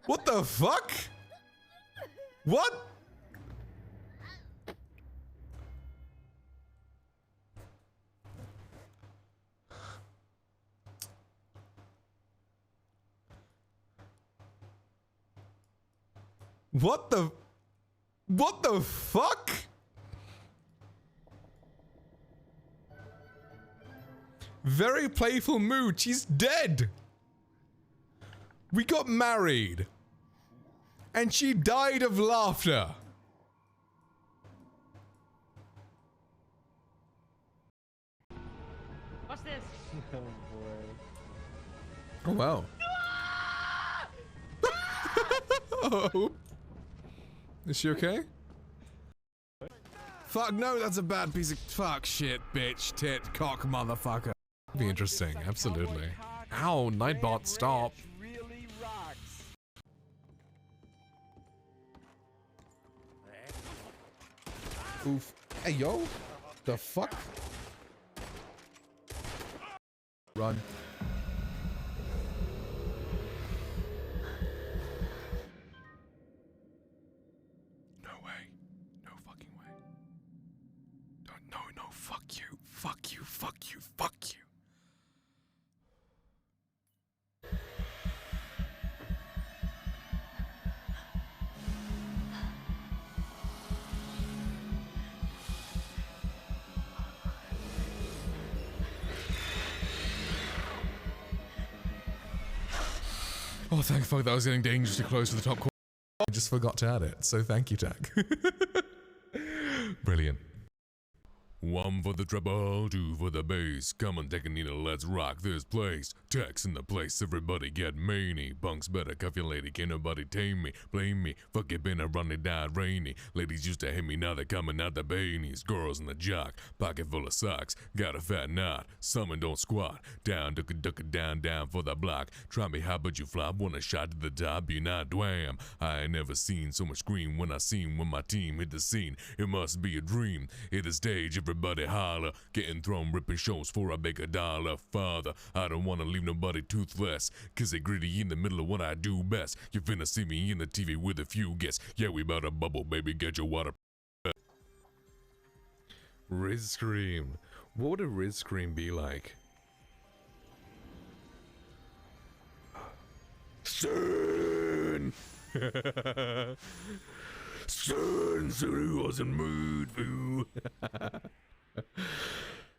What the fuck? What? What the fuck? Very playful mood. She's dead. We got married. And she died of laughter. What's this? Oh boy. Oh wow. Oh. Is she okay? Fuck no, that's a bad piece of fuck shit, bitch, tit, cock, motherfucker. Be interesting, absolutely. Ow, Nightbot, stop. Really rocks. Oof. Hey yo, the fuck? Run. No way. No fucking way. No, fuck you. Fuck you, fuck you, fuck you. Oh, thank fuck, that was getting dangerously close to the top corner. I just forgot to add it, so thank you, Jack. Brilliant. 1 for the treble, 2 for the bass. Come on, take a needle, let's rock this place. Tex in the place, everybody get many. Punks better cuff your lady, can't nobody tame me. Blame me, fuck it, been a running down rainy. Ladies used to hate me, now they're coming out the bannies. Girls in the jock, pocket full of socks. Got a fat knot, summon don't squat. Down, duck it, down for the block. Try me, how about you flop? Want a shot to the top, you not dwam. I ain't never seen so much scream when my team hit the scene. It must be a dream, hit the stage, everybody holler. Getting thrown, ripping shows for I make $1. Father, I don't wanna leave nobody toothless, cause they gritty in the middle of what I do best. You finna see me in the TV with a few guests. Yeah, we bout to bubble, baby, get your water. Riz Scream. What would a Riz Scream be like? Son! Son, who wasn't mood for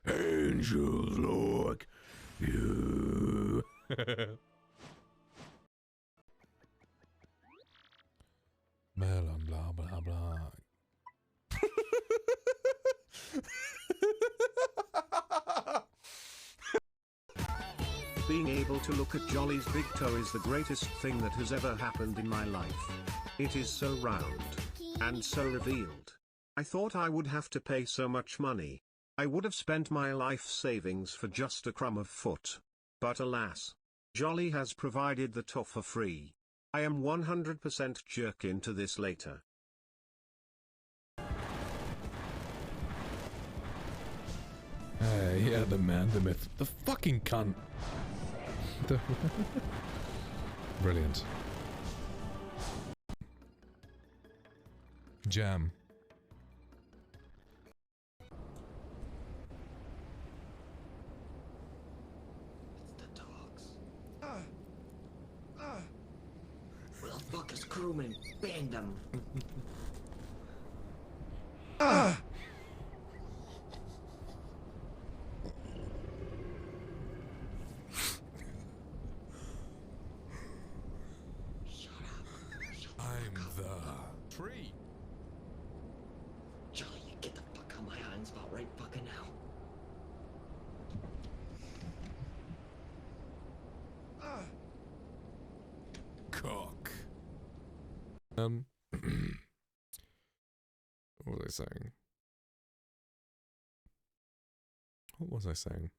angels like you. Melon, blah, blah, blah. Being able to look at Jolly's big toe is the greatest thing that has ever happened in my life. It is so round. And so revealed. I thought I would have to pay so much money. I would have spent my life savings for just a crumb of foot. But alas. Jolly has provided the toe for free. I am 100% jerk into this later. Yeah, the man, the myth, the fucking cunt. Brilliant. Jam. It's the dogs. Where the fuck is crewman? Bang them. I'm the tree. Jolly, get the fuck out of my hands about right fucking now. Cock. What was I saying? What was I saying?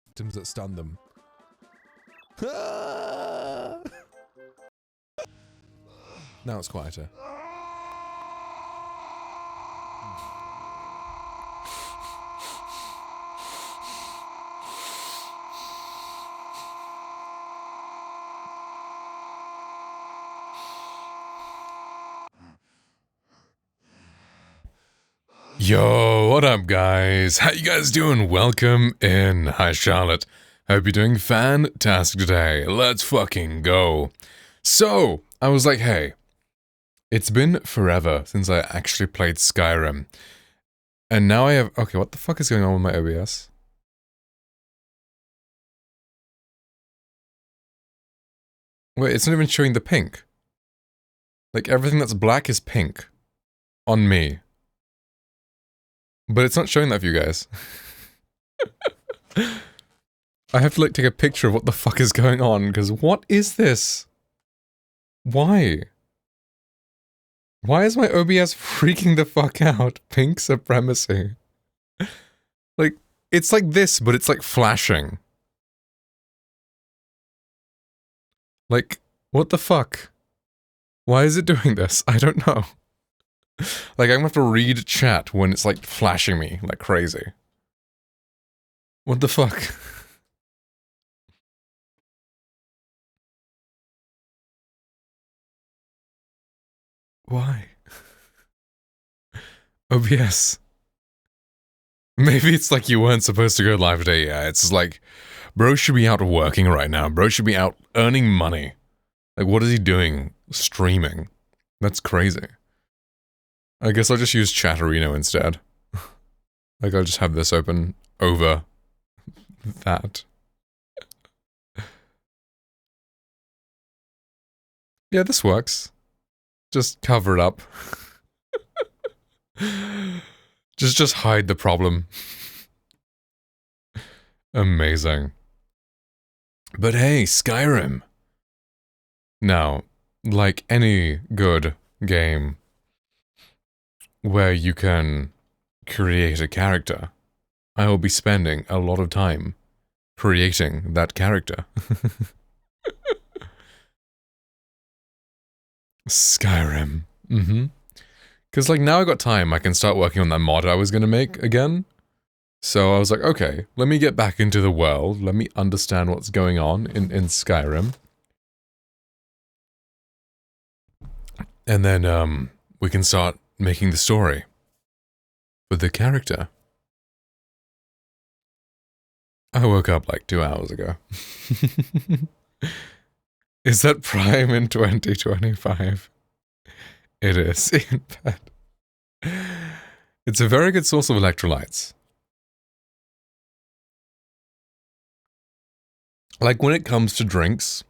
Items that stun them. Now it's quieter. Yo, what up, guys? How you guys doing? Welcome in. Hi, Charlotte. Hope you're doing fantastic today. Let's fucking go. So, I was like, hey, it's been forever since I actually played Skyrim. And now I have... Okay, what the fuck is going on with my OBS? Wait, it's not even showing the pink. Like, everything that's black is pink. On me. But it's not showing that for you guys. I have to, like, take a picture of what the fuck is going on, because what is this? Why? Why is my OBS freaking the fuck out? Pink supremacy. Like, it's like this, but it's like flashing. Like, what the fuck? Why is it doing this? I don't know. Like, I'm gonna have to read chat when it's like flashing me like crazy. What the fuck? Why? OBS. Maybe it's like you weren't supposed to go live today. Yeah, it's like, bro should be out working right now. Bro should be out earning money. Like, what is he doing? Streaming. That's crazy. I guess I'll just use Chatterino instead. Like, I'll just have this open over that. Yeah, this works. Just cover it up. just hide the problem. Amazing. But hey, Skyrim. Now, like any good game where you can create a character, I will be spending a lot of time creating that character. Skyrim. Because, like, now I got time, I can start working on that mod I was gonna make again. So I was like, okay, let me get back into the world, let me understand what's going on in Skyrim. And then, we can start making the story with the character. I woke up like 2 hours ago. Is that Prime in 2025? It is, in bed. It's a very good source of electrolytes. Like, when it comes to drinks,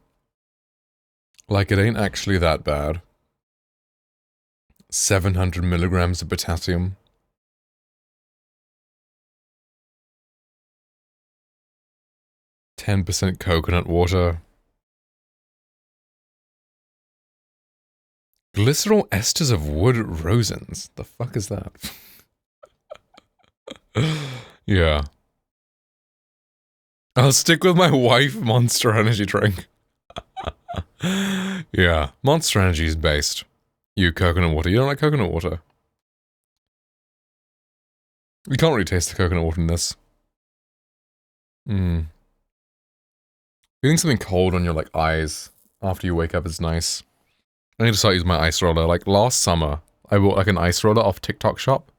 like, it ain't actually that bad. 700 milligrams of potassium. 10% coconut water. Glycerol esters of wood rosins. The fuck is that? Yeah. I'll stick with my wife Monster Energy drink. Yeah, Monster Energy is based. You coconut water. You don't like coconut water? You can't really taste the coconut water in this. Feeling something cold on your, like, eyes after you wake up is nice. I need to start using my ice roller. Like, last summer, I bought, like, an ice roller off TikTok shop.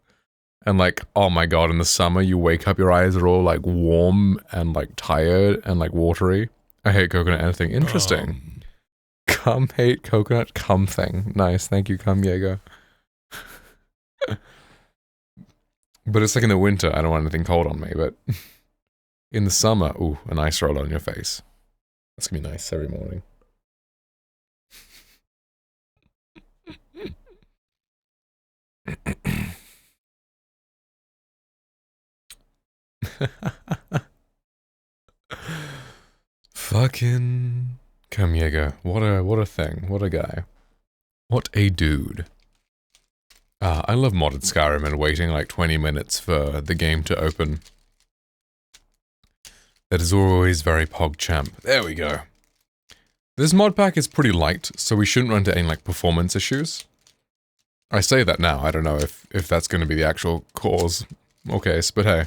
And, like, oh my god, in the summer, you wake up, your eyes are all, like, warm and, like, tired and, like, watery. I hate coconut anything. Interesting. Cum hate coconut cum thing. Nice, thank you, cum Jaeger. But it's like in the winter, I don't want anything cold on me, but in the summer, ooh, an ice roller on your face. That's gonna be nice every morning. Fucking Kamiega. What a thing. What a guy. What a dude. I love modded Skyrim and waiting like 20 minutes for the game to open. That is always very PogChamp. There we go. This mod pack is pretty light, so we shouldn't run into any like performance issues. I say that now, I don't know if that's going to be the actual cause or case, but hey.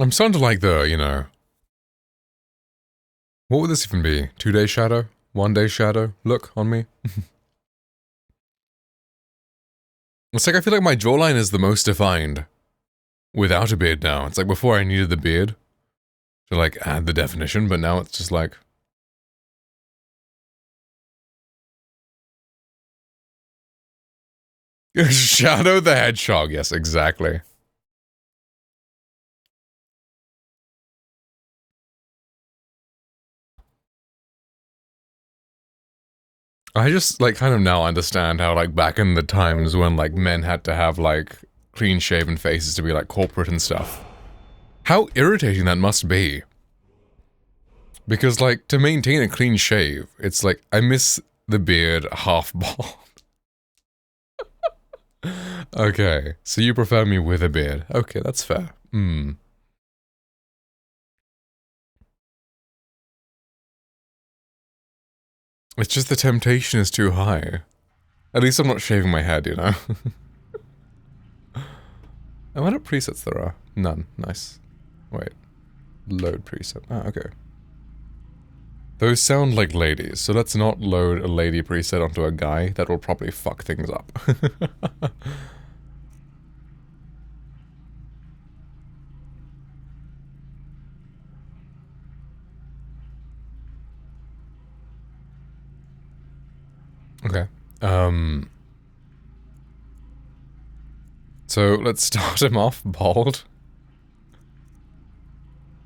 I'm starting to like the, you know... What would this even be? 2-day shadow? 1-day shadow? Look on me? It's like I feel like my jawline is the most defined without a beard now. It's like before I needed the beard to like add the definition, but now it's just like... Shadow the Hedgehog, yes, exactly. I just, like, kind of now understand how, like, back in the times when, like, men had to have, like, clean-shaven faces to be, like, corporate and stuff. How irritating that must be. Because, like, to maintain a clean shave, it's like, I miss the beard half bald. Okay, so you prefer me with a beard. Okay, that's fair. Hmm. It's just the temptation is too high. At least I'm not shaving my head, you know? And what presets there are? None. Nice. Wait. Load preset. Ah, okay. Those sound like ladies, so let's not load a lady preset onto a guy. That will probably fuck things up. Okay. So let's start him off bald.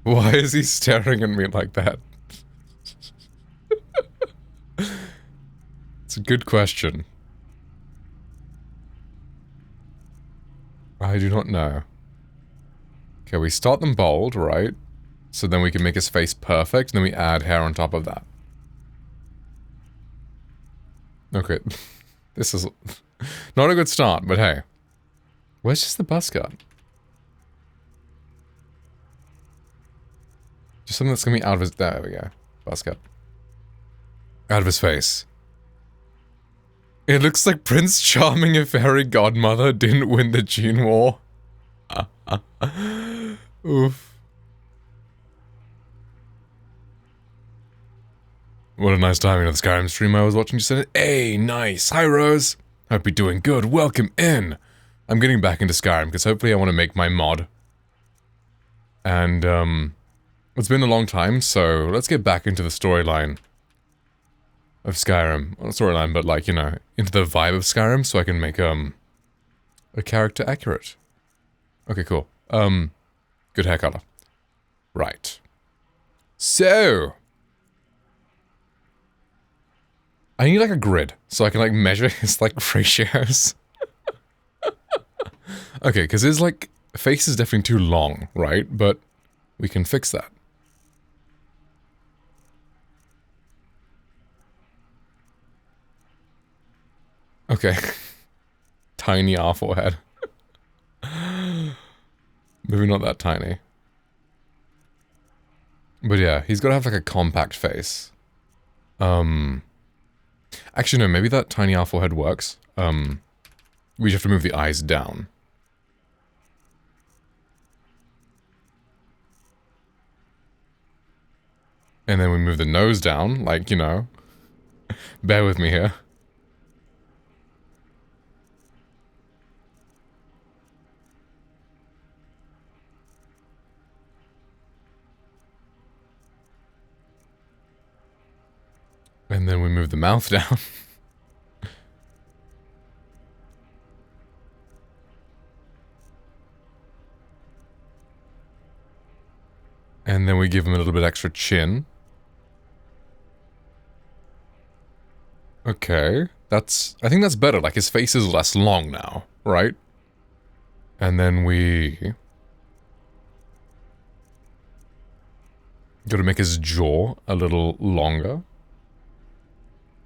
Why is he staring at me like that? It's a good question. I do not know. Okay, we start them bald, right? So then we can make his face perfect, and then we add hair on top of that. Okay. This is not a good start, but hey. Where's just the buzz cut? Just something that's gonna be out of his... There we go. Buzz cut. Out of his face. It looks like Prince Charming if Fairy Godmother didn't win the Gene War. Oof. What a nice timing of the Skyrim stream I was watching. You said, hey, nice. Hi, Rose. Hope you're doing good. Welcome in. I'm getting back into Skyrim because hopefully I want to make my mod. And, it's been a long time, so let's get back into the storyline of Skyrim. Not storyline, but like, you know, into the vibe of Skyrim so I can make, a character accurate. Okay, cool. Good hair color. Right. So... I need like a grid so I can like measure his like ratios. Okay, because his like face is definitely too long, right? But we can fix that. Okay. Tiny R forehead. Maybe not that tiny. But yeah, he's got to have like a compact face. Actually, no, maybe that tiny R forehead works. We just have to move the eyes down. And then we move the nose down, like, you know. Bear with me here. And then we move the mouth down. And then we give him a little bit extra chin. Okay, that's... I think that's better, like his face is less long now, right? And then we... gotta make his jaw a little longer.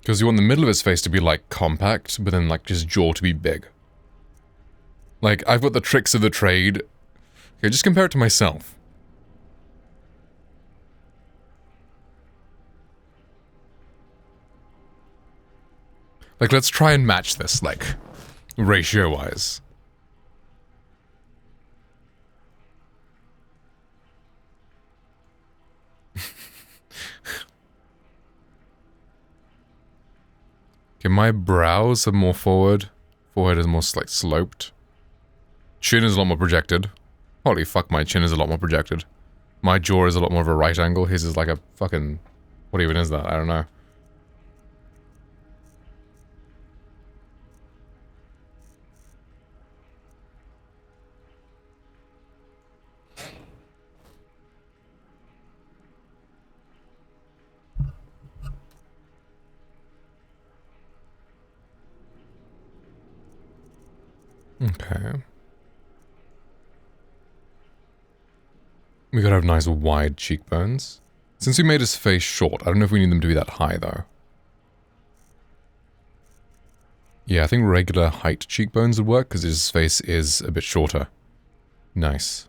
Because you want the middle of his face to be, like, compact, but then, like, his jaw to be big. Like, I've got the tricks of the trade. Okay, just compare it to myself. Like, let's try and match this, like, ratio-wise. Okay, my brows are more forward. Forehead is more like sloped. Chin is a lot more projected. Holy fuck, my chin is a lot more projected. My jaw is a lot more of a right angle. His is like a fucking... What even is that? I don't know. Okay. We gotta have nice wide cheekbones. Since we made his face short, I don't know if we need them to be that high though. Yeah, I think regular height cheekbones would work because his face is a bit shorter. Nice.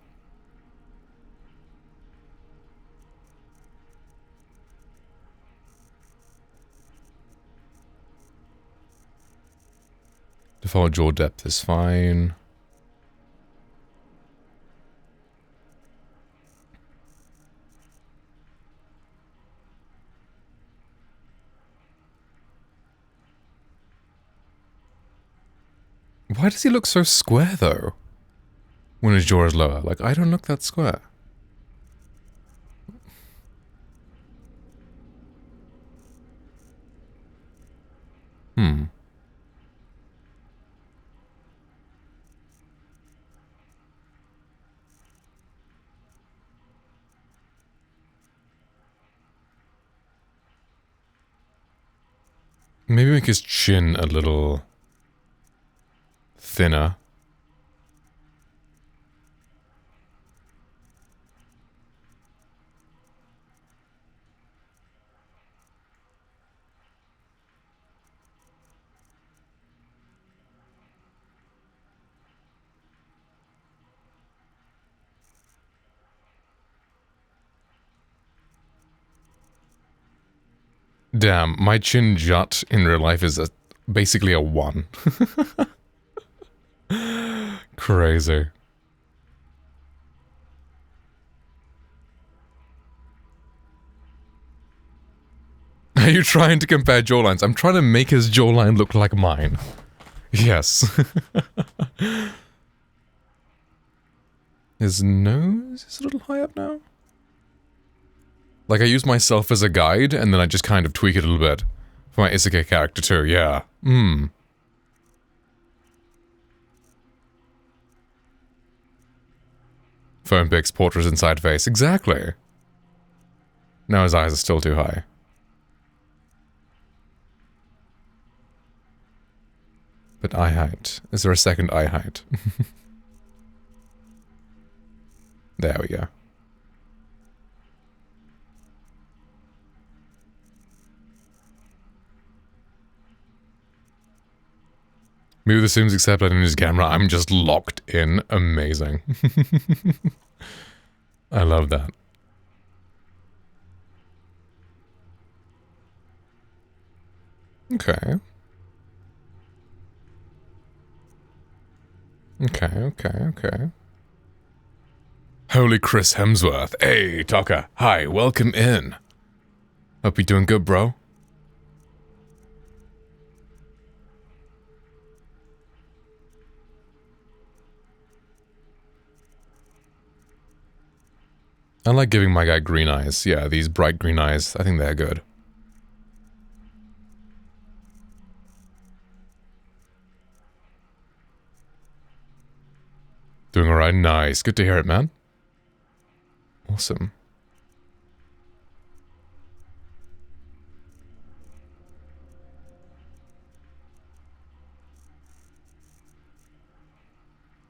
Default jaw depth is fine. Why does he look so square, though? When his jaw is lower. Like, I don't look that square. Hmm. Maybe make his chin a little... thinner. Damn, my chin jut in real life is basically a 1. Crazy. Are you trying to compare jawlines? I'm trying to make his jawline look like mine. Yes. His nose is a little high up now. Like, I use myself as a guide, and then I just kind of tweak it a little bit. For my Isekai character, too, yeah. Phone pics, portraits inside face. Exactly. Now his eyes are still too high. But eye height. Is there a second eye height? There we go. Move the Sims except I didn't use camera. I'm just locked in. Amazing. I love that. Okay. Okay. Holy Chris Hemsworth. Hey, Tucker. Hi, welcome in. Hope you're doing good, bro. I like giving my guy green eyes. Yeah, these bright green eyes. I think they're good. Doing alright? Nice. Good to hear it, man. Awesome.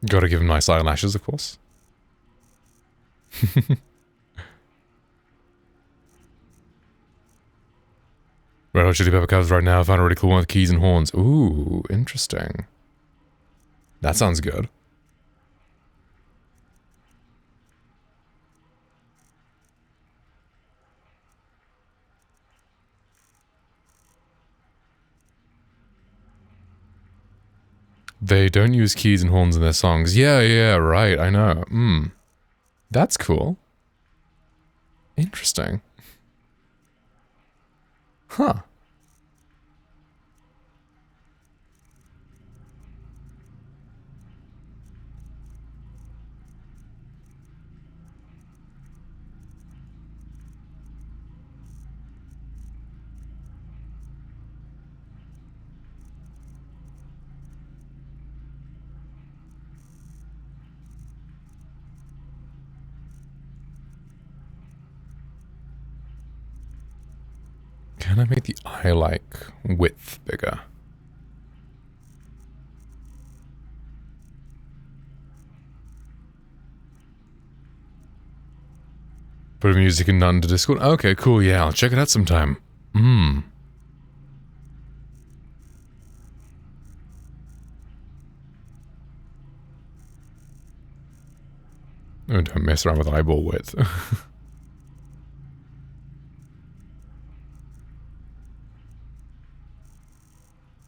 Gotta give him nice eyelashes, of course. Red Hot Chili Pepper covers right now. I found a really cool one with keys and horns. Ooh, interesting. That sounds good. They don't use keys and horns in their songs. Yeah, right, I know. That's cool. Interesting. Huh. Can I make the eye, like, width bigger? Put music and none to Discord. Okay, cool. Yeah, I'll check it out sometime. Oh, don't mess around with eyeball width.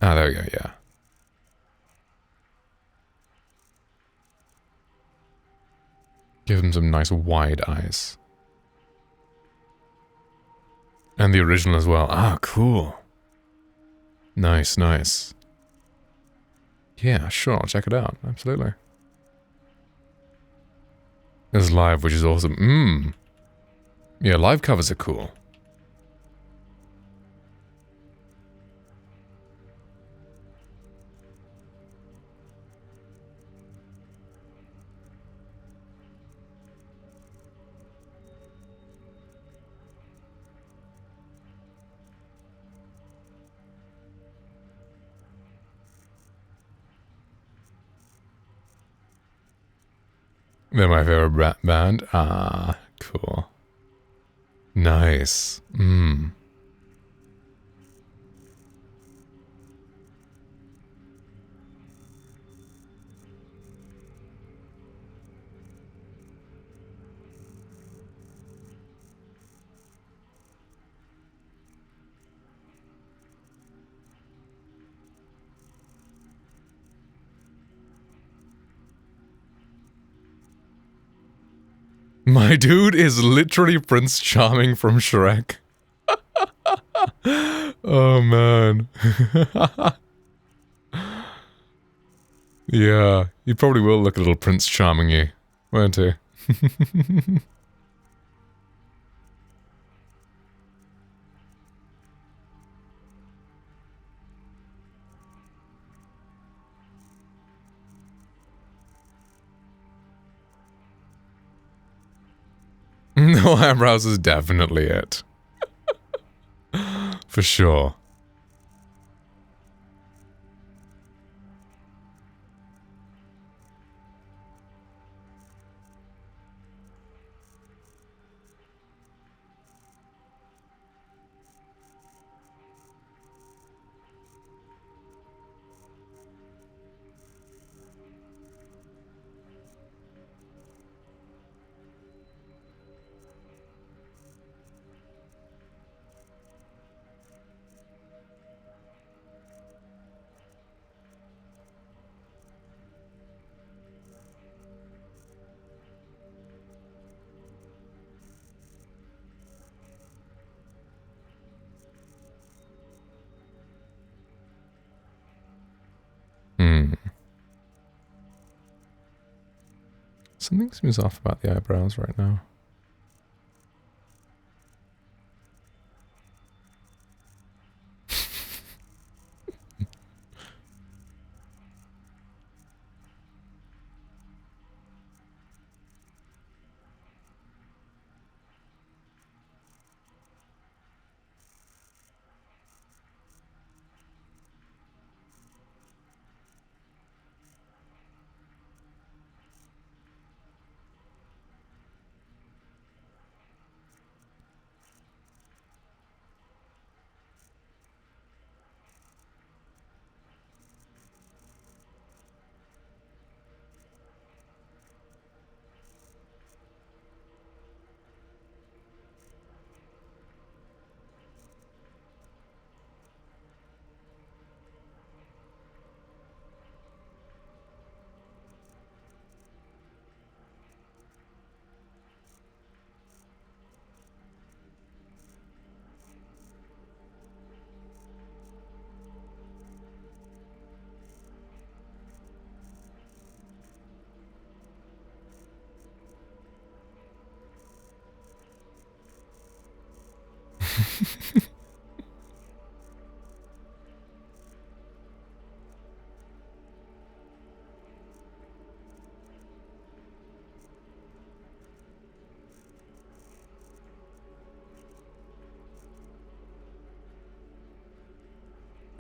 Ah, there we go, yeah. Give them some nice wide eyes. And the original as well. Ah, cool. Nice, nice. Yeah, sure, I'll check it out. Absolutely. There's live, which is awesome. Yeah, live covers are cool. They're my favorite rap band. Ah, cool. Nice. My dude is literally Prince Charming from Shrek. Oh, man. Yeah, you probably will look a little Prince Charming-y, won't he? No eyebrows is definitely it. For sure. Something seems off about the eyebrows right now.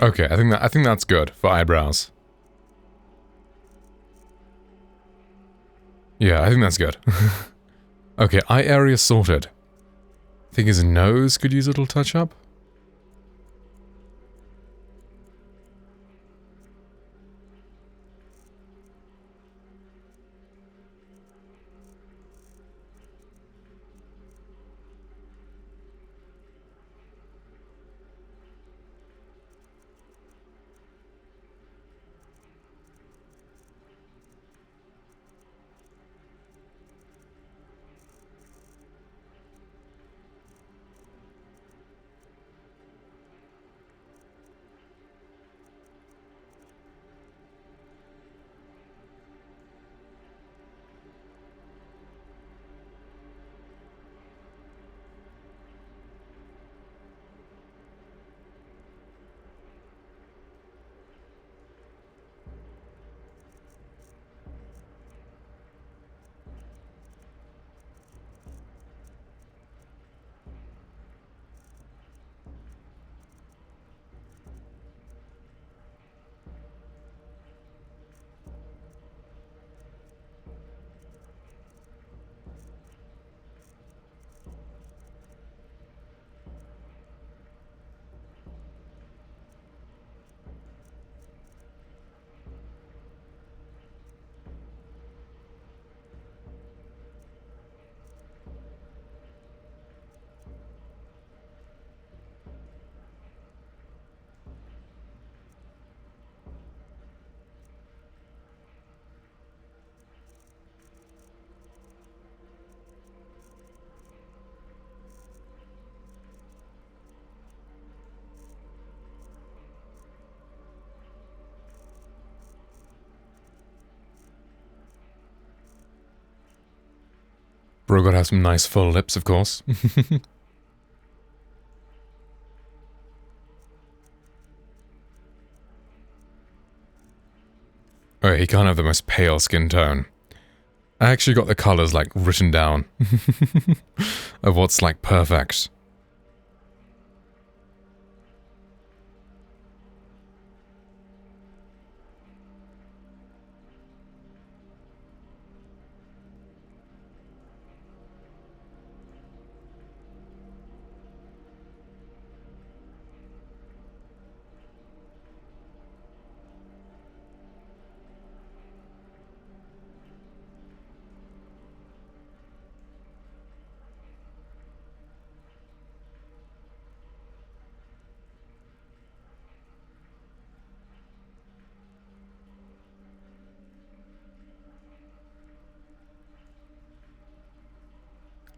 Okay, I think that's good for eyebrows. Yeah, I think that's good. Okay, eye area sorted. I think his nose could use a little touch up. Bro gotta have some nice full lips, of course. Oh, he can't have the most pale skin tone. I actually got the colors, like, written down. Of what's, like, perfect.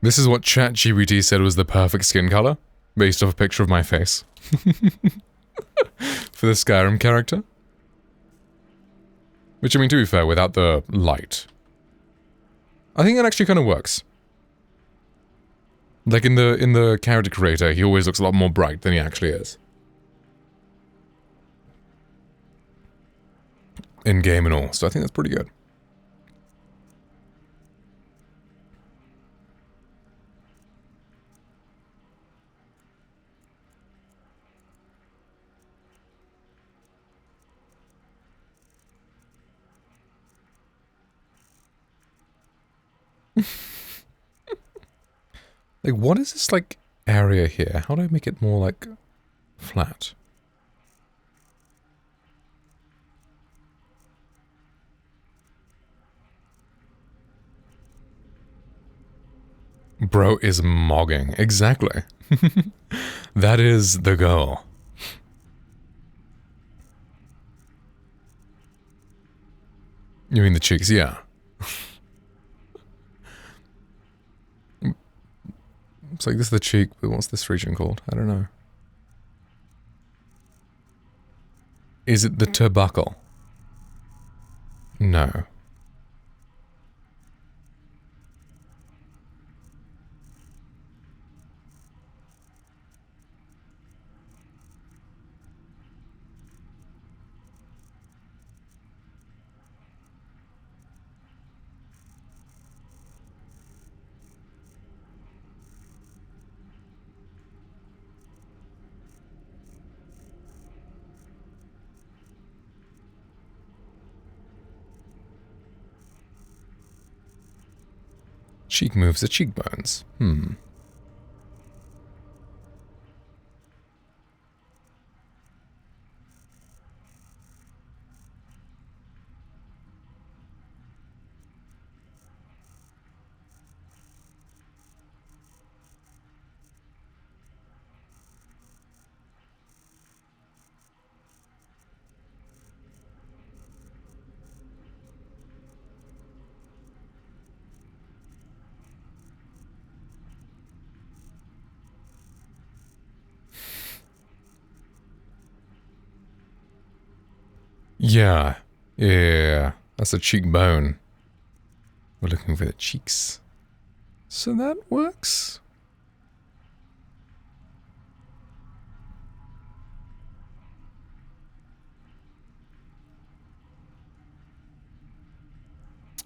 This is what ChatGPT said was the perfect skin color, based off a picture of my face. For the Skyrim character. Which, I mean, to be fair, without the light, I think it actually kind of works. Like in the character creator, he always looks a lot more bright than he actually is. In game and all, so I think that's pretty good. Like, what is this, like, area here? How do I make it more, like, flat? Bro is mogging. Exactly. That is the goal. You mean the cheeks? Yeah. It's like this is the cheek, but what's this region called? I don't know. Is it the turnbuckle? No. Cheek moves the cheekbones. Yeah. Yeah. That's a cheekbone. We're looking for the cheeks. So that works.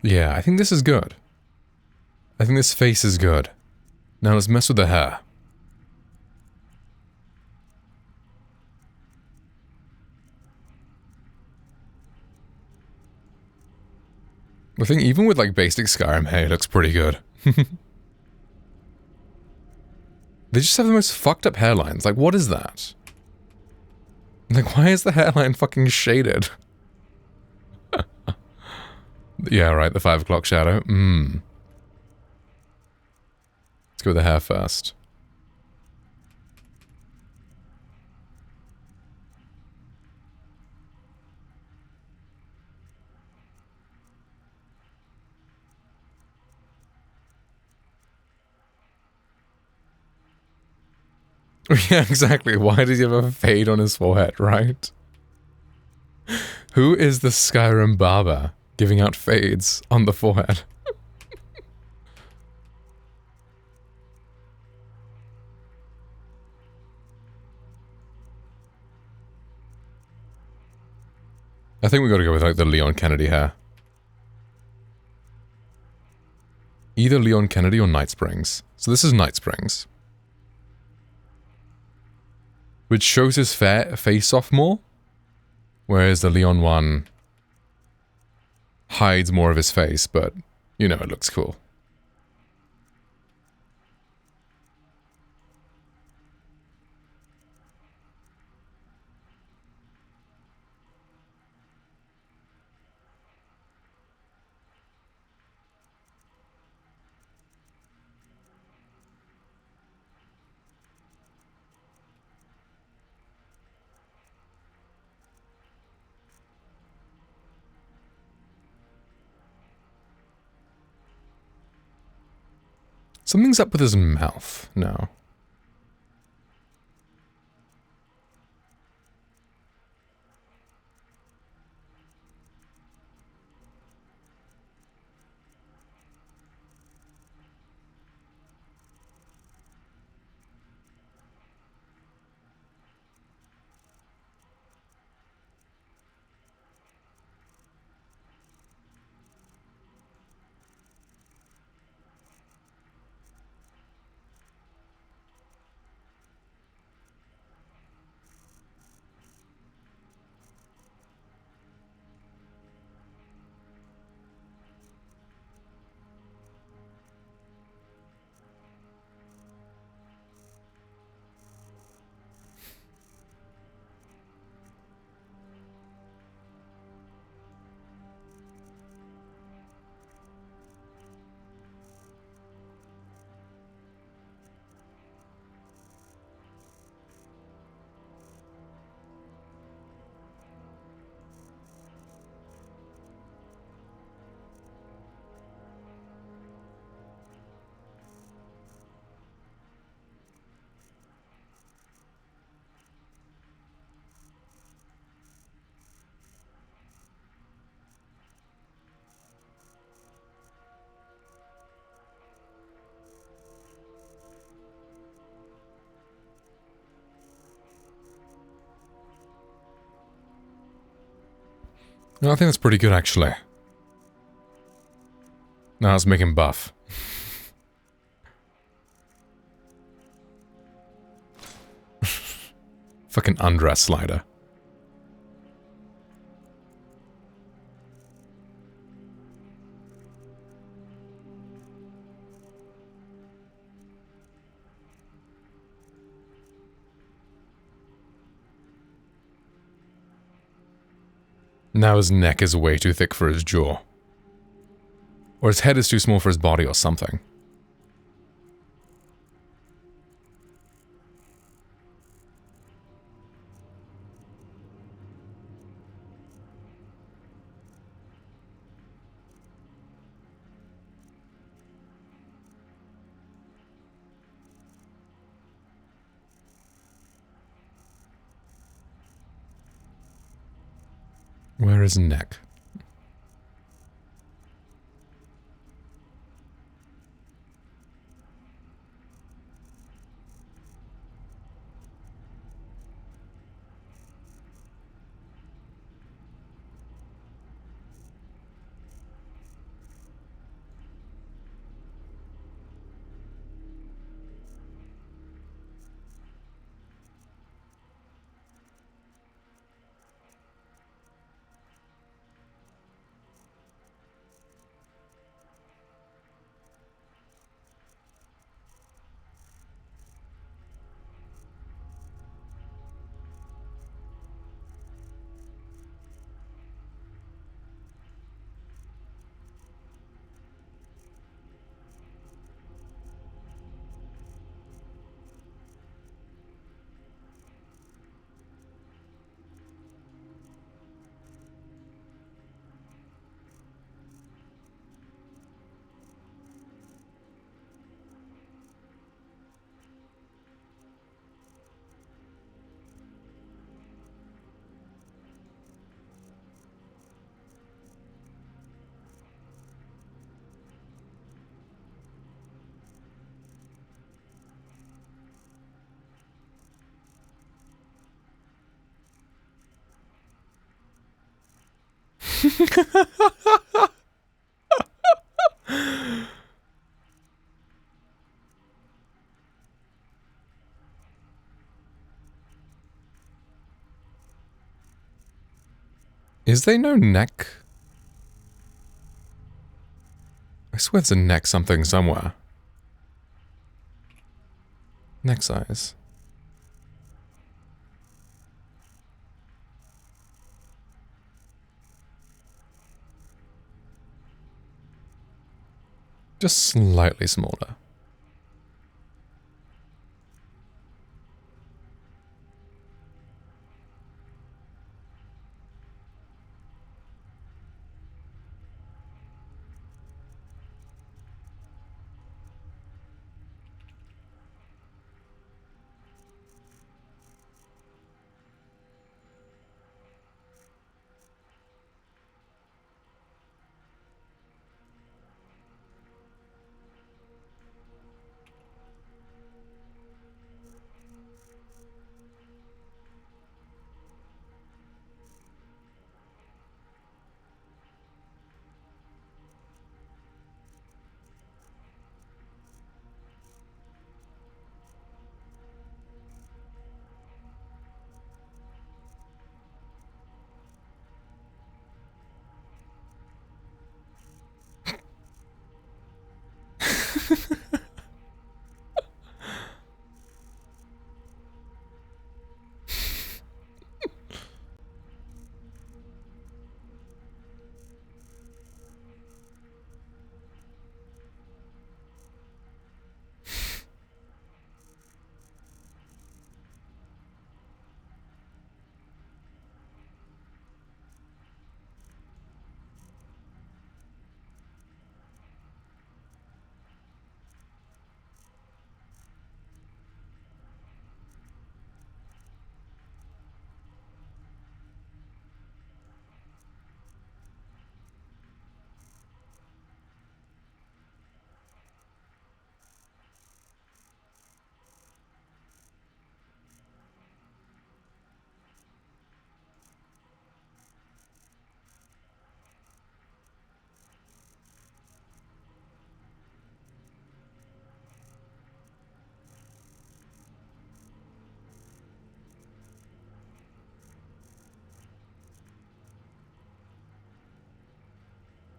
Yeah, I think this is good. I think this face is good. Now let's mess with the hair. I think even with like basic Skyrim hair, it looks pretty good. They just have the most fucked up hairlines. Like, what is that? Like, why is the hairline fucking shaded? Yeah, right, the 5 o'clock shadow. Let's go with the hair first. Yeah, exactly. Why does he have a fade on his forehead, right? Who is the Skyrim barber giving out fades on the forehead? I think we gotta go with like the Leon Kennedy hair. Either Leon Kennedy or Night Springs. So this is Night Springs. Which shows his face off more. Whereas the Leon one hides more of his face, but you know, it looks cool. Something's up with his mouth now. No, I think that's pretty good, actually. Now let's make him buff. Fucking undress slider. Now his neck is way too thick for his jaw. Or his head is too small for his body or something. Where is neck? Is there no neck? I swear there's a neck something somewhere. Neck size. Just slightly smaller.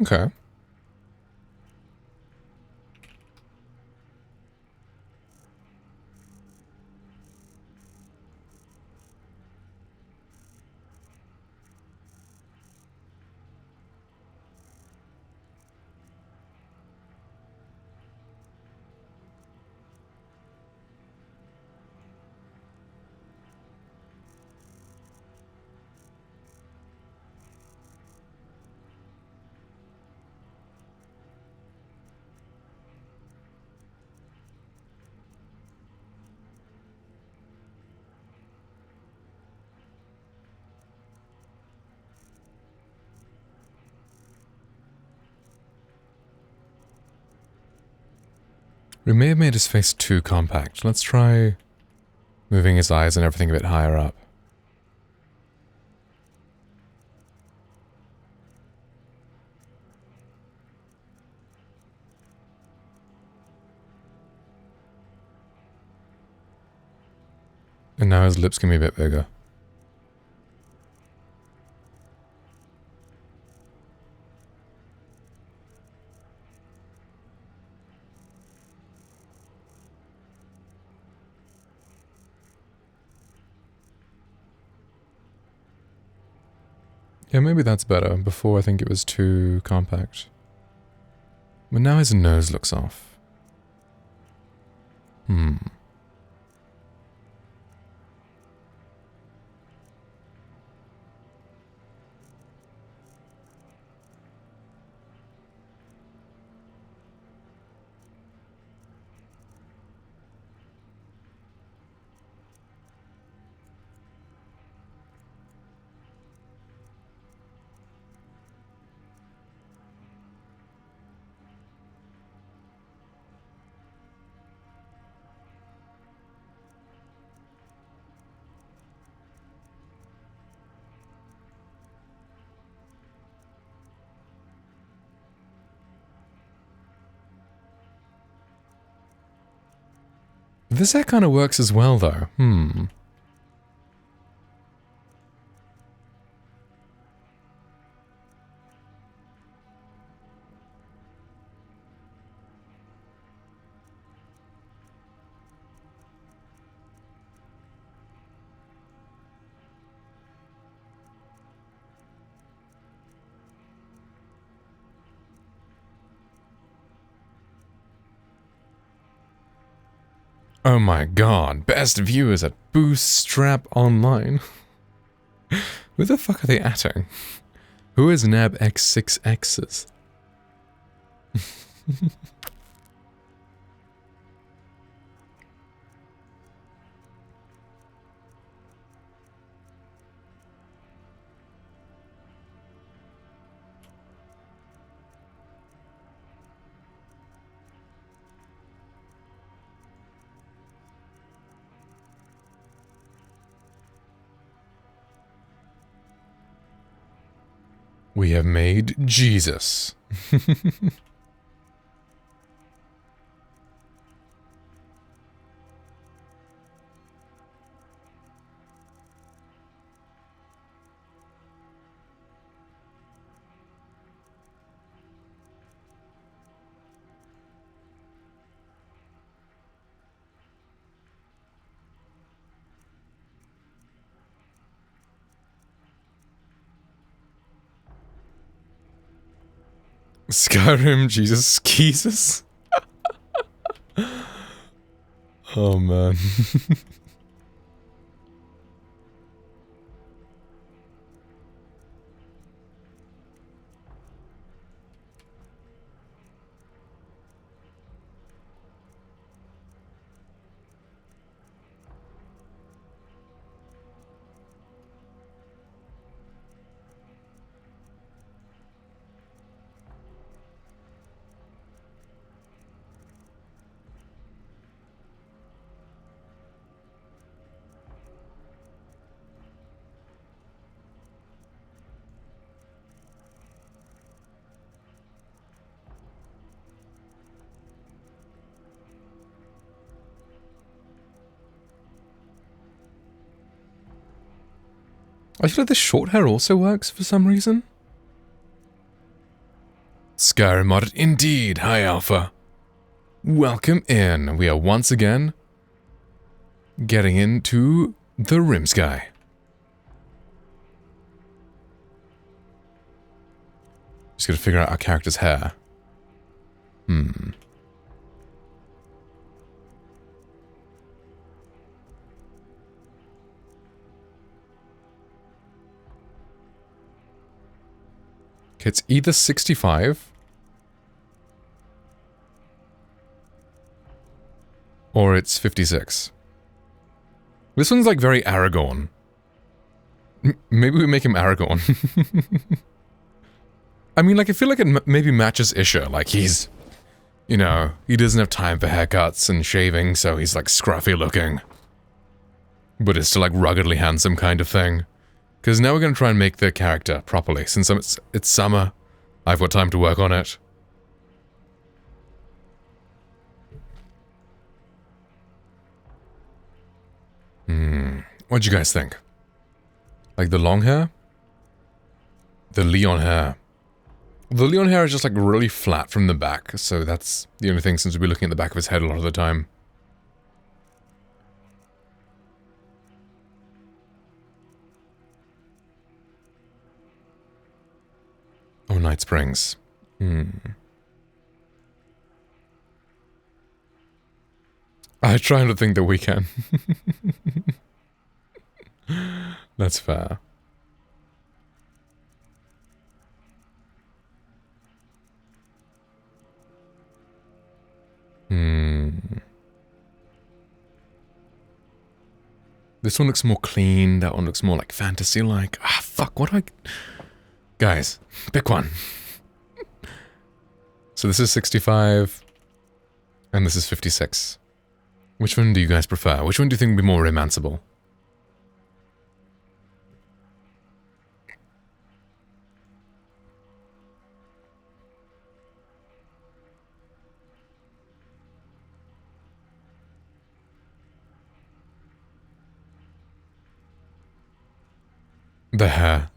Okay. We may have made his face too compact. Let's try moving his eyes and everything a bit higher up. And now his lips can be a bit bigger. Yeah, maybe that's better. Before I think it was too compact. But now his nose looks off. This hair kind of works as well, though. Oh my god, best viewers at Bootstrap Online. Who the fuck are they atting? Who is Nab X6X's? We have made Jesus. Skyrim, Jesus, Jesus. Oh man. I feel like the short hair also works for some reason. Skyrim modded indeed. Hi, Alpha. Welcome in. We are once again getting into the Rim Sky. Just gotta figure out our character's hair. Okay, it's either 65 or it's 56. This one's like very Aragorn. Maybe we make him Aragorn. I mean, like, I feel like it maybe matches Isha. Like, he's You know, he doesn't have time for haircuts and shaving, so he's like scruffy looking. But it's still like ruggedly handsome kind of thing. Because now we're going to try and make the character properly. Since it's summer, I've got time to work on it. What'd you guys think? Like the long hair? The Leon hair. The Leon hair is just like really flat from the back, so that's the only thing since we'll be looking at the back of his head a lot of the time. Oh, Night Springs. I try to think that we can. That's fair. This one looks more clean, that one looks more like fantasy-like. Ah, fuck, what do I... Guys, pick one. So this is 65, and this is 56. Which one do you guys prefer? Which one do you think would be more romanceable? The hair.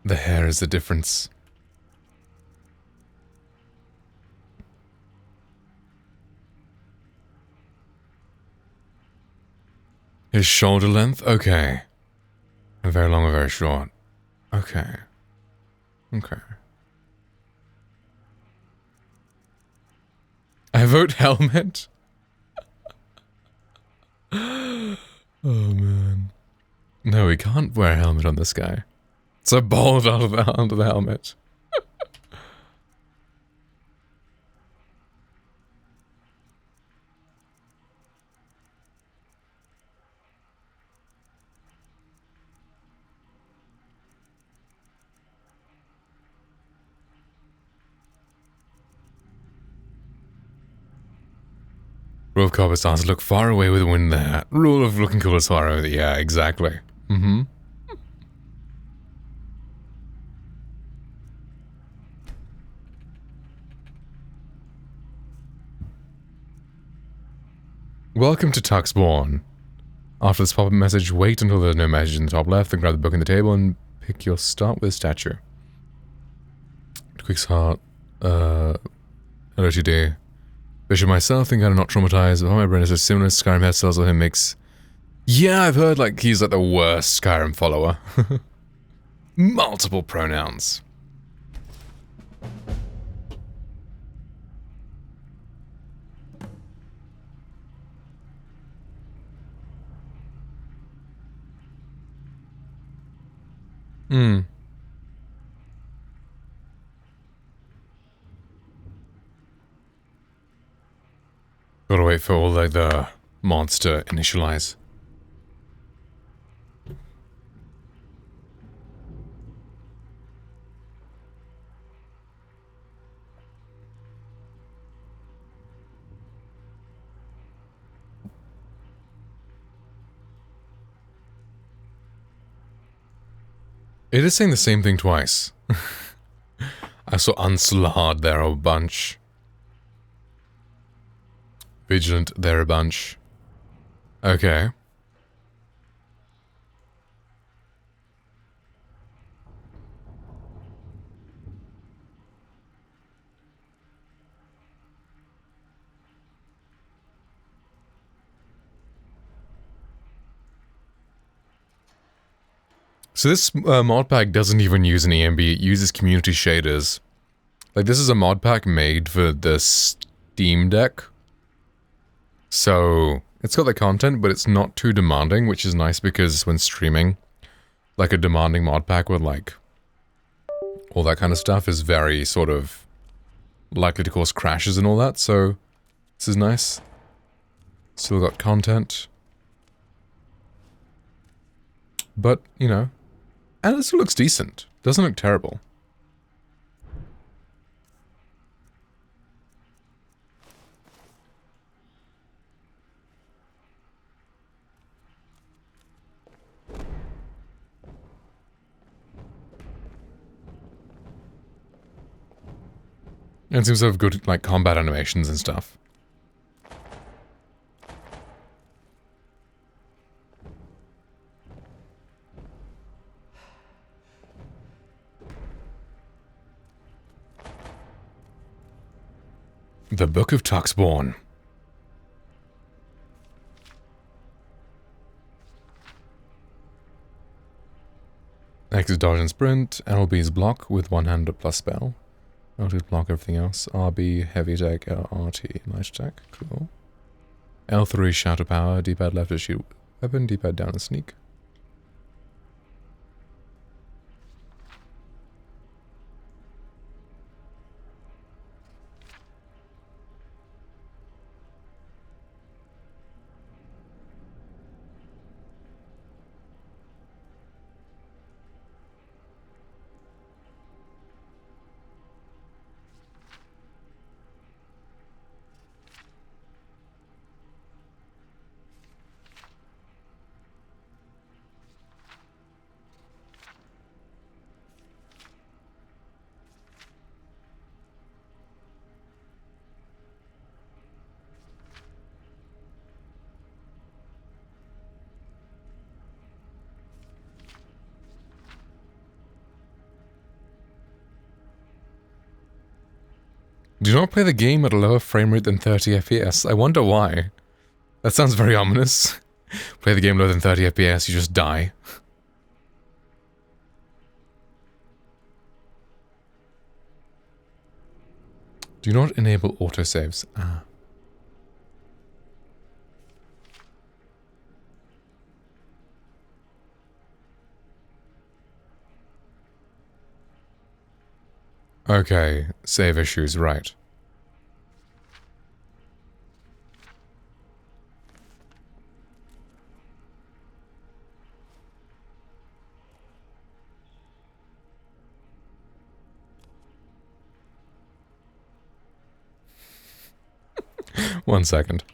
The hair is the difference. His shoulder length? Okay. A very long or very short. Okay. Okay. I vote helmet. Oh man. No, we can't wear a helmet on this guy. It's a bald under the helmet. Rule of Cobber starts to look far away with the wind there. Rule of looking cool is far away. Yeah, exactly. Welcome to Tuxborn. After this pop-up message, wait until there's no message in the top left, then grab the book on the table and pick your start with statue. Quick's heart. LOTD. Bishop myself think I'm not traumatized, but how my brain is so similar to Skyrim hairstyles of him makes... Yeah, I've heard like he's like the worst Skyrim follower. Multiple pronouns. Gotta wait for all like the mods to initialize. It is saying the same thing twice. I saw Unslard there a bunch. Vigilant there a bunch. Okay. So this mod pack doesn't even use an EMB, it uses community shaders. Like this is a mod pack made for the Steam Deck. So it's got the content, but it's not too demanding, which is nice because when streaming, like a demanding mod pack with like all that kind of stuff is very sort of likely to cause crashes and all that, so this is nice. Still got content. But, you know, and it still looks decent. Doesn't look terrible. And it seems to have good, like, combat animations and stuff. The Book of Tuxborn. X is dodge and sprint. LB is block with one-handed plus spell. L2 is block everything else. RB, heavy attack. RT, light attack. Cool. L3 is shatter power. D-pad left is shoot weapon. D-pad down and sneak. Do not play the game at a lower frame rate than 30 FPS. I wonder why. That sounds very ominous. Play the game lower than 30 FPS, you just die. Do not enable autosaves. Ah. Okay, save issues, right. One second.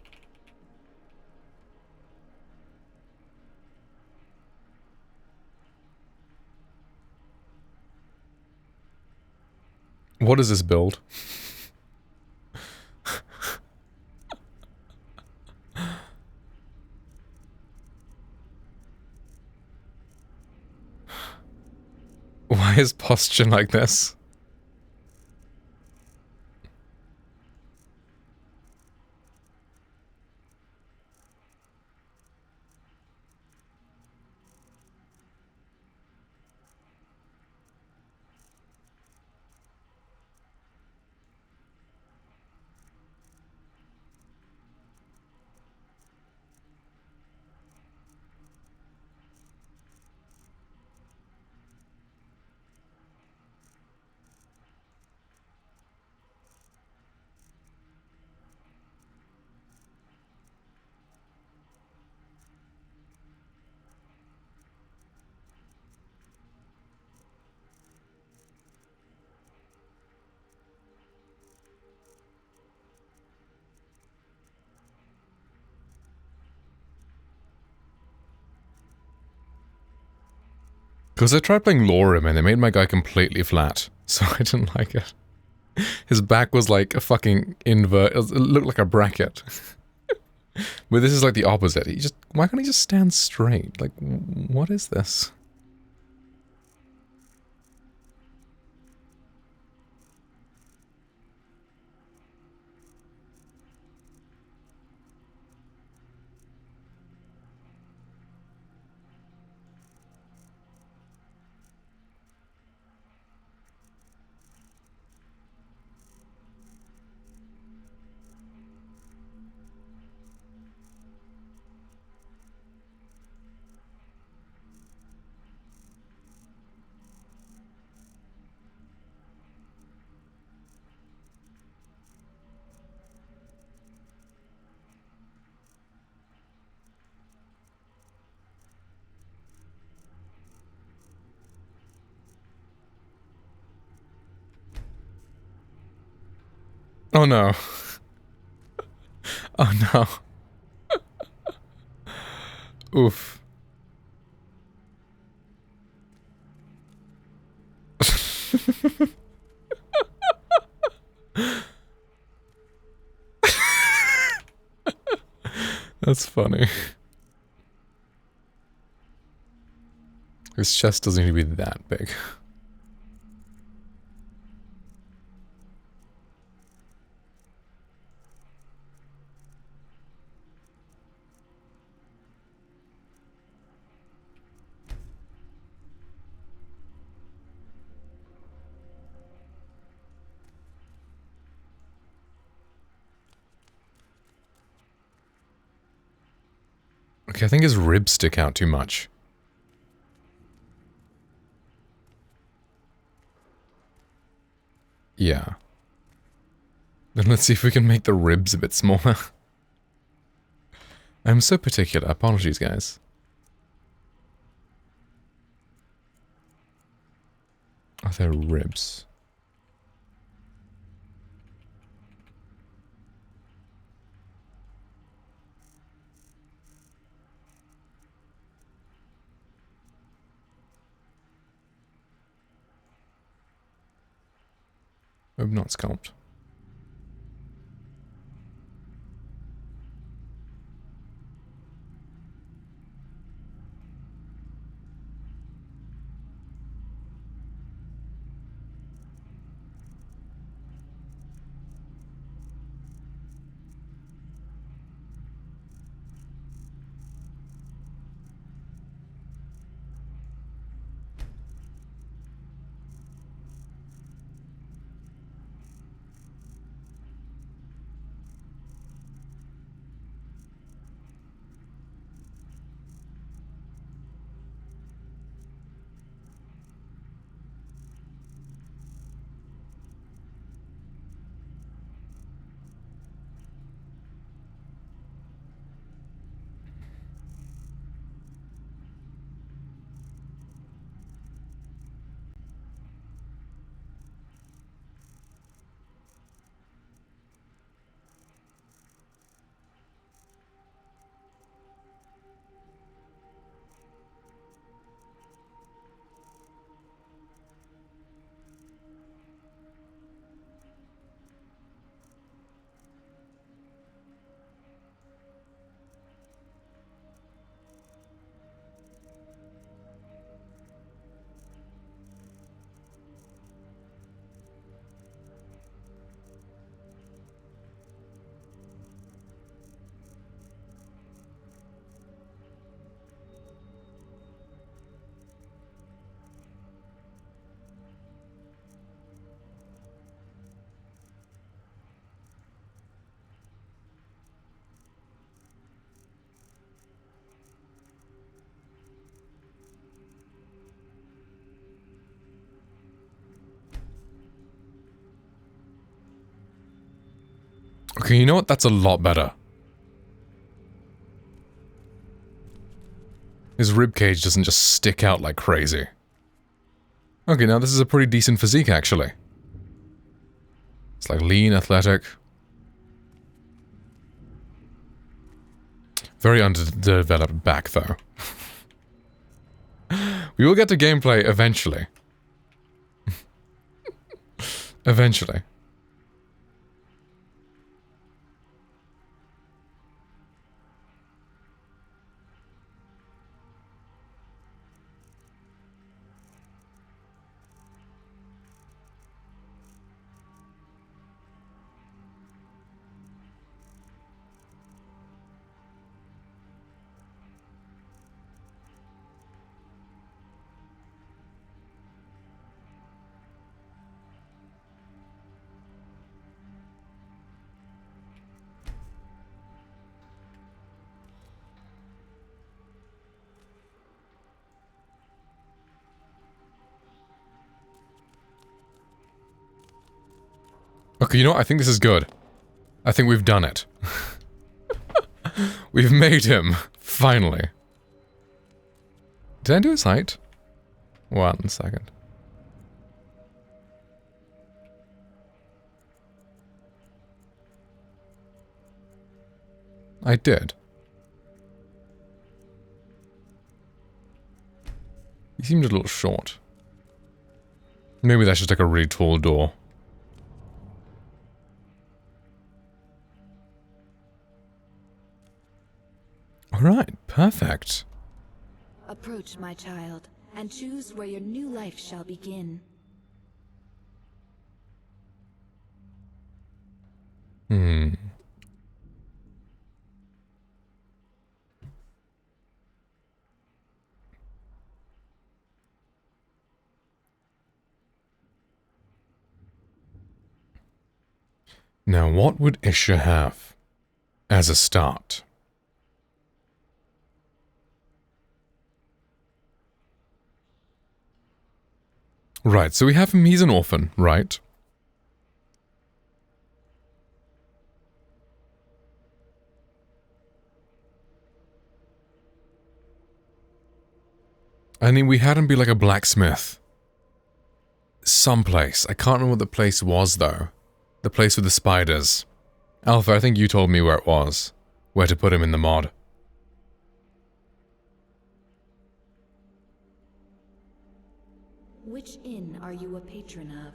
What is this build? Why is posture like this? Because I tried playing Lorem and they made my guy completely flat, so I didn't like it. His back was like a fucking invert, it looked like a bracket. But this is like the opposite. Why can't he just stand straight? Like, what is this? Oh no. Oh no. Oof. That's funny. His chest doesn't need to be that big. Okay, I think his ribs stick out too much. Yeah. Then let's see if we can make the ribs a bit smaller. I'm so particular. Apologies, guys. Are there ribs? Hope not sculpt. Okay, you know what? That's a lot better. His ribcage doesn't just stick out like crazy. Okay, now this is a pretty decent physique, actually. It's like lean, athletic. Very underdeveloped back, though. We will get to gameplay eventually. Eventually. Okay, you know what? I think this is good. I think we've done it. We've made him, finally. Did I do his height? 1 second. I did. He seemed a little short. Maybe that's just like a really tall door. Alright, perfect. Approach, my child, and choose where your new life shall begin. Now, what would Isha have as a start? Right, so we have him, he's an orphan, right? I mean, we had him be like a blacksmith. Someplace. I can't remember what the place was, though. The place with the spiders. Alpha, I think you told me where it was. Where to put him in the mod. Which inn are you a patron of?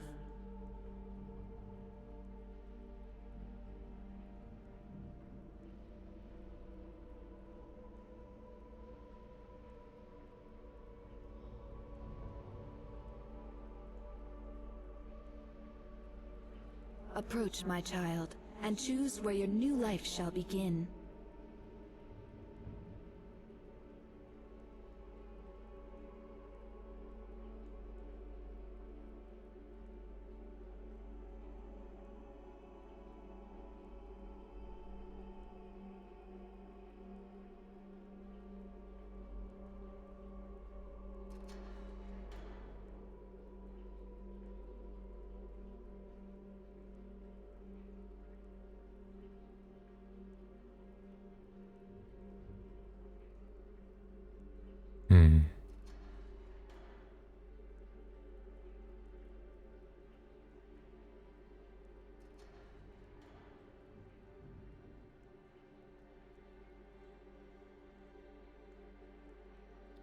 Approach, my child, and choose where your new life shall begin.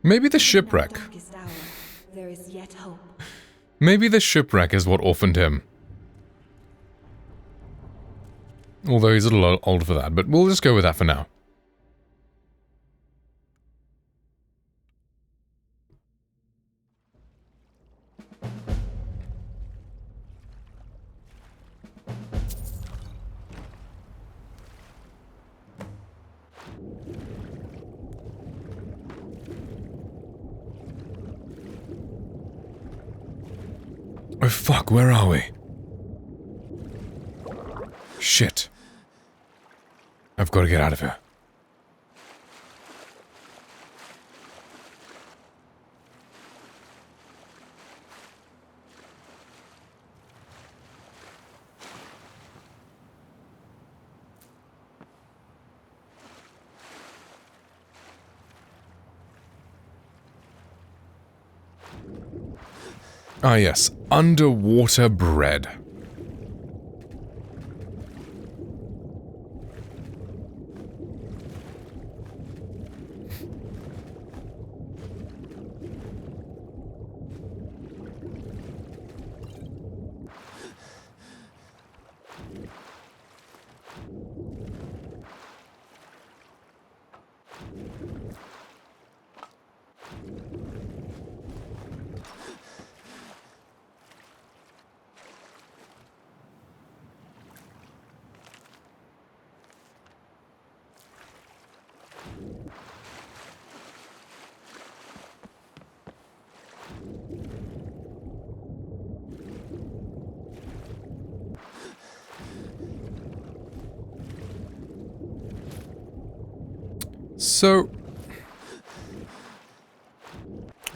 Maybe the In our shipwreck. darkest hour, there is yet hope. Maybe the shipwreck is what orphaned him. Although he's a little old for that, but we'll just go with that for now. Oh fuck, where are we? Shit. I've got to get out of here. Ah yes, underwater bread. So,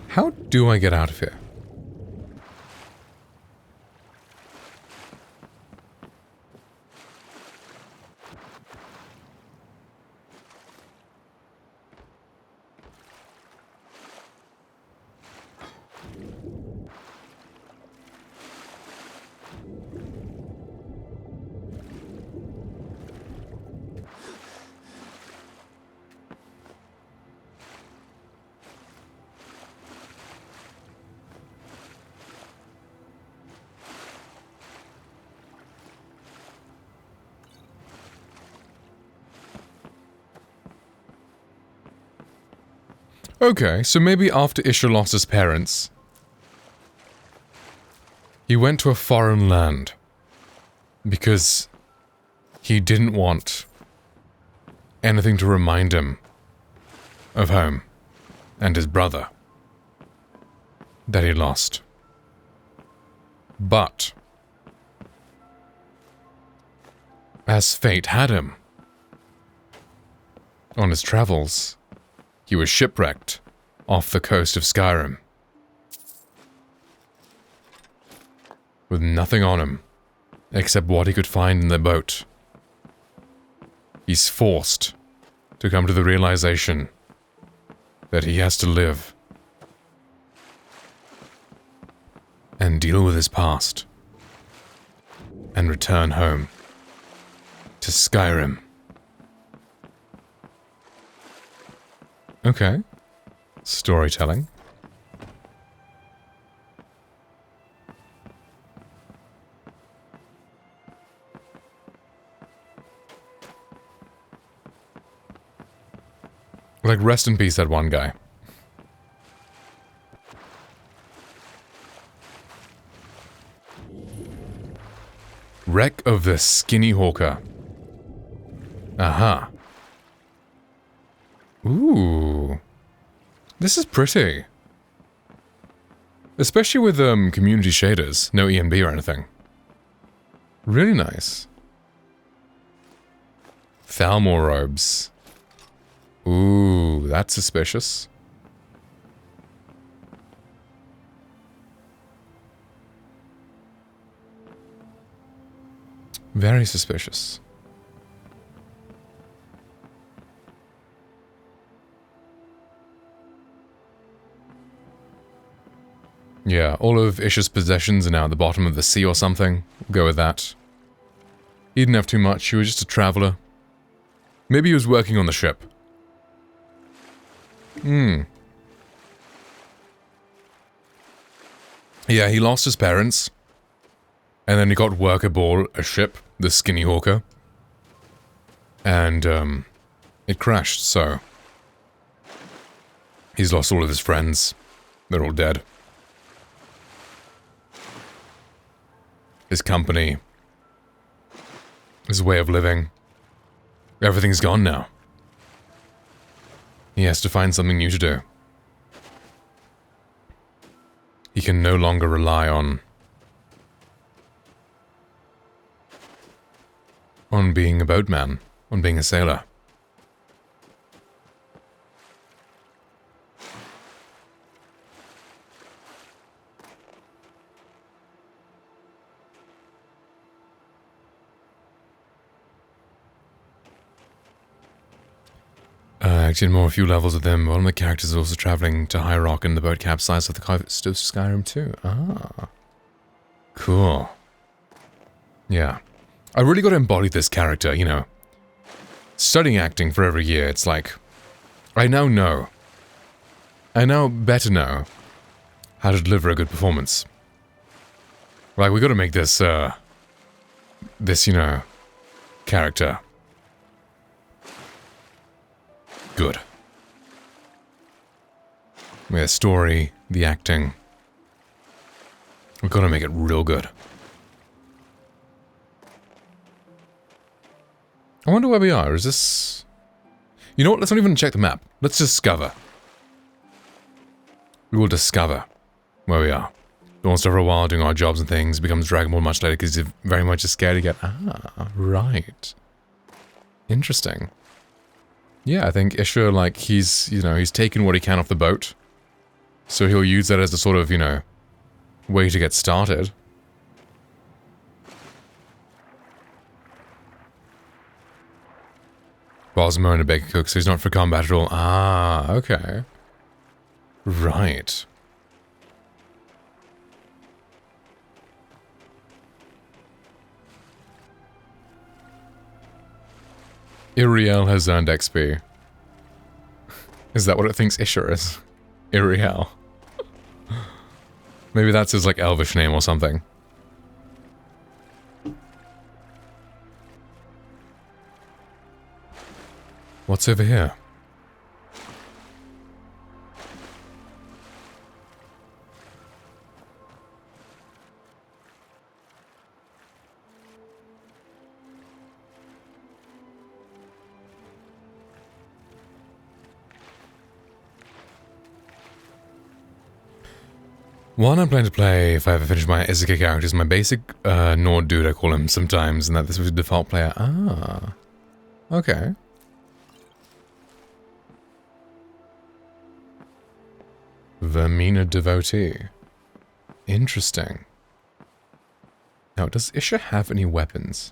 how do I get out of here? Okay, so maybe after Isha lost his parents, he went to a foreign land because he didn't want anything to remind him of home and his brother that he lost. But as fate had him, on his travels, he was shipwrecked off the coast of Skyrim with nothing on him except what he could find in the boat. He's forced to come to the realization that he has to live and deal with his past and return home to Skyrim. Okay. Storytelling. Like, rest in peace, that one guy. Wreck of the Skinny Hawker. Aha. Ooh. This is pretty. Especially with community shaders, no ENB or anything. Really nice. Thalmor robes. Ooh, that's suspicious. Very suspicious. Yeah, all of Isha's possessions are now at the bottom of the sea or something. We'll go with that. He didn't have too much, he was just a traveler. Maybe he was working on the ship. Yeah, he lost his parents. And then he got work aboard a ship, the Skinny Hawker. And, it crashed, so... he's lost all of his friends. They're all dead. His company. His way of living. Everything's gone now. He has to find something new to do. He can no longer rely on being a boatman, on being a sailor. Actually, more a few levels of them. One of the characters is also traveling to High Rock in the boat capsized off the coast of Skyrim too. Ah. Cool. Yeah. I really got to embody this character, you know. Studying acting for every year, it's like... I now better know how to deliver a good performance. Like, we got to make this, you know, character good. The story, the acting. We've got to make it real good. I wonder where we are. Is this... You know what? Let's not even check the map. Let's discover. We will discover where we are. Don't stop for a while doing our jobs and things. Becomes Dragonborn much later because he's very much scared to get... Ah, right. Interesting. Yeah, I think Isha, like, he's, you know, he's taken what he can off the boat. So he'll use that as a sort of, you know, way to get started. Bosmo and a baker cook, so he's not for combat at all. Ah, okay. Right. Iriel has earned XP. Is that what it thinks Isha is? Iriel. Maybe that's his, like, elvish name or something. What's over here? One I'm planning to play if I ever finish my Izuka character is my basic Nord dude, I call him sometimes, and that this was the default player. Ah. Okay. Vermina devotee. Interesting. Now, does Isha have any weapons?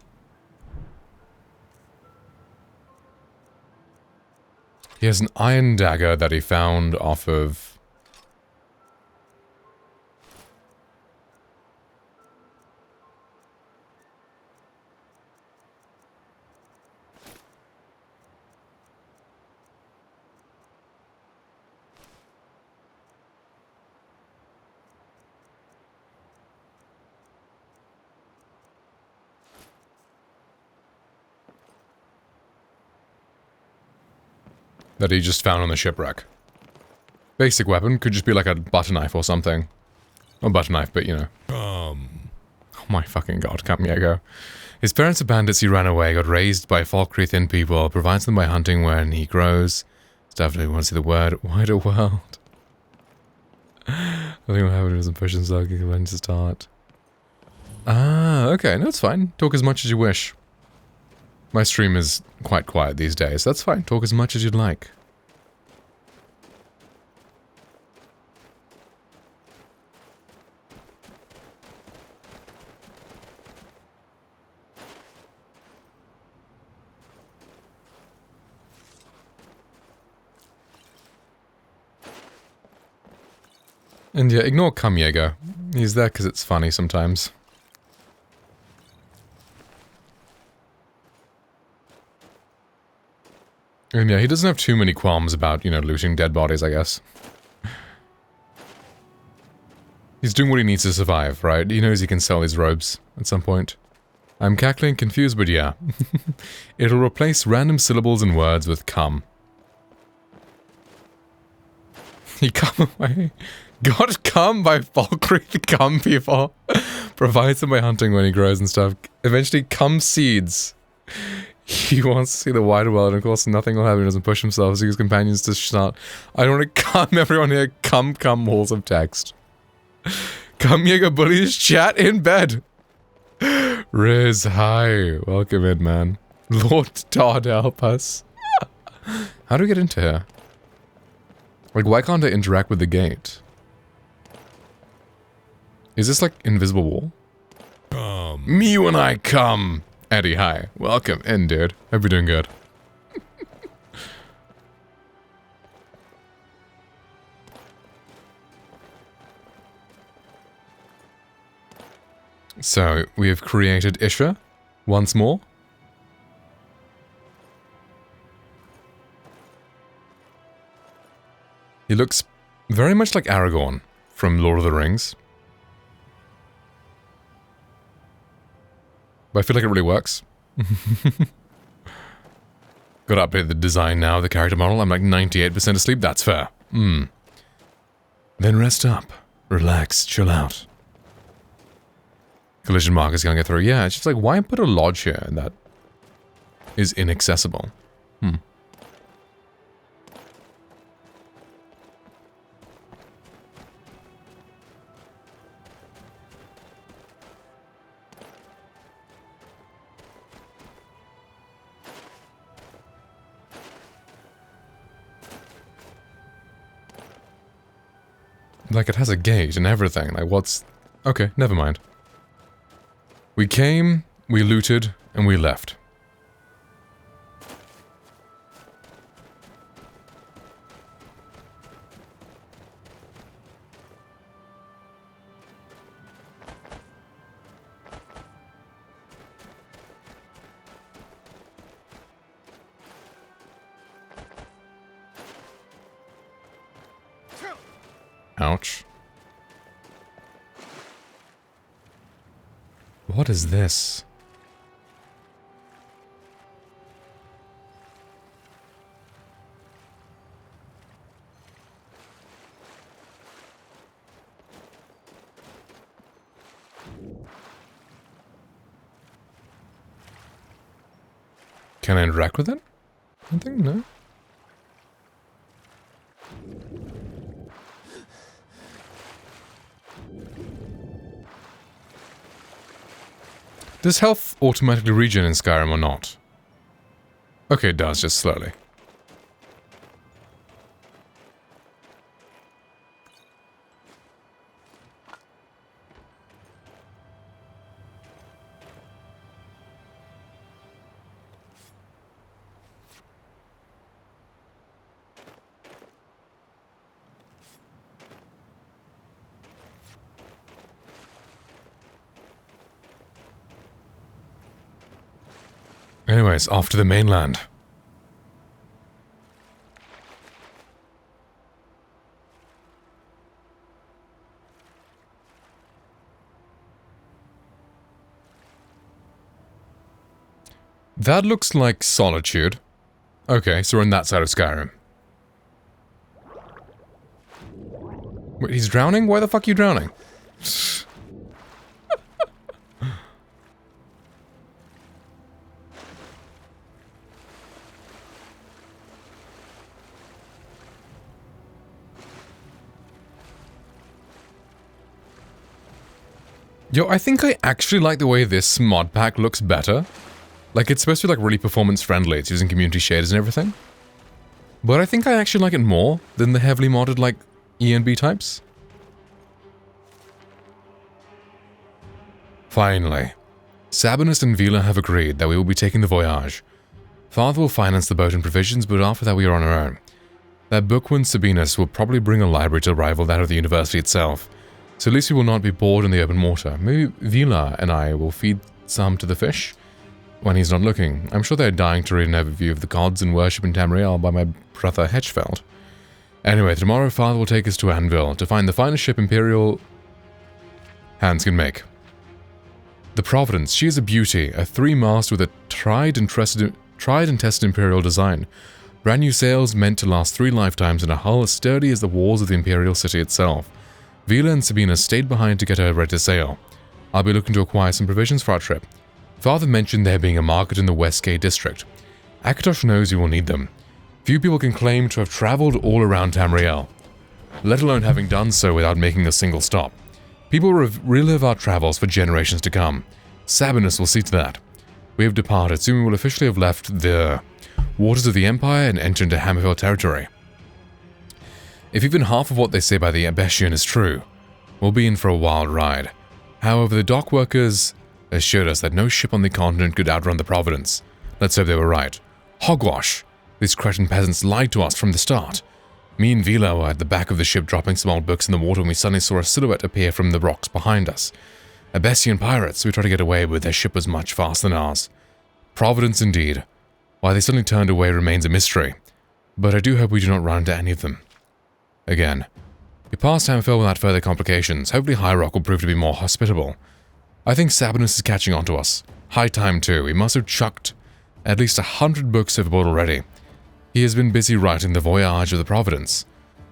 He has an iron dagger that he found off of... that he just found on the shipwreck. Basic weapon, could just be like a butter knife or something. Not butter knife, but you know. Oh my fucking god, Kamiego. His parents are bandits, he ran away, got raised by Falkreath thin people, provides them by hunting when he grows. Stuff that he wants to see the wider world. I think what happened was push himself, when to start. Ah, okay, no, it's fine. Talk as much as you wish. My stream is quite quiet these days. That's fine. Talk as much as you'd like. And yeah, ignore Kamiego. He's there because it's funny sometimes. And yeah, he doesn't have too many qualms about, you know, looting dead bodies, I guess. He's doing what he needs to survive, right? He knows he can sell his robes at some point. I'm cackling confused, but yeah. It'll replace random syllables and words with come. He come away. Got come by Falkreath, come people. Provides him by hunting when he grows and stuff. Eventually come seeds. He wants to see the wider world, and of course nothing will happen. He doesn't push himself, so his companions to start. I don't want to come everyone here. Come walls of text. Come Jaeger bullies chat in bed. Riz, hi. Welcome in, man. Lord Todd, help us. How do we get into here? Like, why can't I interact with the gate? Is this like invisible wall? Me when I come. Eddie, hi. Welcome in, dude. Hope you're doing good. So, we have created Isha once more. He looks very much like Aragorn from Lord of the Rings. But I feel like it really works. Gotta update the design now, the character model. I'm like 98% asleep, that's fair. Then rest up. Relax, chill out. Collision marker's gonna get through. Yeah, it's just like, why put a lodge here that is inaccessible? Like, it has a gate and everything. Like, what's... Okay, never mind. We came, we looted, and we left. Ouch. What is this? Can I interact with it? I think no. Does health automatically regen in Skyrim or not? Okay, it does, just slowly. Anyways, off to the mainland. That looks like Solitude. Okay, so we're on that side of Skyrim. Wait, he's drowning? Why the fuck are you drowning? Yo, I think I actually like the way this mod pack looks better. Like, it's supposed to be, like, really performance-friendly. It's using community shaders and everything. But I think I actually like it more than the heavily modded, like, E and B types. Finally. Sabinus and Vila have agreed that we will be taking the voyage. Father will finance the boat and provisions, but after that we are on our own. That bookworm Sabinus will probably bring a library to rival that of the university itself. So at least we will not be bored in the open water. Maybe Vila and I will feed some to the fish when he's not looking. I'm sure they're dying to read an overview of the gods and worship in Tamriel by my brother Hedgefeld. Anyway, tomorrow Father will take us to Anvil to find the finest ship Imperial hands can make. The Providence, she is a beauty, a three-mast with a tried and tested Imperial design. Brand new sails meant to last 3 lifetimes and a hull as sturdy as the walls of the Imperial city itself. Vila and Sabina stayed behind to get her ready to sail. I'll be looking to acquire some provisions for our trip. Father mentioned there being a market in the Westgate district. Akatosh knows we will need them. Few people can claim to have traveled all around Tamriel, let alone having done so without making a single stop. People will relive our travels for generations to come. Sabinus will see to that. We have departed, soon we will officially have left the waters of the Empire and enter into Hammerfell territory. If even half of what they say by the Abessian is true, we'll be in for a wild ride. However, the dock workers assured us that no ship on the continent could outrun the Providence. Let's hope they were right. Hogwash! These Cretan peasants lied to us from the start. Me and Vila were at the back of the ship dropping some old books in the water when we suddenly saw a silhouette appear from the rocks behind us. Abessian pirates, we tried to get away, but their ship was much faster than ours. Providence indeed. Why they suddenly turned away remains a mystery, but I do hope we do not run into any of them. Again, we passed Hammerfell without further complications. Hopefully High Rock will prove to be more hospitable. I think Sabinus is catching on to us. High time too. We must have chucked at least 100 books overboard already. He has been busy writing The Voyage of the Providence.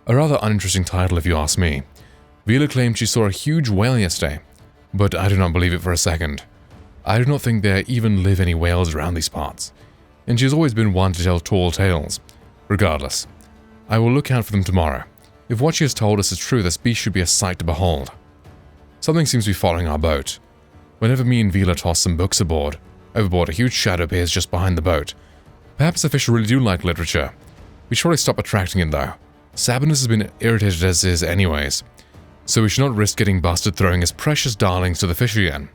A rather uninteresting title if you ask me. Vila claimed she saw a huge whale yesterday, but I do not believe it for a second. I do not think there even live any whales around these parts, and she has always been one to tell tall tales. Regardless, I will look out for them tomorrow. If what she has told us is true, this beast should be a sight to behold. Something seems to be following our boat. Whenever me and Vila toss some books overboard, a huge shadow appears just behind the boat. Perhaps the fish really do like literature. We should probably stop attracting it though. Sabinus has been irritated as is anyways, so we should not risk getting busted throwing his precious darlings to the fish again.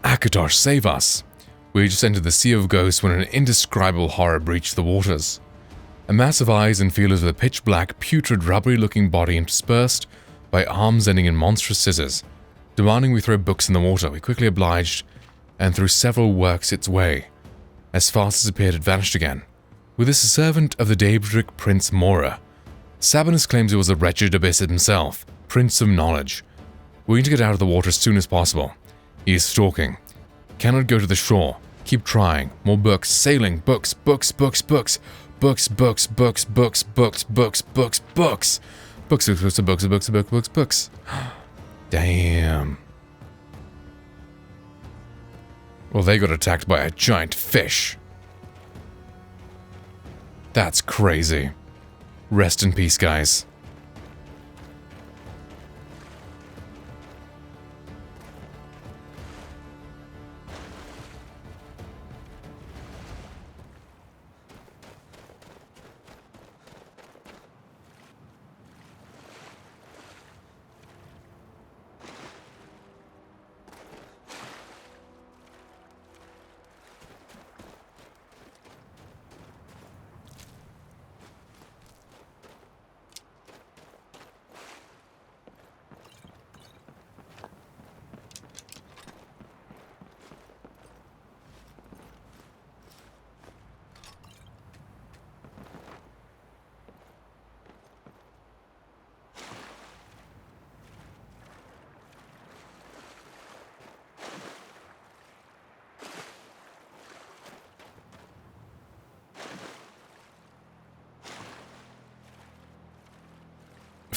Akatosh, save us! We just entered the Sea of Ghosts when an indescribable horror breached the waters. A mass of eyes and feelers with a pitch-black, putrid, rubbery-looking body interspersed by arms ending in monstrous scissors. Demanding we throw books in the water, we quickly obliged and threw several works its way. As fast as it appeared, it vanished again. With this a servant of the Daedric Prince Mora. Sabinus claims it was the wretched Abyss himself, Prince of Knowledge. We need to get out of the water as soon as possible. He is stalking. Cannot go to the shore. Keep trying. More books. Sailing. Books. Books. Books. Books. Books. Books. Books. Books. Books. Books. Books. Books. Books. Books. Books. Books. Books. Books. Books. Damn. Well, they got attacked by a giant fish. That's crazy. Rest in peace, guys.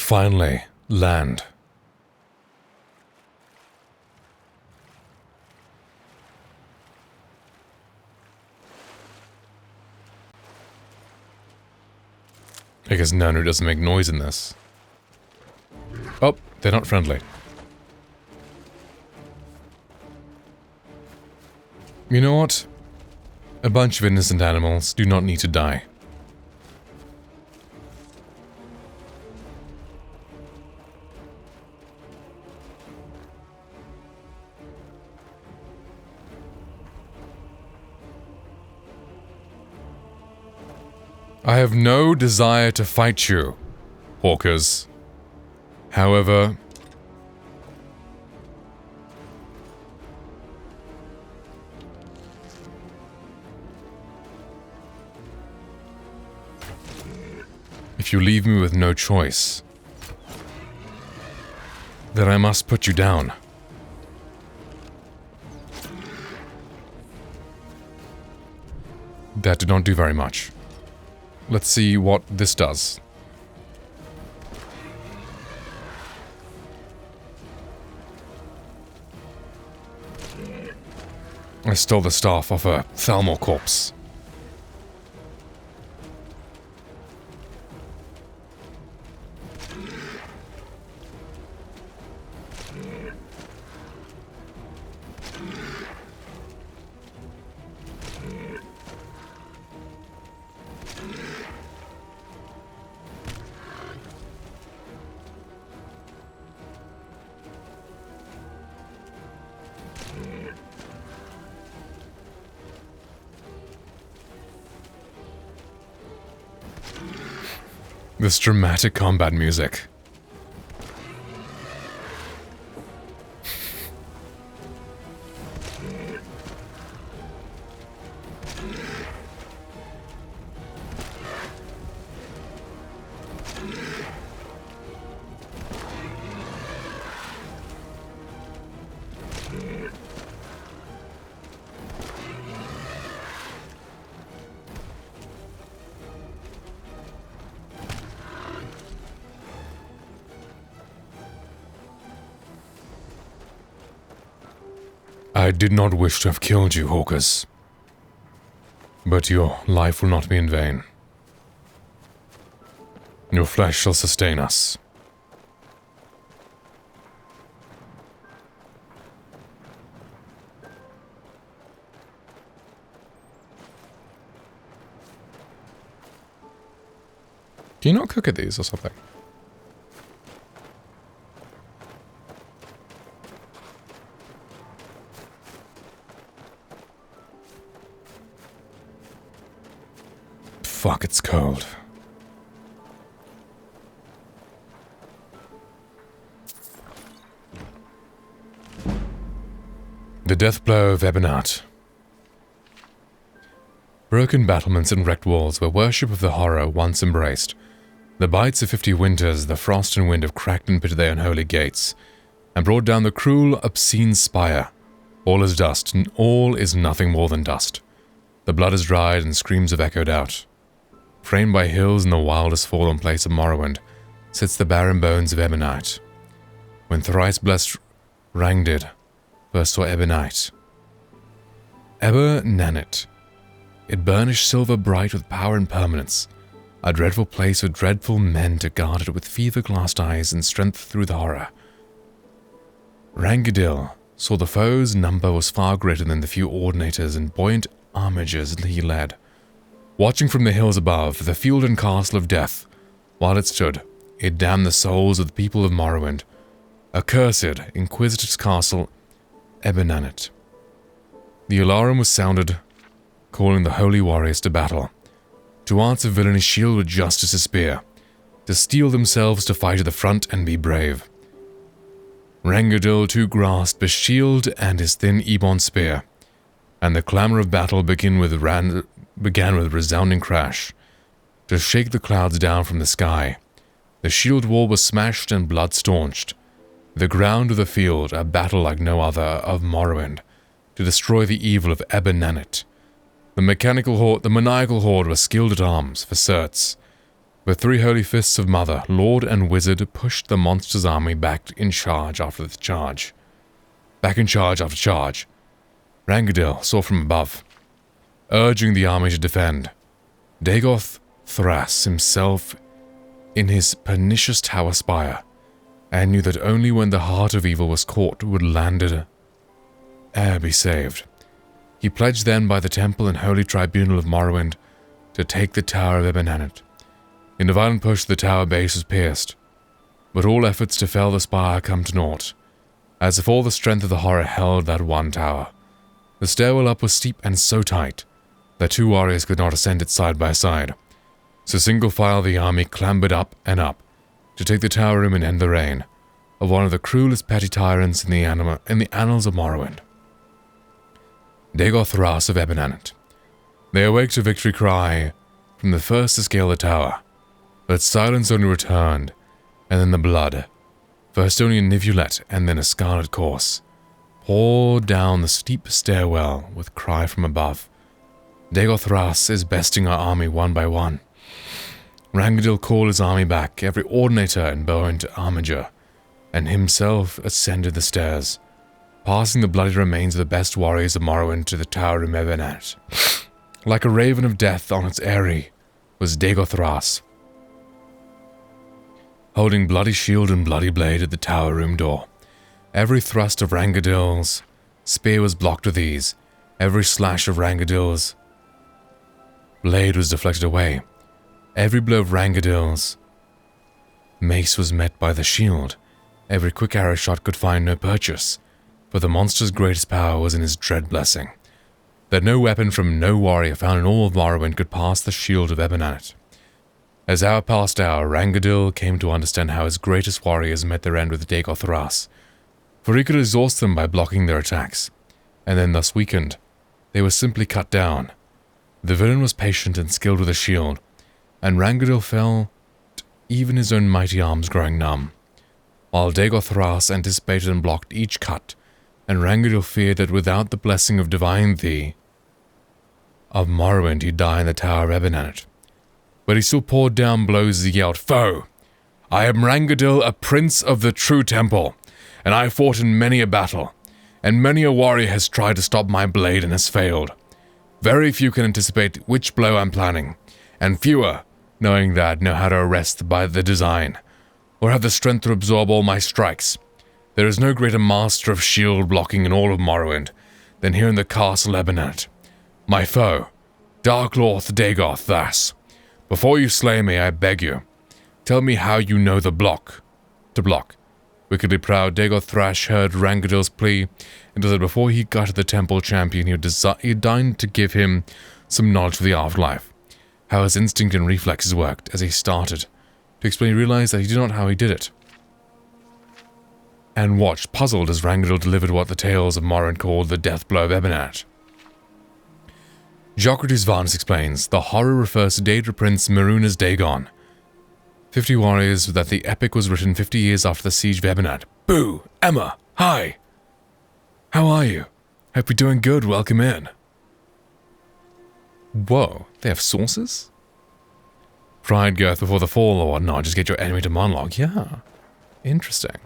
Finally, land. I guess Nanu doesn't make noise in this. Oh, they're not friendly. You know what? A bunch of innocent animals do not need to die. I have no desire to fight you, Hawkers. However, if you leave me with no choice, then I must put you down. That did not do very much. Let's see what this does. I stole the staff off a Thalmor corpse. This dramatic combat music. I did not wish to have killed you, Hawkers. But your life will not be in vain. Your flesh shall sustain us. Can you not cook at these or something? Fuck, it's cold. The death blow of Ebonat. Broken battlements and wrecked walls where worship of the horror once embraced. The bites of 50 winters, the frost and wind have cracked and pitted their unholy gates, and brought down the cruel, obscene spire. All is dust, and all is nothing more than dust. The blood is dried, and screams have echoed out. Framed by hills in the wildest fallen place of Morrowind, sits the barren bones of Ebonite. When thrice-blessed Rangdid first saw Ebonite. Ebonanit. It burnished silver bright with power and permanence, a dreadful place with dreadful men to guard it with fever-glassed eyes and strength through the horror. Rangidil saw the foe's number was far greater than the few ordinators and buoyant armigers he led. Watching from the hills above, the field and castle of death, while it stood, it damned the souls of the people of Morrowind. Accursed, inquisitor's castle, Ebonanit. The alarum was sounded, calling the holy warriors to battle, to answer villainy shield with justice's spear, to steel themselves to fight at the front and be brave. Rangadil too grasped his shield and his thin ebon spear, and the clamor of battle began with resounding crash, to shake the clouds down from the sky. The shield wall was smashed and blood staunched. The ground of the field, a battle like no other of Morrowind, to destroy the evil of Ebonanit. The maniacal horde was skilled at arms, for certes. The three holy fists of Mother, Lord, and Wizard pushed the monster's army back in charge after the charge. Back in charge after charge. Rangadil saw from above, urging the army to defend. Dagoth Thras himself in his pernicious tower spire, and knew that only when the heart of evil was caught would landed ere be saved. He pledged then by the temple and holy tribunal of Morrowind to take the tower of Ebenanet. In a violent push, the tower base was pierced, but all efforts to fell the spire come to naught, as if all the strength of the horror held that one tower. The stairwell up was steep and so tight that two warriors could not ascend it side by side, so single file the army clambered up and up to take the tower room and end the reign of one of the cruelest petty tyrants in the annals of Morrowind. Dagoth Thras of Ebenanet. They awake to victory cry from the first to scale the tower, but silence only returned, and then the blood, first only a nivulette and then a scarlet course, poured down the steep stairwell with cry from above. Dagoth Thras is besting our army one by one. Rangadil called his army back, every ordinator and bow into armiger, and himself ascended the stairs, passing the bloody remains of the best warriors of Morrowind to the tower of Ebenanet. Like a raven of death on its eyrie was Dagoth Thras, holding bloody shield and bloody blade at the tower room door. Every thrust of Rangadil's spear was blocked with ease. Every slash of Rangadil's blade was deflected away. Every blow of Rangadil's mace was met by the shield. Every quick arrow shot could find no purchase, for the monster's greatest power was in his dread blessing, that no weapon from no warrior found in all of Morrowind could pass the shield of Ebenanet. As hour passed hour, Rangadil came to understand how his greatest warriors met their end with Dagoth Thras, for he could exhaust them by blocking their attacks, and then thus weakened, they were simply cut down. The villain was patient and skilled with a shield, and Rangadil felt even his own mighty arms growing numb, while Dagoth Thras anticipated and blocked each cut, and Rangadil feared that without the blessing of divine thee of Morrowind he'd die in the tower of Ebenanet. But he still poured down blows as he yelled, "Foe! I am Rangadil, a prince of the true temple, and I have fought in many a battle, and many a warrior has tried to stop my blade and has failed. Very few can anticipate which blow I'm planning, and fewer, knowing that, know how to arrest by the design, or have the strength to absorb all my strikes. There is no greater master of shield blocking in all of Morrowind than here in the castle Ebenanet. My foe, Dark Lord Dagoth Thras. Before you slay me, I beg you, tell me how you know to block. Wickedly proud, Dagoth Thras heard Rangadil's plea, and that before he got to the temple champion, he deigned to give him some knowledge of the afterlife, how his instinct and reflexes worked. As he started to explain, he realized that he did not know how he did it, and watched, puzzled, as Rangadil delivered what the tales of Morrowind called the death blow of Ebenatet. Jocrates Varnus explains, the horror refers to Daedra Prince Maruna's Dagon. 50 warriors that the epic was written 50 years after the siege of Ebenatet. Boo! Emma! Hi! How are you? Hope you're doing good, welcome in. Whoa, they have sources? Pride goeth before the fall or whatnot, just get your enemy to monologue. Yeah, interesting.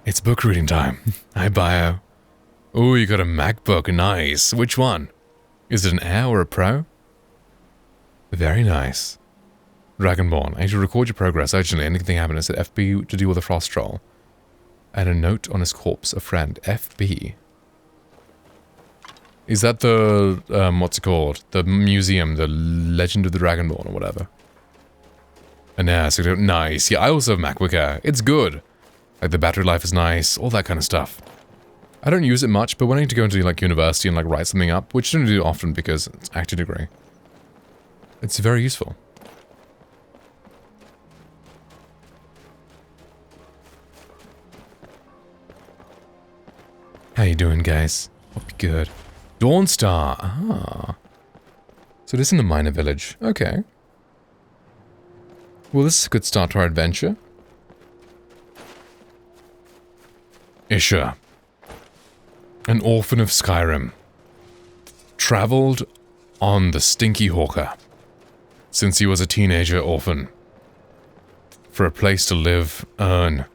It's book reading time. Hi, Bio. Ooh, you got a MacBook. Nice. Which one? Is it an Air or a Pro? Very nice. Dragonborn. I need to record your progress. Urgently, anything happened. I said FB to deal with a frost troll. And a note on his corpse. A friend. FB. Is that the, what's it called? The museum. The Legend of the Dragonborn or whatever. An Air. So nice. Yeah, I also have MacBook Air. It's good. Like, the battery life is nice, all that kind of stuff. I don't use it much, but when I need to go into, like, university and, like, write something up, which I don't do often because it's acting degree, it's very useful. How you doing, guys? Hope you're good. Dawnstar! Ah. So it is in the minor village. Okay. Well, this is a good start to our adventure. Isha, an orphan of Skyrim, traveled on the Stinky Hawker since he was a teenager orphan. For a place to live, earn,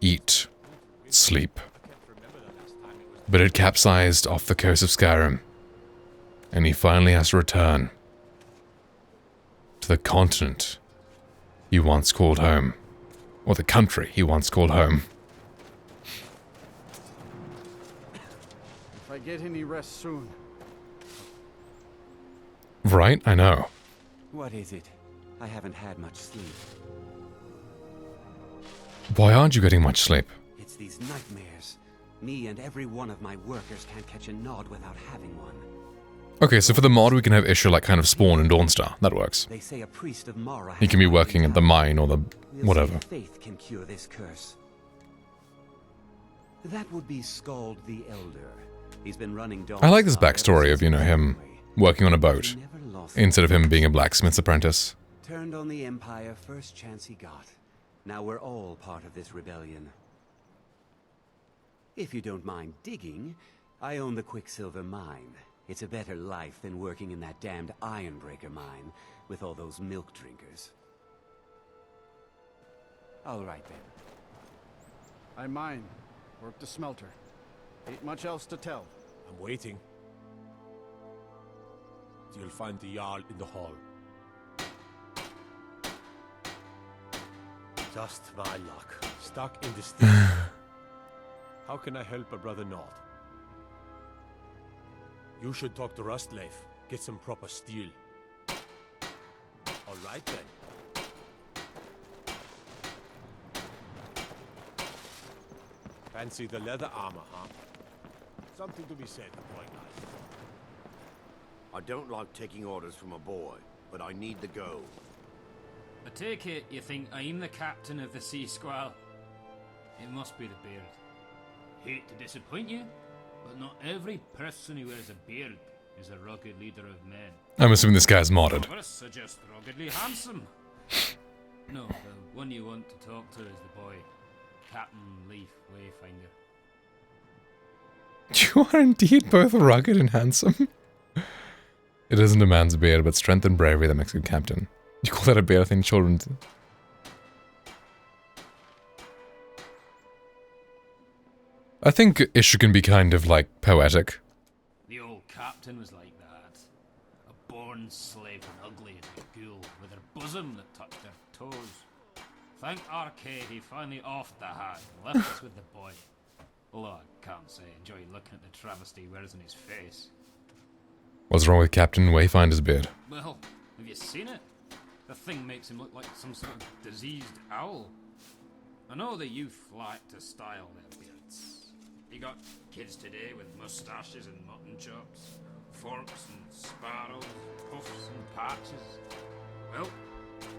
eat, sleep. But it capsized off the coast of Skyrim, and he finally has to return to the continent he once called home, or the country he once called home. If I get any rest soon. Right, I know. What is it? I haven't had much sleep. Why aren't you getting much sleep? It's these nightmares. Me and every one of my workers can't catch a nod without having one. Okay, so for the mod we can have Isha like kind of spawn in Dawnstar. That works. They say a priest of Mara He can be working at the mine or the whatever. Faith can cure this curse. That would be Scald the Elder. He's been running I like this Dawnstar backstory ever of, you know, since him January. working on a He boat never lost instead of him being a blacksmith's apprentice. Turned on the Empire first chance he got. Now we're all part of this rebellion. If you don't mind digging, I own the Quicksilver Mine. It's a better life than working in that damned Ironbreaker mine with all those milk drinkers. All right then. I mine. Work the smelter. Ain't much else to tell. I'm waiting. You'll find the Jarl in the hall. Just my luck. Stuck in the steel. How can I help a brother not? You should talk to Rustleif. Get some proper steel. All right then. Fancy the leather armor, huh? Something to be said, boy guys. I don't like taking orders from a boy, but I need to go. I take it you think I'm the captain of the Sea Squall? It must be the beard. Hate to disappoint you, but not every person who wears a beard is a rugged leader of men. I'm assuming this guy's modded. Others are just ruggedly handsome. No, the one you want to talk to is the boy, Captain Leaf Wayfinder. You are indeed both rugged and handsome. It isn't a man's beard, but strength and bravery that makes a good captain. You call that a beard? I think children do. I think Isha can be kind of like poetic. The old captain was like that. A born slave and ugly as a ghoul, with her bosom that touched her toes. Thank Arcade he finally offed the hat and left us with the boy. Although I can't say I enjoy looking at the travesty he wears on his face. What's wrong with Captain Wayfinder's beard? Well, have you seen it? The thing makes him look like some sort of diseased owl. I know the youth like to style their beards. You got kids today with moustaches and mutton chops, forks and sparrows, puffs and patches. Well,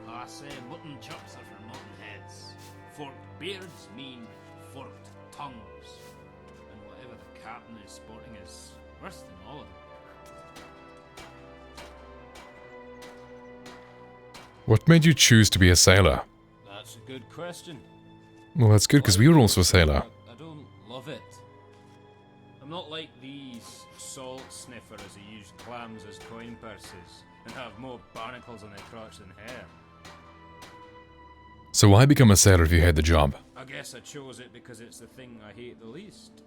I say mutton chops are for mutton heads. Forked beards mean forked tongues. And whatever the captain is sporting is worse than all of them. What made you choose to be a sailor? That's a good question. Well, that's good, because we were also a sailor. I don't love it. I'm not like these salt sniffers who use clams as coin purses and have more barnacles on their crotch than hair. So why become a sailor if you hate the job? I guess I chose it because it's the thing I hate the least.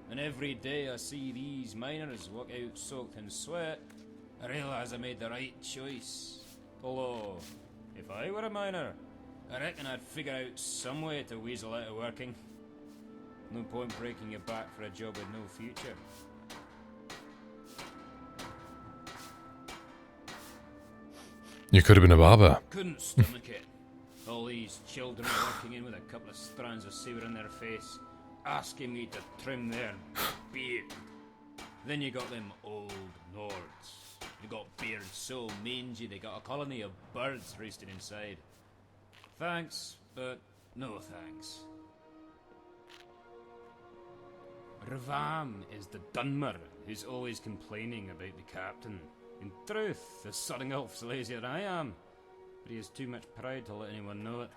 And every day I see these miners walk out soaked in sweat, I realise I made the right choice. Although, if I were a miner, I reckon I'd figure out some way to weasel out of working. No point breaking your back for a job with no future. You could have been a barber. Couldn't stomach it. All these children working in with a couple of strands of sewer in their face, asking me to trim their beard. Then you got them old Nords. They got beards so mangy they got a colony of birds roosting inside. Thanks, but no thanks. Ravam is the Dunmer who's always complaining about the captain. In truth, the Southern Elf's lazier than I am, but he has too much pride to let anyone know it.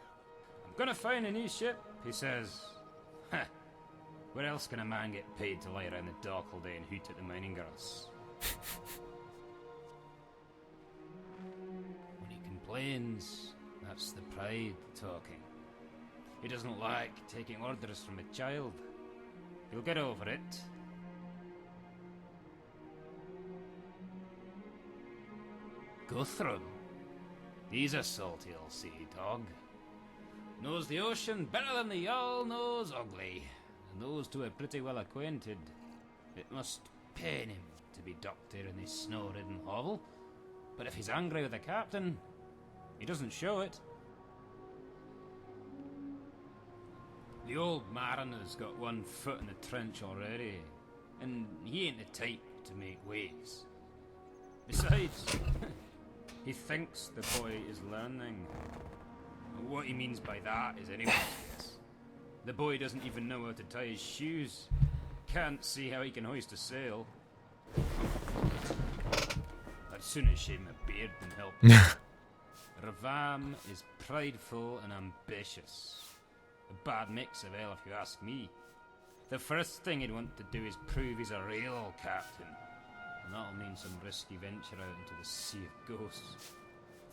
I'm gonna find a new ship, he says. Heh, where else can a man get paid to lie around the dock all day and hoot at the mining girls? Lines. That's the pride talking. He doesn't like taking orders from a child. He'll get over it. Guthrum. He's a salty old sea dog. Knows the ocean better than the Jarl knows Ugly. And those two are pretty well acquainted. It must pain him to be docked there in his snow-ridden hovel. But if he's angry with the captain, he doesn't show it. The old mariner's got one foot in the trench already, and he ain't the type to make waves. Besides, he thinks the boy is learning. What he means by that is anyone's guess. The boy doesn't even know how to tie his shoes. Can't see how he can hoist a sail. I'd sooner shave my beard than help. Ravam is prideful and ambitious. A bad mix of ale, if you ask me. The first thing he'd want to do is prove he's a real captain. And that'll mean some risky venture out into the sea of ghosts.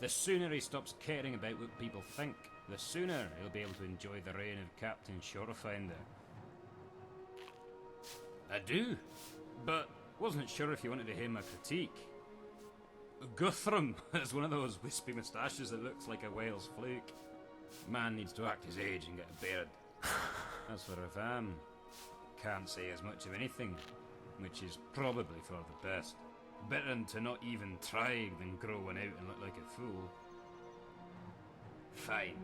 The sooner he stops caring about what people think, the sooner he'll be able to enjoy the reign of Captain Shorefinder. I do, but wasn't sure if you wanted to hear my critique. Guthrum has one of those wispy moustaches that looks like a whale's fluke. Man needs to act his age and get a beard. As for Ravam, can't say as much of anything, which is probably for the best. Better than to not even try than grow one out and look like a fool. Fine.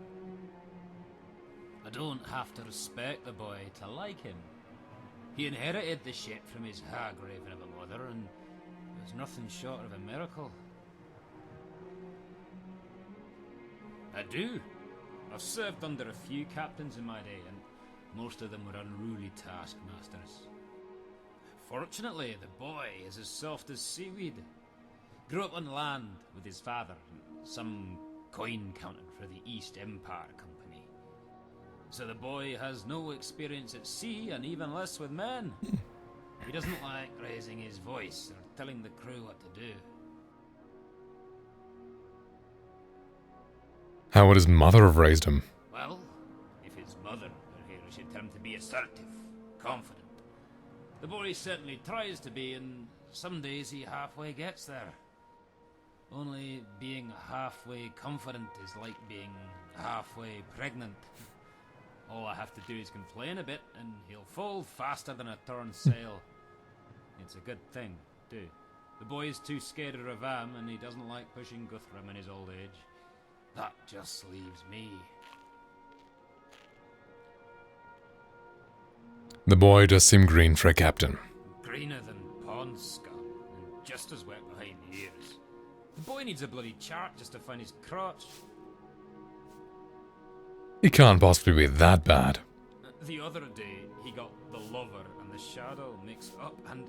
I don't have to respect the boy to like him. He inherited the ship from his hag-raven of a mother, and it was nothing short of a miracle. I do. I've served under a few captains in my day, and most of them were unruly taskmasters. Fortunately, the boy is as soft as seaweed. Grew up on land with his father, some coin counter for the East Empire Company. So the boy has no experience at sea, and even less with men. He doesn't like raising his voice or telling the crew what to do. How would his mother have raised him? Well, if his mother were here, she'd tell him to be assertive, confident. The boy certainly tries to be, and some days he halfway gets there. Only being halfway confident is like being halfway pregnant. All I have to do is complain a bit, and he'll fold faster than a torn sail. It's a good thing, too. The boy's too scared of Ravam, and he doesn't like pushing Guthrum in his old age. That just leaves me. The boy does seem green for a captain. Greener than pond scum, and just as wet behind the ears. The boy needs a bloody chart just to find his crotch. He can't possibly be that bad. The other day, he got the lover and the shadow mixed up and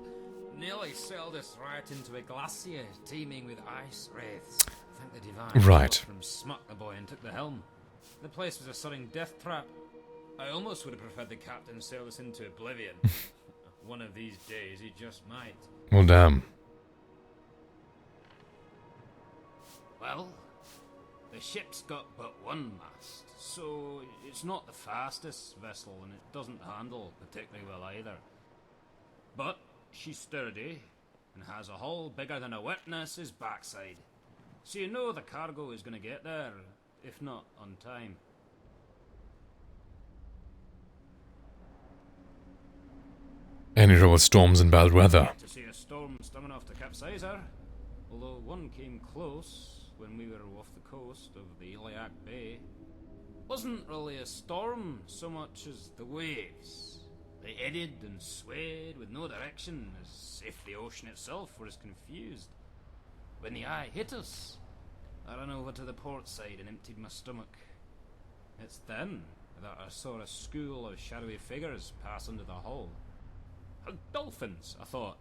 nearly sailed us right into a glacier teeming with ice wraiths. I think the divine Right. from smacked the boy and took the helm. The place was a sudden death trap. I almost would have preferred the captain sail us into oblivion. One of these days, he just might. Well, damn. Well, the ship's got but one mast, so it's not the fastest vessel, and it doesn't handle particularly well either. But she's sturdy, and has a hull bigger than a wet nurse's backside. So you know the cargo is going to get there, if not on time. Any trouble with storms and bad weather? To see a storm strong enough to capsize her, although one came close when we were off the coast of the Iliac Bay. Wasn't really a storm so much as the waves. They eddied and swayed with no direction, as if the ocean itself were as confused. When the eye hit us, I ran over to the port side and emptied my stomach. It's then that I saw a school of shadowy figures pass under the hull. Dolphins, I thought.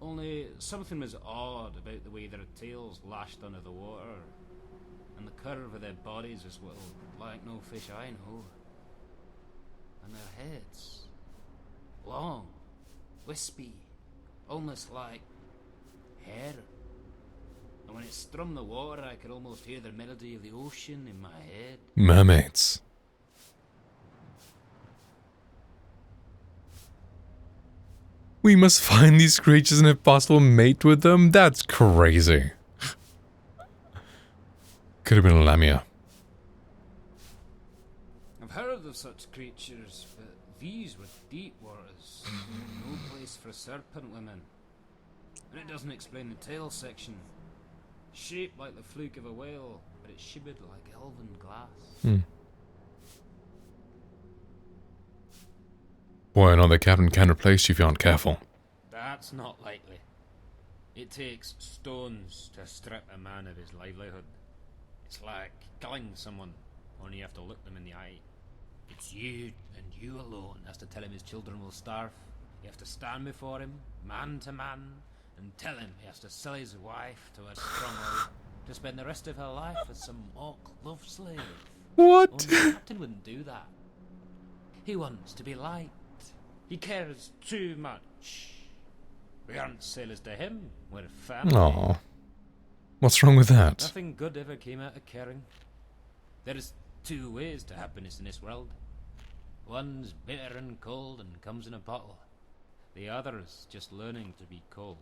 Only something was odd about the way their tails lashed under the water, and the curve of their bodies was well, like no fish I know. And their heads, long, wispy, almost like hair. And when it strummed the water, I could almost hear the melody of the ocean in my head. Mermaids. We must find these creatures and if possible mate with them? That's crazy. Could have been a lamia. I've heard of such creatures, but these were deep waters. No place for serpent women. And it doesn't explain the tail section. Shaped like the fluke of a whale, but it's shivered like elven glass. Boy, I know the captain can replace you if you aren't careful. That's not likely. It takes stones to strip a man of his livelihood. It's like killing someone, only you have to look them in the eye. It's you and you alone has to tell him his children will starve. You have to stand before him, man to man, and tell him he has to sell his wife to a stronghold to spend the rest of her life as some mock love slave. What? Only the captain wouldn't do that. He wants to be liked. He cares too much. We aren't sailors to him. We're family. Aww. What's wrong with that? Nothing good ever came out of caring. There is two ways to happiness in this world. One's bitter and cold and comes in a bottle. The other's just learning to be cold.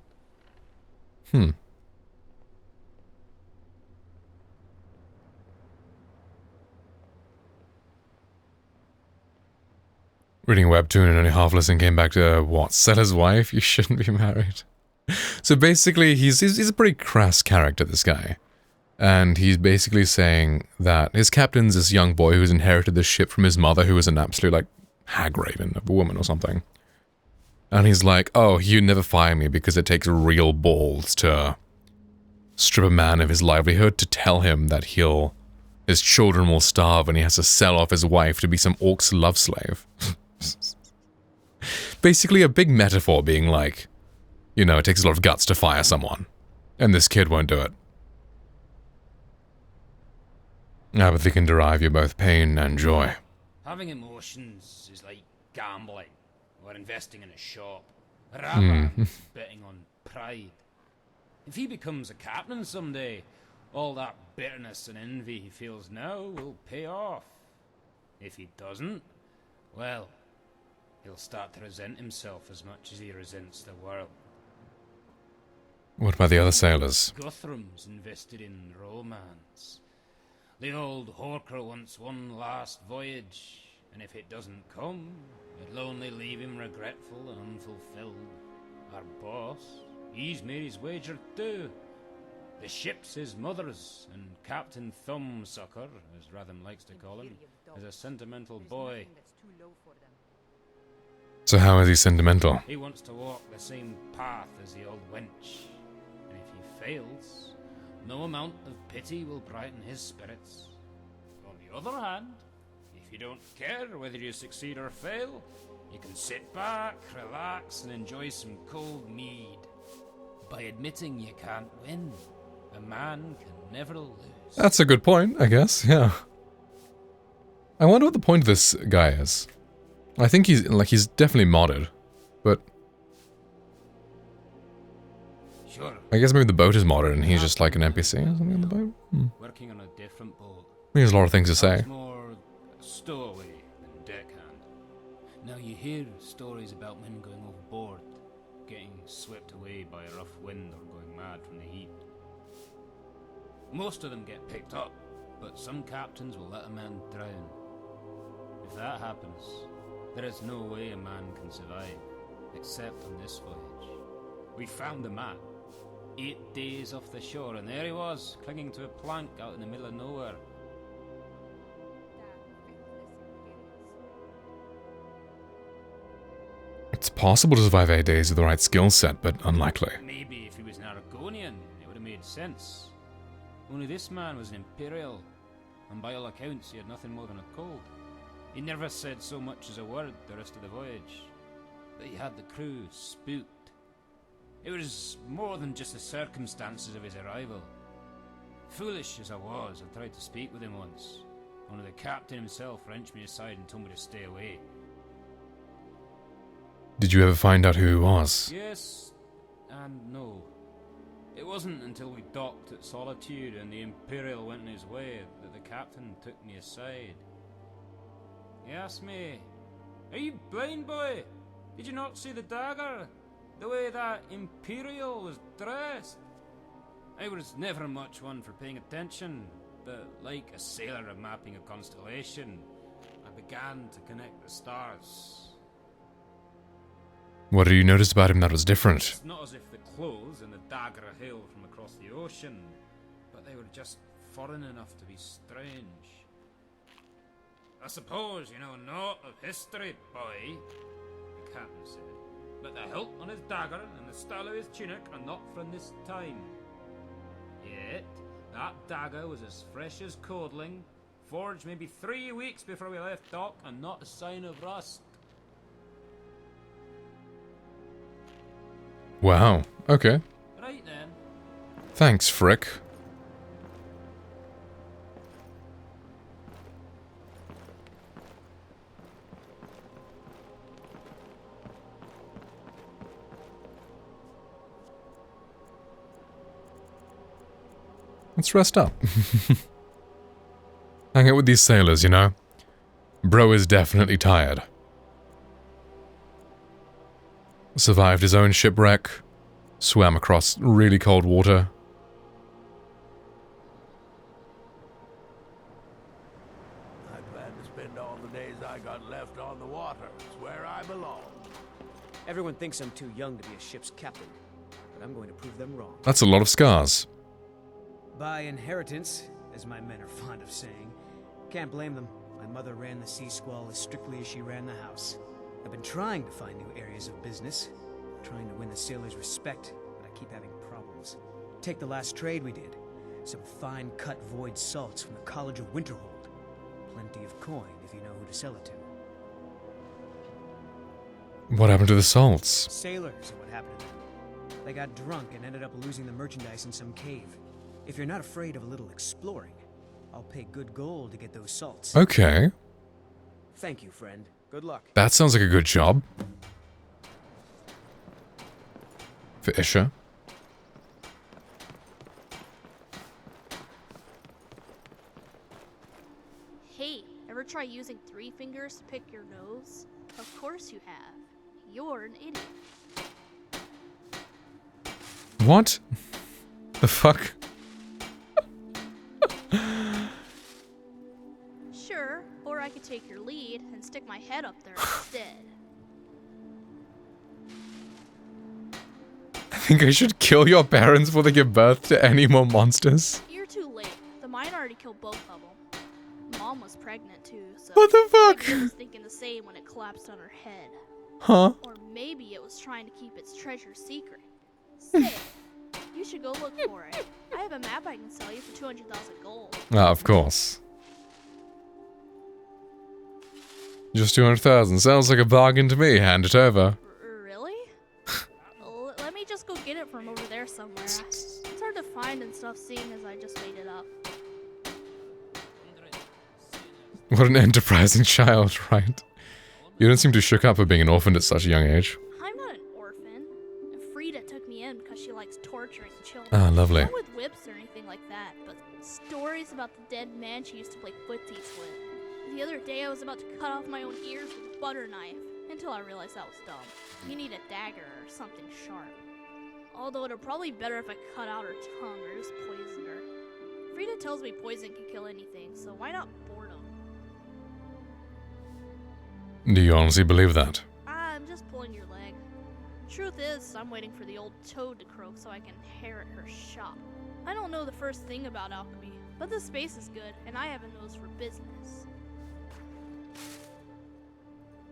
Reading a webtoon and only half listening came back to, what, sell his wife? You shouldn't be married. So basically, he's a pretty crass character, this guy. And he's basically saying that his captain's this young boy who's inherited this ship from his mother, who was an absolute, like, hag raven of a woman or something. And he's like, oh, you'd never fire me because it takes real balls to strip a man of his livelihood, to tell him that his children will starve and he has to sell off his wife to be some orc's love slave. Basically a big metaphor being like, you know, it takes a lot of guts to fire someone. And this kid won't do it. Apathy can derive you both pain and joy. Having emotions is like gambling or investing in a shop. Rather betting on pride. If he becomes a captain someday, all that bitterness and envy he feels now will pay off. If he doesn't, well, he'll start to resent himself as much as he resents the world. What about the other sailors? Guthrum's invested in romance. The old Horker wants one last voyage, and if it doesn't come, it'll only leave him regretful and unfulfilled. Our boss, he's made his wager too. The ship's his mother's, and Captain Thumbsucker, as Ratham likes to call him, is a sentimental boy. So how is he sentimental? He wants to walk the same path as the old wench, and if he fails, no amount of pity will brighten his spirits. On the other hand, if you don't care whether you succeed or fail, you can sit back, relax, and enjoy some cold mead. By admitting you can't win, a man can never lose. That's a good point, I guess, yeah. I wonder what the point of this guy is. I think he's definitely modded, but Sure. I guess maybe the boat is modded and he's just like an NPC or something on the boat. Working on a different boat. He has a lot of things to say. It's more stowaway than deckhand. Now you hear stories about men going overboard, getting swept away by a rough wind or going mad from the heat. Most of them get picked up, but some captains will let a man drown. If that happens, there is no way a man can survive, except on this voyage. We found the man, 8 days off the shore, and there he was, clinging to a plank out in the middle of nowhere. It's possible to survive 8 days with the right skill set, but unlikely. Maybe if he was an Aragonian, it would have made sense. Only this man was an Imperial, and by all accounts he had nothing more than a cold. He never said so much as a word the rest of the voyage, but he had the crew spooked. It was more than just the circumstances of his arrival. Foolish as I was, I tried to speak with him once. Only the captain himself wrenched me aside and told me to stay away. Did you ever find out who he was? Yes and no. It wasn't until we docked at Solitude and the Imperial went in his way that the captain took me aside. He asked me, "Are you blind, boy? Did you not see the dagger? The way that Imperial was dressed?" I was never much one for paying attention, but like a sailor mapping a constellation, I began to connect the stars. What did you notice about him that was different? It's not as if the clothes and the dagger hailed from across the ocean, but they were just foreign enough to be strange. "I suppose you know naught of history, boy," the captain said, "but the hilt on his dagger and the style of his tunic are not from this time. Yet, that dagger was as fresh as codling, forged maybe 3 weeks before we left dock, and not a sign of rust." Wow, okay. Right then. Thanks, Frick. Let's rest up. Hang out with these sailors, you know? Bro is definitely tired. Survived his own shipwreck. Swam across really cold water. I plan to spend all the days I got left on the water. It's where I belong. Everyone thinks I'm too young to be a ship's captain, but I'm going to prove them wrong. That's a lot of scars. By inheritance, as my men are fond of saying. Can't blame them. My mother ran the Sea Squall as strictly as she ran the house. I've been trying to find new areas of business, trying to win the sailors' respect, but I keep having problems. Take the last trade we did. Some fine-cut void salts from the College of Winterhold. Plenty of coin if you know who to sell it to. What happened to the salts? Sailors are what happened to them. They got drunk and ended up losing the merchandise in some cave. If you're not afraid of a little exploring, I'll pay good gold to get those salts. Okay. Thank you, friend. Good luck. That sounds like a good job. For Isha. Hey, ever try using 3 fingers to pick your nose? Of course you have. You're an idiot. What? The fuck? Sure, or I could take your lead and stick my head up there instead. I think I should kill your parents before they give birth to any more monsters. You're too late. The mine already killed both of them. Mom was pregnant too, so What the fuck? maybe it was thinking the same when it collapsed on her head. Huh? Or maybe it was trying to keep its treasure secret. Say, you should go look for it. I have a map I can sell you for 200,000 gold. Ah, of course. Just 200,000. Sounds like a bargain to me. Hand it over. Really? Let me just go get it from over there somewhere. It's hard to find and stuff, seeing as I just made it up. What an enterprising child, right? You don't seem too shook up for being an orphan at such a young age. I'm not an orphan. Frida took me in because she likes torturing children. Ah, lovely. Not with whips or anything like that, but stories about the dead man she used to play footsies with. The other day I was about to cut off my own ears with a butter knife, until I realized that was dumb. You need a dagger or something sharp. Although it'd probably be better if I cut out her tongue or just poisoned her. Frida tells me poison can kill anything, so why not boredom? Do you honestly believe that? I'm just pulling your leg. Truth is, I'm waiting for the old toad to croak so I can inherit her shop. I don't know the first thing about alchemy, but the space is good, and I have a nose for business.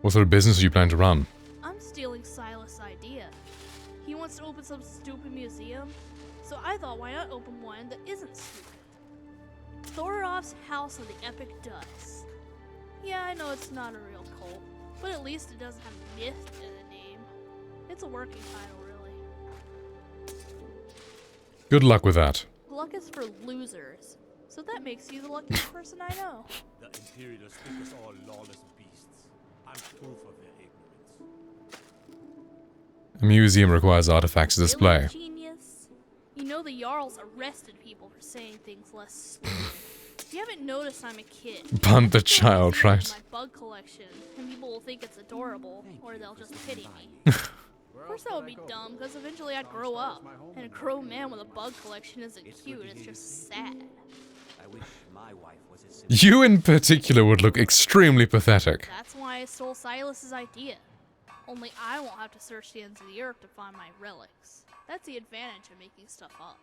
What sort of business do you plan to run? I'm stealing Silas' idea. He wants to open some stupid museum, so I thought why not open one that isn't stupid. Thorov's House of the Epic Dust. Yeah, I know it's not a real cult, but at least it doesn't have myth in the name. It's a working title, really. Good luck with that. Luck is for losers, so that makes you the luckiest person I know. The Imperials think us all lawless beasts. I'm proof of their ignorance. A museum requires artifacts to display. Really, genius? You know Jarls arrested people for saying things less slurred. If you haven't noticed, I'm a kid. Bunt the child, right? My bug collection, and people will think it's adorable, or they'll just pity me. Of course that would be dumb, because eventually I'd grow up. And a grown man with a bug collection isn't cute, it's just sad. I wish my wife was as You in particular would look extremely pathetic. That's why I stole Silas's idea. Only I won't have to search the ends of the earth to find my relics. That's the advantage of making stuff up.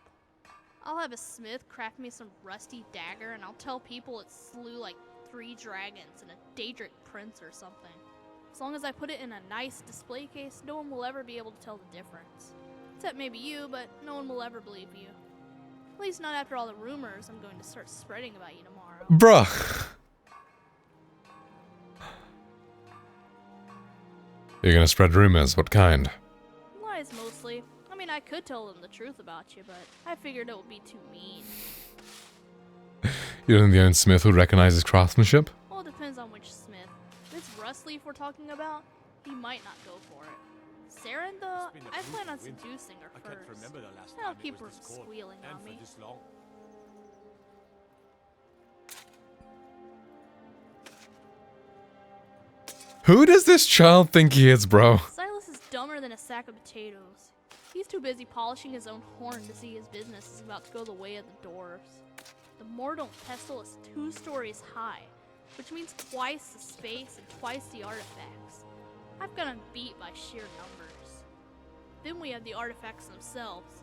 I'll have a smith craft me some rusty dagger, and I'll tell people it slew like 3 dragons and a Daedric prince or something. As long as I put it in a nice display case, no one will ever be able to tell the difference. Except maybe you, but no one will ever believe you. At least not after all the rumors I'm going to start spreading about you tomorrow. Bruh. You're gonna spread rumors? What kind? Lies mostly. I mean, I could tell them the truth about you, but I figured it would be too mean. You don't think the own smith would recognize his craftsmanship? Well, it depends on which smith. If it's Rustleaf we're talking about, he might not go for it. Saren, though, I plan on seducing her first. I'll keep her squealing on me. Who does this child think he is, bro? Silas is dumber than a sack of potatoes. He's too busy polishing his own horn to see his business is about to go the way of the dwarves. The Mordant Pestle is 2 stories high, which means twice the space and twice the artifacts. I've got him beat by sheer numbers. Then we have the artifacts themselves.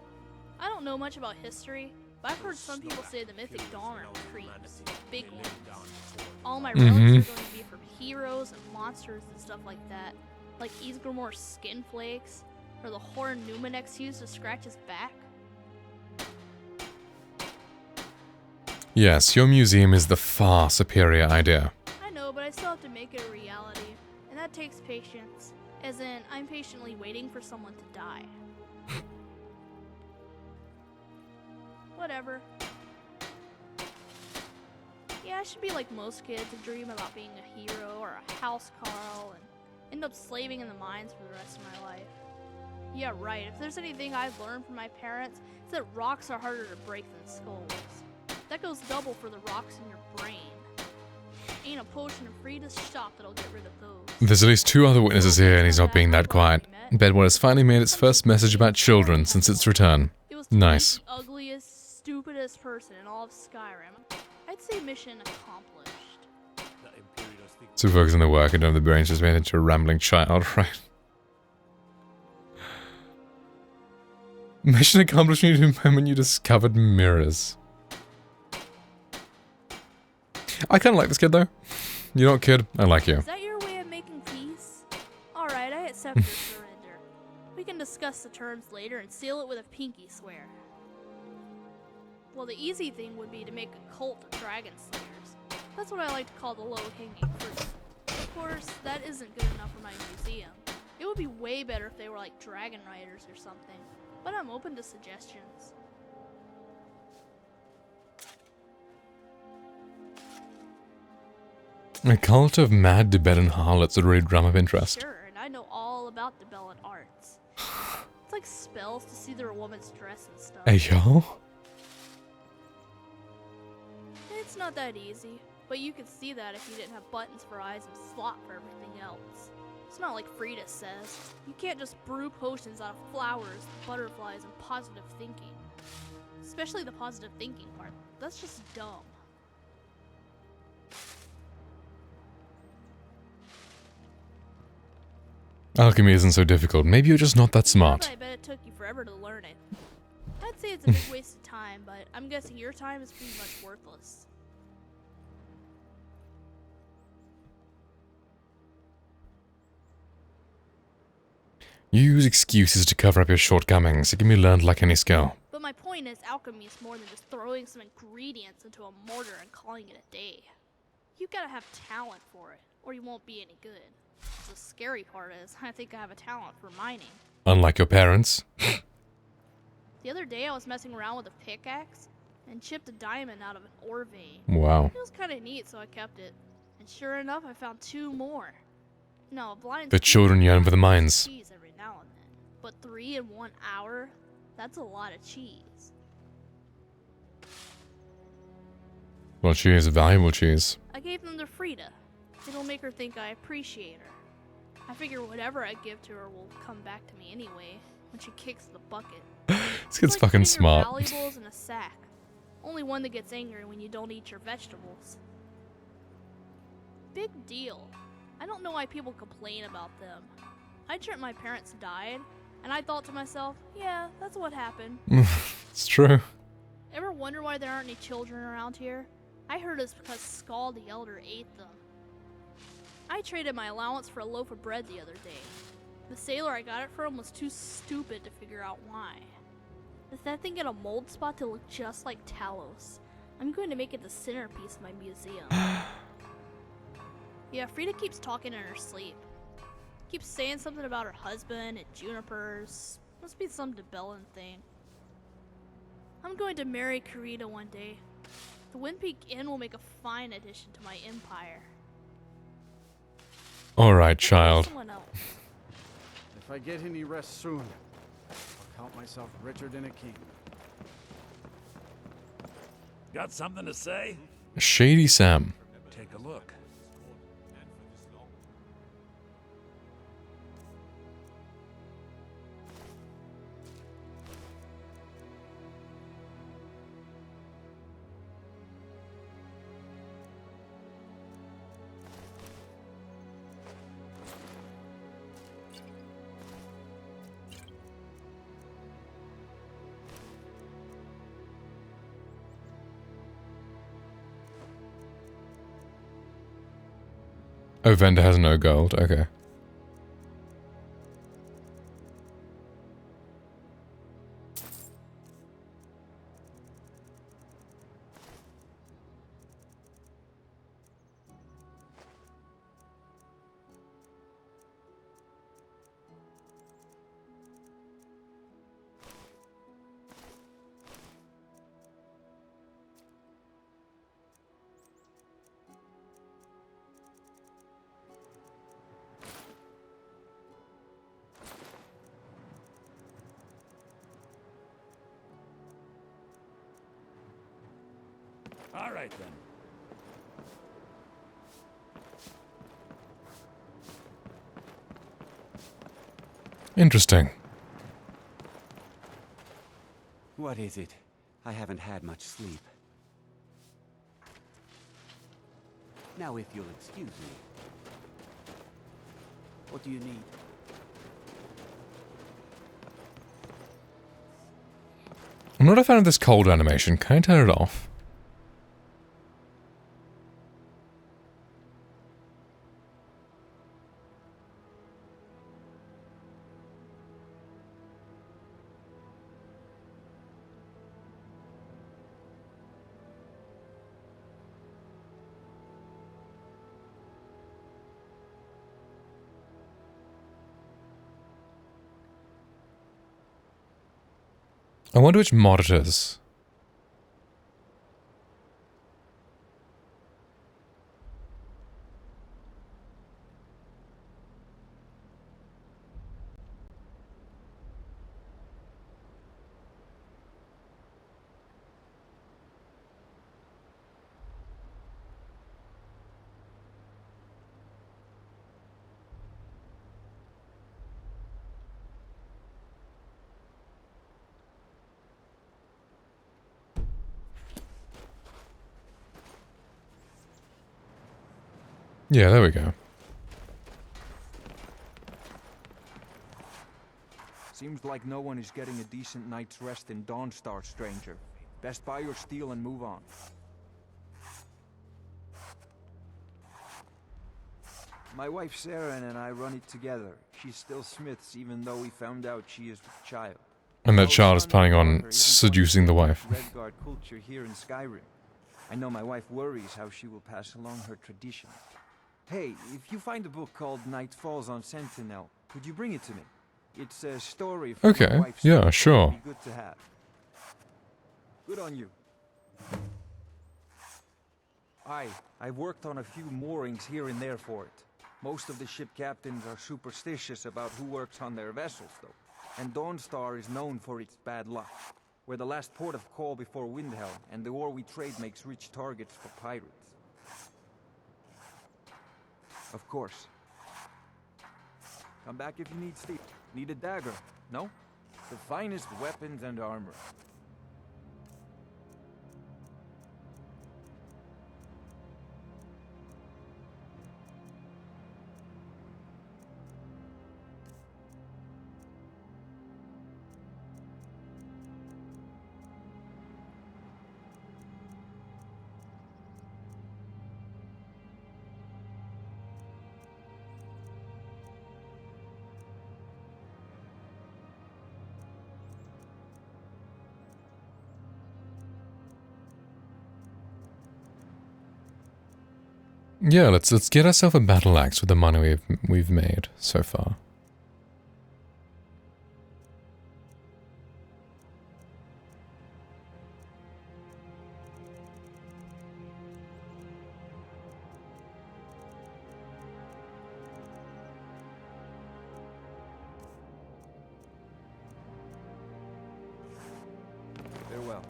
I don't know much about history, but I've heard some people say the mythic Dawn are creeps, big ones. All my relics are going to be from heroes and monsters and stuff like that, like Ysgrimmor's skin flakes, or the horn Numenex used to scratch his back. Yes, your museum is the far superior idea. I know, but I still have to make it a reality, and that takes patience, as in, I'm patiently waiting for someone to die. Whatever. Yeah, I should be like most kids and dream about being a hero or a housecarl and end up slaving in the mines for the rest of my life. Yeah, right. If there's anything I've learned from my parents, it's that rocks are harder to break than skulls. That goes double for the rocks in your brain. Ain't a potion of Frida's shop that'll get rid of those. There's at least 2 other witnesses here and he's not being that quiet. Bedwar has finally made its first message about children since its return. Nice. The ugliest, stupidest person in all of Skyrim. I'd say mission accomplished. So focus on the work and don't have the brains just made into a rambling child, right? Mission accomplished you the moment you discovered mirrors. I kind of like this kid though. You're not a kid, I like you. Is that your way of making peace? Alright, I accept your surrender. We can discuss the terms later and seal it with a pinky swear. Well, the easy thing would be to make a cult of dragon slayers. That's what I like to call the low-hanging fruit. Of course, that isn't good enough for my museum. It would be way better if they were like dragon riders or something. But I'm open to suggestions. A cult of mad Debellan harlots would really drum up interest. Sure, and I know all about Debellan arts. It's like spells to see their woman's dress and stuff. Hey, yo? It's not that easy, but you could see that if you didn't have buttons for eyes and slot for everything else. It's not like Frida says. You can't just brew potions out of flowers, butterflies, and positive thinking. Especially the positive thinking part. That's just dumb. Alchemy isn't so difficult. Maybe you're just not that smart. I bet it took you forever to learn it. I'd say it's a big waste of time, but I'm guessing your time is pretty much worthless. You use excuses to cover up your shortcomings. It can be learned like any skill. But my point is, alchemy is more than just throwing some ingredients into a mortar and calling it a day. You gotta have talent for it, or you won't be any good. The scary part is, I think I have a talent for mining. Unlike your parents. The other day I was messing around with a pickaxe and chipped a diamond out of an ore vein. Wow. It was kinda neat, so I kept it. And sure enough, I found 2 more. No, a blind The children yearn for the mines. cheese every now and then. But 3 in 1 hour? That's a lot of cheese. Well, cheese, valuable cheese. I gave them to Frida. It'll make her think I appreciate her. I figure whatever I give to her will come back to me anyway when she kicks the bucket. This kid's It's like fucking putting smart. Your valuables in a sack. Only one that gets angry when you don't eat your vegetables. Big deal. I don't know why people complain about them. I dreamt my parents died, and I thought to myself, yeah, that's what happened. It's true. Ever wonder why there aren't any children around here? I heard it's because Skull the Elder ate them. I traded my allowance for a loaf of bread the other day. The sailor I got it from was too stupid to figure out why. Does that thing get a mold spot to look just like Talos? I'm going to make it the centerpiece of my museum. Yeah, Frida keeps talking in her sleep. Keeps saying something about her husband and junipers. Must be some Debellan thing. I'm going to marry Karita one day. The Wind Peak Inn will make a fine addition to my empire. Alright, child. Someone else. If I get any rest soon, I'll count myself richer than a king. Got something to say? Shady Sam. Take a look. Oh, vendor has no gold. Okay. All right, then. Interesting. What is it? I haven't had much sleep. Now, if you'll excuse me. What do you need? I'm not a fan of this cold animation. Can I turn it off? I wonder which mod it is. Yeah, there we go. Seems like no one is getting a decent night's rest in Dawnstar, stranger. Best buy your steel and move on. My wife Sarah and I run it together. She's still Smith's even though we found out she is with child. And that child is planning on seducing the wife. Redguard culture here in Skyrim. I know my wife worries how she will pass along her tradition. Hey, if you find a book called Night Falls on Sentinel, could you bring it to me? It's a story from my Okay, wife's yeah, life. sure. It'd be good to have. Good on you. I've worked on a few moorings here and there for it. Most of the ship captains are superstitious about who works on their vessels, though. And Dawnstar is known for its bad luck. We're the last port of call before Windhelm, and the ore we trade makes rich targets for pirates. Of course. Come back if you need steel. Need a dagger, no? The finest weapons and armor. Yeah, let's get ourselves a battle axe with the money we've made so far. Farewell.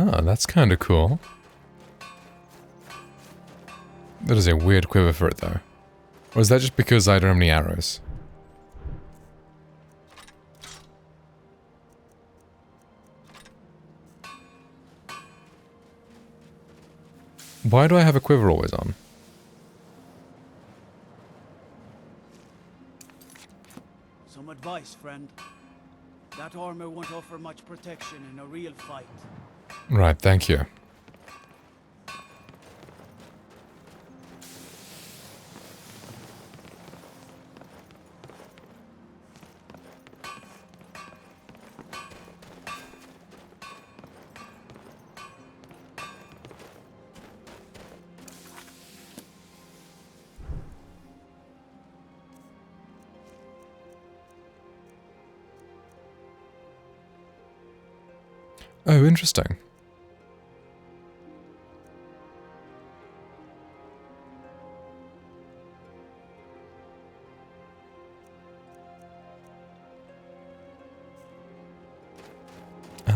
Ah, that's kind of cool. That is a weird quiver for it, though. Or is that just because I don't have any arrows? Why do I have a quiver always on? Some advice, friend. That armor won't offer much protection in a real fight. Right, thank you. Oh, interesting.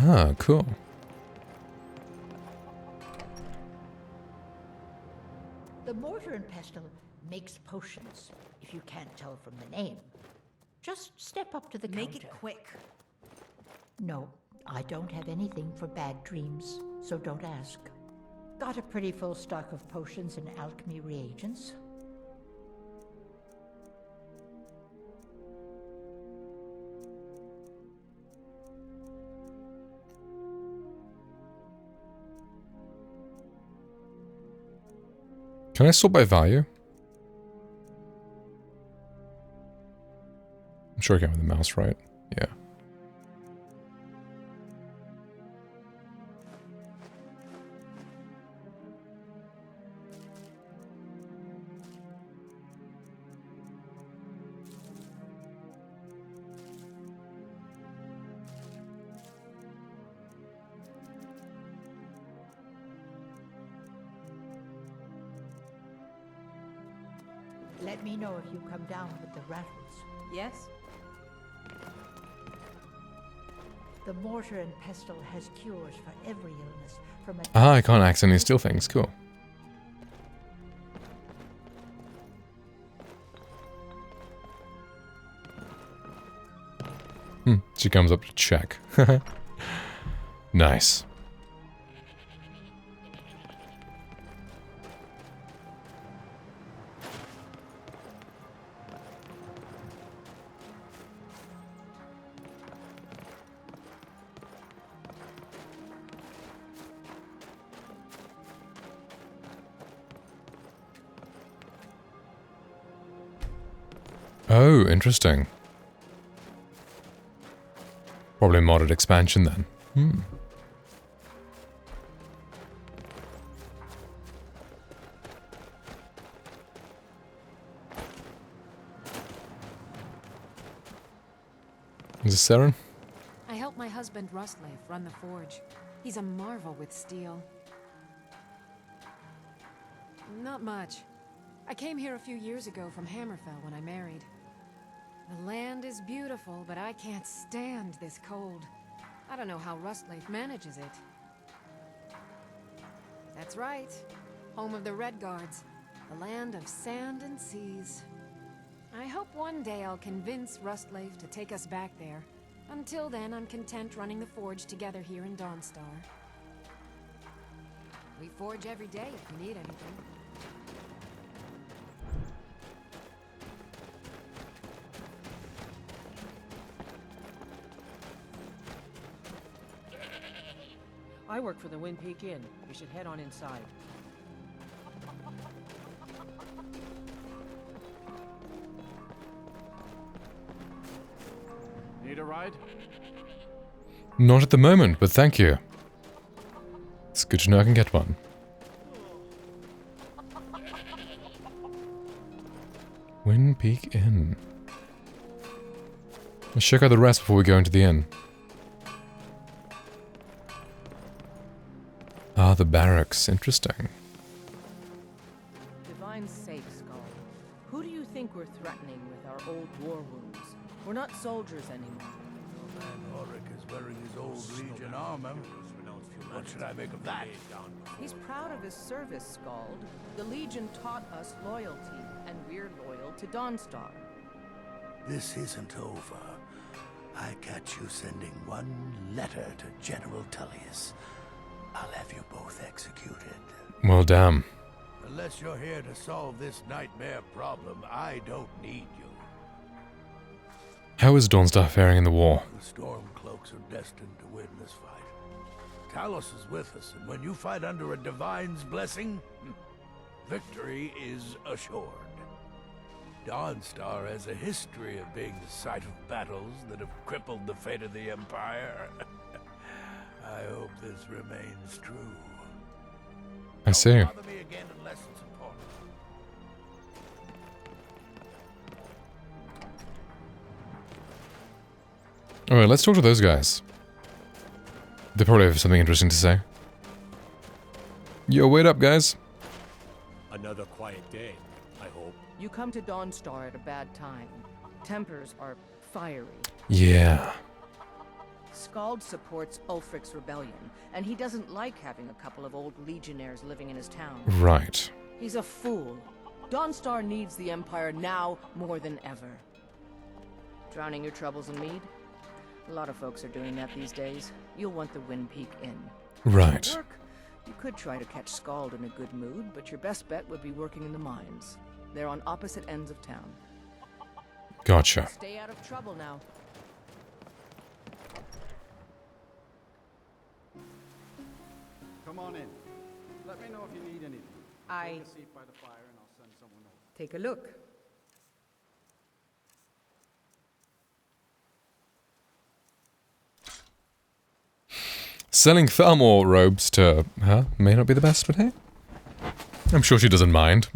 Ah, cool. The mortar and pestle makes potions, if you can't tell from the name. Just step up to the counter. Make it quick. No, I don't have anything for bad dreams, so don't ask. Got a pretty full stock of potions and alchemy reagents. Can I sort by value? I'm sure I can with the mouse, right? Yeah. Let me know if you come down with the rattles. Yes? The mortar and pestle has cures for every illness, from a... Ah, I can't accidentally steal things. Cool. She comes up to check. Nice. Oh, interesting. Probably a modded expansion then. Is this Saren? I help my husband Rusleif run the forge. He's a marvel with steel. Not much. I came here a few years ago from Hammerfell when I married. The land is beautiful, but I can't stand this cold. I don't know how Rustleif manages it. That's right. Home of the Red Guards. The land of sand and seas. I hope one day I'll convince Rustleif to take us back there. Until then, I'm content running the forge together here in Dawnstar. We forge every day if you need anything. I work for the Wind Peak Inn. You should head on inside. Need a ride? Not at the moment, but thank you. It's good to know I can get one. Wind Peak Inn. Let's check out the rest before we go into the inn. Ah, the barracks. Interesting. Divine's sake, Skull. Who do you think we're threatening with our old war wounds? We're not soldiers anymore. Old man Ulrich is wearing his old Legion armor. What should I make of that? He's proud of his service, Scald. The Legion taught us loyalty, and we're loyal to Dawnstar. This isn't over. I catch you sending one letter to General Tullius. I'll have you both executed. Well, damn. Unless you're here to solve this nightmare problem, I don't need you. How is Dawnstar faring in the war? The Stormcloaks are destined to win this fight. Talos is with us, and when you fight under a Divine's blessing, victory is assured. Dawnstar has a history of being the site of battles that have crippled the fate of the Empire. I hope this remains true. I see. Don't bother me again unless it's important. Alright, let's talk to those guys. They probably have something interesting to say. Yo, wait up, guys. Another quiet day, I hope. You come to Dawnstar at a bad time. Tempers are fiery. Yeah. Skald supports Ulfric's rebellion, and he doesn't like having a couple of old legionnaires living in his town. Right. He's a fool. Dawnstar needs the Empire now more than ever. Drowning your troubles in mead? A lot of folks are doing that these days. You'll want the Wind Peak Inn. Right. At work, you could try to catch Skald in a good mood, but your best bet would be working in the mines. They're on opposite ends of town. Gotcha. Stay out of trouble now. Come on in. Let me know if you need anything. Take a seat by the fire and I'll send someone over. Take a look. Selling thermal robes to her may not be the best, but hey. I'm sure she doesn't mind.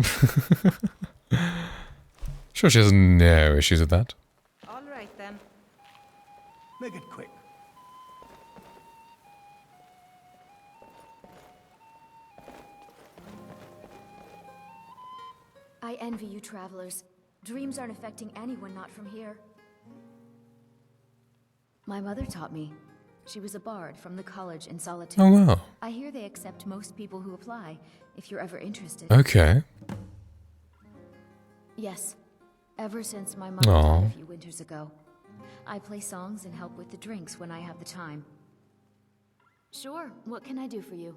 Sure she has no issues with that. All right, then. Make it quick. I envy you travelers. Dreams aren't affecting anyone not from here. My mother taught me. She was a bard from the college in Solitude. Oh, wow. I hear they accept most people who apply, if you're ever interested. Okay. Yes. Ever since my mother died a few winters ago. I play songs and help with the drinks when I have the time. Sure, what can I do for you?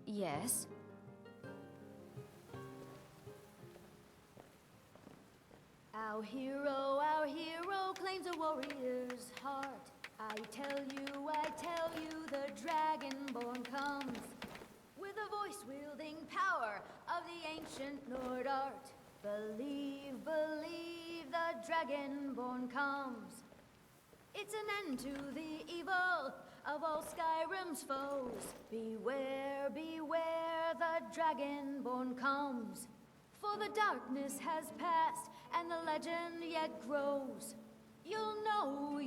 Yes? Our hero claims a warrior's heart. I tell you, the Dragonborn comes with a voice-wielding power of the ancient Nord art. Believe, the Dragonborn comes. It's an end to the evil of all Skyrim's foes. Beware, the Dragonborn comes. For the darkness has passed, and the legend yet grows. You'll know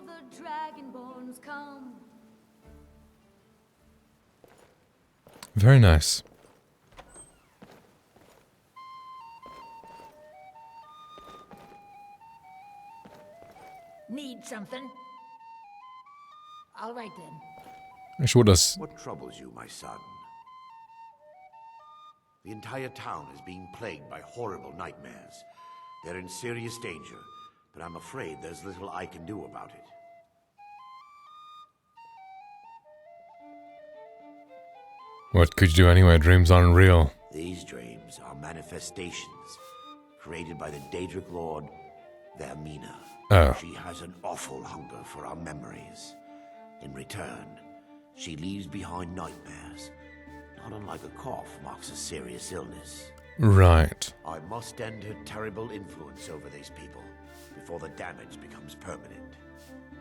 the Dragonborn's come. Very nice. Need something? All right then. Actually, what does... What troubles you, my son? The entire town is being plagued by horrible nightmares. They're in serious danger, but I'm afraid there's little I can do about it. What could you do anyway? Dreams aren't real. These dreams are manifestations created by the Daedric Lord, Vermina. Oh. She has an awful hunger for our memories. In return, she leaves behind nightmares. Not unlike a cough marks a serious illness. Right. I must end her terrible influence over these people before the damage becomes permanent.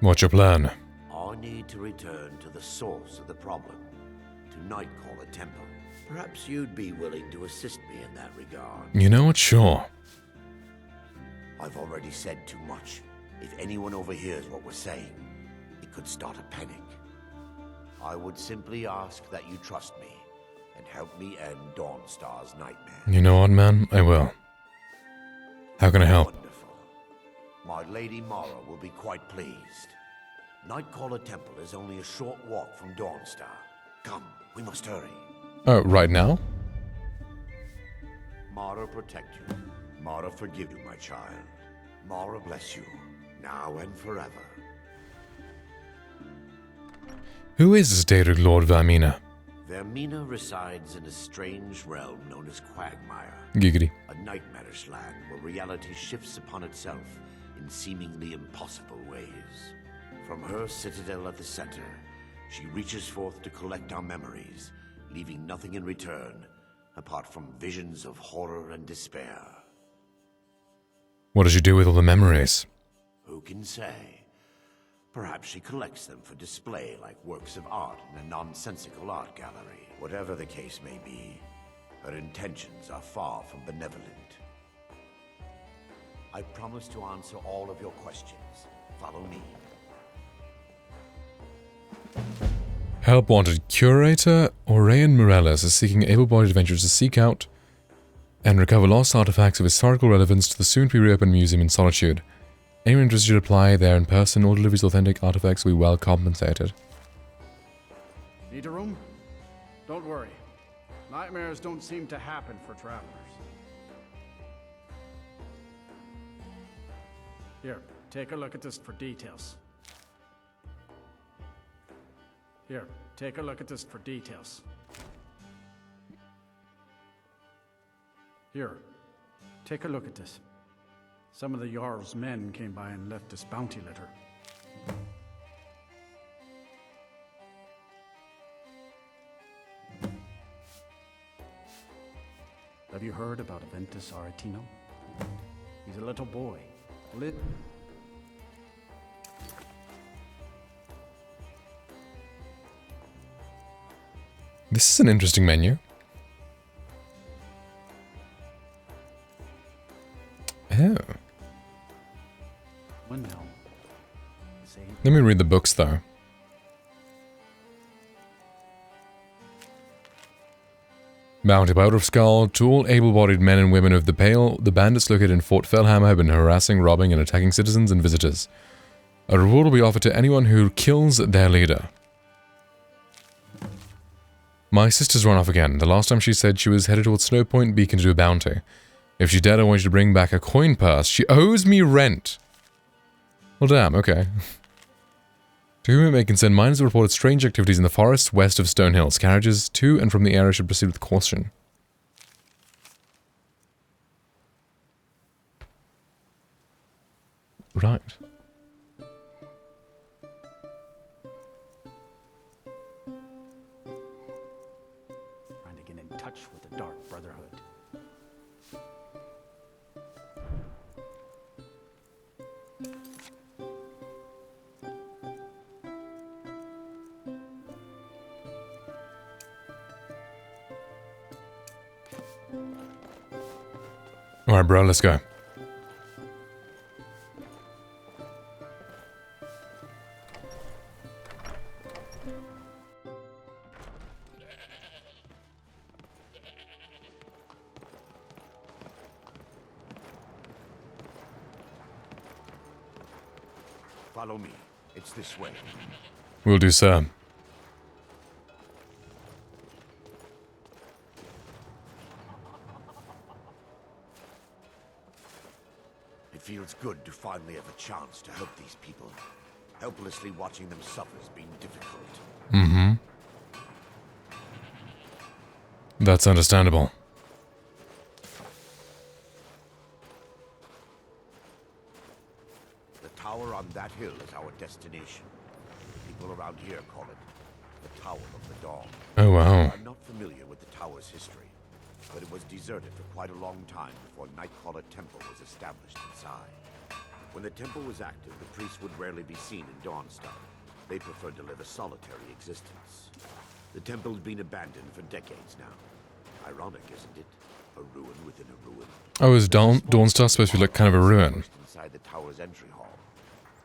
What's your plan? I need to return to the source of the problem, to Nightcaller Temple. Perhaps you'd be willing to assist me in that regard. You know what? Sure. I've already said too much. If anyone overhears what we're saying, it could start a panic. I would simply ask that you trust me and help me end Dawnstar's nightmare. You know what, man? I will. How can I help? Wonderful. My Lady Mara will be quite pleased. Nightcaller Temple is only a short walk from Dawnstar. Come, we must hurry. Oh, right now? Mara protect you. Mara forgive you, my child. Mara bless you, now and forever. Who is this Daedric Lord Vermina? Vermina resides in a strange realm known as Quagmire. Giggity. A nightmarish land where reality shifts upon itself in seemingly impossible ways. From her citadel at the center, she reaches forth to collect our memories, leaving nothing in return apart from visions of horror and despair. What does she do with all the memories? Who can say? Perhaps she collects them for display like works of art in a nonsensical art gallery. Whatever the case may be, her intentions are far from benevolent. I promise to answer all of your questions. Follow me. Help wanted. Curator Aurelian Morales is seeking able-bodied adventurers to seek out and recover lost artifacts of historical relevance to the soon-to-be-reopened museum in Solitude. Anyone interested should apply there in person. All deliveries of authentic artifacts will be well compensated. Need a room? Don't worry. Nightmares don't seem to happen for travelers. Here, take a look at this for details. Here, take a look at this for details. Here, take a look at this. Some of the Jarl's men came by and left this bounty letter. Have you heard about Aventus Aretino? He's a little boy. This is an interesting menu. Oh. Let me read the books, though. Bounty Powder of Skull. To all able-bodied men and women of the Pale, the bandits located in Fort Fellhammer have been harassing, robbing, and attacking citizens and visitors. A reward will be offered to anyone who kills their leader. My sister's run off again. The last time she said she was headed towards Snow Point Beacon to do a bounty. If she's dead, I want you to bring back a coin purse. She owes me rent. Well, damn, okay. To whom it may concern, miners have reported strange activities in the forests west of Stonehills. Carriages to and from the area should proceed with caution. Right. Trying to get in touch with the Dark Brotherhood. Alright, bro, let's go. Follow me. It's this way. Will do, sir. It feels good to finally have a chance to help these people. Helplessly watching them suffer has been difficult. Mm-hmm. That's understandable. The tower on that hill is our destination. People around here call it the Tower of the Dawn. Oh, wow. I'm not familiar with the tower's history, but it was deserted for quite a long time before Nightcaller Temple was established inside. When the temple was active, the priests would rarely be seen in Dawnstar. They preferred to live a solitary existence. The temple's been abandoned for decades now. Ironic, isn't it? A ruin within a ruin. Oh, is Dawnstar supposed to be like kind of a ruin? Inside the tower's entry hall.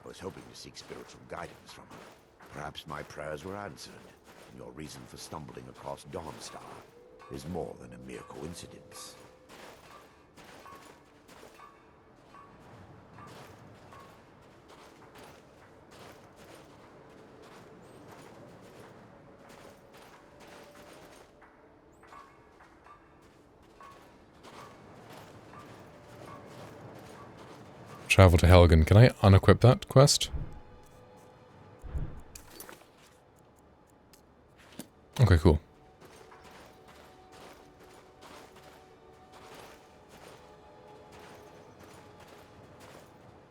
I was hoping to seek spiritual guidance from her. Perhaps my prayers were answered, and your reason for stumbling across Dawnstar is more than a mere coincidence. Travel to Helgen. Can I unequip that quest? Okay, cool.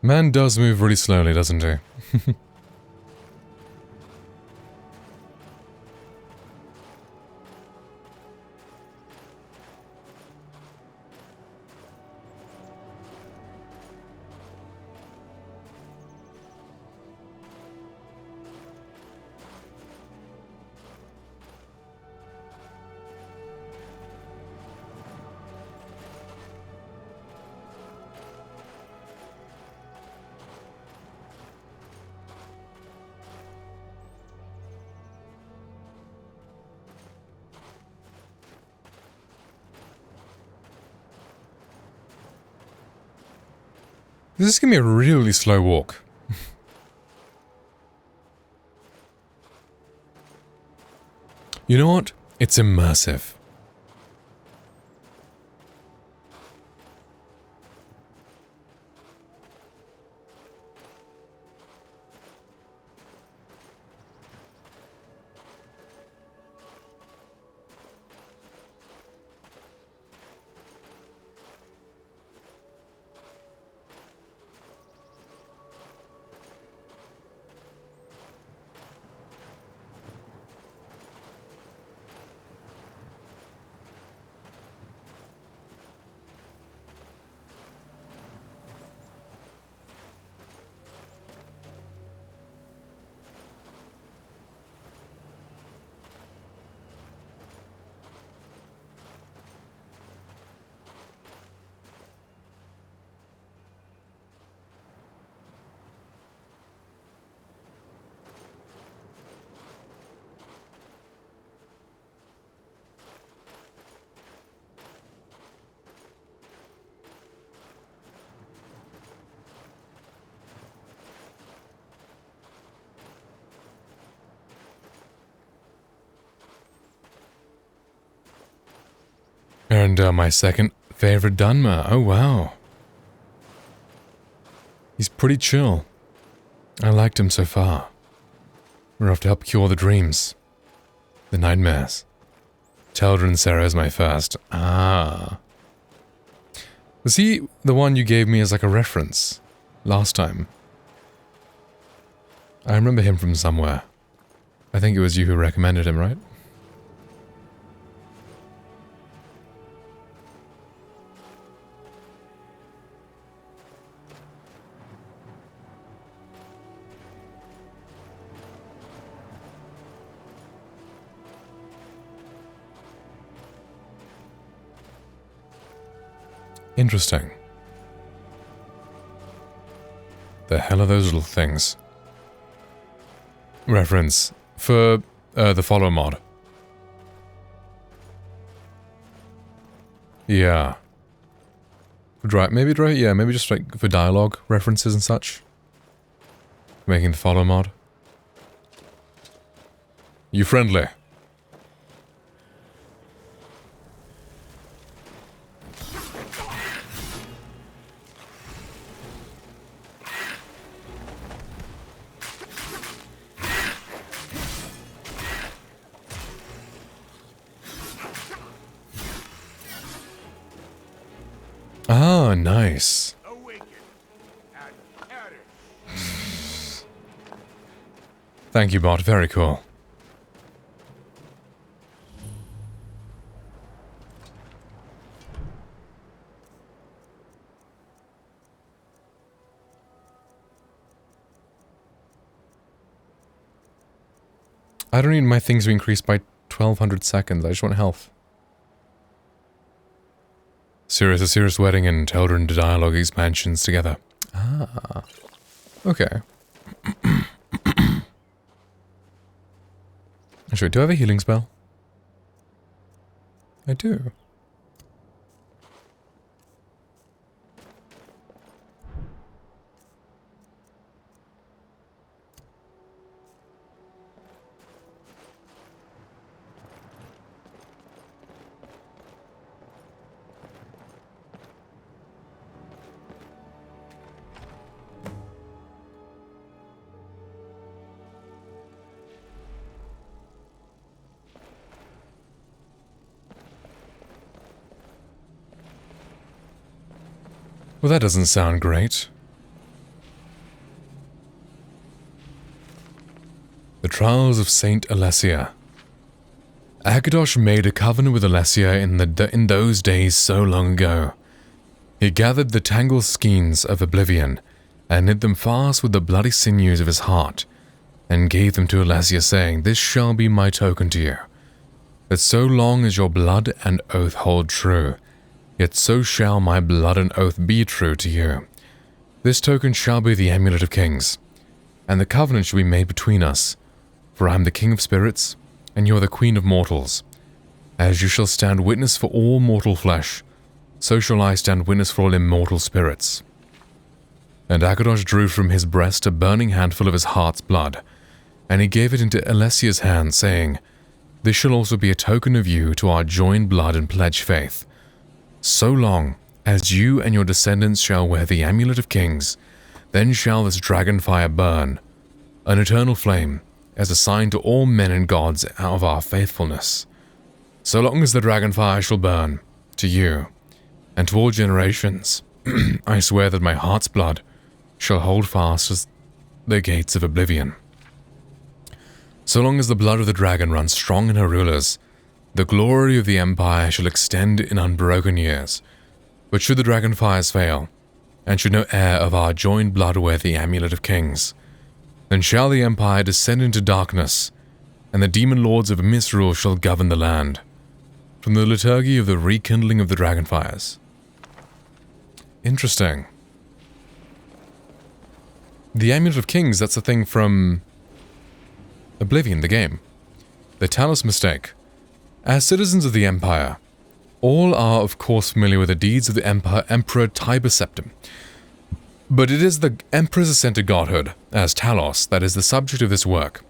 Man does move really slowly, doesn't he? This is gonna be a really slow walk. You know what? It's immersive. And my second favorite Dunmer. Oh, wow. He's pretty chill. I liked him so far. We're off to help cure the dreams. The nightmares. Teldrin Sarah is my first. Ah. Was he the one you gave me as like a reference last time? I remember him from somewhere. I think it was you who recommended him, right? Interesting. The hell are those little things? Reference for the follow mod. Yeah. Maybe just like for dialogue references and such. Making the follow mod. You friendly? Ah, nice. Thank you, bot. Very cool. I don't need my things to increase by 1200 seconds. I just want health. A serious wedding and Elder into dialogue expansions together. Ah. Okay. Actually, do I have a healing spell? I do. Well, that doesn't sound great. The Trials of Saint Alessia. Akadosh made a covenant with Alessia in those days so long ago. He gathered the tangled skeins of oblivion and knit them fast with the bloody sinews of his heart, and gave them to Alessia, saying, "This shall be my token to you, that so long as your blood and oath hold true, yet so shall my blood and oath be true to you. This token shall be the amulet of kings, and the covenant shall be made between us, for I am the king of spirits, and you are the queen of mortals. As you shall stand witness for all mortal flesh, so shall I stand witness for all immortal spirits." And Akadosh drew from his breast a burning handful of his heart's blood, and he gave it into Alessia's hand, saying, "This shall also be a token of you to our joined blood and pledge faith. So long as you and your descendants shall wear the amulet of kings, then shall this dragon fire burn, an eternal flame, as a sign to all men and gods out of our faithfulness. So long as the dragon fire shall burn, to you, and to all generations, I swear that my heart's blood shall hold fast as the gates of oblivion. So long as the blood of the dragon runs strong in her rulers, the glory of the empire shall extend in unbroken years. But should the dragon fires fail, and should no heir of our joined blood wear the amulet of kings, then shall the empire descend into darkness, and the demon lords of misrule shall govern the land, from the liturgy of the rekindling of the dragon fires." Interesting. The amulet of kings, that's a thing from Oblivion, the game. The Talos mistake. As citizens of the Empire, all are of course familiar with the deeds of the Emperor Tiber Septim. But it is the Emperor's ascended godhood, as Talos, that is the subject of this work.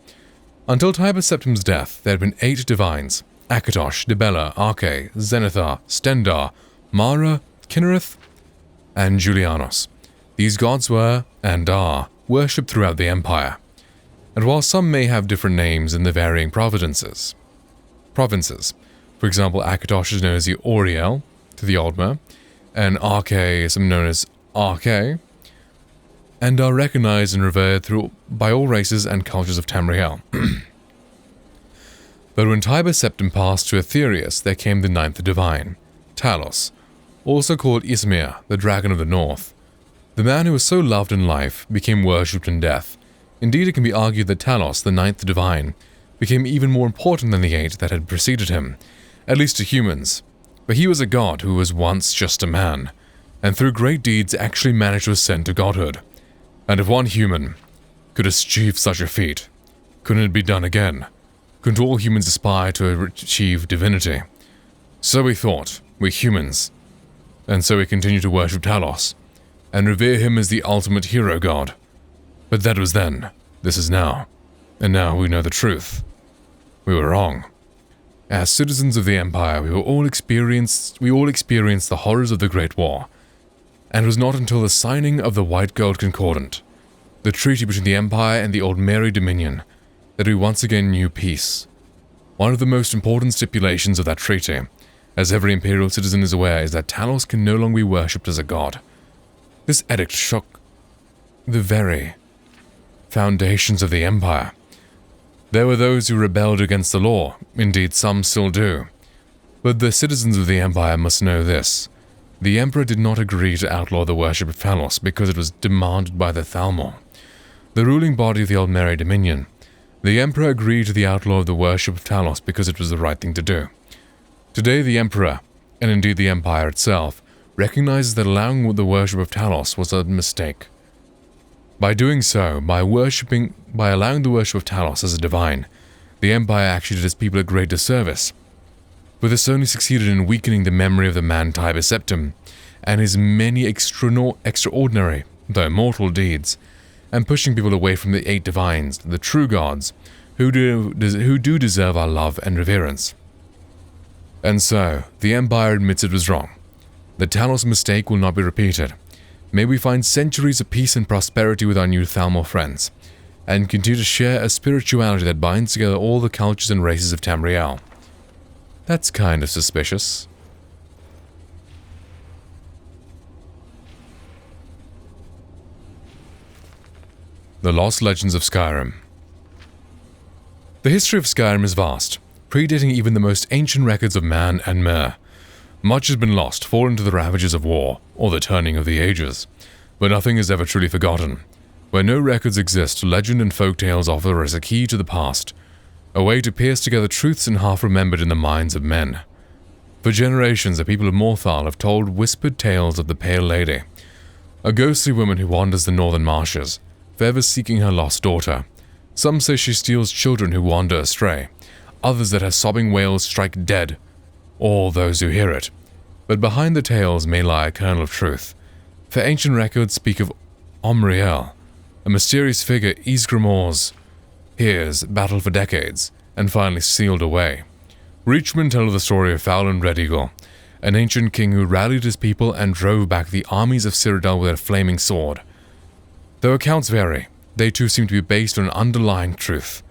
Until Tiber Septim's death, there had been 8 divines: Akatosh, Dibella, Arche, Zenithar, Stendar, Mara, Kinnereth, and Julianos. These gods were, and are, worshipped throughout the Empire. And while some may have different names in the varying provinces, for example, Akatosh is known as the Auriel to the Aldmer, and Arche is known as Arche, and are recognized and revered by all races and cultures of Tamriel. But when Tiber Septim passed to Aetherius, there came the 9th divine, Talos, also called Ismir, the Dragon of the North. The man who was so loved in life became worshipped in death. Indeed, it can be argued that Talos, the 9th divine, became even more important than the 8 that had preceded him, at least to humans. But he was a god who was once just a man, and through great deeds actually managed to ascend to godhood. And if one human could achieve such a feat, couldn't it be done again? Couldn't all humans aspire to achieve divinity? So we thought, we humans. And so we continue to worship Talos, and revere him as the ultimate hero god. But that was then, this is now. And now we know the truth. We were wrong. As citizens of the Empire, we all experienced the horrors of the Great War. And it was not until the signing of the White Gold Concordant, the treaty between the Empire and the Old Mary Dominion, that we once again knew peace. One of the most important stipulations of that treaty, as every Imperial citizen is aware, is that Talos can no longer be worshipped as a god. This edict shook the very foundations of the Empire. There were those who rebelled against the law, indeed some still do. But the citizens of the Empire must know this. The Emperor did not agree to outlaw the worship of Talos because it was demanded by the Thalmor, the ruling body of the Old Mary Dominion. The Emperor agreed to the outlaw of the worship of Talos because it was the right thing to do. Today the Emperor, and indeed the Empire itself, recognizes that allowing the worship of Talos was a mistake. By doing so, by allowing the worship of Talos as a divine, the Empire actually did its people a great disservice. But this only succeeded in weakening the memory of the man Tiber Septim and his many extraordinary, though mortal deeds, and pushing people away from the 8 divines, the true gods, who do deserve our love and reverence. And so, the Empire admits it was wrong. The Talos mistake will not be repeated. May we find centuries of peace and prosperity with our new Thalmor friends, and continue to share a spirituality that binds together all the cultures and races of Tamriel. That's kind of suspicious. The Lost Legends of Skyrim. The history of Skyrim is vast, predating even the most ancient records of man and Mer. Much has been lost, fallen to the ravages of war, or the turning of the ages. But nothing is ever truly forgotten. Where no records exist, legend and folk tales offer us a key to the past, a way to pierce together truths and half-remembered in the minds of men. For generations, the people of Morthal have told whispered tales of the Pale Lady, a ghostly woman who wanders the northern marshes, forever seeking her lost daughter. Some say she steals children who wander astray, others that her sobbing wails strike dead all those who hear it. But behind the tales may lie a kernel of truth. For ancient records speak of Omriel, a mysterious figure Ysgramor's peers battled for decades, and finally sealed away. Reachmen tell of the story of Fowlin Red Eagle, an ancient king who rallied his people and drove back the armies of Cyrodiil with a flaming sword. Though accounts vary, they too seem to be based on an underlying truth.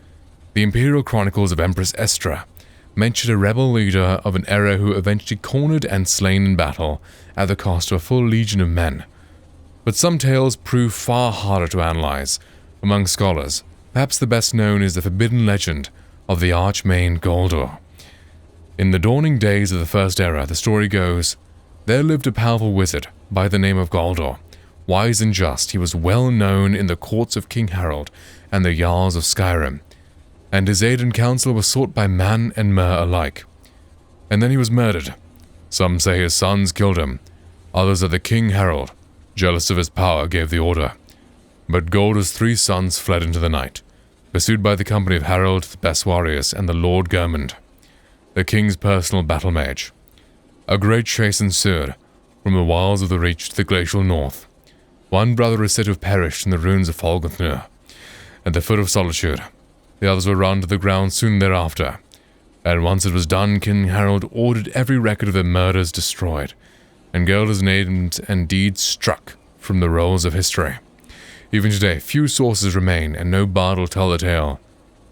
The Imperial Chronicles of Empress Estra mention a rebel leader of an era who eventually cornered and slain in battle at the cost of a full legion of men. But some tales prove far harder to analyze. Among scholars, perhaps the best known is the forbidden legend of the Archmain Galdor. In the dawning days of the First Era, the story goes, there lived a powerful wizard by the name of Galdor. Wise and just, he was well known in the courts of King Harold and the Jarls of Skyrim, and his aid and counsel were sought by man and Mer alike. And then he was murdered. Some say his sons killed him, others that the King Harold, jealous of his power, gave the order. But Galdor's 3 sons fled into the night, pursued by the company of Harold the best warriors and the Lord Germund, the king's personal battle mage. A great chase ensued, from the wilds of the Reach to the glacial north. One brother is said to have perished in the ruins of Folgothnur, at the foot of Solitude. The others were run to the ground soon thereafter, and once it was done, King Harold ordered every record of their murders destroyed, and Galdor's names and deeds struck from the rolls of history. Even today, few sources remain, and no bard will tell the tale,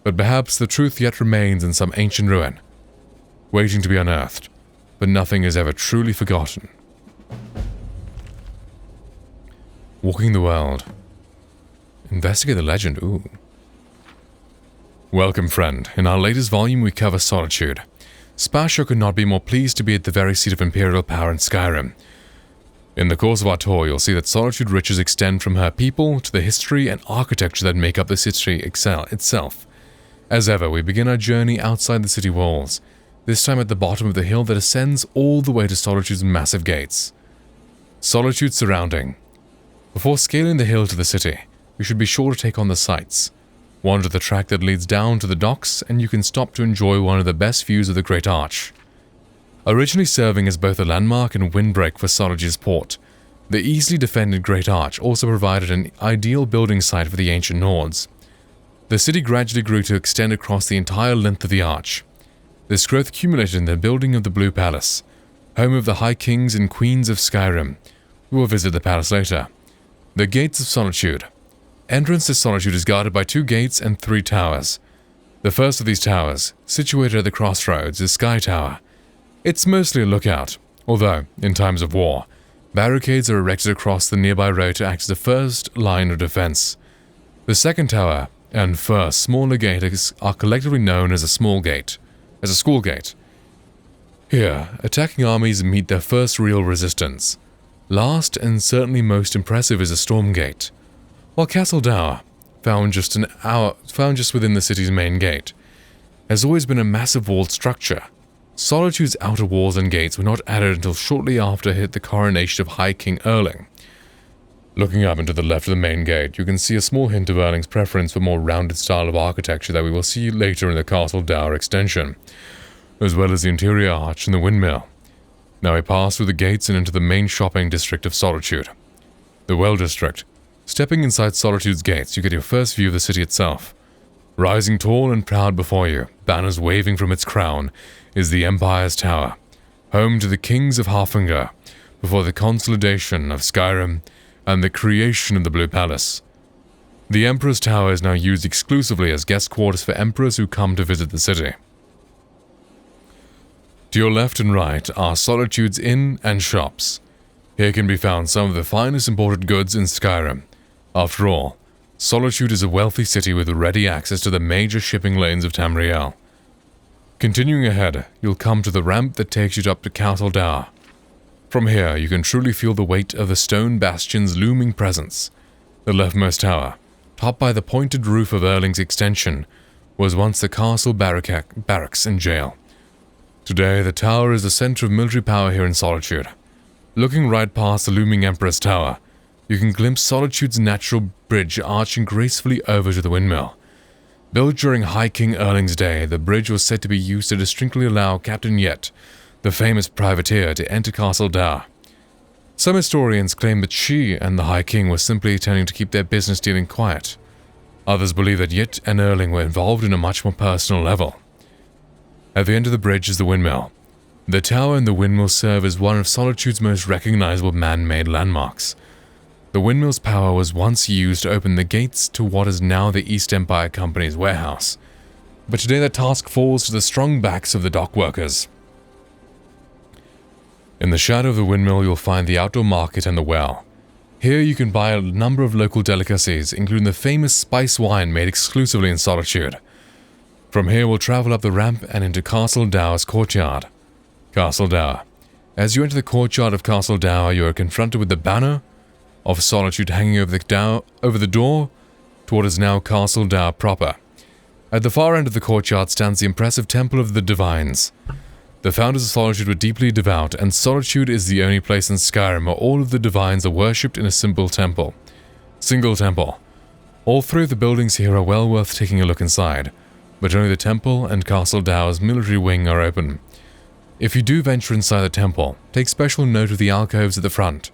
but perhaps the truth yet remains in some ancient ruin, waiting to be unearthed, but nothing is ever truly forgotten. Walking the World. Investigate the legend, ooh. Welcome, friend. In our latest volume, we cover Solitude. Spasho could not be more pleased to be at the very seat of imperial power in Skyrim. In the course of our tour, you'll see that Solitude riches extend from her people to the history and architecture that make up the city itself. As ever, we begin our journey outside the city walls, this time at the bottom of the hill that ascends all the way to Solitude's massive gates. Solitude surrounding. Before scaling the hill to the city, you should be sure to take on the sights. Wander the track that leads down to the docks, and you can stop to enjoy one of the best views of the Great Arch. Originally serving as both a landmark and windbreak for Solitude's port, the easily defended Great Arch also provided an ideal building site for the ancient Nords. The city gradually grew to extend across the entire length of the arch. This growth culminated in the building of the Blue Palace, home of the High Kings and Queens of Skyrim. We will visit the palace later. The Gates of Solitude. Entrance to Solitude is guarded by 2 gates and 3 towers. The first of these towers, situated at the crossroads, is Sky Tower. It's mostly a lookout, although, in times of war, barricades are erected across the nearby road to act as the first line of defense. The second tower and first smaller gate are collectively known as a school gate. Here, attacking armies meet their first real resistance. Last and certainly most impressive is a storm gate. While Castle Dower, found just within the city's main gate, has always been a massive walled structure, Solitude's outer walls and gates were not added until shortly after the coronation of High King Erling. Looking up into the left of the main gate, you can see a small hint of Erling's preference for more rounded style of architecture that we will see later in the Castle Dower extension, as well as the interior arch and the windmill. Now we pass through the gates and into the main shopping district of Solitude, the Well District. Stepping inside Solitude's gates, you get your first view of the city itself. Rising tall and proud before you, banners waving from its crown, is the Empire's Tower, home to the Kings of Harfangor, before the consolidation of Skyrim and the creation of the Blue Palace. The Emperor's Tower is now used exclusively as guest quarters for emperors who come to visit the city. To your left and right are Solitude's inn and shops. Here can be found some of the finest imported goods in Skyrim. After all, Solitude is a wealthy city with ready access to the major shipping lanes of Tamriel. Continuing ahead, you'll come to the ramp that takes you up to Castle Dower. From here, you can truly feel the weight of the stone bastion's looming presence. The leftmost tower, topped by the pointed roof of Erling's extension, was once the castle barracks and jail. Today, the tower is the center of military power here in Solitude. Looking right past the looming Emperor's Tower, you can glimpse Solitude's natural bridge arching gracefully over to the windmill. Built during High King Erling's day, the bridge was said to be used to distinctly allow Captain Yet, the famous privateer, to enter Castle Dower. Some historians claim that she and the High King were simply intending to keep their business dealing quiet. Others believe that Yet and Erling were involved in a much more personal level. At the end of the bridge is the windmill. The tower and the windmill serve as one of Solitude's most recognizable man-made landmarks. The windmill's power was once used to open the gates to what is now the East Empire Company's warehouse, but today that task falls to the strong backs of the dock workers. In the shadow of the windmill, you'll find the outdoor market and the well. Here you can buy a number of local delicacies, including the famous spice wine made exclusively in Solitude. From here, we'll travel up the ramp and into Castle Dower's courtyard. Castle Dower. As you enter the courtyard of Castle Dower, you are confronted with the banner of Solitude hanging over the door to what is now Castle Dower proper. At the far end of the courtyard stands the impressive Temple of the Divines. The founders of Solitude were deeply devout, and Solitude is the only place in Skyrim where all of the Divines are worshipped in a single temple. All 3 of the buildings here are well worth taking a look inside, but only the temple and Castle Dower's military wing are open. If you do venture inside the temple, take special note of the alcoves at the front.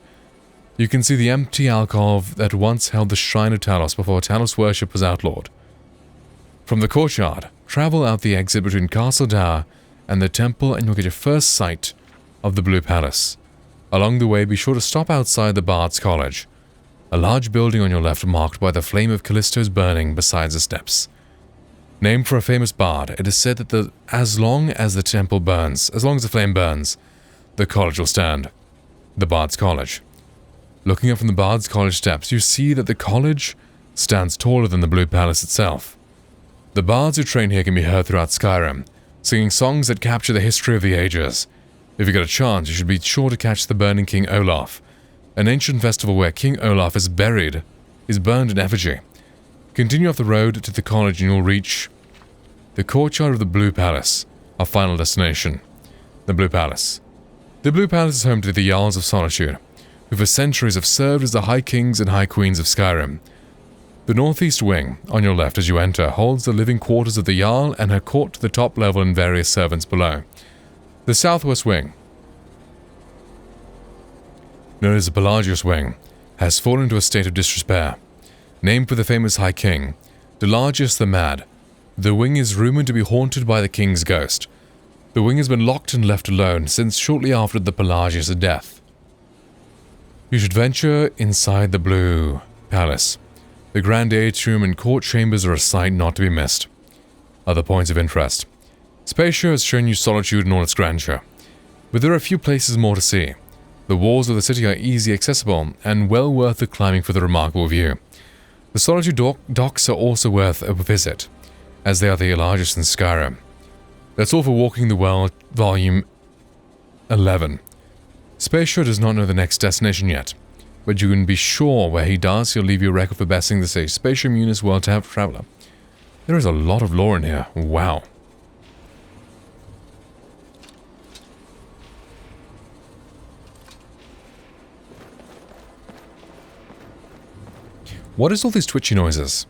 You can see the empty alcove that once held the shrine of Talos before Talos worship was outlawed. From the courtyard, travel out the exit between Castle Dower and the temple and you'll get your first sight of the Blue Palace. Along the way, be sure to stop outside the Bard's College, a large building on your left marked by the flame of Callisto's burning besides the steps. Named for a famous bard, it is said that as long as the flame burns, the college will stand. The Bard's College. Looking up from the Bard's College steps, you see that the college stands taller than the Blue Palace itself. The bards who train here can be heard throughout Skyrim, singing songs that capture the history of the ages. If you get a chance, you should be sure to catch the Burning King Olaf, an ancient festival where King Olaf is burned in effigy. Continue off the road to the college and you'll reach the courtyard of the Blue Palace, our final destination. The Blue Palace. The Blue Palace is home to the Jarls of Solitude, who for centuries have served as the High Kings and High Queens of Skyrim. The northeast wing, on your left as you enter, holds the living quarters of the Jarl and her court to the top level and various servants below. The southwest wing, known as the Pelagius Wing, has fallen into a state of disrepair. Named for the famous High King, Pelagius the Mad, the wing is rumored to be haunted by the king's ghost. The wing has been locked and left alone since shortly after the Pelagius' death. You should venture inside the Blue Palace. The grand atrium and court chambers are a sight not to be missed. Other points of interest. Spacia has shown you solitude in all its grandeur, but there are a few places more to see. The walls of the city are easily accessible and well worth the climbing for the remarkable view. The Solitude docks are also worth a visit, as they are the largest in Skyrim. That's all for Walking the World, Volume 11. Spacia does not know the next destination yet, but you can be sure where he does, he'll leave you a record for besting the sea. Spacia Munis World Traveler. There is a lot of lore in here. Wow. What is all these twitchy noises?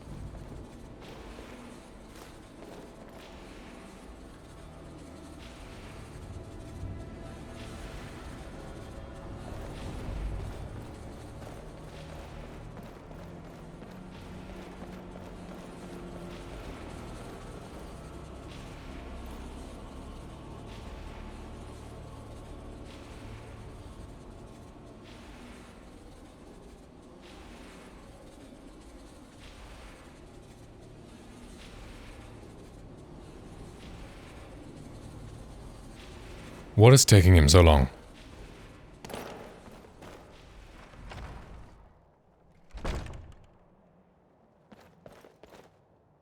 What is taking him so long?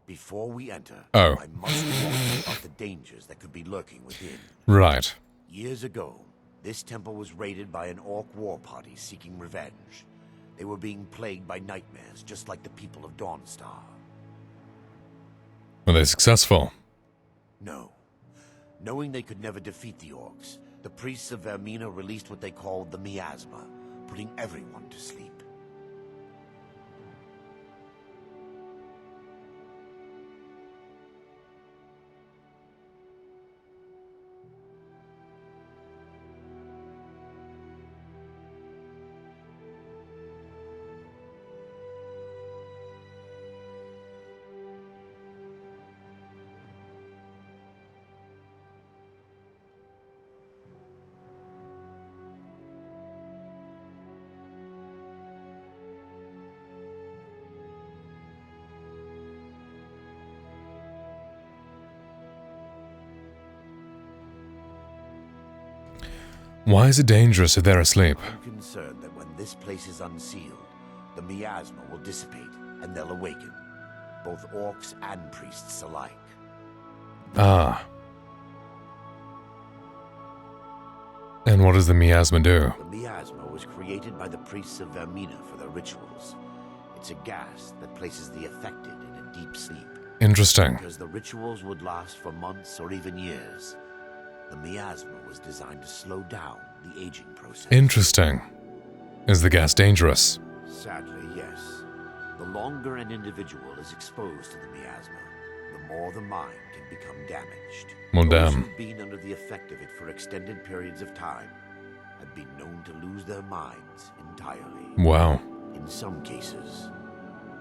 Before we enter, Oh. I must warn you about the dangers that could be lurking within. Right. Years ago, this temple was raided by an orc war party seeking revenge. They were being plagued by nightmares, just like the people of Dawnstar. Were they successful? No. Knowing they could never defeat the orcs, the priests of Vermina released what they called the miasma, putting everyone to sleep. Why is it dangerous if they're asleep? I'm concerned that when this place is unsealed, the miasma will dissipate and they'll awaken, both orcs and priests alike. Ah. And what does the miasma do? The miasma was created by the priests of Vermina for their rituals. It's a gas that places the affected in a deep sleep. Interesting. Because the rituals would last for months or even years, the miasma was designed to slow down the aging process. Interesting. Is the gas dangerous? Sadly, yes. The longer an individual is exposed to the miasma, the more the mind can become damaged. Well, Those damn. who've been under the effect of it for extended periods of time have been known to lose their minds entirely. Wow. In some cases,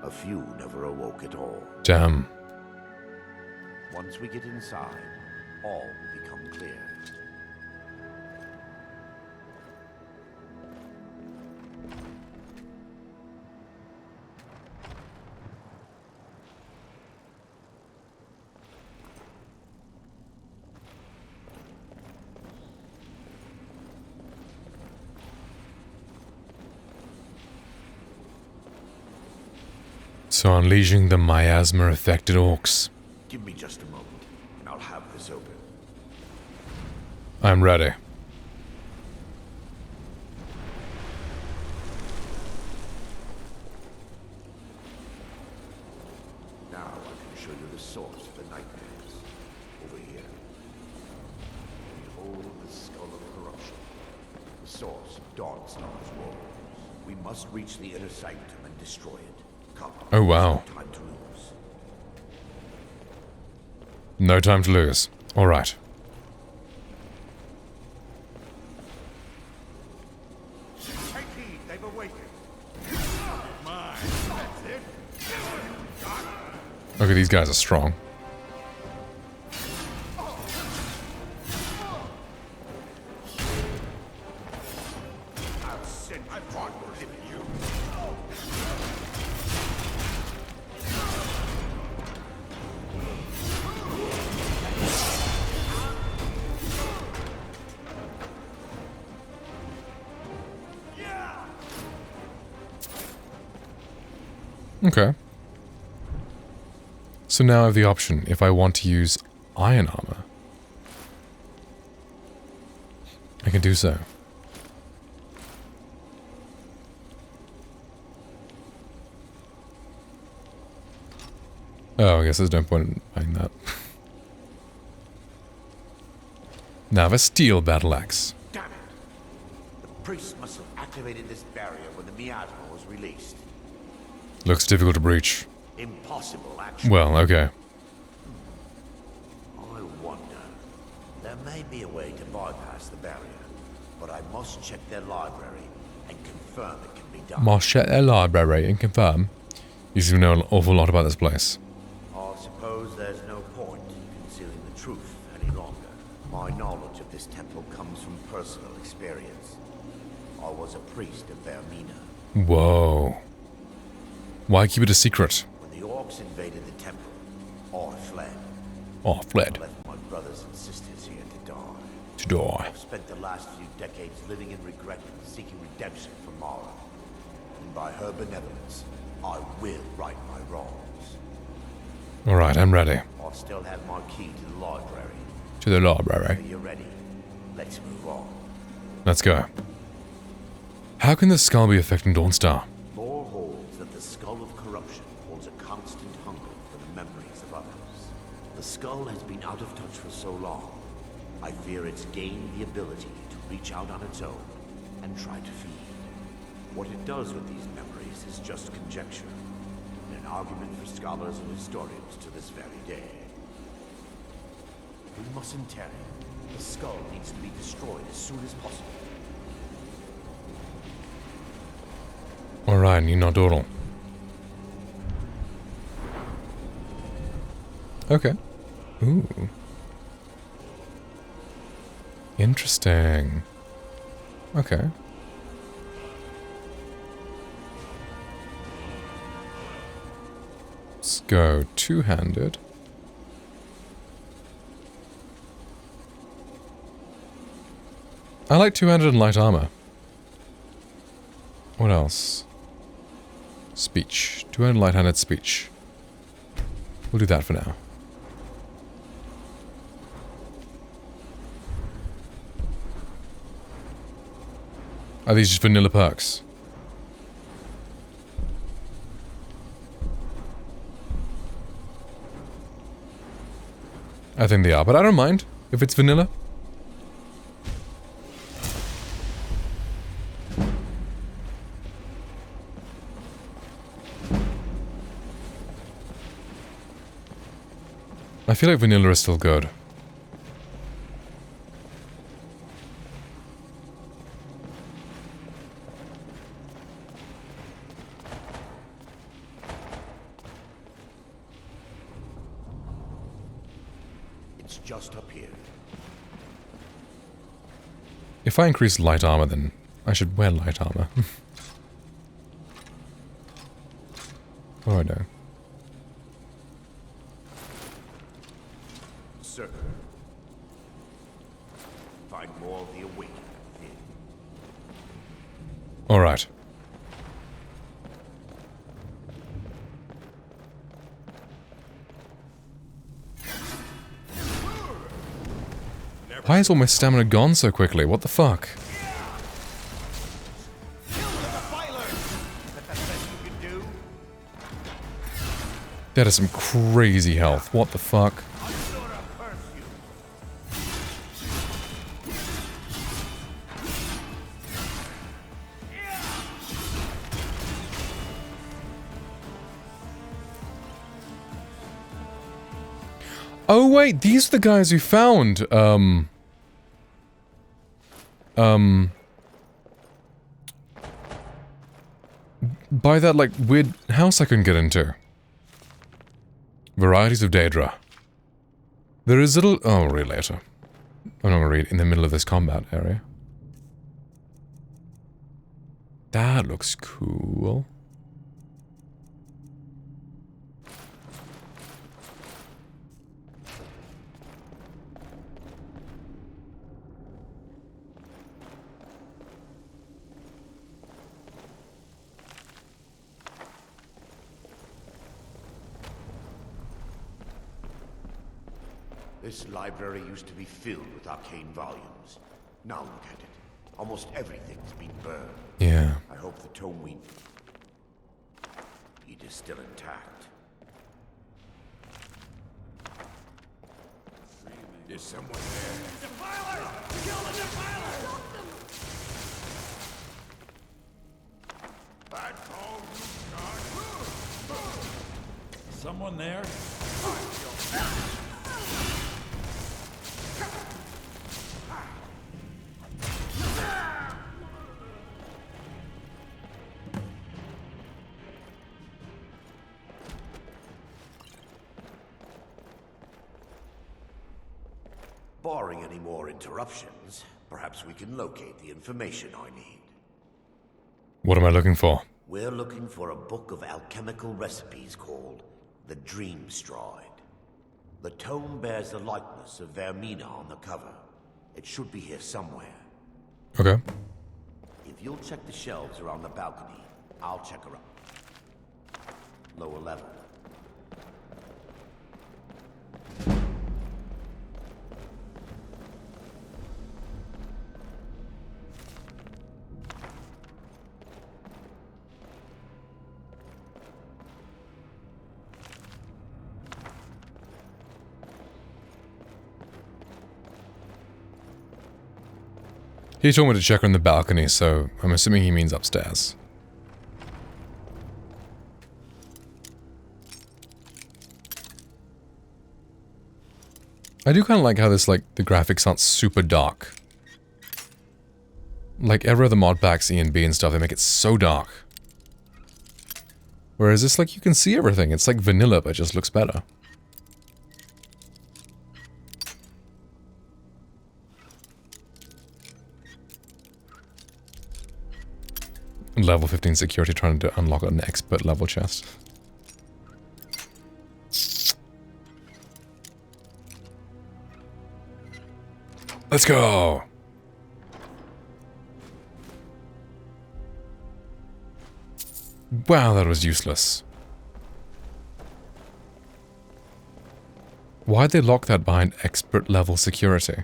a few never awoke at all. Damn. Once we get inside, all will become clear. So unleashing the miasma-affected orcs. Give me just a moment, and I'll have this open. I'm ready. Now I can show you the source of the nightmares. Over here. Behold the skull of corruption. The source of Dawnstar's woe. We must reach the inner sanctum and destroy it. Come. Oh, wow. No time to lose. No time to lose. Alright. Take heed, they've awakened. Mine. That's it. Okay, these guys are strong. I'll send my partners in you. Okay. So now I have the option if I want to use iron armor. I can do so. Oh, I guess there's no point in buying that. Now I have a steel battle axe. Damn it! The priest must have activated this barrier when the miasma was released. Looks difficult to breach. Impossible, actually. Well, okay. I wonder. There may be a way to bypass the barrier, but I must check their library and confirm it can be done. Must check their library and confirm. You seem to know an awful lot about this place. I suppose there's no point in concealing the truth any longer. My knowledge of this temple comes from personal experience. I was a priest of Vermina. Whoa. Why keep it a secret? When the orcs invaded the temple, I fled. Oh, fled. I left my brothers and sisters here to die. To die. I've spent the last few decades living in regret and seeking redemption from Mara. And by her benevolence, I will right my wrongs. Alright, I'm ready. I still have my key to the library. To the library. Whenever you're ready, let's move on. Let's go. How can the skull be affecting Dawnstar? Lore holds that the skull of corruption holds a constant hunger for the memories of others. The skull has been out of touch for so long, I fear it's gained the ability to reach out on its own and try to feed. What it does with these memories is just conjecture, and an argument for scholars and historians to this very day. We mustn't tarry. The skull needs to be destroyed as soon as possible. Alright, need not dawdle. Okay. Ooh. Interesting. Okay. Let's go two-handed. I like two-handed and light armor. What else? Speech. Two-handed light-handed speech. We'll do that for now. Are these just vanilla perks? I think they are, but I don't mind if it's vanilla. I feel like vanilla is still good. It's just up here. If I increase light armor, then I should wear light armor. Oh, I know. Sir. Find more of the awakening within. Alright. Why is all my stamina gone so quickly? What the fuck? That is some crazy health. What the fuck? Oh wait, these are the guys who found, by that, like, weird house I couldn't get into. Varieties of Daedra. There is little... Oh, I'll read later. I'm not gonna read in the middle of this combat area. That looks cool. This library used to be filled with arcane volumes. Now look at it. Almost everything's been burned. Yeah. I hope the tome we need is still intact. Is someone there? Defiler! Kill the defiler! Stop them! Bad call, Someone there? Barring any more interruptions, perhaps we can locate the information I need. What am I looking for? We're looking for a book of alchemical recipes called The Dreamstride. The tome bears the likeness of Vermina on the cover. It should be here somewhere. Okay. If you'll check the shelves around the balcony, I'll check her up. Lower level. He told me to check on the balcony, so I'm assuming he means upstairs. I do kind of like how this, like, the graphics aren't super dark. Like every other mod packs, E and B and stuff, they make it so dark. Whereas this, like, you can see everything. It's like vanilla, but it just looks better. Level 15 security trying to unlock an expert level chest. Let's go! Wow, that was useless. Why'd they lock that behind expert level security?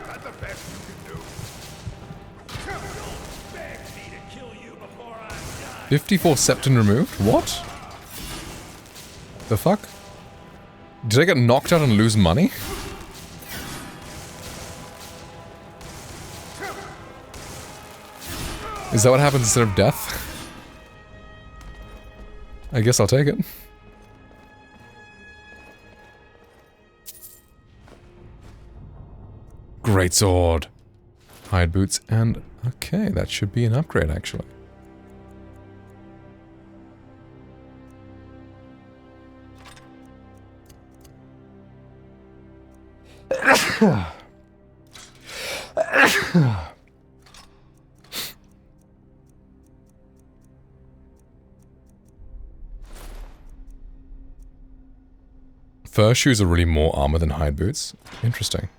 That's the best you can do. Don't beg me to kill you before I die. 54 septon removed? What? The fuck? Did I get knocked out and lose money? Is that what happens instead of death? I guess I'll take it. Great sword. Hide boots and... Okay, that should be an upgrade, actually. Fur shoes are really more armor than hide boots. Interesting.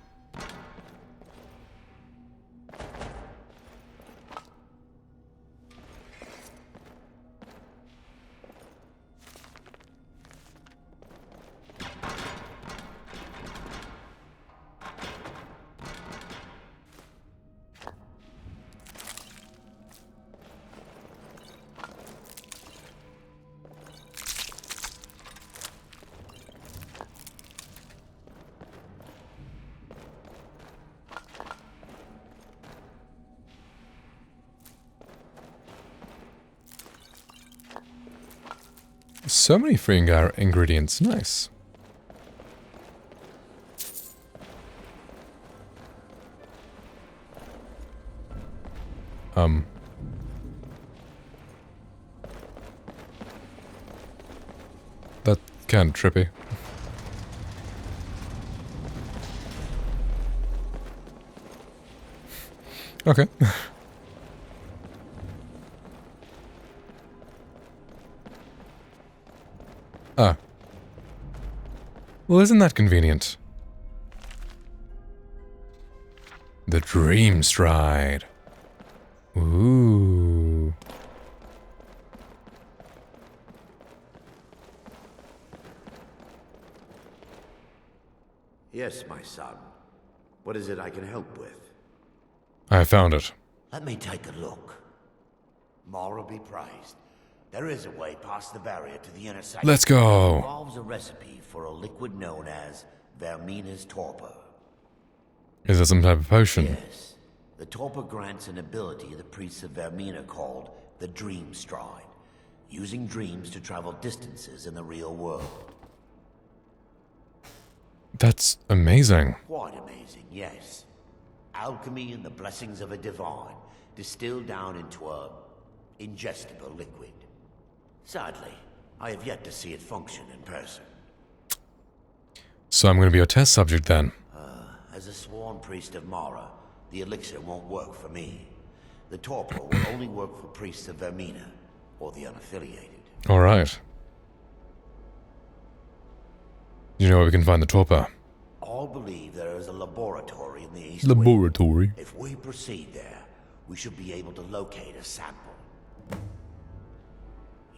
So many free ingredients. Nice. That's kind of trippy. Okay. Ah. Well, isn't that convenient? The Dream Stride. Ooh. Yes, my son. What is it I can help with? I found it. Let me take a look. Mara be praised. There is a way past the barrier to the inner sanctum. Let's go. It involves a recipe for a liquid known as Vermina's torpor. Is there some type of potion? Yes. The torpor grants an ability the priests of Vermina called the Dream Stride, using dreams to travel distances in the real world. That's amazing. Quite amazing, yes. Alchemy and the blessings of a divine, distilled down into a ingestible liquid. Sadly, I have yet to see it function in person. So I'm going to be your test subject then. As a sworn priest of Mara, the elixir won't work for me. The torpor will only work for priests of Vermina, or the unaffiliated. Alright. Do you know where we can find the torpor? All believe there is a laboratory in the east Laboratory? wing. If we proceed there, we should be able to locate a sample.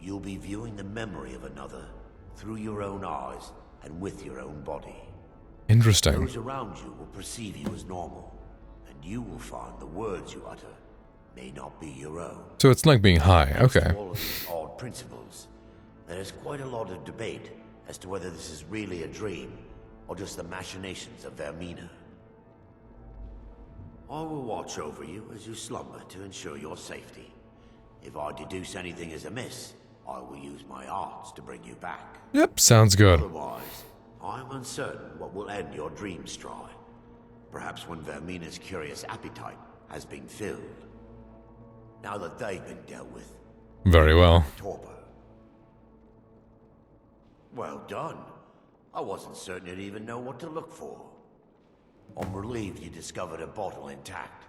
You'll be viewing the memory of another through your own eyes and with your own body. Interesting. Those around you will perceive you as normal, and you will find the words you utter may not be your own. So it's like being high, Thanks okay. to all of these odd principles, there is quite a lot of debate as to whether this is really a dream or just the machinations of Vermina. I will watch over you as you slumber to ensure your safety. If I deduce anything is amiss, I will use my arts to bring you back. Yep, sounds good. Otherwise, I'm uncertain what will end your dream stride. Perhaps when Vermina's curious appetite has been filled. Now that they've been dealt with. Very well. Torpor. Well done. I wasn't certain you'd even know what to look for. I'm relieved you discovered a bottle intact.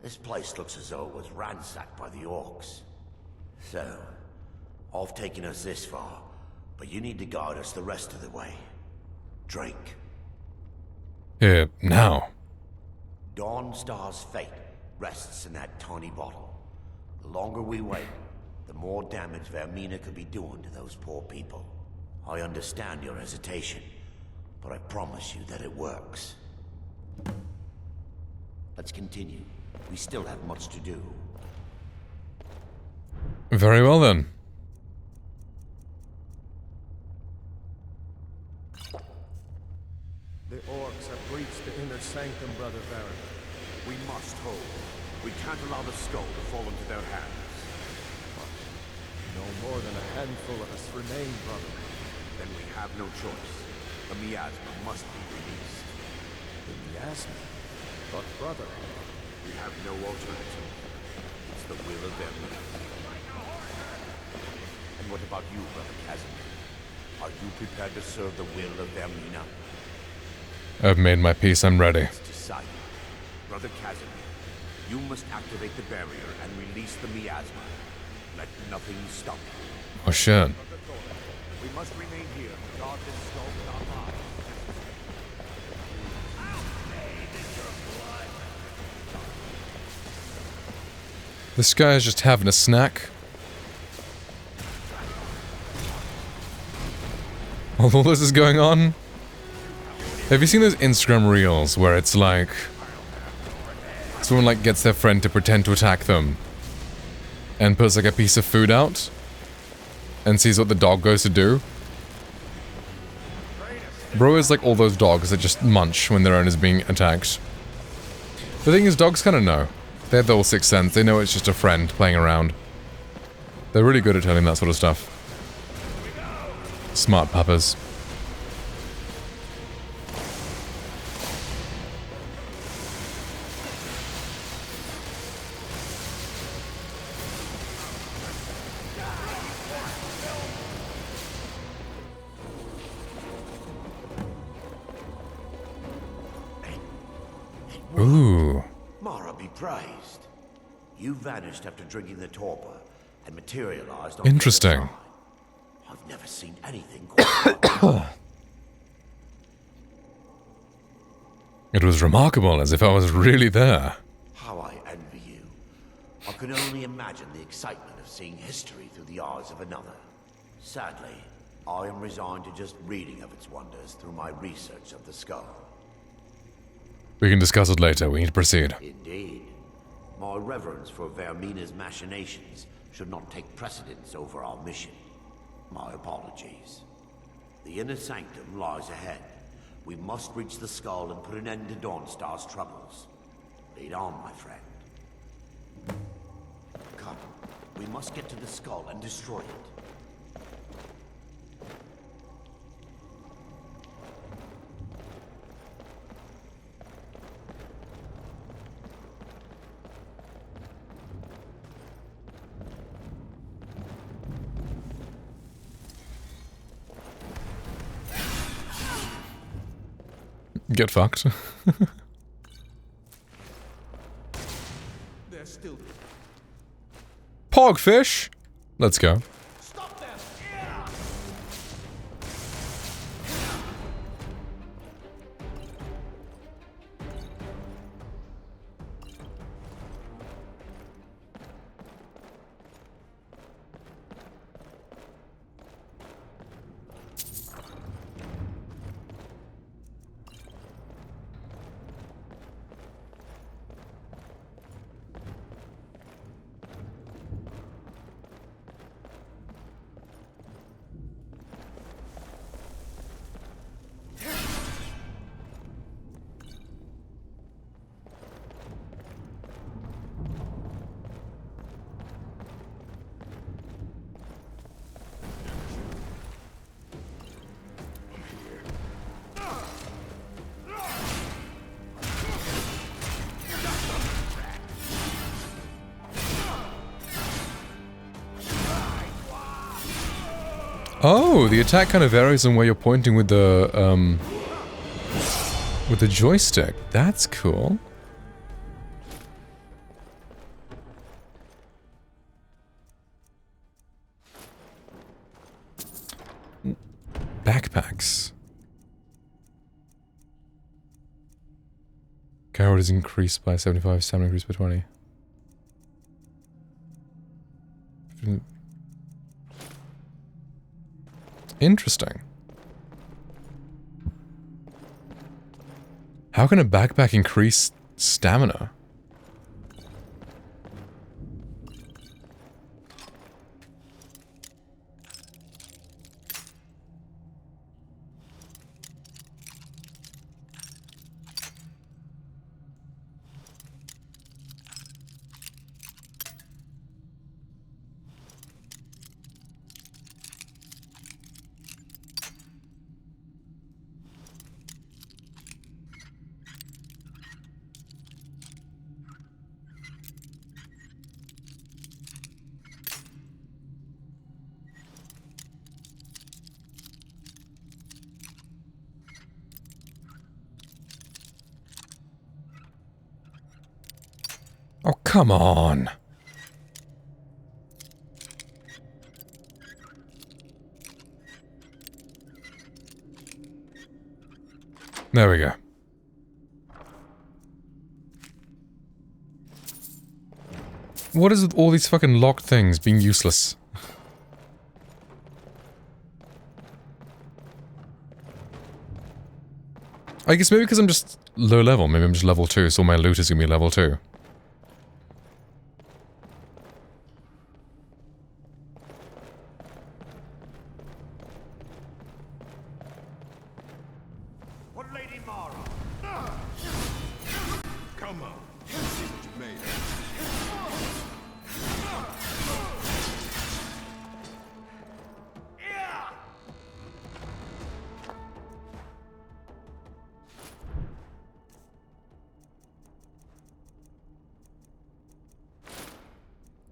This place looks as though it was ransacked by the orcs. So, I've taken us this far, but you need to guide us the rest of the way. Drink. Now. Dawnstar's fate rests in that tiny bottle. The longer we wait, the more damage Vermina could be doing to those poor people. I understand your hesitation, but I promise you that it works. Let's continue. We still have much to do. Very well then. The orcs have breached the inner sanctum, Brother Baron. We must hold. We can't allow the skull to fall into their hands. No more than a handful of us remain, brother. Then we have no choice. The miasma must be released. The miasma? But brother... We have no alternative. It's the will of Vermina. And what about you, Brother Casimir? Are you prepared to serve the will of Vermina? I've made my peace, I'm ready. It's decided. Brother Casimir, you must activate the barrier and release the miasma. Let nothing stop you. Oh shit. We must remain here to guard this skull with our lives. This guy is just having a snack. While all this is going on. Have you seen those Instagram reels where it's like someone like gets their friend to pretend to attack them and puts like a piece of food out and sees what the dog goes to do? Bro is like all those dogs that just munch when their owner's being attacked. The thing is, dogs kind of know. They have the whole sixth sense. They know it's just a friend playing around. They're really good at telling that sort of stuff. Smart puppas. Ooh. Mara be praised. You vanished after drinking the torpor and materialized on Interesting. the other side. I've never seen anything quite like that. It was remarkable, as if I was really there. How I envy you. I can only imagine the excitement of seeing history through the eyes of another. Sadly, I am resigned to just reading of its wonders through my research of the skull. We can discuss it later. We need to proceed. Indeed. My reverence for Vermina's machinations should not take precedence over our mission. My apologies. The inner sanctum lies ahead. We must reach the skull and put an end to Dawnstar's troubles. Lead on, my friend. Come, we must get to the skull and destroy it. Get fucked. They're still... Pogfish! Let's go. Oh, the attack kind of varies on where you're pointing with the joystick. That's cool. Backpacks. Carrot is increased by 75, stamina increased by 20. Interesting. How can a backpack increase stamina? come on. There we go. What is with all these fucking locked things being useless? I guess maybe because I'm just low level. Maybe I'm just level 2, so my loot is gonna be level 2. For Lady Mara. Come on. Let's see what you made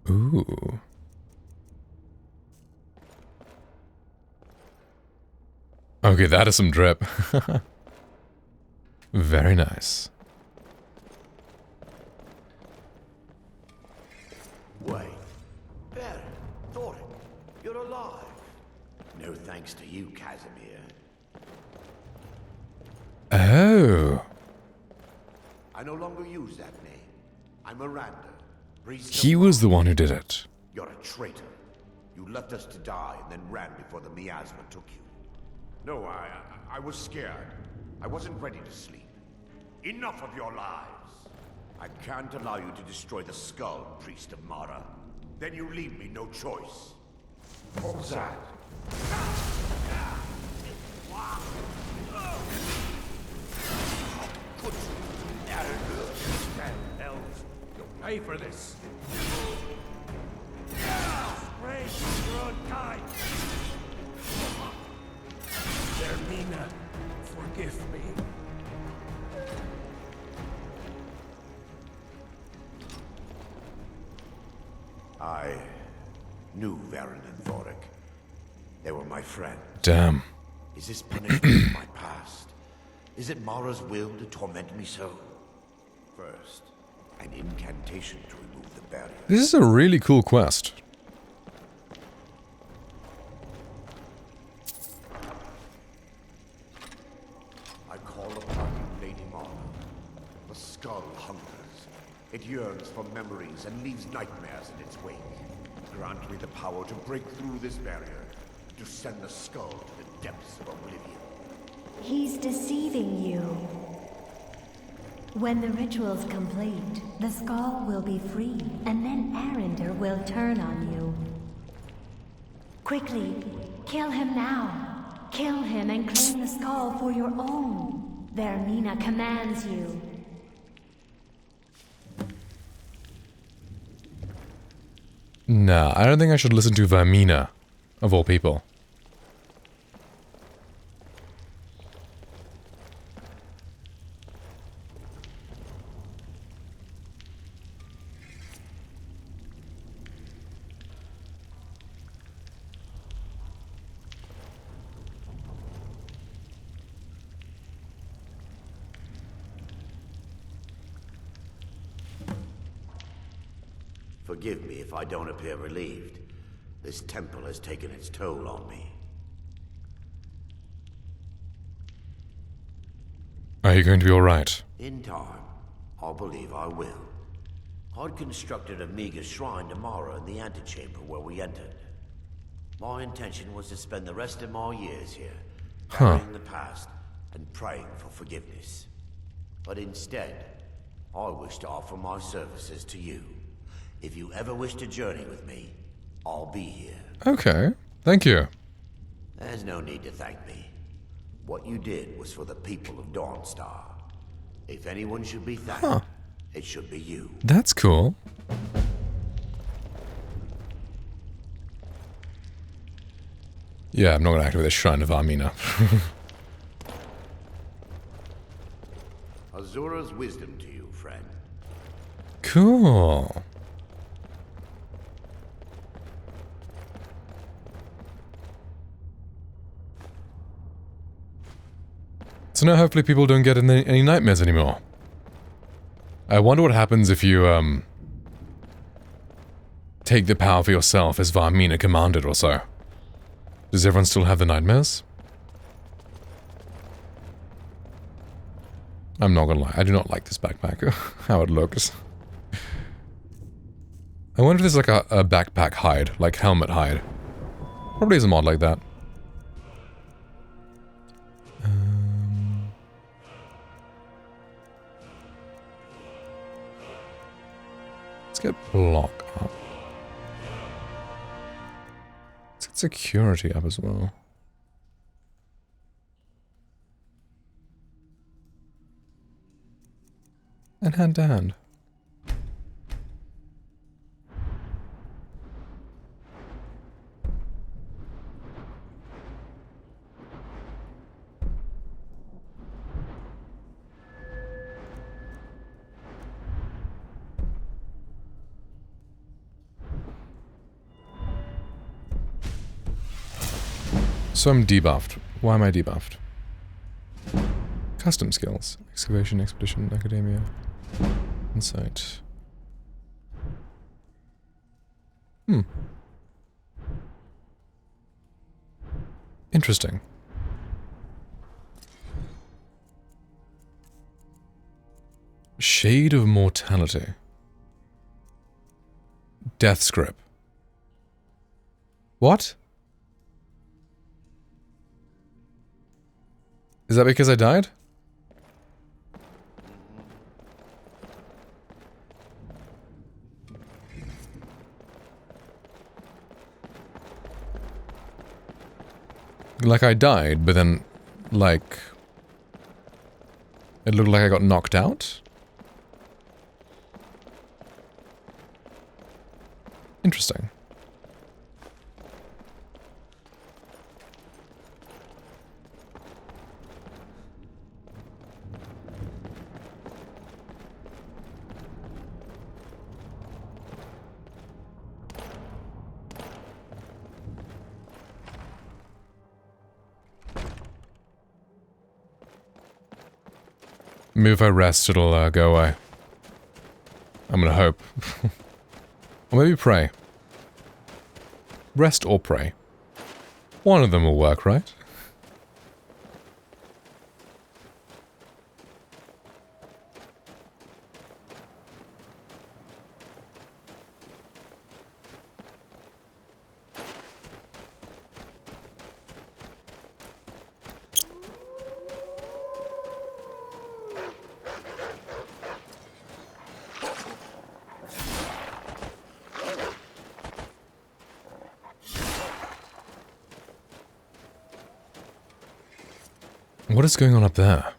Ooh. Okay, that is some drip. Very nice. Wait. Baron, Thorin, you're alive. No thanks to you, Casimir. Oh. I no longer use that name. I'm Miranda, priest of He was the one who did it. You're a traitor. You left us to die and then ran before the miasma took you. No, I was scared. I wasn't ready to sleep. Enough of your lies. I can't allow you to destroy the skull, priest of Mara. Then you leave me no choice. What was that? Elves, you'll pay for this. Strange, you're unkind. Hermina, forgive me. I knew Varen and Thoric. They were my friends. Damn. Is this punishment for my past? Is it Mara's will to torment me so? First, an incantation to remove the barrier. This is a really cool quest. I call upon you, Lady Mara. The skull hungers. It yearns for memories and leaves nightmares in its wake. Grant me the power to break through this barrier, to send the skull to the depths of oblivion. He's deceiving you. When the ritual's complete, the skull will be free, and then Arender will turn on you. Quickly, kill him now. Kill him and claim the skull for your own. Vermina commands you. Nah, I don't think I should listen to Vermina, of all people. Forgive me if I don't appear relieved. This temple has taken its toll on me. Are you going to be alright? In time, I believe I will. I'd constructed a meager shrine to Mara in the antechamber where we entered. My intention was to spend the rest of my years here, burying the past and praying for forgiveness. But instead, I wish to offer my services to you. If you ever wish to journey with me, I'll be here. Okay, thank you. There's no need to thank me. What you did was for the people of Dawnstar. If anyone should be thanked, it should be you. That's cool. Yeah, I'm not going to activate the Shrine of Armina. Azura's wisdom to you, friend. Cool. So now hopefully people don't get any nightmares anymore. I wonder what happens if you, take the power for yourself as Varmina commanded or so. Does everyone still have the nightmares? I'm not gonna lie, I do not like this backpack, how it looks. I wonder if there's like a backpack hide, like helmet hide. Probably is a mod like that. Let's get block up. Let's get security up as well. And hand to hand. So I'm debuffed. Why am I debuffed? Custom skills. Excavation, expedition, academia. Insight. Interesting. Shade of Mortality. Death's Grip. What? Is that because I died? Like I died, but then, like... It looked like I got knocked out? Interesting. Maybe if I rest, it'll go away. I'm gonna hope. Or maybe pray. Rest or pray. One of them will work, right? What is going on up there?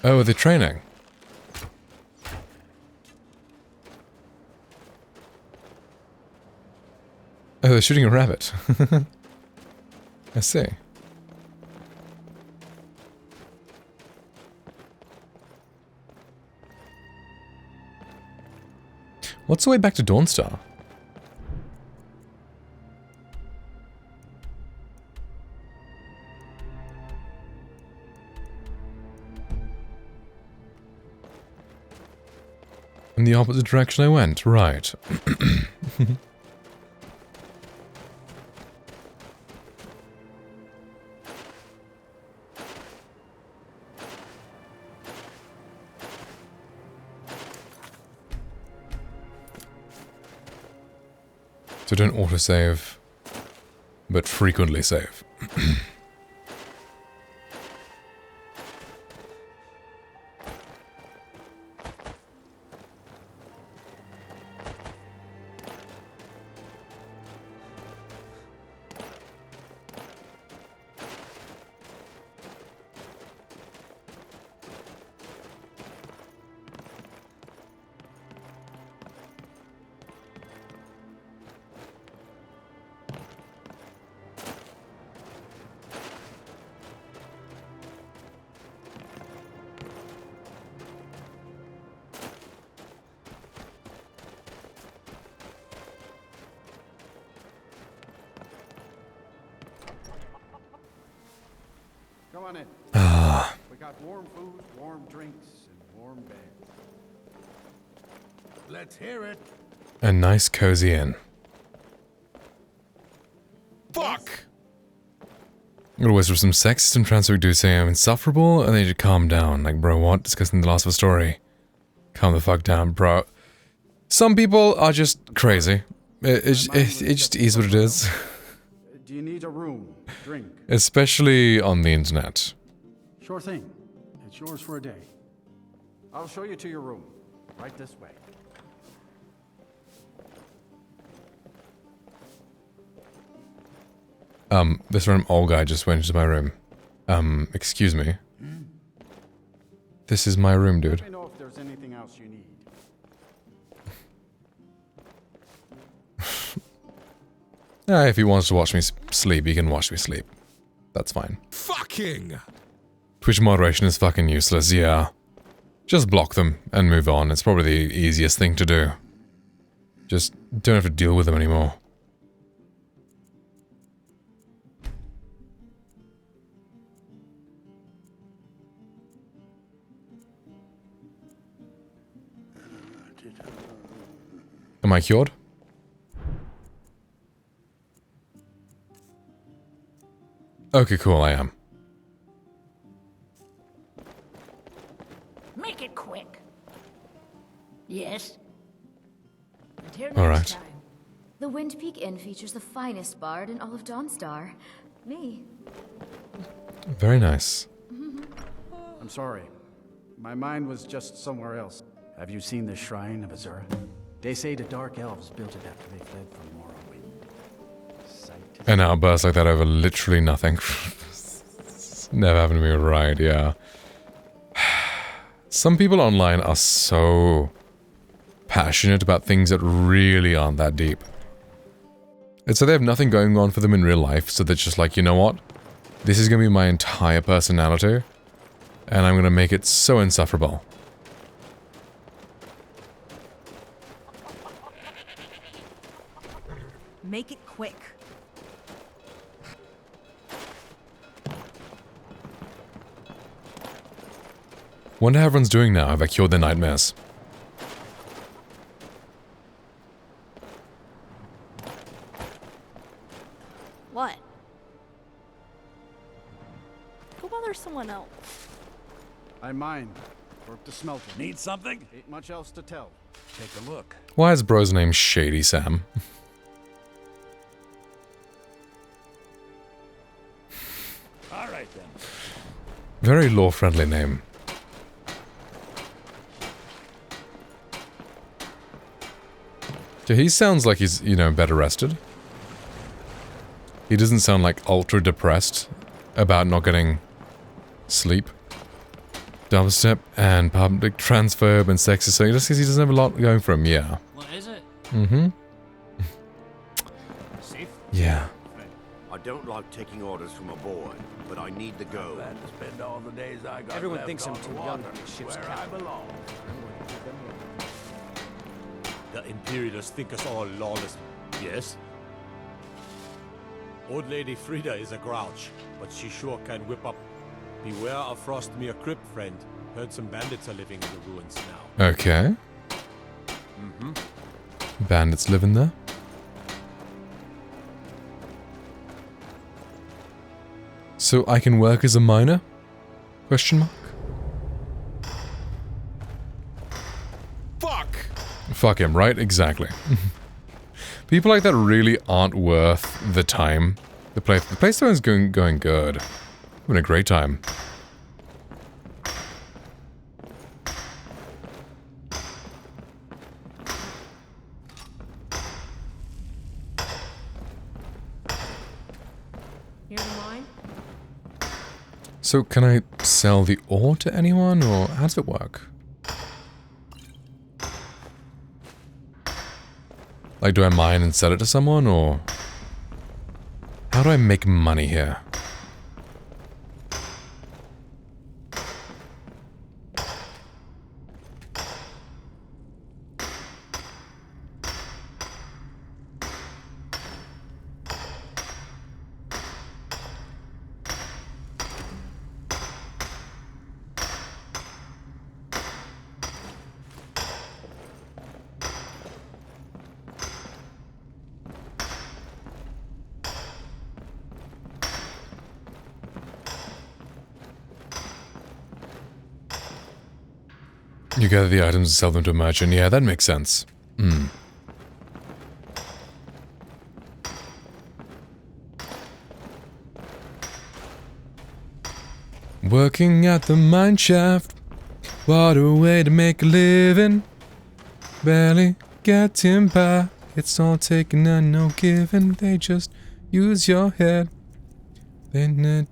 Oh, they're training. Oh, they're shooting a rabbit. I see. What's the way back to Dawnstar? In the opposite direction I went, right. So don't autosave, but frequently save. Come on in. Ah. We got warm food, warm drinks, and warm beds. Let's hear it. A nice cozy inn. Fuck! It always for some sexist and transphobia do say I'm insufferable, and they just calm down. Like, bro, what? Discussing the loss of a story. Calm the fuck down, bro. Some people are just crazy. It just is what it is. Do you need a room? Drink? Especially on the internet. Sure thing. It's yours for a day. I'll show you to your room. Right this way. This random old guy just went into my room. Excuse me. This is my room, dude. Let me know if there's anything else you need. Yeah, if he wants to watch me sleep, he can watch me sleep. That's fine. Fucking! Twitch moderation is fucking useless, yeah. Just block them and move on. It's probably the easiest thing to do. Just don't have to deal with them anymore. Am I cured? Okay, cool, I am. Make it quick. Yes? All right. The Wind Peak Inn features the finest bard in all of Dawnstar. Me. Very nice. I'm sorry. My mind was just somewhere else. Have you seen the Shrine of Azura? They say the Dark Elves built it after they fled from Morrowind. An outburst like that over literally nothing. Never happened to me right, yeah. Some people online are so passionate about things that really aren't that deep. It's like they have nothing going on for them in real life, so they're just like, you know what? This is gonna be my entire personality, and I'm gonna make it so insufferable. Make it quick. Wonder how everyone's doing now. Have I cured their nightmares? What? Go bother someone else. I mine. Work the smelter. Need something? Ain't much else to tell. Take a look. Why is bro's name Shady Sam? All right then. Very law-friendly name. So he sounds like he's, you know, better rested. He doesn't sound like ultra depressed about not getting sleep. Dubstep and public transphobe and sexist, so just because he doesn't have a lot going for him, yeah. What is it? Mm-hmm. Safe? Yeah. I don't like taking orders from a boy, but I need to go. Glad to spend all the days I got Everyone left thinks I'm on the too water, young to be a ship's where I captain. belong. The Imperialists think us all lawless, yes? Old Lady Frida is a grouch, but she sure can whip up. Beware of Frostmere Crypt, friend. Heard some bandits are living in the ruins now. Okay. Bandits living there. So I can work as a miner? Question mark. Fuck! Fuck him, right? Exactly. People like that really aren't worth the time. The playstone's going good. Having a great time. Here to mine? So can I sell the ore to anyone, or how does it work? Like, do I mine and sell it to someone, or how do I make money here? You gather the items and sell them to a merchant. Yeah, that makes sense. Hmm. Working at the mine shaft. What a way to make a living. Barely getting by. It's all taken and no giving. They just use your head. Maybe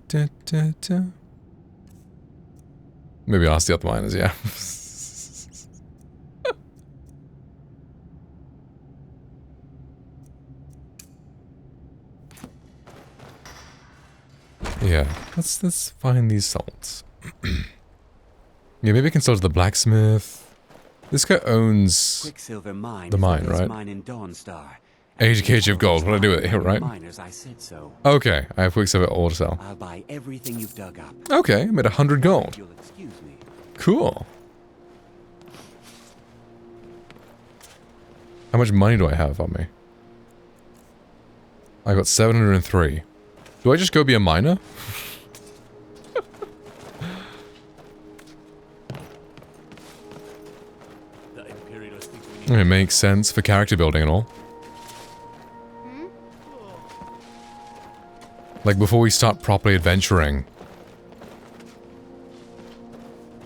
ask the other miners, yeah. Yeah, let's find these salts. Yeah, maybe I can sell to the blacksmith. This guy owns Quicksilver Mine the mine, right? mine in Dawnstar. 80 kg of gold. What do I do with it here, right? Miners, I said so. Okay, I have Quicksilver ore to sell. I'll buy everything you've dug up. Okay, I made 100 gold. You'll excuse me. Cool. How much money do I have on me? I got 703. Do I just go be a miner? It makes sense for character building and all. Like, before we start properly adventuring,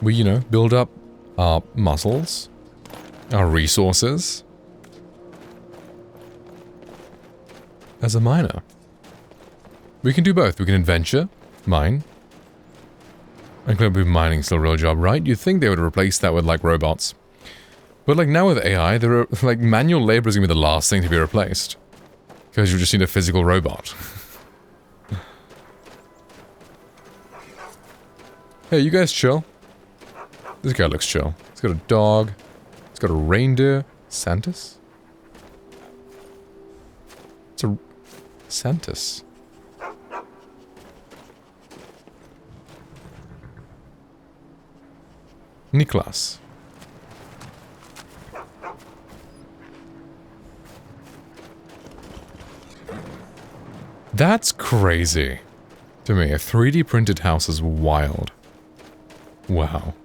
we, you know, build up our muscles, our resources, as a miner. We can do both. We can adventure, mine. And clearly mining still a real job, right? You'd think they would replace that with, like, robots. But, like, now with AI, there are, like, manual labor is going to be the last thing to be replaced. Because you just need a physical robot. Hey, you guys chill? This guy looks chill. He's got a dog. He's got a reindeer. Santas? It's a... Santas. Niklas. That's crazy. To me, a 3D printed house is wild. Wow.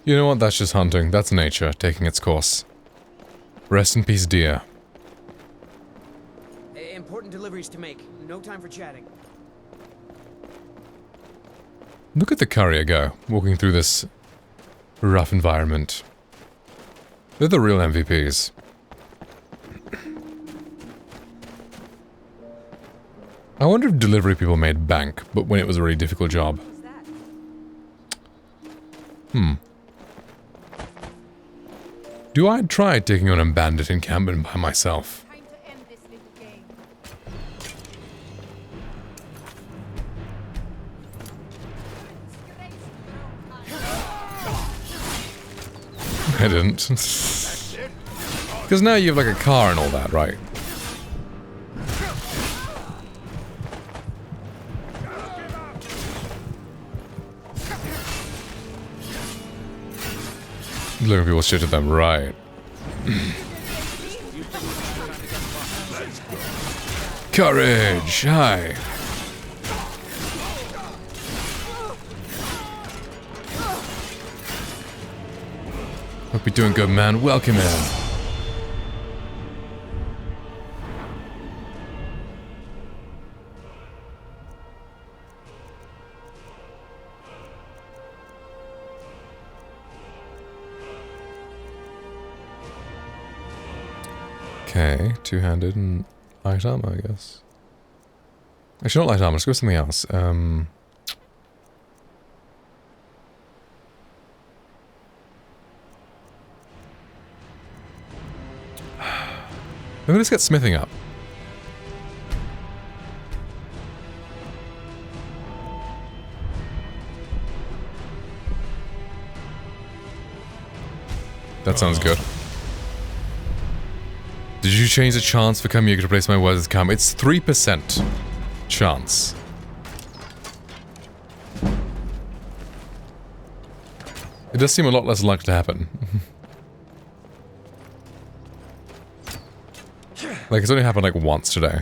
You know what? That's just hunting. That's nature taking its course. Rest in peace, dear. Important deliveries to make. No time for chatting. Look at the courier go, walking through this rough environment. They're the real MVPs. I wonder if delivery people made bank, but when it was a really difficult job. Do I try taking on a bandit encampment by myself? I didn't. Because now you have like a car and all that, right? Delivering people shit at them, right. Courage! Hi! Hope you're doing good, man. Welcome in. Okay, two-handed and light armor, I guess. Actually, not light armor, let's go with something else. Maybe let's get smithing up. That sounds good. Did you change the chance for Kamiya to replace my words with Kam? It's 3% chance. It does seem a lot less likely to happen. Like, it's only happened like once today.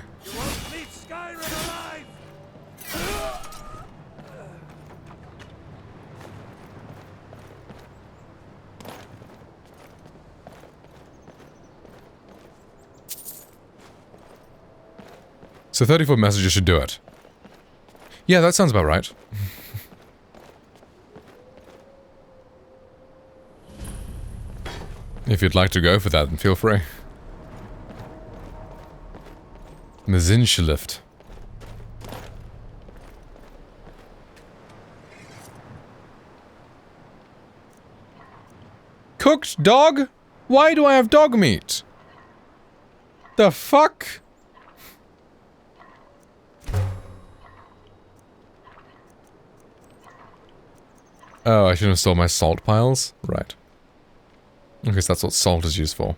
So 34 messages should do it. Yeah, that sounds about right. If you'd like to go for that, then feel free. Mazinschlift. Cooked dog? Why do I have dog meat? The fuck? Oh, I shouldn't have stored my salt piles? Right. I guess that's what salt is used for.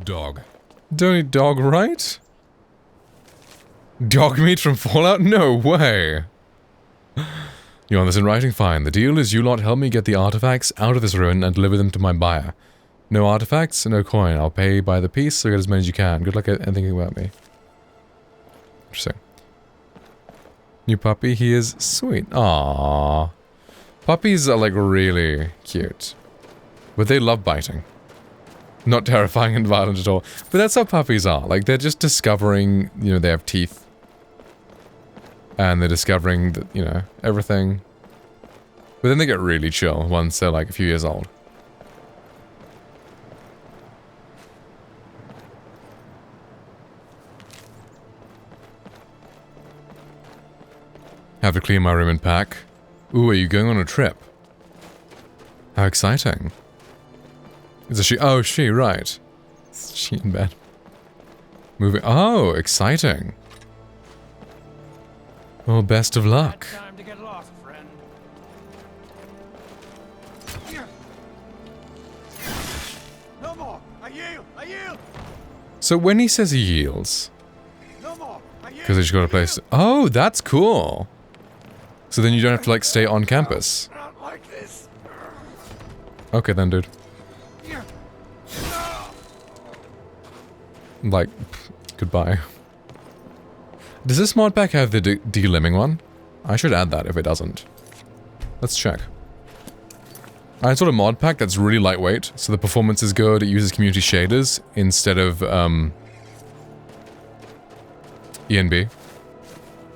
Dog. Don't eat dog, right? Dog meat from Fallout? No way! You want this in writing? Fine. The deal is you lot help me get the artifacts out of this ruin and deliver them to my buyer. No artifacts, no coin. I'll pay by the piece, so get as many as you can. Good luck at thinking about me. Interesting. New puppy, he is sweet. Aww. Puppies are like really cute. But they love biting. Not terrifying and violent at all. But that's how puppies are. Like, they're just discovering, you know, they have teeth. And they're discovering that, you know, everything. But then they get really chill once they're like a few years old. Have to clean my room and pack. Ooh, are you going on a trip? How exciting. Is it she? Oh, she, right. Is she in bed? Moving. Oh, exciting. Well, best of luck. Time to get lost, friend. No more. I yield. I yield. So when he says he yields, because they just got a place. Oh, that's cool. So then you don't have to like stay on campus. Okay then, dude. Like, goodbye. Does this mod pack have the de-limbing one? I should add that if it doesn't. Let's check. I installed a mod pack that's really lightweight, so the performance is good. It uses community shaders instead of ENB.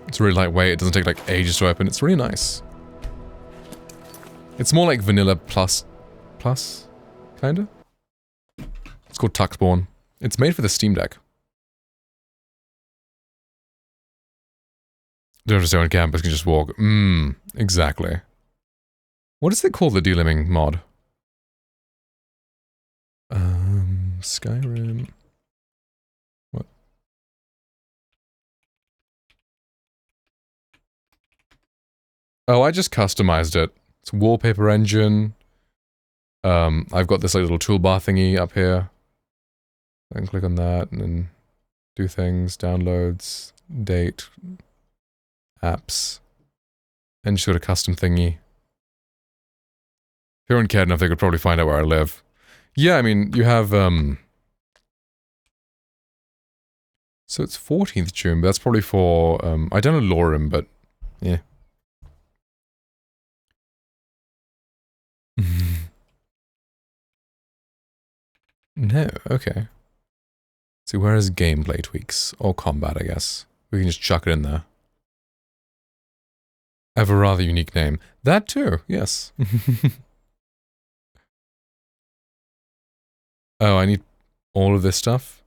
It's really lightweight. It doesn't take like ages to open. It's really nice. It's more like vanilla plus, kinda. It's called Tuxborn. It's made for the Steam Deck. Don't have to stay on campus, you can just walk. Exactly. What is it called, the de-limbing mod? Skyrim. What? Oh, I just customized it. It's wallpaper engine. I've got this like little toolbar thingy up here. I can click on that and then do things, downloads, date, apps, and just got a custom thingy. If anyone cared enough, they could probably find out where I live. Yeah, I mean, you have, so it's 14th June, but that's probably for, I don't know Lorem, but, yeah. No, okay. See, where is gameplay tweaks? Or combat, I guess. We can just chuck it in there. I have a rather unique name. That too, yes. Oh, I need all of this stuff?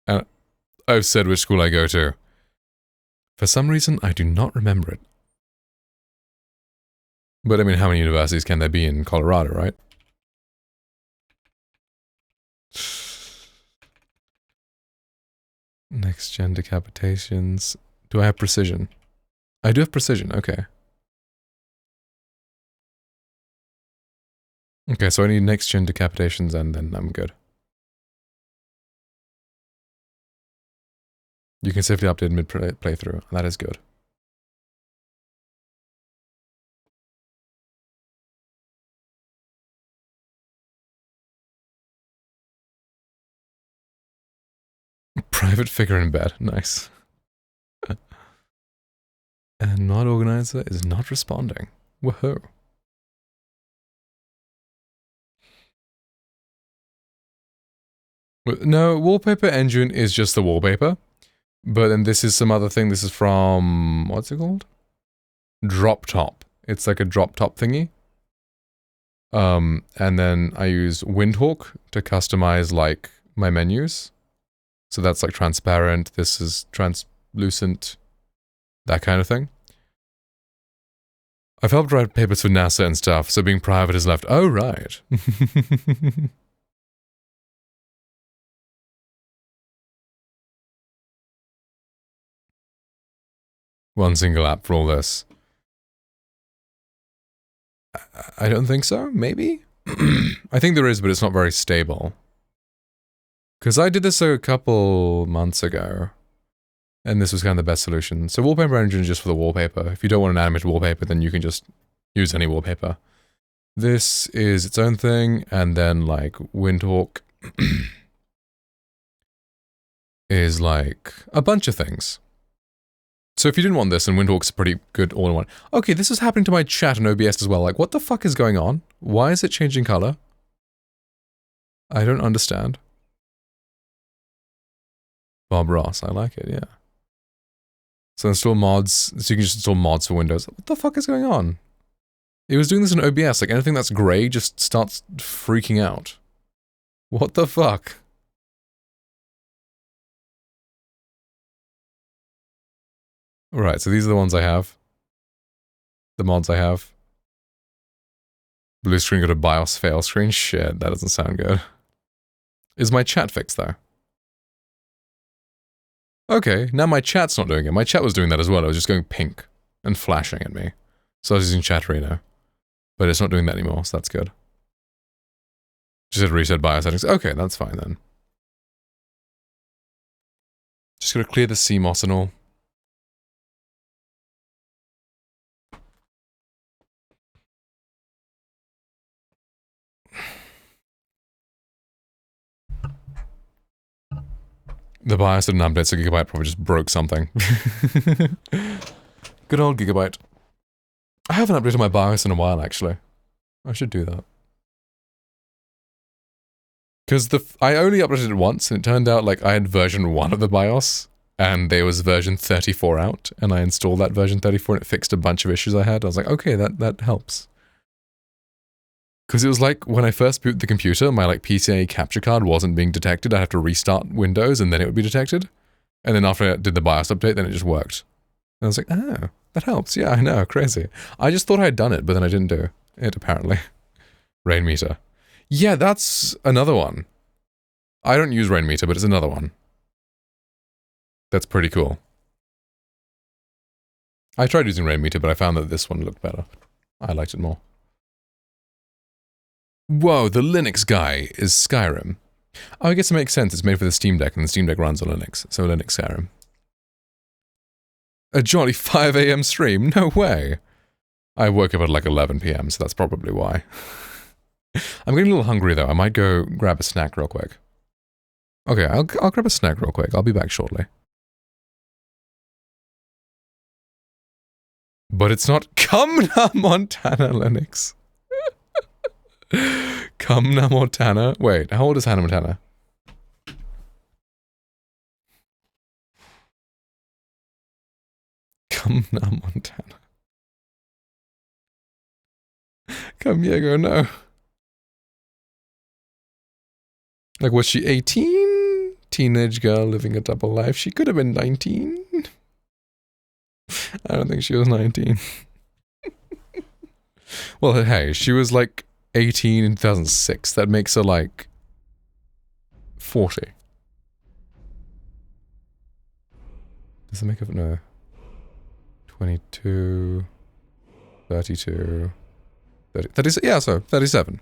And I've said which school I go to. For some reason, I do not remember it. But I mean, how many universities can there be in Colorado, right? Next gen decapitations. Do I have precision? I do have precision, okay. Okay, so I need next gen decapitations and then I'm good. You can safely update mid-playthrough. That is good. Private figure in bed. Nice. And mod organizer is not responding. Woohoo. No, wallpaper engine is just the wallpaper. But then this is some other thing. This is from... what's it called? Drop Top. It's like a drop top thingy. And then I use Windhawk to customize like my menus. So that's like transparent. This is translucent. That kind of thing. I've helped write papers for NASA and stuff, so being private is left. Oh, right. One single app for all this. I don't think so. Maybe? I think there is, but it's not very stable. Because I did this a couple months ago. And this was kind of the best solution. So wallpaper engine is just for the wallpaper. If you don't want an animated wallpaper, then you can just use any wallpaper. This is its own thing, and then like Windhawk is like a bunch of things. So if you didn't want this, then Windhawk's pretty good all-in-one. Okay, this is happening to my chat on OBS as well. Like, what the fuck is going on? Why is it changing color? I don't understand. Bob Ross, I like it, yeah. So install mods, so you can just install mods for Windows. What the fuck is going on? It was doing this in OBS, like anything that's gray just starts freaking out. What the fuck? Right, so these are the ones I have. The mods I have. Blue screen got a BIOS fail screen? Shit, that doesn't sound good. Is my chat fixed though? Okay, now my chat's not doing it. My chat was doing that as well. It was just going pink and flashing at me. So I was using Chatterino. But it's not doing that anymore, so that's good. Just hit reset BIOS settings. Okay, that's fine then. Just gotta clear the CMOS and all. The BIOS didn't update, so Gigabyte probably just broke something. Good old Gigabyte. I haven't updated my BIOS in a while, actually. I should do that. Because I only updated it once, and it turned out like I had version 1 of the BIOS, and there was version 34 out, and I installed that version 34, and it fixed a bunch of issues I had. I was like, okay, that helps. Because it was like, when I first booted the computer, my like PCIe capture card wasn't being detected. I'd have to restart Windows, and then it would be detected. And then after I did the BIOS update, then it just worked. And I was like, oh, that helps. Yeah, I know, crazy. I just thought I'd done it, but then I didn't do it, apparently. Rain meter. Yeah, that's another one. I don't use rain meter, but it's another one. That's pretty cool. I tried using rain meter, but I found that this one looked better. I liked it more. Whoa, the Linux guy is Skyrim. Oh, I guess it makes sense. It's made for the Steam Deck, and the Steam Deck runs on Linux. So Linux Skyrim. A jolly 5 AM stream? No way. I woke up at like 11 PM, so that's probably why. I'm getting a little hungry though. I might go grab a snack real quick. Okay, I'll grab a snack real quick. I'll be back shortly. But it's not Cumna Montana Linux. Cumna Montana. Wait, how old is Hannah Montana? Cumna Montana. Come Diego, no. Like, was she 18? Teenage girl living a double life. She could have been 19. I don't think she was 19. Well, hey, she was like 18 in 2006. That makes her like 40. Does it make her? No. 22, 32, 30, 30, yeah, so 37.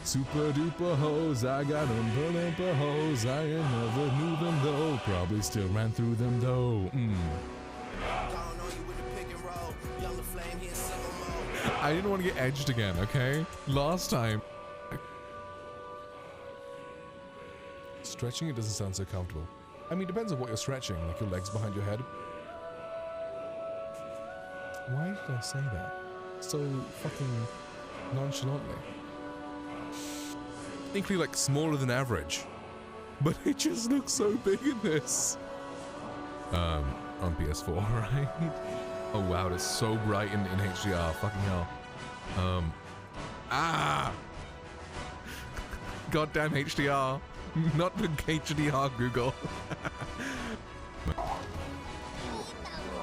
Super duper hoes, I got umpa lumpa hoes. I ain't never knew them though. Probably still ran through them though. I didn't want to get edged again, okay? Last time. Stretching, it doesn't sound so comfortable. I mean, it depends on what you're stretching, like your legs behind your head. Why did I say that? So fucking nonchalantly. Inkly like smaller than average. But it just looks so big in this. On PS4, right? Oh wow, it's so bright in HDR, fucking hell. Goddamn HDR. Not the HDR, Google.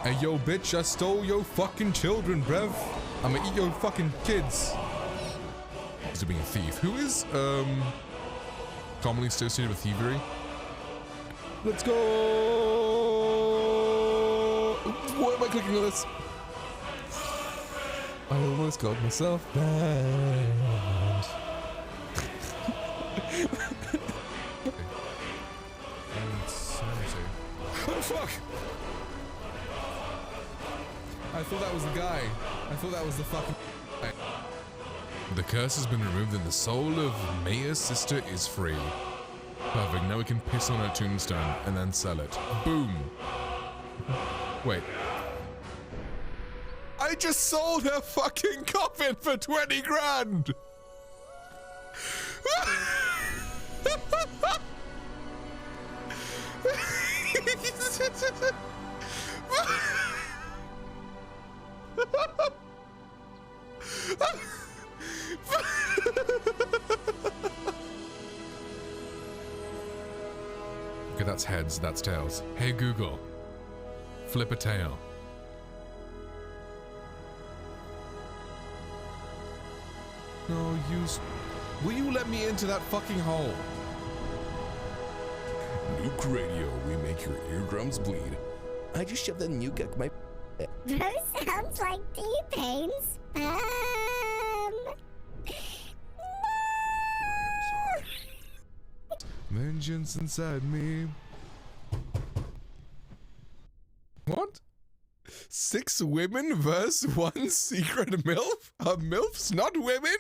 Hey yo, bitch, I stole your fucking children, bruv. I'ma eat your fucking kids. He's being a thief. Who is, commonly associated with thievery? Let's go! Why am I clicking on this? I almost got myself banned. Oh fuck! I thought that was the guy. I thought that was the fucking guy. The curse has been removed and the soul of Maya's sister is free. Perfect, now we can piss on her tombstone and then sell it. Boom! Wait. I just sold her fucking coffin for 20 grand! Okay, that's heads, that's tails. Hey Google, flip a tail. No, will you let me into that fucking hole? Nuke radio, we make your eardrums bleed. I just shoved the nuke up my... Those sounds like T-Pain's. Vengeance inside me. What? 6 women versus 1 secret MILF? Are MILFs not women?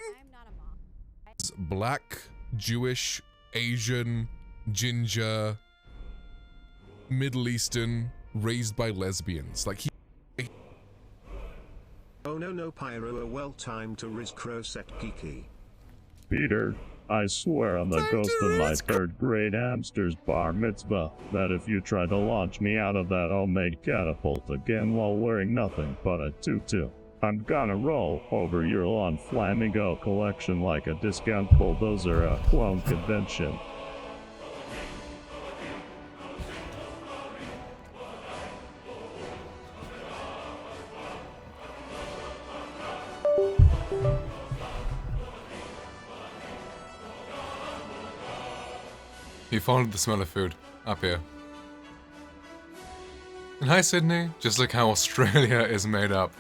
Black, Jewish, Asian, ginger, Middle Eastern, raised by lesbians. Like he... Oh no Pyro, a well time to Riz Croset Kiki. Peter, I swear on the ghost of my 3rd grade hamster's bar mitzvah that if you try to launch me out of that homemade catapult again while wearing nothing but a tutu, I'm gonna roll over your lawn flamingo collection like a discount bulldozer at a clone convention. He followed the smell of food up here. And hi Sydney, just look how Australia is made up.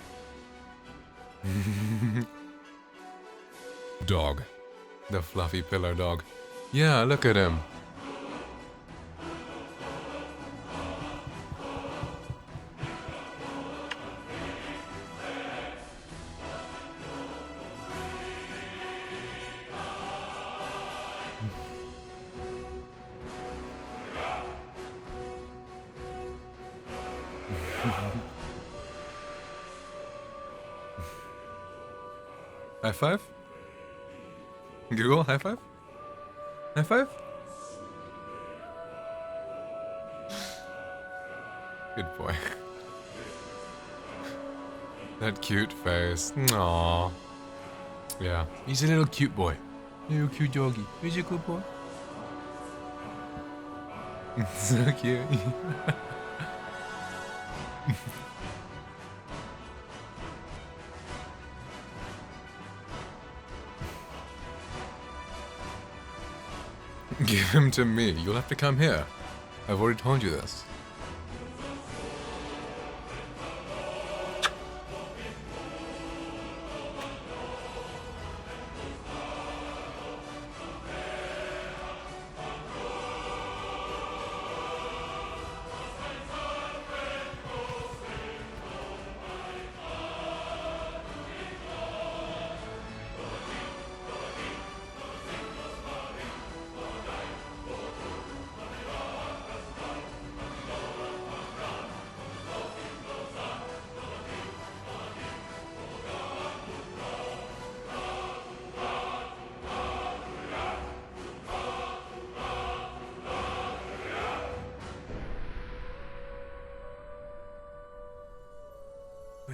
Dog. The fluffy pillow dog. Yeah, look at him. High five? Google, high five? High five? Good boy. That cute face. Aww. Yeah, he's a little cute boy. Little cute doggy. He's a good boy. So cute. Give him to me. You'll have to come here. I've already told you this.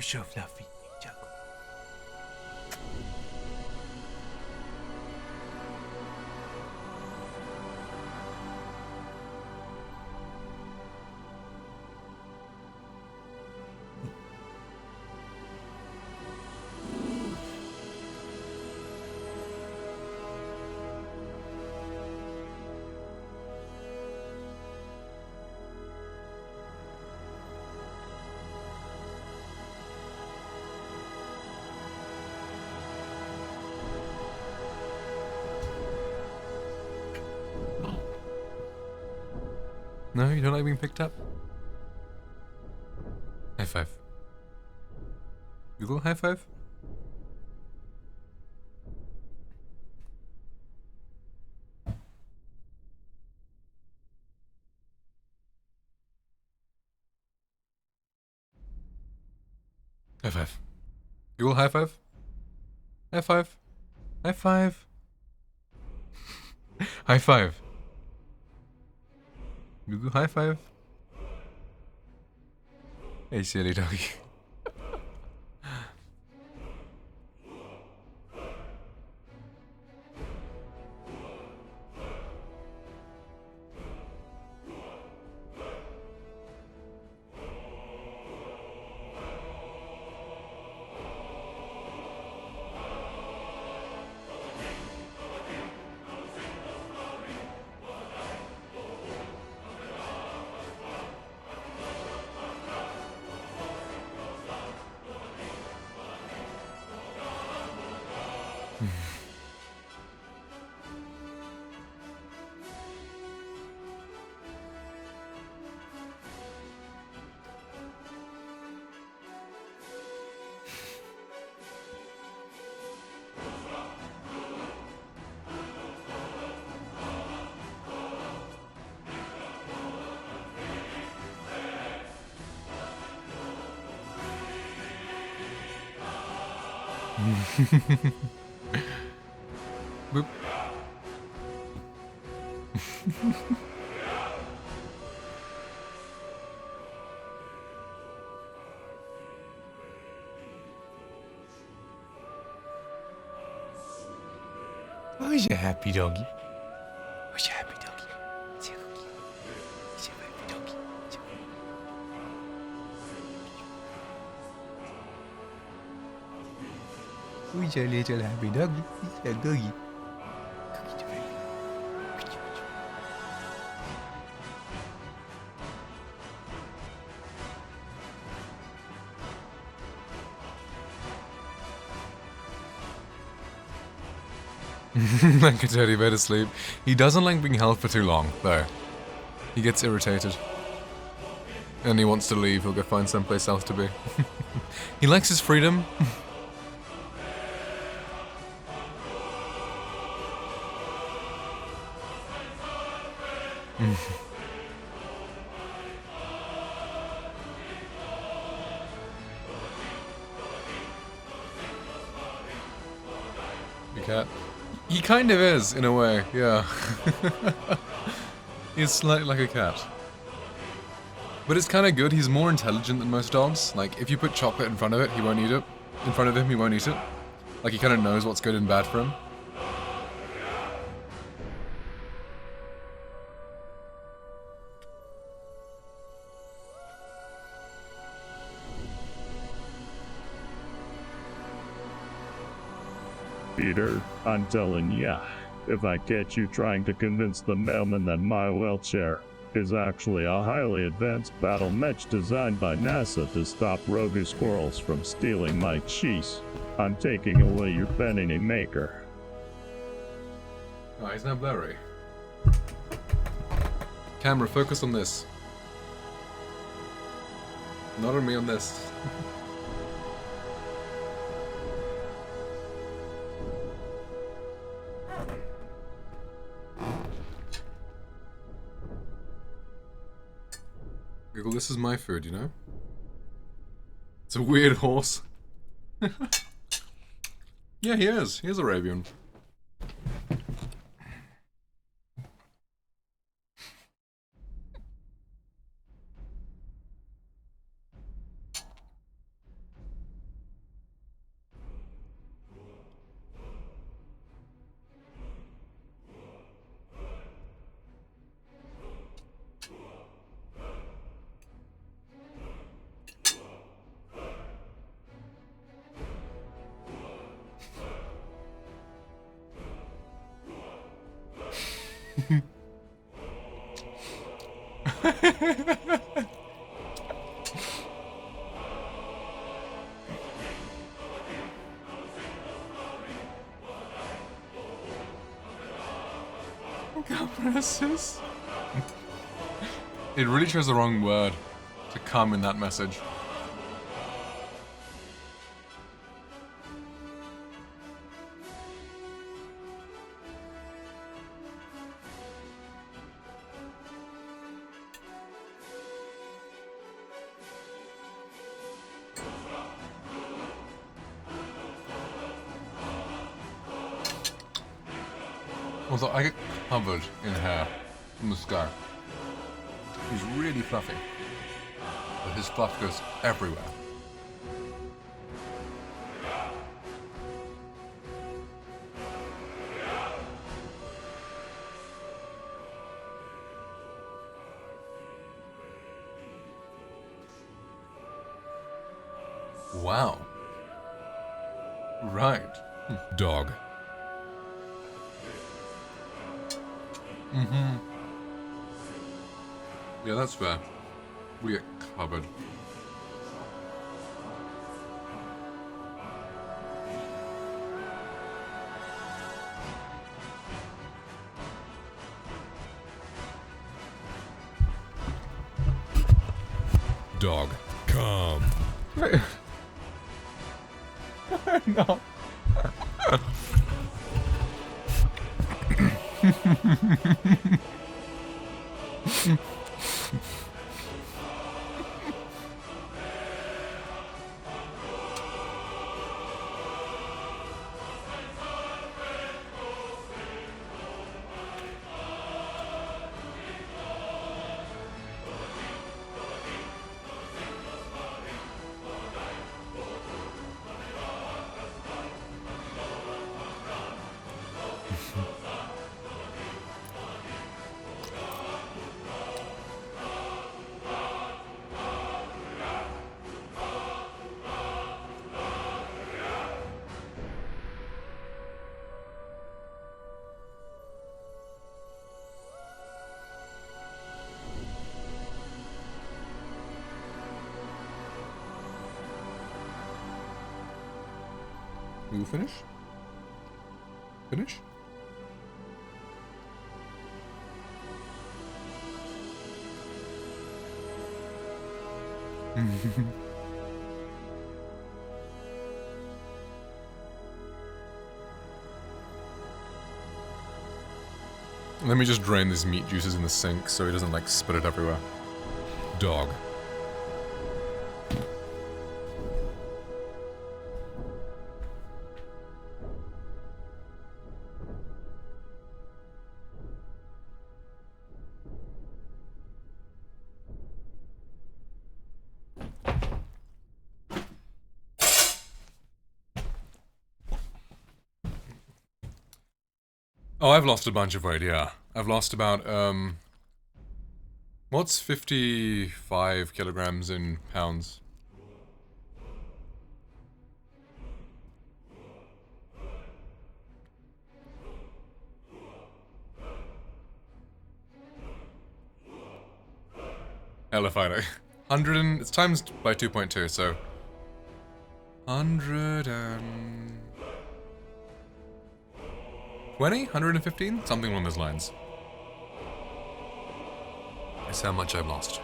so fluffy. No, you don't like being picked up? High five. Google high five? High five. Google high five? High five. High five. High five. Google high five. Hey, silly doggy. Boop. Who's a happy doggy? Who's a happy doggy? He's a cookie. He's a happy doggy. Who's a little happy doggy? He's a doggy. Like a teddy bear to sleep. He doesn't like being held for too long, though. He gets irritated. And he wants to leave, he'll go find someplace else to be. He likes his freedom. The cat. He kind of is, in a way, yeah. He's slightly like a cat. But it's kind of good, he's more intelligent than most dogs. Like, if you put chocolate in front of it, he won't eat it. In front of him, he won't eat it. Like, he kind of knows what's good and bad for him. Peter, I'm telling ya, if I catch you trying to convince the mailman that my wheelchair is actually a highly advanced battle mech designed by NASA to stop rogue squirrels from stealing my cheese, I'm taking away your panini maker. Oh, he's now blurry. Camera, focus on this. Not on me on this. Google, this is my food, you know? It's a weird horse. Yeah, he is. He is Arabian. Compresses? It really chose the wrong word to come in that message. Although I get covered in hair from this guy. He's really fluffy, but his fluff goes everywhere. Wow. Right. Dog. Mm-hmm. Yeah, that's fair. We get covered. Dog. Come. No. You finish? Finish? Let me just drain these meat juices in the sink so he doesn't like spit it everywhere. Dog. Oh, I've lost a bunch of weight, yeah. I've lost about, what's 55 kilograms in pounds? Hell if I know. 100 and... it's times by 2.2, so... 100 and... 20? 115? Something along those lines. That's how much I've lost.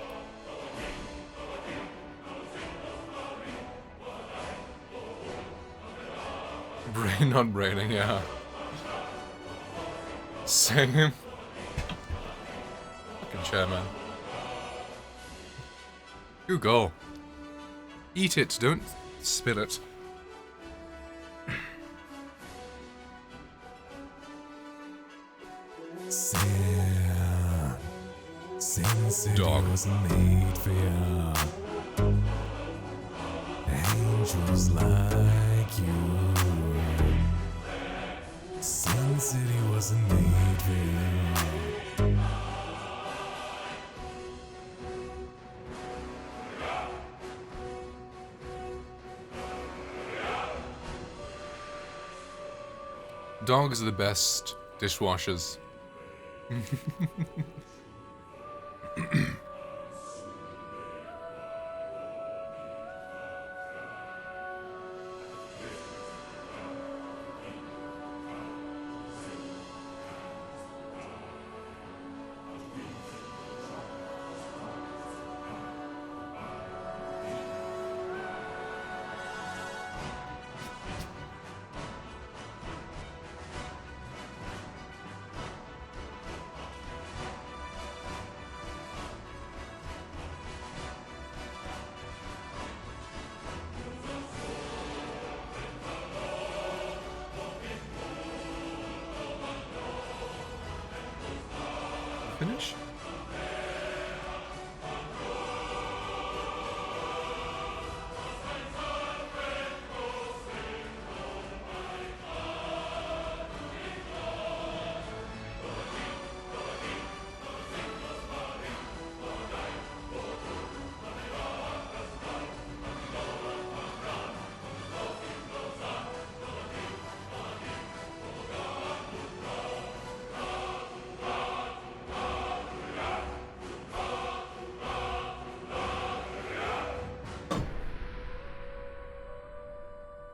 Brain not braining, yeah. Same. Fucking chairman. You go. Eat it, don't spill it. Dog. Wasn't made for you. Angels like you. Sin City wasn't made for you. Dogs are the best dishwashers Finish?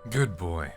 Good boy.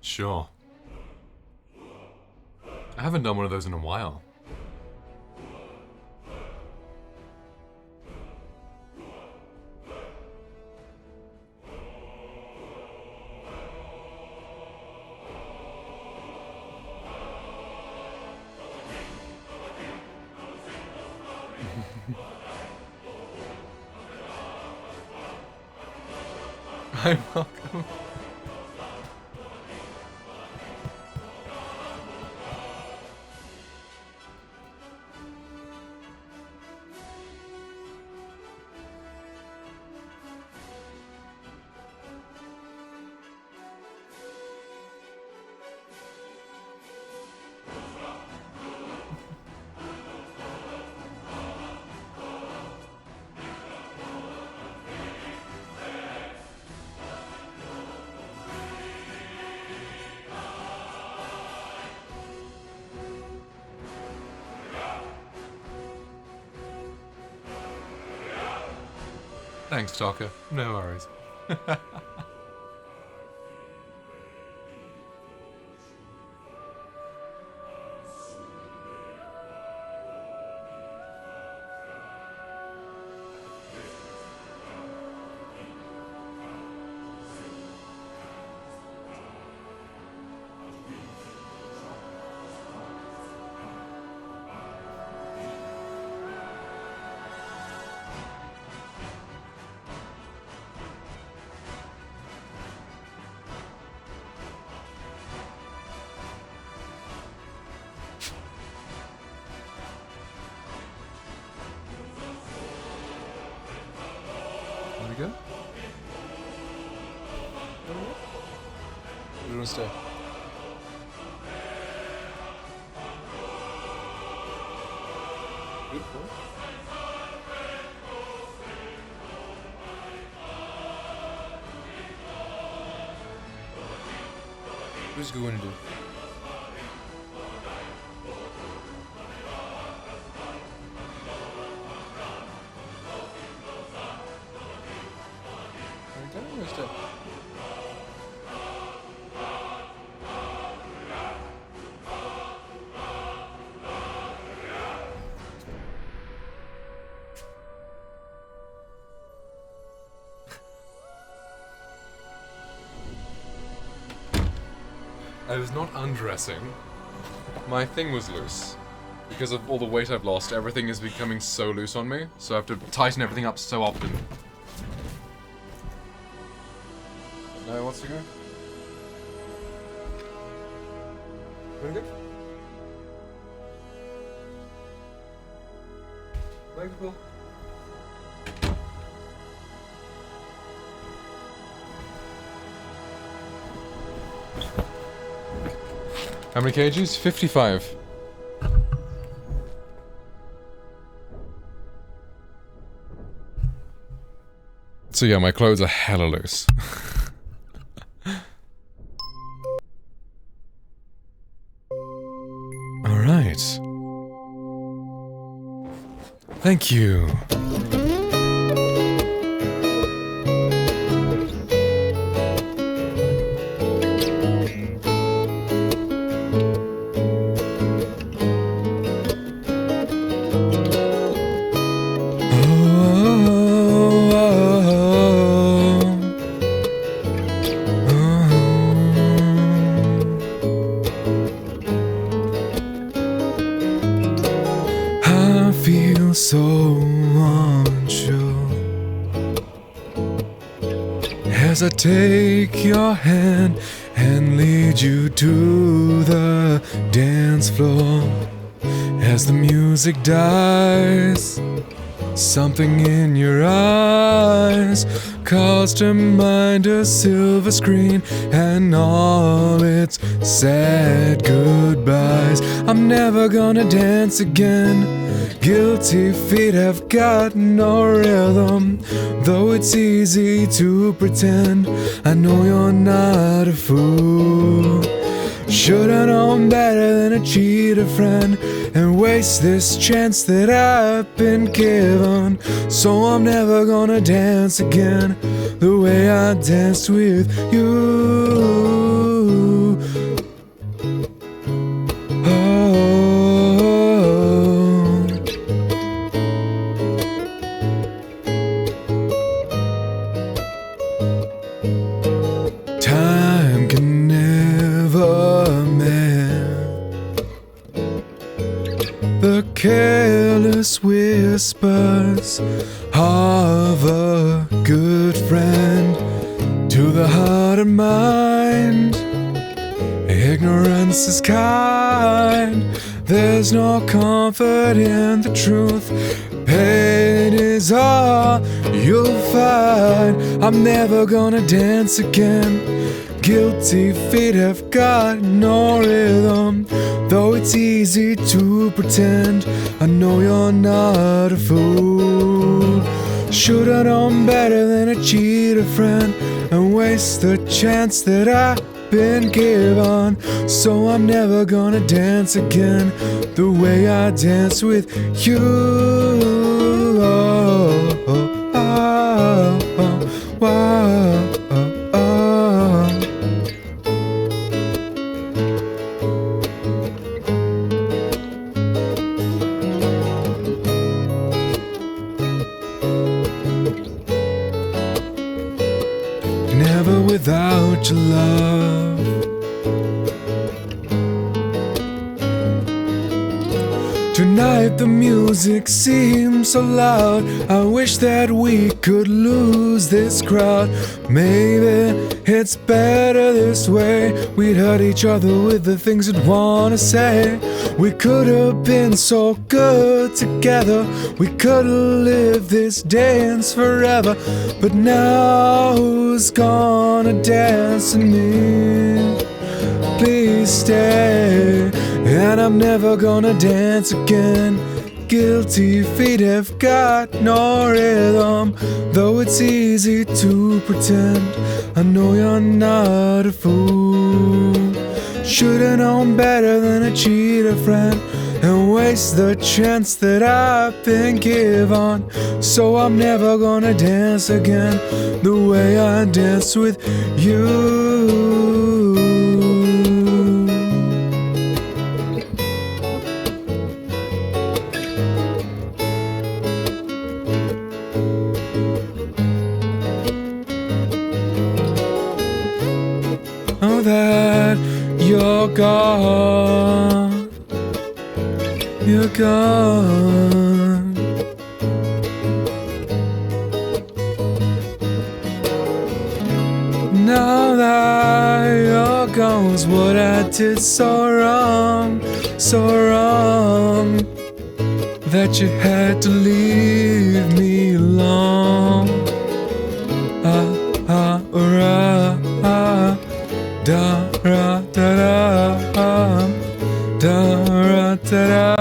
Sure. I haven't done one of those in a while. I'm welcome. Thanks, Talker. No worries. There we go. Where do you want to stay? Good boy. What's going to do? I was not undressing. My thing was loose. Because of all the weight I've lost, everything is becoming so loose on me, so I have to tighten everything up so often. No one wants to go? Wanna go? Thanks, Bill. How many kgs? 55. So yeah, my clothes are hella loose. Alright. Thank you. I feel so unsure as I take your hand and lead you to the dance floor. As the music dies, something in your eyes calls to mind a silver screen and all its sad goodbyes. I'm never gonna dance again. Guilty feet have got no rhythm, though it's easy to pretend. I know you're not a fool. Should've known better than to cheat a friend and waste this chance that I've been given. So I'm never gonna dance again the way I danced with you. Time can never mend the careless whispers of a good friend. To the heart and mind, ignorance is kind. There's no comfort in the truth. Pain is all you'll find. I'm never gonna dance again. Guilty feet have got no rhythm, though it's easy to pretend. I know you're not a fool. Should've known better than to cheat a friend and waste the chance that I've been given. So I'm never gonna dance again the way I dance with you. Never without your love. Tonight the music seems so loud. I wish that we could lose this crowd. Maybe it's better this way. We'd hurt each other with the things we'd wanna say. We could have been so good together. We could have lived this dance forever. But now who's gonna dance with me? Please stay. And I'm never gonna dance again. Guilty feet have got no rhythm, though it's easy to pretend. I know you're not a fool. Should've known better than to cheat a friend and waste the chance that I've been given. So I'm never gonna dance again the way I danced with you. Oh, that You're gone. You're gone. Now that you're gone was what I did so wrong, that you had to leave me alone. Da ra da da da ra da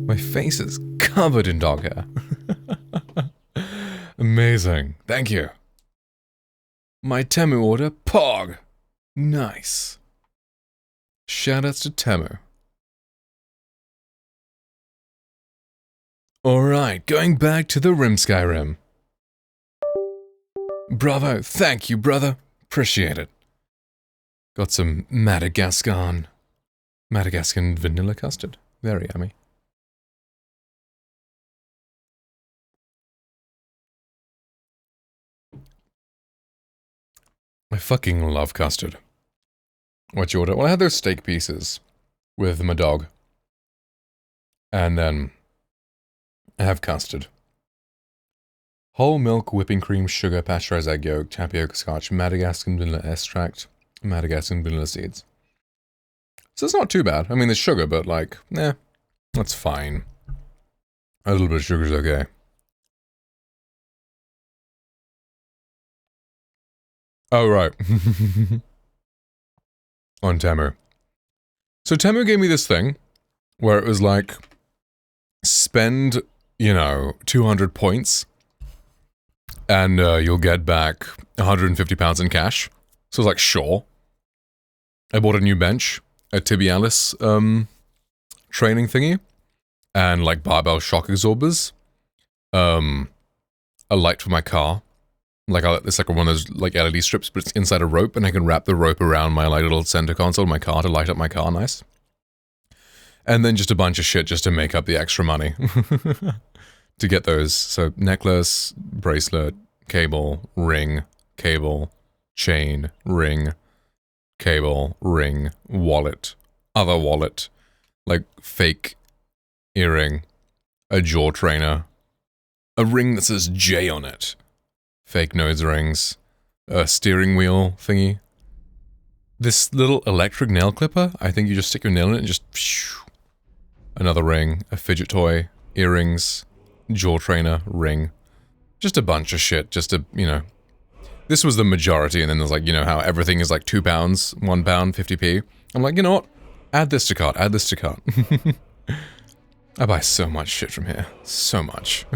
My face is covered in dog hair. Amazing. Thank you. My Temu order, Pog. Nice. Shoutouts to Temu. Alright, going back to the Rim Skyrim. Bravo, thank you, brother. Appreciate it. Got some Madagascan vanilla custard. Very yummy. I fucking love custard. What you order? Well, I had those steak pieces with my dog. And then I have custard. Whole milk, whipping cream, sugar, pasteurized egg yolk, tapioca scotch, Madagascan vanilla extract, Madagascan vanilla seeds. So it's not too bad. I mean, there's sugar, but like, that's fine. A little bit of sugar's okay. Oh, right. On Temu. So Temu gave me this thing where it was like, spend, 200 points and you'll get back 150 pounds in cash. So I was like, sure. I bought a new bench, a tibialis training thingy, and like barbell shock absorbers, a light for my car. Like, it's like one of those, like, LED strips, but it's inside a rope, and I can wrap the rope around my, like, little center console in my car to light up my car nice. And then just a bunch of shit just to make up the extra money. To get those. So, necklace, bracelet, cable, ring, cable, chain, ring, cable, ring, wallet, other wallet, like, fake earring, a jaw trainer, a ring that says J on it. Fake nose rings, a steering wheel thingy. This little electric nail clipper, I think you just stick your nail in it and just... Another ring, a fidget toy, earrings, jaw trainer, ring. Just a bunch of shit, just to, This was the majority, and then there's like, how everything is like £2, £1, 50p. I'm like, you know what? Add this to cart, add this to cart. I buy so much shit from here. So much.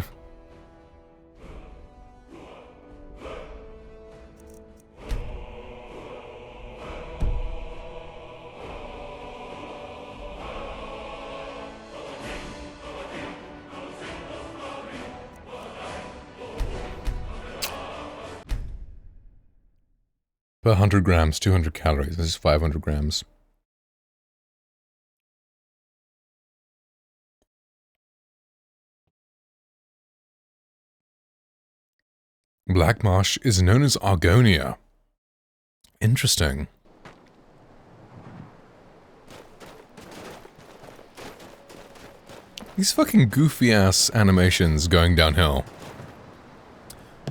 Per 100 grams, 200 calories. This is 500 grams. Black marsh is known as Argonia. Interesting. These fucking goofy-ass animations going downhill.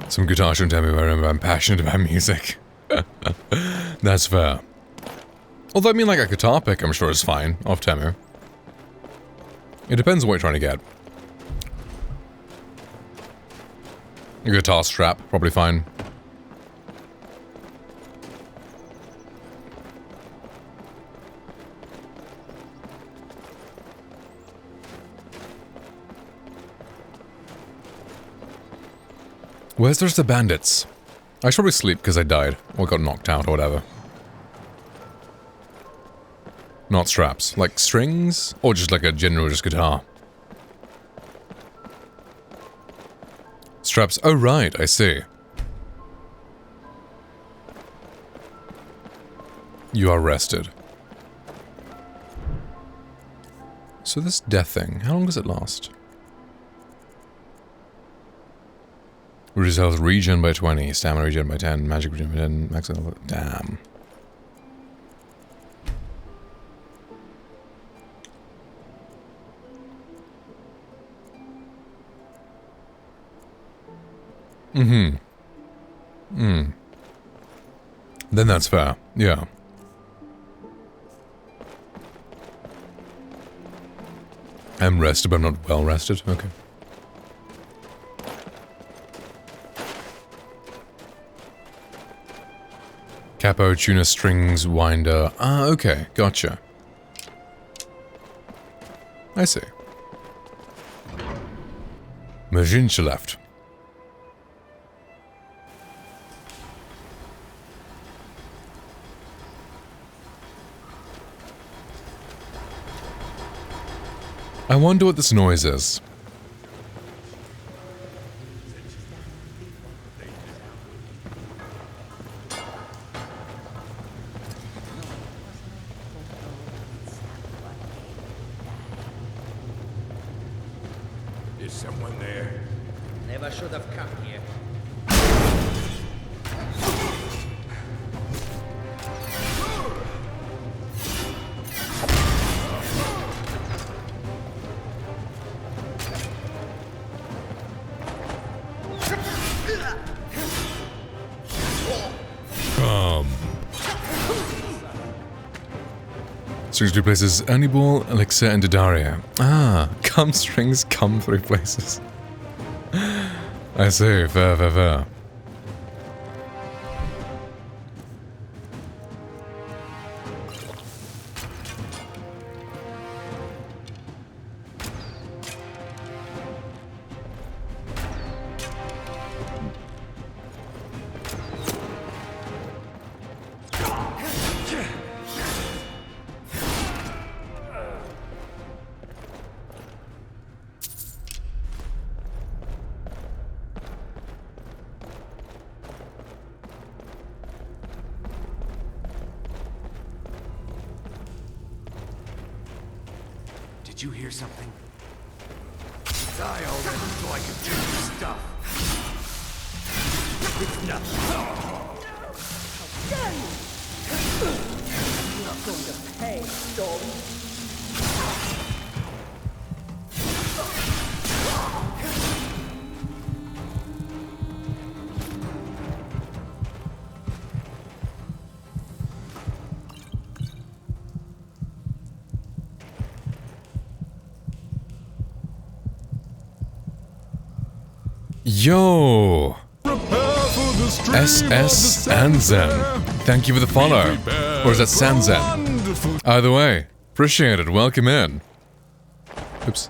Some guitar shouldn't tell me where I'm passionate about music. That's fair. Although, I mean, like, a guitar pick, I'm sure is fine, off Temu. It depends on what you're trying to get. A guitar strap, probably fine. Where's the bandits? I should probably sleep because I died. Or got knocked out or whatever. Not straps. Like strings? Or just like a general just guitar? Straps. Oh right, I see. You are rested. So this death thing, how long does it last? Reduces health regen by 20, stamina regen by 10, magic regen by 10, max health. Damn. Then that's fair. Yeah. I'm rested, but I'm not well rested. Okay. Capo, tuna, strings, winder. Ah, okay. Gotcha. I see. Majincha left. I wonder what this noise is. Is someone there? Never should have come here. Strings 3 places, Anibal, Elixir, and Didaria. Ah, come strings, come 3 places. I see, fair. Did you hear something? Die already so I can do your stuff. It's nothing. How dare you! You're not going to pay, dog. Yo! SS Sanzen. Thank you for the follow. Or is that Sanzen? Either way, appreciate it. Welcome in. Oops.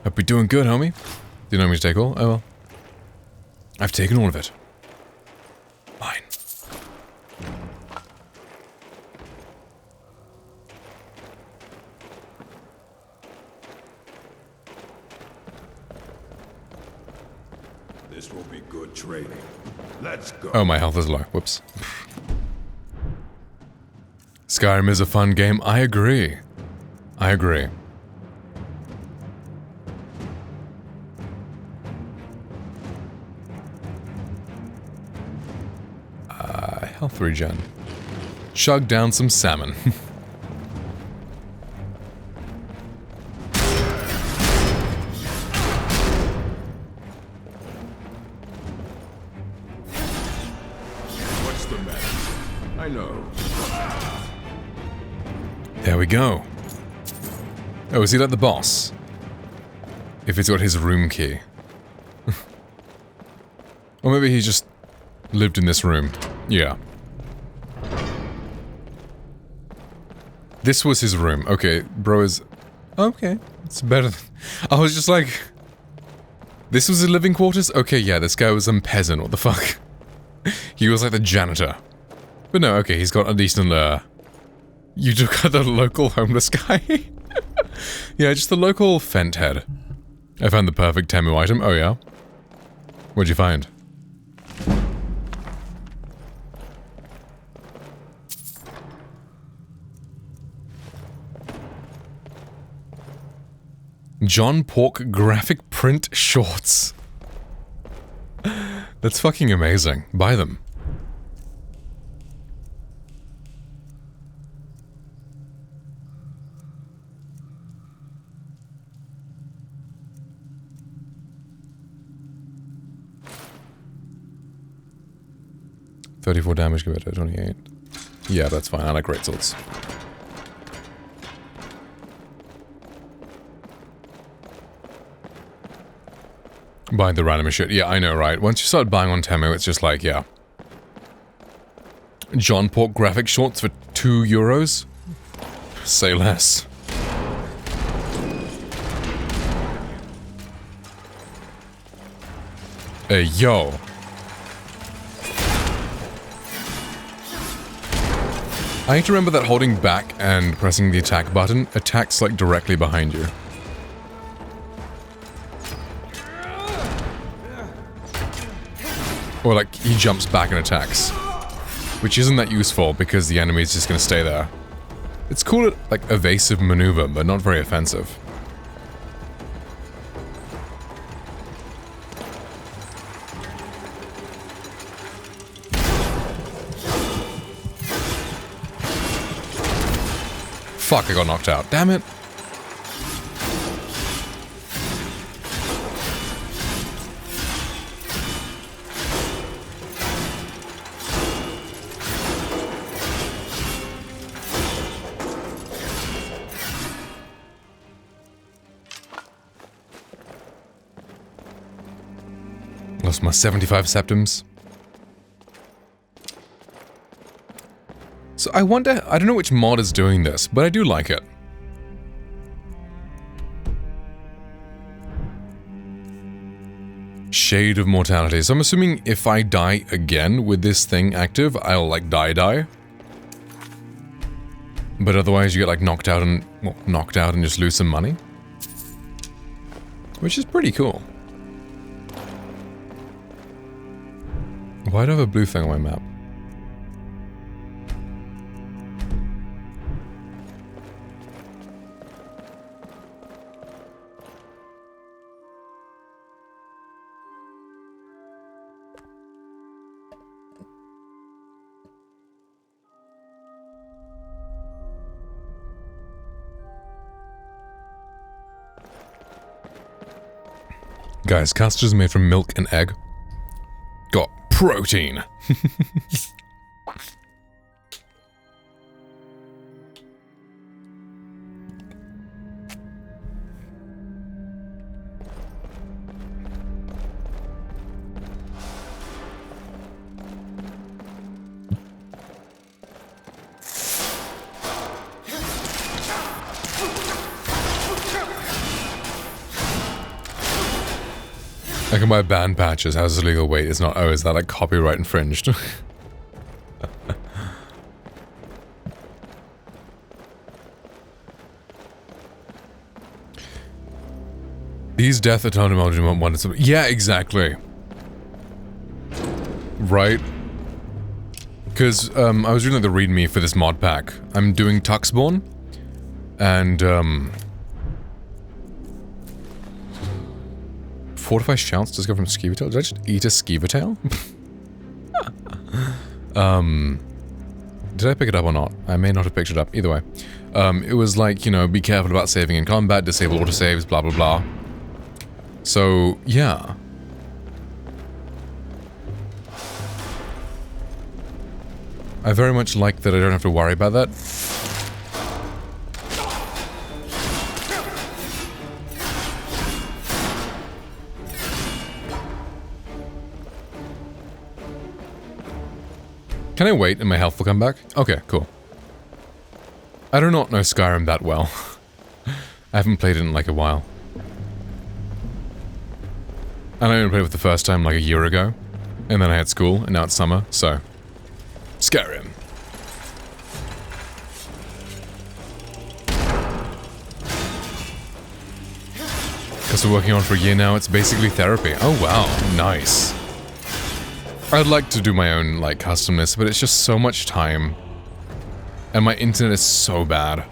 Hope you're doing good, homie. Do you know me to take all? Oh well. I've taken all of it. Mine. This will be good training. Let's go. Oh, my health is low. Whoops. Skyrim is a fun game. I agree. I agree. Health regen. Chug down some salmon. What's the matter? I know. There we go. Oh, is he like the boss? If it's got his room key. Or maybe he just lived in this room. Yeah. This was his room. Okay, bro is... Okay, it's better than... I was just like... This was his living quarters? Okay, yeah, this guy was some peasant, what the fuck? He was like the janitor. But no, okay, he's got a decent, You took out the local homeless guy? Yeah, just the local fent head. I found the perfect Temu item, oh yeah? What'd you find? John Pork graphic print shorts. That's fucking amazing. Buy them. $34 damage compared to 28. Yeah, that's fine. I like great swords. Buying the random shit. Yeah, I know, right? Once you start buying on Temu, it's just like, yeah. John Pork graphic shorts for €2? Say less. Hey, yo. I need to remember that holding back and pressing the attack button attacks like directly behind you. Or like, he jumps back and attacks. Which isn't that useful because the enemy is just gonna stay there. It's called like evasive maneuver, but not very offensive. Fuck, I got knocked out. Damn it. Lost my 75 septims. So I wonder, I don't know which mod is doing this, but I do like it. Shade of Mortality. So I'm assuming if I die again with this thing active, I'll like die. But otherwise you get like knocked out and, well, knocked out and just lose some money. Which is pretty cool. Why do I have a blue thing on my map? Guys, custard is made from milk and egg. Got protein. I can buy band patches. How's the legal weight? It's not. Oh, is that like copyright infringed? These death autonomy wanted some. Yeah, exactly. Right. Because I was doing like the readme for this mod pack. I'm doing Tuxborn, and Fortify shouts discovered from Skeever Tail. Did I just eat a Skeever Tail? Did I pick it up or not? I may not have picked it up. Either way. It was like, you know, be careful about saving in combat, disable autosaves, blah blah blah. So, yeah. I very much like that I don't have to worry about that. Can I wait and my health will come back? Okay, cool. I do not know Skyrim that well. I haven't played it in like a while. And I only played it for the first time like a year ago. And then I had school, and now it's summer, so... Skyrim. Because we're working on it for a year now, it's basically therapy. Oh wow, nice. I'd like to do my own, like, customness, but it's just so much time. And my internet is so bad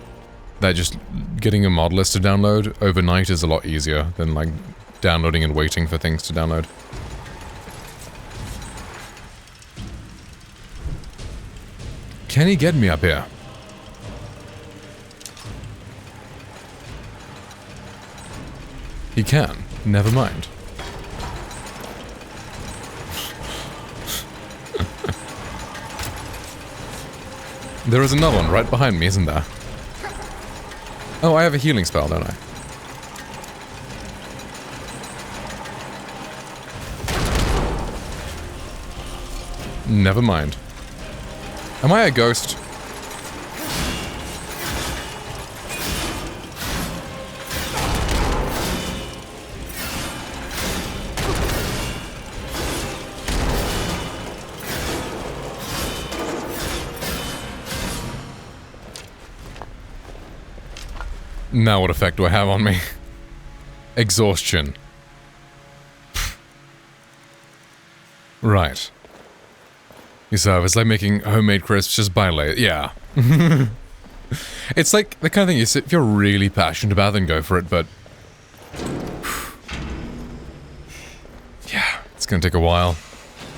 that just getting a mod list to download overnight is a lot easier than, like, downloading and waiting for things to download. Can he get me up here? He can. Never mind. There is another one right behind me, isn't there? Oh, I have a healing spell, don't I? Never mind. Am I a ghost? Now what effect do I have on me? Exhaustion. Right. So it's like making homemade crisps just by layer. Yeah. It's like the kind of thing if you're really passionate about, then go for it, but... yeah, it's gonna take a while.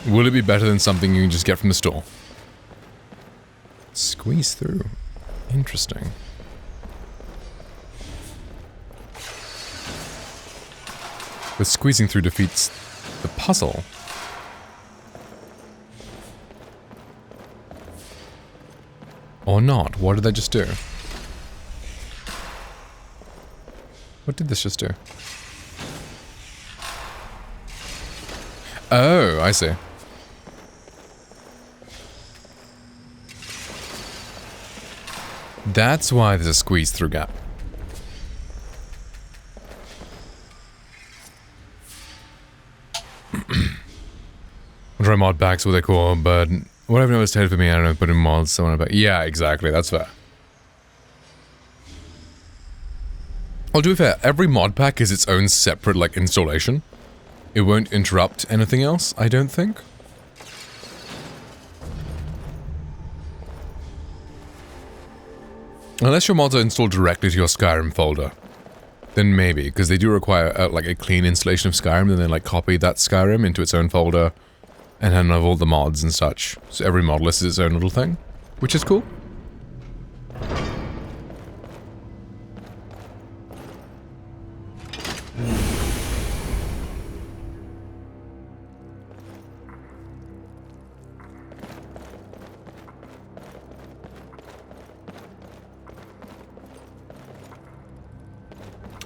Will it be better than something you can just get from the store? Squeeze through. Interesting. But squeezing through defeats the puzzle. Or not. What did I just do? What did this just do? Oh, I see. That's why there's a squeeze through gap. Try mod packs, what they call, but what I've noticed for me, I don't know, put in mods, so on about. Yeah, exactly, that's fair. Well, to be fair, every mod pack is its own separate, like, installation. It won't interrupt anything else, I don't think. Unless your mods are installed directly to your Skyrim folder. Then maybe, because they do require, like, a clean installation of Skyrim, and then, like, copy that Skyrim into its own folder. And then have all the mods and such. So every mod list is its own little thing. Which is cool.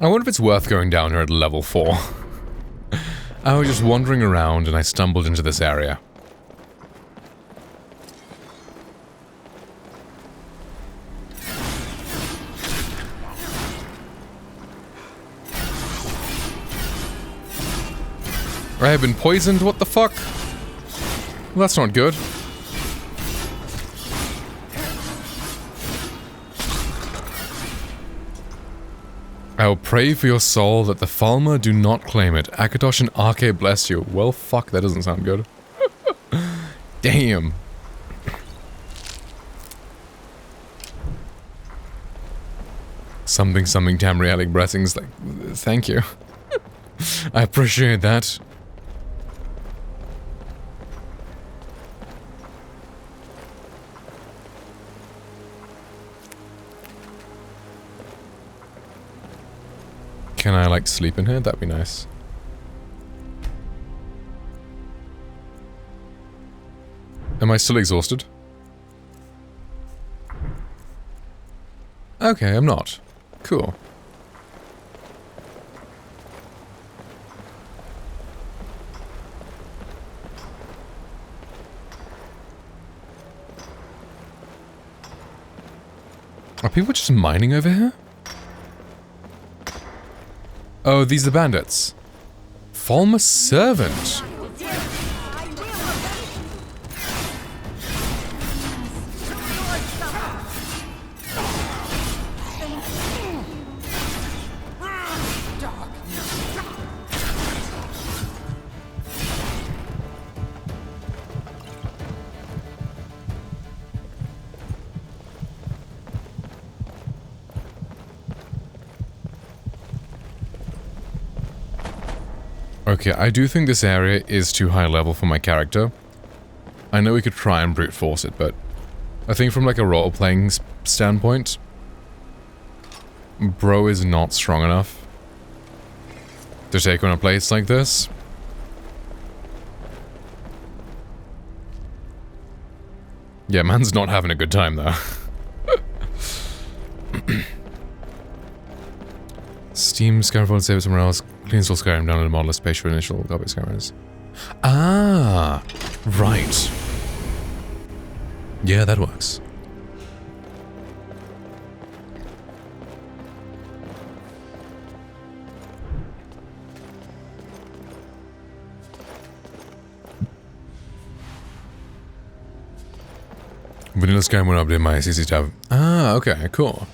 I wonder if it's worth going down here at level 4. I was just wandering around and I stumbled into this area. I have been poisoned, what the fuck? Well, that's not good. I will pray for your soul that the Falmer do not claim it. Akatosh and Arke bless you. Well, fuck, that doesn't sound good. Damn. Something Tamrielic blessings, like, thank you. I appreciate that. Can I, like, sleep in here? That'd be nice. Am I still exhausted? Okay, I'm not. Cool. Are people just mining over here? Oh, these are bandits. Former servant. Okay, I do think this area is too high level for my character. I know we could try and brute force it, but I think from like a role-playing standpoint, bro is not strong enough to take on a place like this. Yeah, man's not having a good time though. Steam Skyrim phone save it somewhere else. Clean install Skyrim, download a model, spatial initial copy of Skyrim. Ah, right. Yeah, that works. Vanilla Skyrim won't update my CC tab. Ah, okay, cool.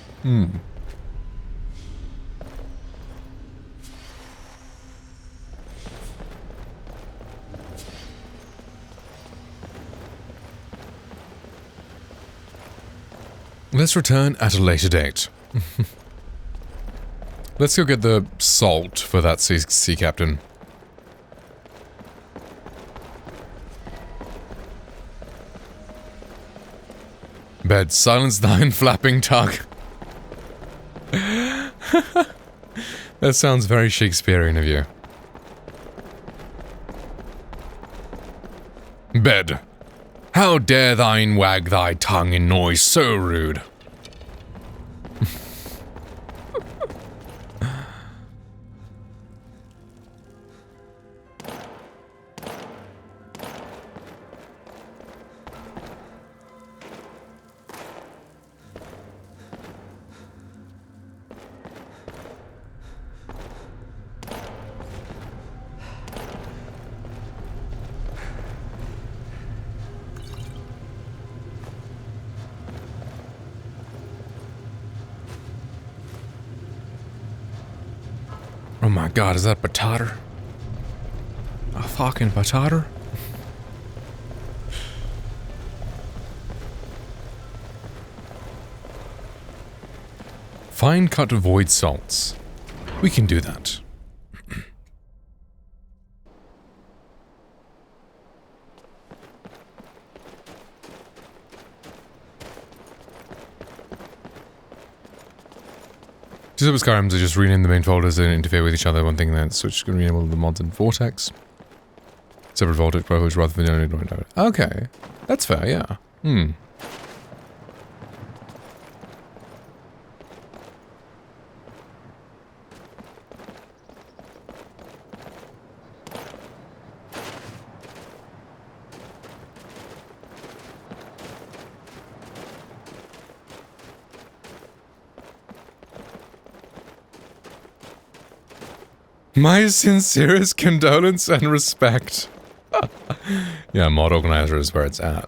Let's return at a later date. Let's go get the salt for that sea captain. Bed, silence thine flapping tongue. That sounds very Shakespearean of you. Bed, how dare thine wag thy tongue in noise so rude? Oh my god, is that potato? A fucking potato? Fine cut void salts. We can do that. Two separate Skyrims are just rename the main folders and interfere with each other. One thing that switch can rename the mods in Vortex. Separate Vortex profiles rather than okay. That's fair, yeah. My sincerest condolence and respect. Yeah, mod organizer is where it's at.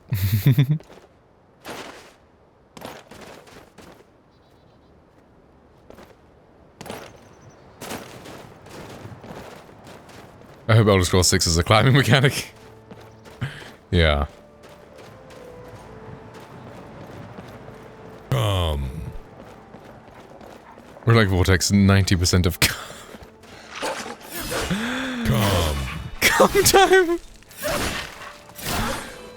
I hope Elder Scrolls 6 is a climbing mechanic. Yeah. We're like Vortex, 90% of Come time!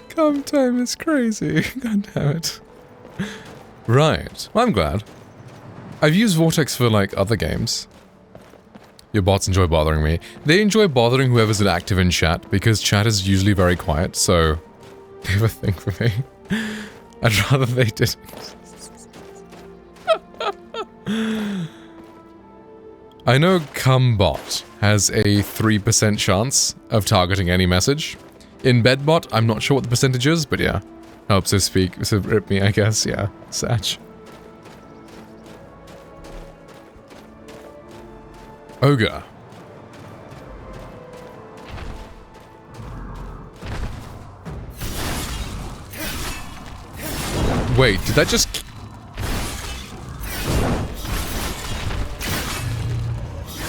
Come time is crazy. God damn it. Right. Well, I'm glad. I've used Vortex for, like, other games. Your bots enjoy bothering me. They enjoy bothering whoever's active in chat, because chat is usually very quiet, so they have a thing for me. I'd rather they didn't. I know Cumbot has a 3% chance of targeting any message. In Bedbot, I'm not sure what the percentage is, but yeah. Helps us speak, so rip me, I guess, yeah. Satch. Ogre. Wait, did that just...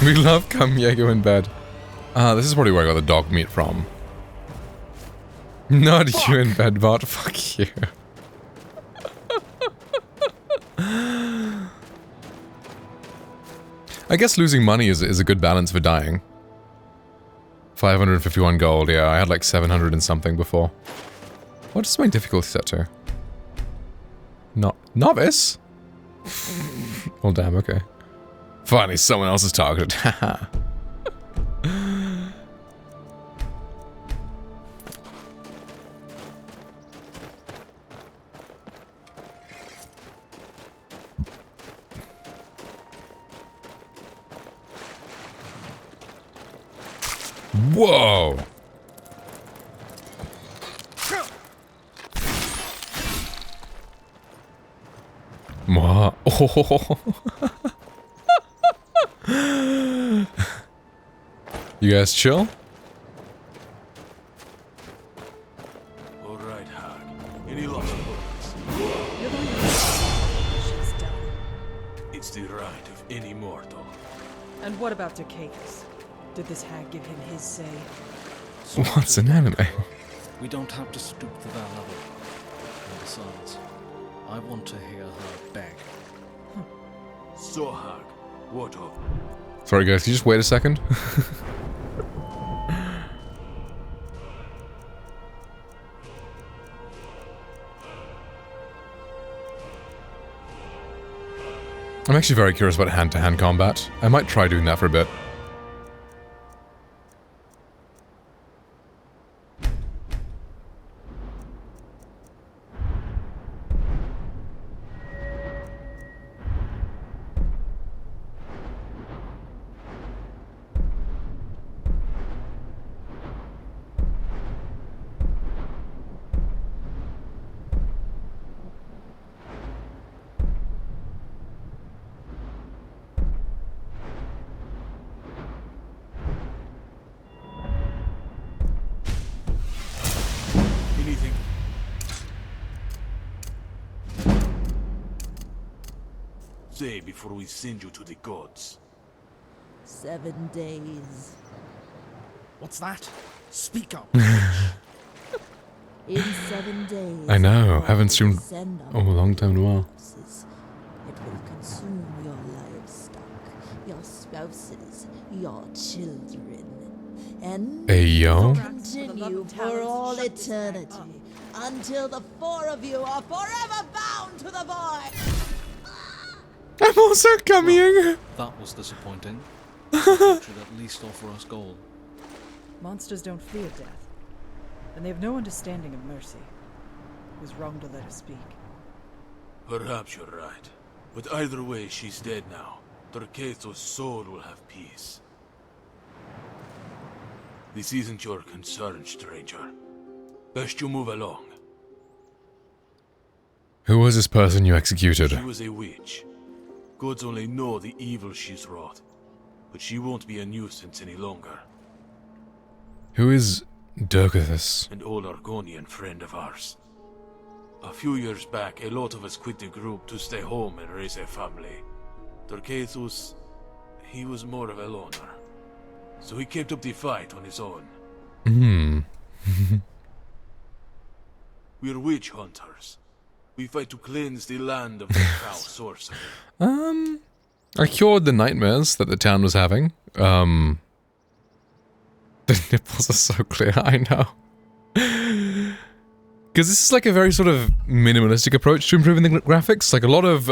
We love Come Diego in bed. This is probably where I got the dog meat from. Not you in bed, bot. Fuck you. I guess losing money is a good balance for dying. 551 gold, yeah, I had like 700 and something before. What is my difficulty set to? Novice? Well, damn, okay. Finally, someone else is targeted. Haha. Whoa! What? Oh. You guys chill? Alright, Hag. Any lost bullets? She's done. It's the right of any mortal. And what about Tuxborn? Did this hag give him his say? What's an anime? We don't have to stoop to that level. And besides, I want to hear her beg. So, Hag, what of? Sorry guys, can you just wait a second? I'm actually very curious about hand-to-hand combat. I might try doing that for a bit. Anything? Say before we send you to the gods. 7 days. What's that? Speak up. In 7 days. I know, haven't streamed a long time in a while. It will consume your livestock, your spouses, your children, and Hey, yo. continue for all eternity until the 4 of you are forever bound to the void. I'm also coming. That was disappointing. You should at least offer us gold. Monsters don't fear death, and they have no understanding of mercy. It was wrong to let her speak. Perhaps you're right. But either way, she's dead now. Tuxborn's soul will have peace. This isn't your concern, stranger. Best you move along. Who was this person you executed? She was a witch. Gods only know the evil she's wrought. But she won't be a nuisance any longer. Who is Durgathus? An old Argonian friend of ours. A few years back, a lot of us quit the group to stay home and raise a family. Tuxborn, he was more of a loner. So he kept up the fight on his own. Hmm. We're witch hunters. We fight to cleanse the land of the foul sorcery. I cured the nightmares that the town was having. The nipples are so clear, I know. Because this is like a very sort of minimalistic approach to improving the graphics. Like a lot of,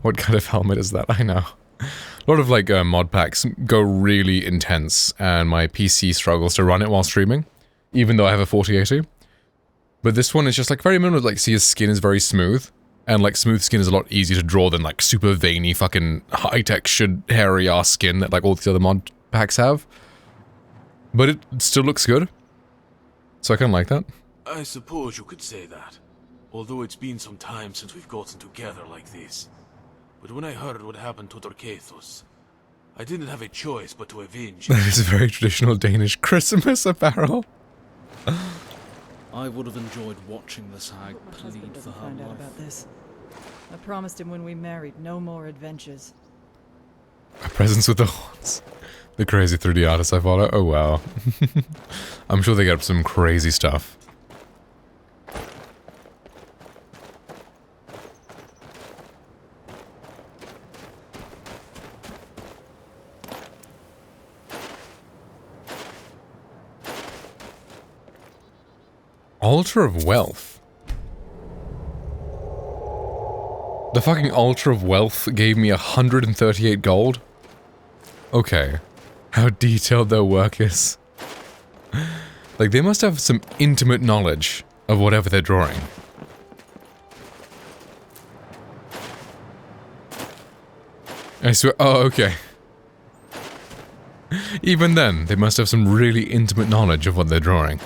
what kind of helmet is that? I know. A lot of like mod packs go really intense and my PC struggles to run it while streaming. Even though I have a 4080. But this one is just like very minimal, like see his skin is very smooth. And like smooth skin is a lot easier to draw than like super veiny fucking high textured hairy ass skin that like all the other mod packs have. But it still looks good. So I kinda like that. I suppose you could say that. Although it's been some time since we've gotten together like this. But when I heard what happened to Tuxborn, I didn't have a choice but to avenge. That is a very traditional Danish Christmas apparel. I would have enjoyed watching this hag My husband plead for doesn't her find out life. about this. I promised him when we married, no more adventures. A presence with the horns. The crazy 3D artists I follow. Oh wow. I'm sure they get up some crazy stuff. Altar of Wealth. The fucking Altar of Wealth gave me 138 gold? Okay. How detailed their work is. Like, they must have some intimate knowledge of whatever they're drawing. I swear. Oh, okay. Even then, they must have some really intimate knowledge of what they're drawing.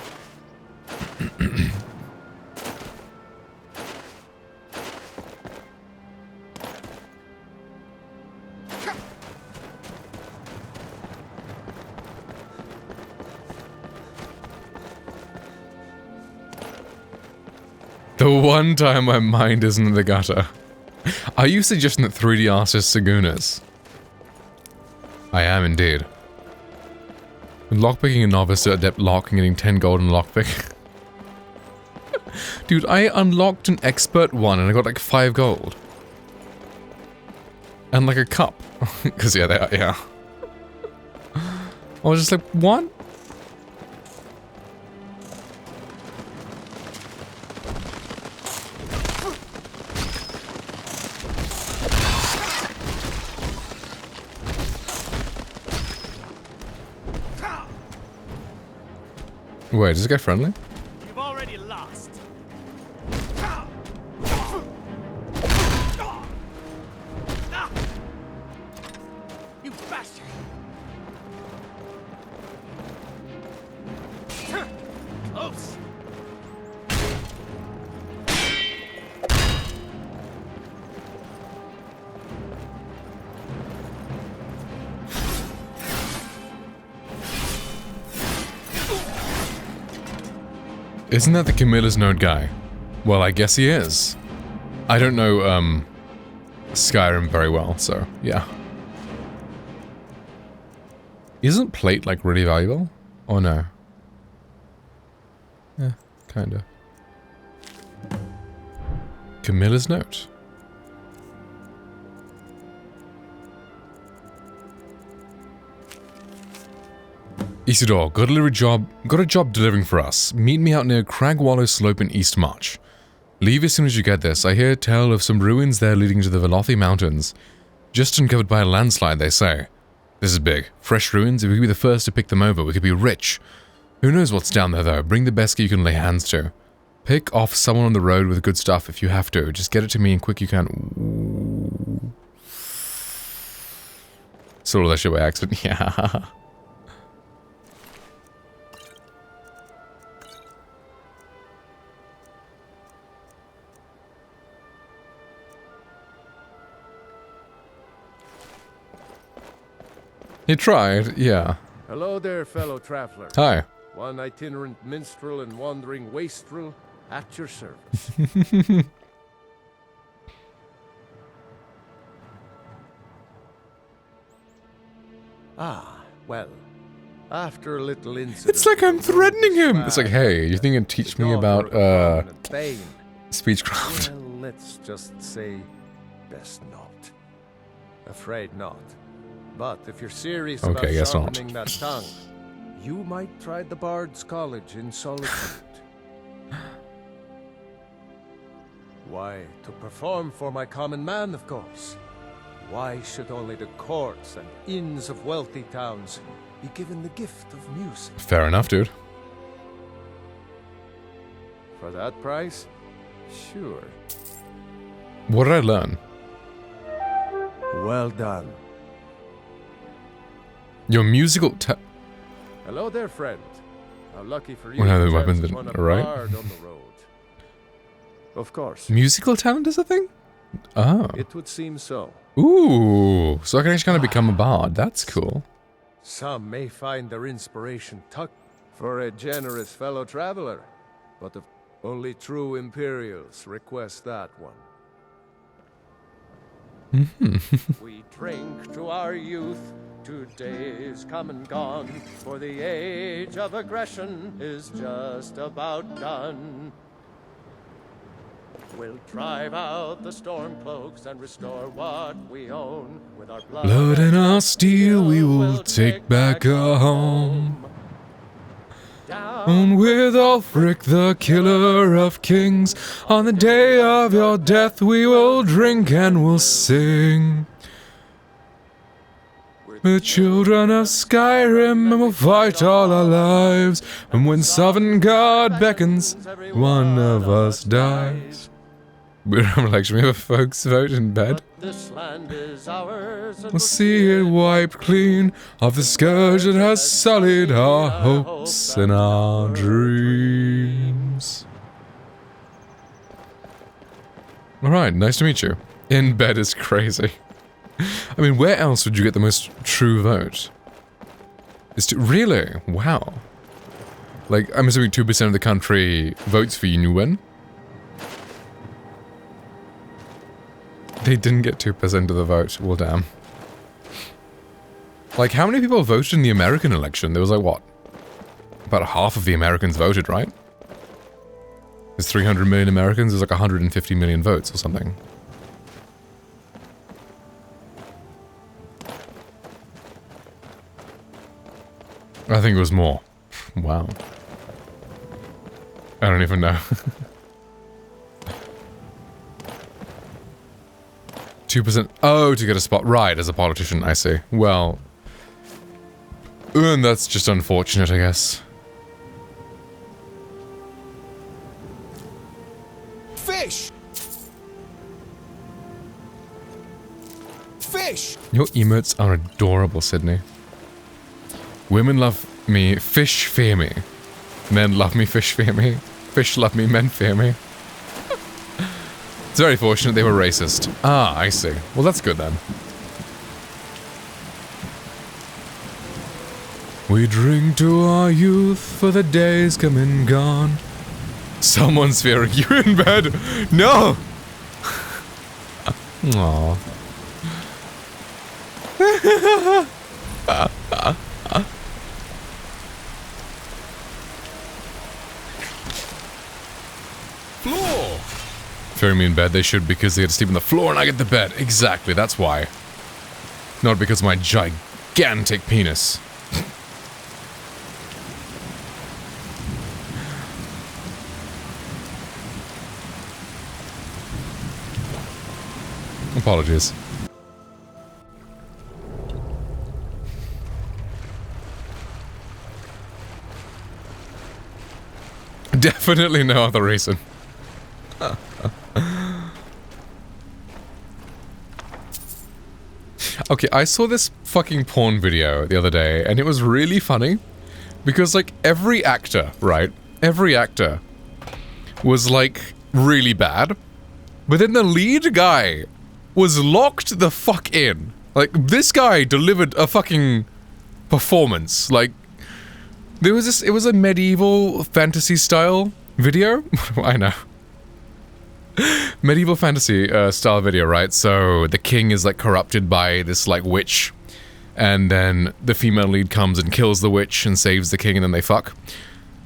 The one time my mind isn't in the gutter. Are you suggesting that 3D artists are gooners? I am indeed. Lockpicking a novice to adept lock and getting 10 gold in lockpick. Dude, I unlocked an expert one and I got like 5 gold. And like a cup. Because yeah, they are, yeah. I was just like, what? Wait, does it get friendly? You've already lost. You bastard! Close. Isn't that the Camilla's Note guy? Well, I guess he is. I don't know, Skyrim very well, so, yeah. Isn't plate, like, really valuable? Or no? Yeah, kinda. Camilla's Note. Isidore, got a job delivering for us. Meet me out near Cragwallow Slope in East March. Leave as soon as you get this. I hear tell of some ruins there leading to the Velothi Mountains. Just uncovered by a landslide, they say. This is big. Fresh ruins, if we could be the first to pick them over, we could be rich. Who knows what's down there, though? Bring the best you can lay hands to. Pick off someone on the road with good stuff if you have to. Just get it to me and quick you can. Ooh. Stole that shit by accident. Yeah. He tried, yeah. Hello there, fellow traveler. Hi. One itinerant minstrel and wandering wastrel at your service. Ah, well, after a little incident... It's like I'm threatening him! It's like, hey, you think you can teach me about, speechcraft? Well, let's just say, best not. Afraid not. But if you're serious about sharpening that tongue, you might try the Bard's College in Solitude. Why, to perform for my common man, of course. Why should only the courts and inns of wealthy towns be given the gift of music? Fair enough, dude. For that price? Sure. What did I learn? Well done. Your musical Hello there, friend. How lucky for you. One of the weapons, right? On the road. Of course. Musical talent is a thing? Oh. It would seem so. Ooh, so I can actually kind of become a bard. That's cool. Some may find their inspiration tucked for a generous fellow traveler. But if only true Imperials request that one. We drink to our youth, to days come and gone, for the age of aggression is just about done. We'll drive out the stormcloaks and restore what we own. With our Blood and our steel we will take back our home. And with Ulfric, the killer of kings, on the day of your death we will drink and we'll sing. We're children of Skyrim and we'll fight all our lives. And when Sovngarde beckons, one of us dies. We're like, should we have a folks vote in bed? This land is ours. We'll see it wiped clean of the scourge that has sullied our hopes and our dreams. Alright, nice to meet you. In bed is crazy. I mean, where else would you get the most true vote? Really? Wow. Like, I'm assuming 2% of the country votes for you and you win? They didn't get 2% of the vote. Well, damn. Like, how many people voted in the American election? There was like, what? About half of the Americans voted, right? There's 300 million Americans, there's like 150 million votes or something. I think it was more. Wow. I don't even know. 2%. Oh, to get a spot. Right, as a politician, I see. Well. And that's just unfortunate, I guess. Fish! Fish! Your emotes are adorable, Sydney. Women love me, fish fear me. Men love me, fish fear me. Fish love me, men fear me. It's very fortunate they were racist. Ah, I see. Well, that's good then. We drink to our youth for the days come and gone. Someone's fearing you in bed. No! Aww. Floor! Fearing me in bed, they should, because they had to sleep on the floor and I get the bed. Exactly, that's why. Not because of my gigantic penis. Apologies. Definitely no other reason. Okay, I saw this fucking porn video the other day, and it was really funny. Because, like, every actor, right? Every actor was, like, really bad. But then the lead guy was locked the fuck in. Like, this guy delivered a fucking performance. Like, there was this, it was a medieval fantasy style video. I know. Medieval fantasy style video, right? So the king is like corrupted by this like witch, and then the female lead comes and kills the witch and saves the king, and then they fuck.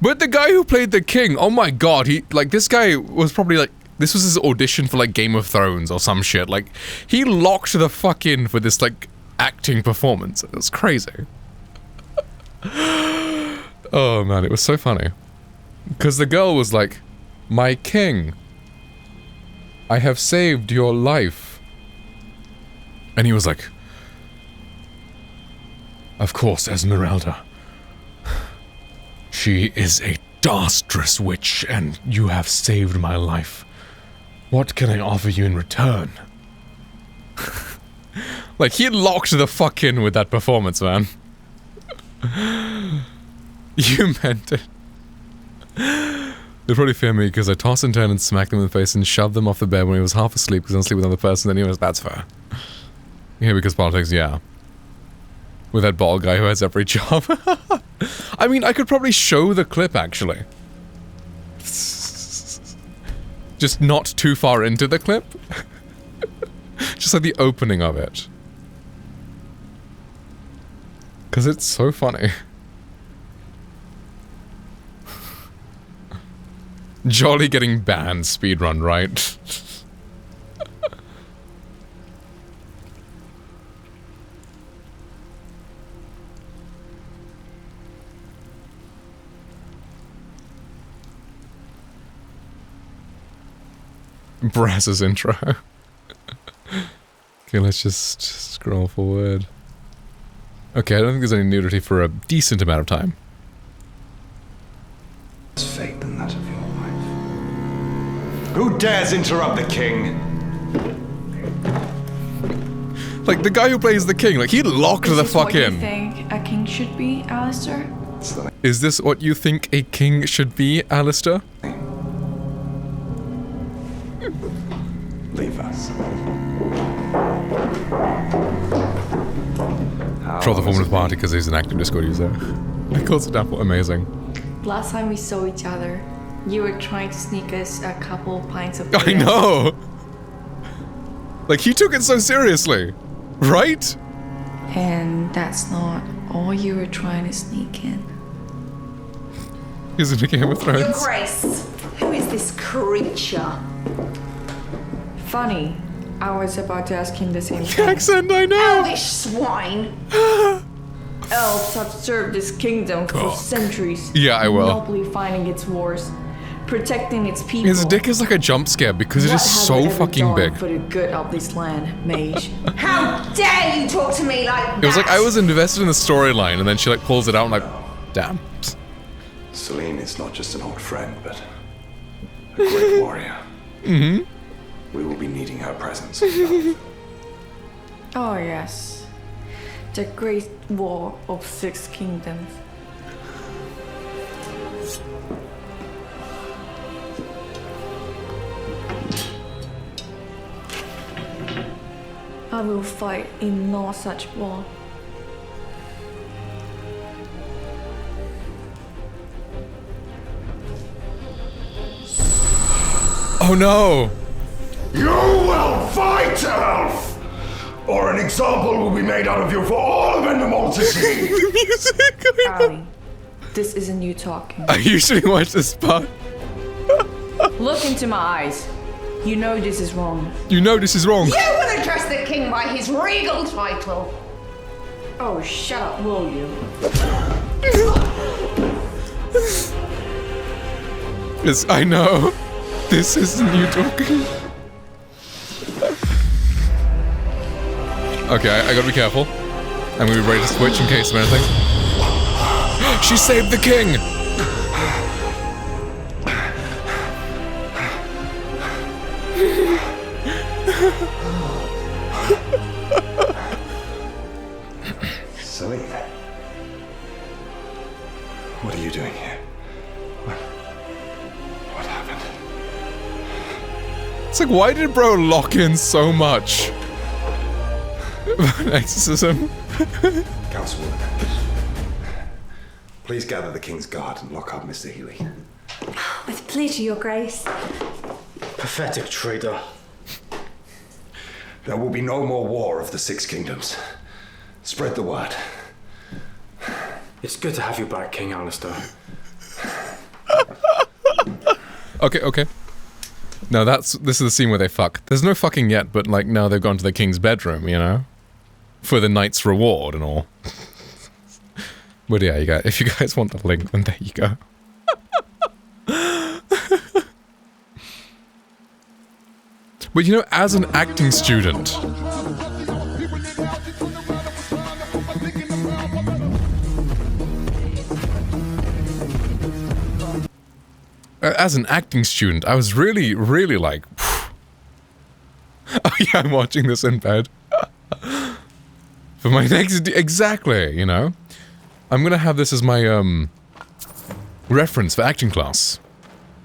But the guy who played the king, oh my god, he like this guy was probably like, this was his audition for like Game of Thrones or some shit. Like he locked the fuck in for this like acting performance. It was crazy. Oh man, it was so funny. Because the girl was like, "My king, I have saved your life." And he was like, "Of course, Esmeralda. She is a dastardous witch, and you have saved my life. What can I offer you in return?" Like, he locked the fuck in with that performance, man. You meant it. They probably fear me because I toss and turn and smack them in the face and shove them off the bed when he was half asleep because I'm asleep with another person. Then he was, that's fair. Yeah, because politics, yeah. With that bald guy who has every job. I mean, I could probably show the clip, actually. Just not too far into the clip. Just like the opening of it. Because it's so funny. Jolly getting banned speedrun, right? Brass's intro. Okay, let's just scroll forward. Okay, I don't think there's any nudity for a decent amount of time. Less fate than that of your life. Who dares interrupt the king? Like, the guy who plays the king, like, he locked the fuck in. Is this what you think a king should be, Alistair? Is this what you think a king should be, Alistair? Leave us. Troll the form of the party because he's an active Discord user. I calls it apple. Amazing. Last time we saw each other, you were trying to sneak us a couple pints of I know! Like, he took it so seriously. Right? And that's not all you were trying to sneak in. He's in the Game of Thrones. Your Grace, who is this creature? Funny, I was about to ask him the same thing. Accent, I know! Elvish swine! Elves have served this kingdom for centuries. Yeah, I will. Nobly fighting its wars, protecting its people. His dick is like a jump scare because it is so fucking big. For the good of this land, mage. How dare you talk to me like that? It was like I was invested in the storyline and then she like pulls it out and like, damn. Celine is not just an old friend, but a great warrior. Mm-hmm. We will be needing her presence. Oh yes. The Great War of Six Kingdoms. I will fight in no such war. Oh no! You will fight, Elf! Or an example will be made out of you for all of Endemol to see! Ali, this isn't you talking. I usually watch this part. Look into my eyes. You know this is wrong. You know this is wrong. You will address the king by his regal title. Oh, shut up, will you? Yes, I know. This isn't you talking. Okay, I gotta be careful. I'm gonna be ready to switch in case of anything. She saved the king! Celine. What are you doing here? What happened? It's like, why did bro lock in so much? Exorcism. Councilwoman, please gather the King's Guard and lock up Mr. Healy. With pleasure, Your Grace. Pathetic traitor. There will be no more war of the Six Kingdoms. Spread the word. It's good to have you back, King Alistair. Okay. No, this is the scene where they fuck. There's no fucking yet, but like now they've gone to the king's bedroom, you know? For the knight's reward and all. But yeah, if you guys want the link, then there you go. But you know, as an acting student, I was really, really like, oh yeah, I'm watching this in bed. For my next, exactly, you know? I'm gonna have this as my, reference for acting class.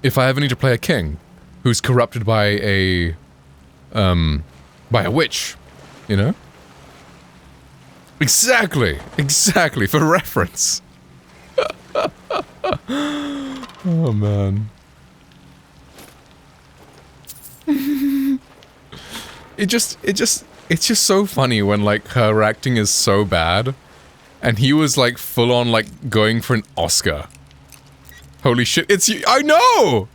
If I ever need to play a king who's corrupted by a witch, you know? Exactly, for reference. Oh man. It's just so funny when, like, her acting is so bad, and he was, like, full on, like, going for an Oscar. Holy shit, it's you. I know!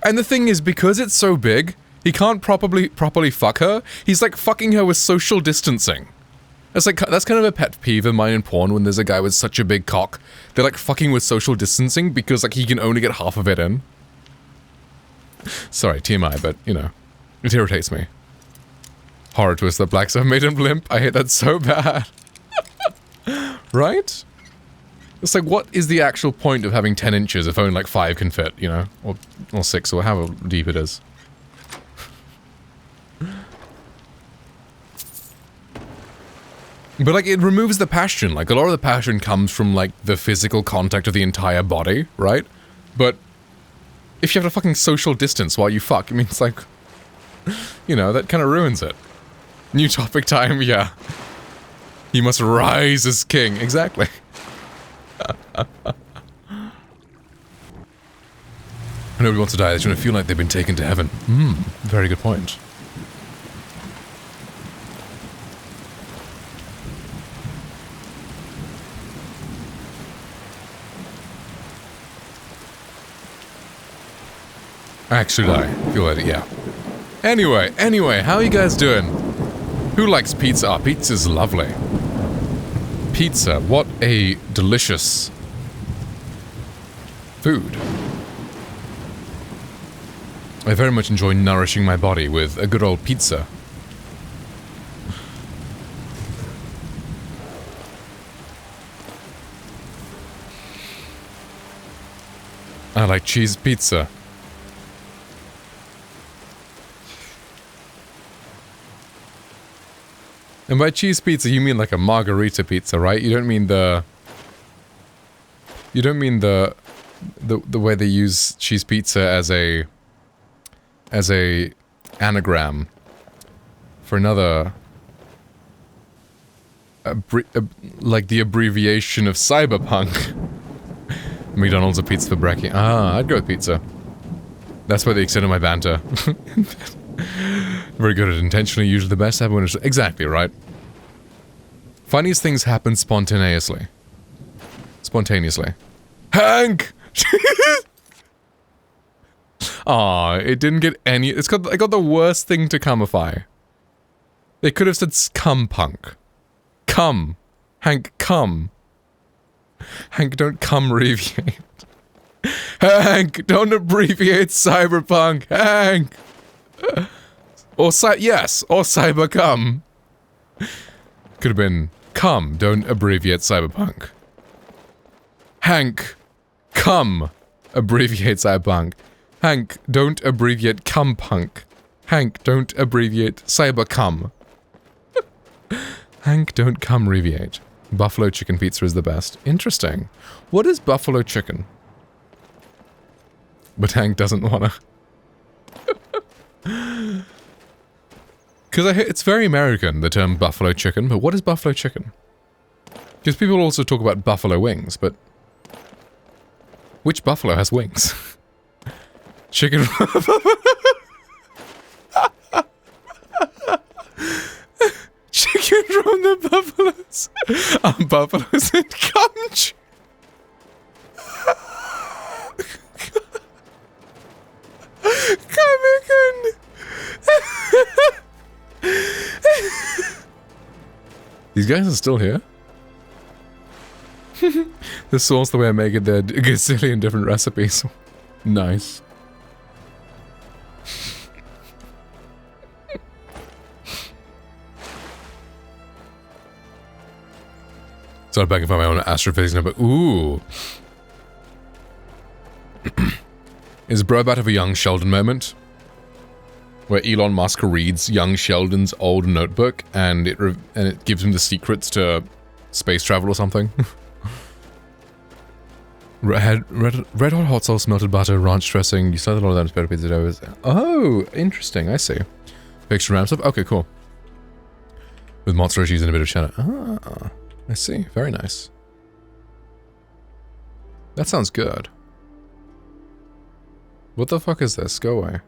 And the thing is, because it's so big, he can't properly fuck her. He's, like, fucking her with social distancing. That's kind of a pet peeve of mine in porn when there's a guy with such a big cock. They're, like, fucking with social distancing because, like, he can only get half of it in. Sorry, TMI, but, you know, it irritates me. Horror twist that blacks have made him limp. I hate that so bad. Right? It's like, what is the actual point of having 10 inches if only like 5 can fit, you know? Or 6, or however deep it is. But like, it removes the passion. Like, a lot of the passion comes from like the physical contact of the entire body, right? But if you have to fucking social distance while you fuck, I mean, it's like, you know, that kind of ruins it. New topic time, yeah. He must rise as king. Exactly. Nobody wants to die. They just want to feel like they've been taken to heaven. Very good point. Actually die. Feel like it, yeah. Anyway, how are you guys doing? Who likes pizza? Oh, pizza's lovely. Pizza, what a delicious food. I very much enjoy nourishing my body with a good old pizza. I like cheese pizza. And by cheese pizza, you mean like a margarita pizza, right? You don't mean the... You don't mean the way they use cheese pizza as a anagram for another... like the abbreviation of cyberpunk. McDonald's a pizza for brekkie. Ah, I'd go with pizza. That's why they extended my banter. Very good at intentionally, usually the best happen when it's... Exactly, right? Funniest things happen spontaneously. Spontaneously. Hank! Aw, it didn't get any... I got the worst thing to cumify. They could have said cum punk. Cum. Hank, cum. Hank, don't cum abbreviate. Hank, don't abbreviate cyberpunk. Hank! Or yes, or cyber cum. Could have been cum, don't abbreviate cyberpunk. Hank, cum, abbreviate cyberpunk. Hank, don't abbreviate cum punk. Hank, don't abbreviate cyber cum. Hank, don't cum abbreviate. Buffalo chicken pizza is the best. Interesting. What is buffalo chicken? But Hank doesn't wanna. Because it's very American, the term buffalo chicken, but what is buffalo chicken? Because people also talk about buffalo wings, but... Which buffalo has wings? Chicken... Chicken from the buffaloes! Buffaloes in country! Come These guys are still here? The sauce, the way I make it, they're a gazillion different recipes. Nice. So I'm back and find my own astrophysics number. Ooh. Is bro about to have a young Sheldon moment? Where Elon Musk reads young Sheldon's old notebook and it gives him the secrets to space travel or something. Red hot hot sauce, melted butter, ranch dressing. You started all of that as better pizza dough. Oh, interesting. I see. Picture ram stuff. Okay, cool. With mozzarella cheese and a bit of cheddar. Ah, I see. Very nice. That sounds good. What the fuck is this? Go away.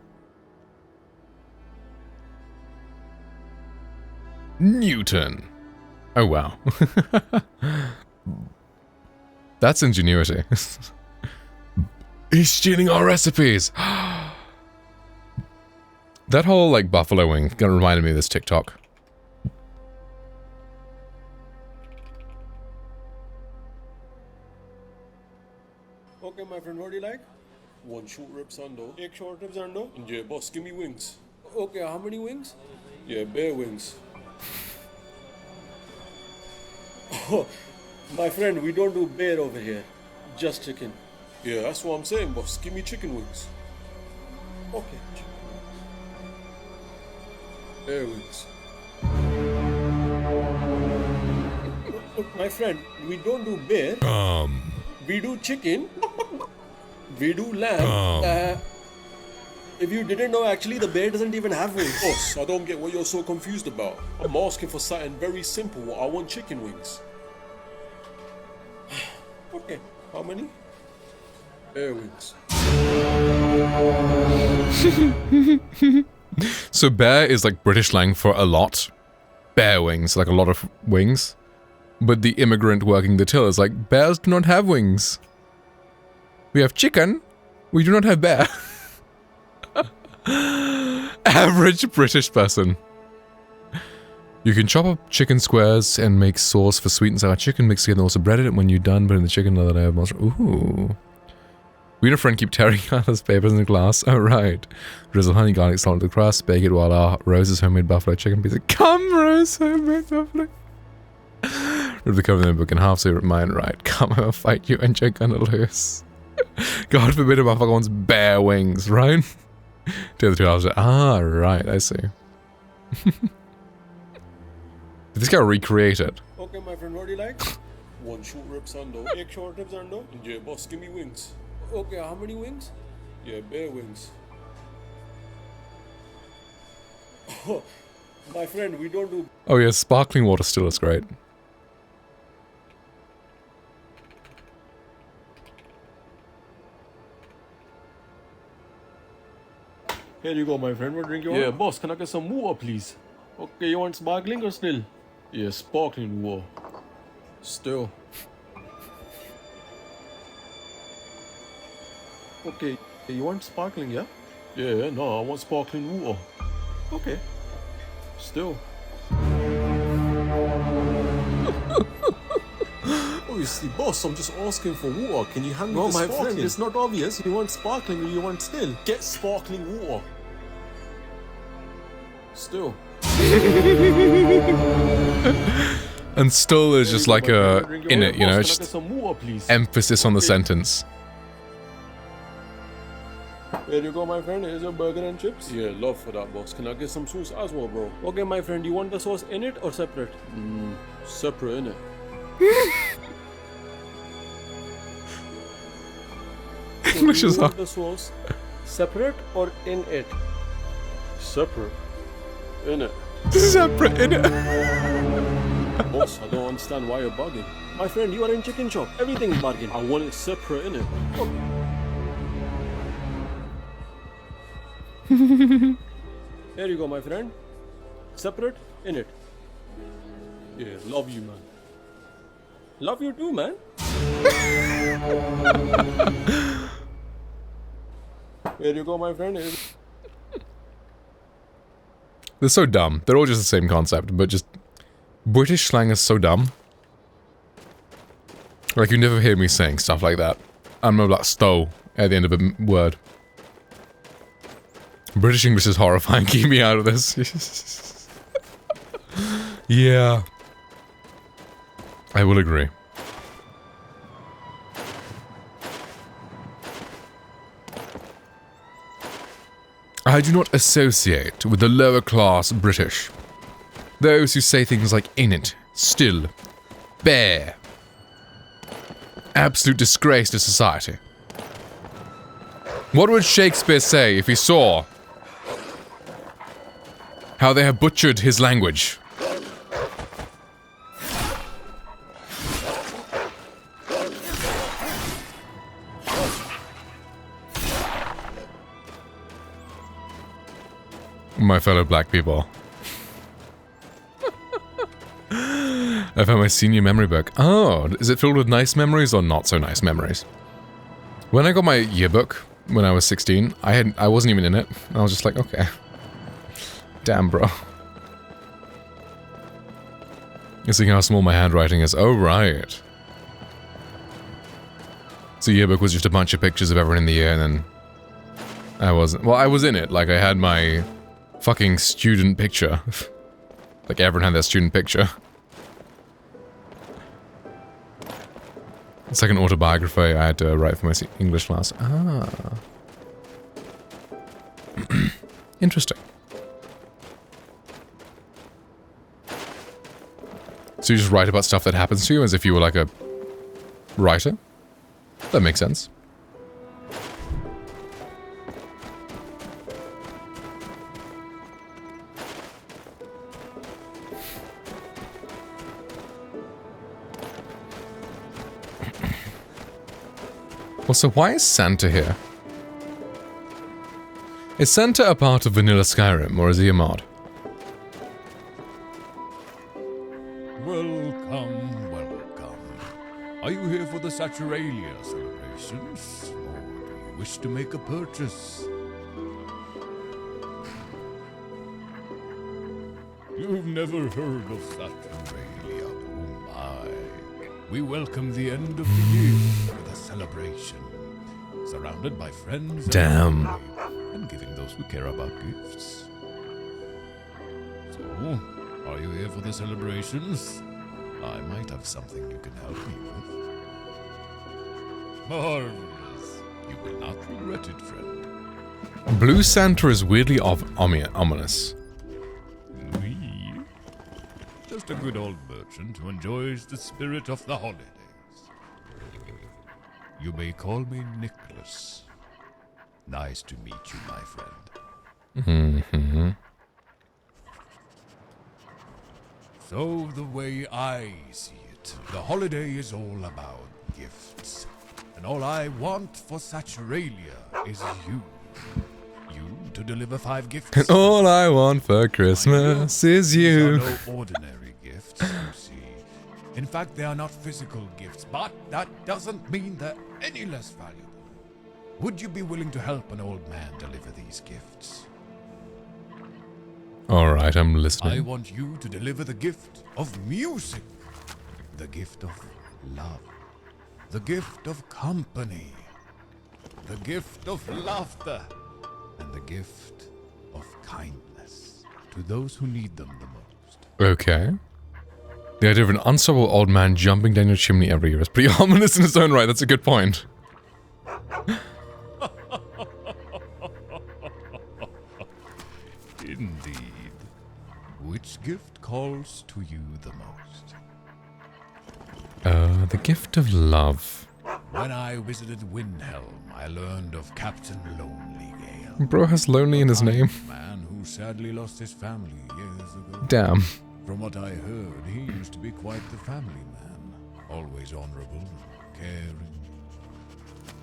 Newton. Oh, wow. That's ingenuity. He's stealing our recipes. That whole, like, buffalo wing kind of reminded me of this TikTok. Okay, my friend, what do you like? One short rib sando. Egg short ribs sando? Yeah, boss, give me wings. Okay, how many wings? Yeah, bear wings. Oh, my friend, we don't do bear over here. Just chicken. Yeah, that's what I'm saying, boss. Give me chicken wings. Okay. Bear wings. My friend, we don't do bear. We do chicken. We do lamb. If you didn't know, actually, the bear doesn't even have wings. Boss, I don't get what you're so confused about. I'm asking for something very simple. I want chicken wings. Okay, how many? Bear wings. So bear is like British slang for a lot. Bear wings, like a lot of wings. But the immigrant working the till is like, bears do not have wings. We have chicken. We do not have bear. Average British person. You can chop up chicken squares and make sauce for sweet and sour chicken. Mix together and also bread it. When you're done, put in the chicken. Another layer of mushroom. Ooh. We and a friend keep tearing out those papers in the glass. Oh, right. Drizzle honey, garlic, salt to the crust. Bake it while our Rose's homemade buffalo chicken pizza. Come, Rose, homemade buffalo. Rip the cover in the book in half so you rip mine right. Come, I'll fight you and you're gonna lose. God forbid a motherfucker wants bear wings, right? The other two halves are, ah, right, I see. Did this guy recreate it? Okay, my friend, what do you like? One short rib sando. Egg short ribs sando? Yeah, boss, give me wings. Okay, how many wings? Yeah, bear wings. Oh, my friend, we don't do... Oh yeah, sparkling water still is great. Here you go, my friend. What drink you want? Yeah, boss, can I get some water, please? Okay, you want sparkling or still? Yeah, sparkling water. Still. Okay, you want sparkling, yeah? Yeah, no, I want sparkling water. Okay. Still. Obviously, boss, I'm just asking for water. Can you hand me the sparkling? No, my friend, it's not obvious. You want sparkling or you want still? Get sparkling water. Still. And still is just like a in it, you know, just emphasis on the sentence. There you go, my friend. Here's your burger and chips. Yeah, love for that, boss. Can I get some sauce as well, bro? Okay, my friend. You want the sauce in it or separate? Separate, in it. English is hard. The sauce separate or in it? Separate. In it. Separate, in it. Boss, I don't understand why you're bugging. My friend, you are in chicken shop. Everything is bargain. I want it separate, in it. Here you go, my friend. Separate, in it. Yeah, love you, man. Love you too, man. Here you go, my friend. They're so dumb. They're all just the same concept, but just... British slang is so dumb. Like, you never hear me saying stuff like that. I'm not like stow at the end of a word. British English is horrifying. Keep me out of this. Yeah. I will agree. I do not associate with the lower class British. Those who say things like in it, still, bear. Absolute disgrace to society. What would Shakespeare say if he saw how they have butchered his language? My fellow black people. I found my senior memory book. Oh, is it filled with nice memories or not so nice memories? When I got my yearbook when I was 16, I wasn't even in it. I was just like, okay. Damn, bro. You're seeing how small my handwriting is. Oh, right. So yearbook was just a bunch of pictures of everyone in the year, and then I wasn't. Well, I was in it. Like, I had my fucking student picture. Like, everyone had their student picture. It's like an autobiography I had to write for my English class. Ah. Interesting. So you just write about stuff that happens to you as if you were like a writer? That makes sense. Also, why is Santa here? Is Santa a part of Vanilla Skyrim, or is he a mod? Welcome, welcome. Are you here for the Saturalia celebrations, or do you wish to make a purchase? You've never heard of Saturalia, oh my. We welcome the end of the year with a celebration, surrounded by friends Damn. and giving those who care about gifts. So, are you here for the celebrations? I might have something you can help me with. Marvelous. You will not regret it, friend. Blue Santa is weirdly ominous. Oui. Just a good old merchant who enjoys the spirit of the holidays. You may call me Nicholas. Nice to meet you, my friend. Mm-hmm. So, the way I see it, the holiday is all about gifts. And all I want for Saturalia is you. You to deliver 5 gifts. And all I want for Christmas is you. These are no ordinary gifts, you see. In fact, they are not physical gifts, but that doesn't mean they're any less valuable. Would you be willing to help an old man deliver these gifts? Alright, I'm listening. I want you to deliver the gift of music, the gift of love, the gift of company, the gift of laughter, and the gift of kindness to those who need them the most. Okay. The idea of an unstoppable old man jumping down your chimney every year is pretty ominous in its own right. That's a good point. Indeed. Which gift calls to you the most? The gift of love. When I visited Windhelm, I learned of Captain Lonelygale. Bro has lonely in his name. A man who sadly lost his family years ago. Damn. From what I heard, he used to be quite the family man. Always honorable and caring.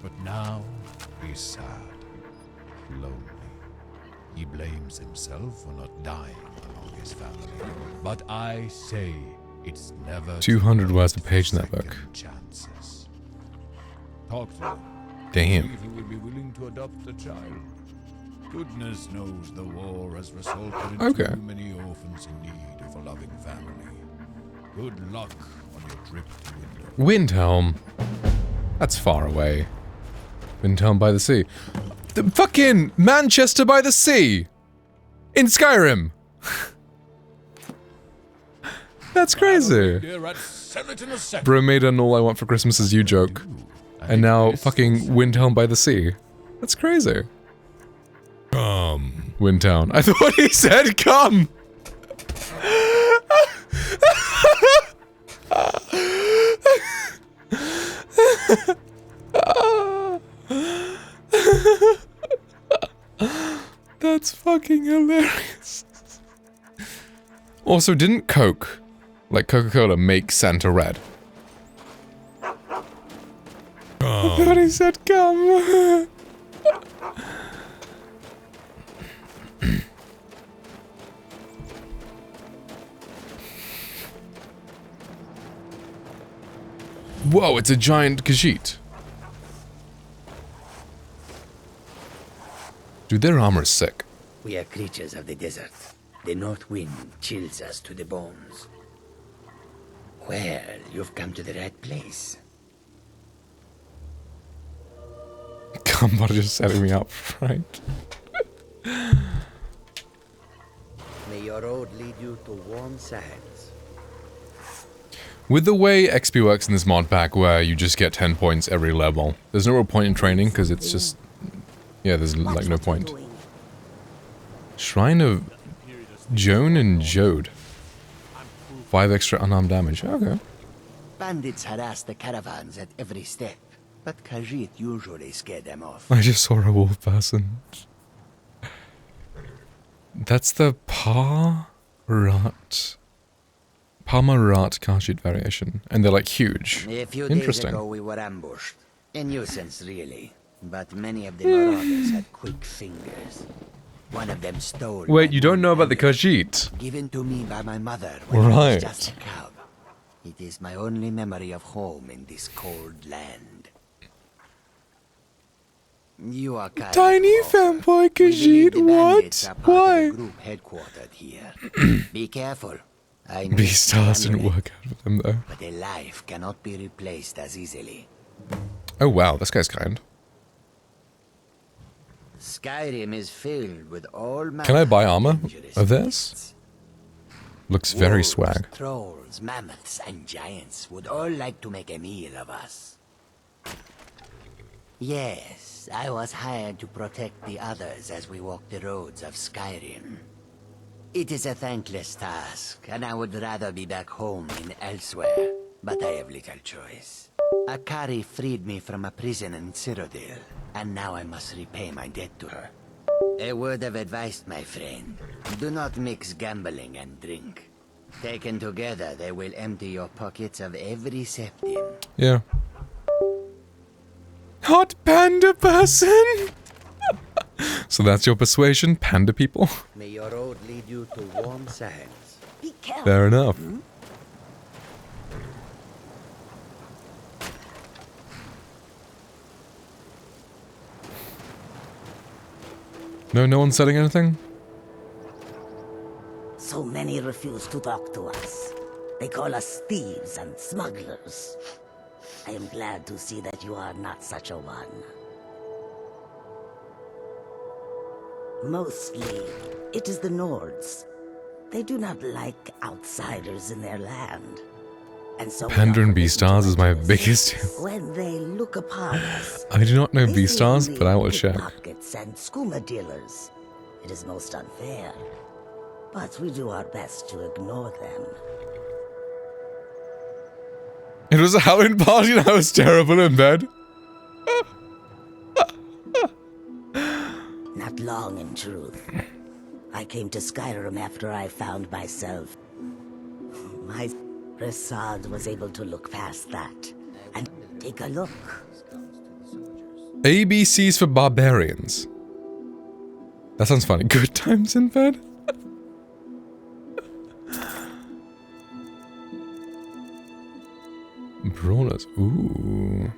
But now, he's sad. Lonely. He blames himself for not dying along his family. But I say it's never 200 words per page in that book. Chances. Talk to him. Damn. See if he would be willing to adopt a child. Goodness knows the war has resulted in too many orphans in need of a loving family. Good luck on your trip to Windhelm. That's far away. Windhelm by the sea. The fucking Manchester by the Sea! In Skyrim! That's crazy. Bro made an all I want for Christmas is you joke. And now fucking Windhelm by the Sea. That's crazy. Come. Windtown. I thought he said come! That's fucking hilarious. Also, didn't Coke, like Coca-Cola, make Santa red? I thought he said come. Whoa, it's a giant Khajiit. Dude, their armor's sick. We are creatures of the desert. The north wind chills us to the bones. Well, you've come to the right place. Gumball just setting me up, right? May your road lead you to warm sands. With the way XP works in this mod pack, where you just get 10 points every level, there's no real point in training, because it's just... Yeah, there's like no point. Shrine of Joan and Jode. 5 extra unarmed damage. Okay. Bandits harass the caravans at every step, but Khajiit usually scare them off. I just saw a wolf person. That's the Parmarat Khajiit variation. And they're like huge. A few days Interesting. ago we were ambushed. A nuisance, really. But many of the marauders had quick fingers. One of them stole... Wait, you don't know about the Khajiit? Given to me by my mother when I Right. was just a cub. It is my only memory of home in this cold land. You are kind. Tiny fanboy Khajiit, what? Why? Group headquartered here. Be careful. I know Beastars didn't work out for them though. but a life cannot be replaced as easily. Oh wow, this guy's kind. Skyrim is filled with all Can I buy manner armor dangerous of theirs? Looks very Wolves, swag. Trolls, mammoths, and giants would all like to make a meal of us. Yes, I was hired to protect the others as we walk the roads of Skyrim. It is a thankless task, and I would rather be back home than elsewhere, but I have little choice. Akari freed me from a prison in Cyrodiil, and now I must repay my debt to her. A word of advice, my friend. Do not mix gambling and drink. Taken together, they will empty your pockets of every septim. Yeah. Hot panda person! So that's your persuasion, panda people? May your road lead you to warm sands. Be careful. Fair enough. No one's selling anything? So many refuse to talk to us. They call us thieves and smugglers. I am glad to see that you are not such a one. Mostly, it is the Nords. They do not like outsiders in their land. And so Panda and Beastars is my biggest... when they look upon us, I do not know they Beastars, see but I will only check. pickpockets and skooma dealers. It is most unfair, but we do our best to ignore them. It was a Halloween party and I was terrible in bed. Not long, in truth. I came to Skyrim after I found myself. My Prasad was able to look past that and take a look. ABCs for barbarians. That sounds funny. Good times in bed. Brawlers. Ooh.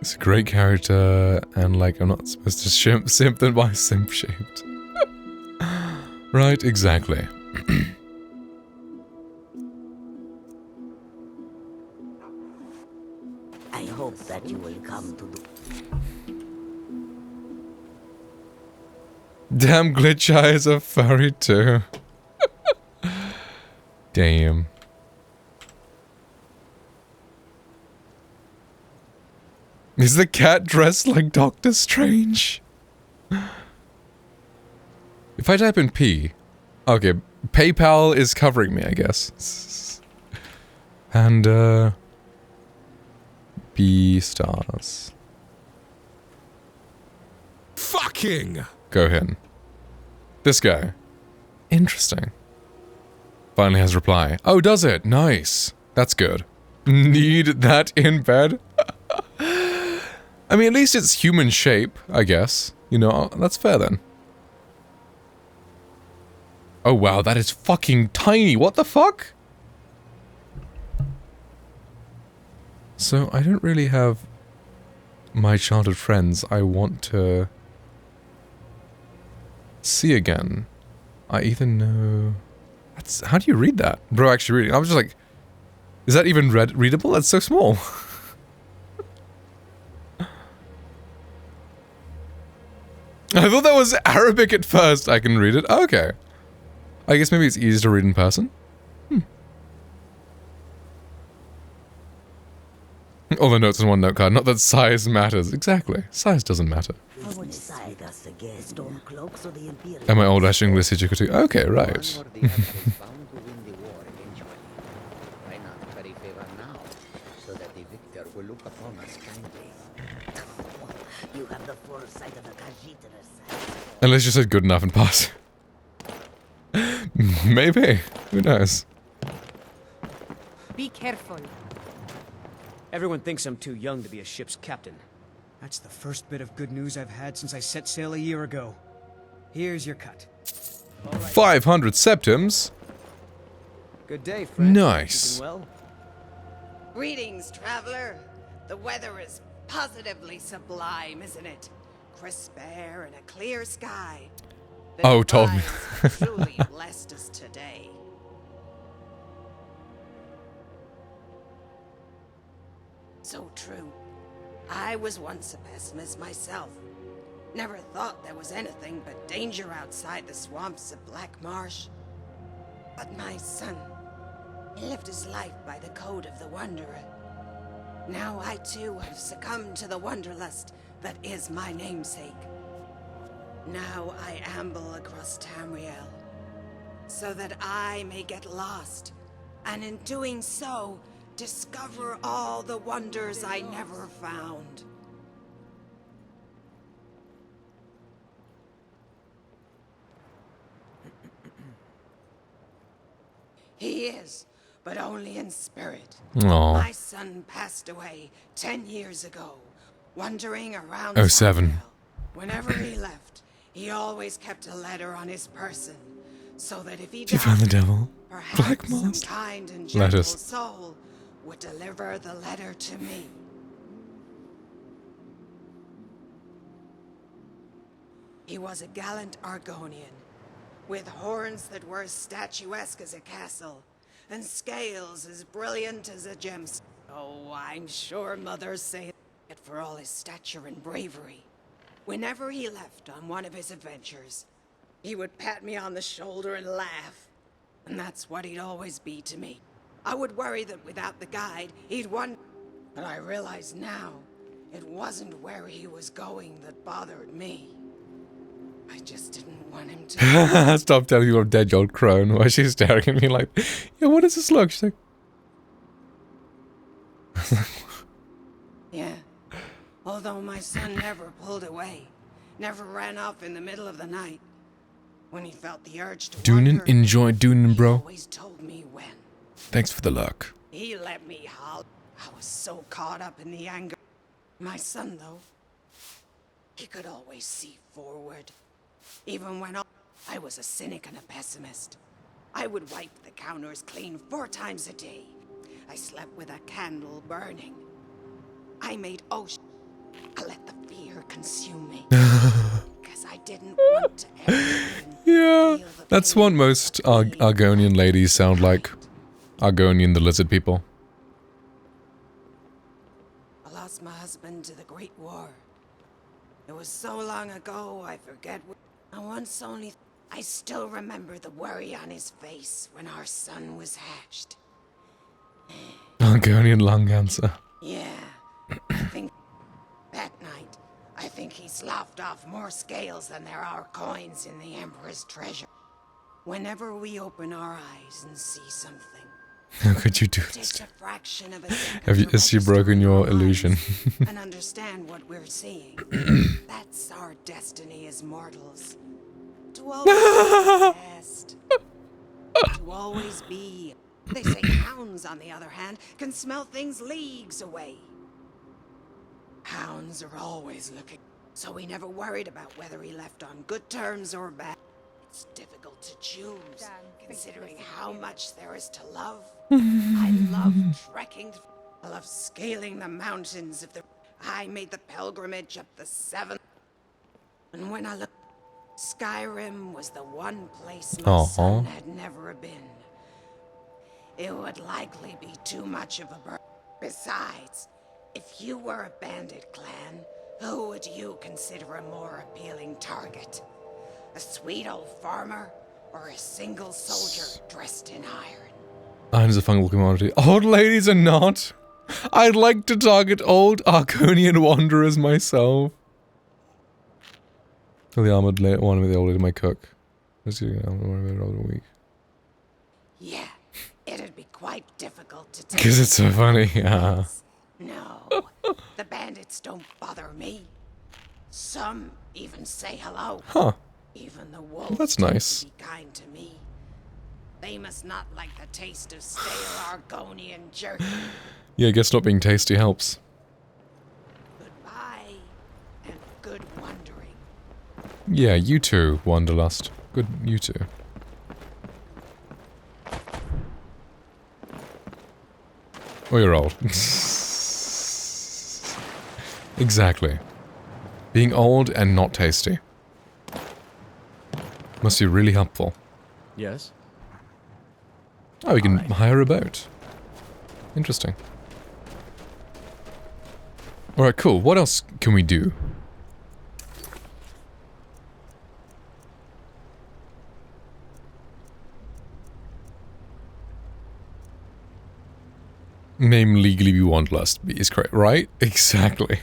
It's a great character, and like I'm not supposed to simp them by simp shaped. Right, exactly. I hope that you will come to the... Damn, Glitch Eye is a furry too. Damn. Is the cat dressed like Doctor Strange? If I type in P... Okay, PayPal is covering me, I guess. And, Beastars. Fucking! Go ahead. This guy. Interesting. Finally has reply. Oh, does it? Nice. That's good. Need that in bed? I mean, at least it's human shape, I guess. You know, that's fair then. Oh wow, that is fucking tiny. What the fuck? So, I don't really have my childhood friends I want to see again. I even know... That's, how do you read that? Bro, actually reading. I was just like, is that even readable? That's so small. I thought that was Arabic at first. I can read it. Okay. I guess maybe it's easier to read in person. All the notes on one note card. Not that size matters. Exactly. Size doesn't matter. Am I old Ashing English Hichikutu? Okay, right. Unless you said good enough and pass. Maybe. Who knows? Be careful. Everyone thinks I'm too young to be a ship's captain. That's the first bit of good news I've had since I set sail a year ago. Here's your cut. 500 septims. Good day, friend. Nice. Well? Greetings, traveler. The weather is positively sublime, isn't it? Crisp air and a clear sky. Oh, told me. Truly blessed us today. So true. I was once a pessimist myself. Never thought there was anything but danger outside the swamps of Black Marsh. But my son, he lived his life by the code of the Wanderer. Now I too have succumbed to the wanderlust that is my namesake. Now I amble across Tamriel, so that I may get lost, and in doing so, discover all the wonders I never found. He is, but only in spirit. Aww. My son passed away 10 years ago, wandering around. 07. Whenever he left, he always kept a letter on his person, so that if he Did you find the devil? perhaps Black some Moss. kind and gentle Letters. soul would deliver the letter to me. He was a gallant Argonian, with horns that were as statuesque as a castle, and scales as brilliant as a gemstone. Oh, I'm sure mothers say it for all his stature and bravery. Whenever he left on one of his adventures, he would pat me on the shoulder and laugh. And that's what he'd always be to me. I would worry that without the guide, he'd wander. But I realize now, it wasn't where he was going that bothered me. I just didn't want him to... Stop telling your dead old crone while she's staring at me like, yeah, what does this look? She's like... Yeah. Although my son never pulled away, never ran off in the middle of the night. When he felt the urge to Doonin', enjoy Doonin', bro. always told me when. Thanks for the luck. He let me holler. I was so caught up in the anger. My son, though, he could always see forward. Even when I was a cynic and a pessimist. I would wipe the counters clean 4 times a day. I slept with a candle burning. I made ocean. I let the fear consume me. Because I didn't want to ever Yeah, that's what most Argonian ladies sound like. Argonian, the lizard people. I lost my husband to the Great War. It was so long ago, I forget. I once only... I still remember the worry on his face when our son was hatched. Argonian lung cancer. Yeah, I think that night, I think he sloughed off more scales than there are coins in the Emperor's treasure. Whenever we open our eyes and see something, How could you do this? takes a fraction of a second Has she broken your illusion? and understand what we're seeing. That's our destiny as mortals. To always test. To always be. They say hounds, on the other hand, can smell things leagues away. Hounds ones are always looking, so we never worried about whether he left on good terms or bad. It's difficult to choose, considering how much there is to love. I love trekking. I love scaling the mountains of the... I made the pilgrimage up the 7th. And when I look... Skyrim was the one place my son had never been. It would likely be too much of a burden. Besides, if you were a bandit clan, who would you consider a more appealing target? A sweet old farmer, or a single soldier dressed in iron? Iron is a fungal commodity. Old ladies are not. I'd like to target old Arconian wanderers myself. The armored one with the old lady my cook. Let's see, one week. Yeah, it'd be quite difficult to take. Because it's so funny. Yeah. No, the bandits don't bother me. Some even say hello. Huh. Even the wolves That's nice. be kind to me. They must not like the taste of stale Argonian jerky. Yeah, I guess not being tasty helps. Goodbye, and good wandering. Yeah, you too, Wanderlust. Good, you too. Oh, you're old. Exactly. Being old and not tasty. Must be really helpful. Yes? Oh, we can hire a boat. Interesting. Alright, cool. What else can we do? Name legally be Wanderlust is correct, right? Exactly.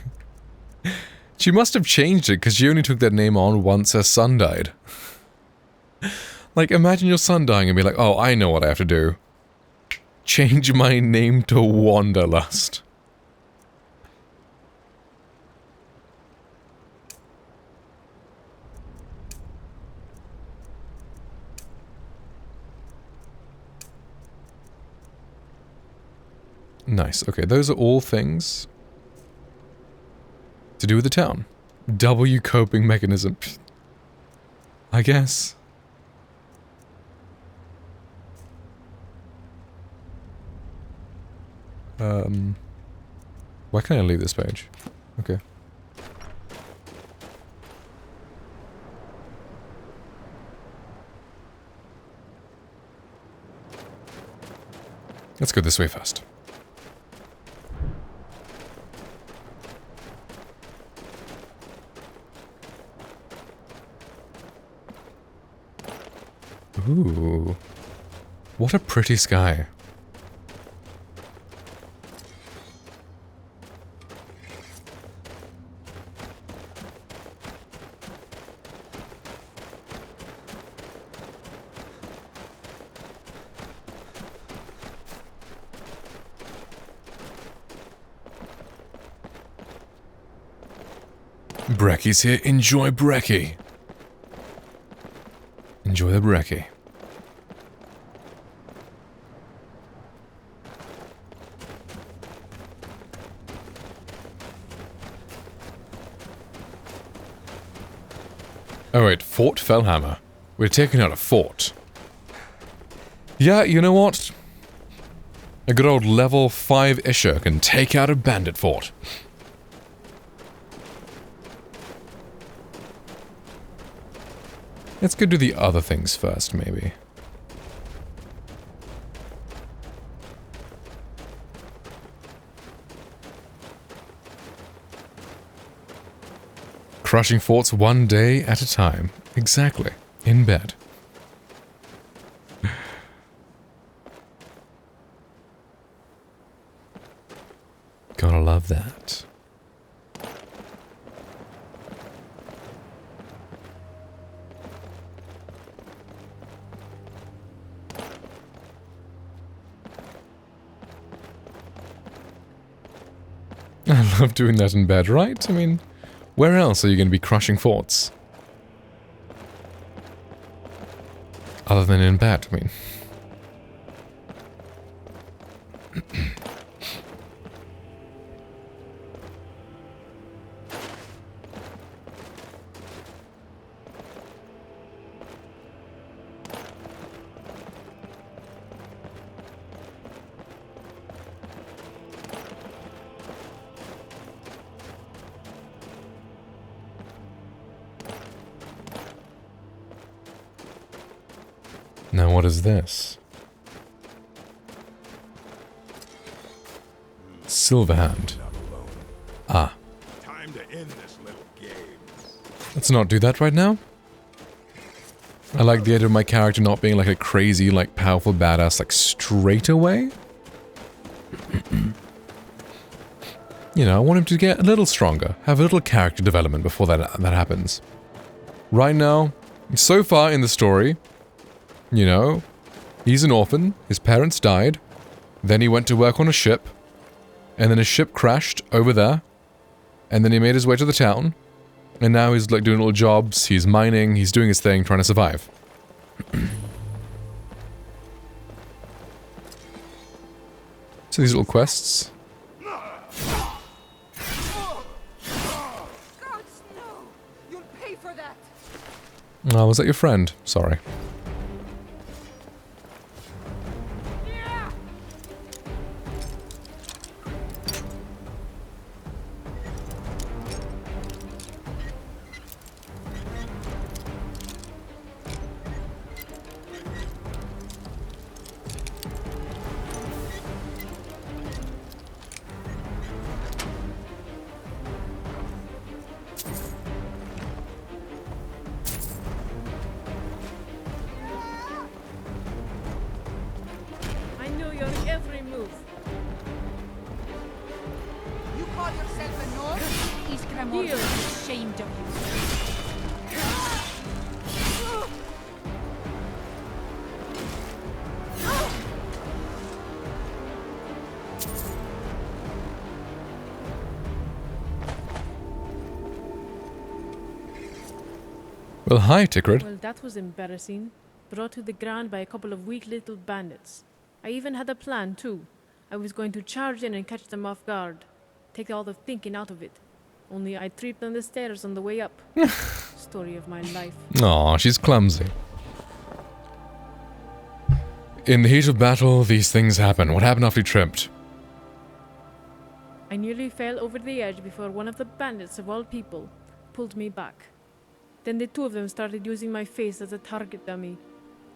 She must have changed it because she only took that name on once her son died. Like, imagine your son dying and be like, oh, I know what I have to do. Change my name to Wanderlust. Nice. Okay, those are all things to do with the town. W coping mechanism. I guess. Why can't I leave this page? Okay. Let's go this way first. Ooh. What a pretty sky. Brecky's here. Enjoy Brecky. Enjoy the Brecky. Oh wait, Fort Fellhammer. We're taking out a fort. Yeah, you know what? A good old level 5 Isher can take out a bandit fort. Let's go do the other things first, maybe. Crushing forts one day at a time. Exactly. In bed. Gotta love that. I love doing that in bed, right? I mean, where else are you going to be crushing forts? Other than in bed, I mean. Now what is this? Silverhand. Ah. Time to end this little game. Let's not do that right now. I like the idea of my character not being like a crazy, like powerful badass like straight away. You know, I want him to get a little stronger, have a little character development before that happens. Right now, so far in the story, you know, he's an orphan, his parents died, then he went to work on a ship, and then his ship crashed over there, and then he made his way to the town, and now he's like doing little jobs, he's mining, he's doing his thing, trying to survive. So these little quests. Oh, was that your friend? Sorry. Well, hi, Tickrid. Well, that was embarrassing. Brought to the ground by a couple of weak little bandits. I even had a plan, too. I was going to charge in and catch them off guard. Take all the thinking out of it. Only I tripped on the stairs on the way up. Story of my life. Aw, she's clumsy. In the heat of battle, these things happen. What happened after you tripped? I nearly fell over the edge before one of the bandits, of all people, pulled me back. Then the two of them started using my face as a target dummy.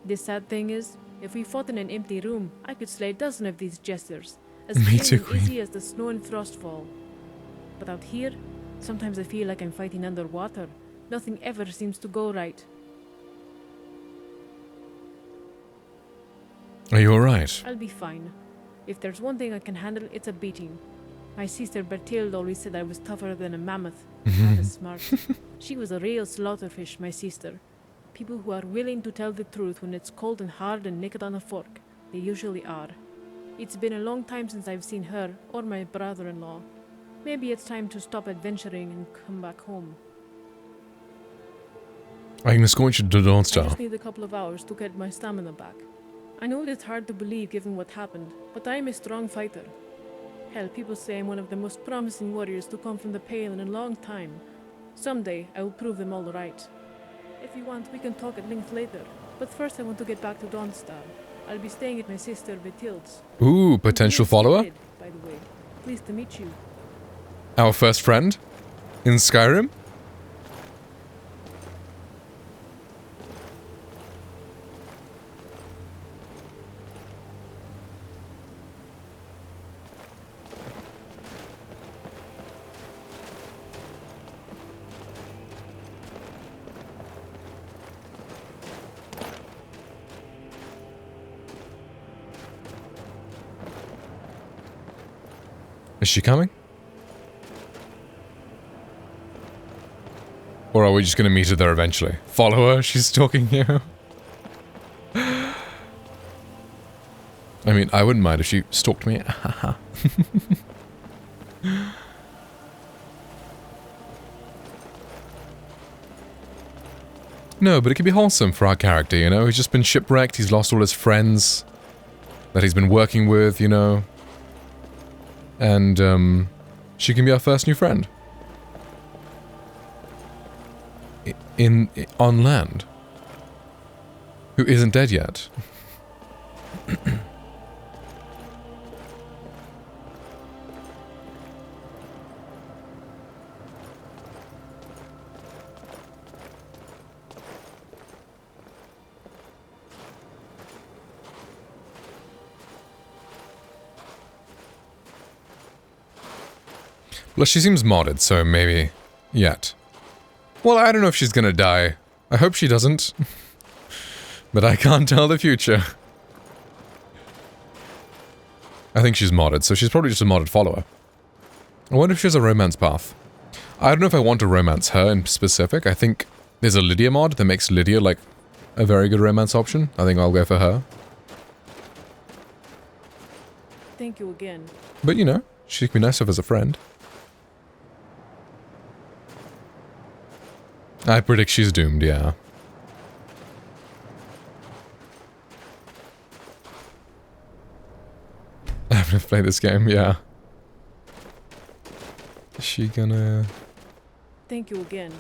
The sad thing is, if we fought in an empty room, I could slay a dozen of these jesters, as Me clean too, and Queen. easy as the snow and frost fall. But out here, sometimes I feel like I'm fighting underwater. Nothing ever seems to go right. Are you alright? I'll be fine. If there's one thing I can handle, it's a beating. My sister Bertilde always said I was tougher than a mammoth. Not as smart. She was a real slaughterfish, my sister. People who are willing to tell the truth when it's cold and hard and naked on a fork. They usually are. It's been a long time since I've seen her or my brother-in-law. Maybe it's time to stop adventuring and come back home. I can escort you to Dawn I Star. just need a couple of hours to get my stamina back. I know it's hard to believe given what happened, but I'm a strong fighter. Hell, people say I'm one of the most promising warriors to come from the Pale in a long time. Someday, I will prove them all right. If you want, we can talk at length later. But first I want to get back to Dawnstar. I'll be staying at my sister Bertilde's. Ooh, potential follower? By the way, pleased to meet you. Our first friend? In Skyrim? Is she coming? Or are we just gonna meet her there eventually? Follow her, she's stalking you. I mean, I wouldn't mind if she stalked me. No, but it could be wholesome for our character, you know? He's just been shipwrecked, he's lost all his friends that he's been working with, you know? And, she can be our first new friend. On land. Who isn't dead yet. Well, she seems modded, so maybe yet. Well, I don't know if she's gonna die. I hope she doesn't. But I can't tell the future. I think she's modded, so she's probably just a modded follower. I wonder if she has a romance path. I don't know if I want to romance her in specific. I think there's a Lydia mod that makes Lydia, like, a very good romance option. I think I'll go for her. Thank you again. But, you know, she can be nice to have as a friend. I predict she's doomed, yeah. I haven't played this game, yeah. Is she gonna... Thank you again.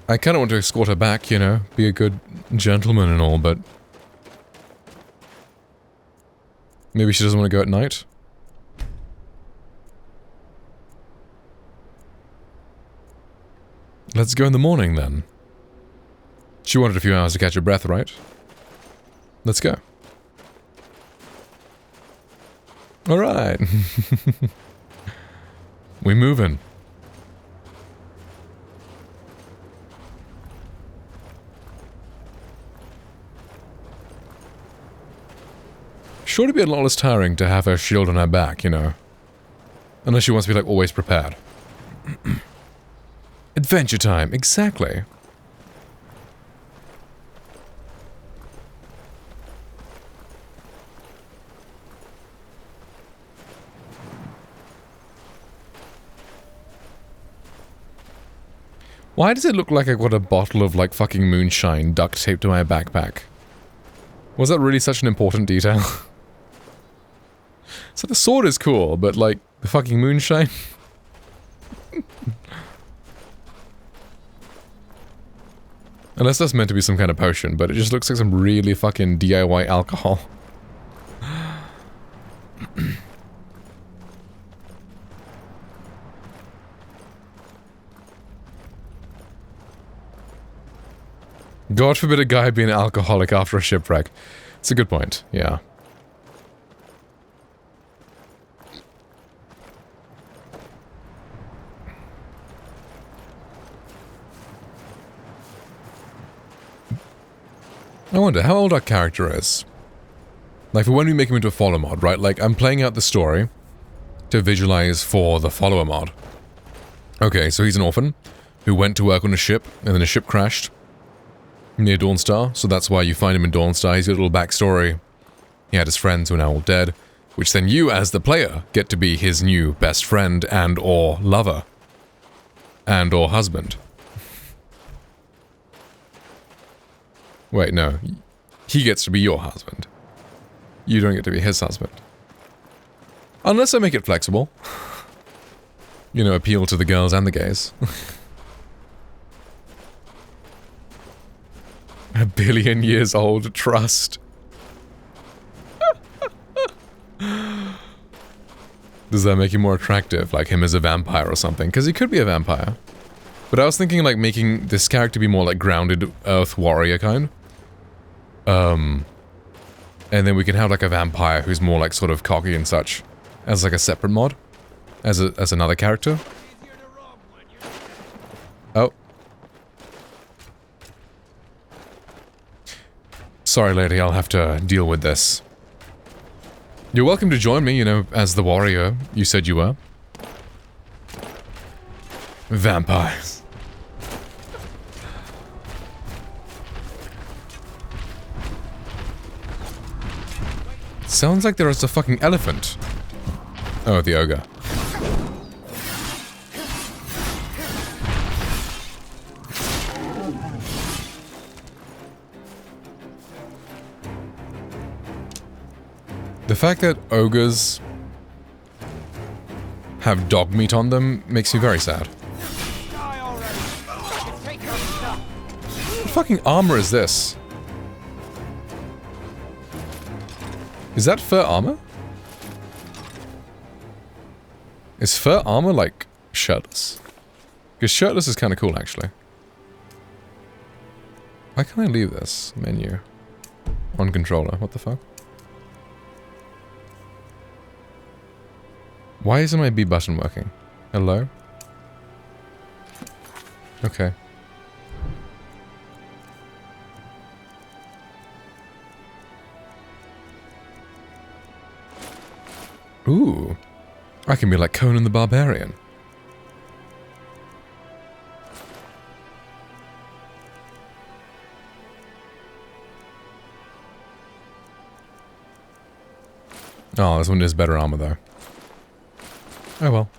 I kind of want to escort her back, you know, be a good gentleman and all, but... maybe she doesn't want to go at night? Let's go in the morning, then. She wanted a few hours to catch her breath, right? Let's go. Alright. We moving. Sure to be a lot less tiring to have her shield on her back, you know. Unless she wants to be, like, always prepared. Adventure time, exactly. Why does it look like I got a bottle of, like, fucking moonshine duct taped to my backpack? Was that really such an important detail? So the sword is cool, but, like, the fucking moonshine? Unless that's meant to be some kind of potion, but it just looks like some really fucking DIY alcohol. God forbid a guy be an alcoholic after a shipwreck. It's a good point, yeah. I wonder how old our character is. Like, for when we make him into a follower mod, right? Like, I'm playing out the story to visualize for the follower mod. Okay, so he's an orphan who went to work on a ship, and then a ship crashed near Dawnstar, so that's why you find him in Dawnstar. He's got a little backstory. He had his friends who are now all dead, which then you, as the player, get to be his new best friend and or lover. And or husband. Wait, no. He gets to be your husband. You don't get to be his husband. Unless I make it flexible. You know, appeal to the girls and the gays. A billion years old trust. Does that make him more attractive? Like him as a vampire or something? Because he could be a vampire. But I was thinking like making this character be more like grounded earth warrior kind. And then we can have like a vampire who's more like sort of cocky and such. As like a separate mod. As another character. Oh. Sorry lady, I'll have to deal with this. You're welcome to join me, you know, as the warrior you said you were. Vampires. Sounds like there is a fucking elephant. Oh, the ogre. The fact that ogres have dog meat on them makes me very sad. What fucking armor is this? Is that fur armor? Is fur armor like shirtless? Because shirtless is kind of cool actually. Why can't I leave this menu? On controller, what the fuck? Why isn't my B button working? Hello? Okay. Ooh. I can be like Conan the Barbarian. Oh, this one is better armor though. Oh well.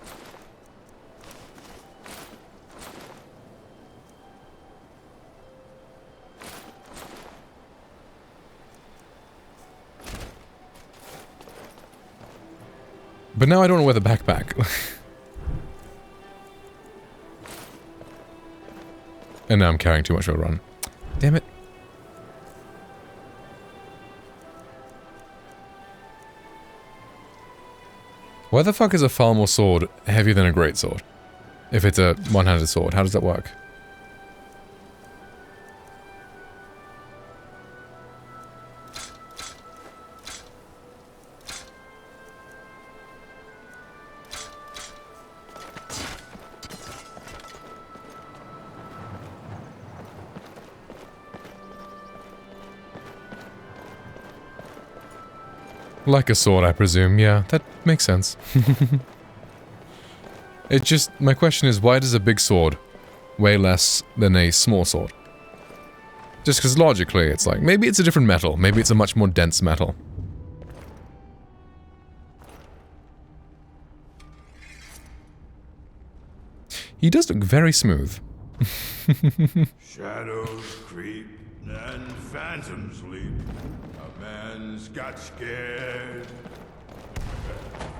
But now I don't want to wear the backpack. And now I'm carrying too much of a run. Damn it. Why the fuck is a Falmor sword heavier than a greatsword? If it's a one-handed sword, how does that work? Like a sword, I presume. Yeah, that makes sense. It just... My question is, why does a big sword weigh less than a small sword? Just because logically, it's like, maybe it's a different metal. Maybe it's a much more dense metal. He does look very smooth. Shadows creep and phantoms leap. A man's got scared.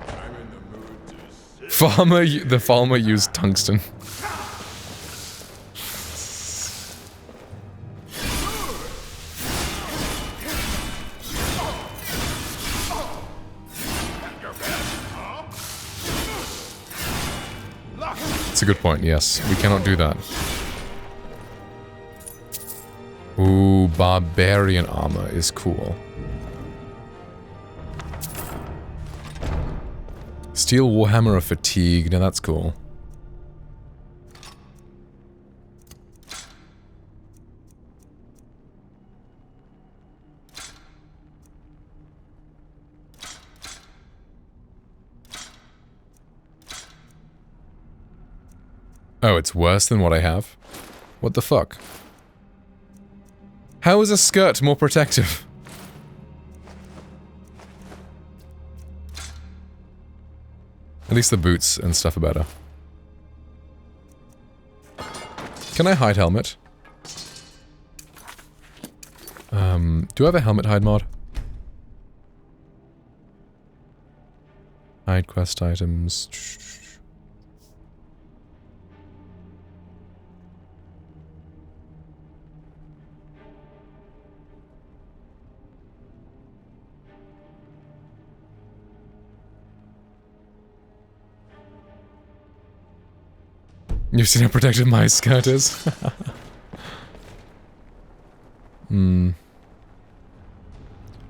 I'm in the mood to sit. The Falmor used tungsten. It's a good point, yes. We cannot do that. Ooh, barbarian armor is cool. Steel Warhammer of Fatigue, now that's cool. Oh, it's worse than what I have? What the fuck? How is a skirt more protective? At least the boots and stuff are better. Can I hide helmet? Do I have a helmet hide mod? Hide quest items. You've seen how protected my skirt is?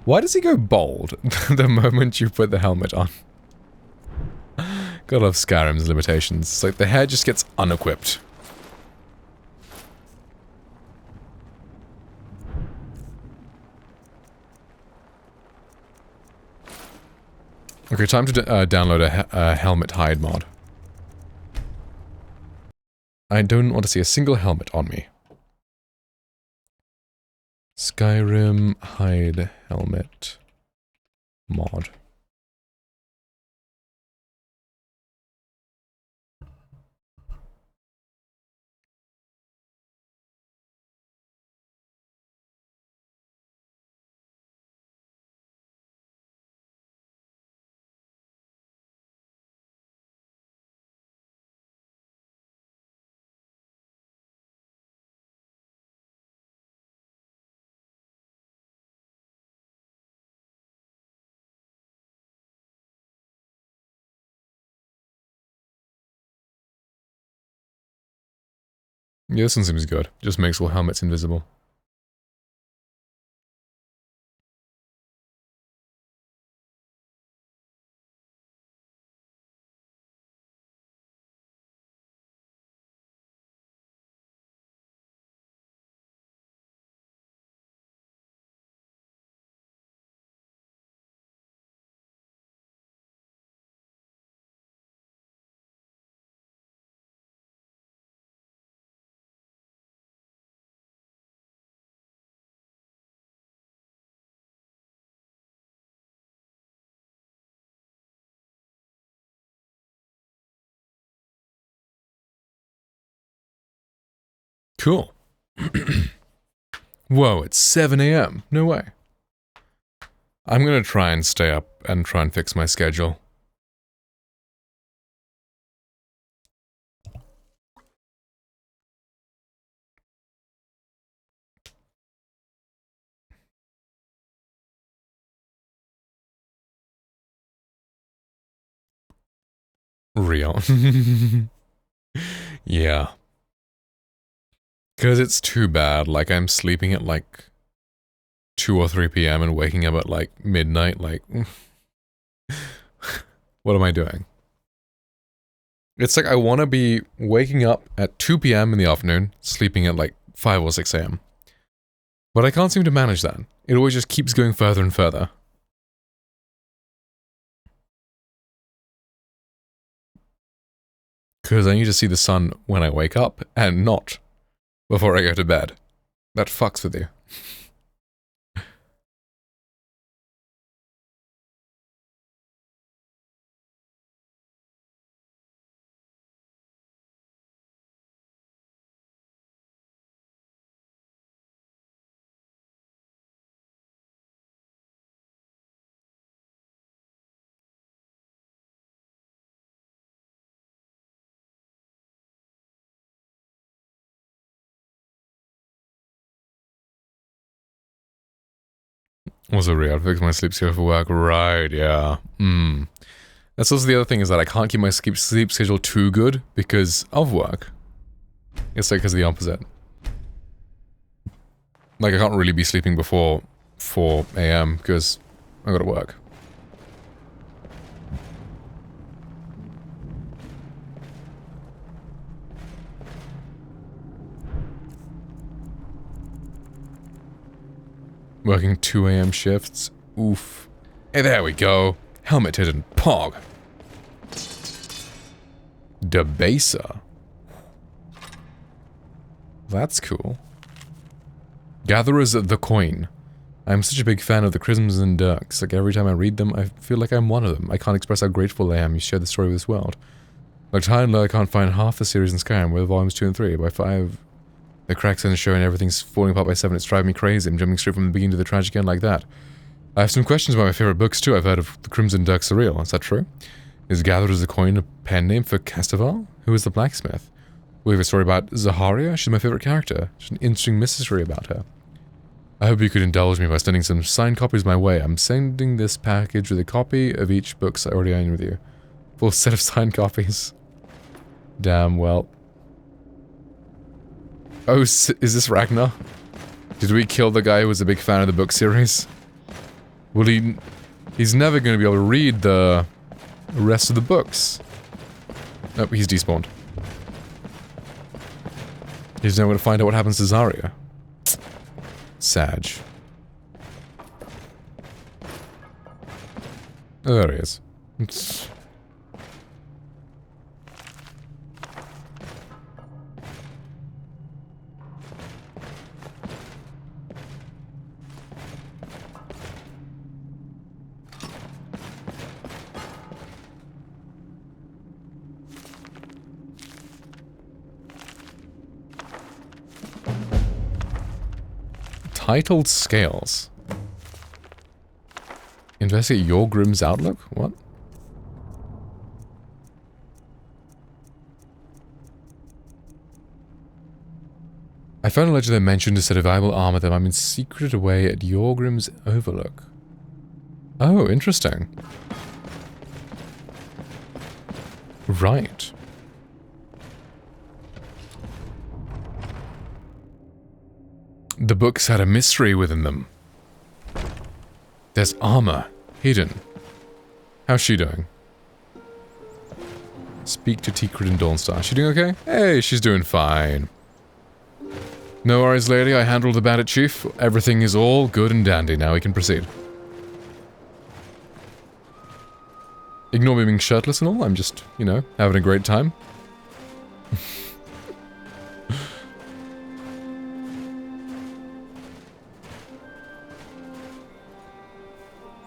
Why does he go bald the moment you put the helmet on? Gotta love Skyrim's limitations. It's like the hair just gets unequipped. Okay, time to download a helmet hide mod. I don't want to see a single helmet on me. Skyrim hide helmet mod. Yeah, this one seems good. Just makes all helmets invisible. Cool. Whoa, it's 7 a.m. No way. I'm gonna try and stay up and try and fix my schedule. Real. Yeah. Because it's too bad. Like, I'm sleeping at like 2 or 3 p.m. and waking up at like midnight. Like, what am I doing? It's like I want to be waking up at 2 p.m. in the afternoon, sleeping at like 5 or 6 a.m. But I can't seem to manage that. It always just keeps going further and further. Because I need to see the sun when I wake up, and not before I go to bed. That fucks with you. Also real, fix my sleep schedule for work. Right, yeah. That's also the other thing, is that I can't keep my sleep schedule too good because of work. It's like because of the opposite. Like, I can't really be sleeping before 4 a.m. because I gotta work. Working 2 a.m. shifts. Oof. Hey, there we go. Helmeted and pog. Debaser. That's cool. Gatherers of the Coin. I'm such a big fan of the Crimson Dirks. Like, every time I read them, I feel like I'm one of them. I can't express how grateful I am you share the story with this world. Like Tyler, I can't find half the series in Skyrim with volumes 2 and 3. By 5, the cracks in the show and everything's falling apart by 7. It's driving me crazy. I'm jumping straight from the beginning to the tragic end like that. I have some questions about my favorite books too. I've heard of the Crimson Dirks are real. Is that true? Is Gatherers of the Coin a pen name for Castival? Who is the blacksmith? We have a story about Zaharia. She's my favorite character. There's an interesting mystery about her. I hope you could indulge me by sending some signed copies my way. I'm sending this package with a copy of each book I already own with you. Full set of signed copies. Damn, well. Oh, is this Ragnar? Did we kill the guy who was a big fan of the book series? Well, he's never going to be able to read the rest of the books. Nope, he's despawned. He's now going to find out what happens to Zarya. Sag. Oh, there he is. Titled Scales. Investigate your Grimm's outlook? What? I found a legend that mentioned a set of valuable armor that might have been secreted away at Yorgrim's Overlook. Oh, interesting. Right. The books had a mystery within them. There's armor hidden. How's she doing? Speak to Tikrit and Dawnstar. She doing okay? Hey, she's doing fine. No worries, lady. I handled the bandit chief. Everything is all good and dandy. Now we can proceed. Ignore me being shirtless and all. I'm just, you know, having a great time.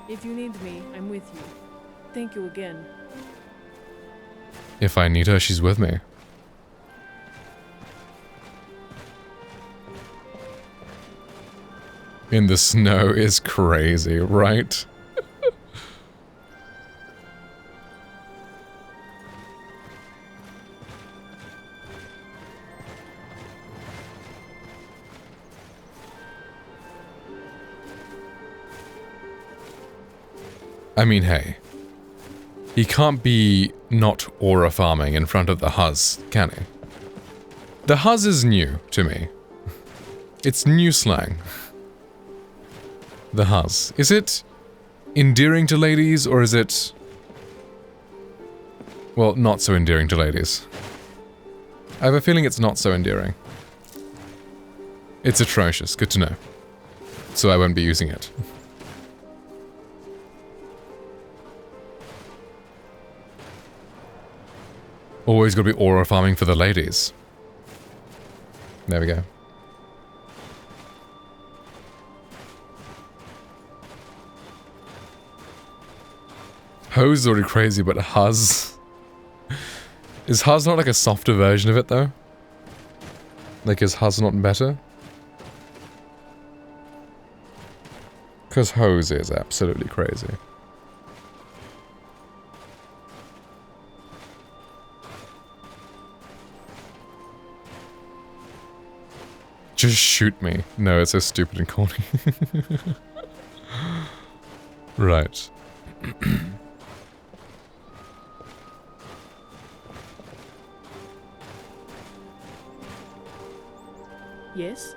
If you need me, I'm with you. Thank you again. If I need her, she's with me. in the snow is crazy, right? I mean, hey. He can't be not aura farming in front of the Huz, can he? The Huz is new to me. It's new slang. The Huz. Is it endearing to ladies, or is it... well, not so endearing to ladies? I have a feeling it's not so endearing. It's atrocious. Good to know. So I won't be using it. Always gotta be aura farming for the ladies. There we go. Hose is already crazy, but Huz... is Huz not like a softer version of it, though? Like, is Huz not better? Because Hose is absolutely crazy. Just shoot me. No, it's so stupid and corny. Right. Yes?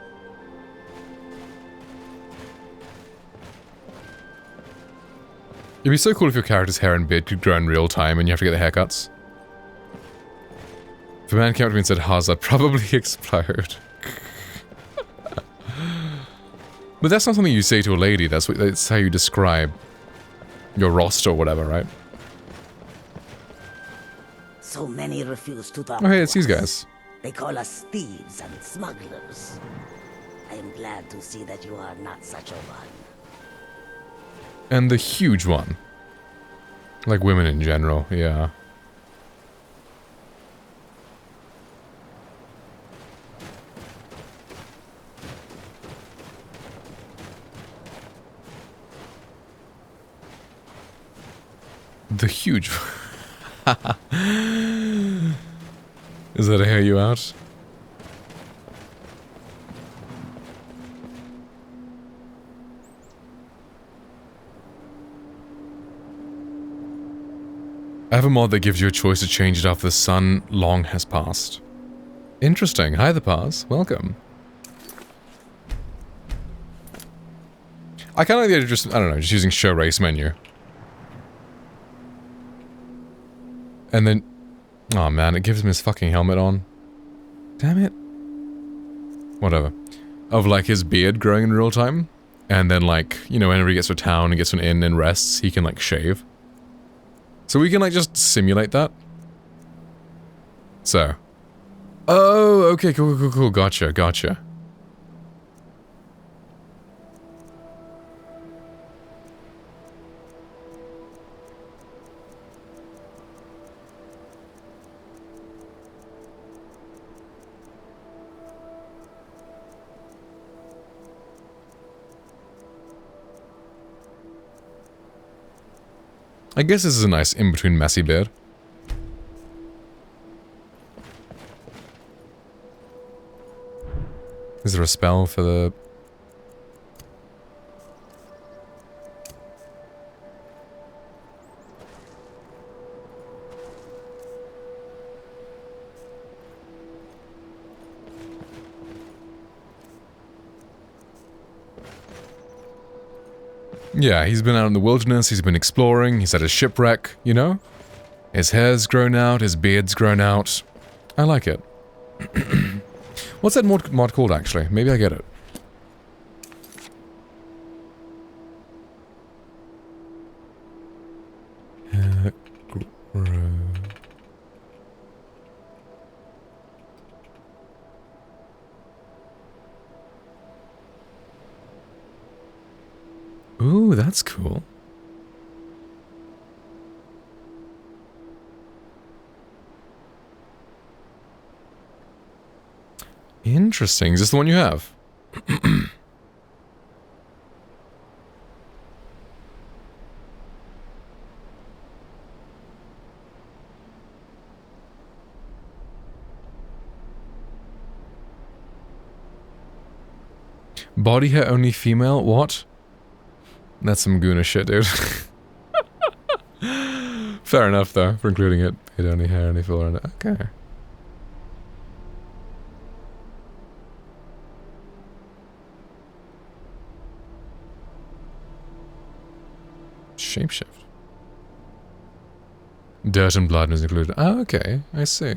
It'd be so cool if your character's hair and beard could grow in real time and you have to get the haircuts. If a man came up to me and said, Huz, I'd probably explode. But that's not something you say to a lady, that's how you describe your roster or whatever, right? So many refuse to talk. Oh hey, it's these guys. They call us thieves and smugglers. I am glad to see that you are not such a one. And the huge one. Like women in general, yeah. The huge... Is that a hear you out? I have a mod that gives you a choice to change it after the sun long has passed. Interesting. Hi, the Pars. Welcome. I kind of like the idea of just, I don't know, just using show race menu. And then... oh man, it gives him his fucking helmet on. Damn it. Whatever. Of like his beard growing in real time. And then like, you know, whenever he gets to town and gets to an inn and rests, he can like shave. So we can like just simulate that. So. Oh, okay, cool. Gotcha. I guess this is a nice in-between messy beard. Is there a spell for the... yeah, he's been out in the wilderness, he's been exploring, he's had a shipwreck, you know? His hair's grown out, his beard's grown out. I like it. What's that mod called, actually? Maybe I get it. Ooh, that's cool. Interesting. Is this the one you have? Body hair only female? What? That's some Guna shit, dude. Fair enough, though, for including it. It only hair, only filler in it. Okay. Shapeshift. Dirt and blood is included. Oh, okay. I see.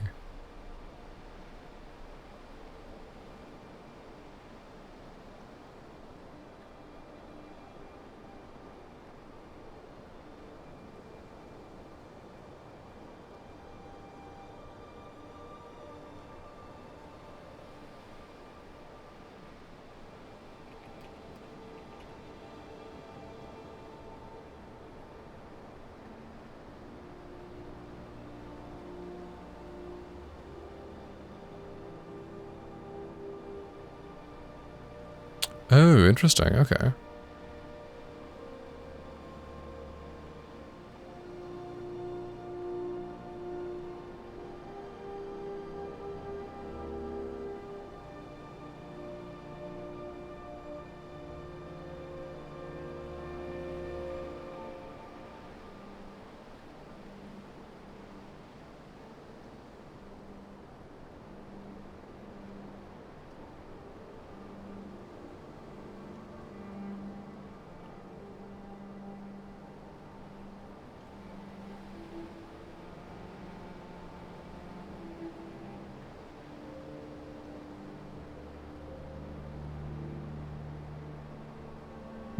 Oh, interesting. Okay.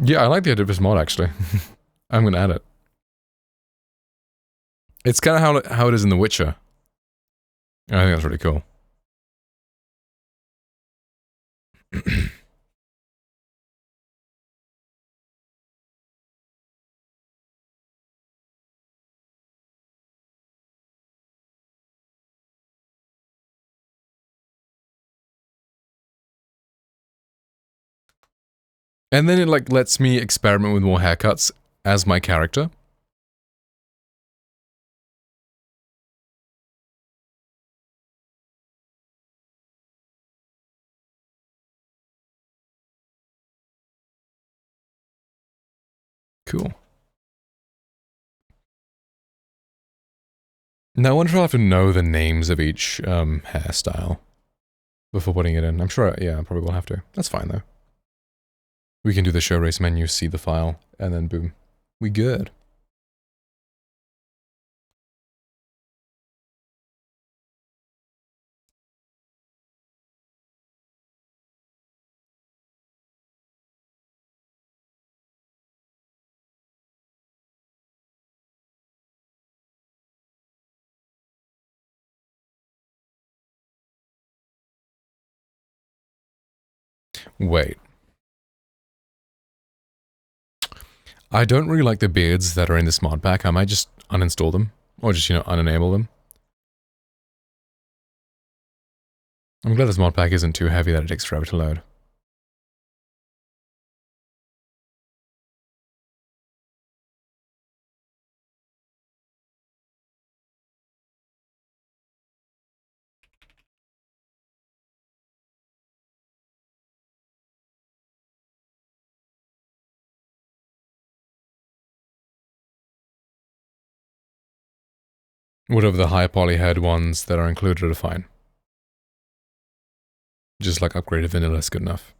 Yeah, I like the idea of this mod, actually. I'm gonna add it. It's kind of how it is in The Witcher. I think that's really cool. And then it like lets me experiment with more haircuts as my character. Cool. Now I wonder if I'll have to know the names of each hairstyle before putting it in. I'm sure, yeah, I probably will have to. That's fine though. We can do the show race menu, see the file, and then boom. We good. Wait. I don't really like the beards that are in this mod pack. I might just uninstall them. Or just, you know, unenable them. I'm glad this mod pack isn't too heavy that it takes forever to load. Whatever the high poly head ones that are included are fine. Just like upgraded vanilla is good enough.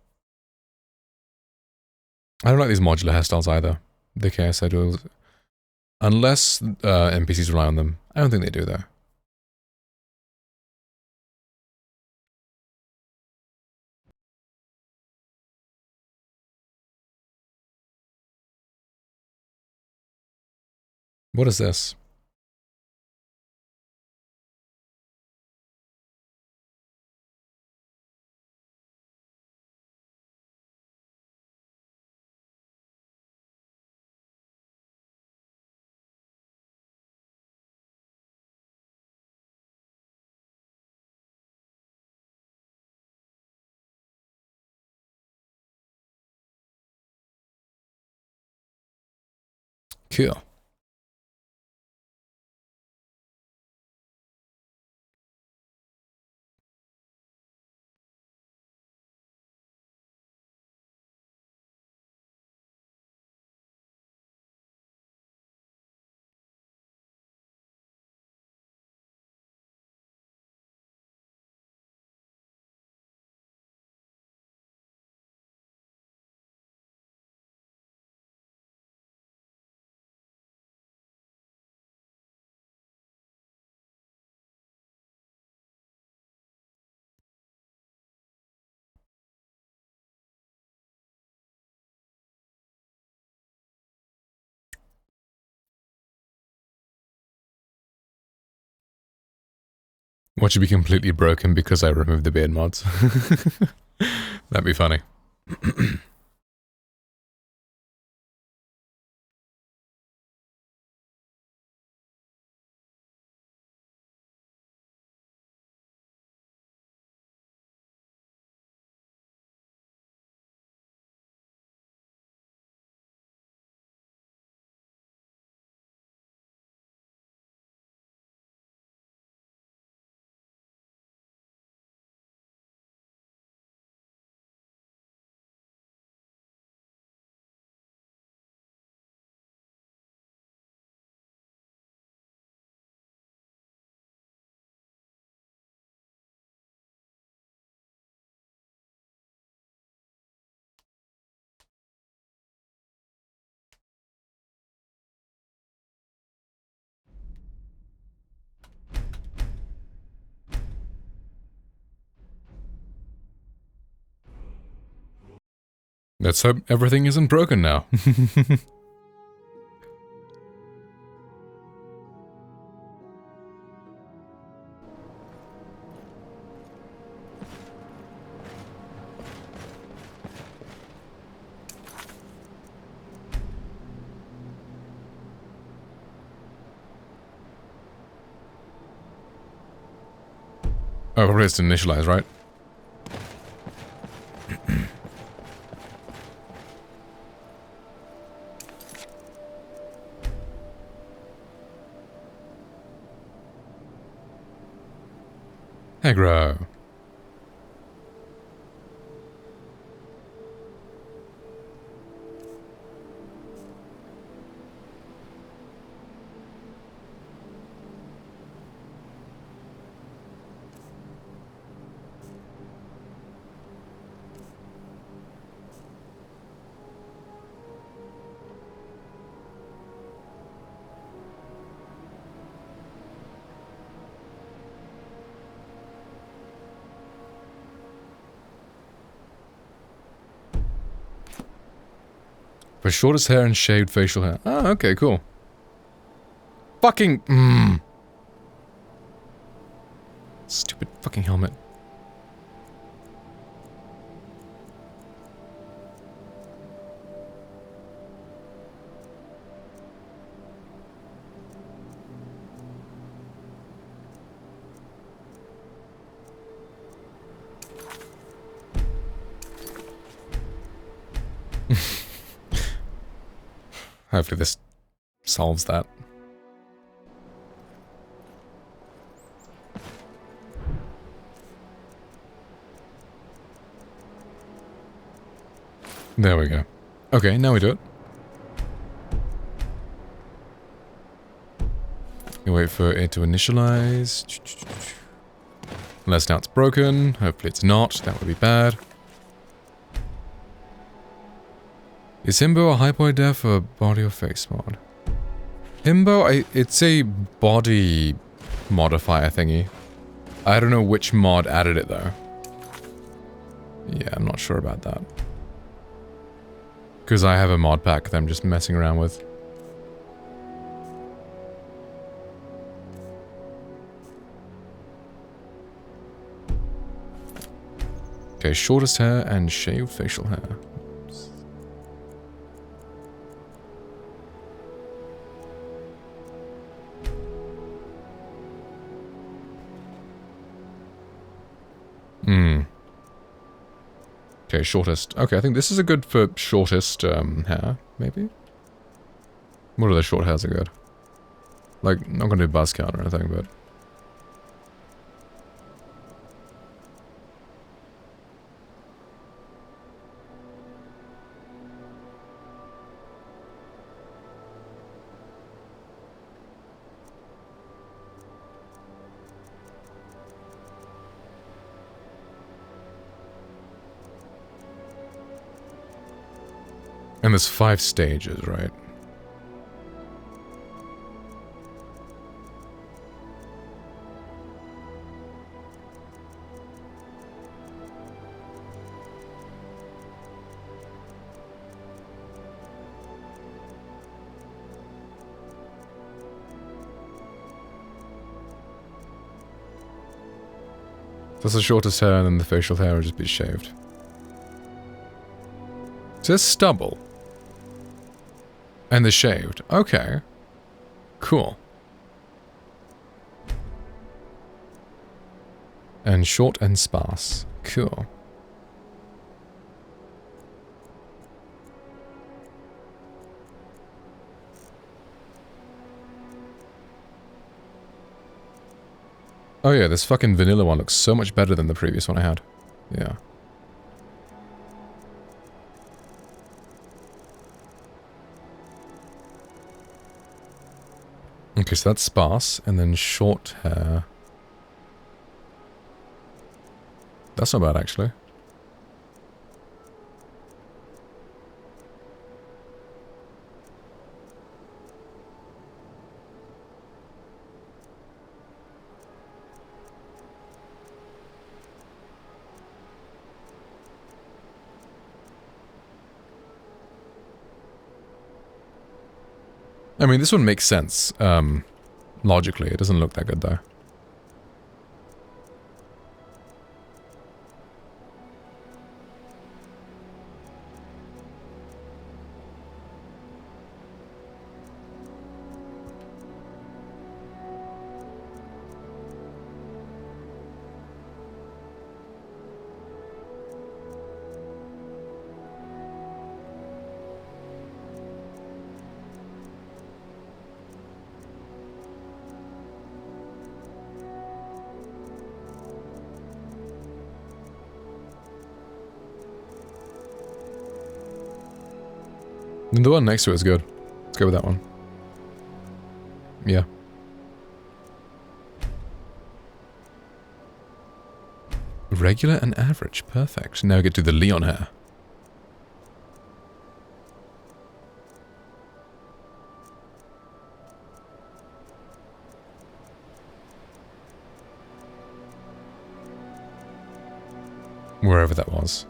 I don't like these modular hairstyles either. The KSI duels. Unless NPCs rely on them. I don't think they do though. What is this? Cool. Watch it be completely broken because I removed the beard mods. That'd be funny. Let's hope everything isn't broken now. Oh, probably has to initialize, right? Aggro. For shortest hair and shaved facial hair. Oh, okay, cool. Fucking... Stupid fucking helmet. Hopefully this solves that. There we go. Okay, now we do it. You wait for it to initialize. Unless now it's broken. Hopefully it's not. That would be bad. Is Himbo a hypoid def or body or face mod? Himbo, it's a body modifier thingy. I don't know which mod added it though. Yeah, I'm not sure about that. Because I have a mod pack that I'm just messing around with. Okay, shortest hair and shaved facial hair. Okay, shortest. Okay, I think this is a good for shortest hair, maybe? What are the short hairs are good? Like, not gonna do buzz cut or anything, but... And there's 5 stages, right? That's the shortest hair, and then the facial hair will just be shaved. So there's stubble. And they're shaved. Okay. Cool. And short and sparse. Cool. Oh yeah, this fucking vanilla one looks so much better than the previous one I had. Yeah. Okay, so that's sparse, and then short hair. That's not bad, actually. I mean, this one makes sense, logically. It doesn't look that good, though. The one next to it is good. Let's go with that one. Yeah. Regular and average. Perfect. Now we get to the Leon hair. Wherever that was.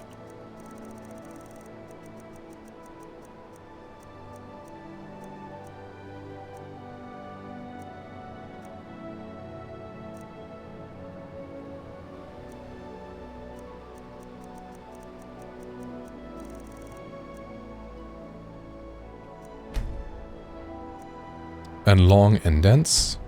And long and dense.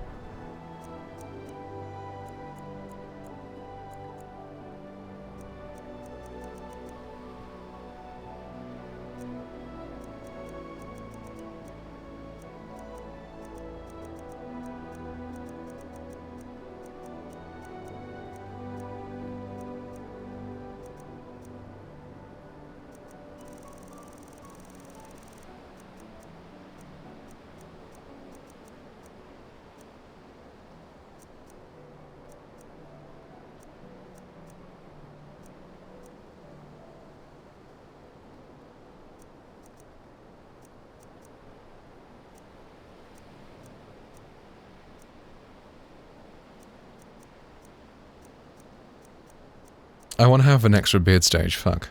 I want to have an extra beard stage, fuck.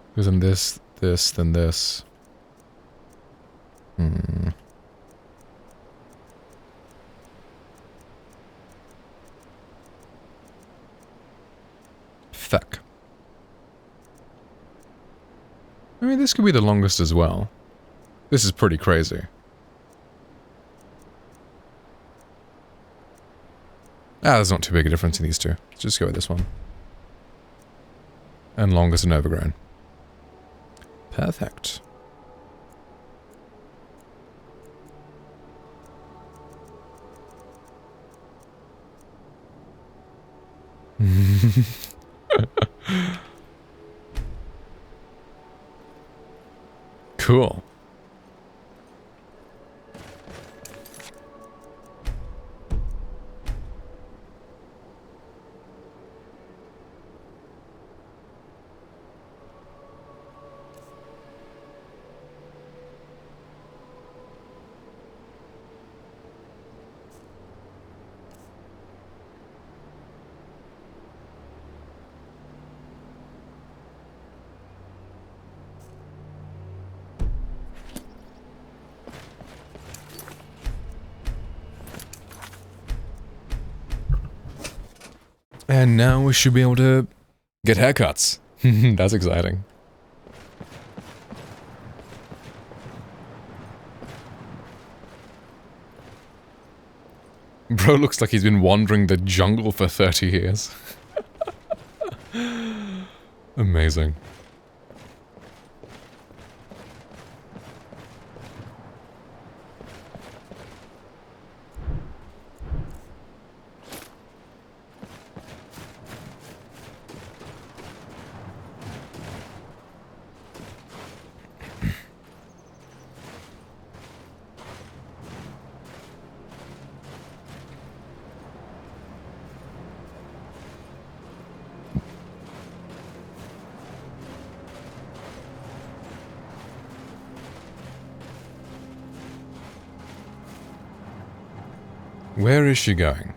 Because then this, then this. Fuck. I mean, this could be the longest as well. This is pretty crazy. Ah, there's not too big a difference in these two. Let's just go with this one. And longest and overgrown. Perfect. Cool. And now we should be able to get haircuts. That's exciting. Bro looks like he's been wandering the jungle for 30 years. Amazing. Where is she going?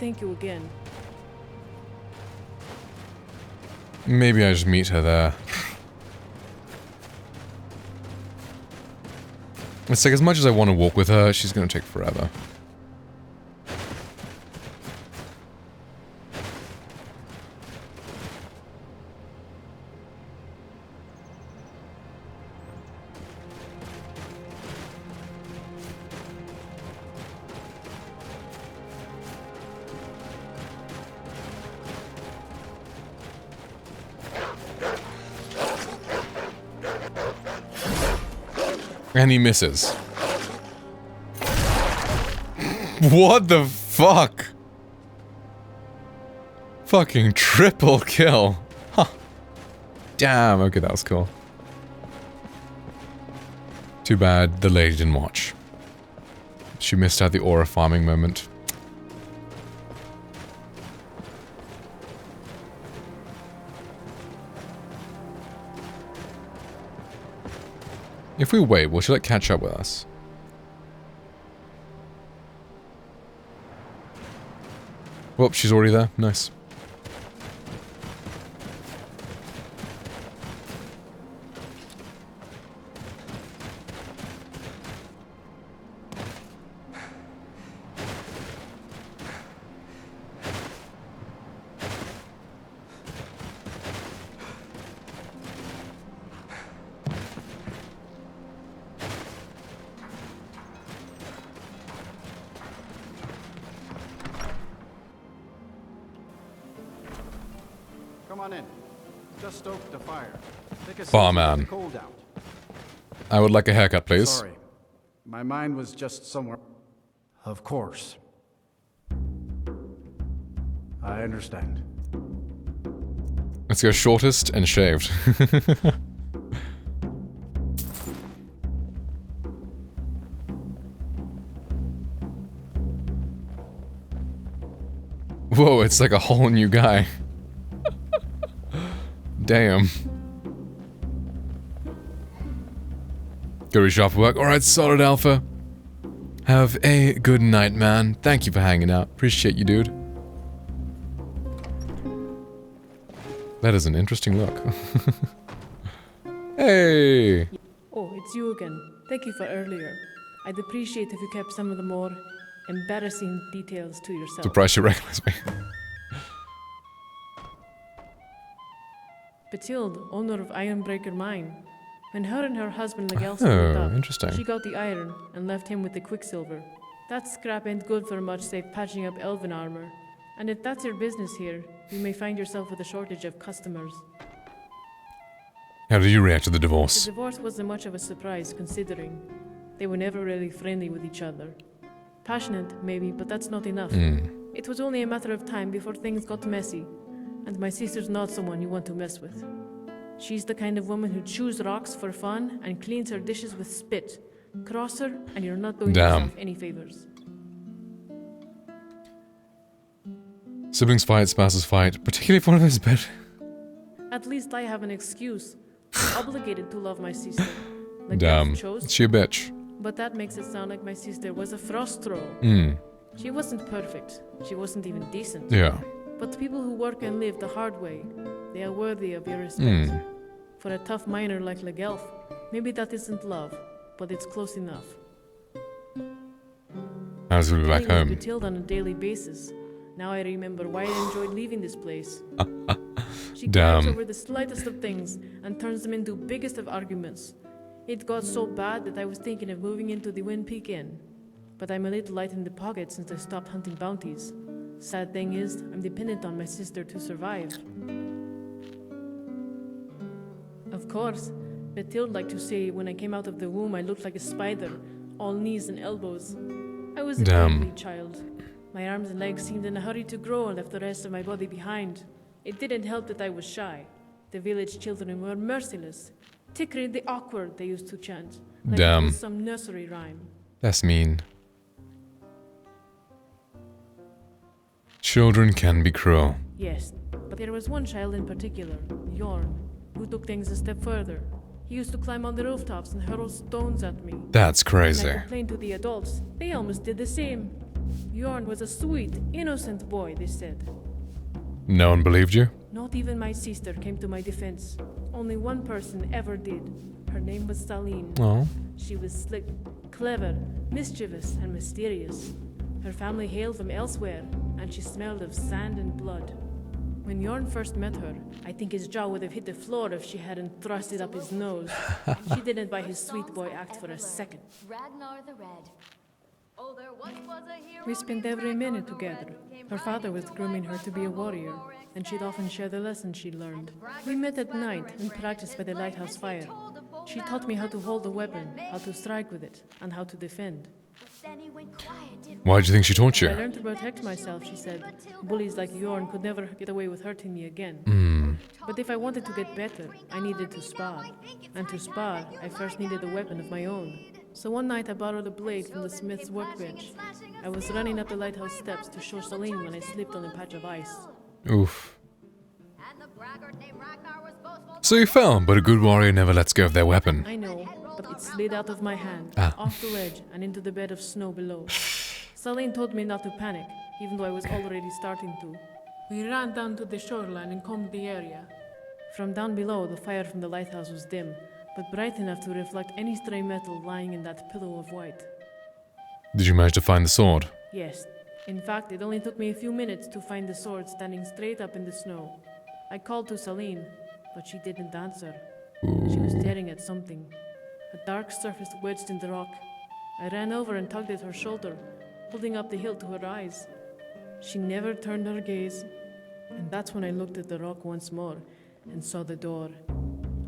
Thank you again. Maybe I just meet her there. It's like, as much as I want to walk with her, she's gonna take forever. And he misses. What the fuck? Fucking triple kill. Huh. Damn, okay, that was cool. Too bad the lady didn't watch. She missed out the aura farming moment. If we wait, will she like catch up with us? Whoop, she's already there. Nice. Come on in. Just stoked the fire. Take a seat. Barman. Get the cold out. I would like a haircut, please. Sorry. My mind was just somewhere. Of course. I understand. Let's go shortest and shaved. Whoa, it's like a whole new guy. Damn. Go to shop for work. Alright, solid alpha. Have a good night, man. Thank you for hanging out. Appreciate you, dude. That is an interesting look. Hey! Oh, it's you again. Thank you for earlier. I'd appreciate if you kept some of the more embarrassing details to yourself. Surprised you recognize me. Batilde, owner of Ironbreaker Mine. When her and her husband Legal split up, interesting. she got the iron and left him with the quicksilver. That scrap ain't good for much save patching up elven armor. And if that's your business here, you may find yourself with a shortage of customers. How did you react to the The divorce? divorce wasn't much of a surprise, considering they were never really friendly with each other. Passionate, maybe, but that's not enough. It was only a matter of time before things got messy, and my sister's not someone you want to mess with. She's the kind of woman who chews rocks for fun and cleans her dishes with spit. Cross her, and you're not doing yourself any favors. Siblings fight, spouses fight, particularly if one of them is bad. At least I have an excuse. I'm obligated to love my sister. Damn, chose, is she a bitch? but that makes it sound like my sister was a frost troll. She wasn't perfect. She wasn't even decent. Yeah. But people who work and live the hard way, they are worthy of your respect. For a tough miner like Legelf, maybe that isn't love, but it's close enough. As we'll be back Killing home. Bathilde on a daily basis. Now I remember why I enjoyed leaving this place. She cries over the slightest of things and turns them into biggest of arguments. It got so bad that I was thinking of moving into the Wind Peak Inn. But I'm a little light in the pocket since I stopped hunting bounties. Sad thing is, I'm dependent on my sister to survive. Of course, Bathilde liked to say when I came out of the womb I looked like a spider, all knees and elbows. I was a ugly child. My arms and legs seemed in a hurry to grow and left the rest of my body behind. It didn't help that I was shy. The village children were merciless. Tickry the awkward, they used to chant. Like it was some nursery rhyme. That's mean. Children can be cruel. Yes, but there was one child in particular, Jorn, who took things a step further. He used to climb on the rooftops and hurl stones at me. That's crazy. When I complained to the adults, they almost did the same. Jorn was a sweet, innocent boy, they said. No one believed you? Not even my sister came to my defense. Only one person ever did. Her name was Saline. Oh. She was slick, clever, mischievous, and mysterious. Her family hailed from elsewhere, and she smelled of sand and blood. When Jorn first met her, I think his jaw would have hit the floor if she hadn't thrust it up his nose. She didn't buy his sweet boy act for a second. Ragnar the Red. We spent every minute together. Her father was grooming her to be a warrior, and she'd often share the lessons she'd learned. We met at night and practiced by the lighthouse fire. She taught me how to hold a weapon, how to strike with it, and how to defend. Why do you think she taught you? I learned to protect myself, she said. Bullies like Jorn could never get away with hurting me again. But if I wanted to get better, I needed to spar. And to spar, I first needed a weapon of my own. So one night I borrowed a blade from the smith's workbench. I was running up the lighthouse steps to show Saline when I slipped on a patch of ice. Oof. So you fell, but a good warrior never lets go of their weapon. I know, but it slid out of my hand, off the ledge, and into the bed of snow below. Saline told me not to panic, even though I was already starting to. We ran down to the shoreline and combed the area. From down below, the fire from the lighthouse was dim, but bright enough to reflect any stray metal lying in that pillow of white. Did you manage to find the sword? Yes. In fact, it only took me a few minutes to find the sword standing straight up in the snow. I called to Saline, but she didn't answer. She was staring at something. A dark surface wedged in the rock. I ran over and tugged at her shoulder, holding up the hilt to her eyes. She never turned her gaze, and that's when I looked at the rock once more and saw the door.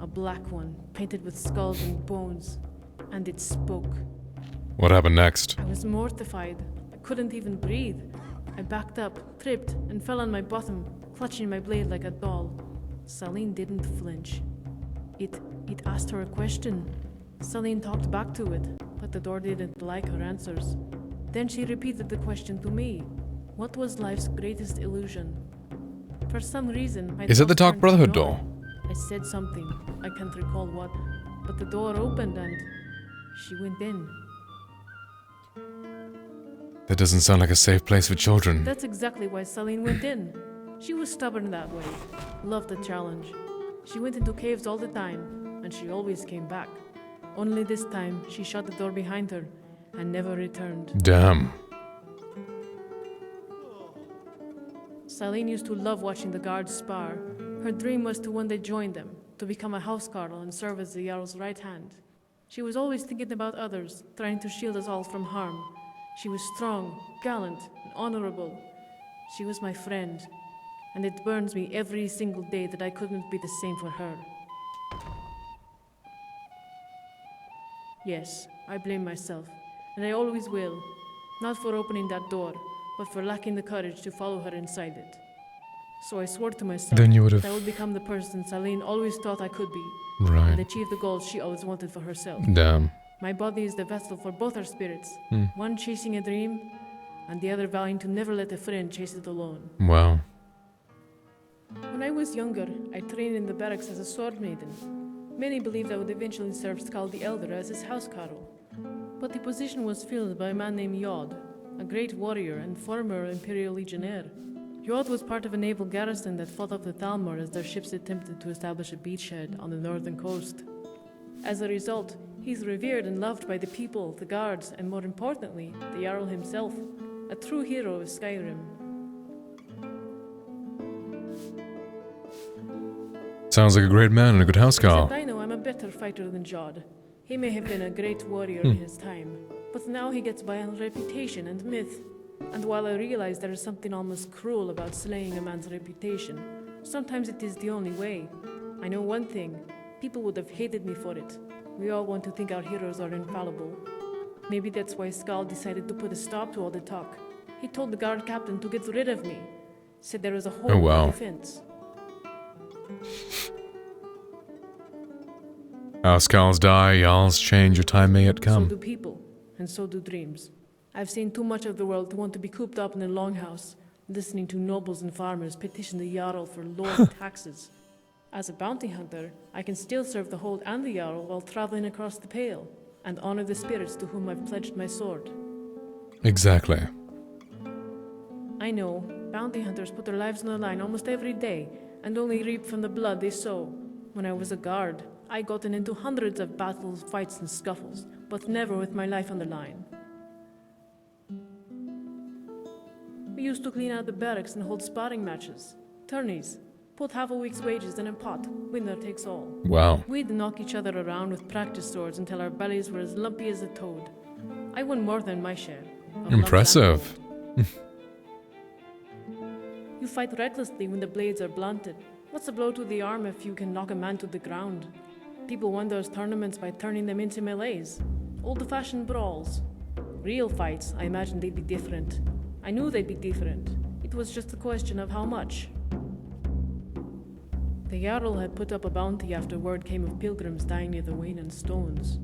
A black one, painted with skulls and bones, and it spoke. What happened next? I was mortified. I couldn't even breathe. I backed up, tripped, and fell on my bottom, clutching my blade like a doll. Saline didn't flinch. It asked her a question. Saline talked back to it, but the door didn't like her answers. Then she repeated the question to me. What was life's greatest illusion? For some reason, my Is it the thoughts Dark turned Brotherhood to door? I said something. I can't recall what, but the door opened and she went in. That doesn't sound like a safe place for children. That's exactly why Saline went in. She was stubborn that way. Loved the challenge. She went into caves all the time, and she always came back. Only this time, she shut the door behind her and never returned. Damn. Saline used to love watching the guards spar. Her dream was to one day join them, to become a housecarl and serve as the Jarl's right hand. She was always thinking about others, trying to shield us all from harm. She was strong, gallant, and honorable. She was my friend, and it burns me every single day that I couldn't be the same for her. Yes, I blame myself, and I always will. Not for opening that door, but for lacking the courage to follow her inside it. So I swore to myself Then you that I would become the person Saline always thought I could be, Right. and achieve the goals she always wanted for herself. Damn. My body is the vessel for both our spirits, Hmm. one chasing a dream, and the other vowing to never let a friend chase it alone. Wow. When I was younger, I trained in the barracks as a sword maiden. Many believed I would eventually serve Skald the Elder as his housecarl. But the position was filled by a man named Jod, a great warrior and former Imperial Legionnaire. Jod was part of a naval garrison that fought off the Thalmor as their ships attempted to establish a beachhead on the northern coast. As a result, he He's revered and loved by the people, the guards, and more importantly, the Jarl himself, a true hero of Skyrim. Sounds like a great man and a good housecarl. Except I know I'm a better fighter than Jod. He may have been a great warrior in his time, but now he gets by on reputation and myth. And while I realize there is something almost cruel about slaying a man's reputation, sometimes it is the only way. I know one thing, people would have hated me for it. We all want to think our heroes are infallible. Maybe that's why Skal decided to put a stop to all the talk. He told the guard captain to get rid of me. Said there was a hole in the defense. Housecarls die, Jarls change, your time may yet come. So do people, and so do dreams. I've seen too much of the world to want to be cooped up in a longhouse, listening to nobles and farmers petition the Jarl for lower taxes. As a bounty hunter, I can still serve the Hold and the Jarl while traveling across the Pale, and honor the spirits to whom I've pledged my sword. Exactly. I know, bounty hunters put their lives on the line almost every day, and only reap from the blood they sow. When I was a guard, I gotten into hundreds of battles, fights, and scuffles, but never with my life on the line. We used to clean out the barracks and hold sparring matches, tourneys, put half a week's wages in a pot, winner takes all. Wow. We'd knock each other around with practice swords until our bellies were as lumpy as a toad. I won more than my share. Impressive. You fight recklessly when the blades are blunted. What's a blow to the arm if you can knock a man to the ground? People won those tournaments by turning them into melees, old-fashioned brawls. Real fights, I imagined they'd be different. I knew they'd be different. It was just a question of how much. The Jarl had put up a bounty after word came of pilgrims dying near the Waynan stones.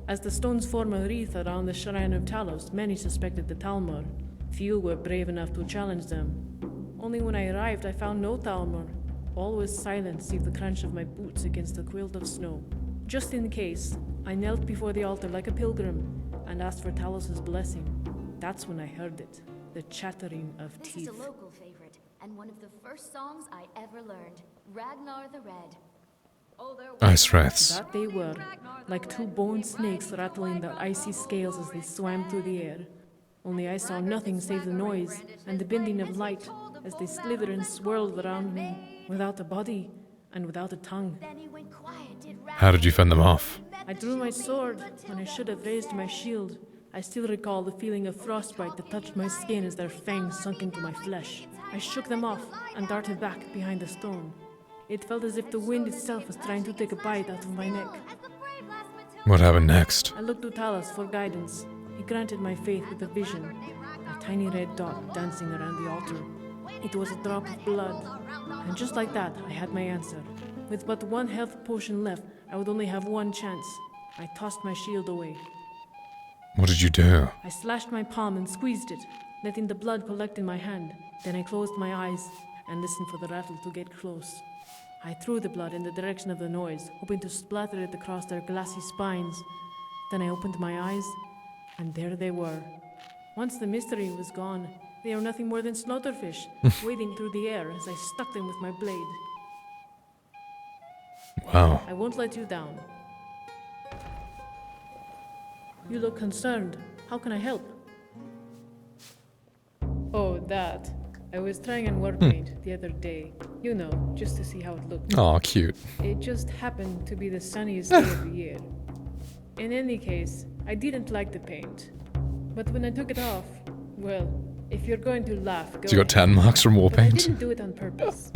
As the stones form a wreath around the Shrine of Talos, many suspected the Talmor. Few were brave enough to challenge them. Only when I arrived, I found no Talmor. All was silent save the crunch of my boots against a quilt of snow. Just in case, I knelt before the altar like a pilgrim and asked for Talos' blessing. That's when I heard it, the chattering of This teeth. is a local favorite, and one of the first songs I ever learned, Ragnar the Red. Ice wraiths. That they were, like two bone snakes rattling their icy scales as they swam through the air. Only I saw nothing save the noise and the bending of light as they slithered and swirled around me, without a body and without a tongue. How did you fend them off? I drew my sword when I should have raised my shield. I still recall the feeling of frostbite that touched my skin as their fangs sunk into my flesh. I shook them off and darted back behind the stone. It felt as if the wind itself was trying to take a bite out of my neck. What happened next? I looked to Talos for guidance. He granted my faith with a vision, a tiny red dot dancing around the altar. It was a drop of blood, and just like that, I had my answer. With but one health potion left, I would only have one chance. I tossed my shield away. What did you do? I slashed my palm and squeezed it, letting the blood collect in my hand. Then I closed my eyes and listened for the rattle to get close. I threw the blood in the direction of the noise, hoping to splatter it across their glassy spines. Then I opened my eyes, and there they were. Once the mystery was gone, they are nothing more than slaughterfish, wading through the air as I stuck them with my blade. Wow. I won't let you down. You look concerned. How can I help? Oh, that. I was trying on war paint the other day. You know, just to see how it looked. Aw, cute. It just happened to be the sunniest day of the year. In any case, I didn't like the paint. But when I took it off, well, if you're going to laugh, go So you got 10 marks from war But I paint? didn't do it on purpose.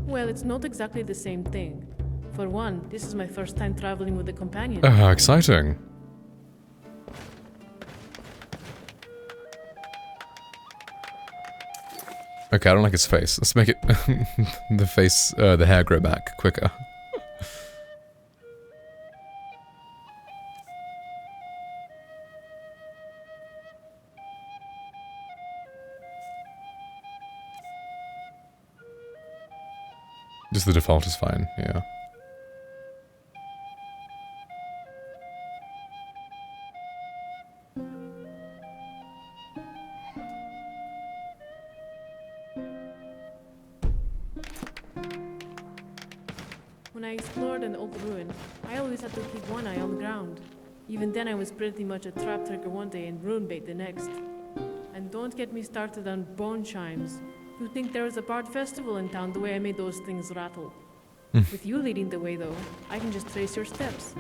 Well, it's not exactly the same thing. For one, this is my first time traveling with a companion. How exciting. Okay, I don't like his face. Let's make it the hair grow back quicker. Just the default is fine, yeah. When I explored an old ruin, I always had to keep one eye on the ground. Even then I was pretty much a trap tracker one day and rune bait the next. And don't get me started on bone chimes. You think there was a bard festival in town the way I made those things rattle. With you leading the way though, I can just trace your steps.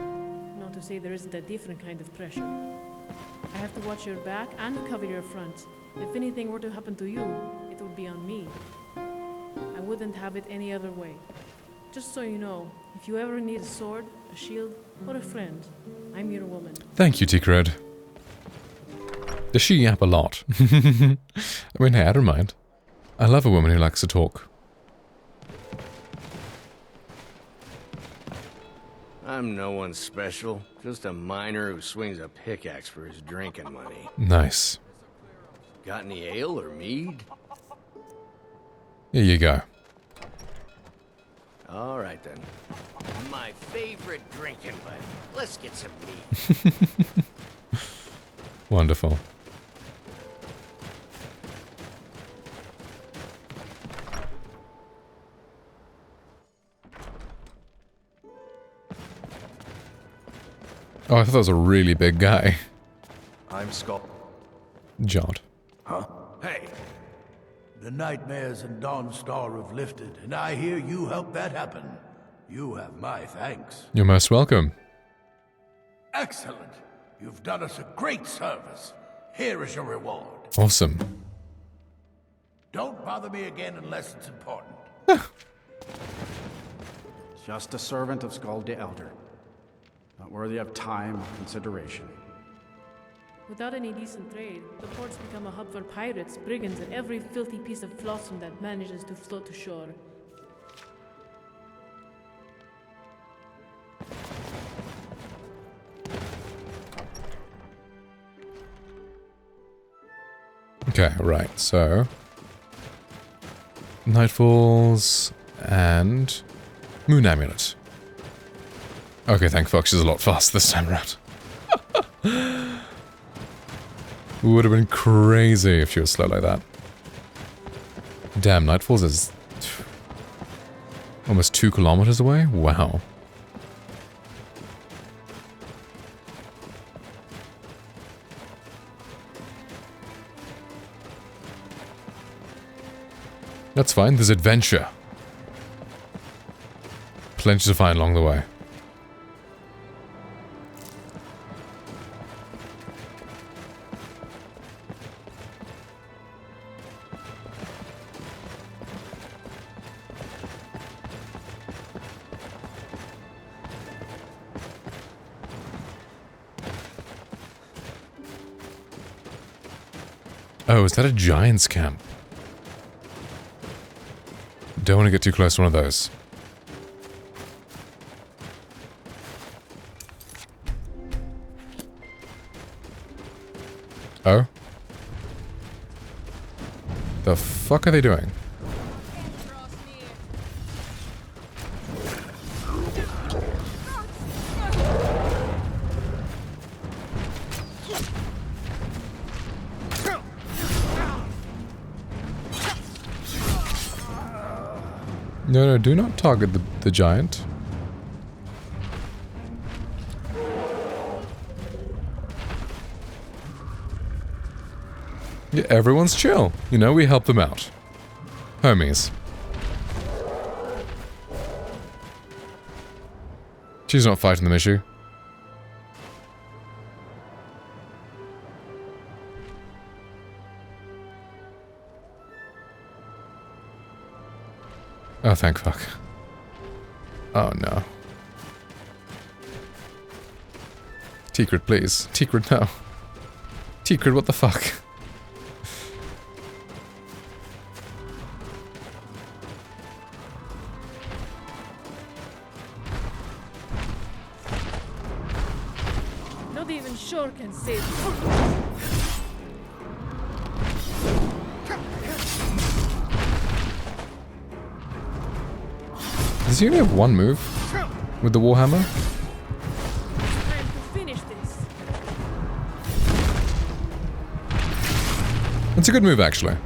Not to say there isn't a different kind of pressure. I have to watch your back and cover your front. If anything were to happen to you, it would be on me. I wouldn't have it any other way. Just so you know, if you ever need a sword, a shield, or a friend, I'm your woman. Thank you, Tikred. Does she yap a lot? I mean, hey, I don't mind. I love a woman who likes to talk. I'm no one special, just a miner who swings a pickaxe for his drinking money. Nice. Got any ale or mead? Here you go. All right then. My favorite drinking buddy. Let's get some mead. Wonderful. Oh, I thought that was a really big guy. I'm Scott. Jod. Huh? Hey. The nightmares in Dawnstar have lifted, and I hear you helped that happen. You have my thanks. You're most welcome. Excellent. You've done us a great service. Here is your reward. Awesome. Don't bother me again unless it's important. Just a servant of Skald the Elder. Not worthy of time or consideration. Without any decent trade, the port's become a hub for pirates, brigands, and every filthy piece of flotsam that manages to float to shore. Okay, right, so... Nightfalls and... Moon Amulet. Okay, thank fuck, she's a lot faster this time around. Would have been crazy if she was slow like that. Damn, Nightfalls is... almost 2 kilometers away? Wow. That's fine, there's adventure. Plenty to find along the way. Oh, is that a giant's camp? Don't want to get too close to one of those. Oh? The fuck are they doing? No, no, do not target the giant. Yeah, everyone's chill. You know, we help them out. Homies. She's not fighting the issue. Oh, thank fuck. Oh, no. Tikrit, please. Tikrit, no. Tikrit, what the fuck? Not even sure can save you. Does he only have one move? With the Warhammer? Time to finish this. It's a good move, actually.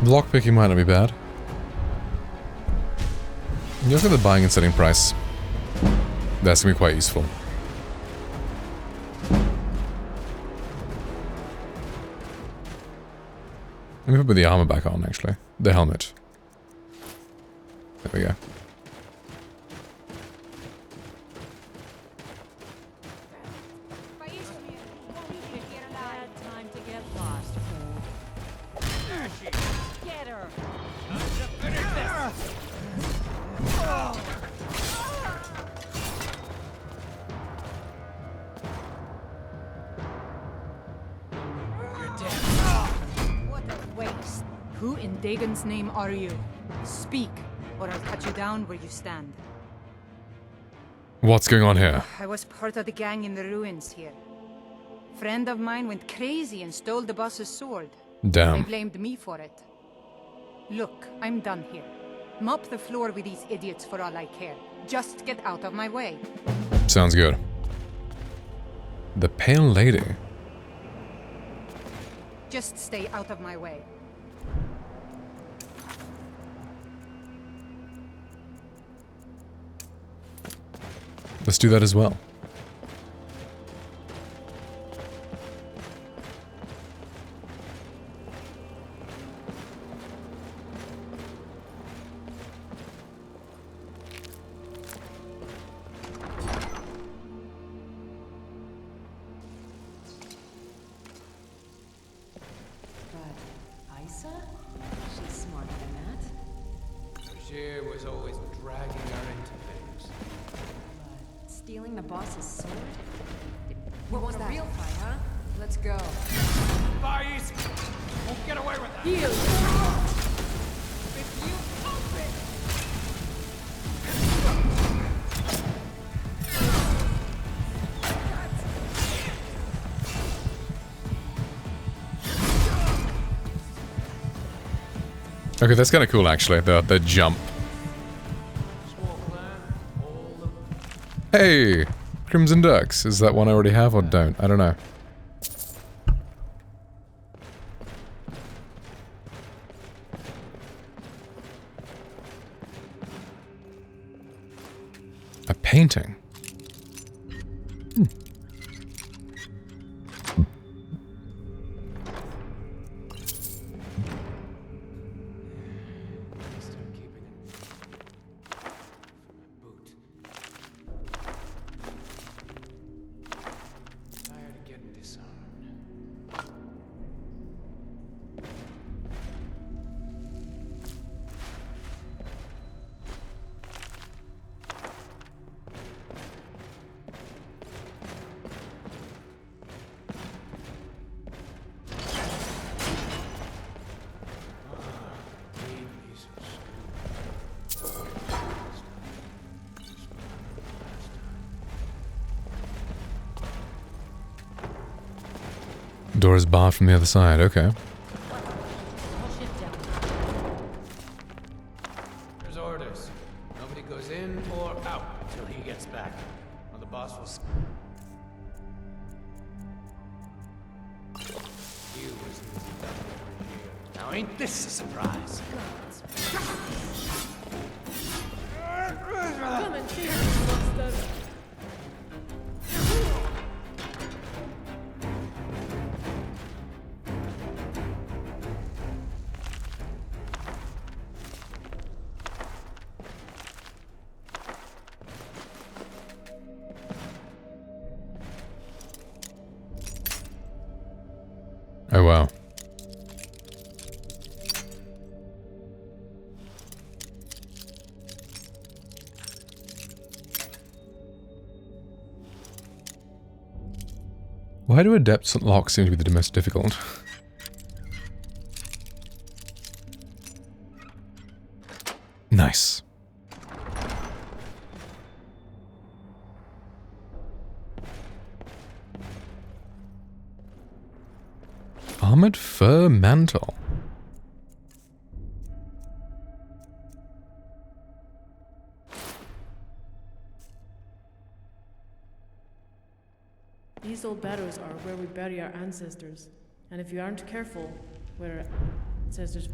Lockpicking might not be bad. You look at the buying and selling price. That's gonna be quite useful. Let me put the armor back on, actually. The helmet. There we go. Who in Dagon's name are you? Speak, or I'll cut you down where you stand. What's going on here? I was part of the gang in the ruins here. Friend of mine went crazy and stole the boss's sword. Damn. They blamed me for it. Look, I'm done here. Mop the floor with these idiots for all I care. Just get out of my way. Sounds good. The Pale Lady. Just stay out of my way. Let's do that as well. But Isa? She's smarter than that. Bashir was always dragging her into things. Stealing the boss's sword? You want a real fight, huh? Let's go. Buy easy! Won't get away with that! Heal! If you pump it! Okay, that's kind of cool actually, the jump. Hey! Crimson Ducks. Is that one I already have or don't? I don't know. A painting. Door is barred from the other side, okay. There's orders. Nobody goes in or out until he gets back. Or the boss will... You was now ain't this a surprise? Come and see this monster. Oh wow. Why do adepts lock seem to be the most difficult? Nice. Armored fur mantle. These old barrows are where we bury our ancestors, and if you aren't careful, where It says there's...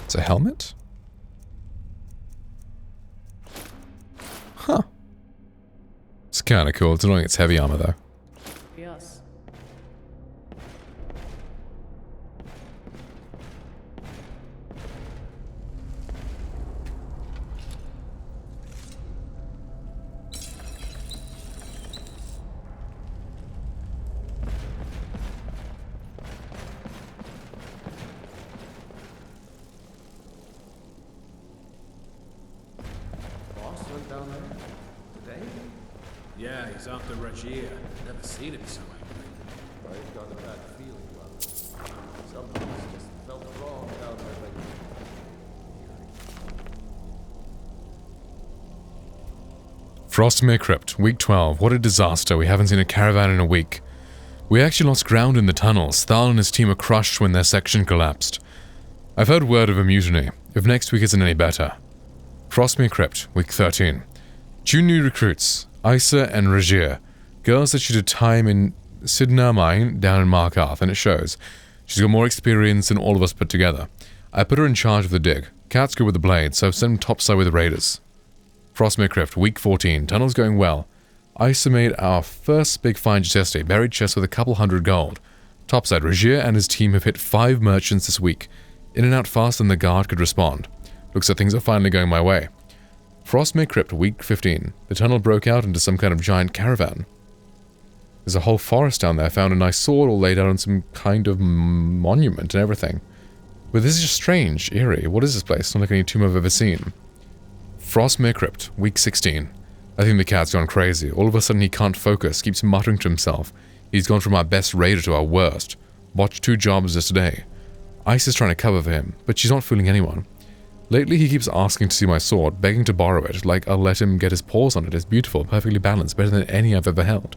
It's a helmet? Huh. It's kind of cool. It's annoying it's heavy armor, though. Yes. Boss went down there today? Yeah, he's after Regier. Never seen him so angry. I've got a bad feeling about it. Something's just felt wrong down there lately. Frostmere Crypt, week 12. What a disaster. We haven't seen a caravan in a week. We actually lost ground in the tunnels. Thal and his team were crushed when their section collapsed. I've heard word of a mutiny, if next week isn't any better. Frostmere Crypt, week 13. 2 new recruits, Isa and Regier. Girls that she did time in Sidna Mine down in Markarth, and it shows. She's got more experience than all of us put together. I put her in charge of the dig. Cat's good with the blade, so I've sent him topside with the raiders. Frostmere Crypt, week 14. Tunnel's going well. Isa made our first big find just yesterday, buried chest with a couple hundred gold. Topside, Regier and his team have hit 5 merchants this week. In and out faster than the guard could respond. Looks like things are finally going my way. Frostmere Crypt, week 15. The tunnel broke out into some kind of giant caravan. There's a whole forest down there. I found a nice sword all laid out on some kind of monument and everything. But this is just strange, eerie. What is this place? Not like any tomb I've ever seen. Frostmere Crypt, week 16. I think the cat's gone crazy. All of a sudden he can't focus, keeps muttering to himself. He's gone from our best raider to our worst. Botched 2 jobs just today. Ice is trying to cover for him, but she's not fooling anyone. Lately he keeps asking to see my sword, begging to borrow it, like I'll let him get his paws on it. It's beautiful, perfectly balanced, better than any I've ever held.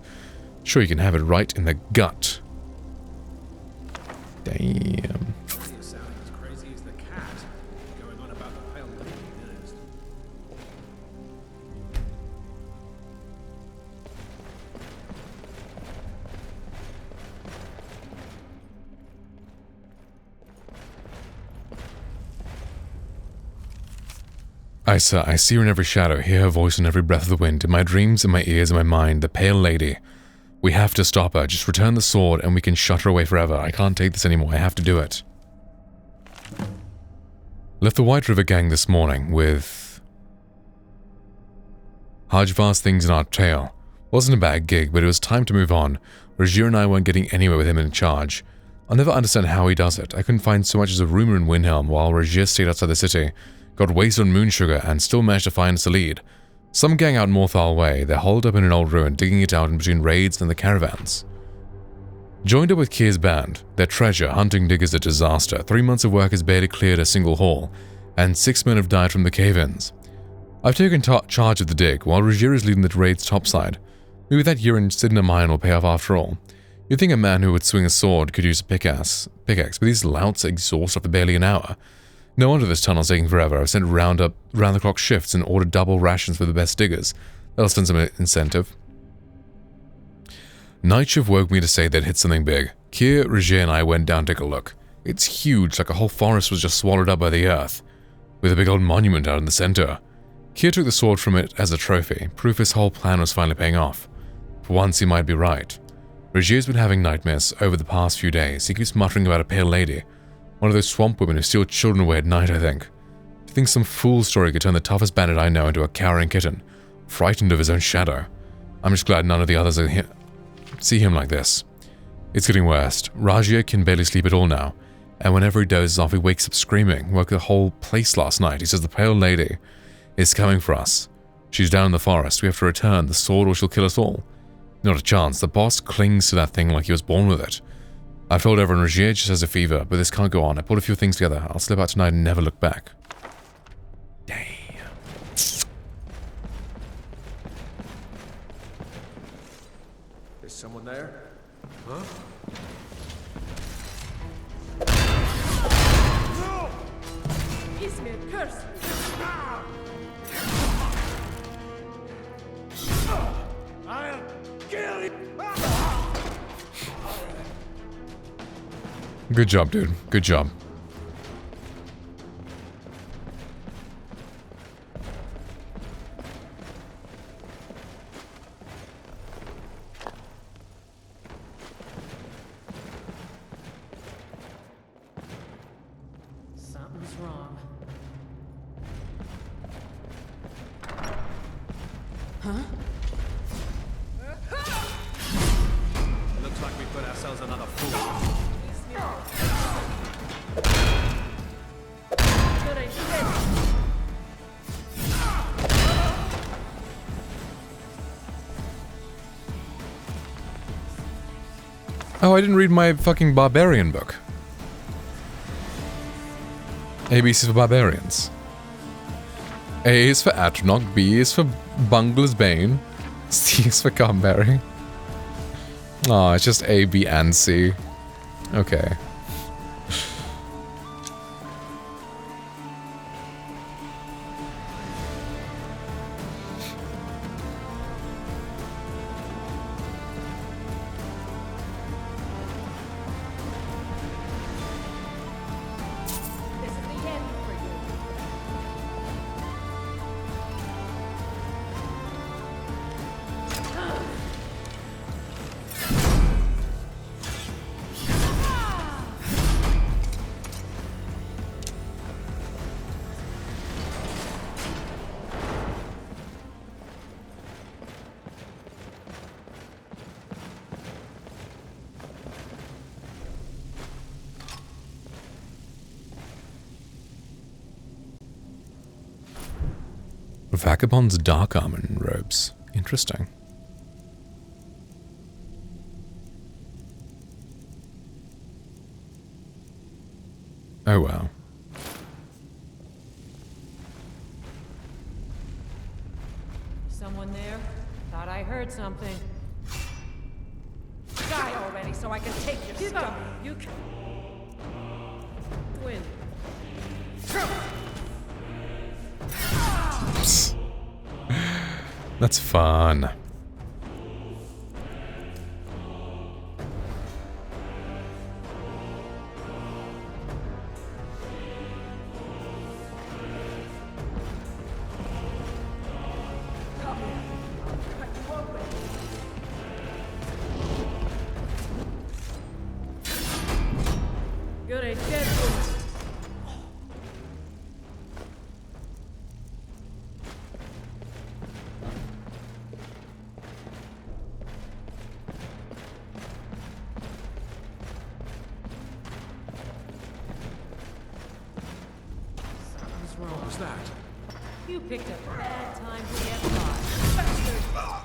Sure, you can have it right in the gut. Damn. Isa, I see her in every shadow, hear her voice in every breath of the wind, in my dreams, in my ears, in my mind, the pale lady. We have to stop her, just return the sword and we can shut her away forever. I can't take this anymore, I have to do it. Left the White River gang this morning with Hajvar's things in our tail. Wasn't a bad gig, but it was time to move on. Regier and I weren't getting anywhere with him in charge. I'll never understand how he does it. I couldn't find so much as a rumor in Windhelm while Regier stayed outside the city. Got wasted on moon sugar and still managed to find us a lead. Some gang out Morthal way, they're holed up in an old ruin, digging it out in between raids and the caravans. Joined up with Kier's band. Their treasure, hunting dig, is a disaster. 3 months of work has barely cleared a single haul, and 6 men have died from the cave-ins. I've taken charge of the dig, while Regier is leading the raid's topside. Maybe that year in Sidna Mine will pay off after all. You'd think a man who would swing a sword could use a pickaxe, but these louts exhaust after barely an hour. No wonder this tunnel's taking forever. I've sent round-the-clock shifts and ordered double rations for the best diggers. That'll send some incentive. Night shift woke me to say they'd hit something big. Kier, Regier, and I went down to take a look. It's huge, like a whole forest was just swallowed up by the earth, with a big old monument out in the center. Kier took the sword from it as a trophy, proof his whole plan was finally paying off. For once, he might be right. Regier's been having nightmares over the past few days. He keeps muttering about a pale lady. One of those swamp women who steal children away at night, I think. He thinks some fool story could turn the toughest bandit I know into a cowering kitten, frightened of his own shadow. I'm just glad none of the others see him like this. It's getting worse. Regier can barely sleep at all now, and whenever he dozes off, he wakes up screaming. Woke the whole place last night. He says the pale lady is coming for us. She's down in the forest. We have to return the sword or she'll kill us all. Not a chance. The boss clings to that thing like he was born with it. I've told everyone Regier just has a fever, but this can't go on. I pulled a few things together. I'll slip out tonight and never look back. Damn. Is someone there? Huh? Ismir, curse! I'll kill you! Good job, dude. Good job. Something's wrong. Huh? Looks like we put ourselves another fool. Good idea. Oh, I didn't read my fucking barbarian book. ABC for barbarians. A is for Atronach, B is for Bungler's Bane, C is for Carberry. Oh, it's just A, B, and C. Okay. This is the end for you. Vagabond's dark armor and robes. Interesting. Oh wow. Someone there? Thought I heard something. Die already so I can take your Give stuff. up. You can win. That's fun. You're a dead woman. Something's wrong. What was that? You picked a bad time to get caught.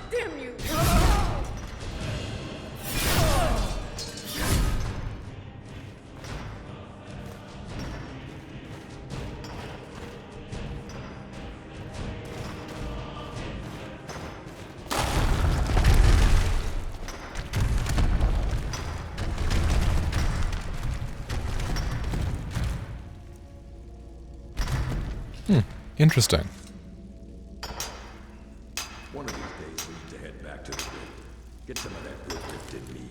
Damn you! Interesting. One of these days we need to head back to the grid. Get some of that good lifted mead.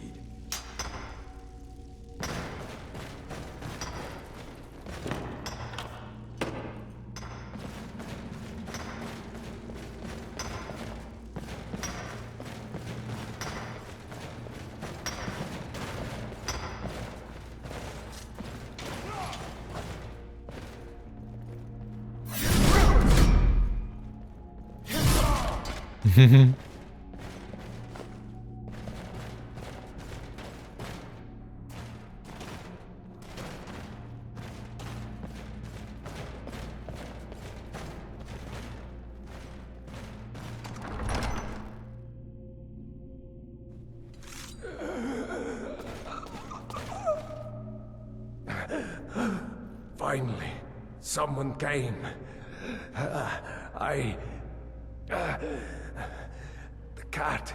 Finally, someone came. The cat,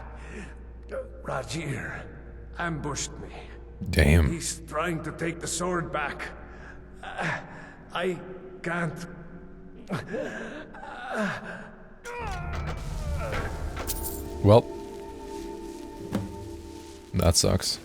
Rajir, ambushed me. Damn. He's trying to take the sword back. I can't. Well, that sucks.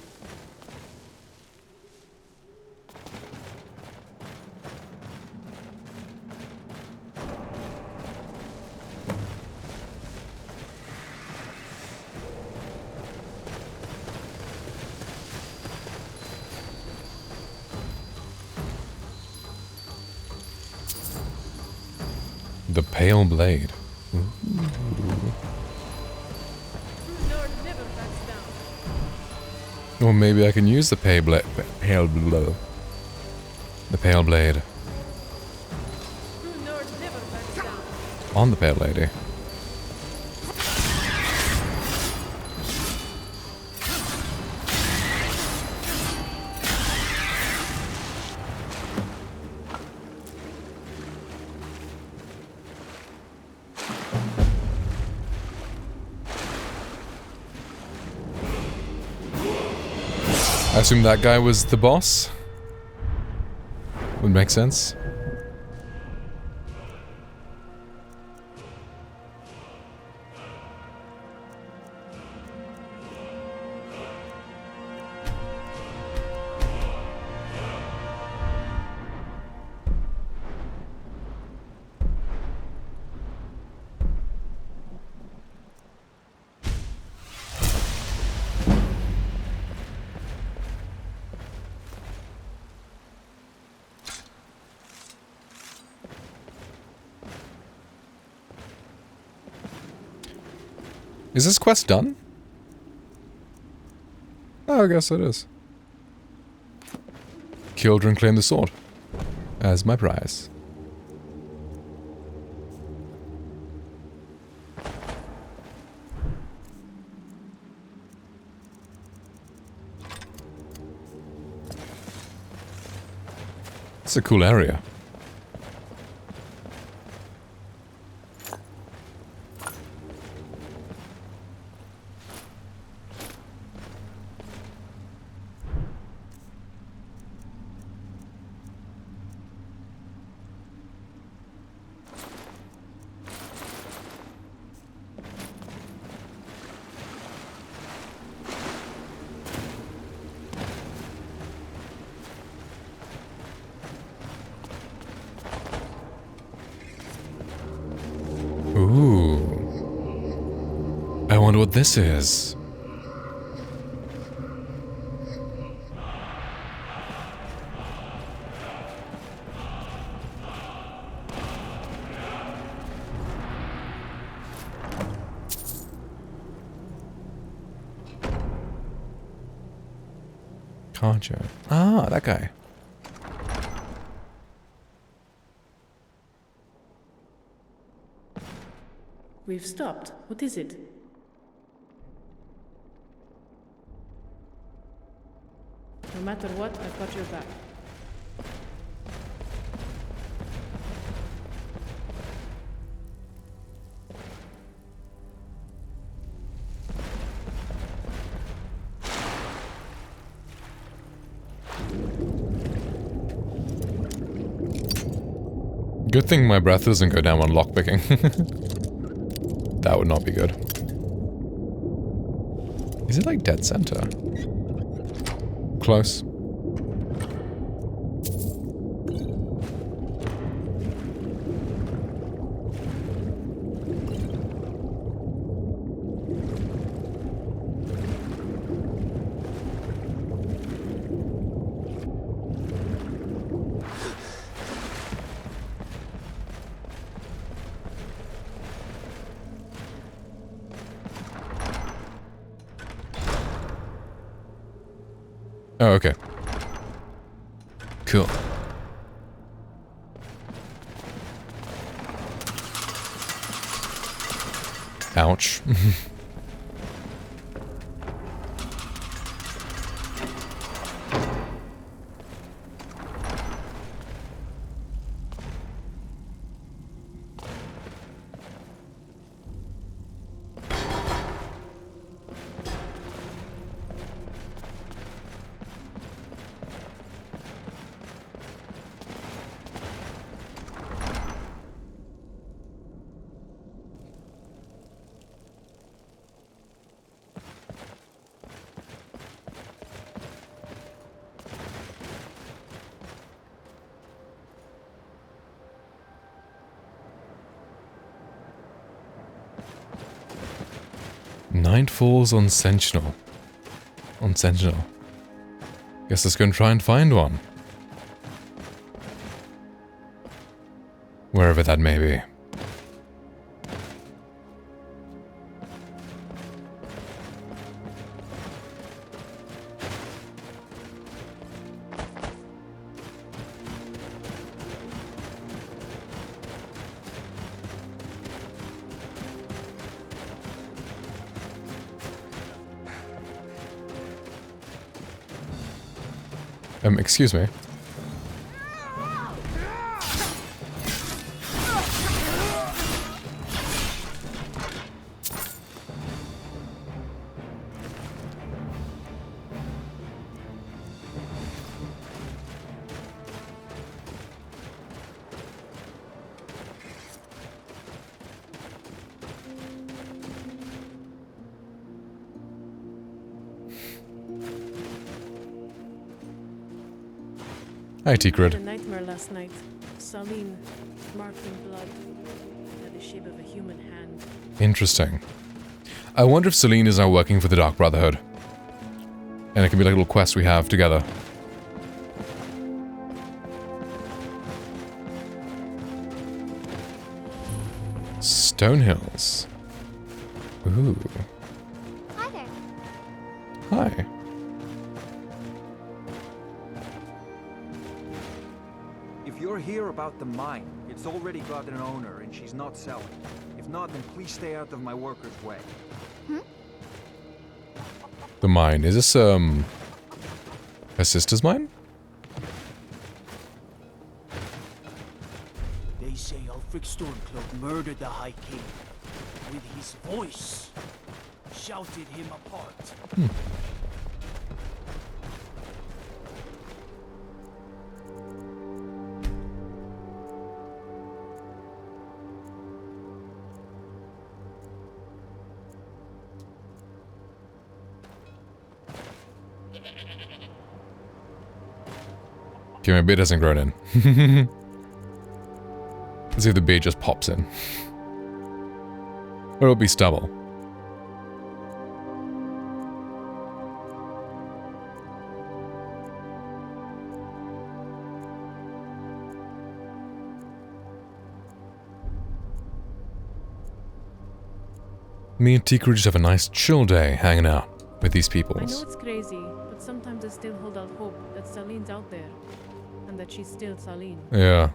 pale blade. Ooh. Or maybe I can use the pale blade. The pale blade. On the pale lady. I assume that guy was the boss? Would make sense. Is this quest done? Oh, I guess it is. Killed and claim the sword as my prize. It's a cool area. Ooh. I wonder what this is. Concha. Ah, that guy. We've stopped. What is it? No matter what, I've got your back. Good thing my breath doesn't go down on lockpicking. That would not be good. Is it like dead center? Close. Oh, okay. Cool. Ouch. Night falls on Sentinel. On Sentinel. Guess let's go and try and find one. Wherever that may be. Excuse me. Hi, I had Tigrid. a nightmare last night. Saline, marked in blood, had the shape of a human hand. Interesting. I wonder if Celine is now working for the Dark Brotherhood. And it can be like a little quest we have together. Stonehills. Ooh. Hi there. Hi. If you're here about the mine, it's already got an owner and she's not selling. If not, then please stay out of my workers' way. The mine. Is this, her sister's mine? They say Ulfric Stormcloak murdered the High King. With his voice, shouted him apart. Okay, my bait hasn't grown in. Let's see if the bait just pops in. Or it'll be stubble. Me and Tigrid just have a nice chill day hanging out with these I know peoples. it's crazy, but sometimes I still hold out hope that Saline's out there. And that she's still Saline. Yeah.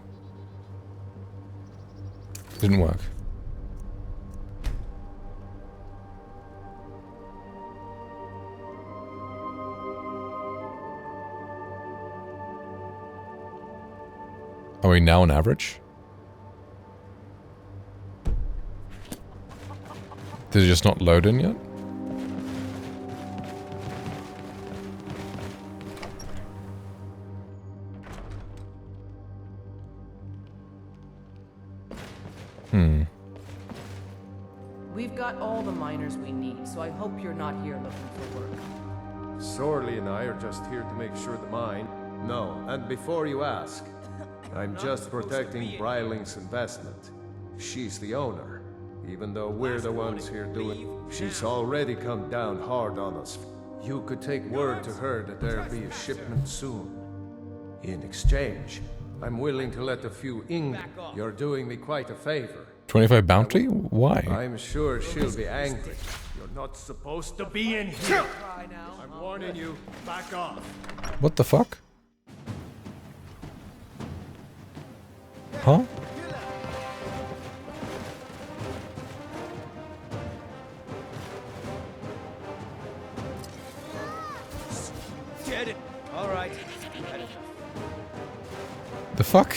Didn't work. Are we now on average? Did it just not load in yet? We've got all the miners we need, so I hope you're not here looking for work. Sorley and I are just here to make sure the mine... No, and before you ask, I'm just protecting Bryling's investment. She's the owner, even though we're the ones here doing... She's already come down hard on us. You could take word to her that there'll be a shipment soon. In exchange, I'm willing to let a few You're doing me quite a favor. 25 bounty? Why? I'm sure she'll be angry. You're not supposed to be in here. I'm warning you, back off. What the fuck? Huh? Get it. All right. The fuck?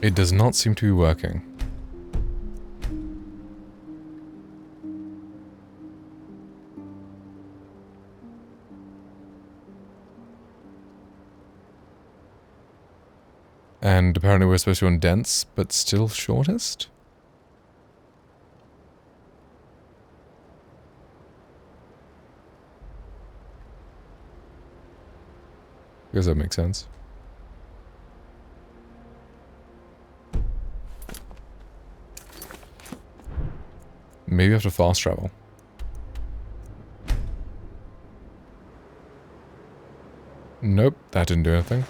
It does not seem to be working. And apparently we're supposed to be on dense, but still shortest? I guess that makes sense. Maybe I have to fast travel. Nope, that didn't do anything.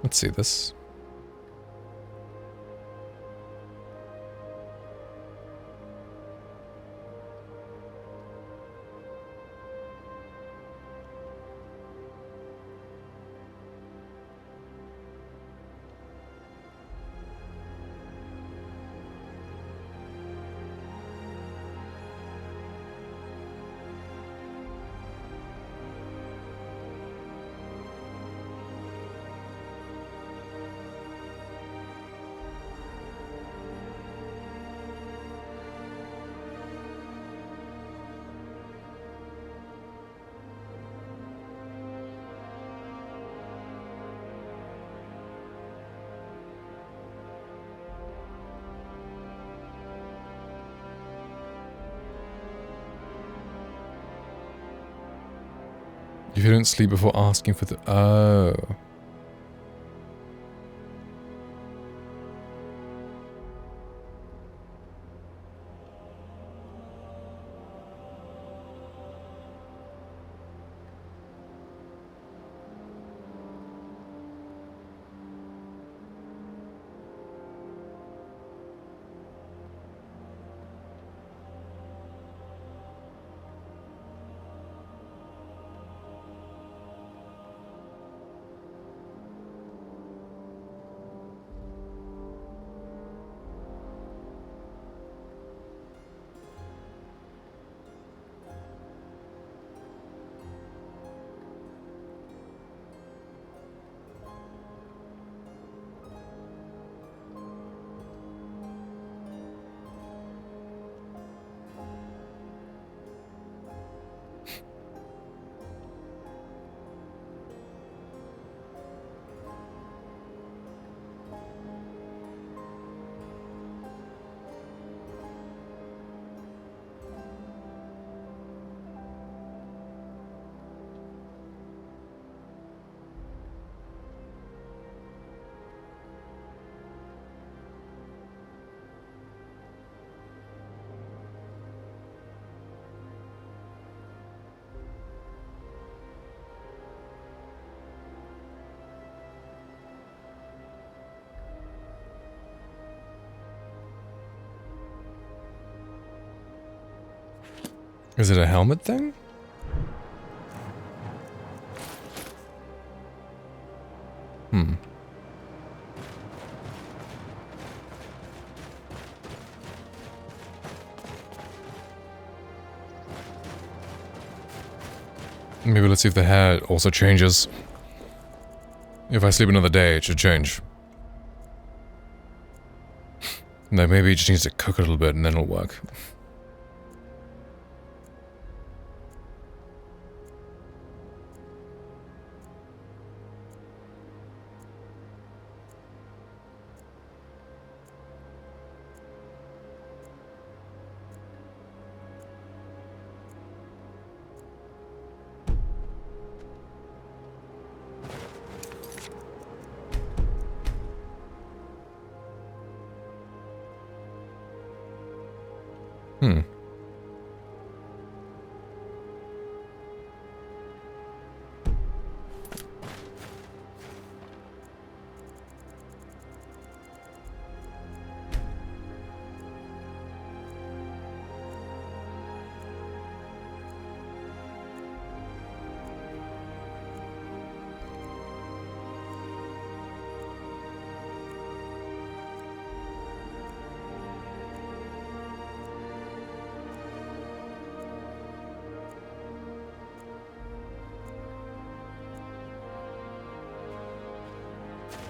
Let's see this. If you don't sleep before asking for the... Oh. Is it a helmet thing? Hmm. Maybe let's see if the hair also changes. If I sleep another day, it should change. No, maybe it just needs to cook a little bit and then it'll work. Hmm.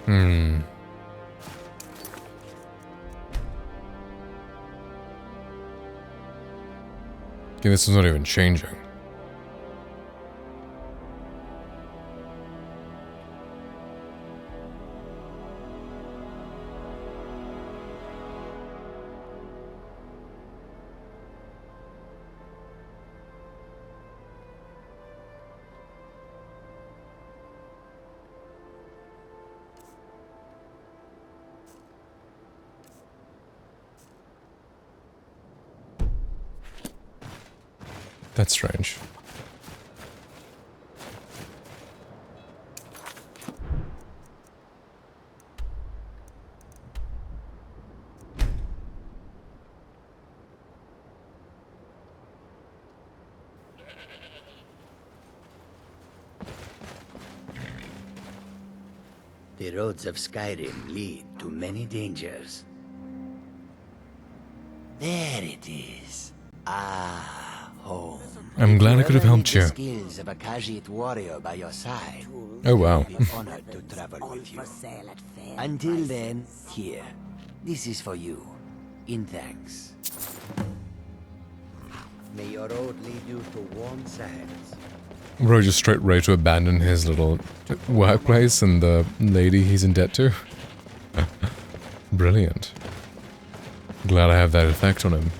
Hmm. Okay, this is not even changing. That's strange. The roads of Skyrim lead to many dangers. There it is. Ah, home. I'm glad I could have helped you. The skills of a Khajiit warrior by your side. Oh wow. I'd be honored to travel with you. Until then, here. This is for you. In thanks. May your road lead you to warm sands. Bro just straight ready to abandon his little workplace and the lady he's in debt to. Brilliant. Glad I have that effect on him.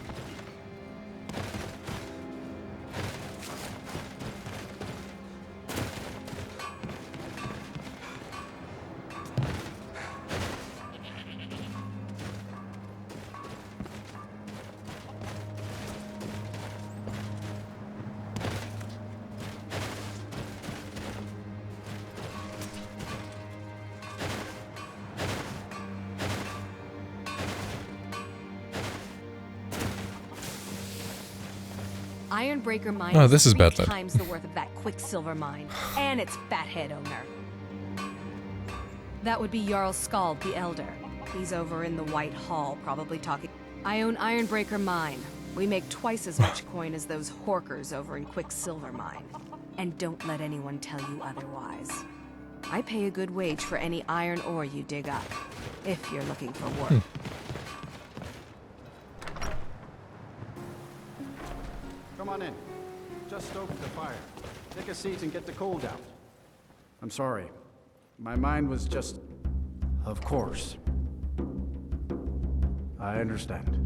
Ironbreaker mine Oh, this is 3 Bedlam. times the worth of that Quicksilver mine, and its fathead owner. That would be Jarl Skald the Elder. He's over in the White Hall, probably talking. I own Ironbreaker mine. We make twice as much coin as those horkers over in Quicksilver mine. And don't let anyone tell you otherwise. I pay a good wage for any iron ore you dig up, if you're looking for work. Come on in. Just stoke the fire. Take a seat and get the cold out. I'm sorry. My mind was just... Of course. I understand.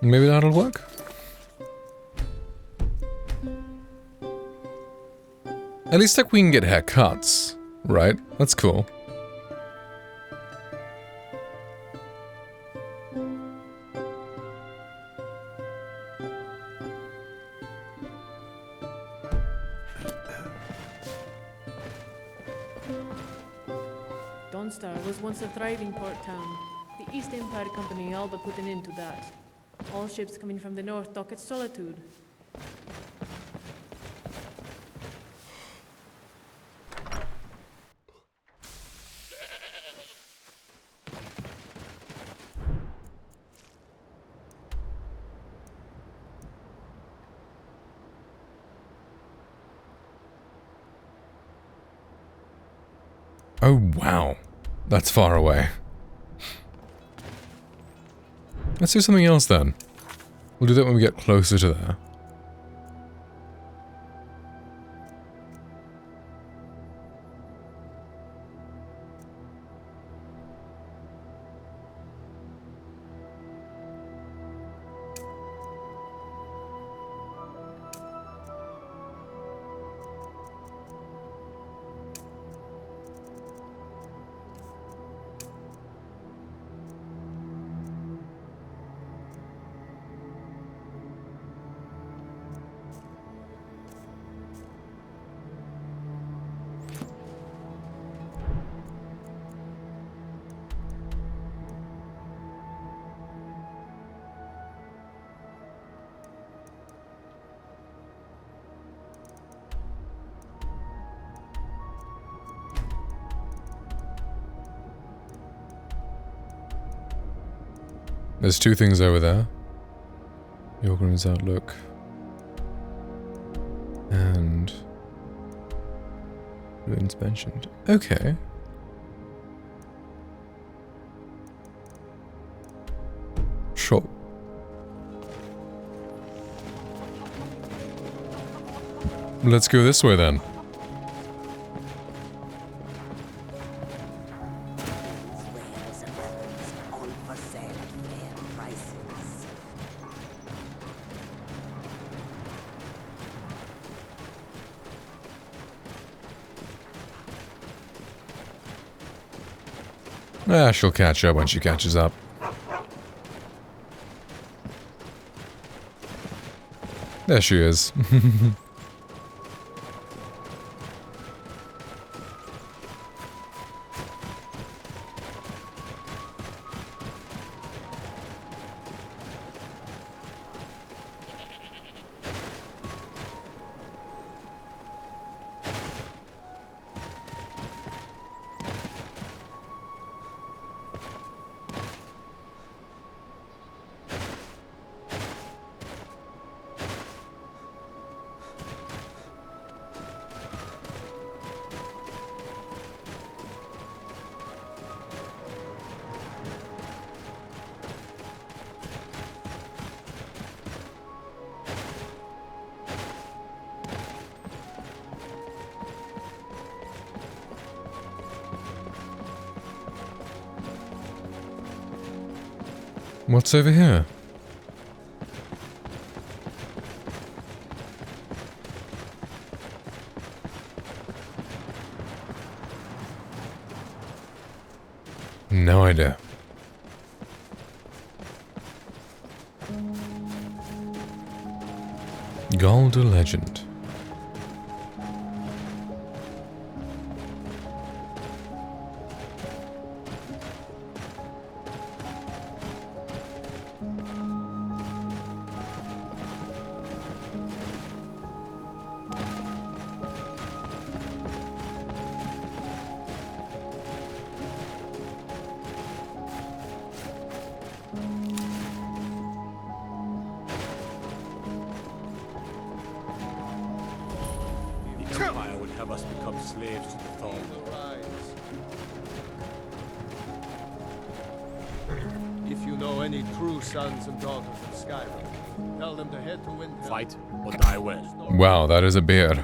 Maybe that'll work. At least like we can get haircuts, right? That's cool. Dawnstar was once a thriving port town. The East Empire Company all but put an end to that. All ships coming from the north dock at Solitude. Oh wow, that's far away. Let's do something else then. We'll do that when we get closer to there. There's two things over there. Yorgrim's Outlook. And... ruins mentioned. Okay. Sure. Let's go this way then. Ah, she'll catch up when she catches up. There she is. What's over here? No idea. Golda Legend. The Empire would have us become slaves to the throne. If you know any true sons and daughters of Skyrim, tell them to head to Windhelm. Fight or die well. Wow, that is a beard.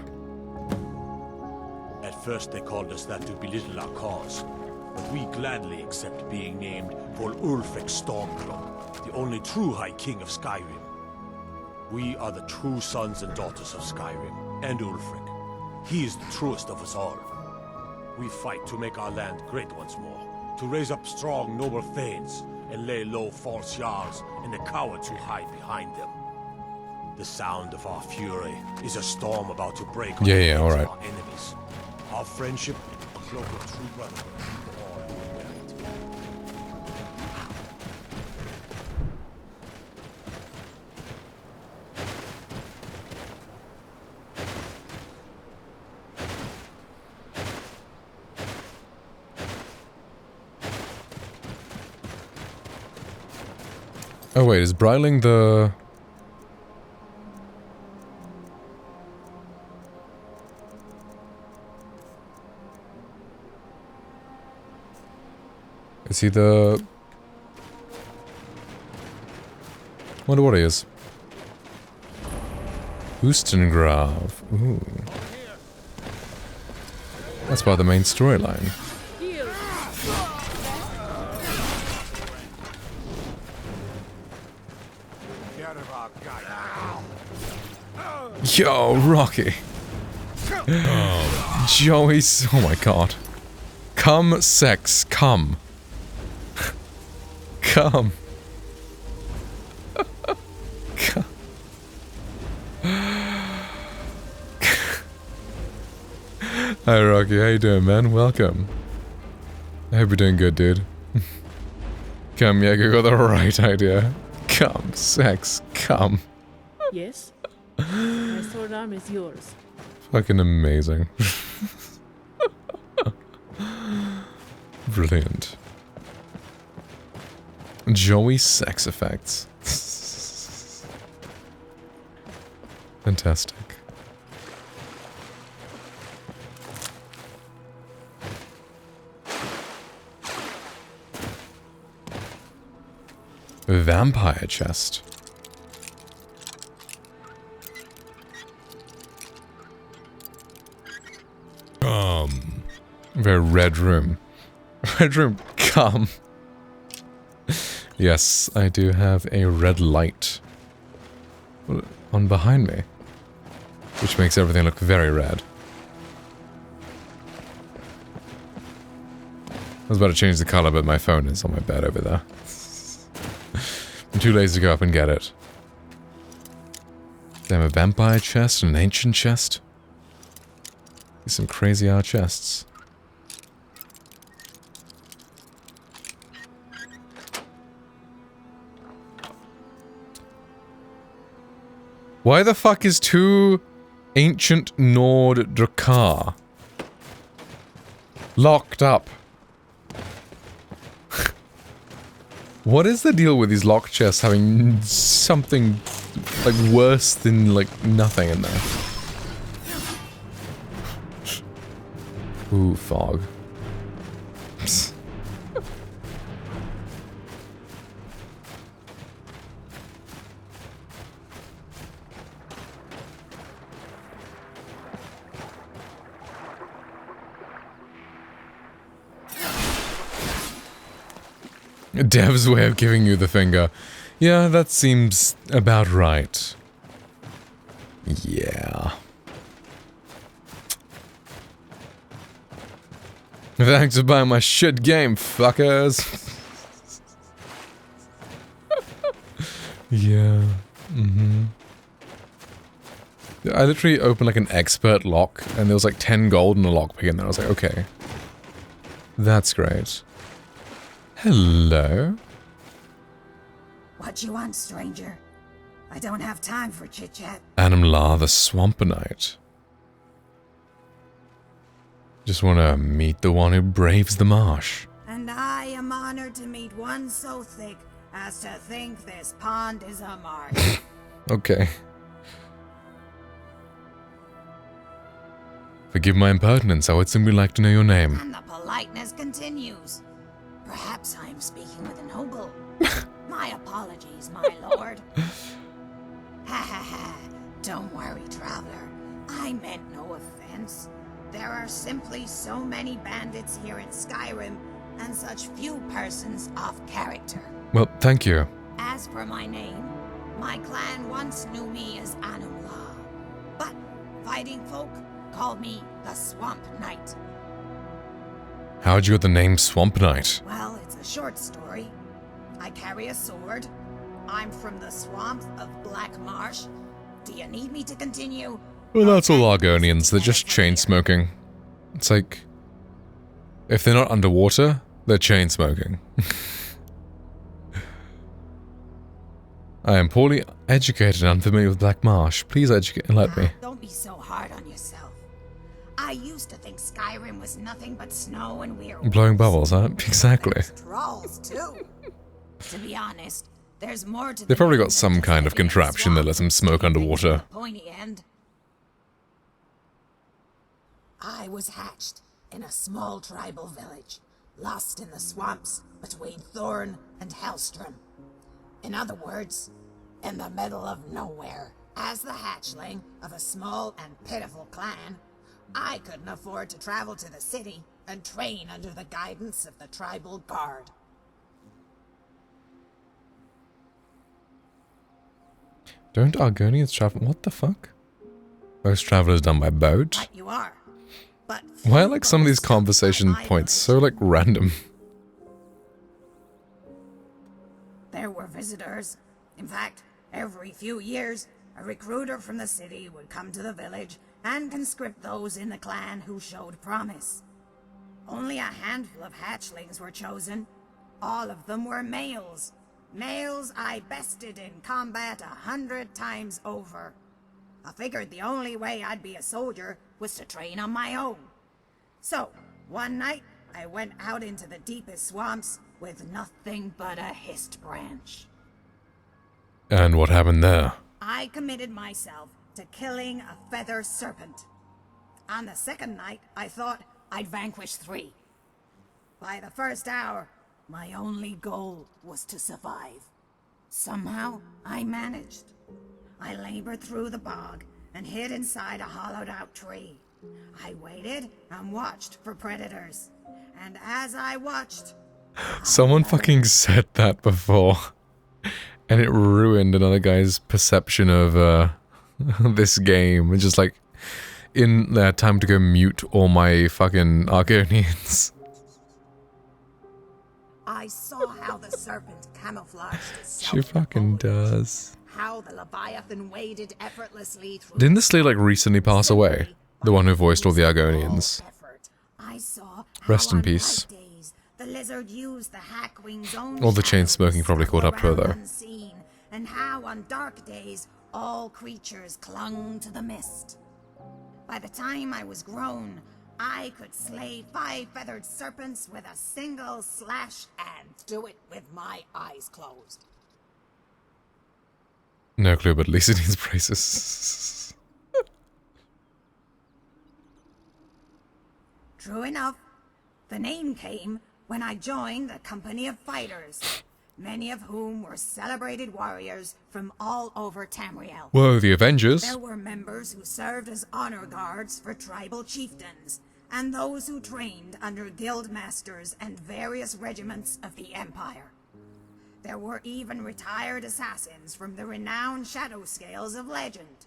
At first they called us that to belittle our cause, but we gladly accept being named for Ulfric Stormcloak, the only true High King of Skyrim. We are the true sons and daughters of Skyrim, and Ulfric. He is the truest of us all. We fight to make our land great once more, to raise up strong, noble thanes, and lay low false jarls and the cowards who hide behind them. The sound of our fury is a storm about to break on Yeah, all right. our enemies. Our friendship, a cloak of true brotherhood for all who will wear it. Oh wait, is bridling the... Is he the... Wonder what he is. Oostengrav. Ooh. That's part of the main storyline. Yo, Rocky. Joey's... Oh my god. Come, sex, come. Come. Come. Hi Rocky, how you doing, man? Welcome. I hope you're doing good, dude. Come, Jaeger got the right idea. Come, sex, come. Yes. My sword arm is yours. Fucking amazing. Brilliant. Joey sex effects. Fantastic. Vampire chest. Very red room. Red room, come. Yes, I do have a red light on behind me, which makes everything look very red. I was about to change the color, but my phone is on my bed over there. I'm too lazy to go up and get it. Damn, a vampire chest and an ancient chest. These some crazy art chests. Why the fuck is two ancient Nord Drakar locked up? What is the deal with these locked chests having something like worse than like nothing in there? Ooh, fog. Dev's way of giving you the finger. Yeah, that seems about right. Yeah. Thanks for buying my shit game, fuckers. Yeah. I literally opened like an expert lock, and there was like 10 gold in a lockpick, and then I was like, okay. That's great. Hello? What you want, stranger? I don't have time for chit-chat. Animlar the Swamponite. Just want to meet the one who braves the marsh. And I am honored to meet one so thick as to think this pond is a marsh. Okay. Forgive my impertinence, I would simply like to know your name. And the politeness continues. Perhaps I am speaking with a noble. My apologies, my lord. Ha ha ha. Don't worry, traveler. I meant no offense. There are simply so many bandits here in Skyrim, and such few persons of character. Well, thank you. As for my name, my clan once knew me as Anumla, but fighting folk called me the Swamp Knight. How'd you get the name Swamp Knight? Well, it's a short story. I carry a sword. I'm from the swamp of Black Marsh. Do you need me to continue? Well, that's all Argonians, they're just chain-smoking. It's like, if they're not underwater, they're chain-smoking. I am poorly educated and unfamiliar with Black Marsh. Please educate and let me. Don't be so hard on yourself. I used to think Skyrim was nothing but snow and werewolves. Blowing bubbles, huh? Exactly. There's trolls, too. To be honest, there's more to They probably got some kind of contraption that lets them smoke underwater. pointy end. I was hatched in a small tribal village, lost in the swamps between Thorn and Hellstrom. In other words, in the middle of nowhere. As the hatchling of a small and pitiful clan, I couldn't afford to travel to the city and train under the guidance of the tribal guard. Don't Argonians travel? What the fuck? Most travelers done by boat? Right you are. But Why are like some of these conversation points so like random? There were visitors. In fact, every few years, a recruiter from the city would come to the village and conscript those in the clan who showed promise. Only a handful of hatchlings were chosen. All of them were males. Males I bested in combat 100 times over. I figured the only way I'd be a soldier was to train on my own. So, one night, I went out into the deepest swamps with nothing but a hist branch. And what happened there? I committed myself to killing a feather serpent. On the second night, I thought I'd vanquish 3. By the first hour, my only goal was to survive. Somehow, I managed. I labored through the bog and hid inside a hollowed-out tree. I waited and watched for predators. And as I watched... Someone fucking said that before. And it ruined another guy's perception of this game. It's just like, in there, time to go mute all my fucking Argonians. I saw how the serpent camouflaged itself. She fucking does. How the Leviathan waded effortlessly through... Didn't this lady like recently pass away? The one who voiced all the Argonians. I saw Rest in peace. days, the lizard used the Hackwing's own All the chain smoking probably caught up to her though. unseen, and how on dark days all creatures clung to the mist. By the time I was grown, I could slay 5 feathered serpents with a single slash and do it with my eyes closed. No clue, but at least it needs braces. True enough, the name came when I joined a company of fighters, many of whom were celebrated warriors from all over Tamriel. Whoa, the Avengers. There were members who served as honor guards for tribal chieftains, and those who trained under guild masters and various regiments of the Empire. There were even retired assassins from the renowned Shadow Scales of legend,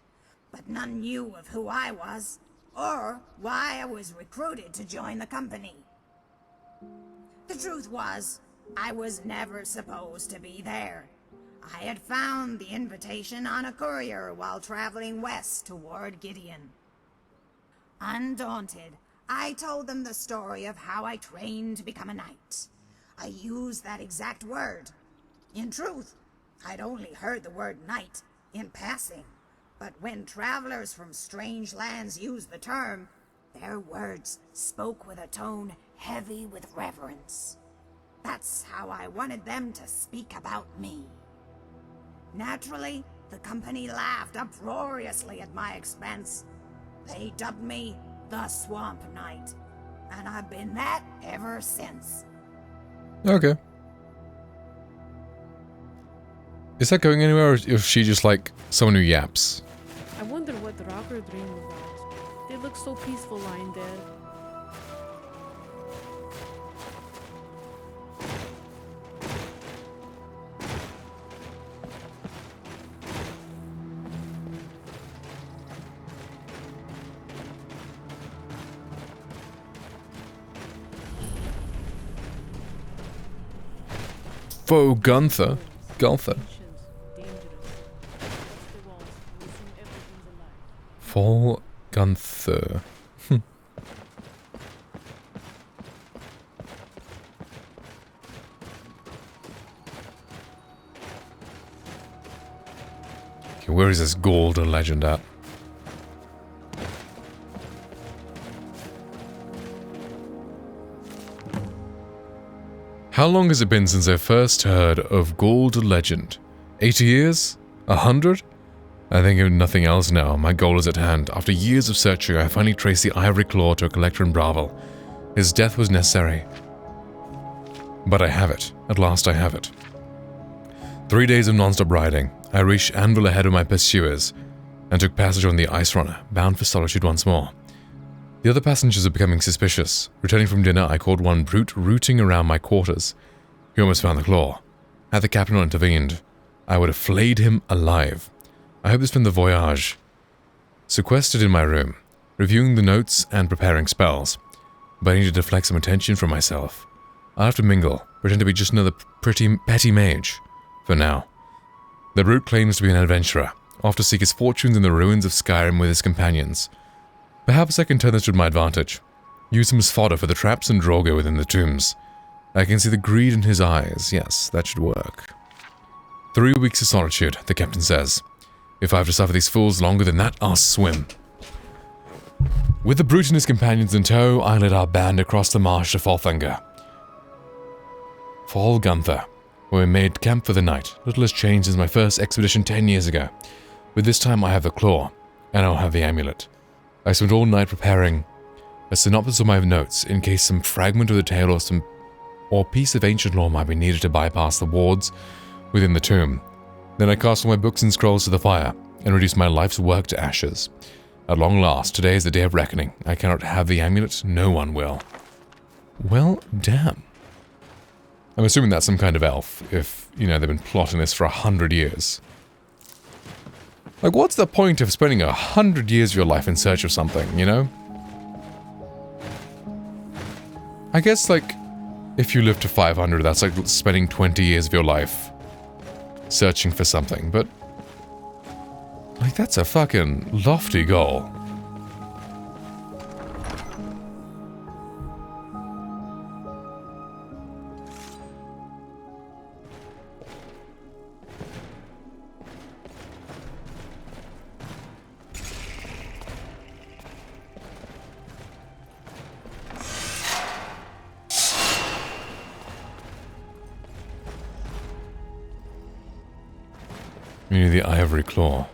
but none knew of who I was, or why I was recruited to join the company. The truth was, I was never supposed to be there. I had found the invitation on a courier while traveling west toward Gideon. Undaunted, I told them the story of how I trained to become a knight. I used that exact word. In truth, I'd only heard the word knight in passing, but when travelers from strange lands used the term, their words spoke with a tone heavy with reverence. That's how I wanted them to speak about me. Naturally, the company laughed uproariously at my expense. They dubbed me the Swamp Knight, and I've been that ever since. Okay. Is that going anywhere, or is she just like someone who yaps? I wonder what the rocker dreamed about. They look so peaceful lying there. Faux Gunther. Gunther. Fall Gunther. Okay, where is this gold legend at? How long has it been since I first heard of Gold Legend? 80 years? 100? I think of nothing else now. My goal is at hand. After years of searching, I finally traced the ivory claw to a collector in Bravel. His death was necessary. But I have it. At last I have it. 3 days of non-stop riding. I reached Anvil ahead of my pursuers and took passage on the Ice Runner, bound for Solitude once more. The other passengers are becoming suspicious. Returning from dinner, I caught one brute rooting around my quarters. He almost found the claw. Had the captain not intervened, I would have flayed him alive. I hope this from the voyage. Sequestered in my room, reviewing the notes and preparing spells. But I need to deflect some attention from myself. I'll have to mingle, pretend to be just another pretty petty mage. For now. The brute claims to be an adventurer, off to seek his fortunes in the ruins of Skyrim with his companions. Perhaps I can turn this to my advantage. Use him as fodder for the traps and Drogo within the tombs. I can see the greed in his eyes. Yes, that should work. 3 weeks of solitude, the captain says. If I have to suffer these fools longer than that, I'll swim. With the brute and his companions in tow, I led our band across the marsh to Falthanger. Fall Gunther, where we made camp for the night. Little has changed since my first expedition 10 years ago. But this time I have the claw, and I'll have the amulet. I spent all night preparing a synopsis of my notes in case some fragment of the tale or piece of ancient lore might be needed to bypass the wards within the tomb. Then I cast all my books and scrolls to the fire and reduced my life's work to ashes. At long last, today is the day of reckoning. I cannot have the amulet, no one will. Well, damn. I'm assuming that's some kind of elf, if, you know, they've been plotting this for 100 years. Like, what's the point of spending 100 years of your life in search of something, you know? I guess, like, if you live to 500, that's like spending 20 years of your life searching for something, but... like, that's a fucking lofty goal. We need the ivory claw.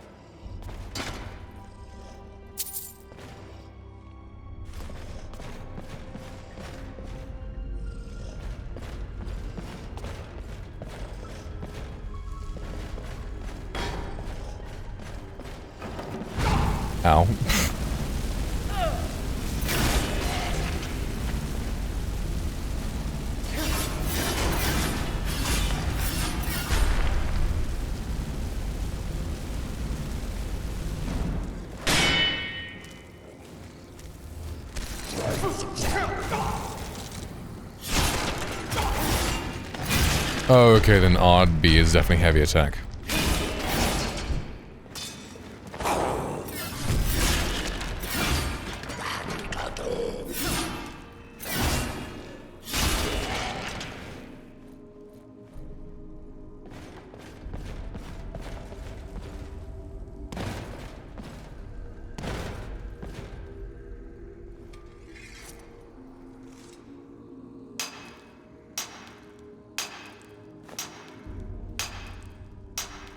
Ow. Oh, okay, then odd B is definitely heavy attack.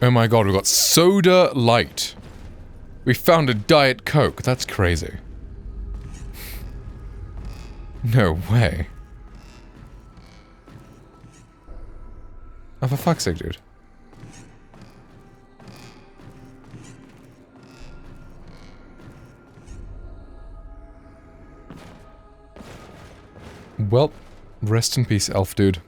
Oh my god, we got Soda Light. We found a Diet Coke. That's crazy. No way. Oh, for fuck's sake, dude. Well, rest in peace, elf dude.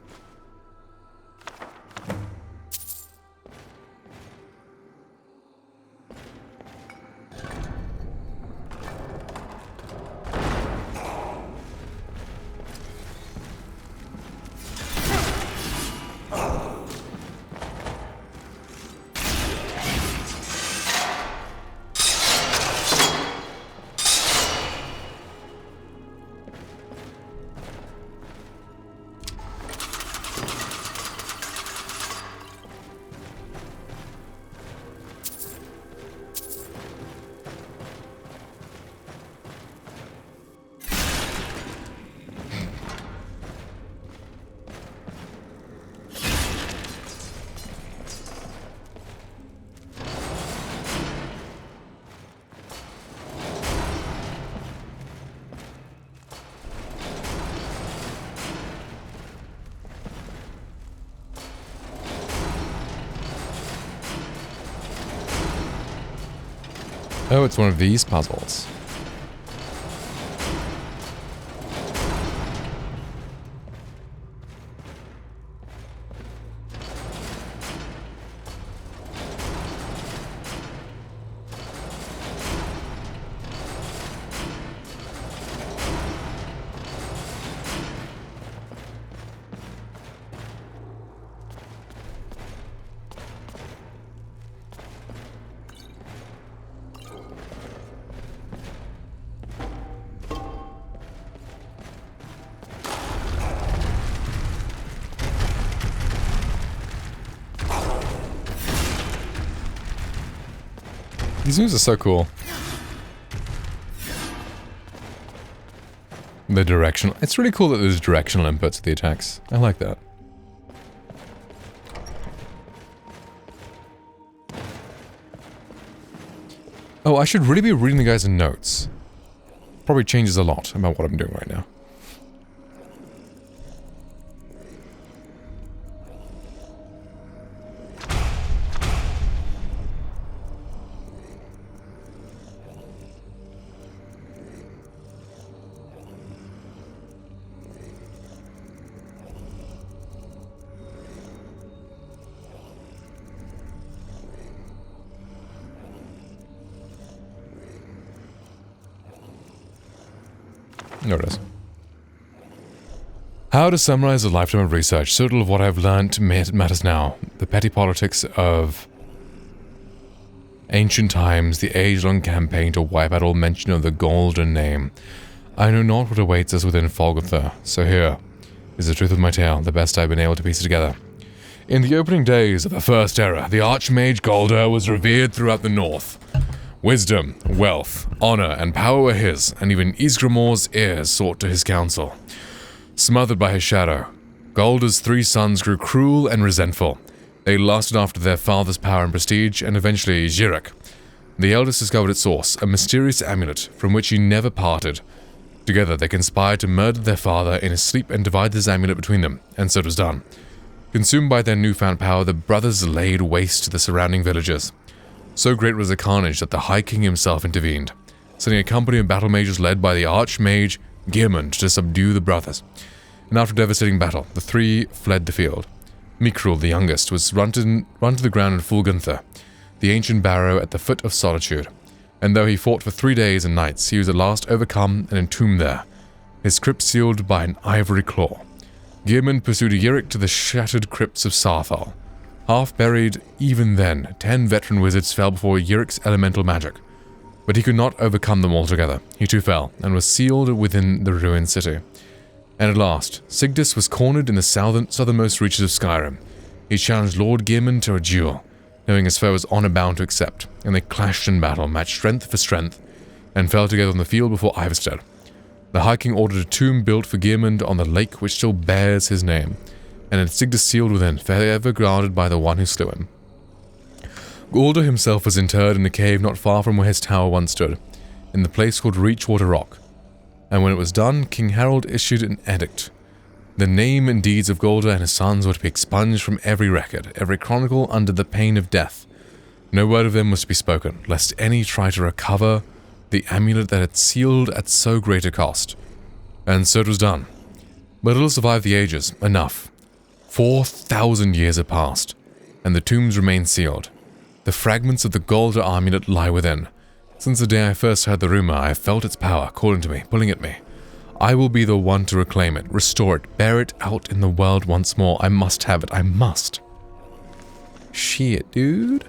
Oh, it's one of these puzzles. These moves are so cool. The direction. It's really cool that there's directional inputs to the attacks. I like that. Oh, I should really be reading the guys' notes. Probably changes a lot about what I'm doing right now. There it is. How to summarize a lifetime of research. So little of what I've learned matters now. The petty politics of ancient times, the age-long campaign to wipe out all mention of the golden name. I know not what awaits us within Folgotha, so here is the truth of my tale, the best I've been able to piece it together. In the opening days of the First Era, the Archmage Golder was revered throughout the North. Wisdom, wealth, honor, and power were his, and even Ysgramor's heirs sought to his counsel. Smothered by his shadow, Golder's 3 sons grew cruel and resentful. They lusted after their father's power and prestige, and eventually Jirak. The eldest discovered its source, a mysterious amulet from which he never parted. Together they conspired to murder their father in his sleep and divide this amulet between them, and so it was done. Consumed by their newfound power, the brothers laid waste to the surrounding villages. So great was the carnage that the High King himself intervened, sending a company of battle mages led by the Archmage Gearmund to subdue the brothers. And after a devastating battle, the 3 fled the field. Mikrul, the youngest, was run to the ground in Fulgunther, the ancient barrow at the foot of Solitude. And though he fought for 3 days and nights, he was at last overcome and entombed there, his crypt sealed by an ivory claw. Geirmund pursued Yrick to the shattered crypts of Sarthal. Half buried, even then, 10 veteran wizards fell before Yrick's elemental magic. But he could not overcome them altogether. He too fell, and was sealed within the ruined city. And at last, Sigdis was cornered in the southernmost reaches of Skyrim. He challenged Lord Geirmund to a duel, knowing his foe was honor bound to accept, and they clashed in battle, matched strength for strength, and fell together on the field before Ivarstead. The High King ordered a tomb built for Geirmund on the lake which still bears his name, and had Sigdis sealed within, forever guarded by the one who slew him. Galdr himself was interred in a cave not far from where his tower once stood, in the place called Reachwater Rock. And when it was done, King Harold issued an edict. The name and deeds of Galdr and his sons were to be expunged from every record, every chronicle under the pain of death. No word of them was to be spoken, lest any try to recover the amulet that had sealed at so great a cost. And so it was done. But it'll survive the ages, enough. 4,000 years have passed, and the tombs remain sealed. The fragments of the Galdr amulet lie within. Since the day I first heard the rumor, I have felt its power calling to me, pulling at me. I will be the one to reclaim it, restore it, bear it out in the world once more. I must have it, I must. Shit, dude.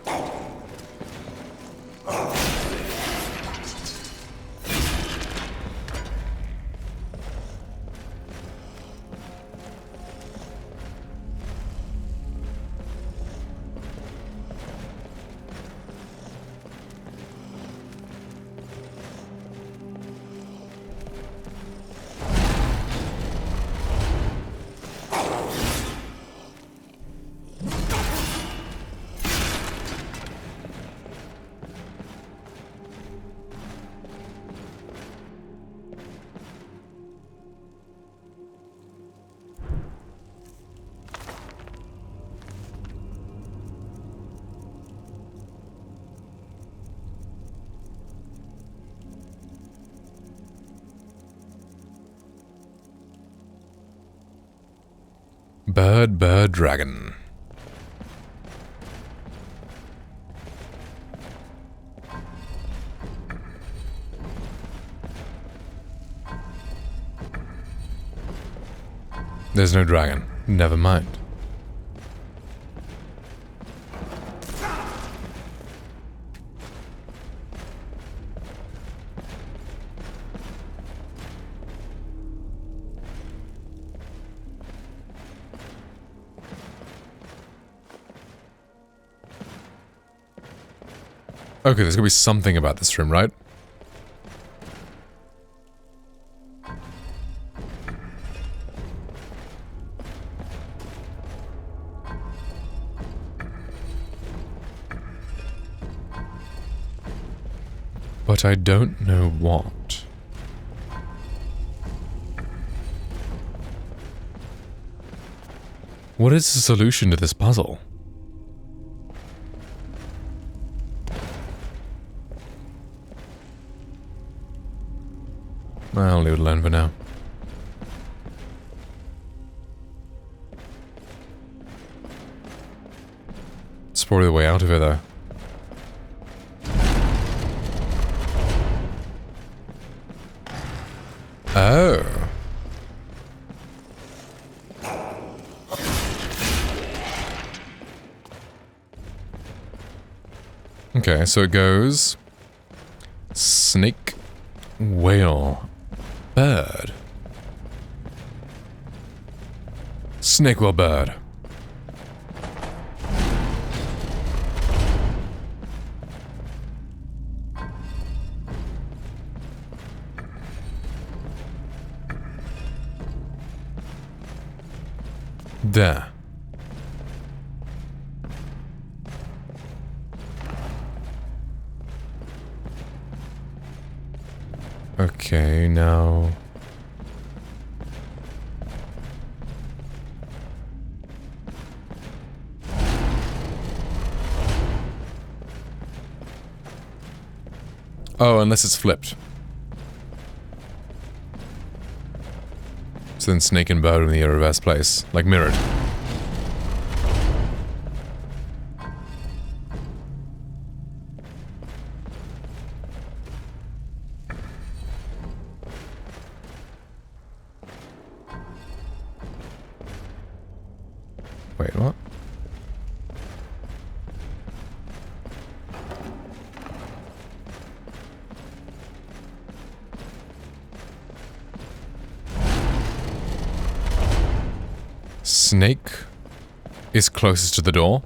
Bird, dragon. There's no dragon. Never mind. Okay, there's gonna be something about this room, right? But I don't know what. What is the solution to this puzzle? I'll leave it alone for now. It's probably the way out of it, though. Oh. Okay, so it goes... snake, whale, bird. Snake, whale, bird. There. Okay, now... Oh, unless it's flipped. So then snake and bird in the reverse place, like mirrored. Wait, what? Snake is closest to the door.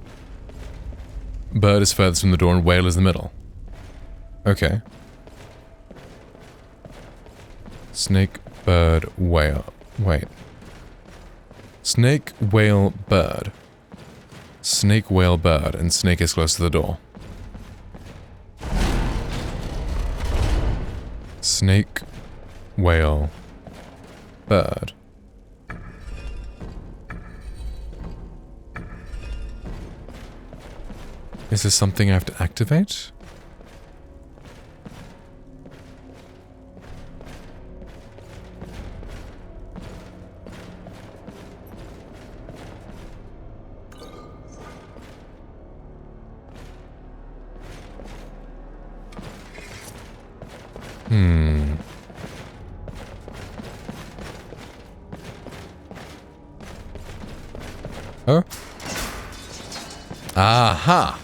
Bird is furthest from the door and whale is the middle. Okay. Snake, bird, whale. Wait. Snake, whale, bird. Snake, whale, bird, and snake is close to the door. Snake, whale, bird. Is this something I have to activate? Oh? Aha!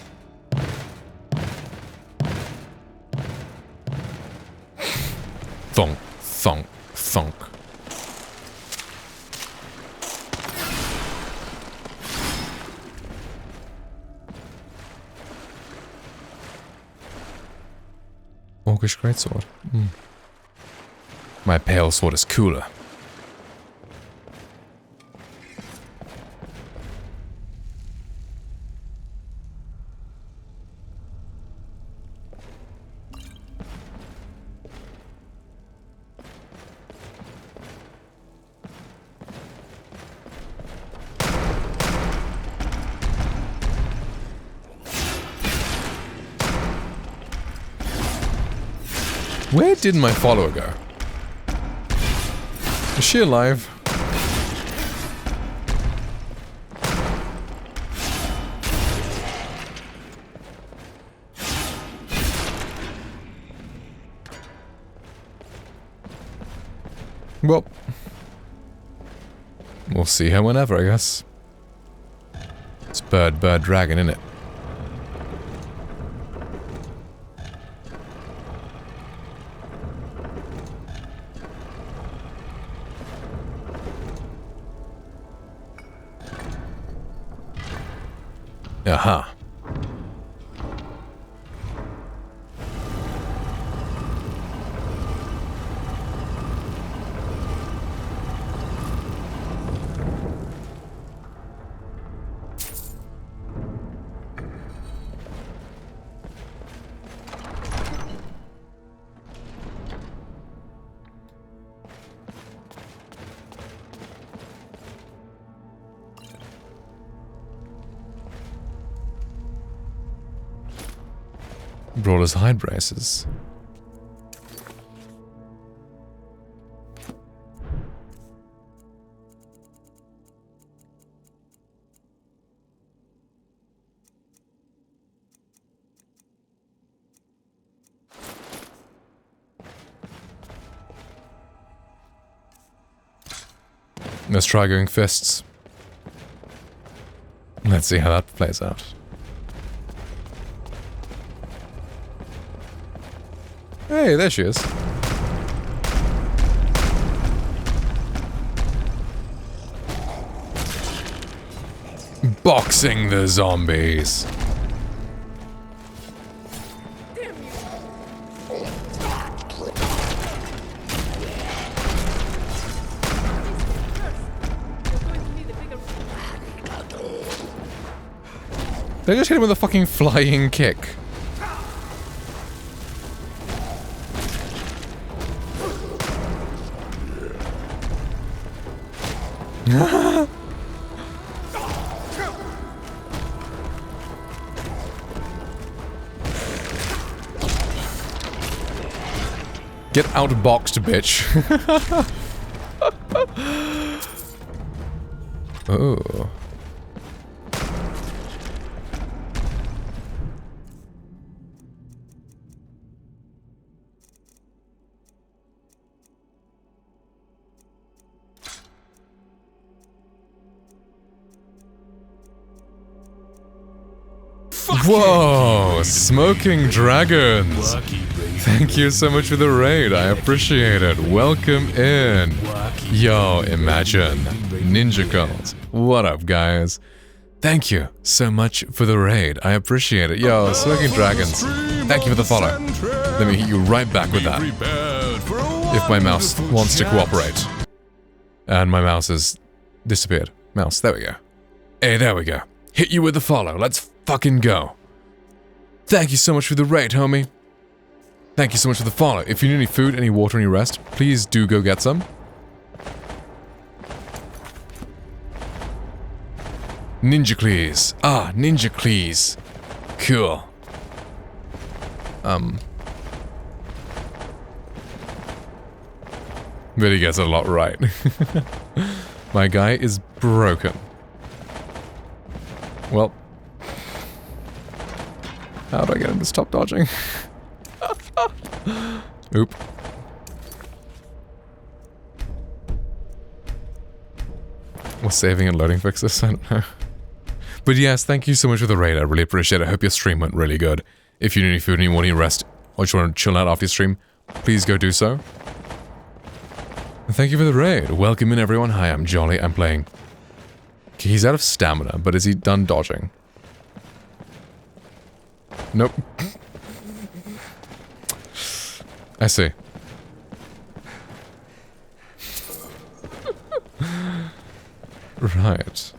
Thunk, thunk, thunk. Orcish greatsword. My pale sword is cooler. Where did my follower go? Is she alive? Well, we'll see her whenever, I guess. It's bird, dragon, innit? Aha. Brawler's hide braces. Let's try going fists. Let's see how that plays out. Hey, there she is. Boxing the zombies. They just hit him with a fucking flying kick. Get outboxed, bitch. Oh. Whoa! Smoking dragons! Thank you so much for the raid, I appreciate it. Welcome in. Yo, imagine. Ninja Girls. What up, guys? Thank you so much for the raid, I appreciate it. Yo, Smoking Dragons, thank you for the follow. Let me hit you right back with that. If my mouse wants to cooperate. And my mouse has disappeared. Mouse, there we go. Hey, there we go. Hit you with the follow, let's fucking go. Thank you so much for the raid, homie. Thank you so much for the follow. If you need any food, any water, any rest, please do go get some. Ninja Cleese. Ah, Ninja Cleese. Cool. But he gets a lot right. My guy is broken. Well. How do I get him to stop dodging? Oop. Was saving and loading fixes? I don't know. But yes, thank you so much for the raid. I really appreciate it. I hope your stream went really good. If you need any food and you want any rest, or just want to chill out after your stream, please go do so. And thank you for the raid. Welcome in, everyone. Hi, I'm Jolly. I'm playing. Okay, he's out of stamina, but is he done dodging? Nope. I see. Right.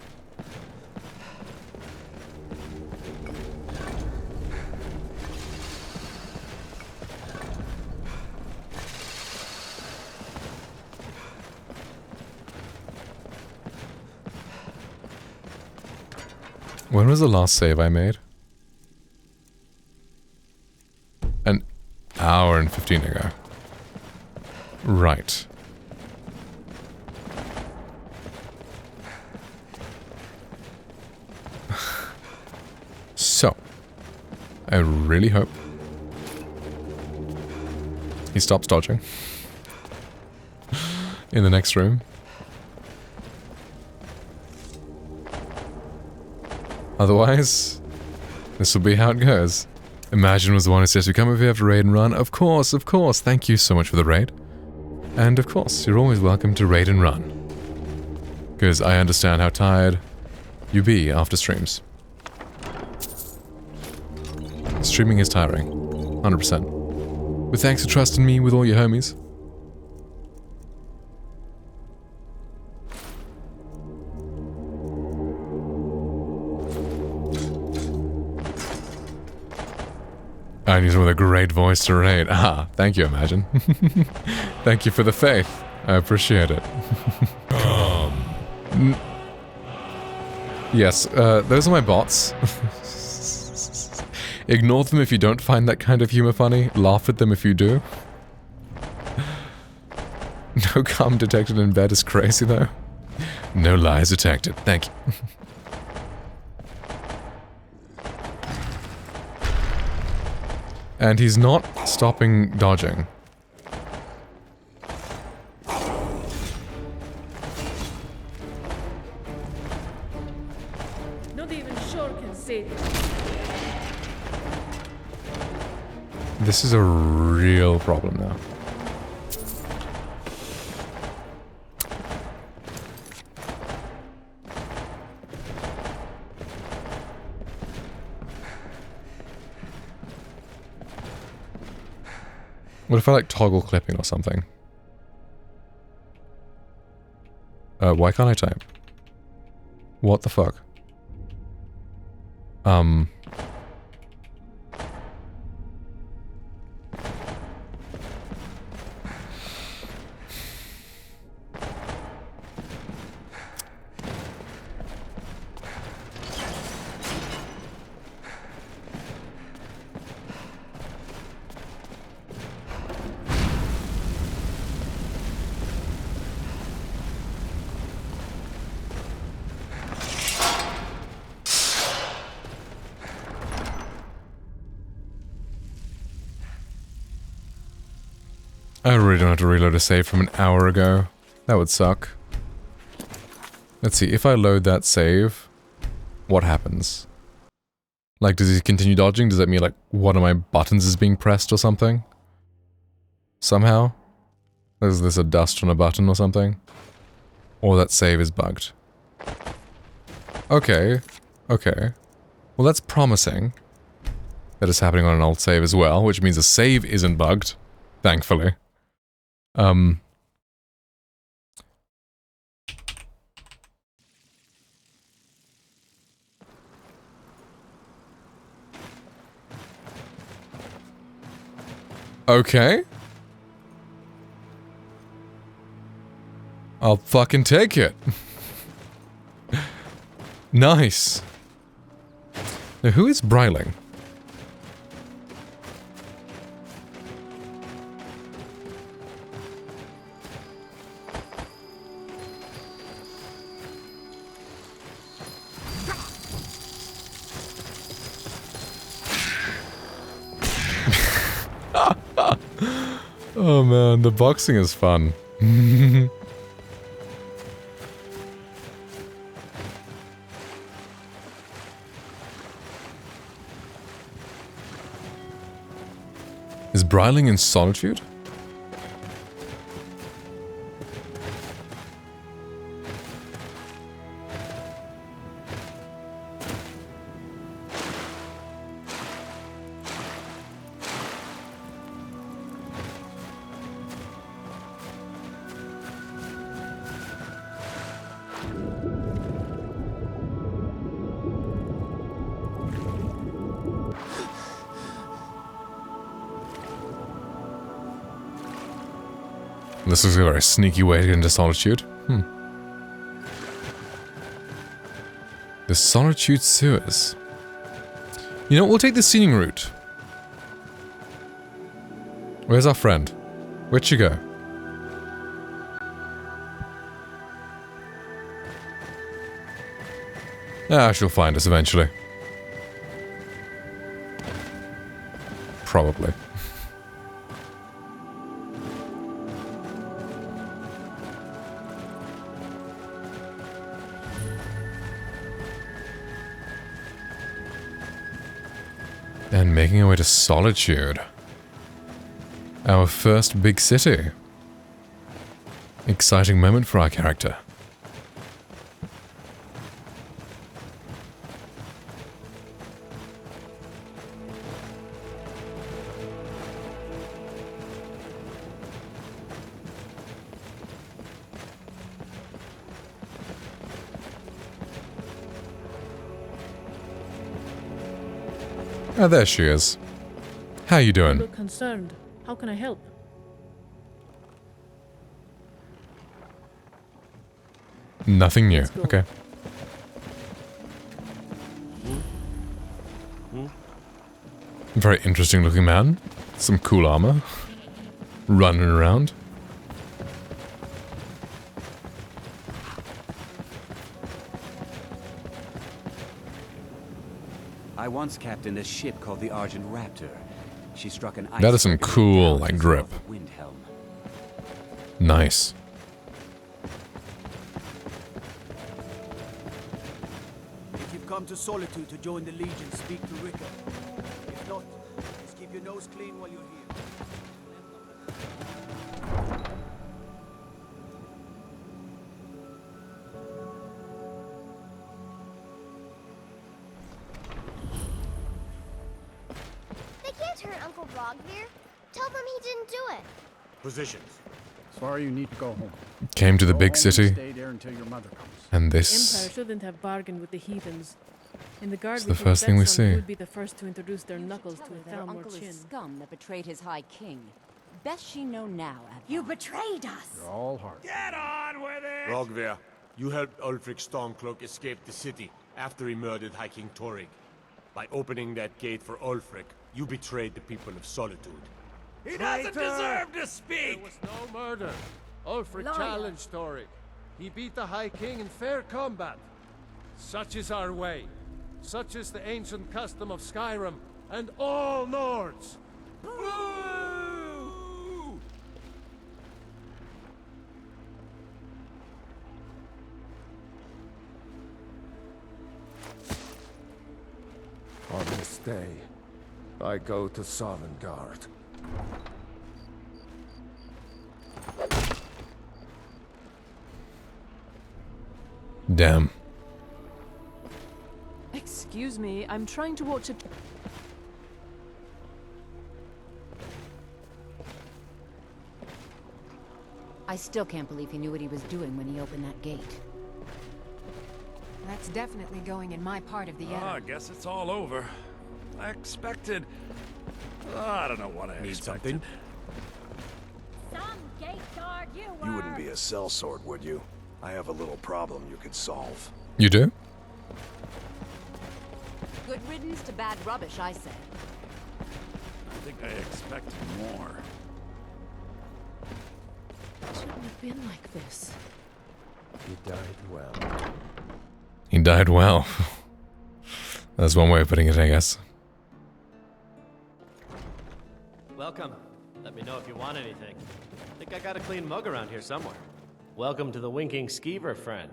When was the last save I made? An hour and 15 ago. Right. So, I really hope he stops dodging in the next room. Otherwise, this will be how it goes. Imagine was the one who says, we come over here to raid and run. Of course, of course. Thank you so much for the raid. And of course, you're always welcome to raid and run. Because I understand how tired you be after streams. Streaming is tiring. 100%. But thanks for trusting me with all your homies. I need someone with a great voice to raid. Ah, thank you, Imagine. Thank you for the faith. I appreciate it. Yes, those are my bots. Ignore them if you don't find that kind of humor funny. Laugh at them if you do. No cum detected in bed is crazy, though. No lies detected. Thank you. And he's not stopping dodging. Not even sure can say it. This is a real problem now. What if I like toggle clipping or something? Why can't I type? What the fuck? I really don't have to reload a save from an hour ago. That would suck. Let's see, if I load that save, what happens? Like, does he continue dodging? Does that mean, like, one of my buttons is being pressed or something? Somehow? Is this a dust on a button or something? Or that save is bugged. Okay. Okay. Well, that's promising. That is happening on an old save as well, which means the save isn't bugged. Thankfully. Okay. I'll fucking take it. Nice. Now, who is Bryling? Oh man, the boxing is fun. Is Bryling in solitude? This is a very sneaky way to get into solitude. The solitude sewers. You know what, we'll take the scenic route. Where's our friend? Where'd she go? Ah, she'll find us eventually. Probably. And making our way to Solitude. Our first big city. Exciting moment for our character. Ah, there she is. How you You doing? look concerned. How can I help? Nothing new. Okay. Very interesting looking man. Some cool armor. Running around. I once captained a ship called the Argent Raptor. She struck an ice. That is some cool, like, grip. Windhelm. Nice. If you've come to Solitude to join the Legion, speak to Ricker. If not, just keep your nose clean while you're here. They can't hurt Uncle Brogvir. Tell them he didn't do it. Positions. Sorry, you need to go home. Came to the Go big home city. And stay there until your mother comes. And The this... Empire shouldn't have bargained with the heathens. In the guard, It's we the can first bet thing we some who see. would be the first to introduce their knuckles to a Their Thalmor uncle chin. is scum that betrayed his high king. Best she know now, You betrayed us! You're all hard. Get on with it! Rogver, you helped Ulfric Stormcloak escape the city after he murdered High King Torrig. By opening that gate for Ulfric, you betrayed the people of Solitude. He doesn't deserve to speak! There was no murder. Ulfric Liar. challenged Torrig. He beat the High King in fair combat. Such is our way. Such is the ancient custom of Skyrim and all Nords. day, I go to Sovngarde. Damn. Excuse me, I'm trying to watch a... I still can't believe he knew what he was doing when he opened that gate. That's definitely going in my part of the Oh, I guess it's all over. I expected... I don't know what I Need expected. something? Some gate guard you were. You wouldn't be a sellsword, would you? I have a little problem you could solve. You do? Good riddance to bad rubbish, I say. I think I expected more. It shouldn't have been like this. He died well. He died well. That's one way of putting it, I guess. Welcome. Let me know if you want anything. Think I got a clean mug around here somewhere. Welcome to the Winking Skeever, friend.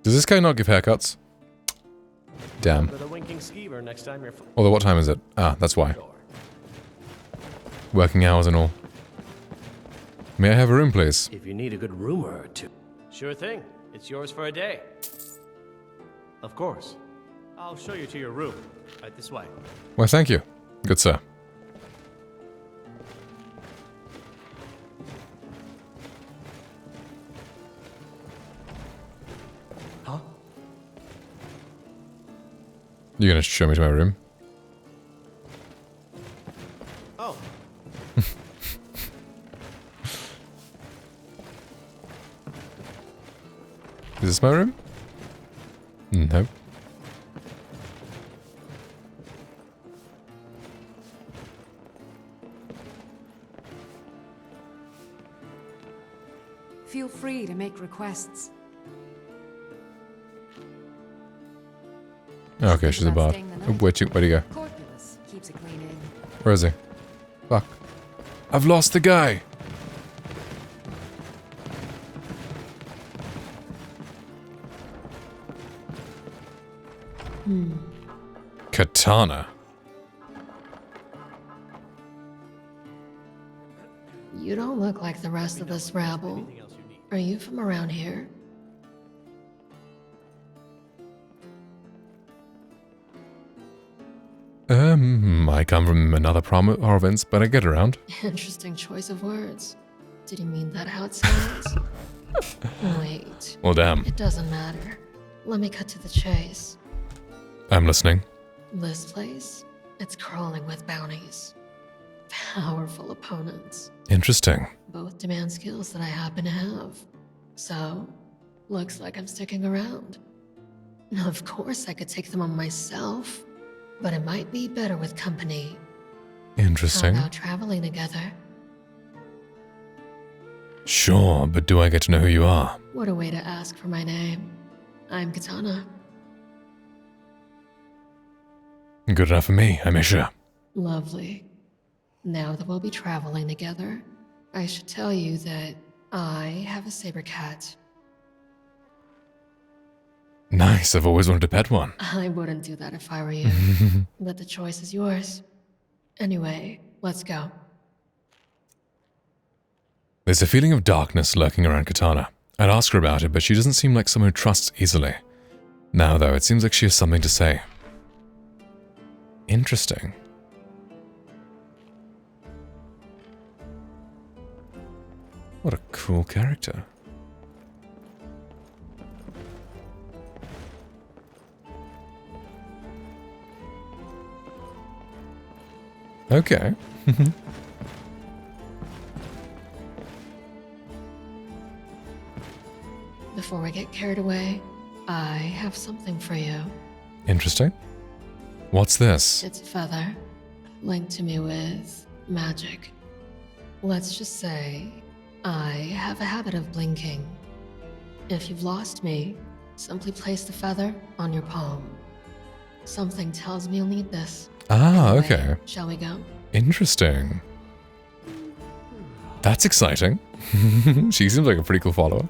Does this guy not give haircuts? Damn. Remember the Winking Skeever next time you're... Although, what time is it? Ah, that's why. Working hours and all. May I have a room, please? If you need a good rumor or two. Sure thing. It's yours for a day. Of course. I'll show you to your room. Right this way. Why, thank you. Good sir. Huh? You're gonna show me to my room? Oh. Is this my room? No. Feel free to make requests. Okay, she's a bard. Oh, where'd you go? Corpulus keeps it clean in. Where is he? Fuck. I've lost the guy! Katana. You don't look like the rest of this rabble. Are you from around here? I come from another province, but I get around. Interesting choice of words. Did you mean that how it sounds? Wait. Well, damn. It doesn't matter. Let me cut to the chase. I'm listening. This place, it's crawling with bounties. Powerful opponents. Interesting. Both demand skills that I happen to have. So, looks like I'm sticking around. Of course I could take them on myself, but it might be better with company. Interesting. How about traveling together? Sure, but do I get to know who you are? What a way to ask for my name. I'm Katana. Good enough for me, I'm Isha. Lovely. Now that we'll be traveling together, I should tell you that I have a saber cat. Nice, I've always wanted to pet one. I wouldn't do that if I were you, but the choice is yours. Anyway, let's go. There's a feeling of darkness lurking around Katana. I'd ask her about it, but she doesn't seem like someone who trusts easily. Now, though, it seems like she has something to say. Interesting. What a cool character. Okay. Before I get carried away, I have something for you. Interesting. What's this? It's a feather, linked to me with magic. Let's just say, I have a habit of blinking. If you've lost me, simply place the feather on your palm. Something tells me you'll need this. Ah, Anyway, okay. Shall we go? Interesting. That's exciting. She seems like a pretty cool follower.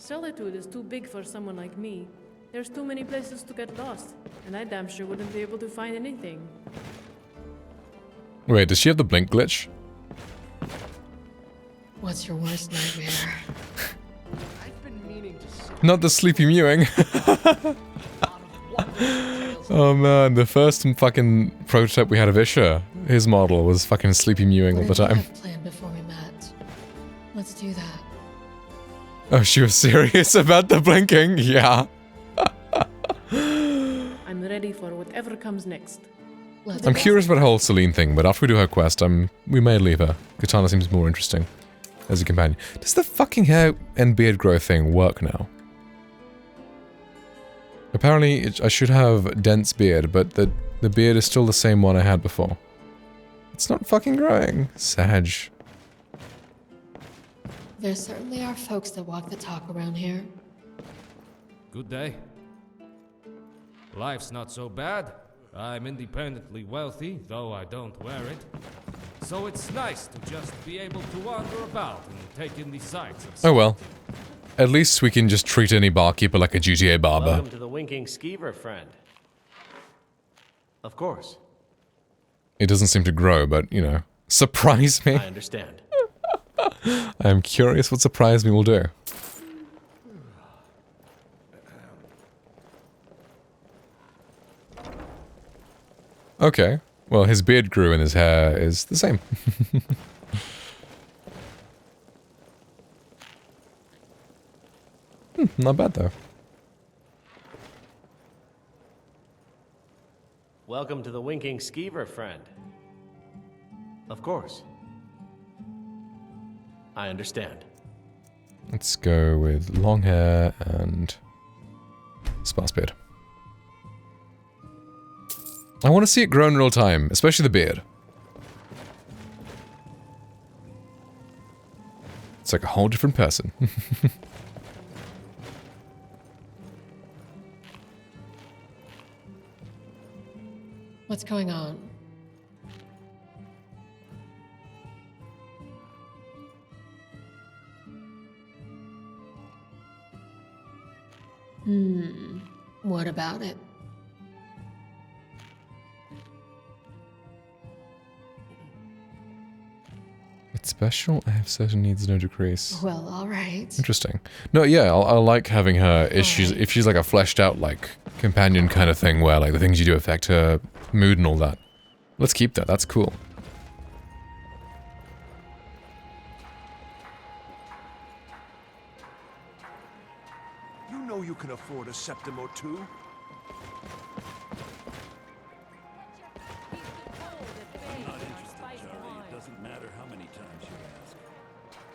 Solitude is too big for someone like me. There's too many places to get lost, and I damn sure wouldn't be able to find anything. Wait, does she have the blink glitch? What's your worst nightmare? I've been meaning to say. Not the sleepy mewing. Oh man, the first fucking prototype we had of Isha, his model was fucking sleepy mewing all the time. Planned before we met. Let's do that. Oh, she was serious about the blinking? Yeah. I'm ready for whatever comes next. I'm curious about the whole Celine thing, but after we do her quest, we may leave her. Katana seems more interesting as a companion. Does the fucking hair and beard growth thing work now? Apparently, I should have dense beard, but the beard is still the same one I had before. It's not fucking growing. Sag. There certainly are folks that walk the talk around here. Good day. Life's not so bad. I'm independently wealthy, though I don't wear it. So it's nice to just be able to wander about and take in the sights of Oh well. At least we can just treat any barkeeper like a GTA barber. Welcome to the Winking Skeever, friend. Of course. It doesn't seem to grow, but, you know, surprise me. I understand. I'm curious what surprise me will do. Okay. Well, his beard grew and his hair is the same. Not bad, though. Welcome to the Winking Skeever, friend. Of course. I understand. Let's go with long hair and sparse beard. I want to see it grow in real time, especially the beard. It's like a whole different person. What's going on? What about it? It's special. I have certain needs, no decrease. Well, alright. Interesting. No, yeah, I like having her if she's like a fleshed out like companion kind of thing where like the things you do affect her mood and all that. Let's keep that. That's cool. You know you can afford a septim or two. Doesn't matter how many times you ask.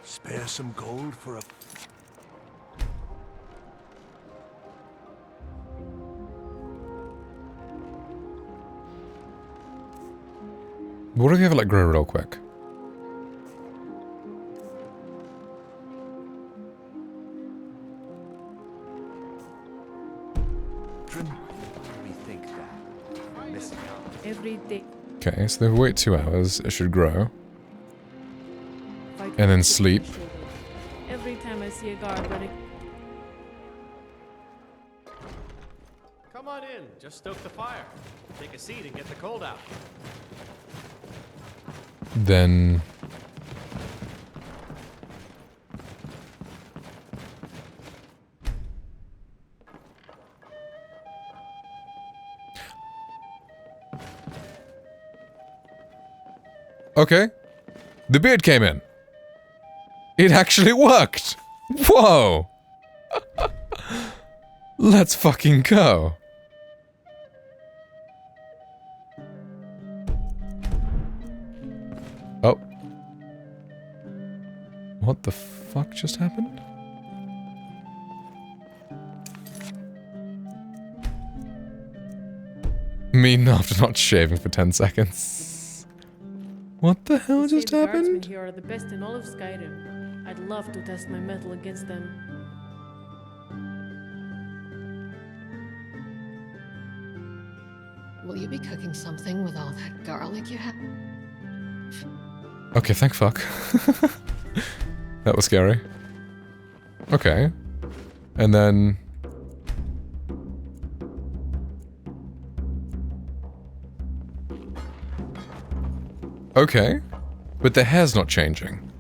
Spare some gold for a... What if you have it like grow real quick? Rethink that. We're missing out. Every day. Okay, so if we wait 2 hours, it should grow. And then sleep. Every time I see a guard running. Come on in. Just stoke the fire. Take a seat and get the cold out. Then... Okay. The beard came in. It actually worked! Whoa! Let's fucking go. Oh. What the fuck just happened? Me after not shaving for 10 seconds. What the hell just The guardsmen happened? here are the best in all of Skyrim. I'd love to test my mettle against them. Will you be cooking something with all that garlic you have? Okay, thank fuck. That was scary. Okay. And then... Okay. But the hair's not changing.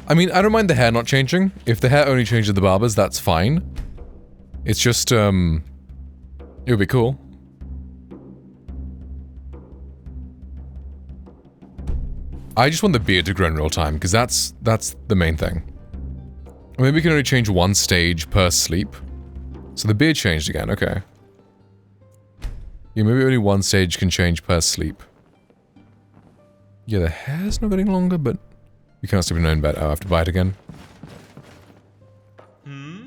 I mean, I don't mind the hair not changing. If the hair only changes the barbers, that's fine. It's just, it would be cool. I just want the beard to grow in real time, because that's the main thing. Maybe we can only change one stage per sleep. So the beard changed again, okay. Yeah, maybe only one stage can change per sleep. Yeah, the hair's not getting longer, but you can't sleep in known bed. Oh, I have to buy it again. Hmm?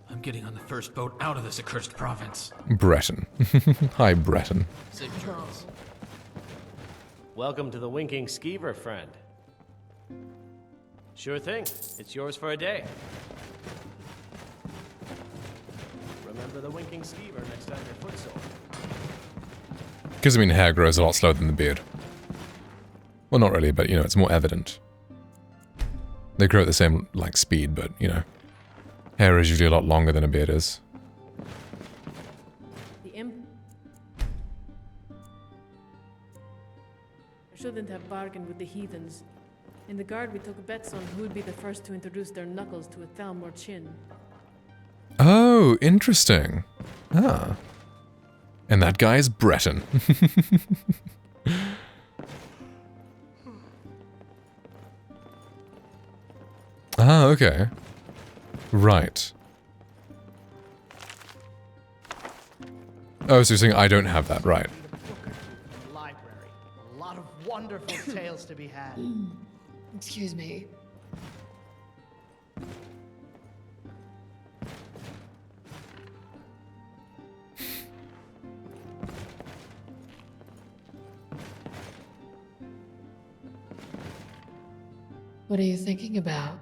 I'm getting on the first boat out of this accursed province. Breton. Hi, Breton. Safe journeys. Welcome to the Winking Skeever, friend. Sure thing. It's yours for a day. Remember the Winking Skeever next time your foot's sore. Because, I mean, hair grows a lot slower than the beard. Well, not really, but, you know, it's more evident. They grow at the same, like, speed, but, you know. Hair is usually a lot longer than a beard is. The imp... I shouldn't have bargained with the heathens. In the guard, we took bets on who would be the first to introduce their knuckles to a thumb or chin. Oh, interesting. Ah. And that guy is Breton. Ah, okay. Right. Oh, so you're saying I don't have that, right. Library. A lot of wonderful tales to be had. Excuse me. What are you thinking about?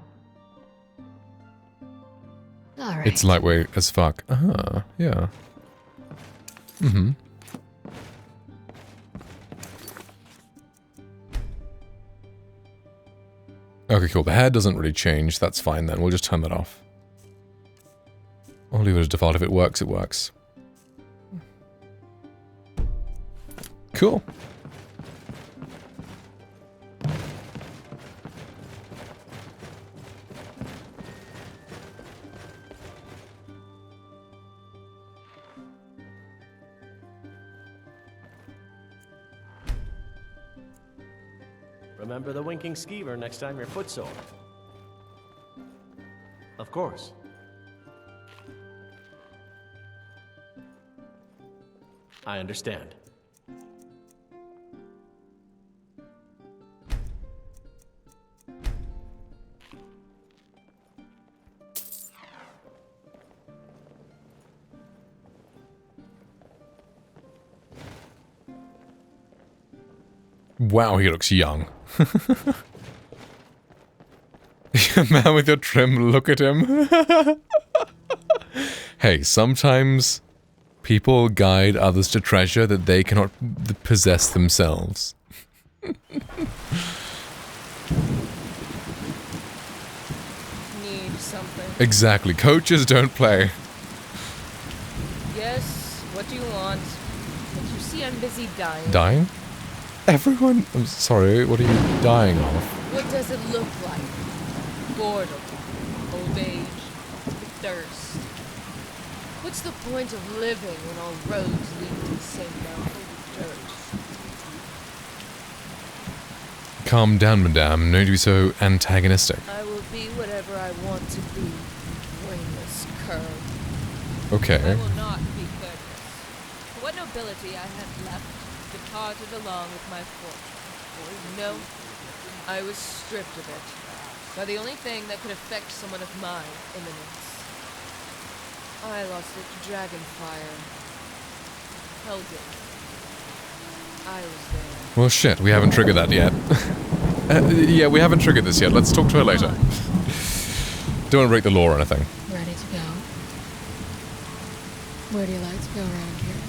Alright. It's lightweight as fuck. Ah, yeah. Mm-hmm. Okay, cool. The hair doesn't really change. That's fine then. We'll just turn that off. I'll leave it as default. If it works, it works. Cool. Remember the Winking Skeever next time your foot's sore. Of course. I understand. Wow, he looks young. Man with your trim, look at him. Hey, sometimes people guide others to treasure that they cannot possess themselves. Need something. Exactly. Coaches don't play. Yes, what do you want? But you see I'm busy dying. Dying? Everyone... I'm sorry, what are you dying of? What does it look like? Boredom, old age, thirst. What's the point of living when all roads lead to the same mountain of dirt? Calm down, madame. No need to be so antagonistic. I will be whatever I want to be, brainless cur. Okay. I will not be courteous. What nobility I had left departed along with my fortune. No, I was stripped of it by the only thing that could affect someone of my eminence. I lost it to Dragonfire. Hellgate. I was there. Well, shit, we haven't triggered that yet. Yeah, we haven't triggered this yet. Let's talk to her later. Don't want to break the law or anything. Ready to go? Where do you like to go around here?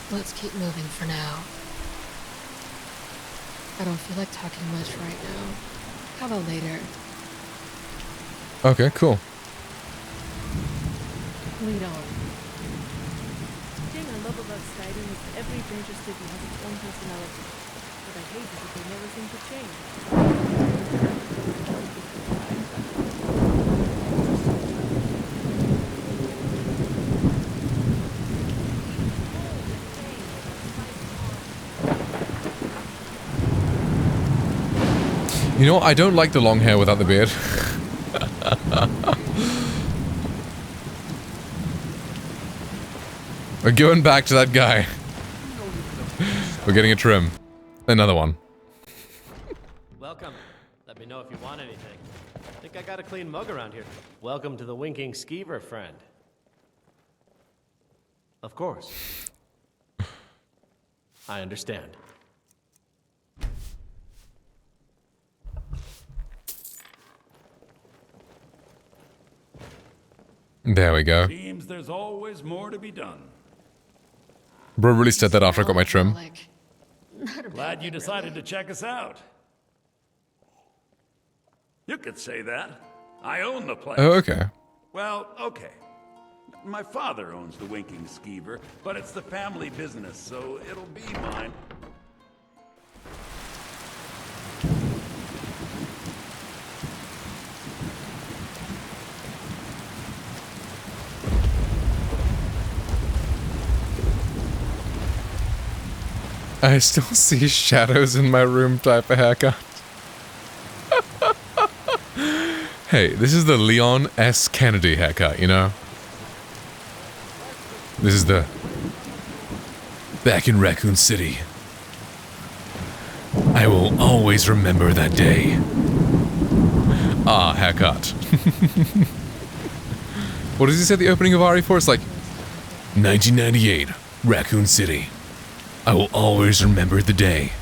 Let's keep moving for now. I don't feel like talking much right now. How about later? Okay, cool. Lead on. The thing I love about Skyrim is that every major city has its own personality. What I hate is that they never seem to change. You know, I don't like the long hair without the beard. We're going back to that guy. We're getting a trim. Another one. Welcome. Let me know if you want anything. I think I got a clean mug around here. Welcome to the Winking Skeever, friend. Of course. I understand. There we go. Seems there's always more to be done. Bro really said that after I got my trim. Glad you decided to check us out. You could say that. I own the place. Oh, okay. Well, okay. My father owns the Winking Skeever, but it's the family business, so it'll be mine. I still see shadows in my room type of haircut. Hey, this is the Leon S. Kennedy haircut, you know? This is the... Back in Raccoon City. I will always remember that day. Ah, haircut. What does he say at the opening of RE4? It's like... 1998, Raccoon City. I will always remember the day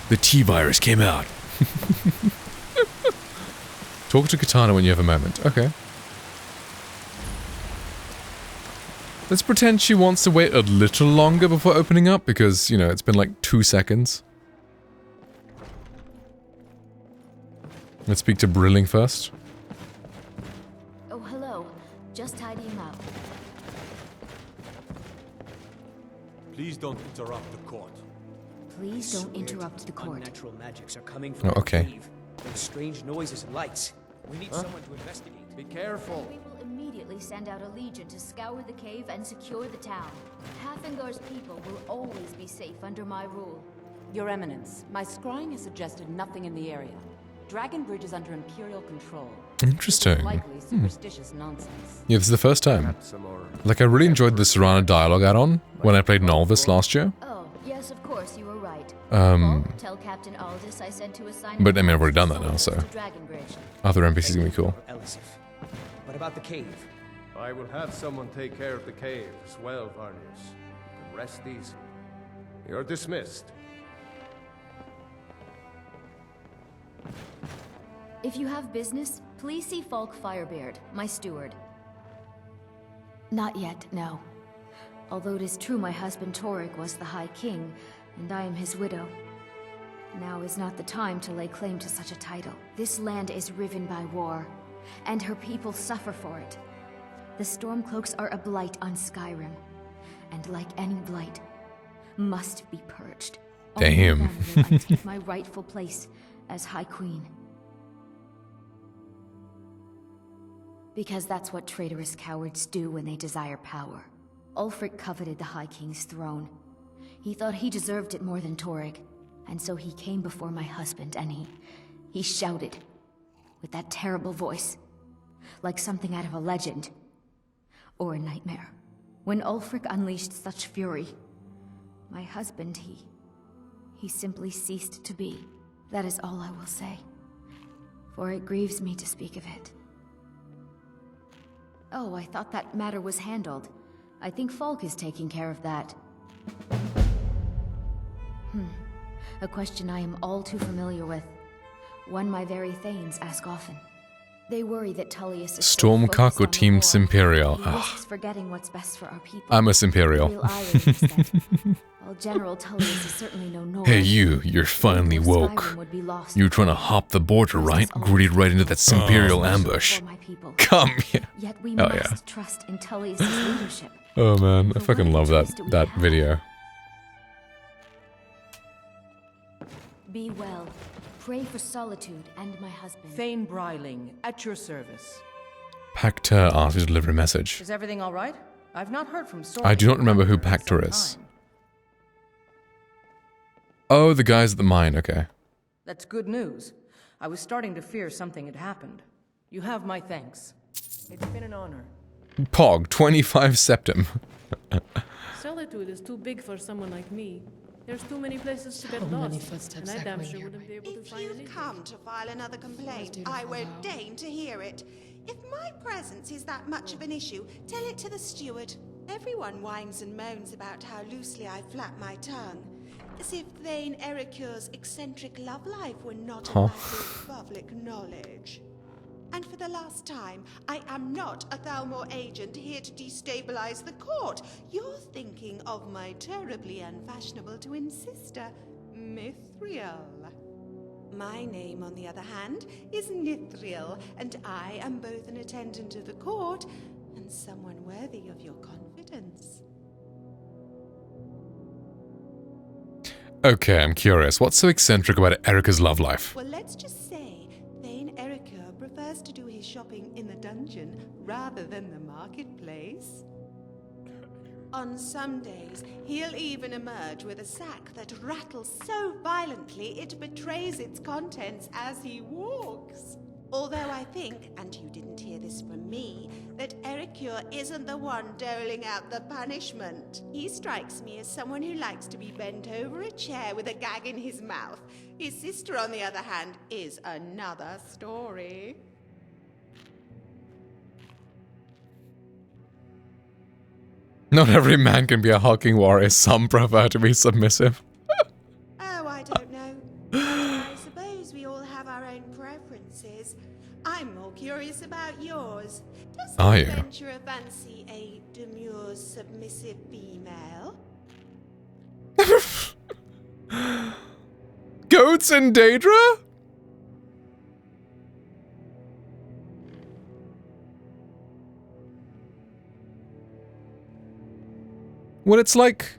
the T-virus came out. Talk to Katana when you have a moment. Okay. Let's pretend she wants to wait a little longer before opening up because, you know, it's been like 2 seconds. Let's speak to Brilling first. Oh, hello. Just tidying up. Please don't interrupt the court. Please don't interrupt the court. Unnatural magics are coming from Oh, okay. the cave. There's strange noises and lights. We need someone to investigate. Be careful. We will immediately send out a legion to scour the cave and secure the town. Hafingar's people will always be safe under my rule. Your Eminence, my scrying has suggested nothing in the area. Dragon Bridge is under Imperial control. Interesting. Likely superstitious nonsense. Yeah, this is the first time. Like, I really enjoyed the Serrana dialogue add-on when I played Novice last year. Oh, yes, of course, you were right. Tell Captain Aldous I sent to assign. But I mean, I've already done that now, so Dragon Bridge. other NPCs gonna be cool. What about the cave? I will have someone take care of the cave as well, Varnius. You can rest easy. You're dismissed. If you have business, please see Falk Firebeard, my steward. Not yet, no. Although it is true my husband Torek was the High King, and I am his widow. Now is not the time to lay claim to such a title. This land is riven by war, and her people suffer for it. The Stormcloaks are a blight on Skyrim, and like any blight, must be purged. Damn. Only then will I take my rightful place as High Queen. Because that's what traitorous cowards do when they desire power. Ulfric coveted the High King's throne. He thought he deserved it more than Torek, and so he came before my husband and he shouted with that terrible voice, like something out of a legend or a nightmare. When Ulfric unleashed such fury, my husband, he simply ceased to be. That is all I will say, for it grieves me to speak of it. Oh, I thought that matter was handled. I think Falk is taking care of that. A question I am all too familiar with. One my very thanes ask often. They worry that Tullius is Stormcock or Team Simperial? He risks forgetting what's best for our people. I'm a Simperial. Real irony is that while General Tullius is certainly no Norse, Hey you're finally woke. Skyrim would be lost. You're trying to hop the border, right? Greeted right into that Simperial ambush. Come here. Yet we Oh must yeah. trust in Tullius' leadership. Oh man, I fucking love that video. Be well. Pray for solitude and my husband. Thane Bryling, at your service. Pactor asked me to deliver a message. Is everything all right? I've not heard from Sorny. I do not remember who Pactor is. Oh, the guys at the mine, okay. That's good news. I was starting to fear something had happened. You have my thanks. It's been an honor. Pog, 25 septum. Solitude is too big for someone like me. There's too many places to get So many lost, footsteps and I damn echoing sure near wouldn't be able to If find you've anything. come to file another complaint, I won't deign to hear it. If my presence is that much of an issue, tell it to the steward. Everyone whines and moans about how loosely I flap my tongue, as if Thane Erikur's eccentric love life were not a matter of public knowledge. And for the last time, I am not a Thalmor agent here to destabilize the court. You're thinking of my terribly unfashionable twin sister, Mithril. My name, on the other hand, is Nithriel, and I am both an attendant of the court and someone worthy of your confidence. Okay, I'm curious. What's so eccentric about Erica's love life? Well, let's just say Thane Erikur prefers to do his shopping in the dungeon rather than the marketplace. On some days, he'll even emerge with a sack that rattles so violently it betrays its contents as he walks. Although I think, and you didn't hear this from me, that Erikur isn't the one doling out the punishment. He strikes me as someone who likes to be bent over a chair with a gag in his mouth. His sister, on the other hand, is another story. Not every man can be a hulking warrior. Some prefer to be submissive. Oh, I don't know. I suppose we all have our own preferences. I'm more curious about yours. Does Are the you? adventurer fancy a demure, submissive female? Goats and Daedra? Well, it's like...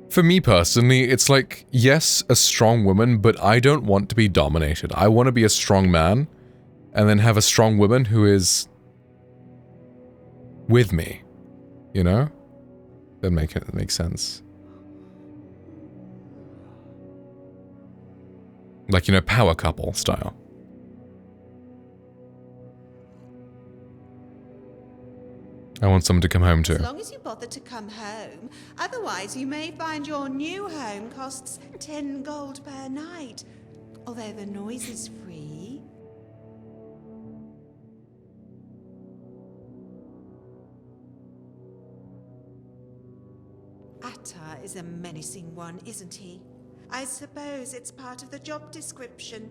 For me personally, it's like, yes, a strong woman, but I don't want to be dominated. I want to be a strong man, and then have a strong woman who is... with me. You know? That makes sense. Like, you know, power couple style. I want someone to come home to. As long as you bother to come home. Otherwise, you may find your new home costs 10 gold per night. Although the noise is free. Attar is a menacing one, isn't he? I suppose it's part of the job description.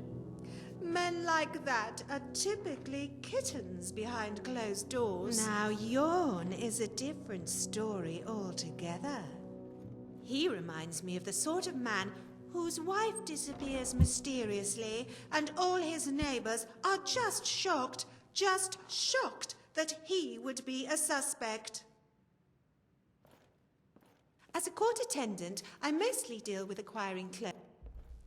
Men like that are typically kittens behind closed doors. Now, Yorn is a different story altogether. He reminds me of the sort of man whose wife disappears mysteriously, and all his neighbors are just shocked that he would be a suspect. As a court attendant, I mostly deal with acquiring clothes.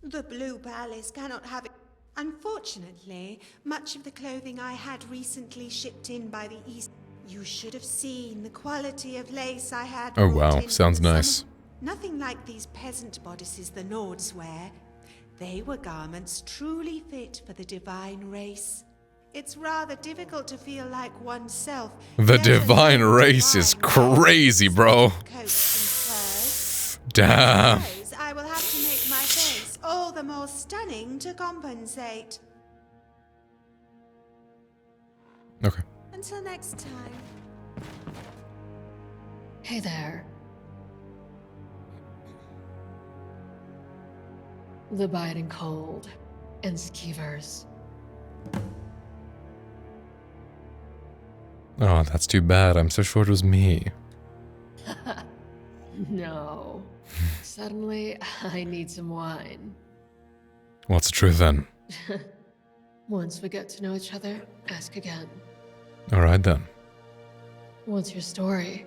The Blue Palace cannot have it. Unfortunately, much of the clothing I had recently shipped in by the East. You should have seen the quality of lace I had. Oh brought wow, in sounds for the nice. summer. Nothing like these peasant bodices the Nords wear. They were garments truly fit for the divine race. It's rather difficult to feel like oneself. The divine race is crazy, bro. Damn. I will have to make my face all the more stunning to compensate. Okay. Until next time. Hey there. The biting cold and skeevers. Oh, that's too bad. I'm so sure it was me. No. Suddenly, I need some wine. What's the truth then? Once we get to know each other, ask again. Alright then. What's your story?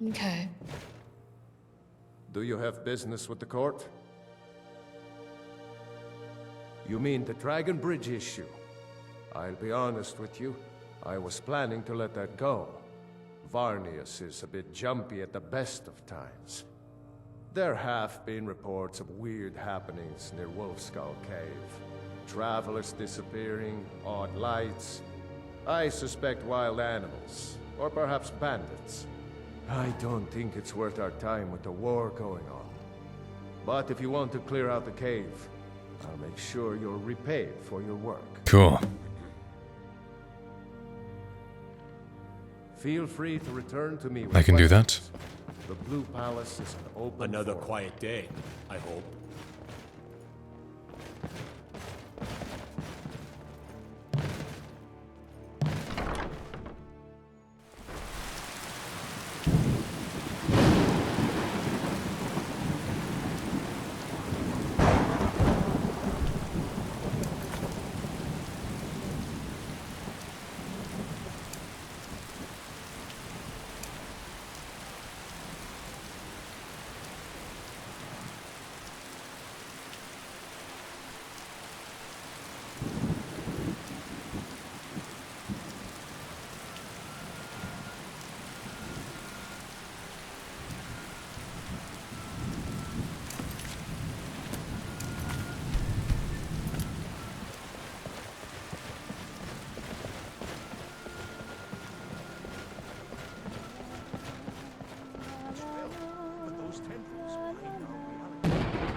Okay. Do you have business with the court? You mean the Dragon Bridge issue? I'll be honest with you, I was planning to let that go. Varnius is a bit jumpy at the best of times. There have been reports of weird happenings near Wolfskull Cave. Travelers disappearing, odd lights. I suspect wild animals, or perhaps bandits. I don't think it's worth our time with the war going on. But if you want to clear out the cave, I'll make sure you're repaid for your work. Cool. Feel free to return to me with I can do that. questions. The Blue Palace is an open Another forum. quiet day, I hope.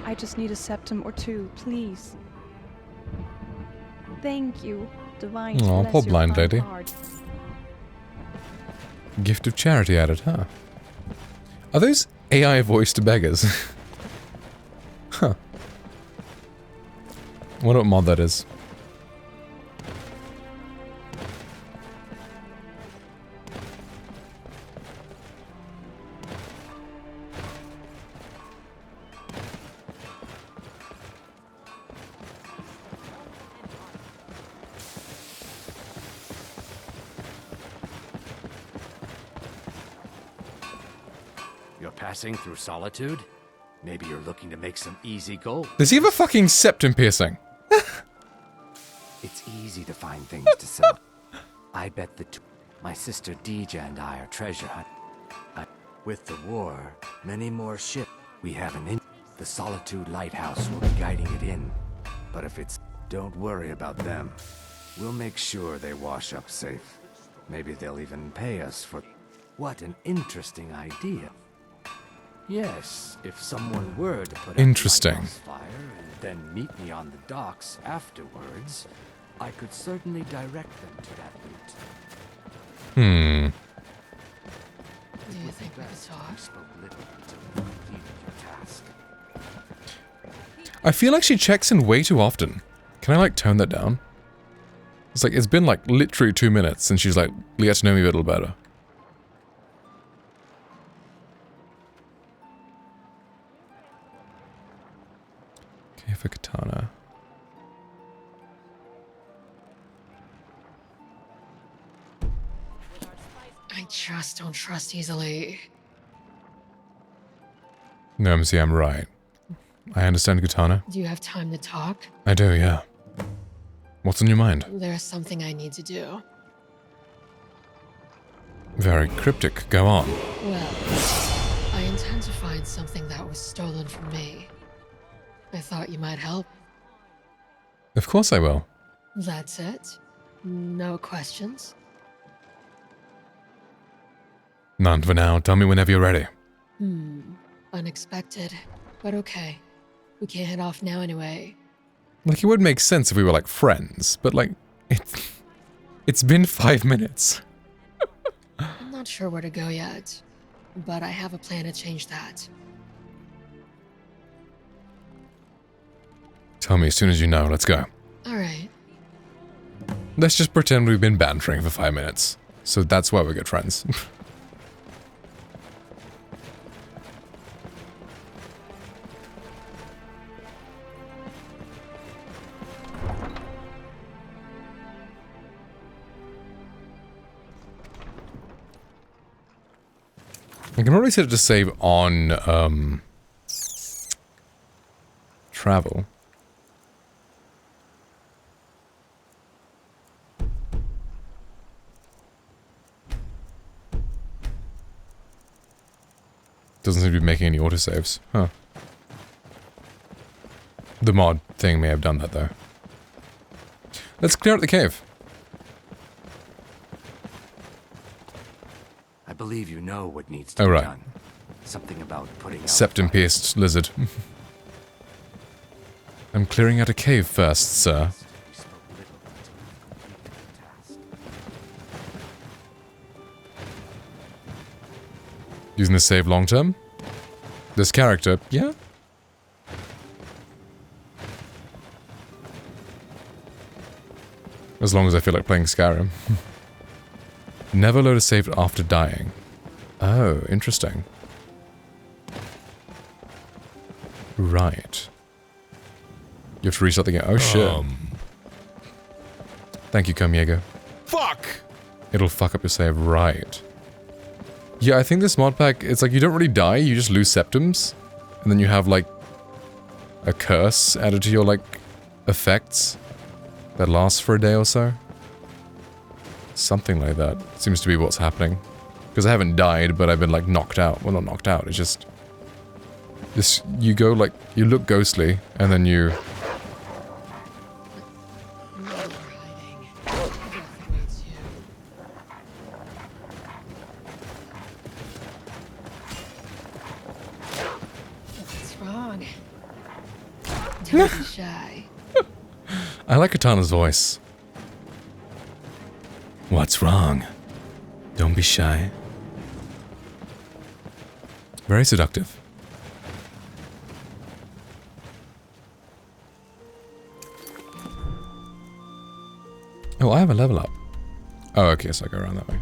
I just need a septum or two, please. Thank you. Divine Aw, bless poor your blind kind lady. heart. Gift of charity added, huh? Are those AI voiced beggars? Huh. Wonder what mod that is. You're passing through solitude? Maybe you're looking to make some easy gold. Does he have a fucking septum piercing? It's easy to find things to sell. I bet my sister Deja and I are treasure hunt. With the war, many more ships. We have an the Solitude Lighthouse will be guiding it in. But if it's... Don't worry about them. We'll make sure they wash up safe. Maybe they'll even pay us for... What an interesting idea. Yes, if someone were to put out the Interesting. lighthouse fire and then meet me on the docks afterwards, I could certainly direct them to that route. Hmm. Do you think we could talk? Spoke little until you completed your task. I feel like she checks in way too often. Can I like tone that down? It's like, it's been like literally 2 minutes and she's like, get to know me a little better. Okay, for katana. I just don't trust easily. No, MC, I'm right. I understand katana. Do you have time to talk? I do, yeah. What's on your mind? There's something I need to do. Very cryptic. Go on. Well, I intend to find something that was stolen from me. I thought you might help. Of course I will. That's it? No questions? None for now. Tell me whenever you're ready. Unexpected. But okay. We can't head off now anyway. Like, it would make sense if we were like friends, but like, it's been 5 minutes. I'm not sure where to go yet, but I have a plan to change that. Tell me as soon as you know. Let's go. Alright. Let's just pretend we've been bantering for 5 minutes. So that's why we're good friends. I can already set it to save on, travel. Doesn't seem to be making any autosaves. Huh. The mod thing may have done that, though. Let's clear out the cave. I believe you know what needs to be done. Something about putting out Septum-pierced lizard. I'm clearing out a cave first, sir. Using the save long term? This character, yeah? As long as I feel like playing Skyrim. Never load a save after dying. Oh, interesting. Right. You have to restart the game. Oh shit. Thank you, Comiego. Fuck! It'll fuck up your save, right. Yeah, I think this mod pack, it's like you don't really die, you just lose septums. And then you have like a curse added to your like effects that lasts for a day or so. Something like that seems to be what's happening. Because I haven't died, but I've been like knocked out. Well, not knocked out, it's just... you go like, you look ghostly, and then you... What's wrong? Don't be shy. I like Katana's voice. What's wrong? Don't be shy. Very seductive. Oh, I have a level up. Oh, okay, so I go around that way.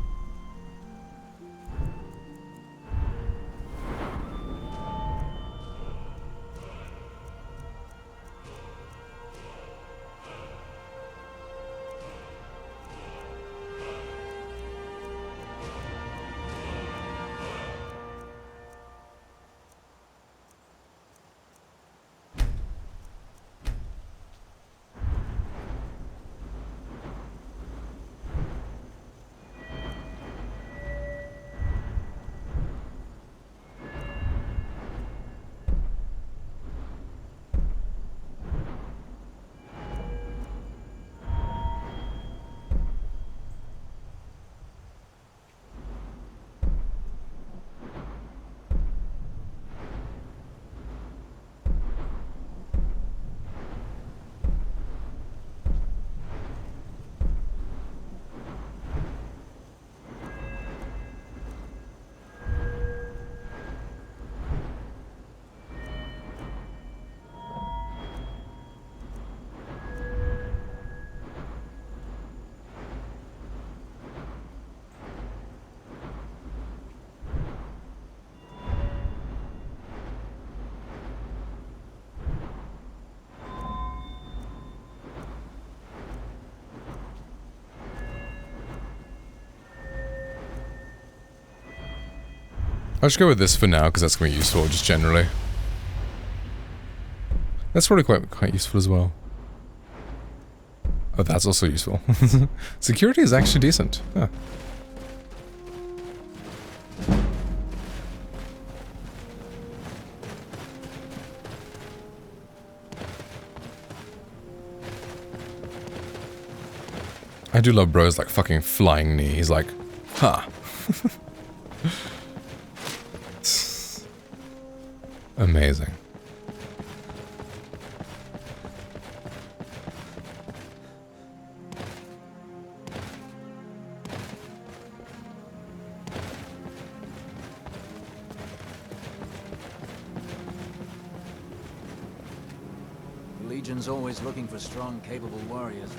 I'll just go with this for now, because that's going to be useful, just generally. That's probably quite useful as well. Oh, that's also useful. Security is actually decent. Huh. I do love Bro's like fucking flying knee. He's like, huh. Amazing. Legion's always looking for strong, capable warriors.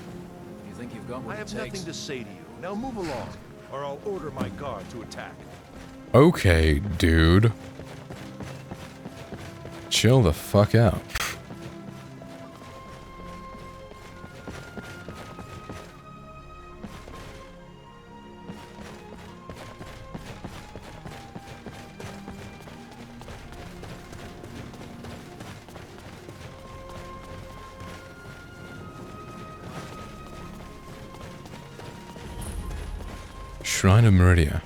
You think you've got what I it have takes? nothing to say to you. Now move along, or I'll order my guard to attack. Okay, dude. Chill the fuck out. Shrine of Meridia.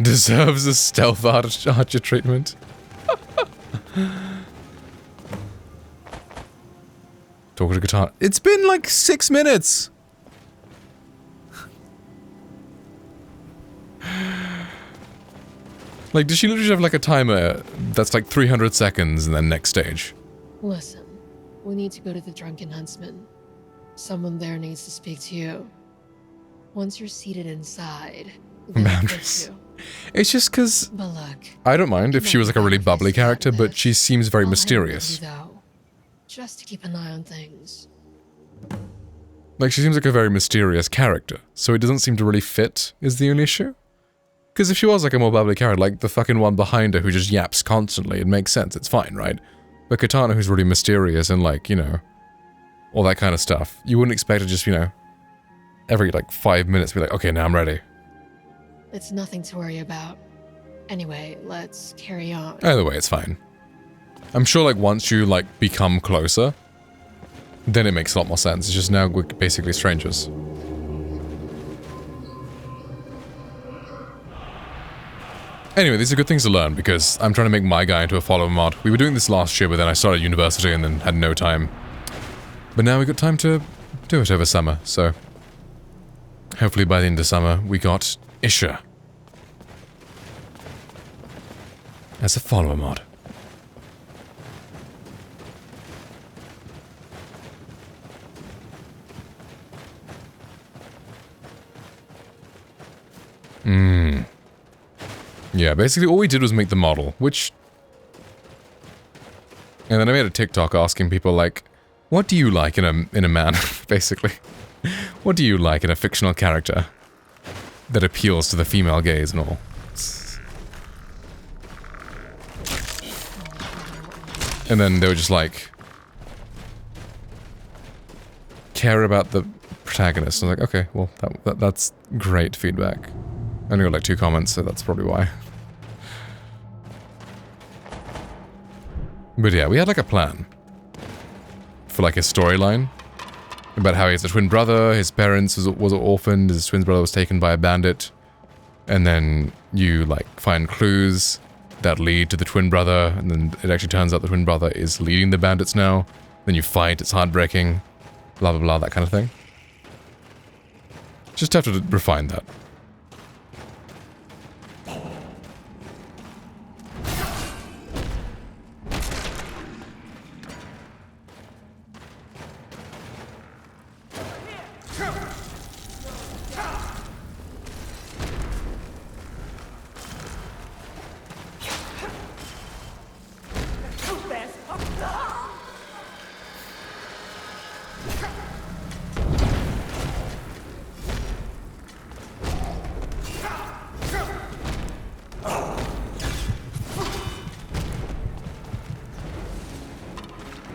Deserves a stealth archer treatment. Talk to guitar. It's been like 6 minutes. Like, does she literally have like a timer that's like 300 seconds and then next stage? Listen, we need to go to the Drunken Huntsman. Someone there needs to speak to you. Once you're seated inside, Boundaries. It's just because but look, I don't mind if she was like a really bubbly character, but she seems very mysterious. though, just to keep an eye on things. Like, she seems like a very mysterious character, so it doesn't seem to really fit, is the only issue. Because if she was like a more bubbly character, like the fucking one behind her who just yaps constantly, it makes sense, it's fine, right? But Katana, who's really mysterious and like, you know, all that kind of stuff, you wouldn't expect to just, you know, every like 5 minutes be like, okay, now I'm ready. It's nothing to worry about. Anyway, let's carry on. Either way, it's fine. I'm sure like once you like become closer, then it makes a lot more sense. It's just now we're basically strangers. Anyway, these are good things to learn because I'm trying to make my guy into a follower mod. We were doing this last year, but then I started university and then had no time. But now we got time to do it over summer, so hopefully by the end of summer we got Isha as a follower mod. Yeah, basically all we did was make the model, which... And then I made a TikTok asking people like, what do you like in a man, basically? What do you like in a fictional character that appeals to the female gaze and all? And then they were just like, care about the protagonist. I was like, okay, well, that's great feedback. I only got like 2 comments, so that's probably why. But yeah, we had like a plan for like a storyline about how he has a twin brother, his parents was orphaned, his twin brother was taken by a bandit, and then you like find clues that lead to the twin brother, and then it actually turns out the twin brother is leading the bandits now. Then you fight, it's heartbreaking, blah blah blah, that kind of thing. Just have to refine that.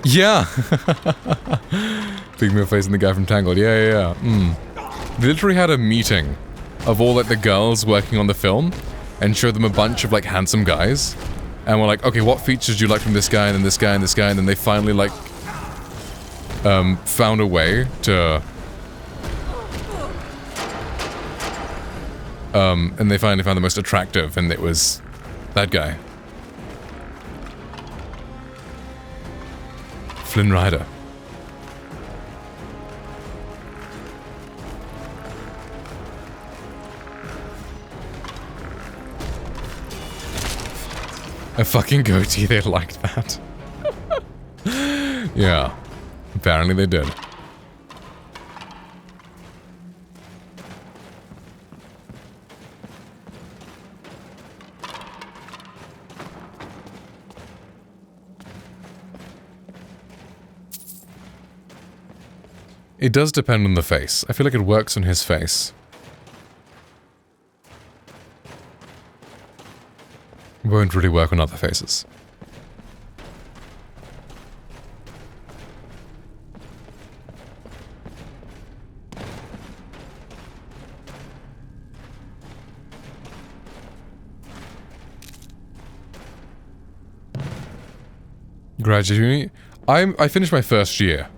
Yeah! Big meal facing the guy from Tangled. Yeah. They literally had a meeting of all like the girls working on the film and showed them a bunch of like handsome guys. And we're like, okay, what features do you like from this guy and then this guy and this guy? And then they finally like found a way to and they finally found the most attractive, and it was that guy. Flynn Rider. A fucking goatee, they liked that. Yeah, apparently they did. It does depend on the face. I feel like it works on his face. Won't really work on other faces. Graduating? I finished my first year.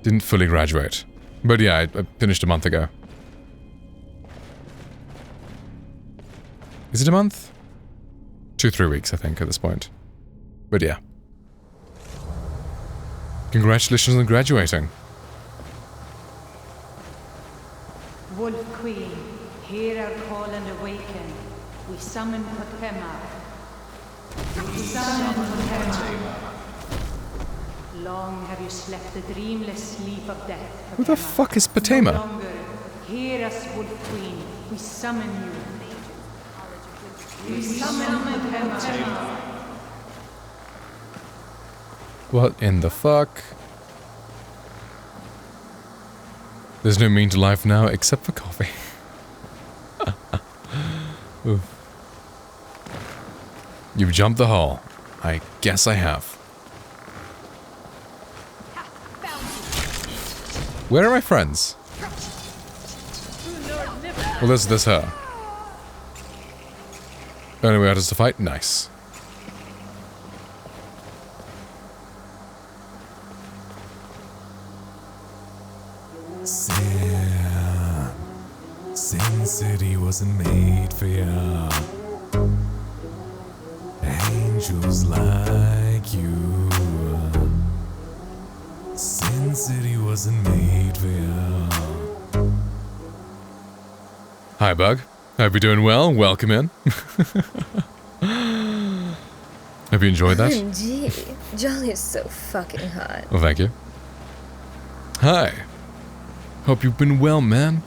Didn't fully graduate. But yeah, I finished a month ago. Is it a month? 2-3 weeks, I think, at this point. But yeah. Congratulations on graduating. Wolf Queen, hear our call and awaken. We summon Potema. We summon Potema. Long have you slept the dreamless sleep of death, Potema. Who the fuck is Potema? No longer. Hear us, Wolf Queen. We summon you. We summon Potema. What in the fuck? There's no meaning to life now except for coffee. Oof. You've jumped the hole. I guess I have. Where are my friends? Well, there's her. Only way out is to fight? Nice. Sin City wasn't made for ya. Angels like you. Sin City wasn't made for ya. Hi, Bug. Hope you're doing well. Welcome in. Hope you enjoyed that. OMG, Jolly is so fucking hot. Well, thank you. Hi. Hope you've been well, man.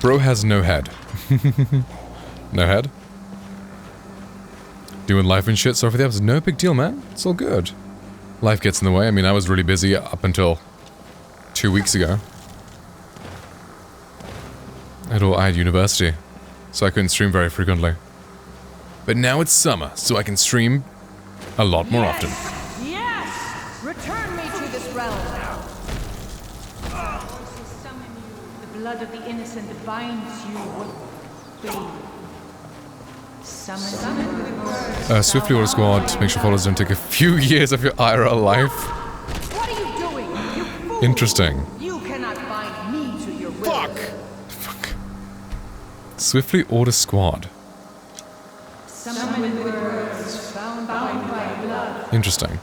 Bro has no head. No head? Doing life and shit, sorry for the episode. No big deal, man. It's all good. Life gets in the way. I mean, I was really busy up until 2 weeks ago. I had university, so I couldn't stream very frequently. But now it's summer, so I can stream a lot more often. Yes! Return me to this realm now. The blood of the innocent binds you, Wolf Queen. Summon with words. Swiftly order squad. Make sure followers don't take a few years of your IRL life. What are you doing? You fool! Interesting. You cannot bind me to your will. Fuck. Swiftly order squad. Summon with words, bound by blood. Interesting.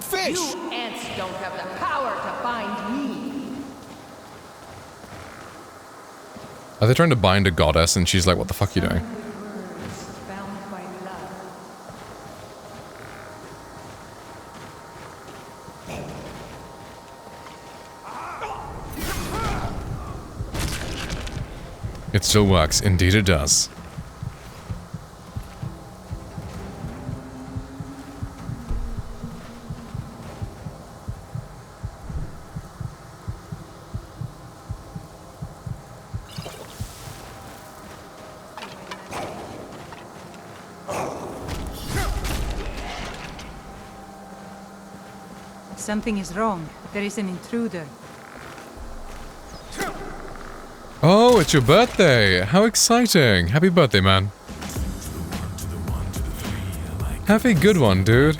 Fish! You ants don't have the power to bind me. Are they trying to bind a goddess and she's like, what the fuck are you doing? Bound by blood. It still works. Indeed it does. Something is wrong. There is an intruder. Oh, it's your birthday! How exciting! Happy birthday, man. Have a good one, dude.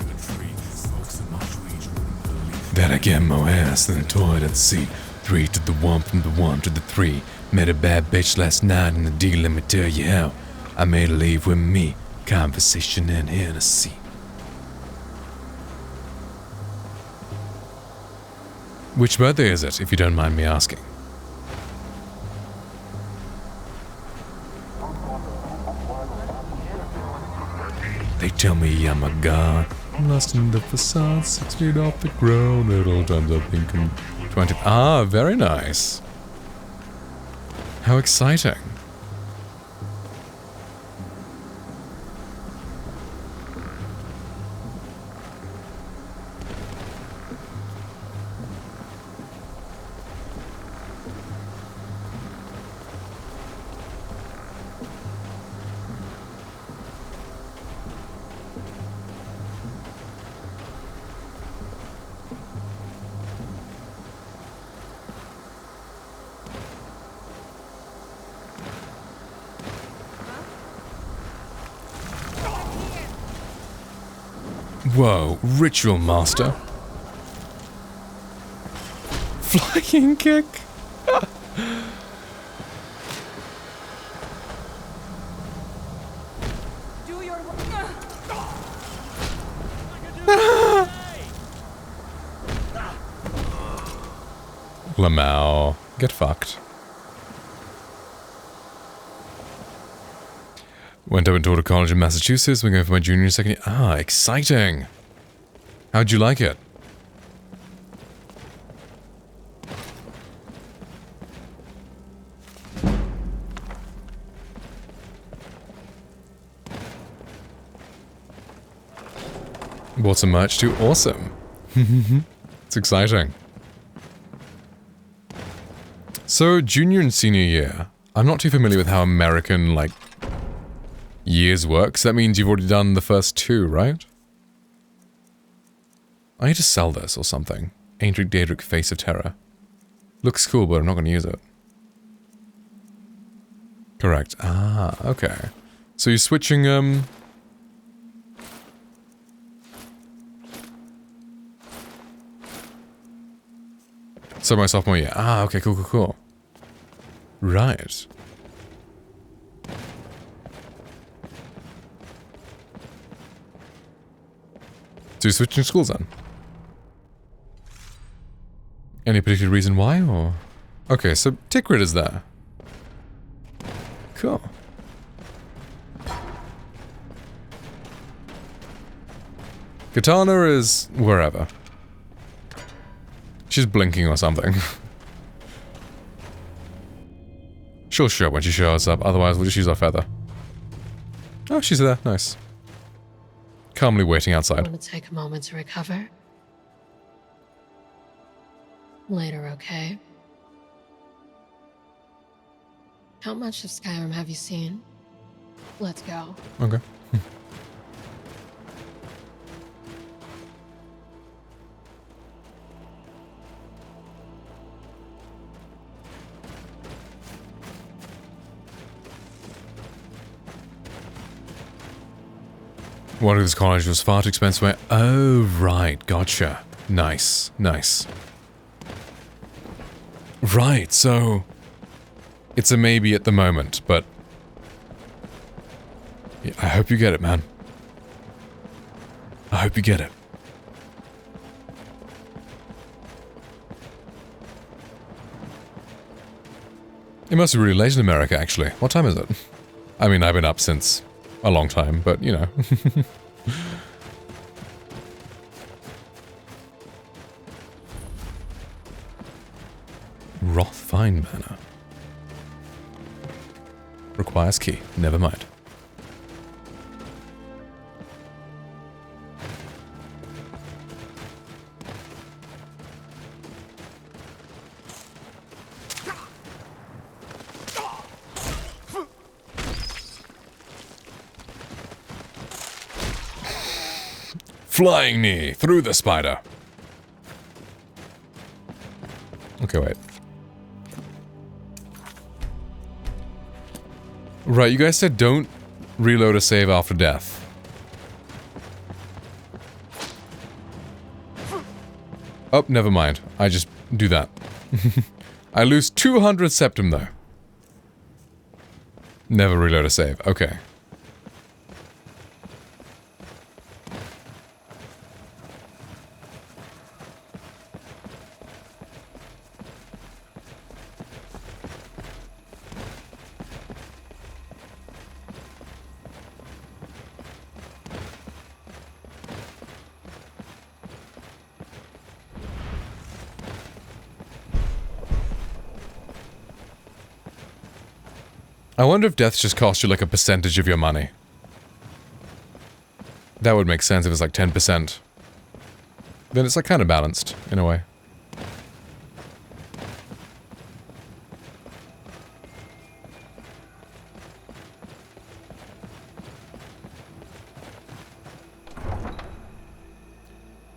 Then I get more ass than a toilet at the seat. 3 to the 1 from the 1 to the 3. Met a bad bitch last night in the deal, let me tell you how. I made her leave with me. Conversation and Hennessy. Which birthday is it, if you don't mind me asking? They tell me I'm a god, Lost in the facade, 6 feet off the ground, it all turns out being 20. Ah, very nice. How exciting. Whoa, Ritual Master. Flying kick. Do your Lamau, get fucked. Went up and taught a college in Massachusetts. We're going for my junior and second year. Ah, exciting. How'd you like it? Bought some merch too. Awesome. It's exciting. So, junior and senior year. I'm not too familiar with how American, like, years works. That means you've already done the first 2, right? I need to sell this or something. Ancient Daedric Face of Terror. Looks cool, but I'm not going to use it. Correct. Ah, okay. So you're switching, So my sophomore year. Ah, okay, cool, cool, cool. Right. So you're switching schools then? Any particular reason why, or? Okay, so Tickrit is there. Cool. Katana is wherever. She's blinking or something. She'll show up when she shows up, otherwise we'll just use our feather. Oh, she's there. Nice. Calmly waiting outside. Want to take a moment to recover? Later, okay? How much of Skyrim have you seen? Let's go. Okay. One of this college was far too expensive. Oh, right. Gotcha. Nice. Nice. Right, so... It's a maybe at the moment, but... Yeah, I hope you get it, man. I hope you get it. It must be really late in America, actually. What time is it? I mean, I've been up since a long time, but, you know. Rothfine Manor. Requires key. Never mind. Flying knee through the spider. Okay, wait. Right, you guys said don't reload a save after death. Oh, never mind. I just do that. I lose 200 septum though. Never reload a save. Okay. I wonder if deaths just cost you like a percentage of your money. That would make sense if it's like 10%. Then it's like kind of balanced, in a way.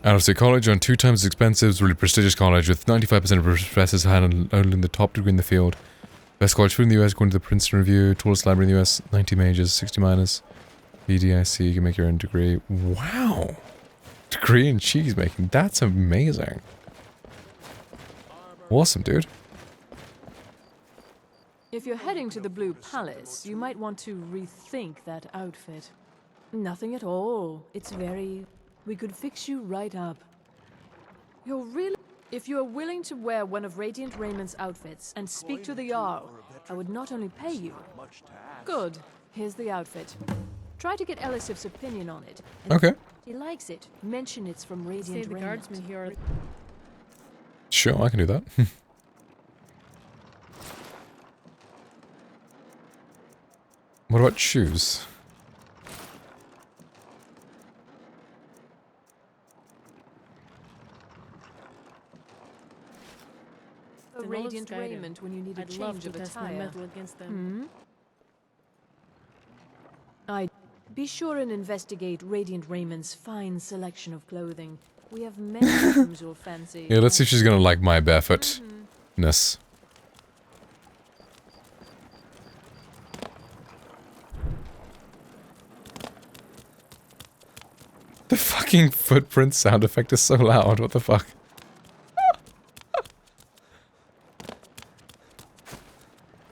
Out-of-state college on 2 times as expensive, it's a really prestigious college with 95% of professors holding the top degree in the field. Best college food in the US according to the Princeton Review. Tallest library in the US, 90 majors, 60 minors. BDIC, you can make your own degree. Wow! Degree in cheese making. That's amazing. Awesome, dude. If you're heading to the Blue Palace, you might want to rethink that outfit. Nothing at all. It's very... We could fix you right up. You're really... If you're willing to wear one of Radiant Raymond's outfits and speak to the Jarl, I would not only pay you... Good. Here's the outfit. Try to get Elisif's opinion on it. Okay. If he likes it, mention it's from Radiant Raymond. The guardsmen here are... Sure, I can do that. What about shoes? Radiant Raymond when you need a change of attire. Metal against them. I'd be sure and investigate Radiant Raymond's fine selection of clothing. We have many items you'll fancy. Yeah, let's see if she's gonna like my barefootness. The fucking footprint sound effect is so loud, what the fuck?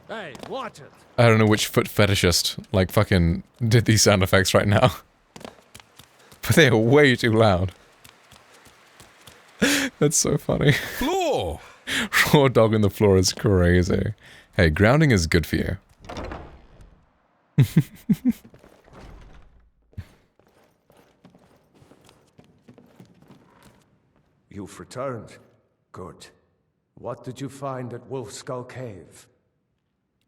Hey, watch it! I don't know which foot fetishist, like, fucking did these sound effects right now. But they are way too loud. That's so funny. Floor! Raw dog on the floor is crazy. Hey, grounding is good for you. You've returned. Good. What did you find at Wolf Skull Cave?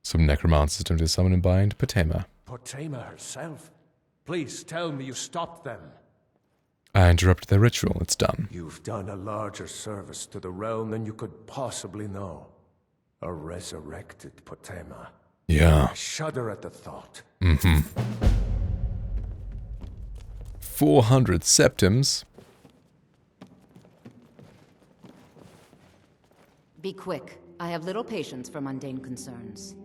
Some necromancers attempted to summon and bind Potema. Potema herself? Please tell me you stopped them. I interrupted their ritual. It's done. You've done a larger service to the realm than you could possibly know. A resurrected Potema. Yeah. I shudder at the thought. 400 septims. Be quick. I have little patience for mundane concerns.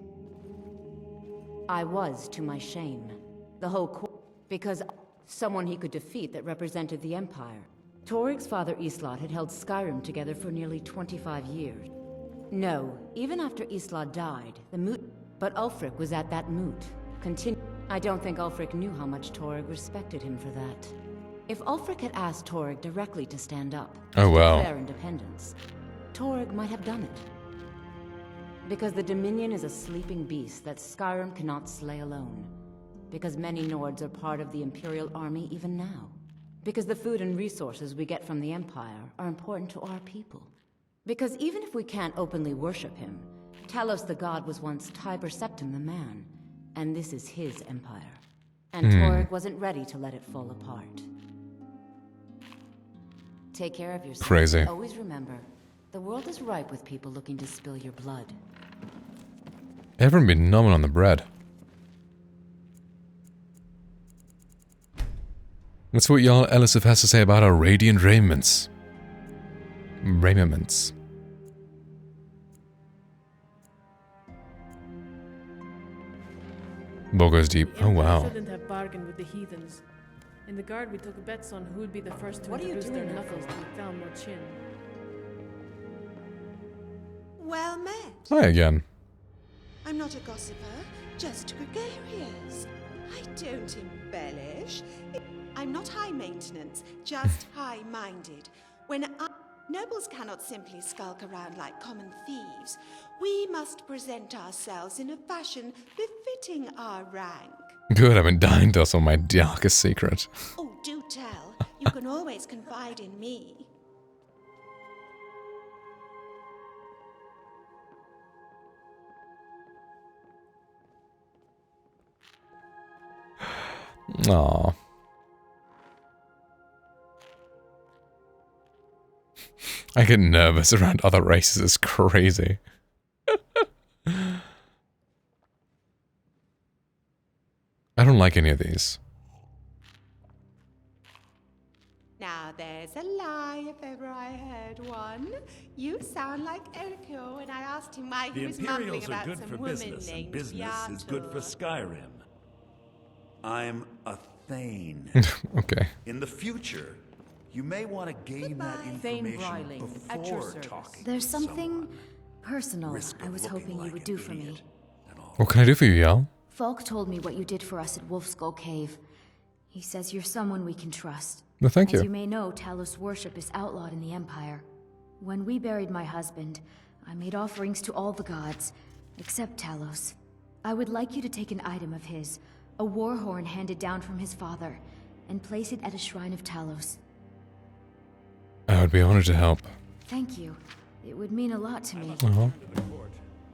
I was, to my shame, the whole because someone he could defeat that represented the Empire. Torig's father Islad had held Skyrim together for nearly 25 years. No, even after Islad died, the moot... But Ulfric was at that moot. I don't think Ulfric knew how much Torig respected him for that. If Ulfric had asked Torig directly to stand up, oh wow, declare independence, Torig might have done it. Because the Dominion is a sleeping beast that Skyrim cannot slay alone. Because many Nords are part of the Imperial Army even now. Because the food and resources we get from the Empire are important to our people. Because even if we can't openly worship him, Talos the god was once Tiber Septim the man, and this is his empire. And Torig wasn't ready to let it fall apart. Take care of yourself. Crazy. Always remember, the world is ripe with people looking to spill your blood. Everyone been numbing on the bread. Let's see what Jarl Elisif has to say about our Radiant Raiments. Raiments. Bow goes deep. Oh wow. Shouldn't have bargained with the heathens. In the guard, we took bets on who'd be the first to introduce their knuckles to the thumb or chin. Well met. Hi again. I'm not a gossiper, just gregarious. I don't embellish. I'm not high maintenance, just high-minded. Nobles cannot simply skulk around like common thieves. We must present ourselves in a fashion befitting our rank. Good, I've been dying to tell some of my darkest secret. Oh, do tell. You can always confide in me. Aww. I get nervous around other races, it's crazy. I don't like any of these. Now there's a lie if ever I heard one. You sound like Erko when I asked him why he was mumbling Imperials are about good some for woman business, and named business is good for Yato. Skyrim. I'm a Thane. Okay. In the future, you may want to gain that Thane information Bryling, at your before service. talking. There's something personal I was hoping you would do for me. What can I do for you, Yal? Falk told me what you did for us at Wolf Skull Cave. He says you're someone we can trust. No, thank As you. you may know, Talos worship is outlawed in the Empire. When we buried my husband, I made offerings to all the gods, except Talos. I would like you to take an item of his, a war horn handed down from his father, and place it at a shrine of Talos. I would be honored to help. Thank you. It would mean a lot to me. Uh-huh.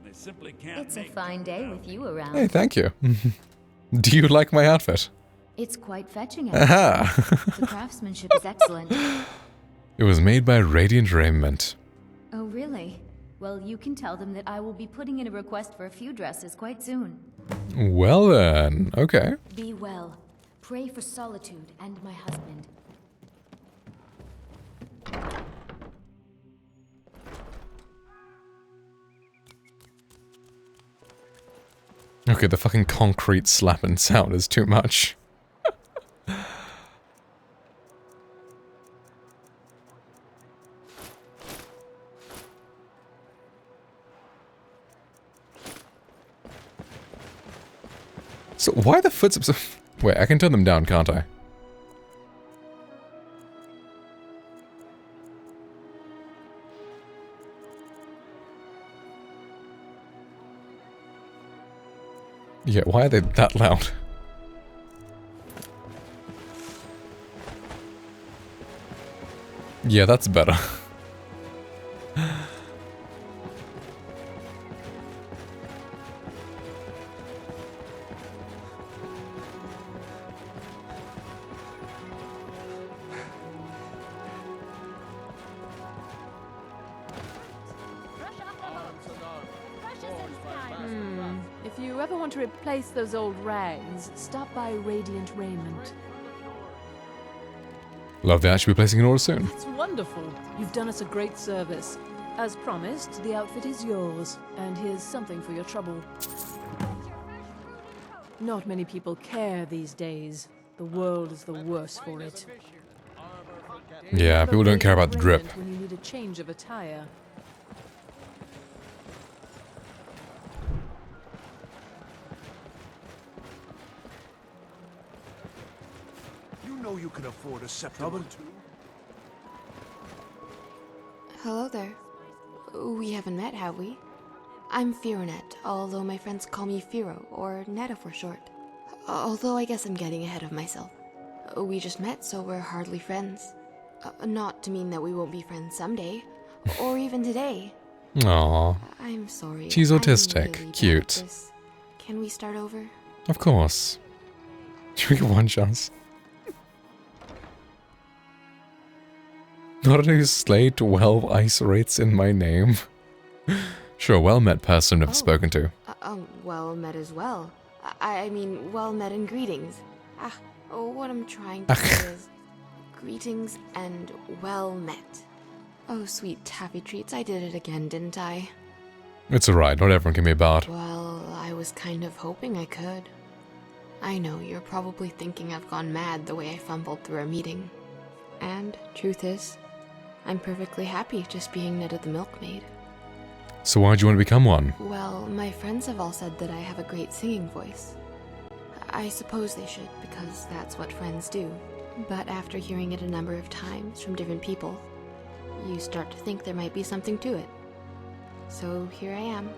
They simply can't It's a fine day with you around. Hey, thank you. Do you like my outfit? It's quite fetching, Aha. actually. The craftsmanship is excellent. It was made by Radiant Raiment. Oh, really? Well, you can tell them that I will be putting in a request for a few dresses quite soon. Well then, okay. Be well. Pray for Solitude and my husband. Okay, the fucking concrete slapping sound is too much. So why the footsteps? Wait, I can turn them down, can't I? Yeah, why are they that loud? Yeah, that's better. If you ever want to replace those old rags, stop by Radiant Raiment. Lovely, I should be placing an order soon. That's wonderful. You've done us a great service. As promised, the outfit is yours, and here's something for your trouble. Not many people care these days. The world is the worse for it. Yeah, people don't care about the drip. When you need a change of attire. You know you can afford a Septum or two. Hello there. We haven't met, have we? I'm Fironet, although my friends call me Firo, or Netta for short. Although I guess I'm getting ahead of myself. We just met, so we're hardly friends. Not to mean that we won't be friends someday, or even today. Aww. I'm sorry. She's I'm autistic. really bad at Cute. this. Can we start over? Of course. Should we get one chance? Not a new slay 12 ice rates in my name. Sure, well-met person I've spoken to. Well met as well. I mean, well met and greetings. What I'm trying to say is greetings and well met. Oh, sweet taffy treats, I did it again, didn't I? It's alright, not everyone can be a bard. Well, I was kind of hoping I could. I know, you're probably thinking I've gone mad the way I fumbled through our meeting. And, truth is, I'm perfectly happy just being Netta the Milkmaid. So why'd you want to become one? Well, my friends have all said that I have a great singing voice. I suppose they should, because that's what friends do. But after hearing it a number of times from different people, you start to think there might be something to it. So here I am.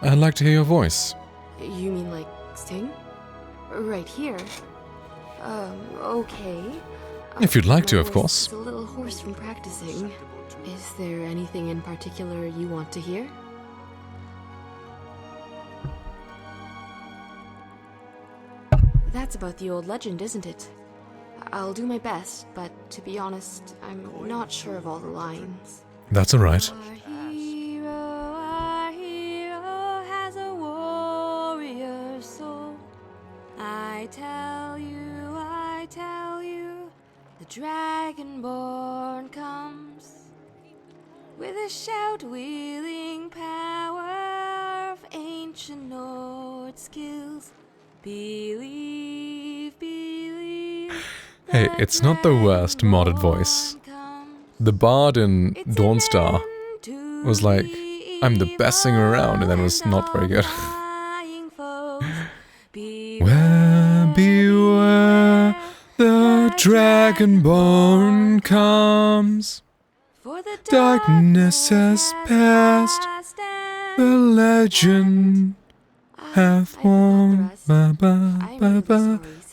I'd like to hear your voice. You mean like sing? Right here? Okay. If you'd like to, My of voice course. is a little hoarse from practicing. Is there anything in particular you want to hear? That's about the old legend, isn't it? I'll do my best, but to be honest, I'm not sure of all the lines. That's alright. Our hero has a warrior soul. I tell you, the Dragonborn comes with a shout, wielding power of ancient Nord skills. Believe. Hey, it's not the worst modded voice. The bard in Dawnstar was like, I'm the best singer around, and then was not very good. Beware, the Dragonborn comes. Darkness has passed, the legend hath won.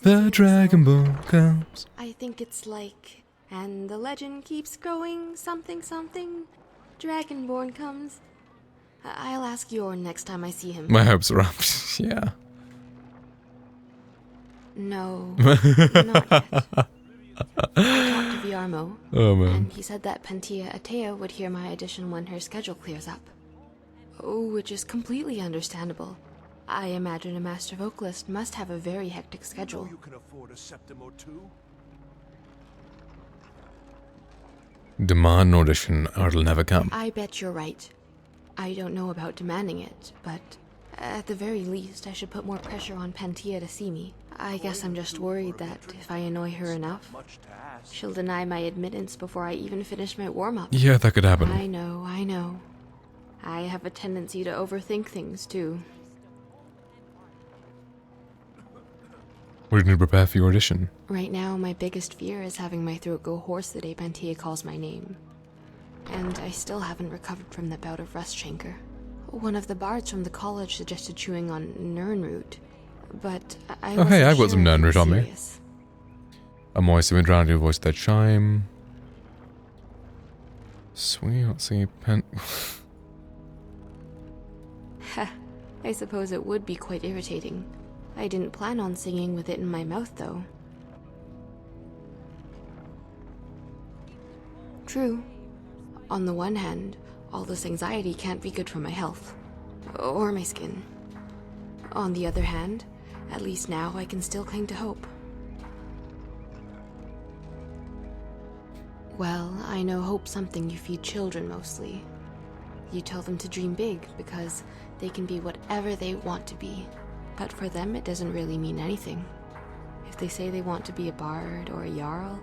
The Dragonborn comes. I think it's like, and the legend keeps growing, something. Dragonborn comes. I'll ask Jorn next time I see him. My hopes are up. Yeah. No, not yet. I talked to Viarmo, and he said that Pentia Atea would hear my audition when her schedule clears up. Oh, which is completely understandable. I imagine a master vocalist must have a very hectic schedule. You can afford a septim or two. Demand an audition or it'll never come. I bet you're right. I don't know about demanding it, but at the very least, I should put more pressure on Pentia to see me. I guess I'm just worried that if I annoy her enough, she'll deny my admittance before I even finish my warm-up. Yeah, that could happen. I know. I have a tendency to overthink things, too. What do you need to prepare for your audition? Right now, my biggest fear is having my throat go hoarse the day Pentia calls my name. And I still haven't recovered from that bout of rust chancre. One of the bards from the college suggested chewing on Nernroot, but I wasn't hey, I've got sure some if it was Nernroot on me. serious. A moist wind around your voice that chime. Sweet, see, pen. Heh, I suppose it would be quite irritating. I didn't plan on singing with it in my mouth, though. True. On the one hand, all this anxiety can't be good for my health. Or my skin. On the other hand, at least now I can still cling to hope. Well, I know hope's something you feed children mostly. You tell them to dream big because they can be whatever they want to be. But for them, it doesn't really mean anything. If they say they want to be a bard or a jarl,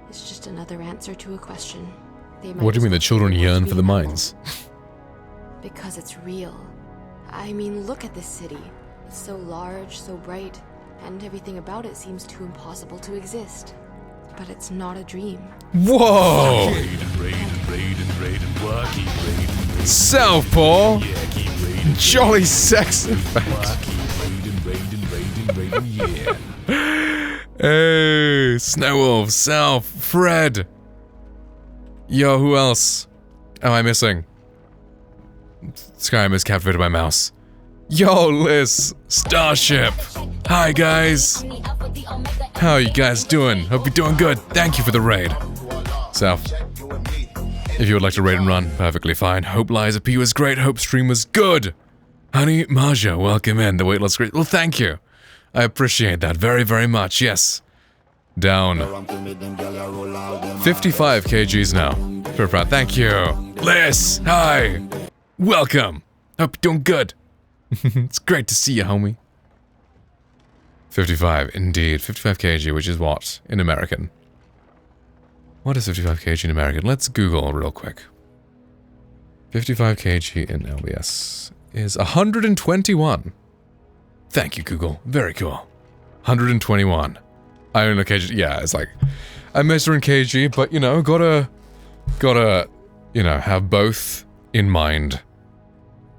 it's just another answer to a question. They might What do you mean the as well children say they want yearn to for be the an mines? Because it's real. I mean, look at this city. It's so large, so bright, and everything about it seems too impossible to exist. But it's not a dream. Whoa! Southpaw! Jolly sex effect. Hey, Snowwolf, South, Fred. Yo, who else am I missing? Skyrim is captivated by mouse. Yo, Liz, Starship. Hi, guys. How are you guys doing? Hope you're doing good. Thank you for the raid. South, if you would like to raid and run, perfectly fine. Hope Liza P was great. Hope stream was good. Honey, Marja, welcome in. The weight loss great. Well, thank you. I appreciate that very, very much. Yes. Down. 55 kgs now. Very proud. Thank you. Liz, hi. Welcome. Hope you're doing good. It's great to see you, homie. 55, indeed. 55 kg, which is what in American? What is 55 kg in American? Let's Google real quick. 55 kg in LBS is 121. Thank you, Google. Very cool. 121. I don't know kg. Yeah, it's like I measure in kg, but you know, gotta, you know, have both in mind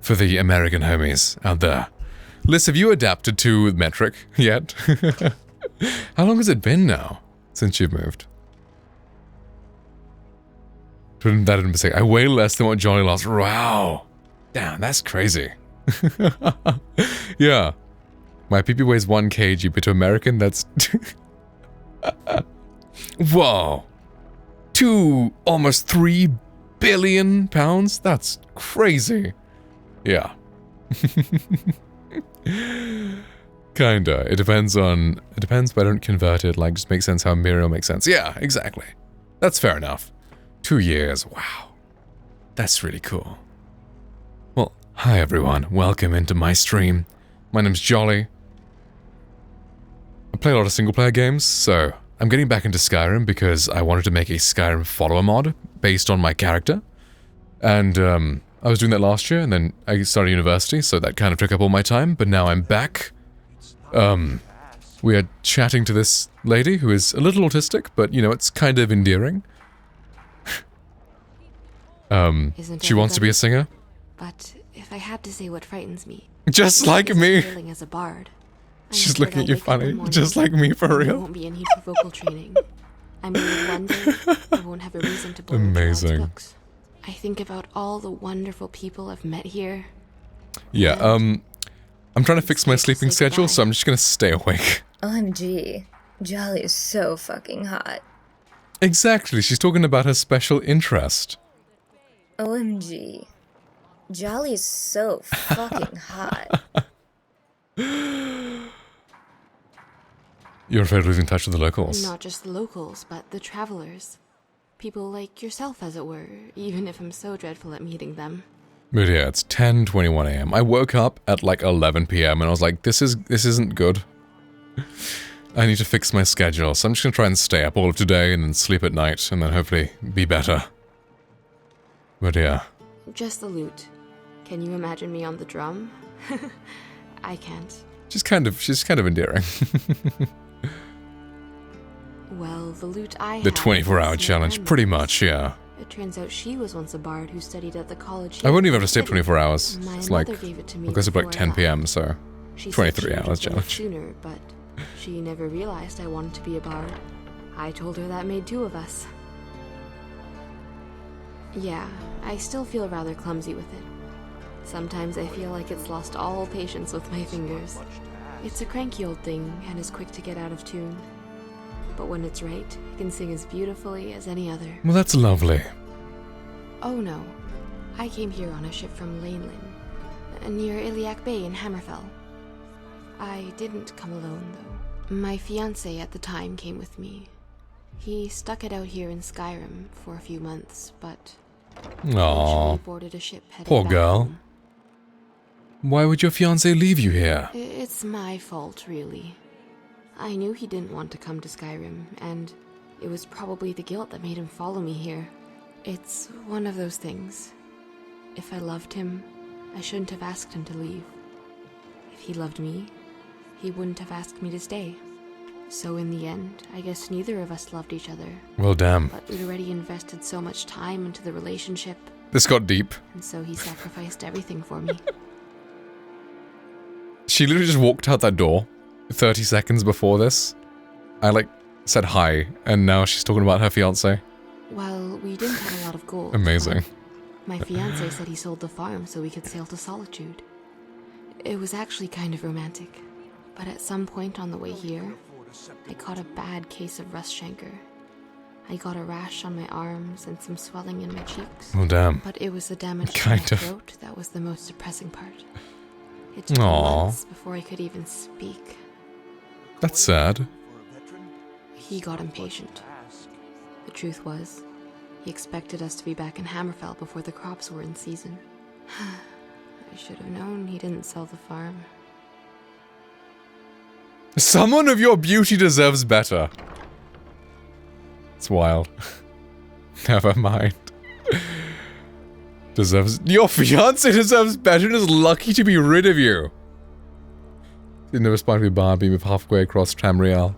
for the American homies out there. Liz, have you adapted to metric yet? How long has it been now since you've moved? That didn't mistake. I weigh less than what Johnny lost. Wow. Damn, that's crazy. Yeah. My PP weighs 1 kg, but to American, that's... Whoa! Almost 3 billion pounds? That's crazy. Yeah. Kinda. It depends, but I don't convert it. Like, just makes sense how Muriel makes sense. Yeah, exactly. That's fair enough. 2 years. Wow. That's really cool. Well, hi everyone. Welcome into my stream. My name's Jolly. I play a lot of single-player games, so I'm getting back into Skyrim because I wanted to make a Skyrim follower mod based on my character. And, I was doing that last year, and then I started university, so that kind of took up all my time, but now I'm back. We are chatting to this lady who is a little autistic, but, you know, it's kind of endearing. She wants to be a singer. But if I had to say what frightens me... Just like me! ...failing as a bard. She's looking at you funny, just like me, for real. There won't be any vocal training. I mean, one day, I won't have a reason to blow Amazing. books. I think about all the wonderful people I've met here. Yeah, I'm trying to fix my sleeping schedule, so I'm just gonna stay awake. OMG. Jolly is so fucking hot. Exactly, she's talking about her special interest. OMG. Jolly is so fucking hot. You're afraid of losing touch with the locals? Not just the locals, but the travelers. People like yourself, as it were, even if I'm so dreadful at meeting them. But yeah, it's 10:21 AM. I woke up at like 11 PM and I was like, this isn't good. I need to fix my schedule, so I'm just gonna try and stay up all of today and then sleep at night and then hopefully be better. But yeah. Just the lute. Can you imagine me on the drum? I can't. She's kind of endearing. Well, the lute I The 24-hour challenge, pretty much, yeah. It turns out she was once a bard who studied at the college. I wouldn't even have to stay up 24 hours. My It's like, mother gave it to me it goes up like before I 10 PM, so She 23 said she hours would have challenge. sooner, but she never realized I wanted to be a bard. I told her that made 2 of us. Yeah, I still feel rather clumsy with it. Sometimes I feel like it's lost all patience with my fingers. It's a cranky old thing and is quick to get out of tune. But when it's right, it can sing as beautifully as any other. Well, that's lovely. Oh no, I came here on a ship from Laneland, near Iliac Bay in Hammerfell. I didn't come alone, though. My fiancé at the time came with me. He stuck it out here in Skyrim for a few months, but Aww. eventually boarded a ship headed Poor back girl. home. Why would your fiancé leave you here? It's my fault, really. I knew he didn't want to come to Skyrim, and it was probably the guilt that made him follow me here. It's one of those things. If I loved him, I shouldn't have asked him to leave. If he loved me, he wouldn't have asked me to stay. So in the end, I guess neither of us loved each other. Well, damn. But we'd already invested so much time into the relationship. This got deep. And so he sacrificed everything for me. She literally just walked out that door 30 seconds before this. I like said hi, and now she's talking about her fiancé. Well, we didn't have a lot of gold. Amazing. My fiancé said he sold the farm so we could sail to Solitude. It was actually kind of romantic. But at some point on the way here, I caught a bad case of rust chancre. I got a rash on my arms and some swelling in my cheeks. Oh, damn. But it was the damage to Kind my of. throat that was the most depressing part. It took Aw. months before I could even speak. That's sad. He got impatient. The truth was, he expected us to be back in Hammerfell before the crops were in season. I should have known he didn't sell the farm. Someone of your beauty deserves better. It's wild. Never mind. Your fiancé deserves better and is lucky to be rid of you. Didn't respond to me, Barbie, with halfway across Tamriel.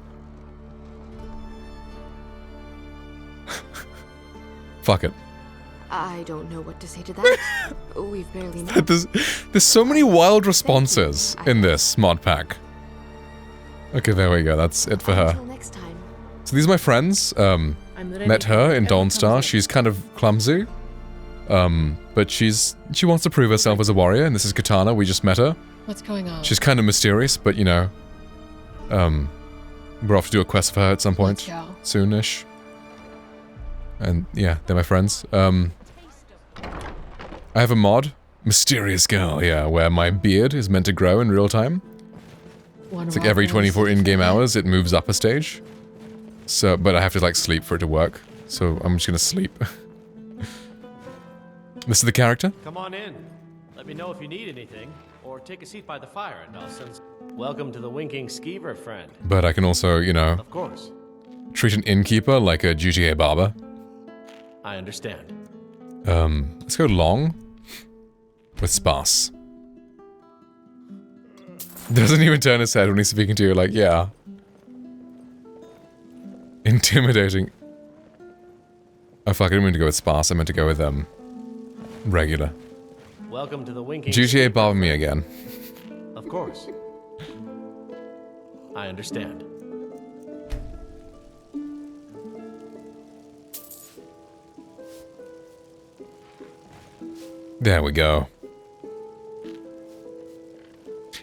Fuck it. I don't know what to say to that. We've barely met. There's so many wild responses in this mod pack. Okay, there we go. That's it for her. Until next time. So these are my friends. Met her in Dawnstar. She's kind of clumsy. But she wants to prove herself as a warrior, and this is Katana. We just met her. What's going on? She's kind of mysterious, but you know, we're off to do a quest for her at some point. Let's go. Soonish. And yeah, they're my friends. I have a mod, Mysterious Girl, yeah, where my beard is meant to grow in real time. It's like every 24 in-game hours, it moves up a stage. So, but I have to like sleep for it to work. So I'm just gonna sleep. This is the character. Come on in. Let me know if you need anything, or take a seat by the fire and I'll send. Welcome to the Winking Skeever, friend. But I can also, you know, Of course. treat an innkeeper like a GTA barber. I understand. Let's go long with sparse. Doesn't even turn his head when he's speaking to you, like, yeah. Intimidating. Oh fuck, I didn't mean to go with sparse, I meant to go with, regular. Welcome to the Winking GTA barber me again. Of course. I understand. There we go.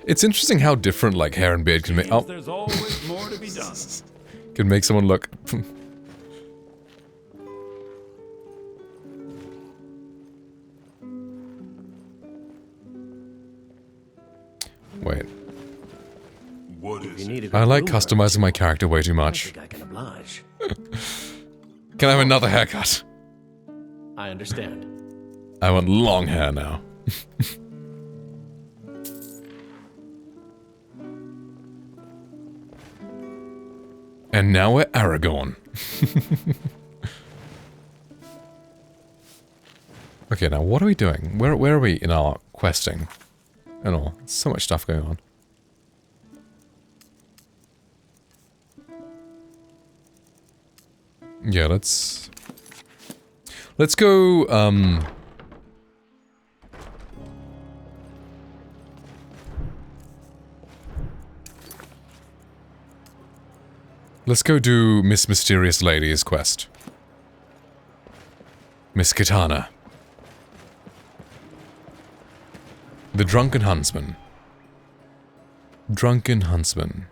It's interesting how different, like, hair and beard can make- oh. There's always more to be done. Can make someone look... Wait. What is I like customizing my character way too much. I can oblige. Can I have another haircut? I understand. I want long hair now. And now we're Aragorn. Okay, now what are we doing? Where are we in our questing? And all. So much stuff going on. Yeah, let's go, let's go do Miss Mysterious Lady's quest. Miss Katana. The Drunken Huntsman. Drunken Huntsman.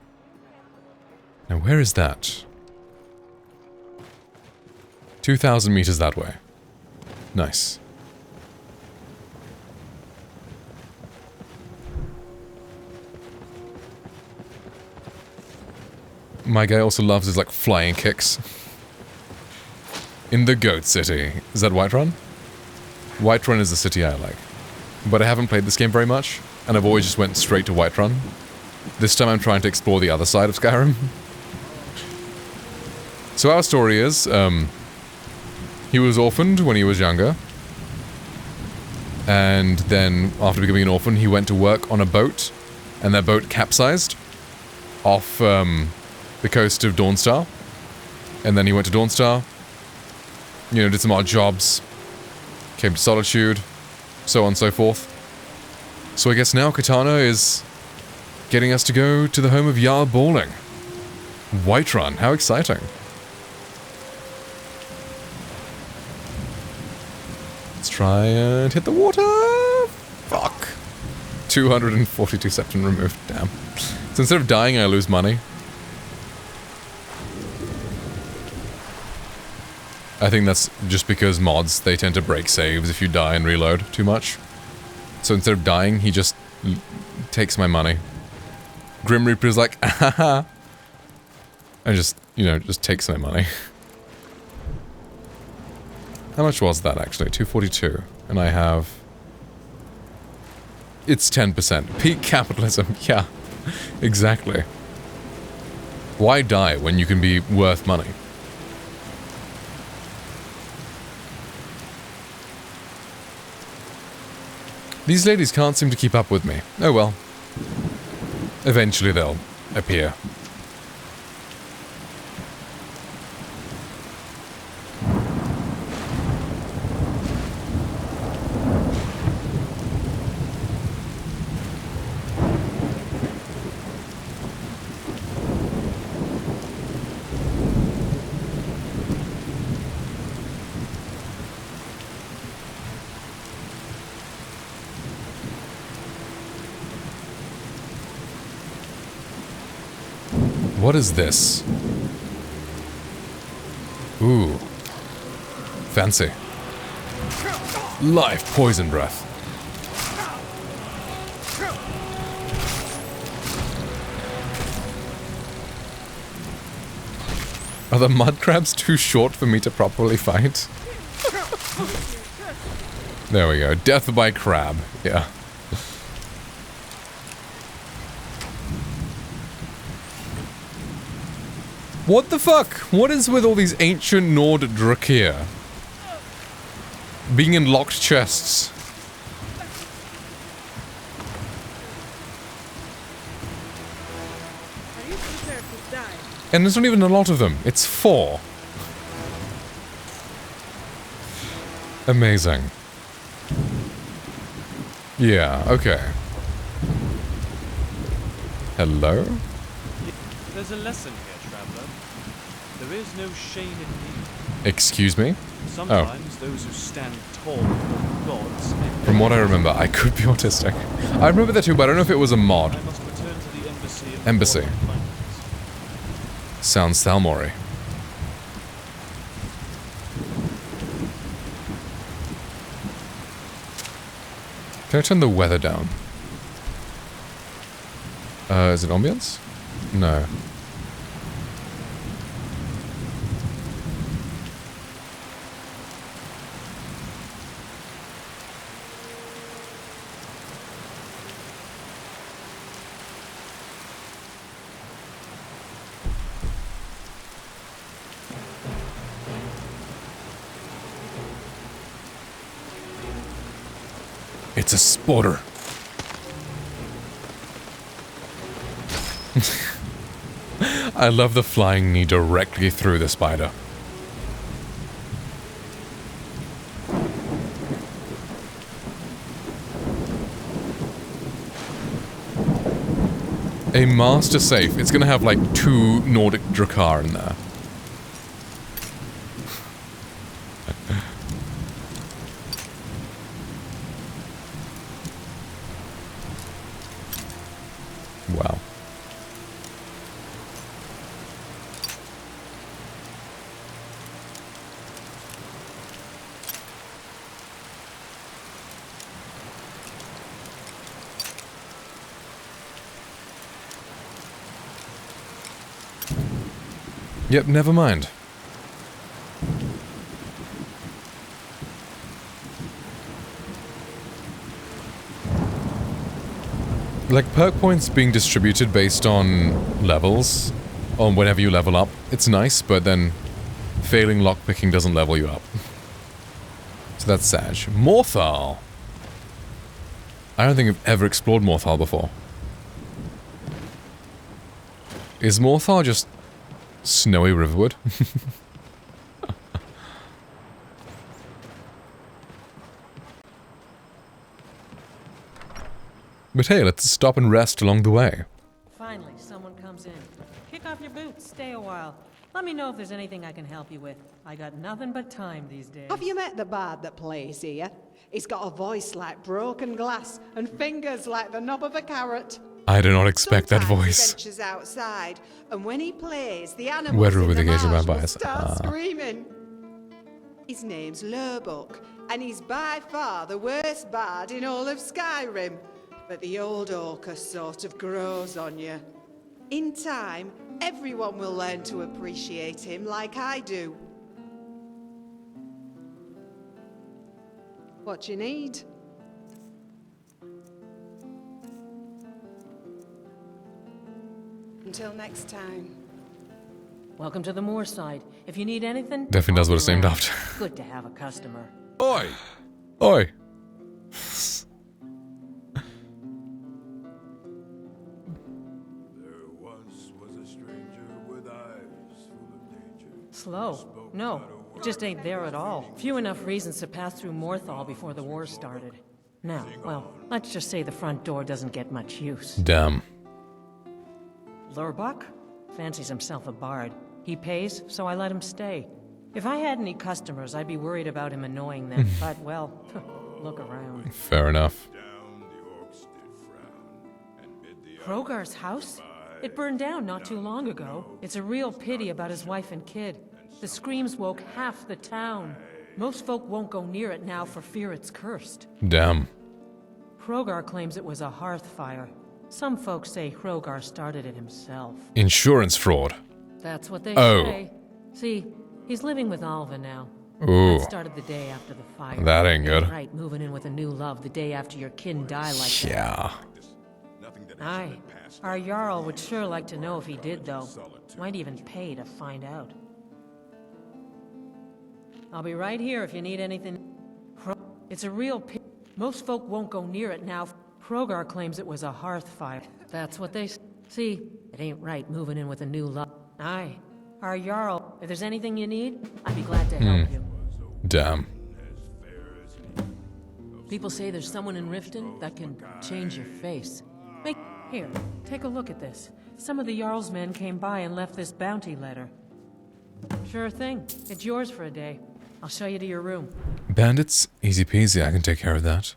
Now where is that? 2,000 meters that way. Nice. My guy also loves his, like, flying kicks. In the Goat City. Is that Whiterun? Whiterun is the city I like. But I haven't played this game very much, and I've always just went straight to Whiterun. This time I'm trying to explore the other side of Skyrim. So our story is, he was orphaned when he was younger. And then, after becoming an orphan, he went to work on a boat, and their boat capsized off, the coast of Dawnstar. And then he went to Dawnstar, you know, did some odd jobs, came to Solitude, so on and so forth. So I guess now Katana is getting us to go to the home of Jarl Balling. Whiterun, how exciting. Let's try and hit the water. Fuck. 242 septon removed, damn. So instead of dying, I lose money. I think that's just because mods, they tend to break saves if you die and reload too much. So instead of dying, he just takes my money. Grim Reaper's like, ahaha. And just, you know, just takes my money. How much was that actually? 242. And I have... It's 10%. Peak capitalism, yeah. Exactly. Why die when you can be worth money? These ladies can't seem to keep up with me. Oh well. Eventually they'll appear. What is this? Ooh. Fancy. Live poison breath. Are the mud crabs too short for me to properly fight? There we go. Death by crab. Yeah. What the fuck? What is with all these ancient Nord Drakir? Being in locked chests. And there's not even a lot of them. It's 4. Amazing. Yeah, okay. Hello? There's a lesson here, traveler. There is no shame in need. Excuse me? Sometimes those who stand tall before gods may From what I remember, I could be autistic. I remember that too, but I don't know if it was a mod. I must return to the embassy. Embassy. Sounds Thalmori. Can I turn the weather down? Is it ambience? No. It's a spotter. I love the flying knee directly through the spider. A master safe. It's gonna have like 2 Nordic Drakar in there. Wow. Yep, never mind. Like, perk points being distributed based on levels, on whenever you level up, it's nice, but then failing lockpicking doesn't level you up. So that's Sag. Morthal! I don't think I've ever explored Morthal before. Is Morthal just snowy Riverwood? But hey, let's stop and rest along the way. Finally, someone comes in. Kick off your boots, stay a while. Let me know if there's anything I can help you with. I got nothing but time these days. Have you met the bard that plays here? He's got a voice like broken glass and fingers like the knob of a carrot. I do not expect that voice. He ventures outside, and when he plays, the animals Where in with the the Gage of marsh will Vampires? start screaming. His name's Lurbuck, and he's by far the worst bard in all of Skyrim. But the old Orca sort of grows on you. In time, everyone will learn to appreciate him like I do. What you need? Until next time. Welcome to the Moorside. If you need anything... Definitely knows what it's named after. Good to have a customer. Oi! Oi! Slow? No, it just ain't there at all. Few enough reasons to pass through Morthal before the war started. Now, well, let's just say the front door doesn't get much use. Damn. Lurbuck? Fancies himself a bard. He pays, so I let him stay. If I had any customers, I'd be worried about him annoying them, but, well, look around. Fair enough. Krogar's house? It burned down not too long ago. It's a real pity about his wife and kid. The screams woke half the town. Most folk won't go near it now for fear it's cursed. Damn. Hrogar claims it was a hearth fire. Some folks say Hrogar started it himself. Insurance fraud. That's what they Oh. say. See, he's living with Alva now. Ooh. That started the day after the fire. That ain't good. Right, moving in with a new love the day after your kin die like that. Yeah. Aye. Our Jarl would sure like to know if he did, though. Might even pay to find out. I'll be right here if you need anything. It's a real pity. Most folk won't go near it now. Hrogar claims it was a hearth fire. That's what they see. It ain't right moving in with a new love. Aye. Our Jarl, if there's anything you need, I'd be glad to help you. Damn. People say there's someone in Riften that can change your face. Here, take a look at this. Some of the Jarl's men came by and left this bounty letter. Sure thing. It's yours for a day. I'll show you to your room. Bandits? Easy peasy, I can take care of that.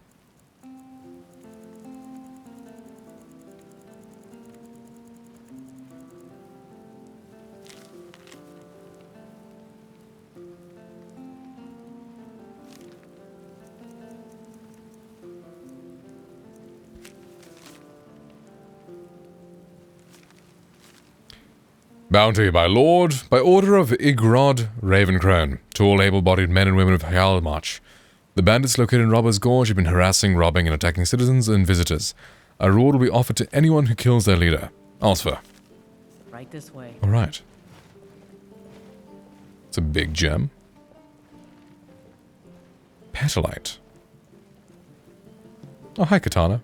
Bounty by order of Igrod Ravencrone, to all able-bodied men and women of Hjalmarch. The bandits located in Robber's Gorge have been harassing, robbing, and attacking citizens and visitors. A reward will be offered to anyone who kills their leader. Osfer. Right this way. Alright. It's a big gem. Petalite. Oh, hi, Katana.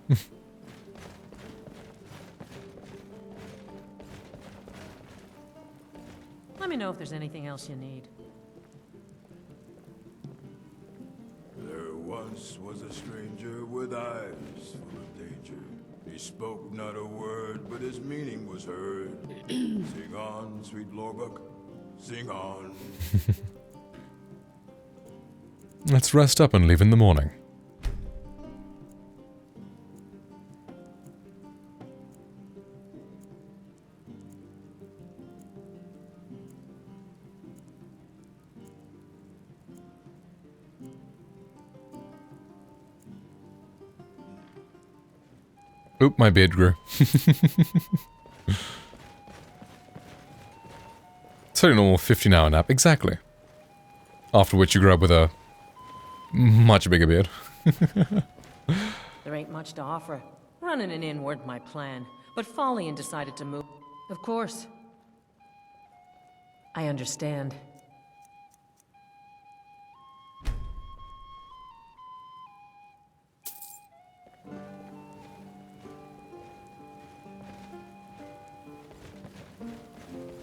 Let me know if there's anything else you need. There once was a stranger with eyes full of danger. He spoke not a word, but his meaning was heard. Sing on, sweet Lorbuck, sing on. Let's rest up and leave in the morning. Oop, my beard grew. It's only a normal 50-hour nap, exactly. After which you grow up with a much bigger beard. There ain't much to offer. Running an inn weren't my plan, but Follian decided to move. Of course. I understand.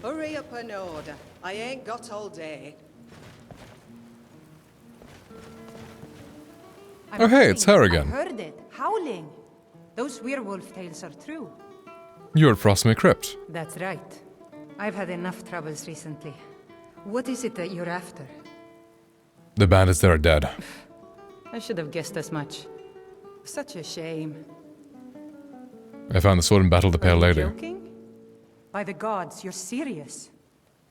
Hurry up and order. I ain't got all day. Oh hey, it's her again. I heard it. Howling. Those werewolf tales are true. You're at Frostmere Crypt. That's right. I've had enough troubles recently. What is it that you're after? The bandits there are dead. I should have guessed as much. Such a shame. I found the sword and battled the Pale Lady. Joking? By the gods, you're serious?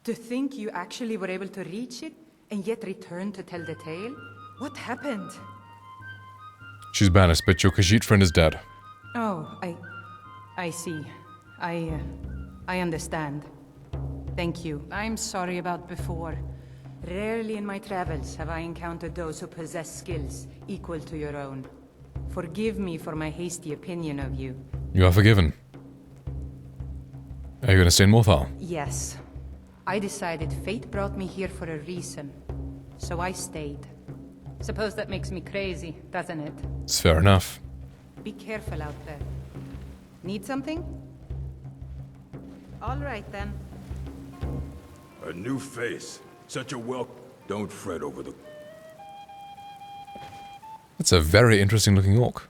To think you actually were able to reach it, and yet return to tell the tale? What happened? She's banished, but your Khajiit friend is dead. Oh, I see. I understand. Thank you. I'm sorry about before. Rarely in my travels have I encountered those who possess skills equal to your own. Forgive me for my hasty opinion of you. You are forgiven. Are you going to stay in Morthal? Yes. I decided fate brought me here for a reason. So I stayed. Suppose that makes me crazy, doesn't it? It's fair enough. Be careful out there. Need something? All right, then. A new face. Such a Don't fret over the... That's a very interesting looking orc.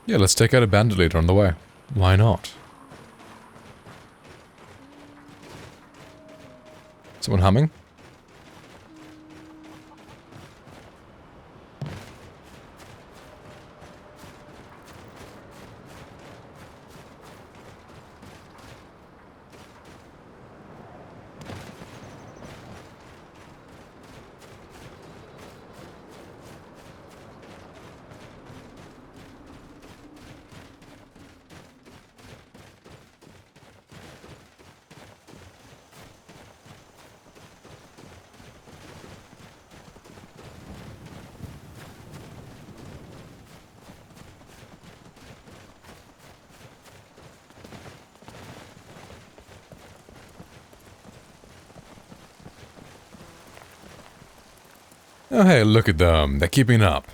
Yeah, let's take out a bandit leader on the way. Why not? Someone humming? Oh, hey, look at them. They're keeping up.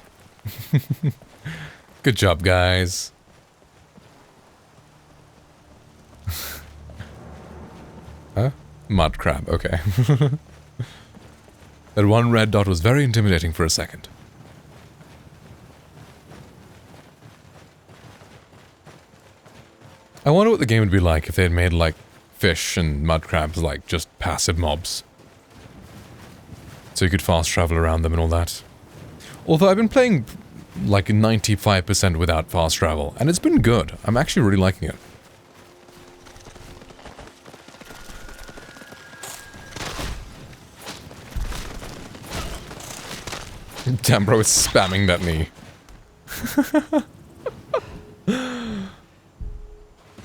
Good job, guys. Huh? Mud crab, okay. That one red dot was very intimidating for a second. I wonder what the game would be like if they had made, like, fish and mud crabs, like, just passive mobs. So you could fast travel around them and all that. Although I've been playing, like, 95% without fast travel, and it's been good. I'm actually really liking it. Damn, bro, it's spamming that knee.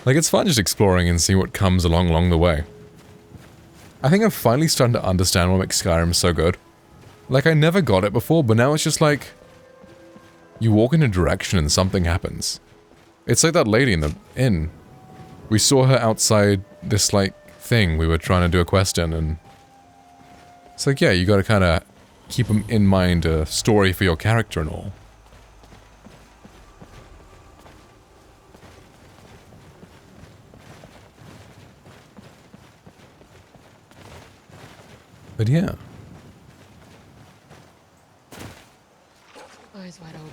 Like, it's fun just exploring and seeing what comes along the way. I think I'm finally starting to understand what makes Skyrim so good. Like, I never got it before, but now it's just like... You walk in a direction and something happens. It's like that lady in the inn. We saw her outside this, like, thing we were trying to do a quest in, and... It's like, yeah, you gotta kinda keep in mind a story for your character and all. But yeah. Eyes wide open.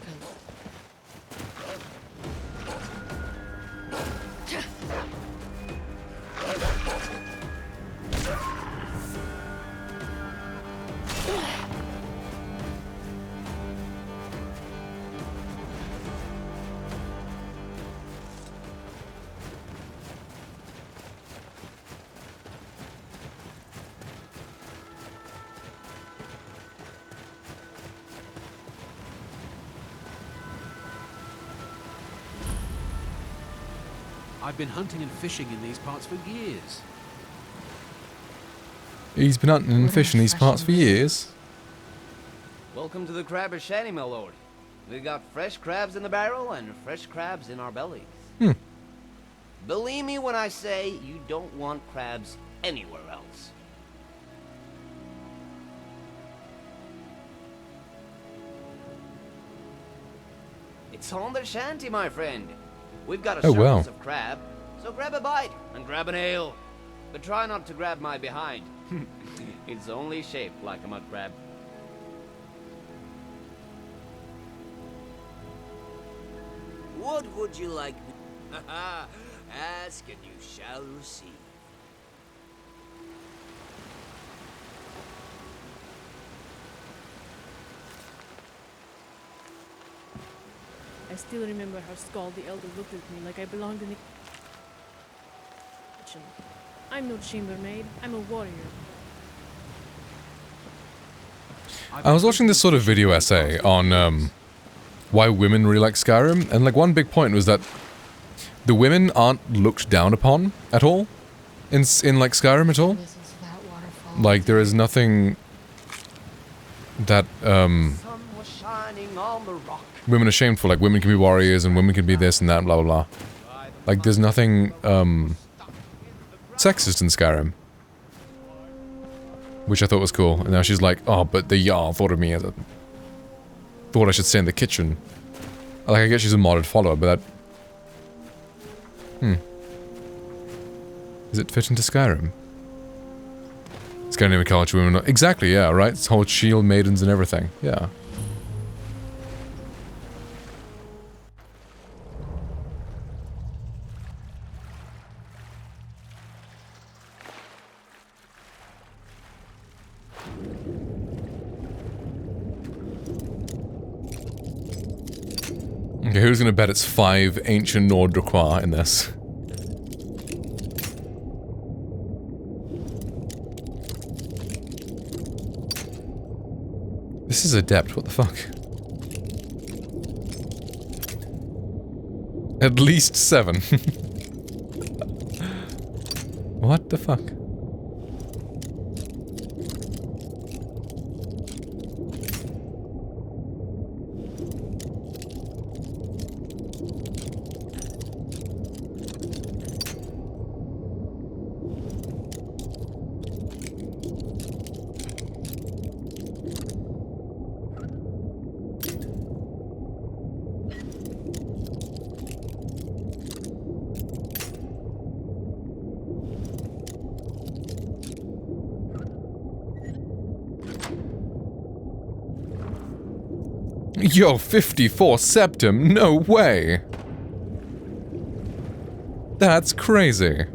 I've been hunting and fishing in these parts for years. He's been hunting and fishing these parts for years. Welcome to the Crabber Shanty, my lord. We got fresh crabs in the barrel and fresh crabs in our bellies. Hmm. Believe me when I say you don't want crabs anywhere else. It's on the shanty, my friend. We've got a service of crab, so grab a bite and grab an ale. But try not to grab my behind. It's only shaped like a mud crab. What would you like me? Ask and you shall receive. I still remember how Skull the Elder looked at me like I belonged in the kitchen. I'm no chambermaid, I'm a warrior. I was watching this sort of video essay on why women really like Skyrim, and like one big point was that the women aren't looked down upon at all in like Skyrim at all. Like there is nothing that women are shamed for. Like women can be warriors and women can be this and that, blah blah blah. Like there's nothing sexist in Skyrim, which I thought was cool. And now she's like, oh, but the Jarl thought of me as a... thought I should stay in the kitchen. Like, I guess she's a modded follower, but that... Does it fit into Skyrim? Scandinavian culture, women... Exactly, yeah, right? It's whole shield maidens and everything. Yeah. Okay, who's gonna bet it's 5 ancient Nord Draqua in this? This is adept, what the fuck? At least 7. What the fuck? Yo, 54 septum? No way! That's crazy.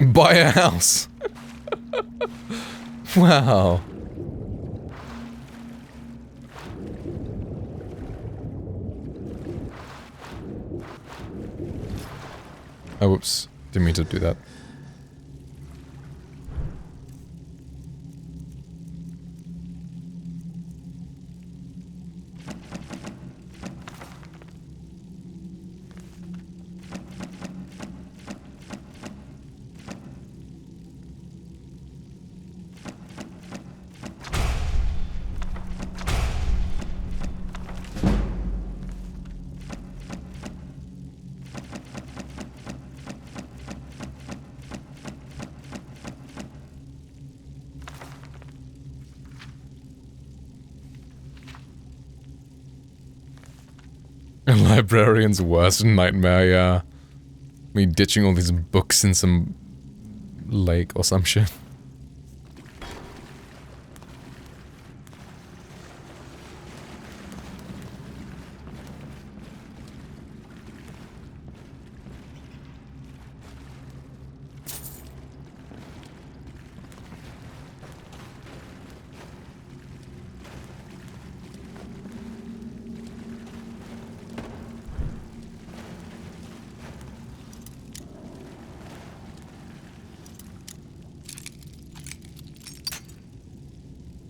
Buy a house. Wow. Oh, whoops. Didn't mean to do that. A librarian's worst nightmare, yeah. Me ditching all these books in some lake or some shit.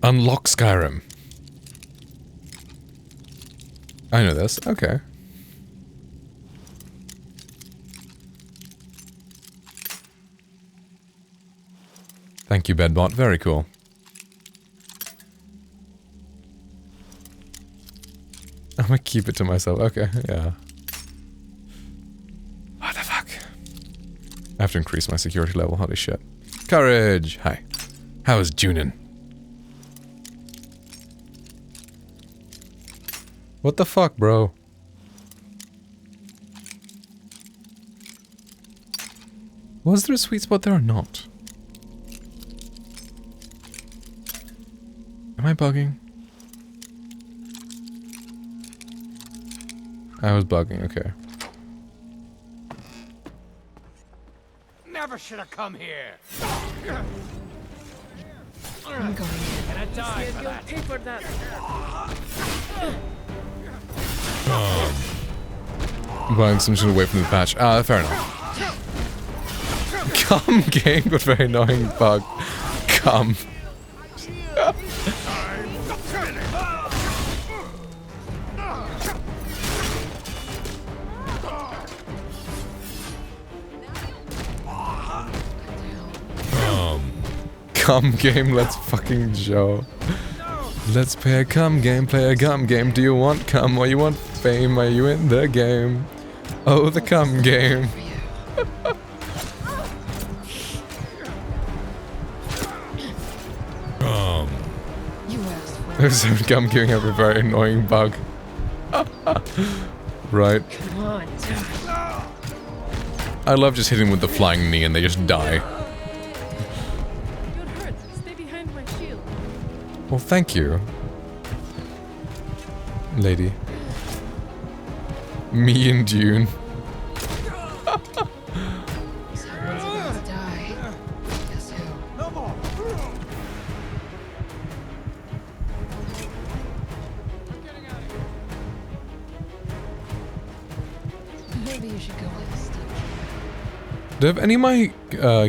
Unlock Skyrim. I know this. Okay. Thank you, Bedbot. Very cool. I'm gonna keep it to myself. Okay, yeah. What the fuck? I have to increase my security level. Holy shit. Courage! Hi. How is Junin? What the fuck, bro? Was there a sweet spot there or not? Am I bugging? I was bugging, okay. Never should have come here. I'm going. And I die for You'll that. pay for that. Buying some shit away from the patch. Ah, fair enough. Come game, but very annoying bug. Come. Come game, let's fucking show. Let's play a cum game, play a gum game. Do you want cum or you want fame? Are you in the game? Oh, the cum game. There's some gum giving up a very annoying bug. Right. Come on, I love just hitting with the flying knee and they just die. You're hurt. Stay behind my shield. Well, thank you. Lady. Me and Dune. Someone's about to die. Guess who? No more. Maybe you should go with this stuff. Do any of my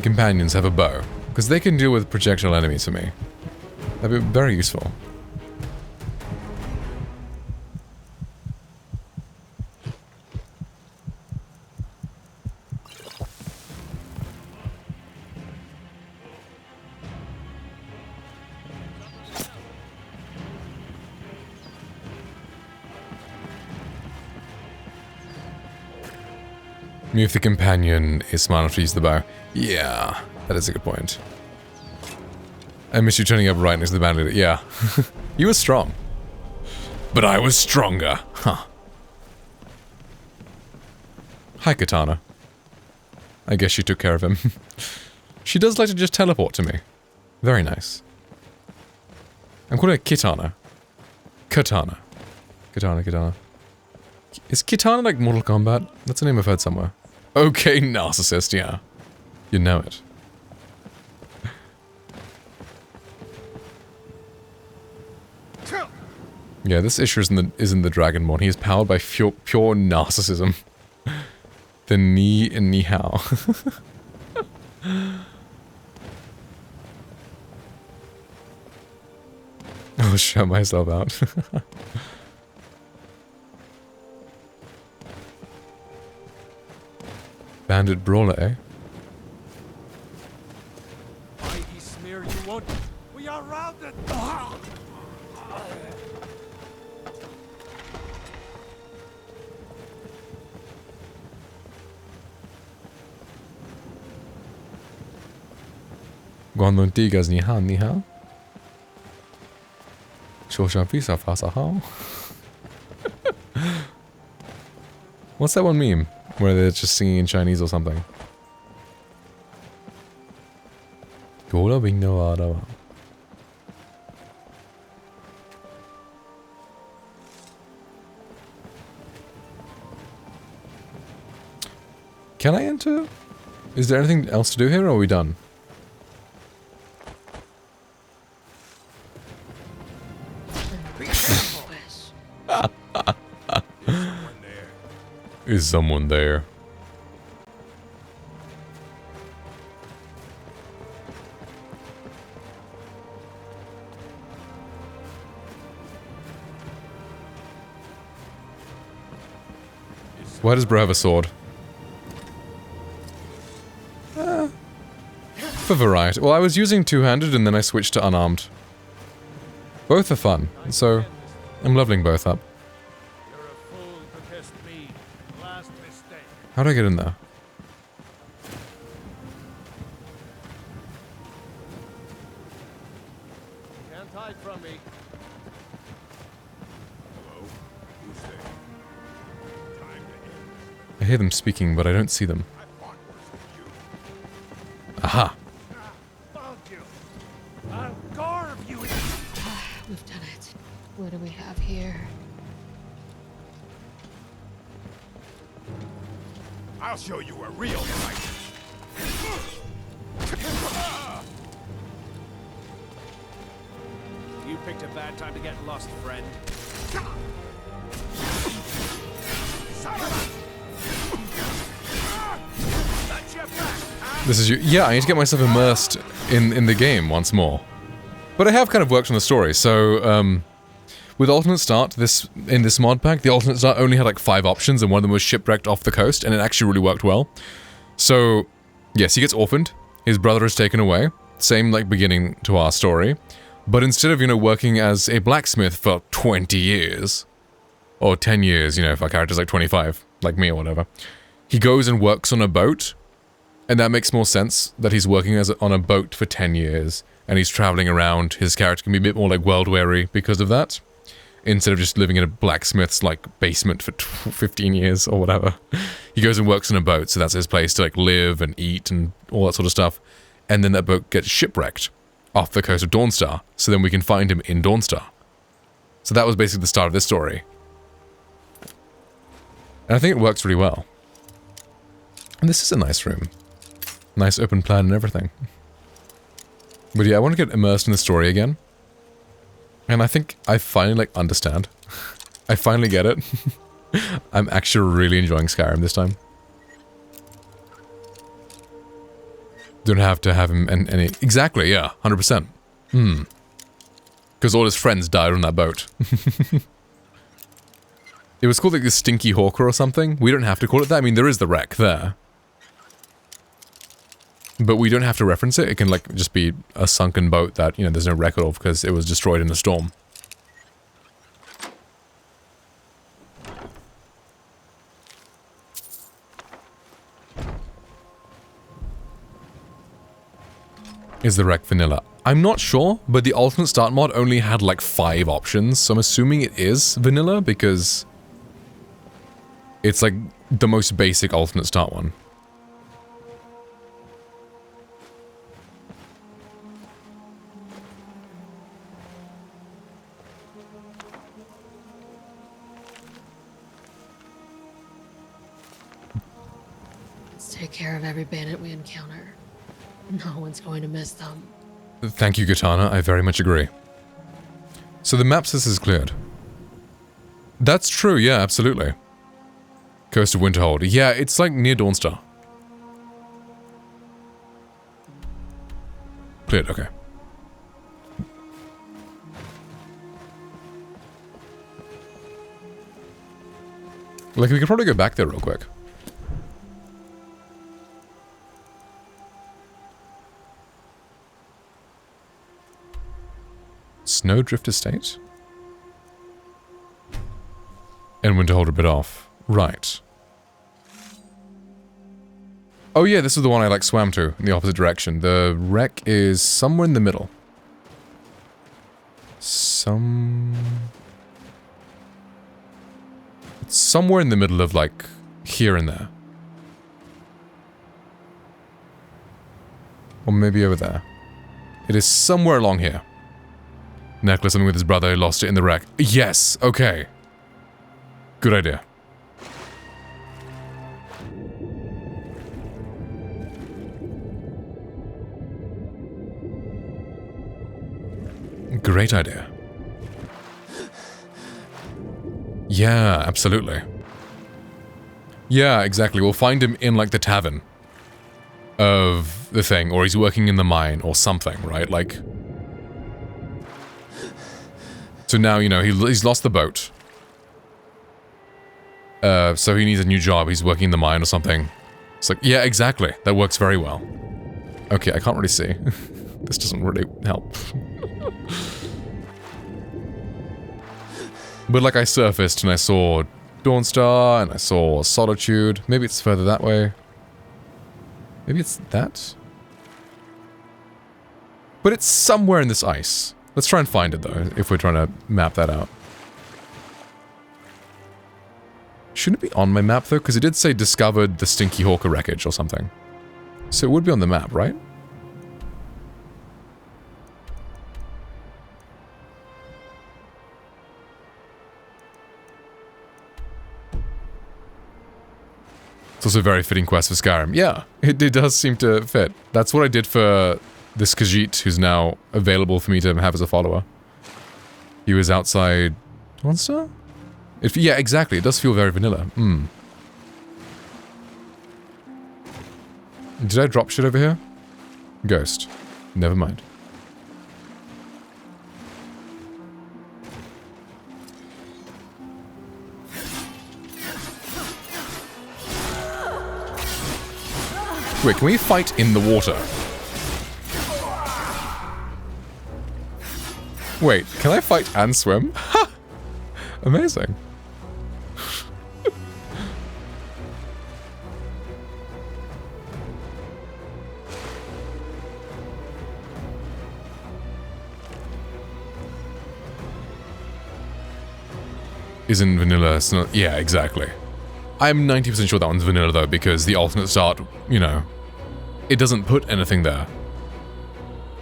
companions have a bow? Because they can deal with projectile enemies for me. That'd be very useful. Me if the companion is smart enough to use the bow. Yeah, that is a good point. I miss you turning up right next to the band leader. Yeah. You were strong. But I was stronger. Huh. Hi, Katana. I guess she took care of him. She does like to just teleport to me. Very nice. I'm calling her Kitana. Katana. Katana. Is Kitana like Mortal Kombat? That's a name I've heard somewhere. Okay, narcissist, yeah. You know it. Yeah, this issue isn't the Dragonborn. He is powered by pure narcissism. The ni hao. I'll show myself out. Bandit brawler, eh? Mighty smear you won't. We are routed. Cuando digas ni hao. Shoshan fasa hao. What's that one meme? Where they're just singing in Chinese or something. Gola bing no adawa. Can I enter? Is there anything else to do here or are we done? Is someone there? Why does bro have a sword? For variety. Well, I was using two-handed and then I switched to unarmed. Both are fun, so I'm leveling both up. How do I get in there? Can't hide from me. I hear them speaking, but I don't see them. Aha! We've done it. What do we have here? I'll show you a real fight. You picked a bad time to get lost, friend. This is you. Yeah, I need to get myself immersed in the game once more. But I have kind of worked on the story, so with alternate start, in this mod pack, the alternate start only had like 5 options, and one of them was shipwrecked off the coast, and it actually really worked well. So, yes, he gets orphaned. His brother is taken away. Same like beginning to our story. But instead of, working as a blacksmith for 20 years, or 10 years, if our character's like 25, like me or whatever, he goes and works on a boat, and that makes more sense that he's working on a boat for 10 years, and he's traveling around. His character can be a bit more like world-weary because of that, instead of just living in a blacksmith's like basement for 15 years or whatever. He goes and works on a boat, so that's his place to like live and eat and all that sort of stuff. And then that boat gets shipwrecked off the coast of Dawnstar, so then we can find him in Dawnstar. So that was basically the start of this story. And I think it works really well. And this is a nice room. Nice open plan and everything. But yeah, I want to get immersed in the story again. And I think I finally, understand. I finally get it. I'm actually really enjoying Skyrim this time. Don't have to have him any... Exactly, yeah, 100%. Because all his friends died on that boat. It was called like the Stinky Hawker or something. We don't have to call it that. I mean, there is the wreck there. But we don't have to reference it. It can just be a sunken boat that, there's no record of because it was destroyed in a storm. Is the wreck vanilla? I'm not sure, but the alternate start mod only had 5 options, so I'm assuming it is vanilla because it's the most basic alternate start one. Let's take care of every bandit we encounter. No one's going to miss them. Thank you, Katana. I very much agree. So the map says is cleared. That's true, yeah, absolutely. Coast of Winterhold. Yeah, it's like near Dawnstar. Cleared, okay. Like, we could probably go back there real quick. Snowdrift Estate? And Winterhold a bit off. Right. Oh yeah, this is the one I like swam to, in the opposite direction. The wreck is somewhere in the middle. It's somewhere in the middle of, like, here and there. Or maybe over there. It is somewhere along here. Necklace, something with his brother, lost it in the wreck. Yes, okay. Good idea. Great idea. Yeah, absolutely. Yeah, exactly. We'll find him in, like, the tavern of the thing, or he's working in the mine, or something, right? Like... So now, you know, he's lost the boat. So he needs a new job. He's working in the mine or something. It's like, yeah, exactly. That works very well. Okay, I can't really see. This doesn't really help. But like I surfaced and I saw Dawnstar and I saw Solitude. Maybe it's further that way. Maybe it's that? But it's somewhere in this ice. Let's try and find it though, if we're trying to map that out. Shouldn't it be on my map though? Because it did say discovered the Stinky Hawker wreckage or something. So it would be on the map, right? It's also a very fitting quest for Skyrim. Yeah, it does seem to fit. That's what I did for this Khajiit, who's now available for me to have as a follower. He was outside... Dawnstar? Yeah, exactly. It does feel very vanilla. Did I drop shit over here? Ghost. Never mind. Wait, can we fight in the water? Wait, can I fight and swim? Ha! Amazing. Isn't vanilla... It's not, yeah, exactly. I'm 90% sure that one's vanilla though, because the alternate start, you know, it doesn't put anything there.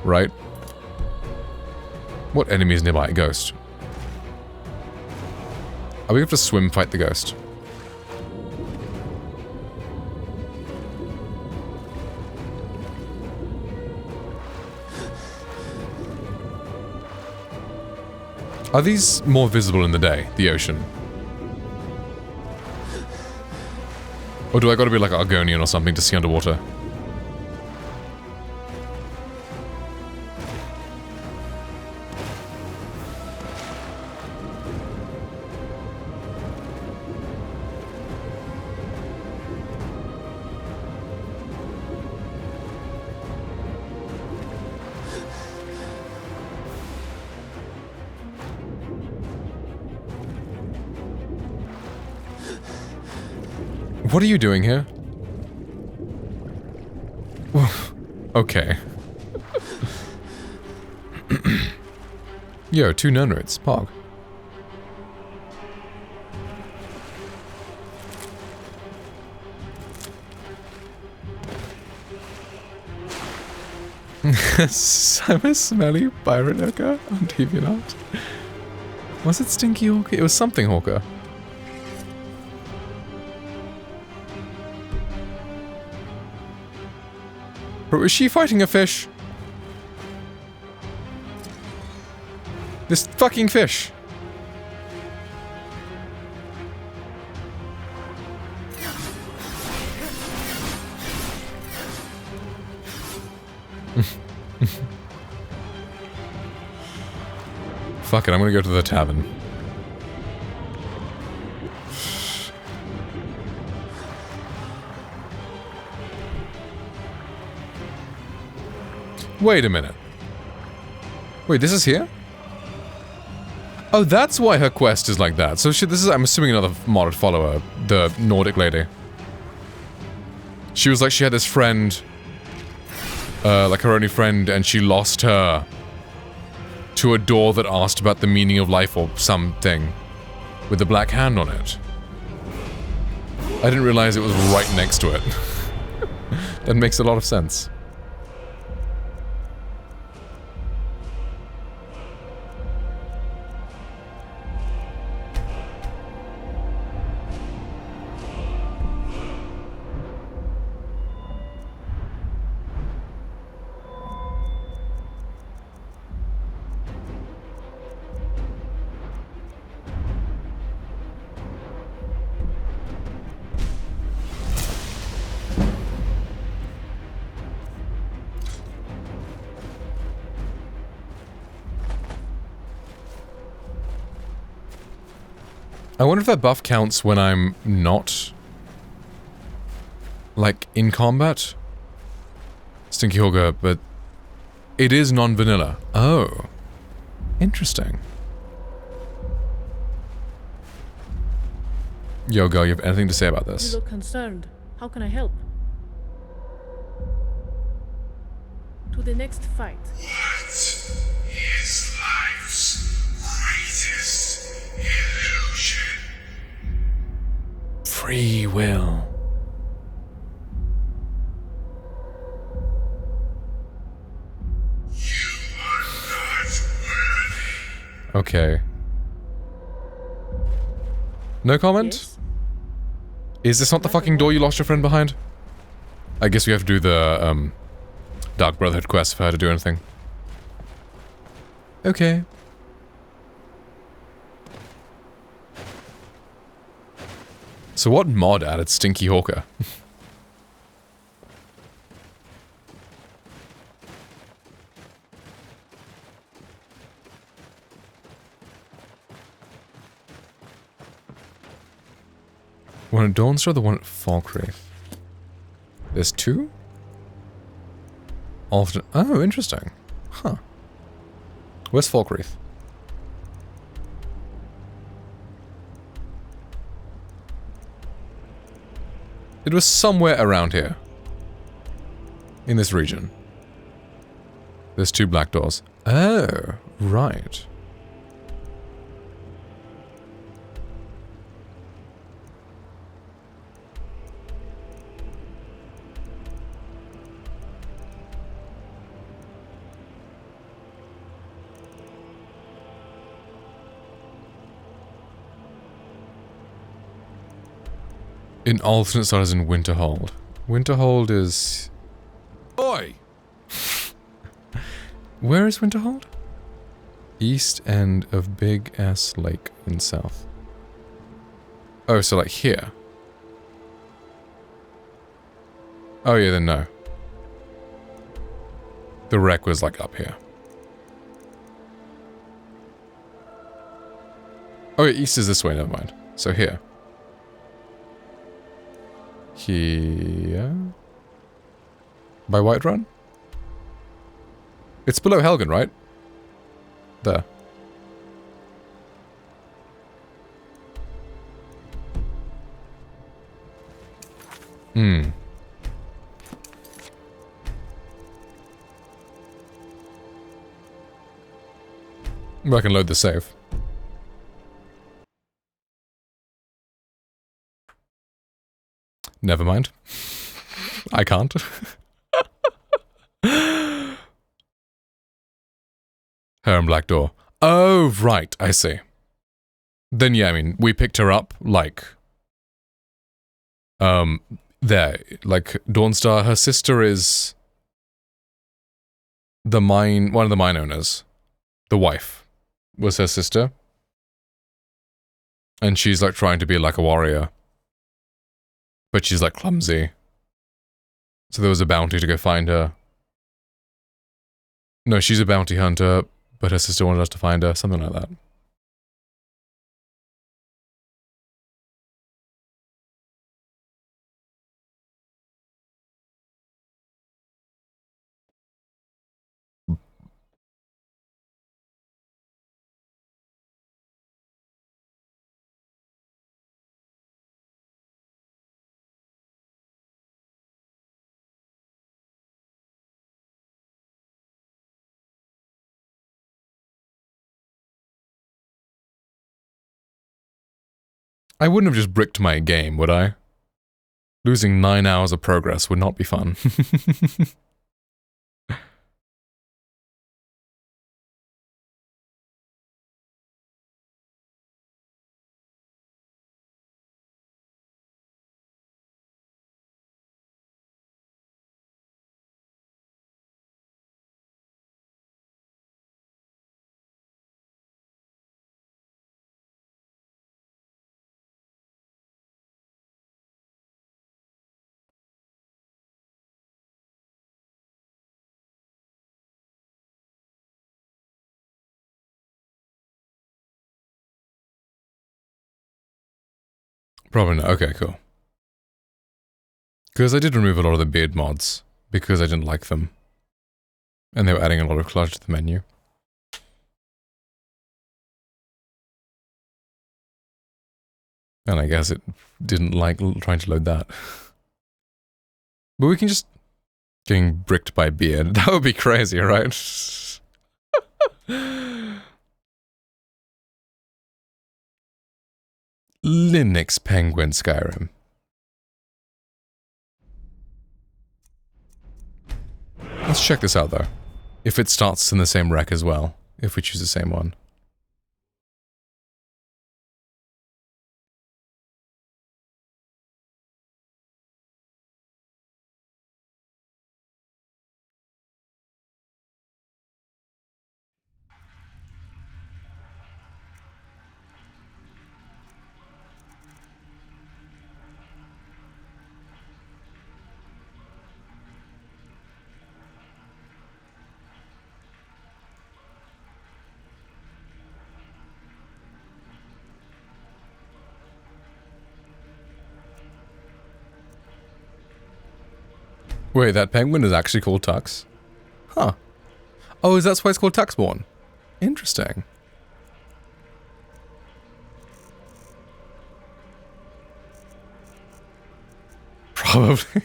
Right? What enemy is nearby? Ghost. Are we going to have to swim fight the ghost? Are these more visible in the day, the ocean? Or do I gotta be like Argonian or something to see underwater? What are you doing here? Okay. Yo, 2 nunroots. Pog. I'm a smelly pirate hooker on DeviantArt. Was it Stinky Hawker? It was something Hawker. Bro, is she fighting a fish? This fucking fish. Fuck it, I'm gonna go to the tavern. Wait a minute. Wait, this is here? Oh, that's why her quest is like that. So this is, I'm assuming, another modded follower, the Nordic lady. She was like, she had this friend, like her only friend, and she lost her to a door that asked about the meaning of life or something, with a black hand on it. I didn't realize it was right next to it. That makes a lot of sense. I wonder if that buff counts when I'm not, like, in combat? Stinky Hogger, but it is non-vanilla. Oh. Interesting. Yo, girl, you have anything to say about this? You look concerned. How can I help? To the next fight. What is life's greatest illusion? Free will. You are not worthy. Okay. No comment? Yes? Is this not the fucking door you lost your friend behind? I guess we have to do the, Dark Brotherhood quest for her to do anything. Okay. So what mod added Stinky Hawker? One at Dawnstar, the one at Falkreath. There's two? Alternate. Oh, interesting. Huh. Where's Falkreath? It was somewhere around here. In this region. There's two black doors. Oh, right. In alternate stars in Winterhold. Winterhold is... Oi! Where is Winterhold? East end of Big Ass Lake in south. Oh, so like here. Oh yeah, then no. The wreck was like up here. Oh yeah, east is this way, never mind. So here. Here? By Whiterun? It's below Helgen, right? There. Hmm. I can load the save. Never mind. I can't. Her and Black Door. Oh, right, I see. Then yeah, I mean, we picked her up, like... there, like, Dawnstar, her sister is... one of the mine owners. The wife was her sister. And she's, like, trying to be like a warrior. But she's, like, clumsy. So there was a bounty to go find her. No, she's a bounty hunter, but her sister wanted us to find her, something like that. I wouldn't have just bricked my game, would I? Losing 9 hours of progress would not be fun. Probably not. Okay, cool. Because I did remove a lot of the beard mods, because I didn't like them. And they were adding a lot of clutter to the menu. And I guess it didn't like trying to load that. But we can just... Getting bricked by beard. That would be crazy, right? Linux Penguin Skyrim. Let's check this out, though. If it starts in the same rec as well, if we choose the same one. Wait, that penguin is actually called Tux? Huh. Oh, is that why it's called Tuxborn? Interesting. Probably.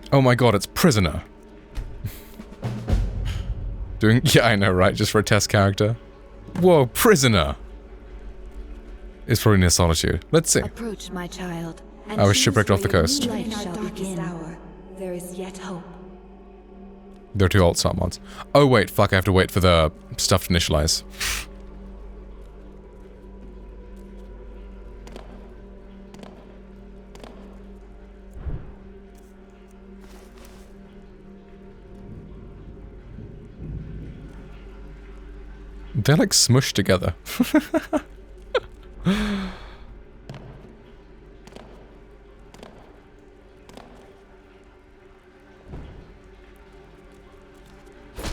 Oh my god, it's Prisoner. Yeah, I know, right? Just for a test character. Whoa, Prisoner! It's probably near Solitude. Let's see. Approach, my child. I was shipwrecked off the coast. There is yet hope. There are 2 alt start mods. Oh wait, fuck, I have to wait for the stuff to initialize. They're like smushed together.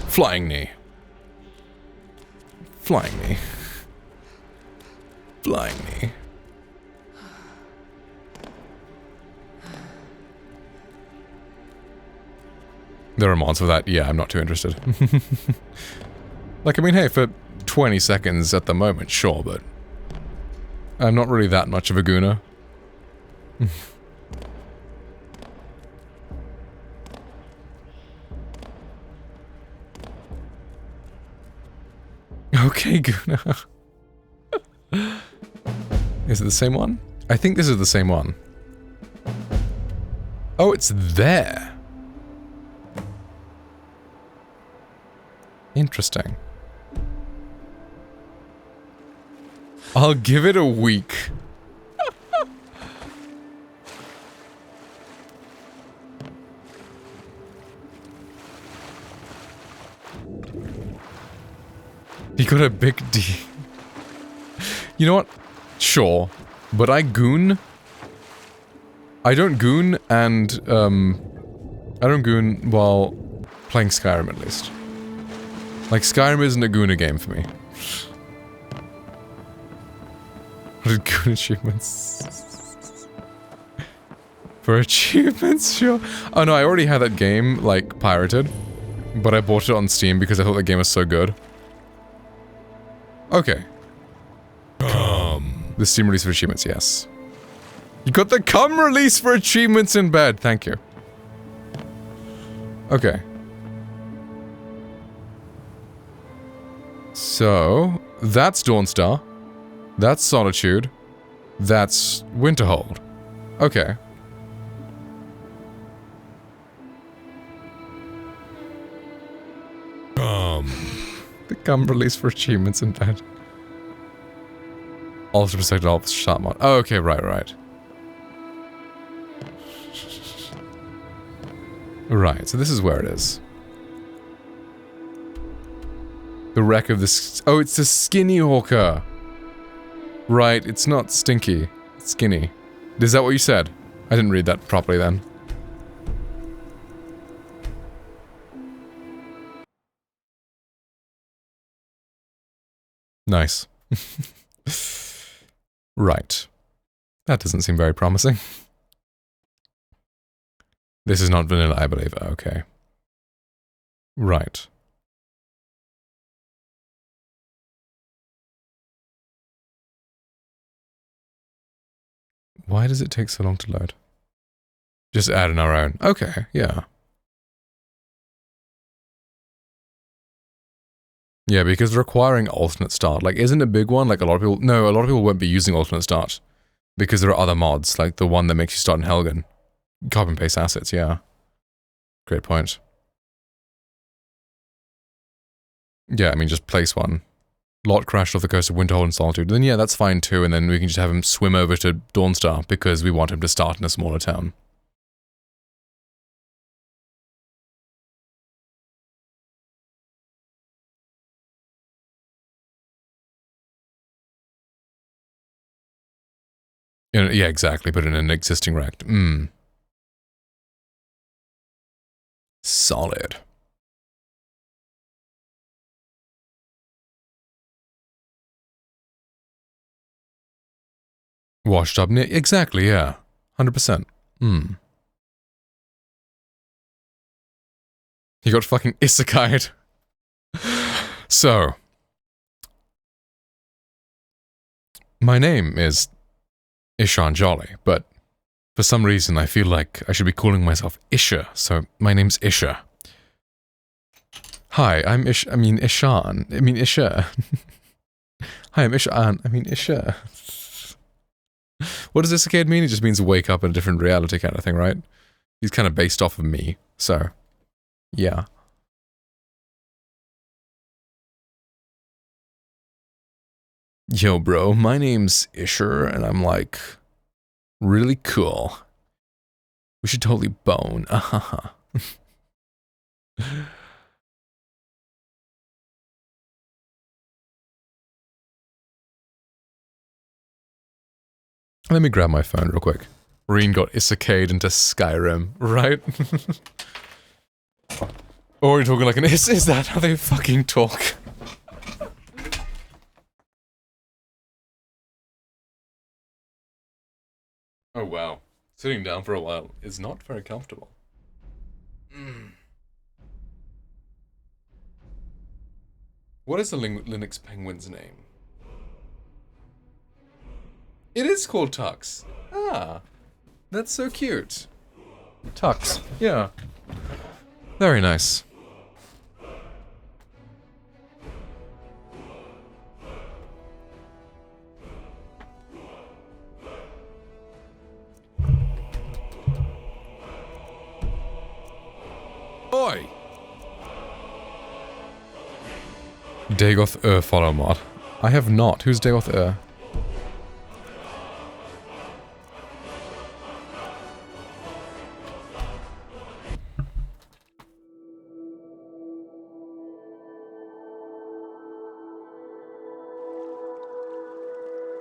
Flying knee. Flying knee. Flying knee. There are mods for that. Yeah, I'm not too interested. Like, I mean, hey, for 20 seconds at the moment, sure, but I'm not really that much of a gooner. Okay, gooner. Is it the same one? I think this is the same one. Oh, it's there. Interesting. I'll give it a week. He got a big D. You know what? Sure. But I goon. I don't goon and, I don't goon while playing Skyrim at least. Like, Skyrim isn't a gooner game for me. What are goon achievements? For achievements, sure. Oh no, I already had that game, like, pirated. But I bought it on Steam because I thought the game was so good. Okay. The Steam release for achievements, yes. You got the cum release for achievements in bed, thank you. Okay. So, that's Dawnstar. That's Solitude. That's Winterhold. Okay. The cum release for achievements in bed. Also protected all shot mod. Oh, okay, right. Right, so this is where it is. The wreck of this. Oh, it's the skinny hawker. Right, it's not stinky. It's skinny. Is that what you said? I didn't read that properly then. Nice. Right. That doesn't seem very promising. This is not vanilla, I believe. Okay. Right. Why does it take so long to load? Just add in our own. Okay, yeah. Yeah, because requiring alternate start, like, isn't a big one? Like, a lot of people... No, a lot of people won't be using alternate start. Because there are other mods, like the one that makes you start in Helgen. Copy and paste assets, yeah. Great point. Yeah, I mean, just place one. Lot crashed off the coast of Winterhold and Solitude. Then yeah, that's fine too, and then we can just have him swim over to Dawnstar, because we want him to start in a smaller town. Yeah, exactly, but in an existing wrecked. Solid. Washed up near... Exactly, yeah. 100%. He got fucking isekai'd. So. My name is Ishan Jolly, but for some reason I feel like I should be calling myself Isha, so my name's Isha. Hi, I'm Ishan. Hi, I'm Ishan. Isha. What does isekai'd mean? It just means wake up in a different reality kind of thing, right? He's kind of based off of me, so... Yeah. Yo, bro, my name's Isher, and I'm like... really cool. We should totally bone. Let me grab my phone real quick. Reen got isekai'd into Skyrim, right? Or you're talking like an is that how they fucking talk? Oh wow. Sitting down for a while is not very comfortable. What is the Linux penguin's name? It is called Tux. Ah, that's so cute. Tux, yeah. Very nice. Oi! Dagoth follow mod. I have not. Who's Dagoth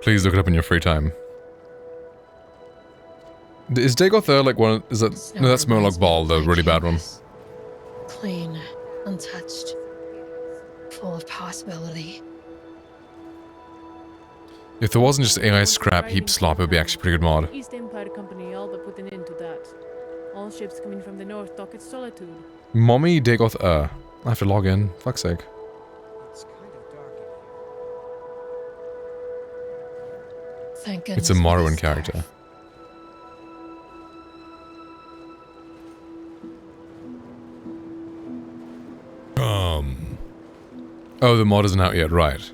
Please look it up in your free time. Is Dagoth like one? Is that no? That's Murloc Ball, the really bad one. Clean, untouched, full of possibility. If there wasn't just AI scrap heap slop, it would be actually a pretty good mod. East Empire Company, all but put an end to that. All ships coming from the north dock at Solitude. Mommy Dagoth I have to log in. Fuck's sake. Thank goodness. It's a Morrowind character. Oh, the mod isn't out yet, right.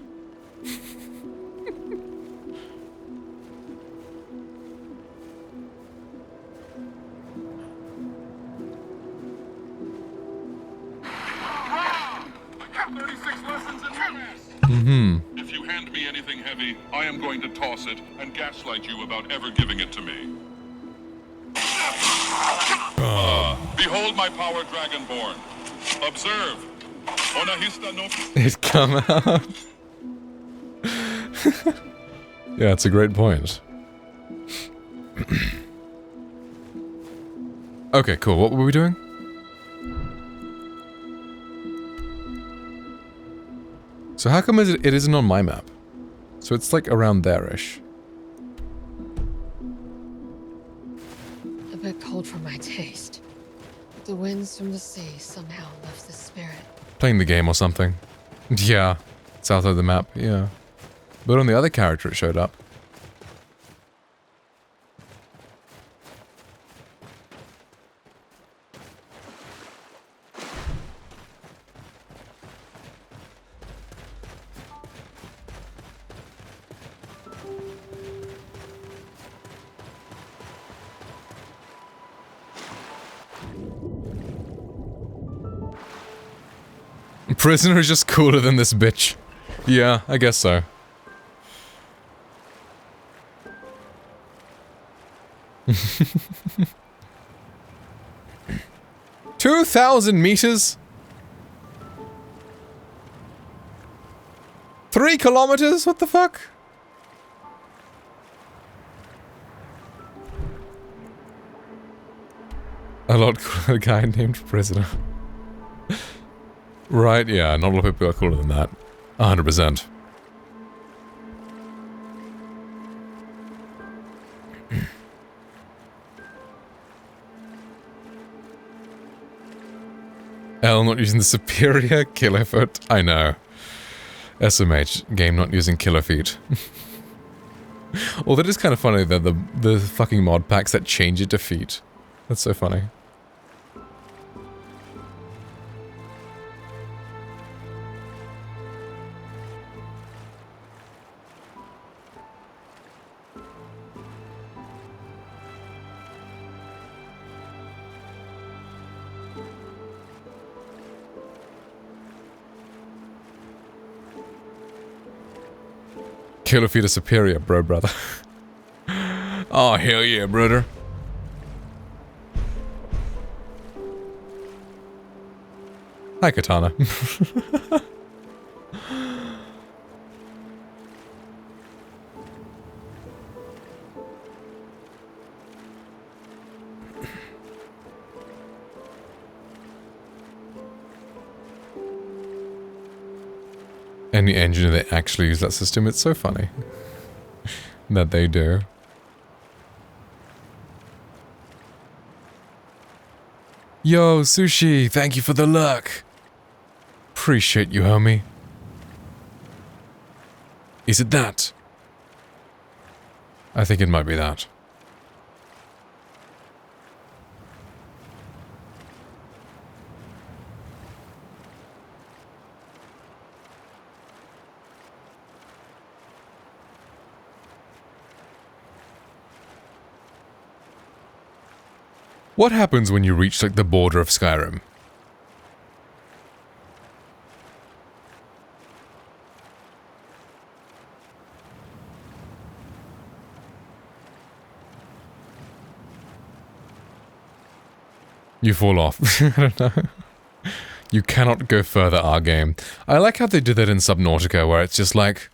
If you hand me anything heavy, I am going to toss it and gaslight you about ever giving it to me. Behold my power, Dragonborn. Observe. Onahista no... It come out. Yeah, it's a great point. Okay, cool. What were we doing? So how come it isn't on my map? So it's like around there-ish. A bit cold for my taste. The winds from the sea somehow lift the spirit. Playing the game or something. Yeah, it's outside the map, yeah. But on the other character it showed up. Prisoner is just cooler than this bitch. Yeah, I guess so. $2,000 meters? 3 kilometers? What the fuck? A lot cooler guy named Prisoner. Right, yeah, not a lot of people are cooler than that. 100%. L not using the superior killer foot. I know. SMH, game not using killer feet. Although it is kind of funny that the fucking mod packs that change it to feet. That's so funny. Killer feet are superior, brother. Oh, hell yeah, brother. Hi, Katana. Any engine that actually use that system, it's so funny that they do. Yo, Sushi, thank you for the luck. Appreciate you, homie. Is it that? I think it might be that. What happens when you reach, like, the border of Skyrim? You fall off. I don't know. You cannot go further, our game. I like how they did that in Subnautica, where it's just like,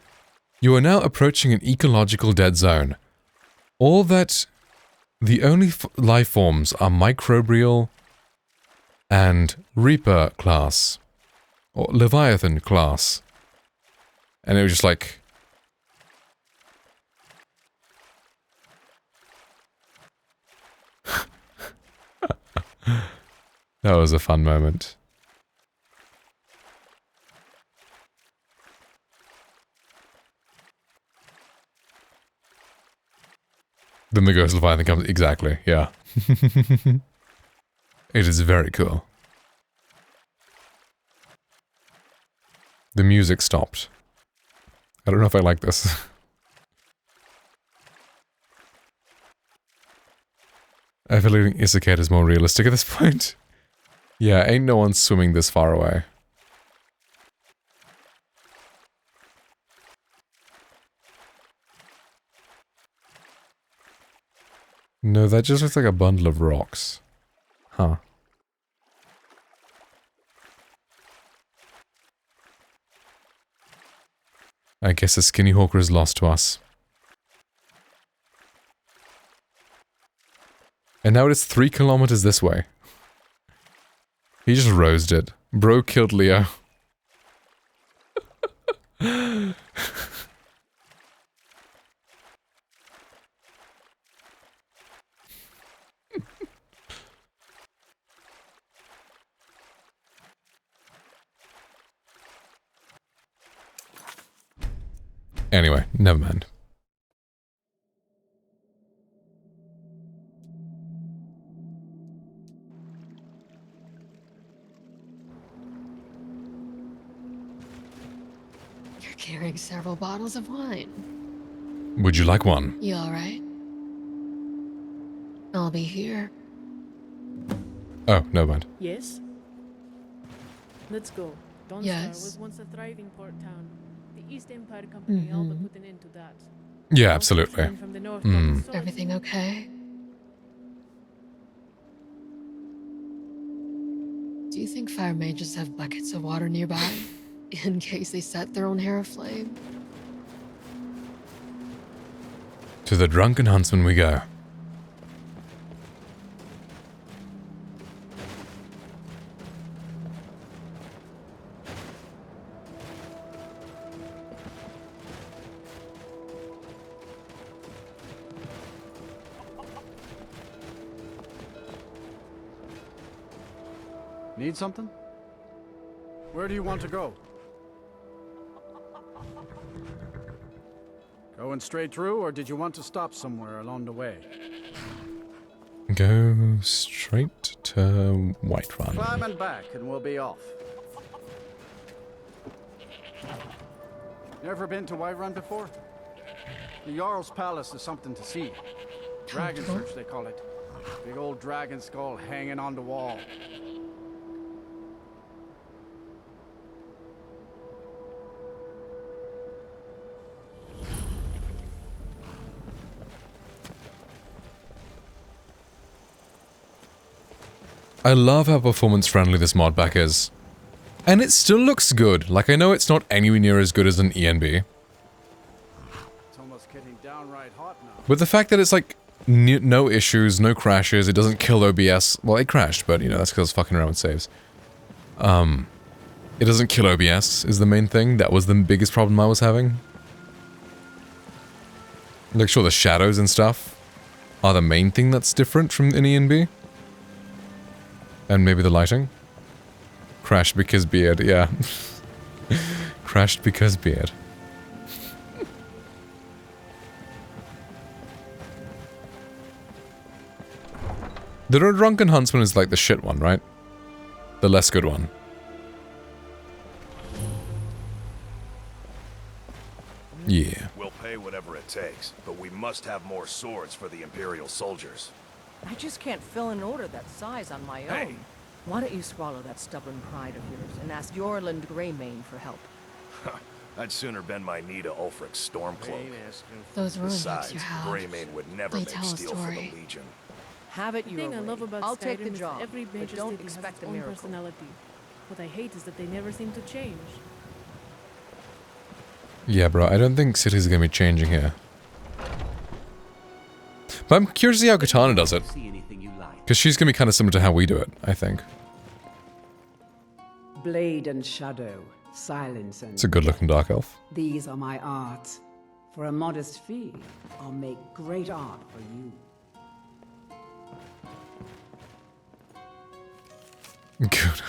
you are now approaching an ecological dead zone. All that... The only life forms are Microbial and Reaper class. Or Leviathan class. And it was just like... That was a fun moment. Then the Ghost Leviathan comes... Exactly, yeah. It is very cool. The music stopped. I don't know if I like this. I feel like Isekai is more realistic at this point. Yeah, ain't no one swimming this far away. No, that just looks like a bundle of rocks. Huh. I guess the skinny hawker is lost to us. And now it is 3 kilometers this way. He just rosed it. Bro killed Leo. Anyway, never mind. You're carrying several bottles of wine. Would you like one? You alright? I'll be here. Oh, never mind. Yes? Let's go. Dawnstar Yes. was once a thriving port town. The East Empire Company all but Mhm. put an end to that. Yeah, absolutely. From the north Everything okay? Do you think fire mages have buckets of water nearby? In case they set their own hair aflame? To the Drunken Huntsman we go. Need something? Where do you want to go? Going straight through, or did you want to stop somewhere along the way? Go straight to Whiterun. Climb and back, and we'll be off. Never been to Whiterun before? The Jarl's Palace is something to see. Dragon Search, they call it. Big old dragon skull hanging on the wall. I love how performance friendly this mod pack is. And it still looks good. Like, I know it's not anywhere near as good as an ENB. It's almost getting downright hot now. But the fact that it's like, no issues, no crashes, it doesn't kill OBS. Well, it crashed, but you know, that's because it's fucking around with saves. It doesn't kill OBS is the main thing. That was the biggest problem I was having. Like, sure, the shadows and stuff are the main thing that's different from an ENB. And maybe the lighting. Crashed because beard, yeah. Crashed because beard. The Drunken Huntsman is like the shit one, right? The less good one. Yeah. We'll pay whatever it takes, but we must have more swords for the Imperial soldiers. I just can't fill an order that size on my Hey. own. Why don't you swallow that stubborn pride of yours and ask Yorland Greymane for help? I'd sooner bend my knee to Ulfric's Stormcloak. Those ruin Besides, books you have, Greymane would never they make tell a steel for the story. Legion. Have it The your thing I way. love about I'll take Skyrim the is job, that every but major don't city has expect its a own miracle. personality. What I hate is that they never seem to change. Yeah, bro, I don't think cities are gonna be changing here. But I'm curious to see how Katana does it. Because she's gonna be kind of similar to how we do it, I think. Blade and shadow, silence and... It's a good-looking dark elf. These are my arts. For a modest fee, I'll make great art for you. Good.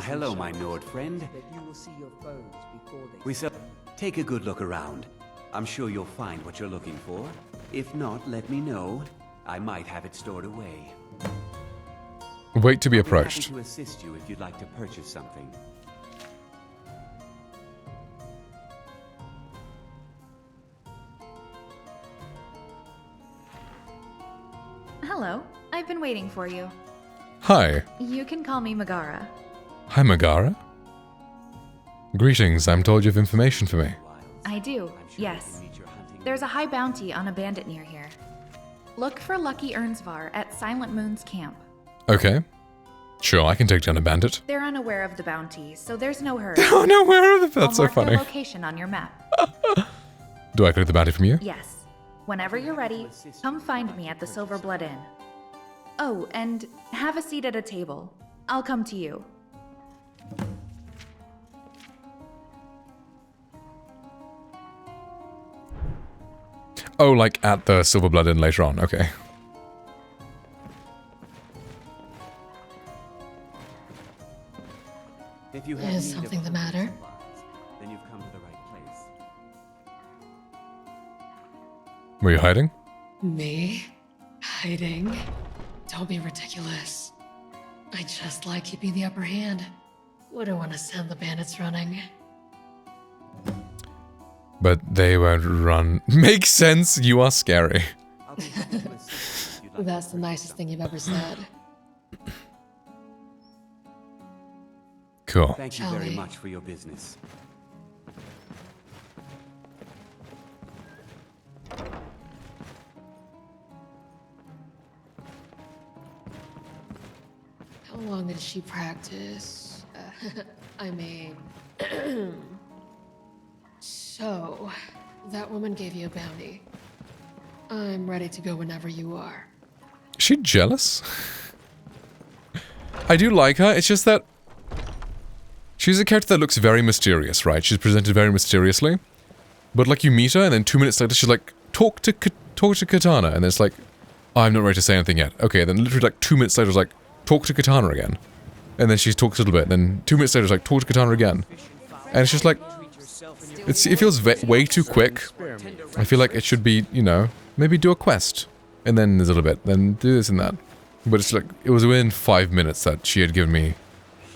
Hello, my Nord friend. That you will see your foes before they... We shall take a good look around. I'm sure you'll find what you're looking for. If not, let me know. I might have it stored away. Wait to be I'll happy approached. to assist you if you'd like to purchase something. Hello. I've been waiting for you. Hi. You can call me Megara. Hi, Megara. Greetings, I'm told you have information for me. I do, yes. There's a high bounty on a bandit near here. Look for Lucky Ernsvar at Silent Moon's camp. Okay. Sure, I can take down a bandit. They're unaware of the bounty, so there's no hurry. They're unaware of it? That's so I'll mark funny. their location on your map. Do I collect the bounty from you? Yes. Whenever you're ready, come find me at the Silver Blood Inn. Oh, and have a seat at a table. I'll come to you. Oh, like at the Silver Blood Inn later on. Okay. If you have Is need of something the matter? then you've come to the right place. Were you hiding? Me? Hiding? Don't be ridiculous. I just like keeping the upper hand. Wouldn't want to send the bandits running. But they won't run. Makes sense. You are scary. That's the nicest thing you've ever said. Cool. Thank you Shall very we? much for your business. How long did she practice? I mean... So, that woman gave you a bounty. I'm ready to go whenever you are. Is she jealous? I do like her, it's just that she's a character that looks very mysterious, right? She's presented very mysteriously. But like you meet her and then 2 minutes later she's like, talk to Katana. And then it's like, oh, I'm not ready to say anything yet. Okay, then literally like 2 minutes later it's like, talk to Katana again. And then she talks a little bit. And then 2 minutes later it's like, talk to Katana again. And it's just like, it feels way too quick. I feel like it should be, you know, maybe do a quest. And then there's a little bit, then do this and that. But it's like, it was within 5 minutes that she had given me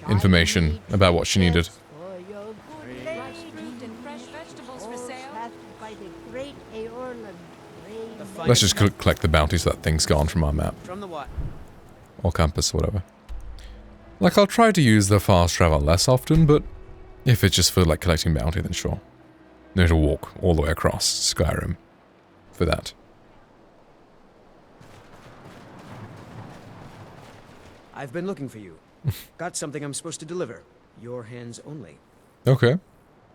information about what she needed. Let's just collect the bounty so that thing's gone from our map. From the what? Or campus, or whatever. Like, I'll try to use the fast travel less often, but if it's just for, like, collecting bounty, then sure. No need to walk all the way across Skyrim for that. I've been looking for you. Got something I'm supposed to deliver. Your hands only. Okay.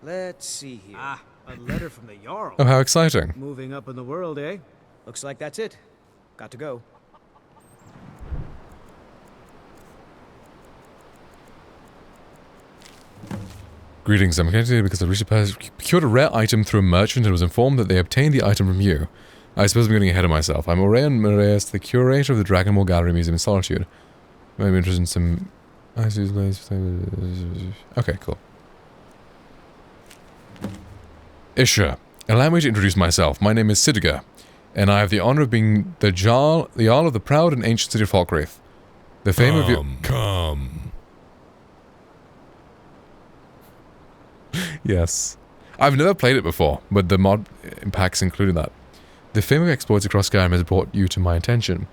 Let's see here. Ah, a letter from the Jarl. Oh, how exciting. Moving up in the world, eh? Looks like that's it. Got to go. Greetings, I'm here today because I recently procured a rare item through a merchant and was informed that they obtained the item from you. I suppose I'm getting ahead of myself. I'm Aurelian Moraeus, the curator of the Dragonmore Gallery Museum in Solitude. I'm interested in some... Okay, cool. Isha, allow me to introduce myself. My name is Sidiger. and I have the honor of being the Jarl of the proud and ancient city of Falkreath. The fame of your... Come. Yes. I've never played it before, but the mod packs included that. The fame of your exploits across Skyrim has brought you to my attention.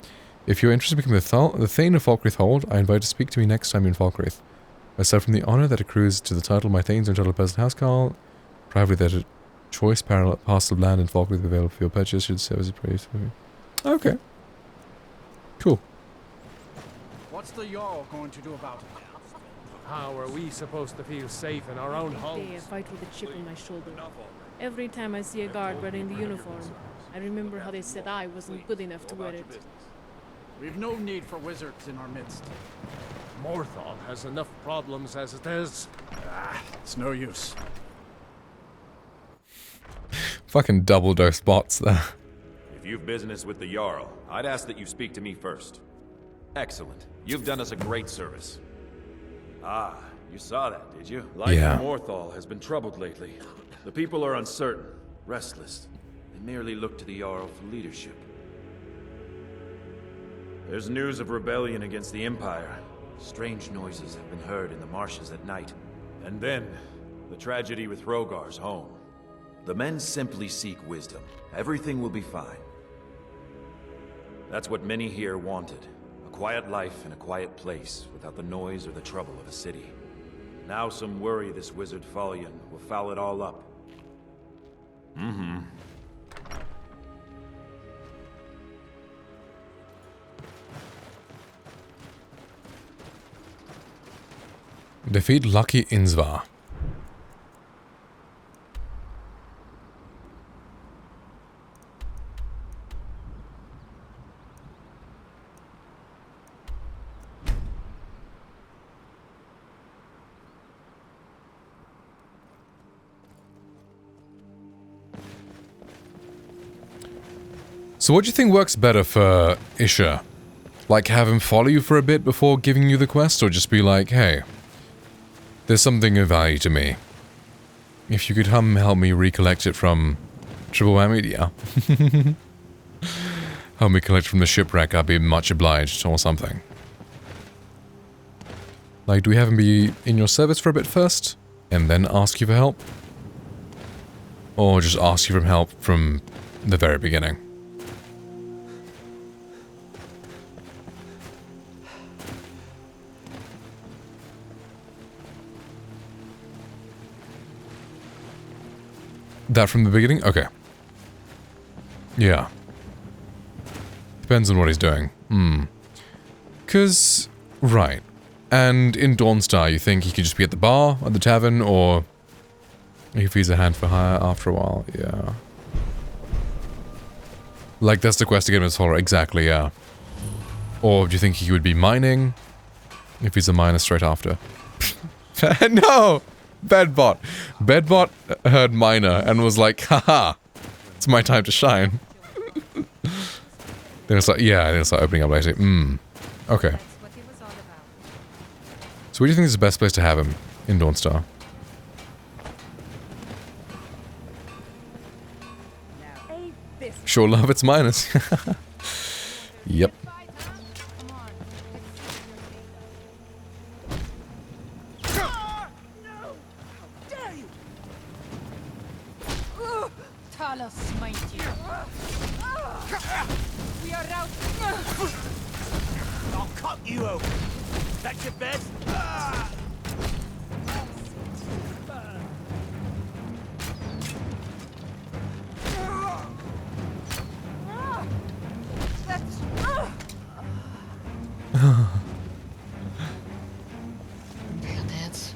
If you're interested in becoming the Thane of Falkreath Hold, I invite you to speak to me next time you're in Falkreath. Aside from the honor that accrues to the title, my Thanes are entitled to Peasant Housecarl. Privately, there's a choice parcel of land in Falkreath available for your purchase. Should service praise for me. Okay. Cool. What's the Jarl going to do about it? How are we supposed to feel safe in our own Day I homes? fight with a chip on my shoulder. Every time I see a guard wearing the uniform, I remember how they said I wasn't good enough to wear it. We've no need for wizards in our midst. Morthal has enough problems as it is. It's no use. Fucking double dose bots there. If you've business with the Jarl, I'd ask that you speak to me first. Excellent. You've done us a great service. Ah, you saw that, did you? Life in Morthal has been troubled lately. The people are uncertain, restless. They merely look to the Jarl for leadership. There's news of rebellion against the Empire. Strange noises have been heard in the marshes at night. And then, the tragedy with Rogar's home. The men simply seek wisdom. Everything will be fine. That's what many here wanted. A quiet life in a quiet place, without the noise or the trouble of a city. Now some worry this wizard Fallion will foul it all up. Mm-hmm. Defeat Lucky Inzvar. So what do you think works better for Isha? Like have him follow you for a bit before giving you the quest, or just be like, hey, there's something of value to me. If you could come help me recollect it from Triple Whammy, yeah. Help me collect from the shipwreck, I'd be much obliged, or something. Like, do we have him be in your service for a bit first, and then ask you for help? Or just ask you for help from the very beginning? That from the beginning? Okay. Yeah. Depends on what he's doing. Cause, right. And in Dawnstar, you think he could just be at the bar, at the tavern, or if he's a hand for hire after a while, yeah. Like, that's the quest to get him as follower, exactly, yeah. Or do you think he would be mining? If he's a miner straight after. No! Bedbot. Bedbot heard miner and was like, haha, it's my time to shine. Then it's like, yeah, then it's like opening up later. Okay. So where do you think is the best place to have him in Dawnstar? Sure love its miners. Yep. We are out. I'll cut you open. That's your bed. Bandits.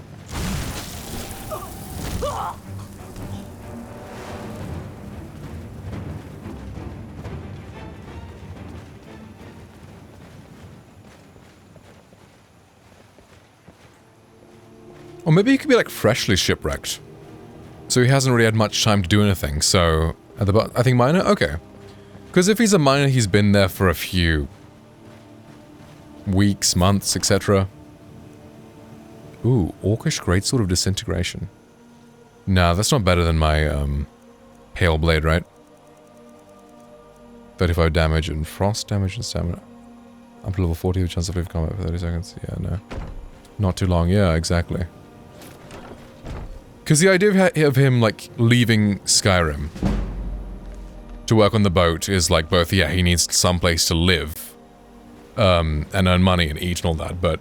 Or maybe he could be like freshly shipwrecked. So he hasn't really had much time to do anything, so... At the I think miner? Okay. Because if he's a miner, he's been there for a few... weeks, months, etc. Ooh, Orcish Greatsword of Disintegration. Nah, that's not better than my, Hail Blade, right? 35 damage and frost damage and stamina. Up to level 40 with chance of brief combat for 30 seconds. Yeah, no. Not too long. Yeah, exactly. Because the idea of him, like, leaving Skyrim to work on the boat is, like, both, yeah, he needs some place to live, and earn money and eat and all that, but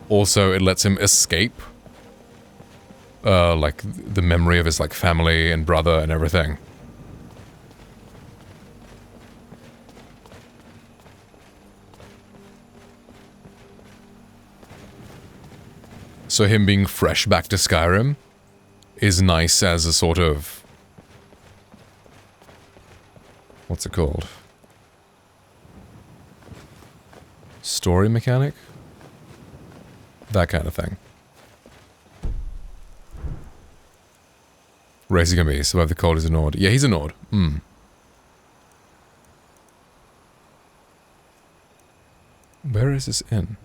also it lets him escape, like, the memory of his, like, family and brother and everything. So him being fresh back to Skyrim is nice as a sort of... what's it called? Story mechanic? That kind of thing. Race is gonna be survive the cold. He's a Nord. Yeah, he's a Nord. Hmm. Where is this inn?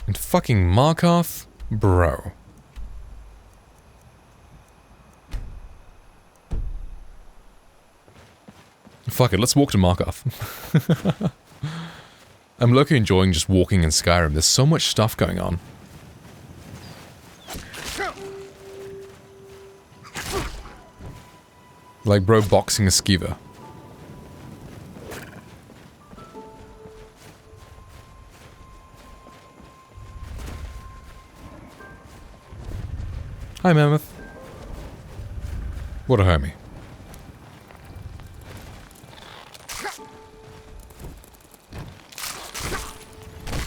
In fucking Markarth? Bro. Fuck it, let's walk to Markarth. I'm low-key enjoying just walking in Skyrim. There's so much stuff going on. Like bro boxing a skeever. Hi, Mammoth. What a homie.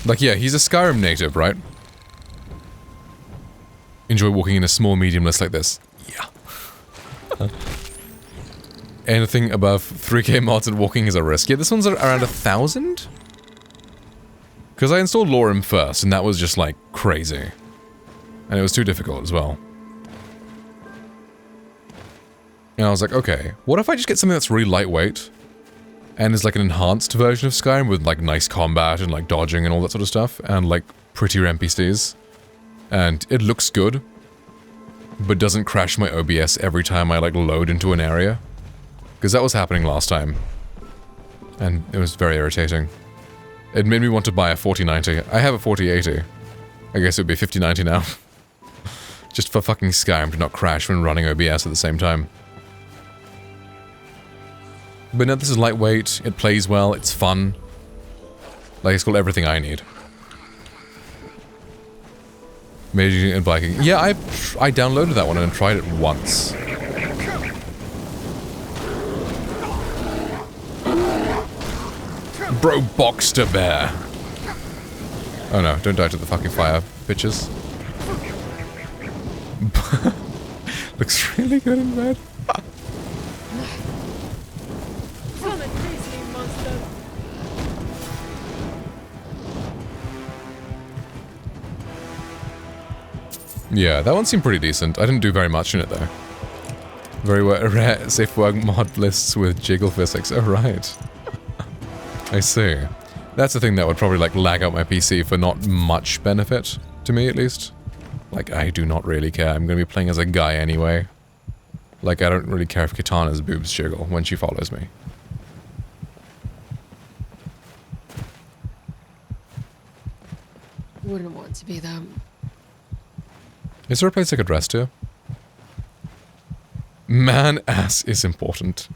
Like, yeah, he's a Skyrim native, right? Enjoy walking in a small medium list like this. Yeah. Anything above 3k mods and walking is a risk. Yeah, this one's around 1,000? Because I installed Lorem first, and that was just, like, crazy. And it was too difficult as well. And I was like, okay, what if I just get something that's really lightweight and is like an enhanced version of Skyrim with like nice combat and like dodging and all that sort of stuff and like prettier NPCs, and it looks good but doesn't crash my OBS every time I like load into an area, because that was happening last time and it was very irritating. It made me want to buy a 4090. I have a 4080. I guess it would be 5090 now. Just for fucking Skyrim to not crash when running OBS at the same time. But no, this is lightweight, it plays well, it's fun. Like, it's got everything I need. Major and biking. Yeah, I downloaded that one and tried it once. Bro boxed a bear. Oh no, don't die to the fucking fire, bitches. Looks really good in bed. Yeah, that one seemed pretty decent. I didn't do very much in it, though. Very rare safe work mod lists with jiggle physics. Oh, right. I see. That's the thing that would probably, like, lag out my PC for not much benefit, to me at least. Like, I do not really care. I'm gonna be playing as a guy anyway. Like, I don't really care if Kitana's boobs jiggle when she follows me. Wouldn't want to be them. Is there a place I could rest here? Man, ass is important.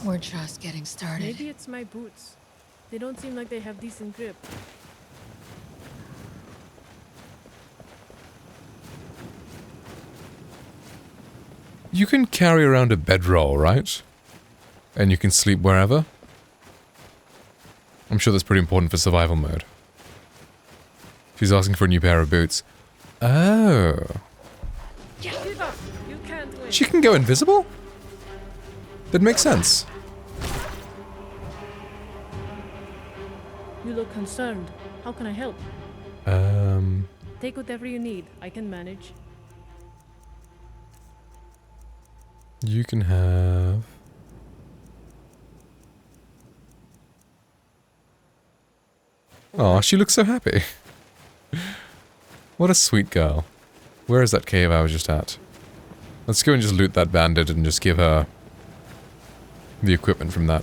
We're just getting started. Maybe it's my boots. They don't seem like they have decent grip. You can carry around a bedroll, right? And you can sleep wherever? I'm sure that's pretty important for survival mode. She's asking for a new pair of boots. Oh. Give up. You can't win. She can go invisible? That makes sense. You look concerned. How can I help? Take whatever you need. I can manage. You can have... Oh, she looks so happy. What a sweet girl. Where is that cave I was just at? Let's go and just loot that bandit and just give her the equipment from that.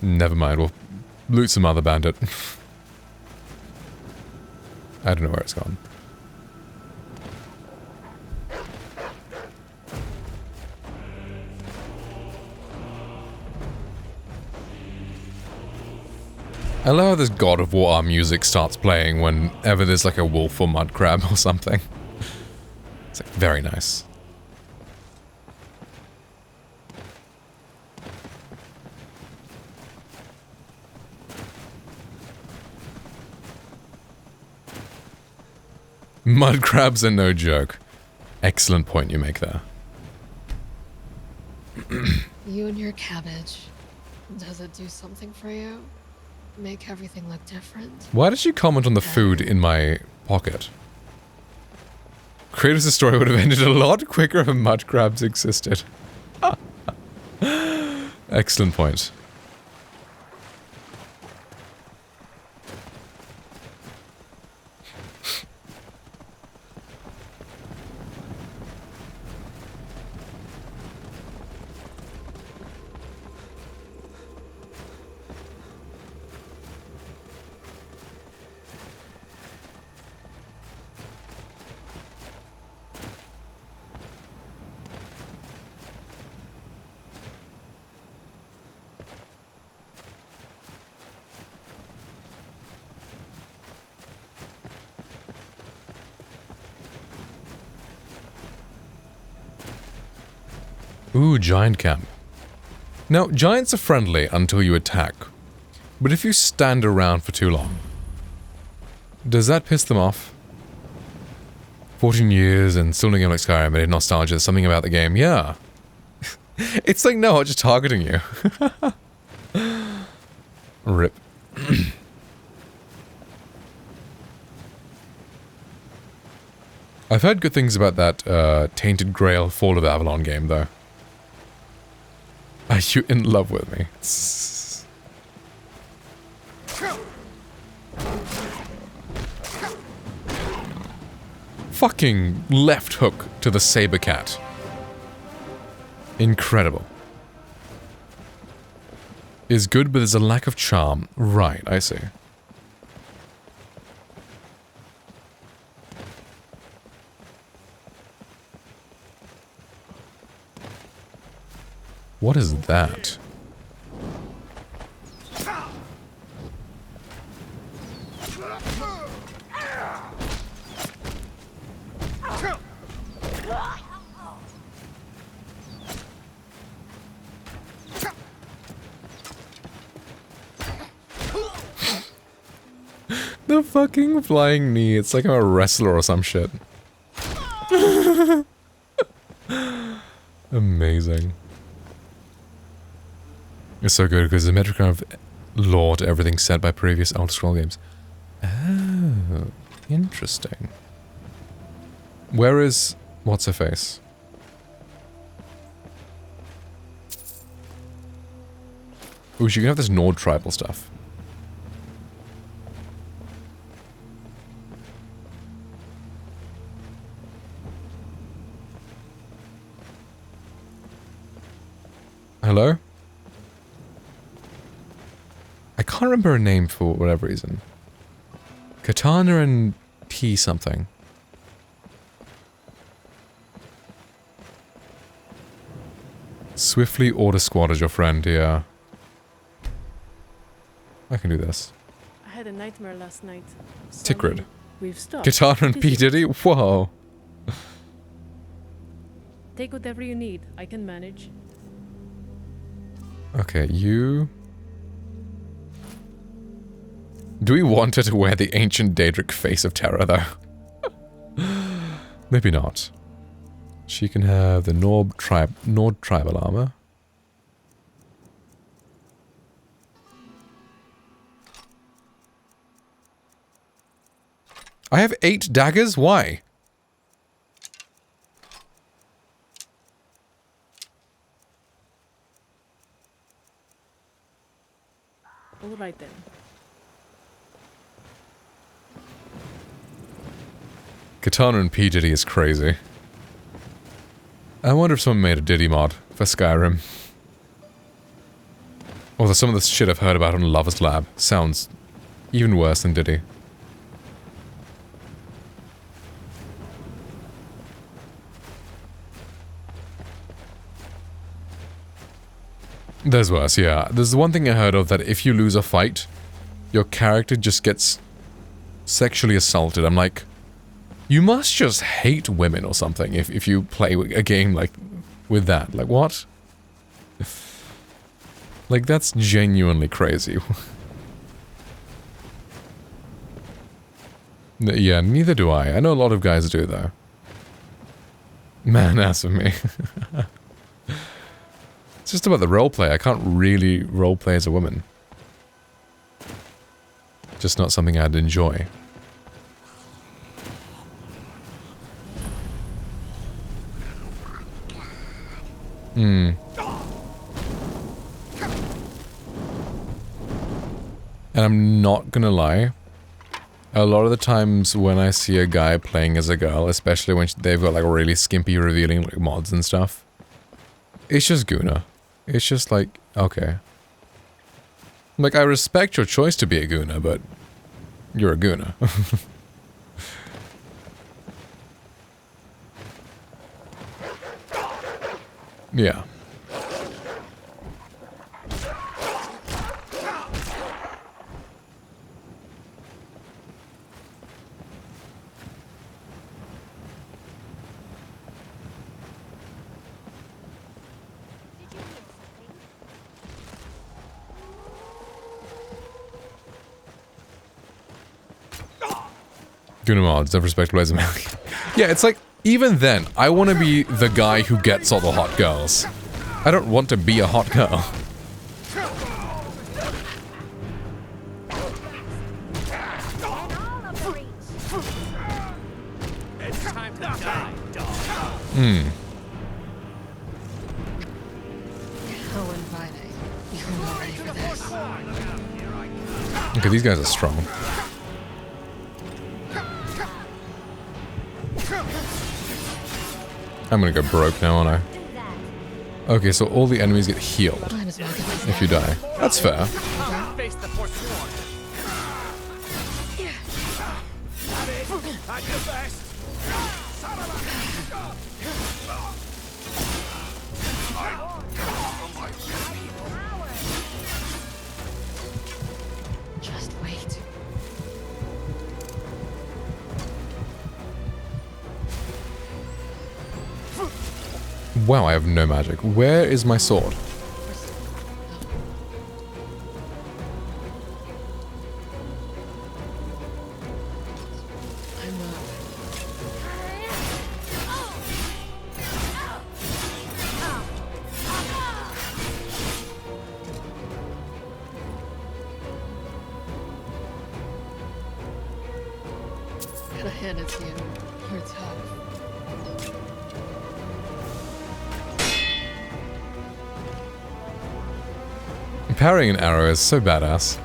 Never mind, we'll loot some other bandit. I don't know where it's gone. I love how this God of War music starts playing whenever there's like a wolf or mud crab or something. It's like very nice. Mud crabs are no joke. Excellent point you make there. You and your cabbage. Does it do something for you? Make everything look different? Why did you comment on the food in my pocket? Kratos' story would have ended a lot quicker if mud crabs existed. Excellent point. Ooh, giant camp. Now, giants are friendly until you attack. But if you stand around for too long, does that piss them off? 14 years and still doing a game like Skyrim, but nostalgia, there's something about the game. Yeah. It's like, no, I'm just targeting you. Rip. I've heard good things about that Tainted Grail Fall of Avalon game, though. Are you in love with me? Fucking left hook to the saber cat. Incredible. Is good, but there's a lack of charm. Right, I see. What is that? The fucking flying knee. It's like I'm a wrestler or some shit. Amazing. It's so good because the metric of lore to everything said by previous Elder Scrolls games. Oh, interesting. Where is what's her face? Ooh, she can have this Nord tribal stuff. Hello? I can't remember her name for whatever reason. Katana and T something. Swiftly order squad as your friend, yeah. I can do this. I had a nightmare last night. Tickrid. We've stopped. Katana and P. Diddy? Whoa. Take whatever you need. I can manage. Okay, you... Do we want her to wear the ancient Daedric face of terror, though? Maybe not. She can have the Nord tribal armor. I have 8 daggers? Why? All right then. Katana and P. Diddy is crazy. I wonder if someone made a Diddy mod for Skyrim. Although some of the shit I've heard about on Lover's Lab sounds even worse than Diddy. There's worse, yeah. There's one thing I heard of that if you lose a fight, your character just gets sexually assaulted. I'm like, you must just hate women or something if you play a game like with that. Like, what? Like, that's genuinely crazy. Yeah, neither do I. I know a lot of guys do, though. Man, as for me. It's just about the roleplay. I can't really roleplay as a woman. Just not something I'd enjoy. And I'm not gonna lie. A lot of the times when I see a guy playing as a girl, especially when they've got like really skimpy revealing like mods and stuff, it's just Guna. It's just like, okay. Like, I respect your choice to be a Guna, but you're a Guna. Yeah. Guna mods, never respect Blazer Man. Yeah, it's like, even then, I want to be the guy who gets all the hot girls. I don't want to be a hot girl. It's time to die, dog. How inviting. You're not ready for this. Okay, these guys are strong. I'm gonna go broke now, aren't I? Okay, so all the enemies get healed if you die. That's fair. Face the Forsworn. At your best. Just wait. Wow, I have no magic. Where is my sword? Gotta hand it to you. You're tough. Parrying an arrow is so badass.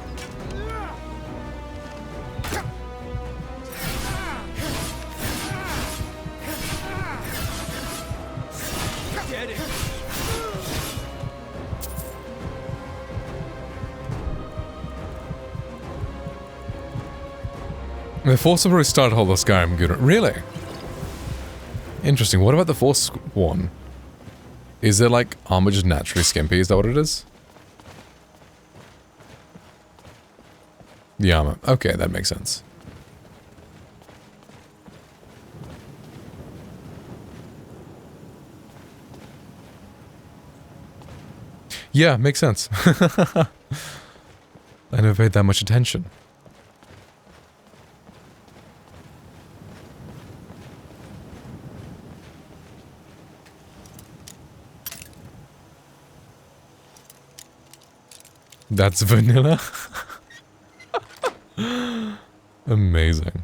The Force will probably start all the Skyrim good. Really? Interesting. What about the Force one? Is there like armor just naturally skimpy? Is that what it is? The armor. Okay, that makes sense. Yeah, makes sense. I never paid that much attention. That's vanilla? Amazing.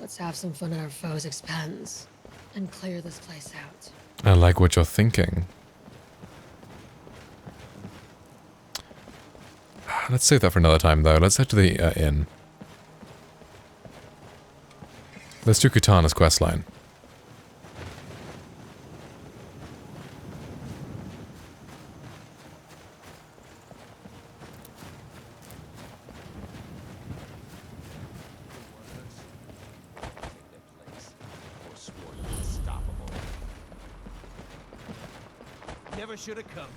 Let's have some fun at our foes' expense and clear this place out. I like what you're thinking. Let's save that for another time, though. Let's head to the inn. Let's do Katana's questline. Never should have come.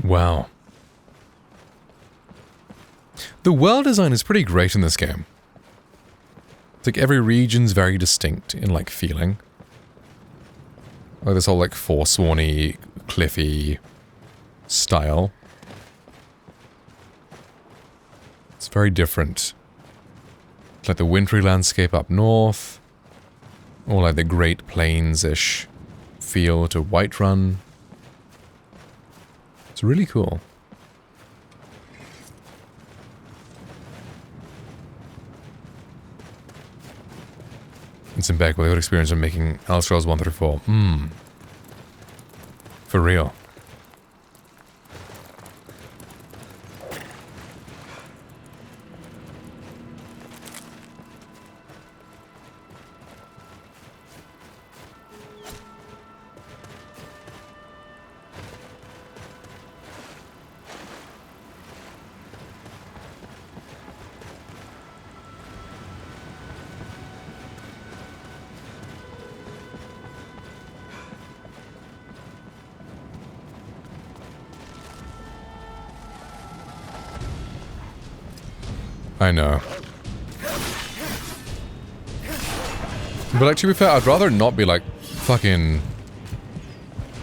Wow. The world design is pretty great in this game. It's like every region's very distinct in like feeling. Like this whole like Forsworn-y, cliffy style. It's very different. It's like the wintry landscape up north. Or like the Great Plains-ish feel to Whiterun. It's really cool. It's impeccable. Good experience of making Elder Scrolls 1 through 4. For real. I know. But like, to be fair, I'd rather not be like fucking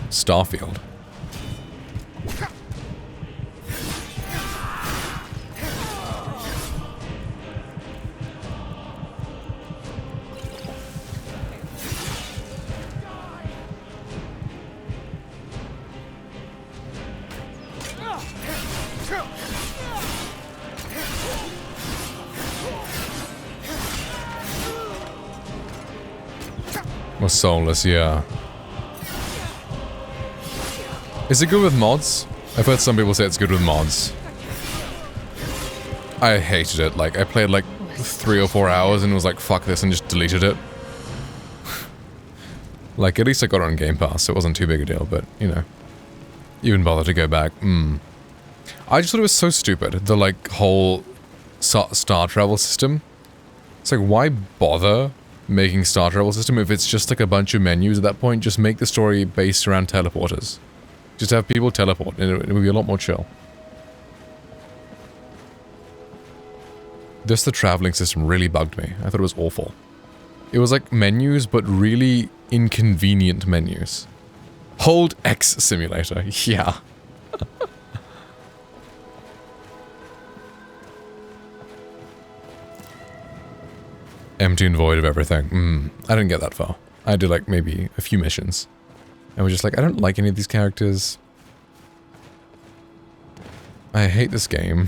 Starfield. Or soulless, yeah. Is it good with mods? I've heard some people say it's good with mods. I hated it. Like, I played like 3 or 4 hours and was like, fuck this, and just deleted it. Like, at least I got it on Game Pass, so it wasn't too big a deal, but, you know. Even bother to go back. I just thought it was so stupid. The, like, whole star travel system. It's like, why bother making star travel system if it's just like a bunch of menus at that point? Just make the story based around teleporters. Just have people teleport and it would be a lot more chill. Just the traveling system really bugged me. I thought it was awful. It was like menus, but really inconvenient menus. Hold X simulator. Yeah. Empty and void of everything. I didn't get that far. I did like maybe a few missions. And we're just like, I don't like any of these characters. I hate this game.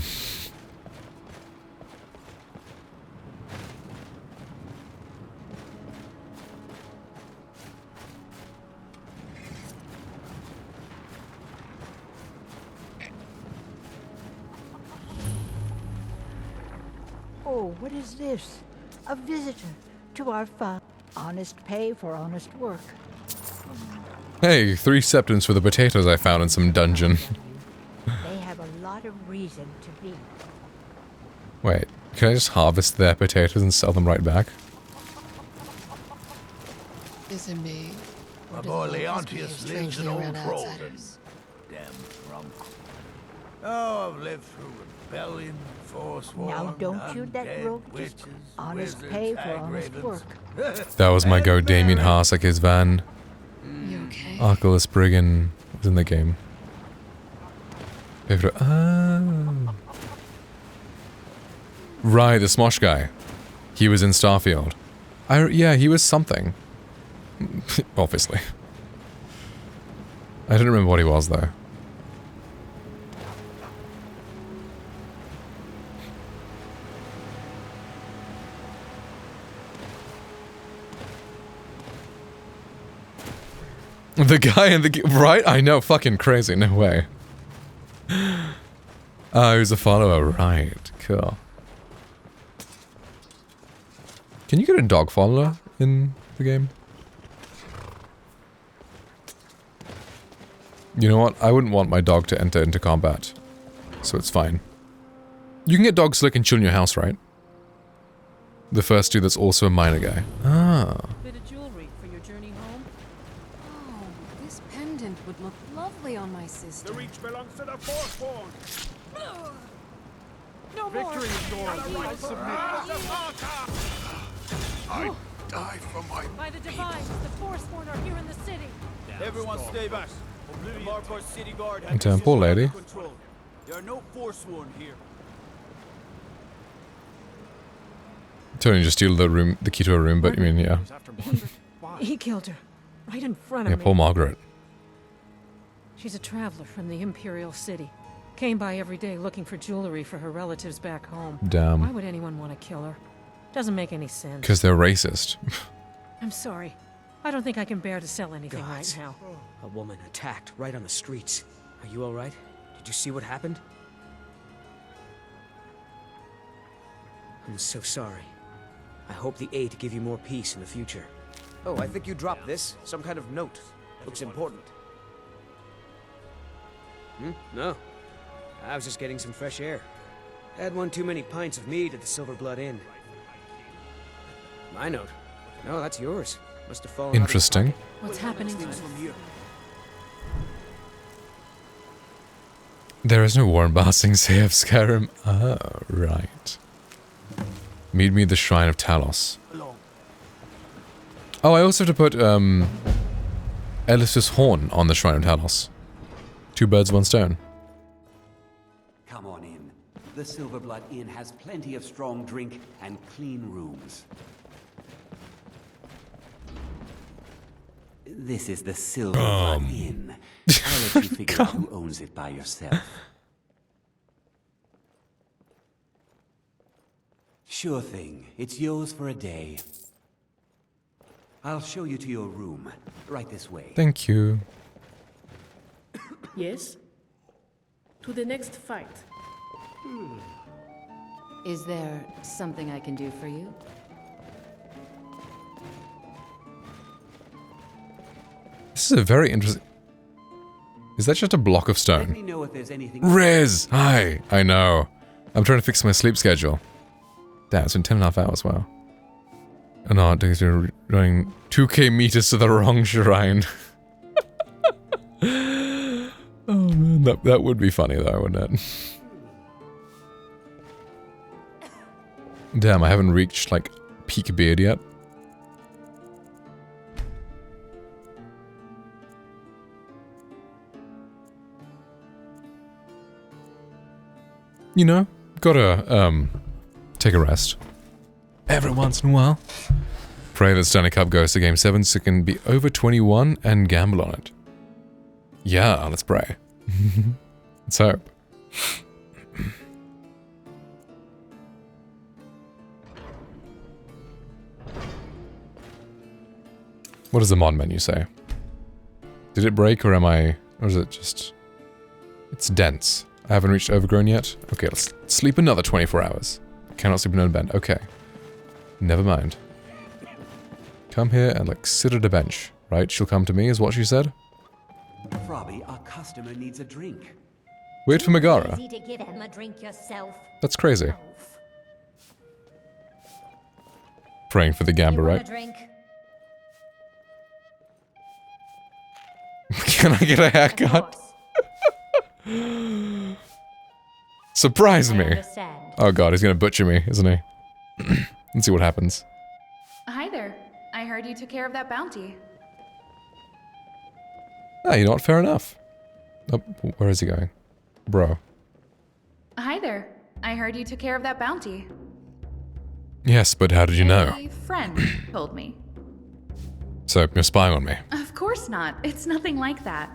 Oh, what is this? A visitor to our farm. Honest pay for honest work. Hey, 3 septums for the potatoes I found in some dungeon. They have a lot of reason to be. Wait, can I just harvest their potatoes and sell them right back? Is it me? My Or do boy the locals Leontius behave lives strangely in old around Crowden. outsiders? Damn drunk. Oh, I've lived through rebellion, forsworn, Now don't you let undead, rogue witches, just honest wizards, pay for hag honest ravens. work. That was my go, Damien Haas, like his van. You okay? Arculus Brigand was in the game. Oh. Right, the Smosh guy. He was in Starfield. Yeah, he was something. Obviously. I don't remember what he was, though. The guy in the... Right? I know, fucking crazy, no way. Oh, he was a follower, right. Cool. Can you get a dog follower in the game? You know what? I wouldn't want my dog to enter into combat. So it's fine. You can get dogs so they can chill in your house, right? The first dude that's also a minor guy. Ah. Bit of jewelry for your journey home. Oh, this pendant would look lovely on my sister. The reach belongs to the Forsworn. No Victory is yours. I submit. I die for my By the Divines, the Forsworn are here in the city. Everyone stay back. The Marquardt City Guard has damn poor lady. control. There are no Forsworn here. Tony just steal the room, the key to a room, but you mean, yeah. He killed her, right in front of Yeah, me. poor Margaret. She's a traveler from the Imperial City. Came by every day looking for jewelry for her relatives back home. Damn. Why would anyone want to kill her? Doesn't make any sense. Because they're racist. I'm sorry. I don't think I can bear to sell anything Gods. right now. A woman attacked right on the streets. Are you alright? Did you see what happened? I'm so sorry. I hope the Eight give you more peace in the future. Oh, I think you dropped this. Some kind of note. Looks important. No. I was just getting some fresh air. Had one too many pints of mead at the Silver Blood Inn. My note? No, that's yours. Must have fallen Interesting. out of your pocket. What's happening? There is no war in Ba Sing Se of Skyrim. Oh, right. Meet me at the Shrine of Talos. Oh, I also have to put, Ellis's horn on the Shrine of Talos. 2 birds, 1 stone. Come on in. The Silver Blood Inn has plenty of strong drink and clean rooms. This is the Silver Blood Inn. I'll let you figure out who owns it by yourself. Sure thing. It's yours for a day. I'll show you to your room. Right this way. Thank you. Yes? To the next fight. Is there something I can do for you? This is a very interesting... Is that just a block of Let stone? me know if there's anything. Riz! Hi! I know. I'm trying to fix my sleep schedule. Damn, it's been 10.5 hours, wow. Oh no, you're running 2k meters to the wrong shrine. Oh man, that would be funny though, wouldn't it? Damn, I haven't reached, like, peak beard yet. You know, gotta, take a rest. Every once in a while. Pray that Stanley Cup goes to Game 7 so it can be over 21 and gamble on it. Yeah, let's pray. Let's hope. What does the mod menu say? Did it break or am I... or is it just... It's dense. I haven't reached overgrown yet. Okay, let's sleep another 24 hours. Cannot sleep in a bed. Okay. Never mind. Come here and, like, sit at a bench, right? She'll come to me, is what she said? Frobby, our customer needs a drink. Wait for Megara. Easy to give him a drink yourself. That's crazy. Praying for the gamba, You want right? a drink? Can I get a haircut? Surprise me. Oh god, he's gonna butcher me, isn't he? Let's see what happens. Hi there. I heard you took care of that bounty. Ah, you know what? Fair enough. Oh, where is he going? Bro. Hi there. I heard you took care of that bounty. Yes, but how did you know? A friend told me. So, you're spying on me. Of course not. It's nothing like that.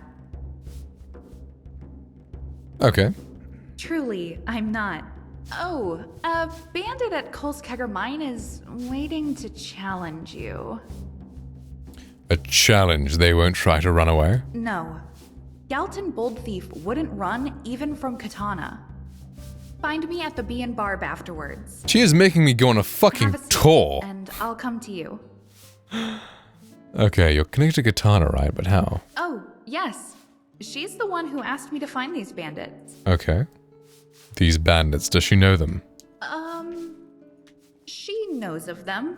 Okay. Truly, I'm not. Oh, a bandit at Kolskegger Mine is waiting to challenge you. A challenge. They won't try to run away? No. Galton Bold Thief wouldn't run even from Katana. Find me at the Bee and Barb afterwards. She is making me go on a fucking tour. And I'll come to you. Okay, you're connected to Katana, right? But how? Oh, yes. She's the one who asked me to find these bandits. Okay. These bandits, does she know them? She knows of them.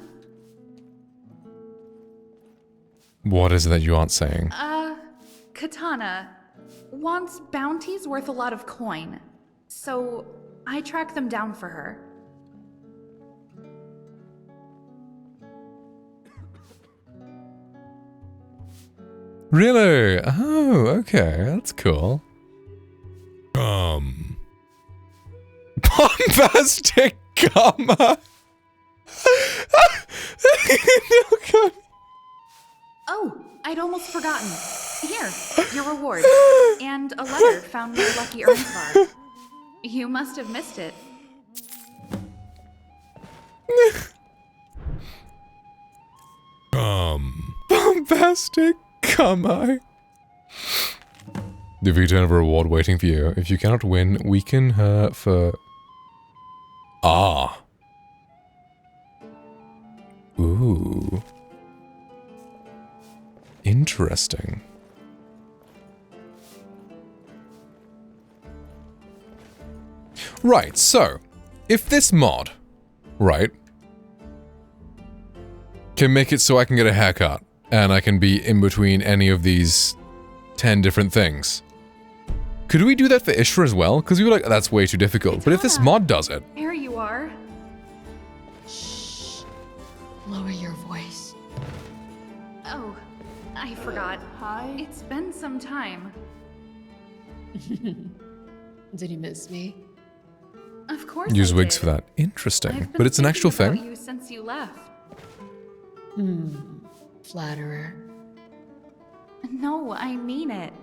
What is it that you aren't saying? Katana wants bounties worth a lot of coin. So I track them down for her. Really? Oh, okay. That's cool. Bombastic comma. Oh, I'd almost forgotten. Here, your reward. And a letter found in your lucky earns bar. You must have missed it. Bombastic comma. Defeat a reward waiting for you. If you cannot win, weaken her for... Ah. Ooh. Interesting. Right, so, if this mod, right, can make it so I can get a haircut, and I can be in between any of these 10 different things, could we do that for Ishra as well? Because we were like, that's way too difficult. But if this mod does it... There you are. Shh. Lower your voice. Oh, I forgot. Hi. It's been some time. Did you miss me? Of course Use I wigs did. for that. Interesting. I've been But it's an actual thinking thing? about you since you left. Flatterer. No, I mean it.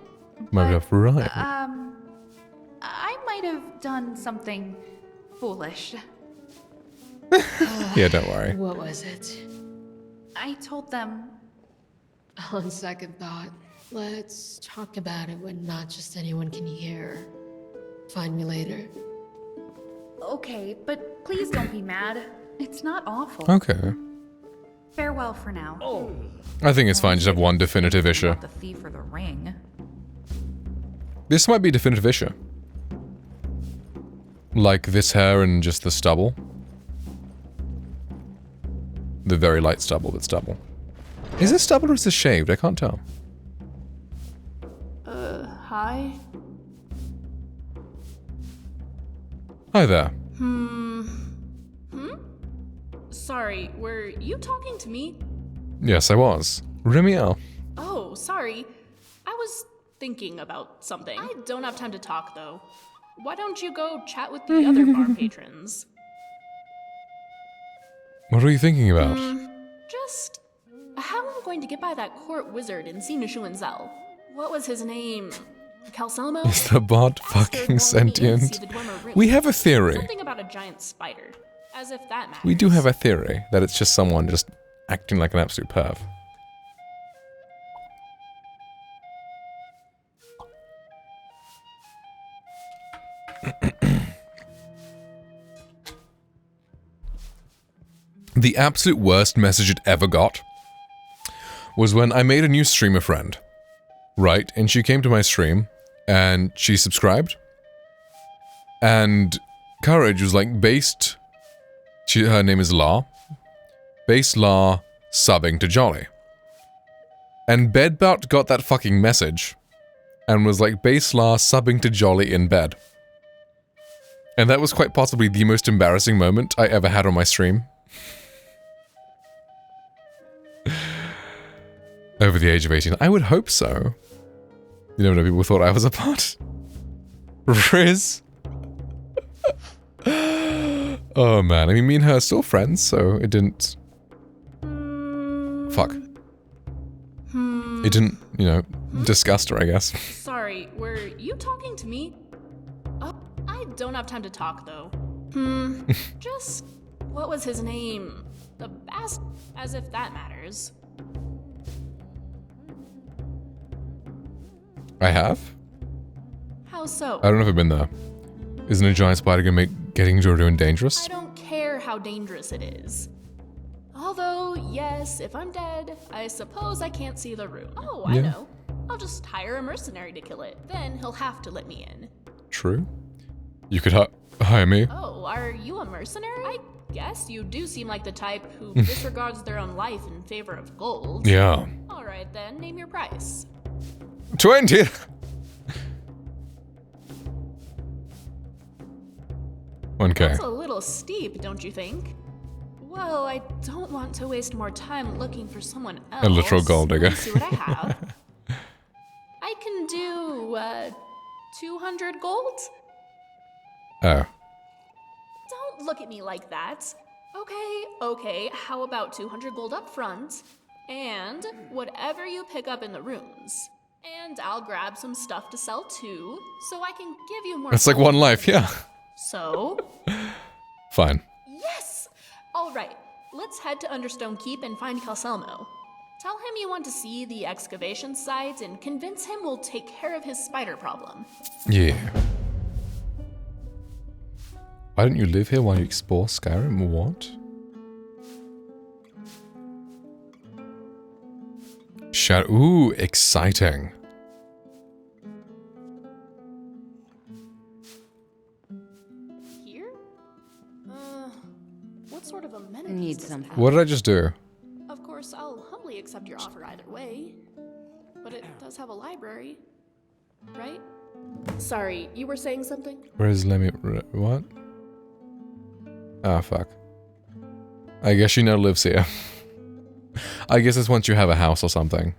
Might have right. I might have done something foolish. Yeah, don't worry. What was it? I told them. On second thought, let's talk about it when not just anyone can hear. Find me later. Okay, but please don't be mad. It's not awful. Okay. Farewell for now. Oh. I think it's fine, just have one definitive issue. The thief or the ring. This might be definitive issue. Like this hair and just the stubble. The very light stubble, but stubble. Is this stubble or is this shaved? I can't tell. Hi? Hi there. Sorry, were you talking to me? Yes, I was. Remiel. Oh, sorry. I was thinking about something. I don't have time to talk, though. Why don't you go chat with the other bar patrons? What are you thinking about? Just how I'm going to get by that court wizard in Sinushu and Zell. What was his name? Calcelmo? Is the bot fucking sentient? We have a theory. Something about a giant spider. As if that matters. We do have a theory that it's just someone just acting like an absolute perv. The absolute worst message it ever got was when I made a new streamer friend. right? And she came to my stream, and she subscribed. And Courage was like, her name is La. Base La subbing to Jolly. And Bedbout got that fucking message and was like, Base La subbing to Jolly in bed. And that was quite possibly the most embarrassing moment I ever had on my stream. Over the age of 18. I would hope so. You never know, people thought I was a bot. Riz. Oh man, I mean, me and her are still friends, so it didn't... Fuck. It didn't, you know, disgust her, I guess. Sorry, were you talking to me? Oh, I don't have time to talk, though. Just... what was his name? The bast... as if that matters. I have? How so? I don't know if I've been there. Isn't a giant spider gonna make getting Jordan dangerous? I don't care how dangerous it is. Although, yes, if I'm dead, I suppose I can't see the room. Oh, I know. I'll just hire a mercenary to kill it. Then he'll have to let me in. True. You could hire me. Oh, are you a mercenary? I guess you do seem like the type who disregards their own life in favor of gold. Yeah. Alright then, name your price. 20! Okay. That's a little steep, don't you think? Well, I don't want to waste more time looking for someone else. A literal gold digger. Let's see what I have. I can do, 200 gold? Oh. Don't look at me like that. Okay, how about 200 gold up front? And whatever you pick up in the rooms. And I'll grab some stuff to sell too, so I can give you more. It's like one life, yeah. So? Fine. Yes! Alright, let's head to Understone Keep and find Calselmo. Tell him you want to see the excavation site and convince him we'll take care of his spider problem. Yeah. Why don't you live here while you explore Skyrim? What? Ooh, exciting. Here? What sort of amenities Need does something. it What did I just do? Of course, I'll humbly accept your offer either way. But it does have a library, right? Sorry, you were saying something? Where's what? Ah, fuck. I guess she now lives here. I guess it's once you have a house or something.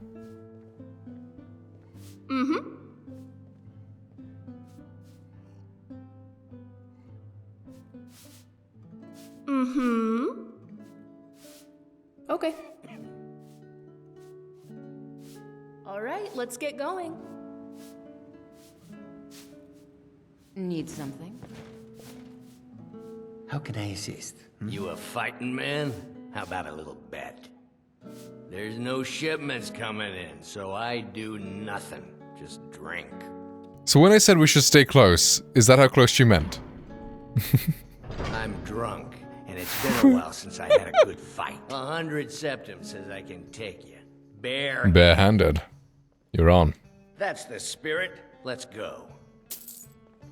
Okay. Alright, let's get going. Need something? How can I assist? You a fighting man? How about a little bet? There's no shipments coming in, so I do nothing. Just drink. So when I said we should stay close, is that how close you meant? I'm drunk, and it's been a while since I had a good fight. 100 septum says I can take you. Barehanded. You're on. That's the spirit. Let's go.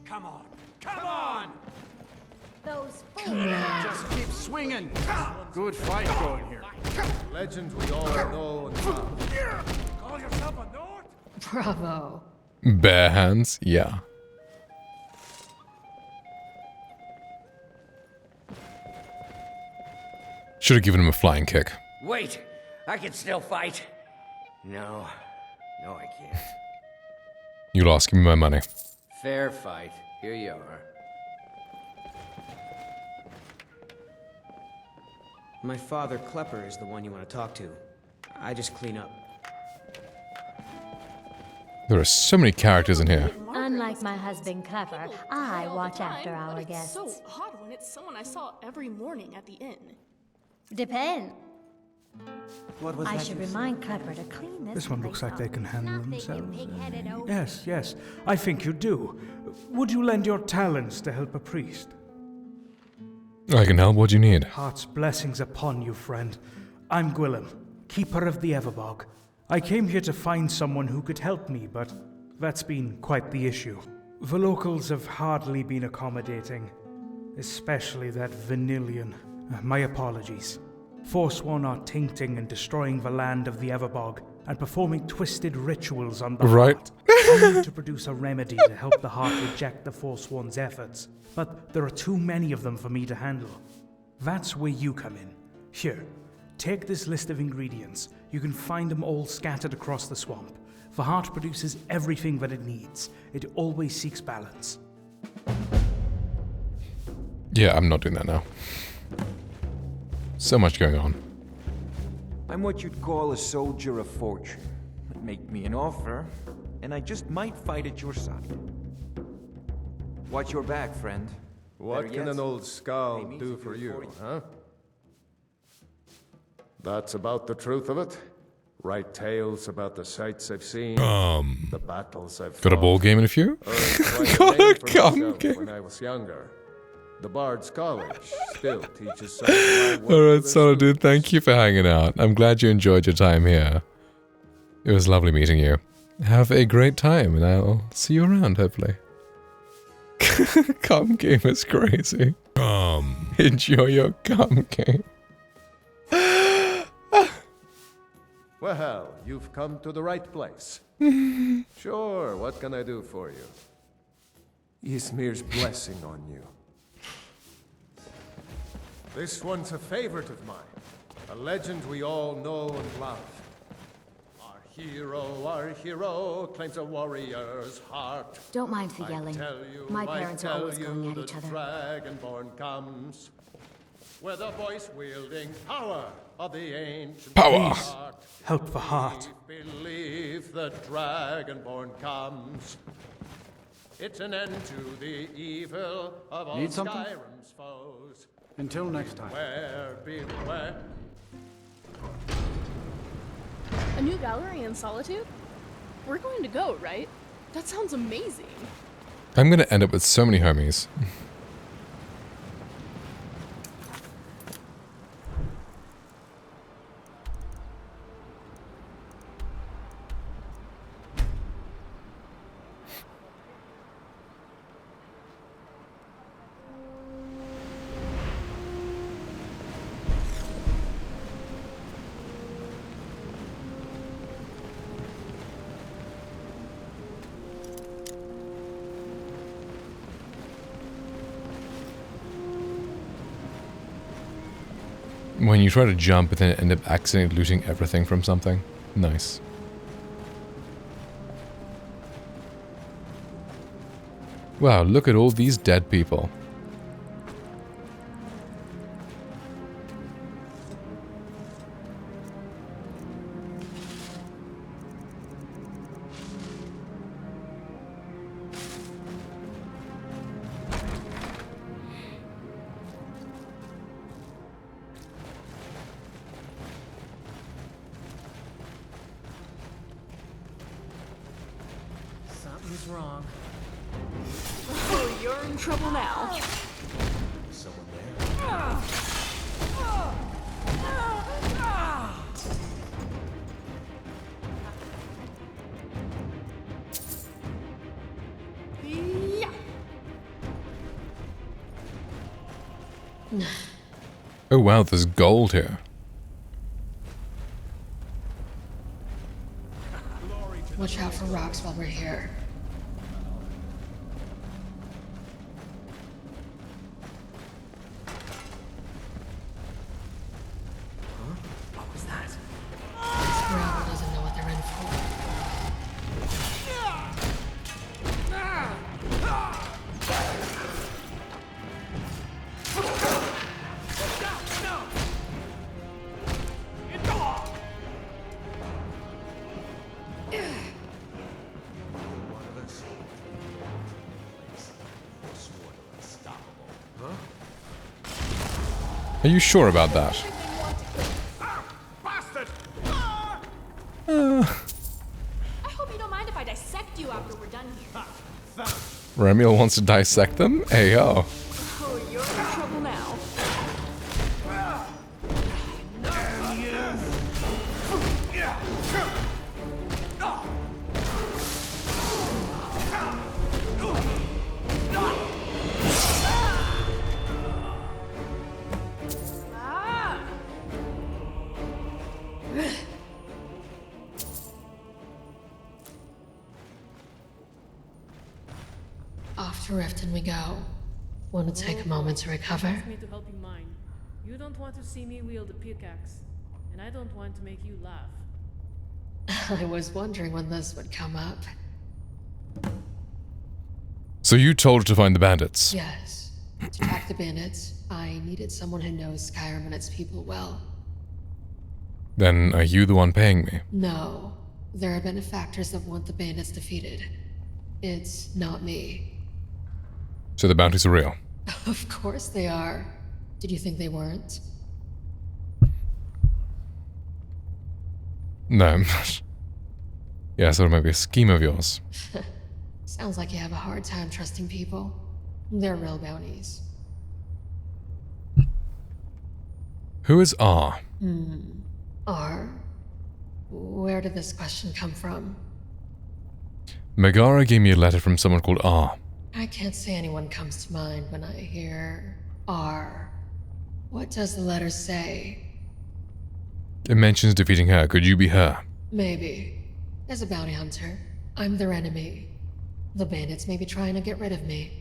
Come on! Come on! Those fools. Just keep swinging. Good fight going here. Legends we all know and love. Call yourself a Nord? Bravo. Bare hands? Yeah. Should have given him a flying kick. Wait, I can still fight. No, I can't. You lost. Give me my money. Fair fight. Here you are. My father, Klepper, is the one you want to talk to. I just clean up. There are so many characters in here. Unlike my husband Clever, I watch after our guests. So odd when it's someone I saw every morning at the inn. Depend. What was I that should you remind Clever to clean this. This one looks like they can handle themselves. Yes. Yes, I think you do. Would you lend your talents to help a priest? I can help. What do you need? Heart's blessings upon you, friend. I'm Gwillem, keeper of the Everbog. I came here to find someone who could help me, but that's been quite the issue. The locals have hardly been accommodating, especially that Vanillion. My apologies. Forsworn are tainting and destroying the land of the Everbog and performing twisted rituals on the heart. I need to produce a remedy to help the heart reject the Forsworn's efforts, but there are too many of them for me to handle. That's where you come in. Here, take this list of ingredients. You can find them all scattered across the swamp. The heart produces everything that it needs. It always seeks balance. Yeah, I'm not doing that now. So much going on. I'm what you'd call a soldier of fortune. Make me an offer, and I just might fight at your side. Watch your back, friend. What can an old skull do for you, huh? That's about the truth of it. Write tales about the sights I've seen, the battles I've got a ball game in a few? Got a gun game. When I was younger. The Bard's College still teaches some of my work. Alright, Solo dude, thank you for hanging out. I'm glad you enjoyed your time here. It was lovely meeting you. Have a great time, and I'll see you around, hopefully. Cum game is crazy. Enjoy your cum game. Well, you've come to the right place. Sure, what can I do for you? Ysmir's blessing on you. This one's a favorite of mine. A legend we all know and love. Our hero claims a warrior's heart. Don't mind the yelling. My parents are always going at each other. Dragonborn comes with a voice-wielding power of the ancient power. Heart. Help the heart. Believe the Dragonborn comes. It's an end to the evil of all Skyrim's foes. Until next time. Beware. A new gallery in Solitude? We're going to go, right? That sounds amazing. I'm gonna end up with so many homies. When you try to jump and then end up accidentally looting everything from something. Nice. Wow, look at all these dead people. Something's wrong. Oh, you're in trouble now. Someone there? Oh wow, there's gold here. Watch out for rocks while we're here. What was that? This rabble doesn't know what they're in for. Are you sure about that? I hope you don't mind if I dissect you after we're done here. Remiel wants to dissect them? Ayo. Oh, you're in trouble now. Off to Riften we go. Want to take a moment to recover? Ask me to help you mine. You don't want to see me wield a pickaxe, and I don't want to make you laugh. I was wondering when this would come up. So you told her to find the bandits? Yes. To track the bandits, I needed someone who knows Skyrim and its people well. Then are you the one paying me? No. There are benefactors that want the bandits defeated. It's not me. So the bounties are real? Of course they are. Did you think they weren't? No, I'm not. Yeah, so it might be a scheme of yours. Sounds like you have a hard time trusting people. They're real bounties. Who is R? R? Where did this question come from? Megara gave me a letter from someone called R. I can't say anyone comes to mind when I hear R. What does the letter say? It mentions defeating her. Could you be her? Maybe. As a bounty hunter, I'm their enemy. The bandits may be trying to get rid of me.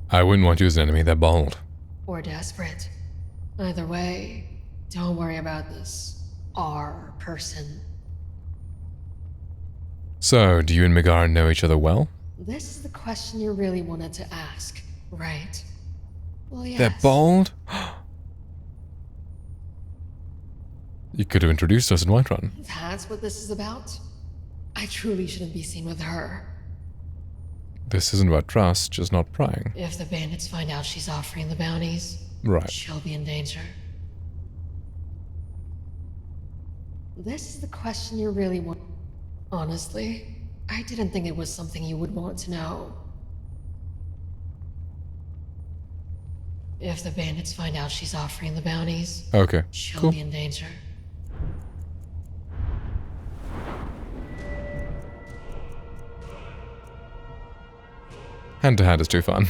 I wouldn't want you as an enemy. They're bold. Or desperate. Either way, don't worry about this R person. So, do you and Megara know each other well? This is the question you really wanted to ask, right? Well, yes. They're bold? You could have introduced us in Whiterun. That's what this is about? I truly shouldn't be seen with her. This isn't about trust, just not prying. If the bandits find out she's offering the bounties, right, she'll be in danger. This is the question you really want. Honestly, I didn't think it was something you would want to know. If the bandits find out she's offering the bounties, okay, she'll be in danger. Hand to hand is too fun.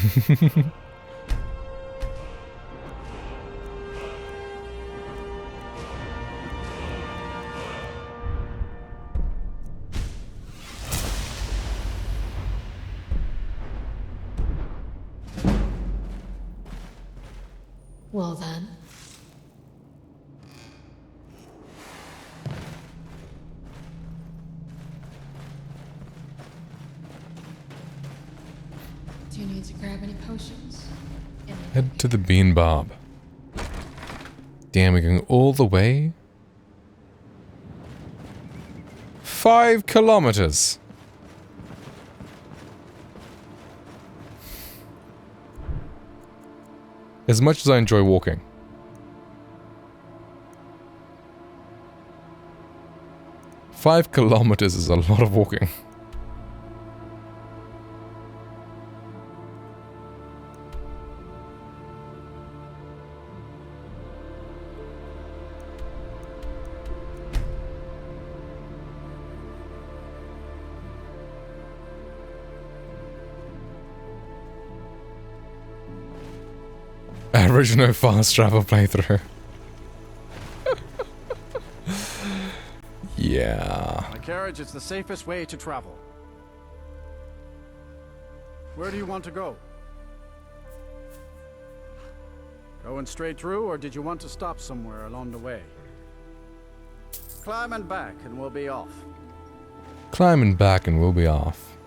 Well then. Do you need to grab any potions? Head to the Bean Barb. Damn, we're going all the way? 5 kilometers! As much as I enjoy walking. Five kilometers is a lot of walking. Average no fast travel playthrough. Yeah. My carriage is the safest way to travel. Where do you want to go? Going straight through, or did you want to stop somewhere along the way? Climb and back, and we'll be off. Climbing back and we'll be off.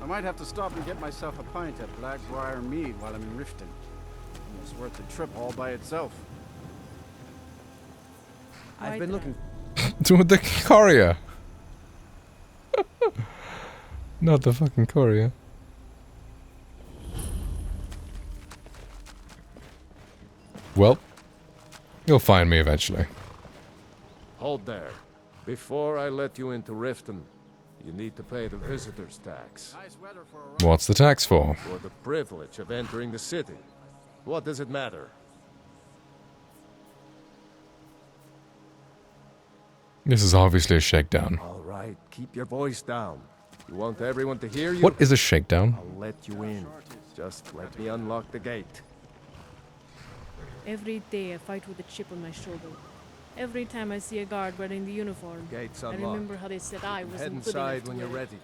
I might have to stop and get myself a pint at Blackbriar Mead while I'm in Riften. Almost worth the trip all by itself. I've been looking... To the courier. Not the fucking courier. Well, you'll find me eventually. Hold there. Before I let you into Riften, you need to pay the visitor's tax. What's the tax for? For the privilege of entering the city. What does it matter? This is obviously a shakedown. All right, keep your voice down. You want everyone to hear you? What is a shakedown? I'll let you in. Just let me unlock the gate. Every day I fight with a chip on my shoulder. Every time I see a guard wearing the uniform, Gates I unlocked. remember how they said I Head wasn't good enough inside to when you're wear it. ready.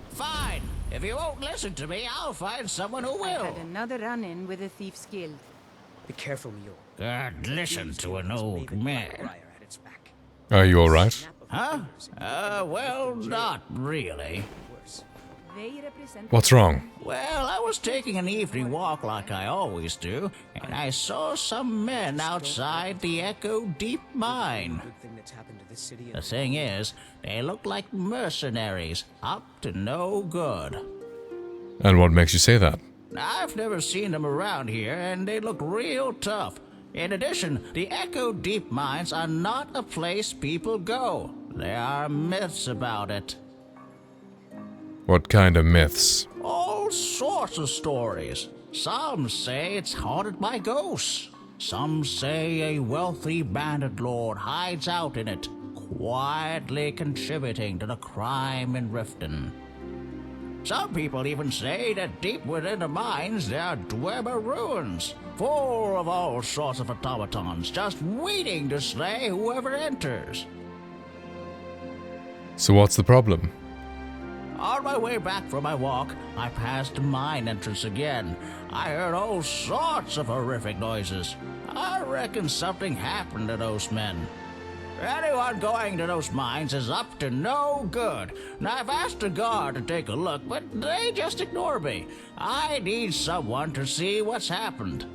Fine. If you won't listen to me, I'll find someone who I will. had another run-in with a thief's guild. Be careful, Mule. God, listen to an old man. Are you alright? Huh? Well, not really. They represent What's wrong? Well, I was taking an evening walk like I always do, and I saw some men outside the Echo Deep Mine. Good thing that's happened to this city. The thing is, they look like mercenaries, up to no good. And what makes you say that? I've never seen them around here, and they look real tough. In addition, the Echo Deep Mines are not a place people go. There are myths about it. What kind of myths? All sorts of stories. Some say it's haunted by ghosts. Some say a wealthy bandit lord hides out in it, quietly contributing to the crime in Riften. Some people even say that deep within the mines there are Dwemer ruins, full of all sorts of automatons, just waiting to slay whoever enters. So what's the problem? On my way back from my walk, I passed the mine entrance again. I heard all sorts of horrific noises. I reckon something happened to those men. Anyone going to those mines is up to no good. Now, I've asked a guard to take a look, but they just ignore me. I need someone to see what's happened.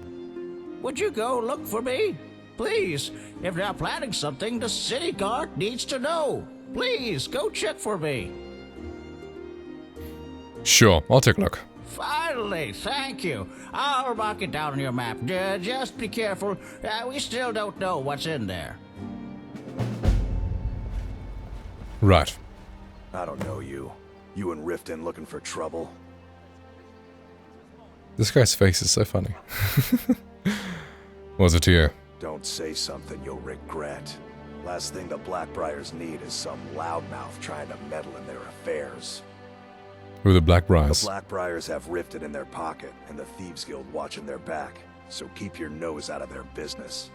Would you go look for me? Please, if they're planning something, the city guard needs to know. Please, go check for me. Sure, I'll take a look. Finally, thank you. I'll mark it down on your map. Just be careful. We still don't know what's in there. Right. I don't know you. You in Riften looking for trouble? This guy's face is so funny. What's it to you? Don't say something you'll regret. Last thing the Blackbriars need is some loudmouth trying to meddle in their affairs. Who are the Blackbriars? The Blackbriars have Riften in their pocket, and the Thieves Guild watching their back, so keep your nose out of their business.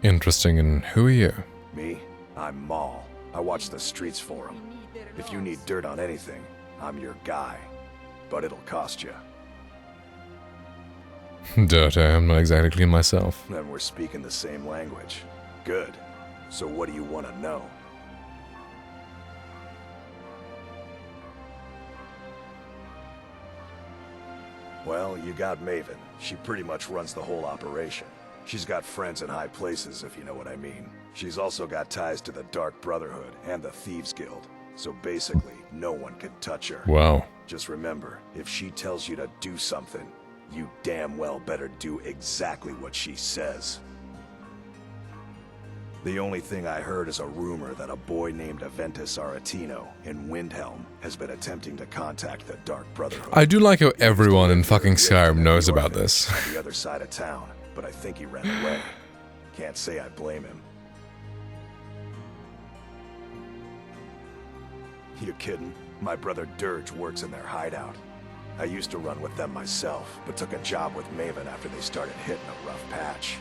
Interesting, and who are you? Me? I'm Maul. I watch the streets for them. If you need dirt on anything, I'm your guy. But it'll cost you. Dirt, I'm not exactly clean myself. Then we're speaking the same language. Good. So what do you want to know? Well, you got Maven. She pretty much runs the whole operation. She's got friends in high places, if you know what I mean. She's also got ties to the Dark Brotherhood and the Thieves Guild. So basically, no one can touch her. Wow. Just remember, if she tells you to do something, you damn well better do exactly what she says. The only thing I heard is a rumor that a boy named Aventus Aretino in Windhelm has been attempting to contact the Dark Brotherhood. I do like how everyone in fucking Skyrim knows about this. On the other side of town, but I think he ran away. Can't say I blame him. You kidding? My brother Dirge works in their hideout. I used to run with them myself, but took a job with Maven after they started hitting a rough patch.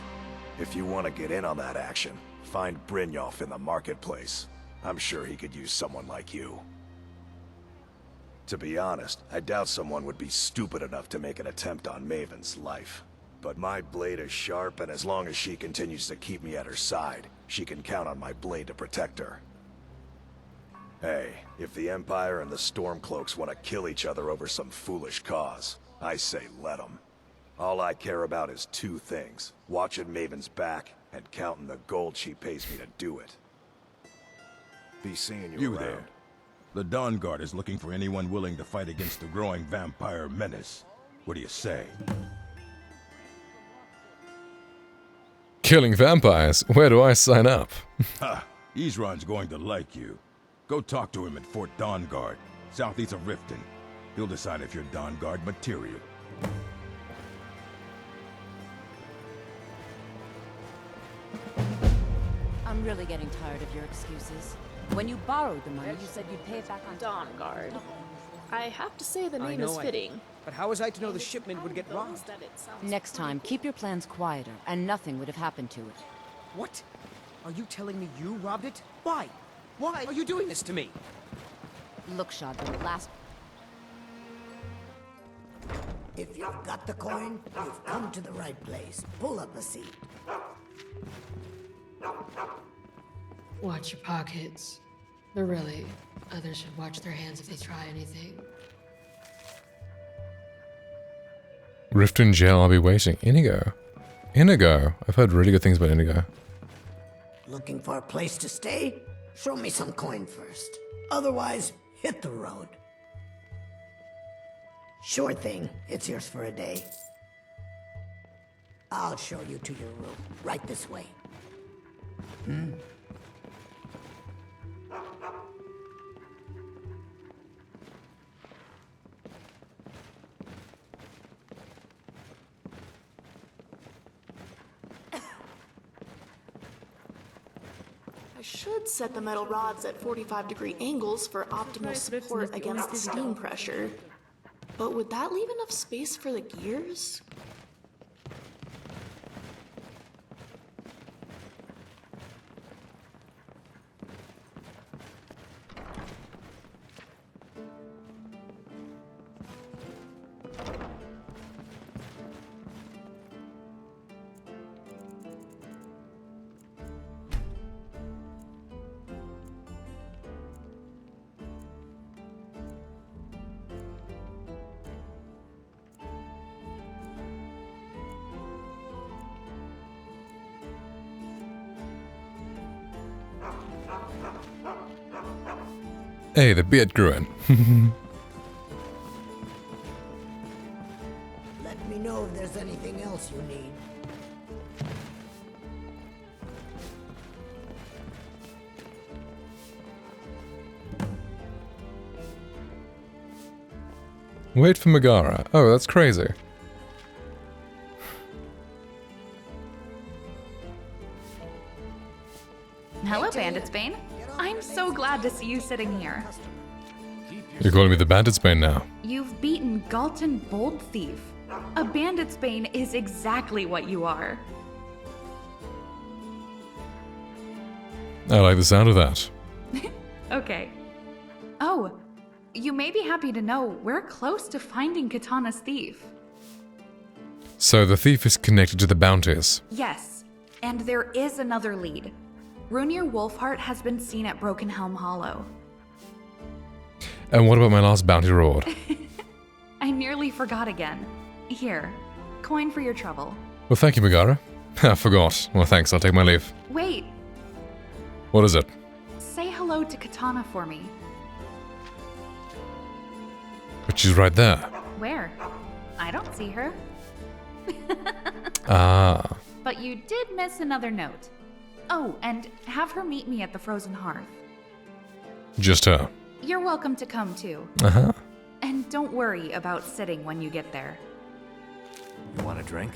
If you want to get in on that action, find Brynjolf in the marketplace. I'm sure he could use someone like you. To be honest, I doubt someone would be stupid enough to make an attempt on Maven's life. But my blade is sharp, and as long as she continues to keep me at her side, she can count on my blade to protect her. Hey, if the Empire and the Stormcloaks want to kill each other over some foolish cause, I say let them. All I care about is two things: watching Maven's back and counting the gold she pays me to do it. Be seeing you around. There. The Dawn Guard is looking for anyone willing to fight against the growing vampire menace. What do you say? Killing vampires? Where do I sign up? Ha! Isran's going to like you. Go talk to him at Fort Dawn Guard, southeast of Riften. He'll decide if you're Dawn Guard material. I'm really getting tired of your excuses. When you borrowed the money, you said you'd pay it back on Dawn Guard. I have to say the I name know is fitting. But how was I to know the shipment would get robbed? Next time, keep your plans quieter, and nothing would have happened to it. What? Are you telling me you robbed it? Why? Why are you doing this to me? Look, Shad, the last... If you've got the coin, you've come to the right place. Pull up a seat. Watch your pockets. But really, others should watch their hands if they try anything. Rift in jail, I'll be waiting. Inigo. Inigo. I've heard really good things about Inigo. Looking for a place to stay? Show me some coin first. Otherwise, hit the road. Sure thing. It's yours for a day. I'll show you to your room. Right this way. I should set the metal rods at 45-degree angles for optimal support against steam pressure. But would that leave enough space for the gears? Hey, the beard grew in. Let me know if there's anything else you need. Wait for Megara. Oh, that's crazy. Hello, Bandit's Bane. I'm so glad to see you sitting here. You're calling me the Bandit's Bane now. You've beaten Galton Bold Thief. A Bandit's Bane is exactly what you are. I like the sound of that. Okay. Oh, you may be happy to know we're close to finding Katana's thief. So the thief is connected to the bounties. Yes, and there is another lead. Runir Wolfheart has been seen at Broken Helm Hollow. And what about my last bounty reward? I nearly forgot again. Here, coin for your trouble. Well, thank you, Megara. I forgot. Well, thanks. I'll take my leave. Wait, What is it? say hello to Katana for me. But she's right there. Where? I don't see her. Ah. But you did miss another note. Oh, and have her meet me at the Frozen Hearth. Just her. You're welcome to come too. Uh-huh. And don't worry about sitting when you get there. You want a drink?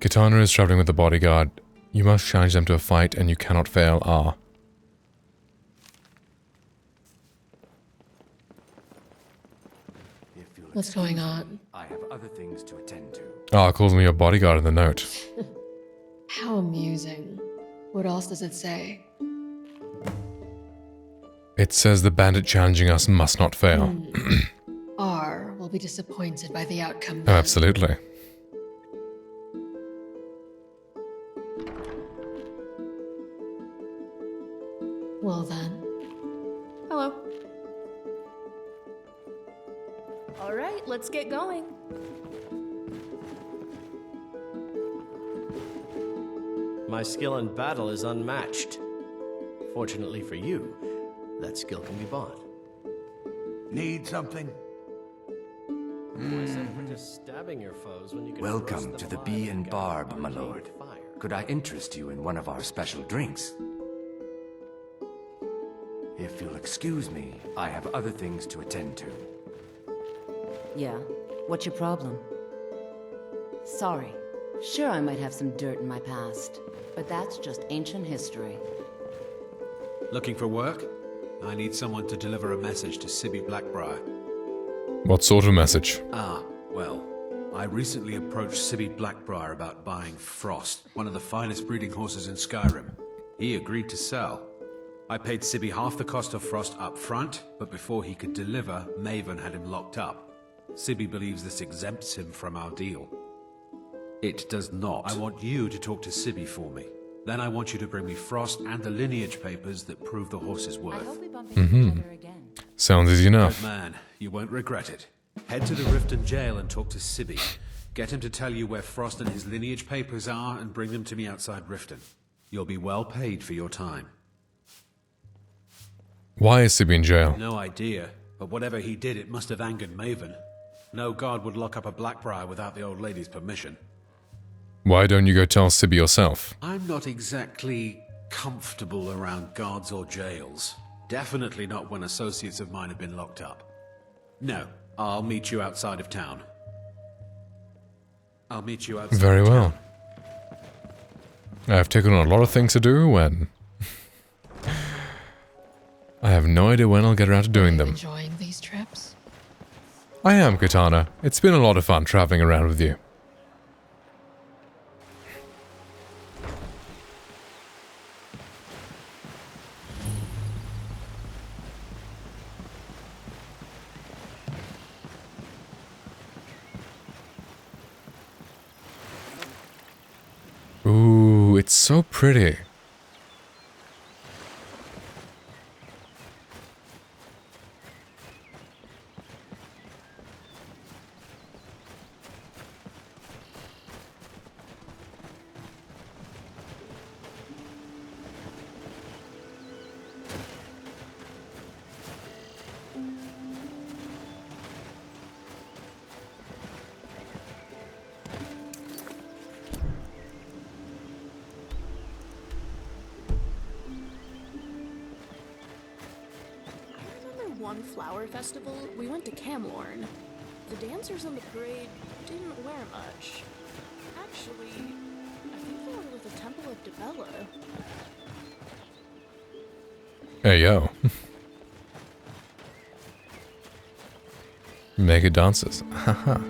Katana is traveling with the bodyguard. You must challenge them to a fight and you cannot fail. Ah. What's going on? I have other things to attend to. Ah, it calls me your bodyguard in the note. How amusing. What else does it say? It says the bandit challenging us must not fail. R will be disappointed by the outcome. Oh, absolutely. Well then. Hello. All right, let's get going. My skill in battle is unmatched. Fortunately for you, that skill can be bought. Need something? Why send for just stabbing your foes when you can Welcome roast to them the Bee alive and guide Barb, my arcane lord. fire? Could I interest you in one of our special drinks? If you'll excuse me, I have other things to attend to. Yeah? What's your problem? Sorry. Sure, I might have some dirt in my past, but that's just ancient history. Looking for work? I need someone to deliver a message to Sibby Blackbriar. What sort of message? Well, I recently approached Sibby Blackbriar about buying Frost, one of the finest breeding horses in Skyrim. He agreed to sell. I paid Sibby half the cost of Frost up front, but before he could deliver, Maven had him locked up. Sibby believes this exempts him from our deal. It does not. I want you to talk to Sibby for me. Then I want you to bring me Frost and the lineage papers that prove the horse's worth. Sounds easy enough. Good man, you won't regret it. Head to the Riften jail and talk to Sibby. Get him to tell you where Frost and his lineage papers are and bring them to me outside Riften. You'll be well paid for your time. Why is Sibby in jail? No idea, but whatever he did, it must have angered Maven. No guard would lock up a Blackbriar without the old lady's permission. Why don't you go tell Sibby yourself? I'm not exactly comfortable around guards or jails. Definitely not when associates of mine have been locked up. No, I'll meet you outside of town. Very well. I've taken on a lot of things to do, and I have no idea when I'll get around to doing them. Enjoying these trips? I am, Katana. It's been a lot of fun traveling around with you. Ooh, it's so pretty. One flower festival, we went to Camlorn. The dancers on the parade didn't wear much. Actually, I think they were with the Temple of Dibella. Hey, yo. Mega dances. Haha.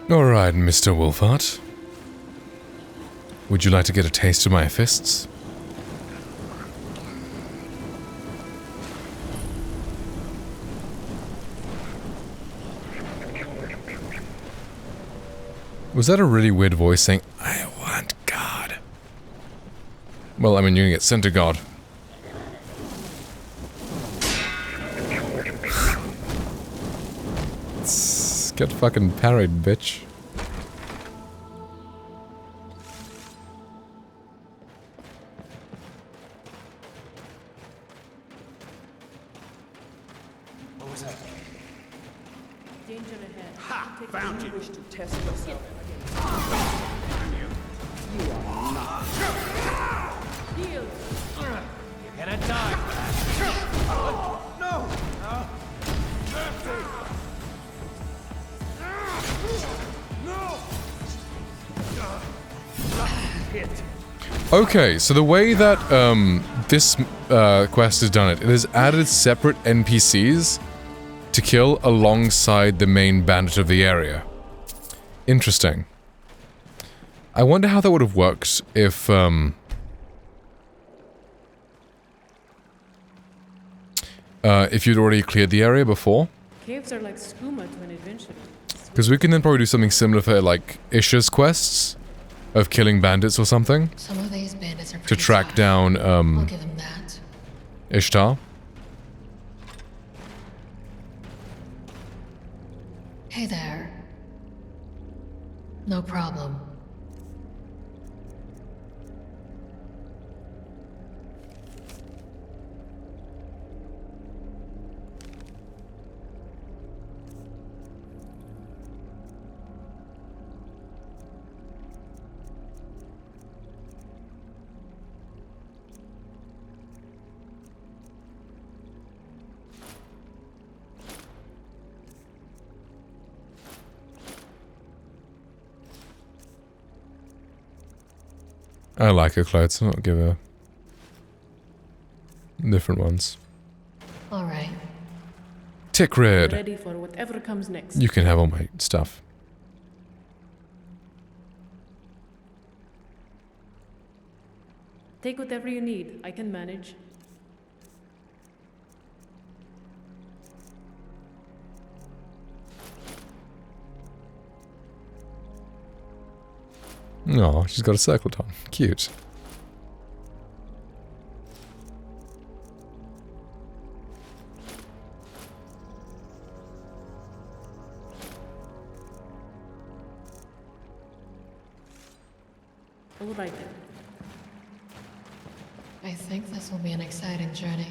Alright, Mr. Wolfhart. Would you like to get a taste of my fists? Was that a really weird voice saying, I want God? Well, I mean, you're gonna get sent to God. Get fucking parried, bitch. What was that? Danger ahead. Ha! Take Found you. wish to test yourself. You are not. Heal. You're gonna die. No! Okay, so the way that this quest has done it, it has added separate NPCs to kill alongside the main bandit of the area. Interesting. I wonder how that would have worked if you'd already cleared the area before. Caves are like skooma to an adventurer. Because we can then probably do something similar for, like, Isha's quests of killing bandits or something. Some of these bandits are To pretty track tough. down, I'll give them that. Ishtar. Hey there. No problem. I like her clothes, I'll give her different ones. All right. Tick Red. Ready for whatever comes next. You can have all my stuff. Take whatever you need. I can manage. Oh, she's got a circlet on. Cute. All right then. I think this will be an exciting journey.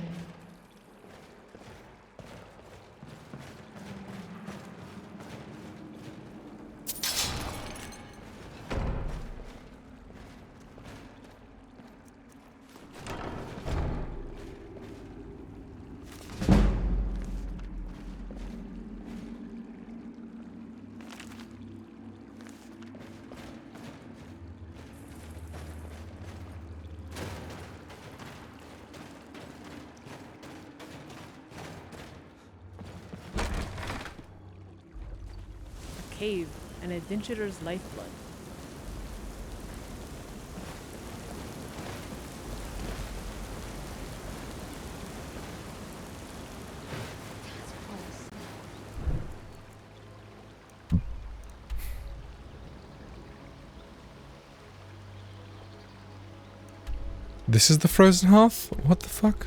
Cave, an adventurer's lifeblood. This is the frozen hearth? What the fuck?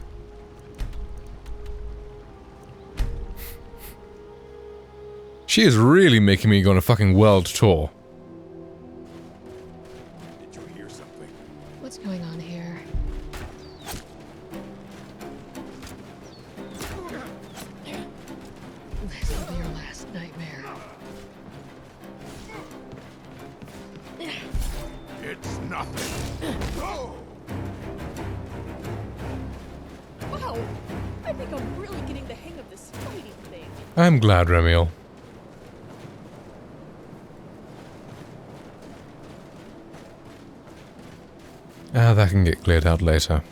She is really making me go on a fucking world tour. Did you hear something? What's going on here? This will be your last nightmare. It's nothing. Go! Wow! I think I'm really getting the hang of this fighting thing. I'm glad, Remiel. Ah, that can get cleared out later.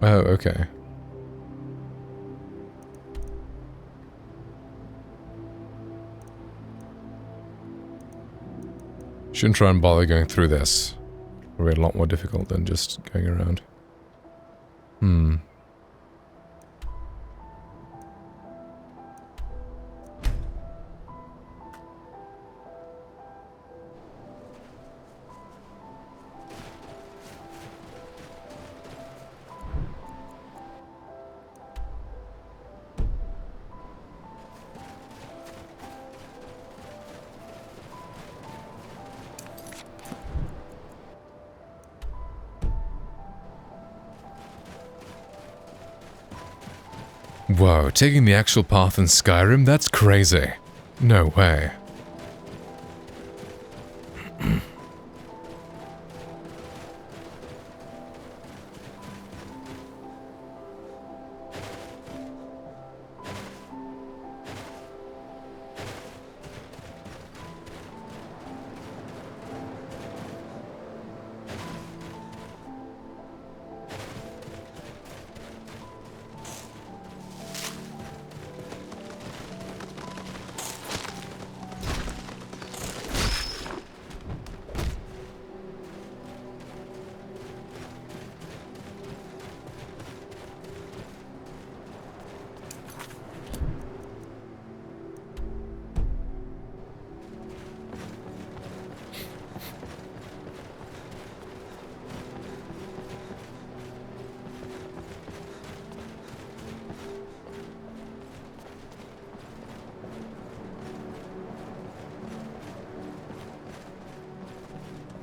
Oh, okay. Shouldn't try and bother going through this. Probably a lot more difficult than just going around. Hmm. Whoa, taking the actual path in Skyrim? That's crazy. No way.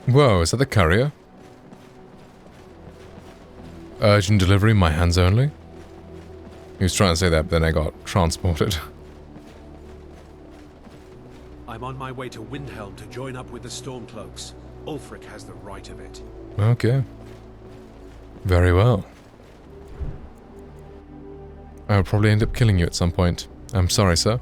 Whoa, is that the courier? Urgent delivery, my hands only? He was trying to say that, but then I got transported. I'm on my way to Windhelm to join up with the Stormcloaks. Ulfric has the right of it. Okay. Very well. I'll probably end up killing you at some point. I'm sorry, sir.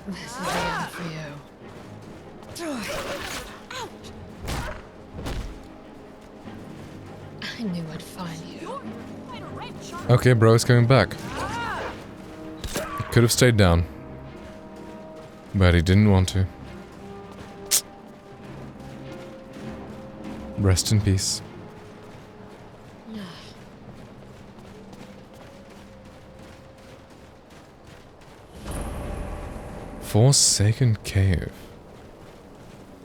This is the end for you. I knew I'd find you. Okay, bro is coming back. He could have stayed down. But he didn't want to. Rest in peace. Forsaken Cave.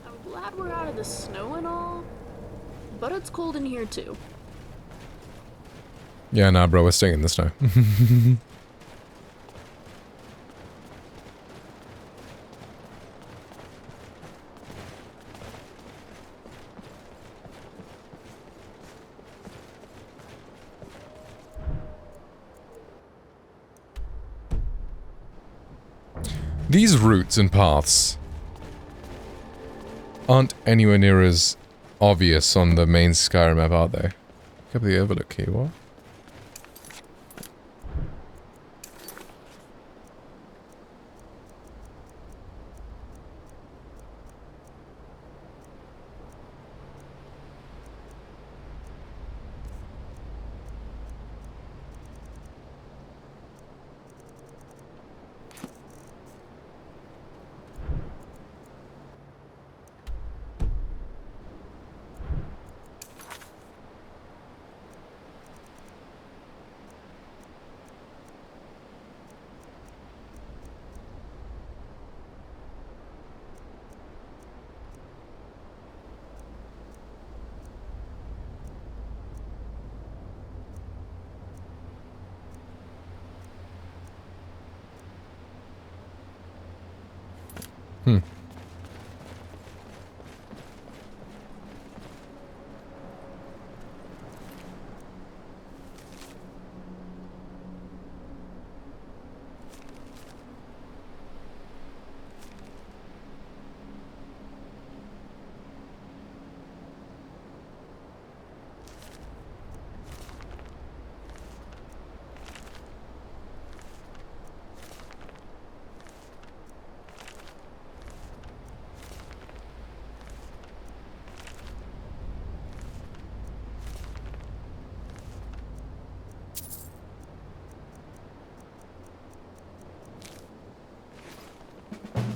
I'm glad we're out of the snow and all, but it's cold in here too. Yeah, nah, bro, we're staying in the snow. These routes and paths aren't anywhere near as obvious on the main Skyrim map, are they? Look up the overlook here, what?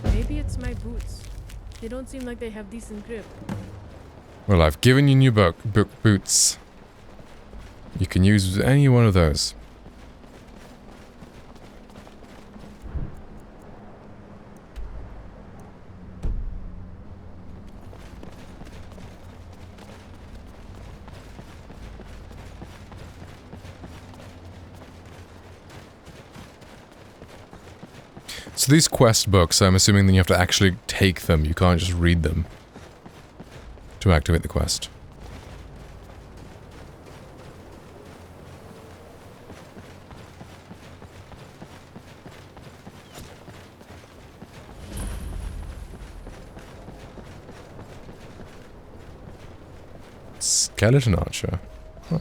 Maybe it's my boots. They don't seem like they have decent grip. Well, I've given you new boots. You can use any one of those. So these quest books, I'm assuming then you have to actually take them. You can't just read them to activate the quest. skeleton archer. Huh.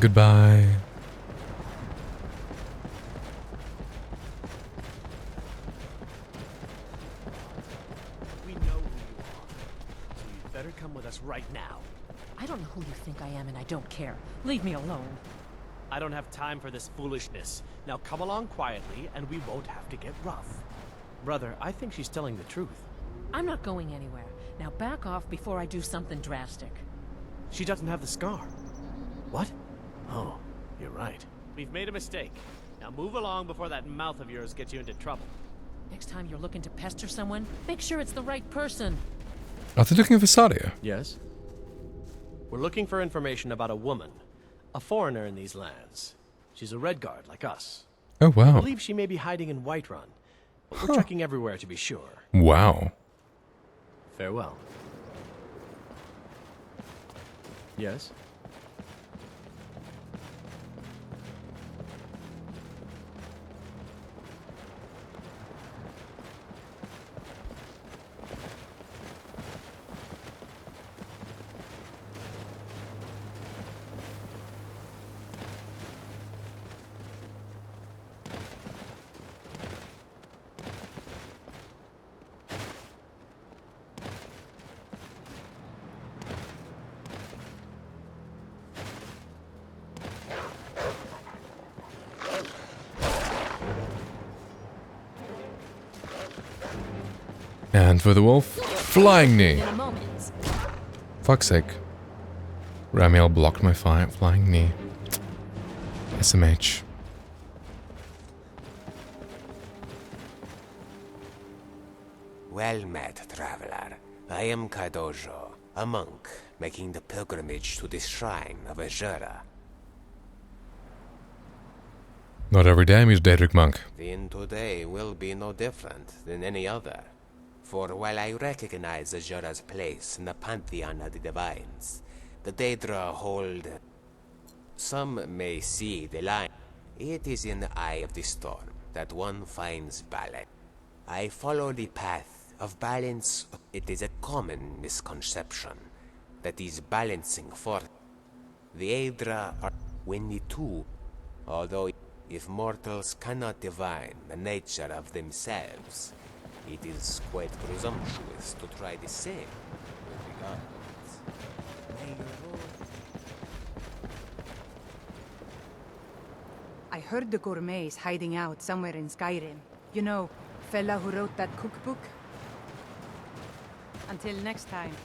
Goodbye. We know who you are, so you'd better come with us right now. I don't know who you think I am, and I don't care. Leave me alone. I don't have time for this foolishness. Now come along quietly, and we won't have to get rough. Brother, I think she's telling the truth. I'm not going anywhere. Now back off before I do something drastic. She doesn't have the scar. What? Oh, you're right. We've made a mistake. Now move along before that mouth of yours gets you into trouble. Next time you're looking to pester someone, make sure it's the right person. Are they looking for Sadia? Yes? We're looking for information about a woman. A foreigner in these lands. She's a Redguard like us. Oh, wow. I believe she may be hiding in Whiterun. But we're checking everywhere to be sure. Wow. Farewell. Yes? And for the wolf, flying knee. Fuck's sake. Ramiel blocked my flying knee. SMH. Well met, traveler. I am Kaidojo, a monk making the pilgrimage to the shrine of Azura. Not every day meets Daedric monk. Then today will be no different than any other. For while I recognize Azura's place in the pantheon of the divines, the Daedra hold... Some may see the line. It is in the eye of the storm that one finds balance. I follow the path of balance. It is a common misconception that is balancing for the Aedra are when the two, although if mortals cannot divine the nature of themselves, it is quite presumptuous to try the same with the gods. May your lord... I heard the gourmet is hiding out somewhere in Skyrim. You know, fella who wrote that cookbook? Until next time.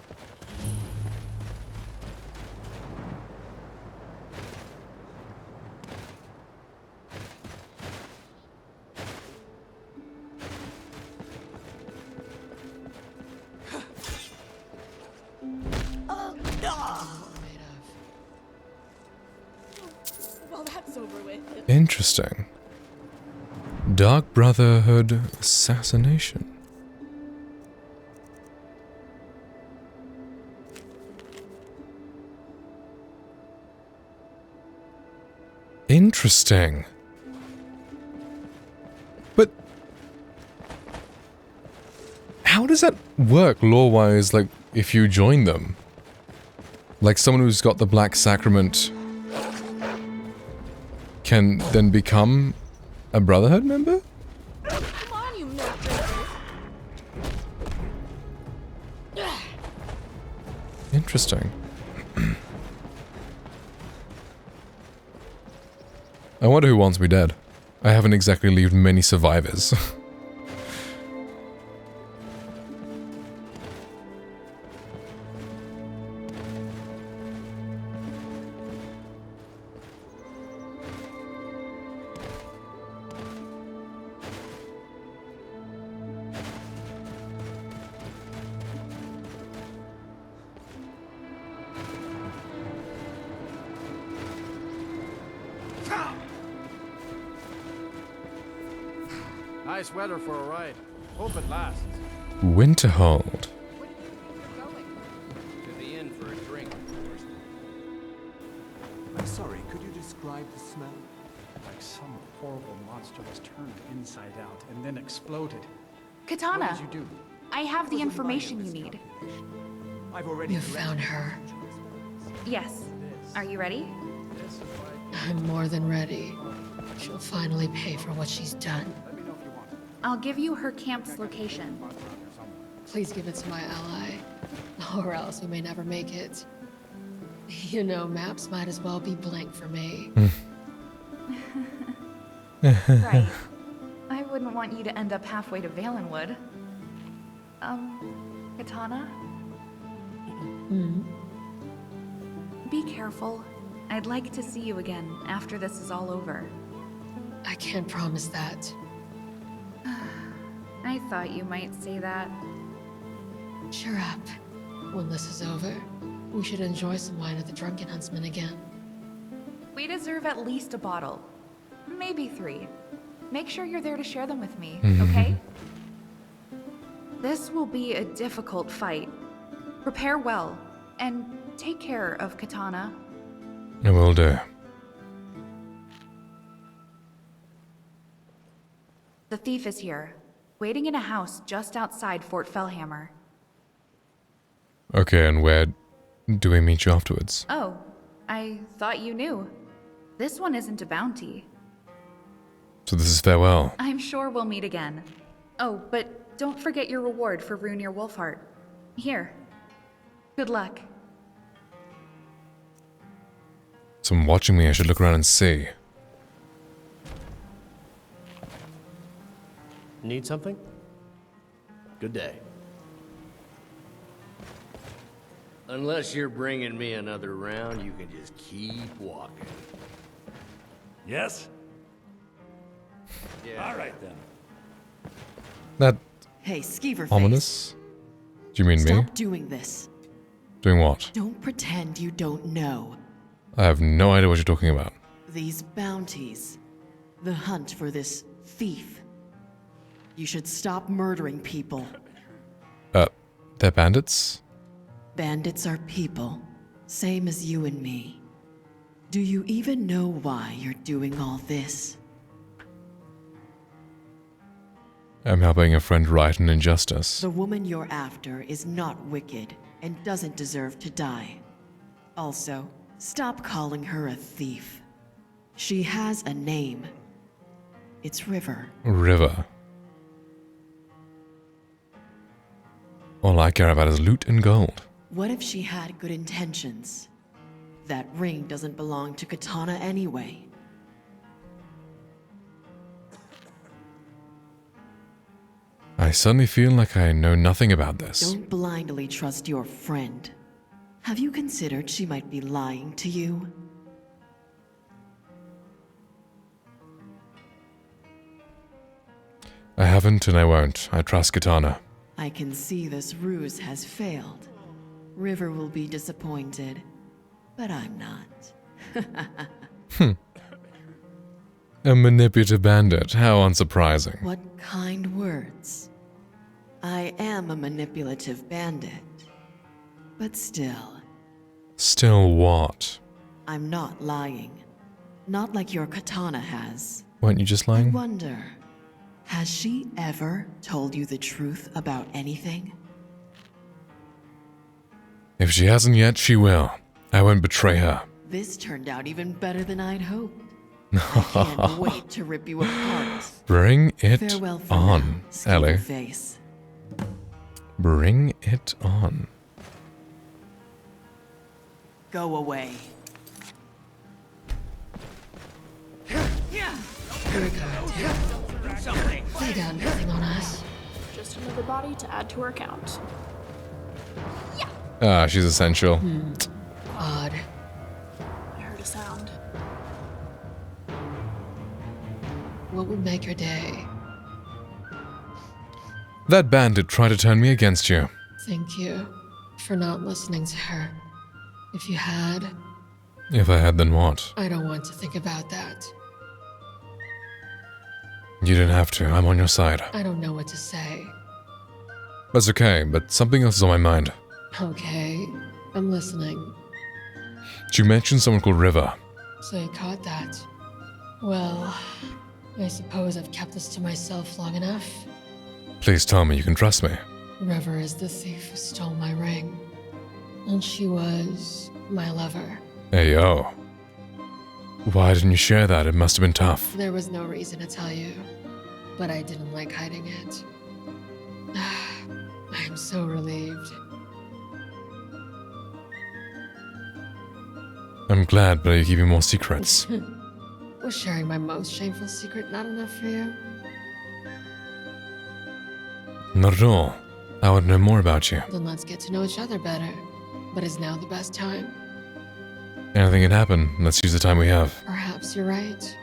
Well, that's over with. Interesting. Dark Brotherhood assassination. Interesting. But how does that work lore-wise, like, if you join them? Like, someone who's got the Black Sacrament can then become a Brotherhood member? Come on, you milk drinker. Interesting. I wonder who wants me dead. I haven't exactly left many survivors. Nice weather for a ride. Hope it lasts. Winterhold. To the inn for a drink. I'm sorry, could you describe the smell? Like some horrible monster was turned inside out and then exploded. Katana, What did you do? I have the information you need. I've already You found her. Yes. Are you ready? I'm more than ready. She'll finally pay for what she's done. I'll give you her camp's location. Please give it to my ally, or else we may never make it. You know, maps might as well be blank for me. Right. I wouldn't want you to end up halfway to Valenwood. Katana? Be careful. I'd like to see you again after this is all over. I can't promise that. I thought you might say that. Cheer up. When this is over, we should enjoy some wine at the Drunken Huntsman again. We deserve at least a bottle. Maybe 3. Make sure you're there to share them with me, okay? This will be a difficult fight. Prepare well, and take care of Katana. I will do. The thief is here, waiting in a house just outside Fort Fellhammer. Okay, and where do we meet you afterwards? Oh, I thought you knew. This one isn't a bounty. So this is farewell. I'm sure we'll meet again. Oh, but don't forget your reward for Runir Wolfheart. Here. Good luck. Someone watching me, I should look around and see. Need something? Good day. Unless you're bringing me another round, you can just keep walking. Yes? Yeah. All right then. That Hey, Skeever ominous? Do you mean me? Stop doing this. Doing what? Don't pretend you don't know. I have no idea what you're talking about. These bounties. The hunt for this thief. You should stop murdering people. They're bandits? Bandits are people, same as you and me. Do you even know why you're doing all this? I'm helping a friend right an injustice. The woman you're after is not wicked and doesn't deserve to die. Also, stop calling her a thief. She has a name. It's River. River. All I care about is loot and gold. What if she had good intentions? That ring doesn't belong to Katana anyway. I suddenly feel like I know nothing about this. Don't blindly trust your friend. Have you considered she might be lying to you? I haven't and I won't. I trust Katana. I can see this ruse has failed. River will be disappointed, but I'm not. A manipulative bandit. How unsurprising. What kind words? I am a manipulative bandit, but still, Still what? I'm not lying. Not like your Katana has. Weren't you just I lying? wonder, has she ever told you the truth about anything? If she hasn't yet, she will. I won't betray her. This turned out even better than I'd hoped. I can't wait to rip you apart. Bring it Farewell for on, now, Ellie. Face. Bring it on. Go away. They got nothing on us. Just another body to add to our count. Ah, she's essential. Odd. I heard a sound. What would make your day? That bandit tried to turn me against you. Thank you for not listening to her. If you had, If I had, then what? I don't want to think about that. You didn't have to. I'm on your side. I don't know what to say. That's okay, but something else is on my mind. Okay, I'm listening. You mentioned someone called River. So you caught that. Well, I suppose I've kept this to myself long enough. Please tell me you can trust me. River is the thief who stole my ring. And she was my lover. Hey, yo. Why didn't you share that? It must have been tough. There was no reason to tell you, but I didn't like hiding it. I'm so relieved. I'm glad, but are you keeping more secrets? Was sharing my most shameful secret not enough for you? Not at all. I want to know more about you. Then let's get to know each other better. But is now the best time? Anything can happen. Let's use the time we have. Perhaps you're right.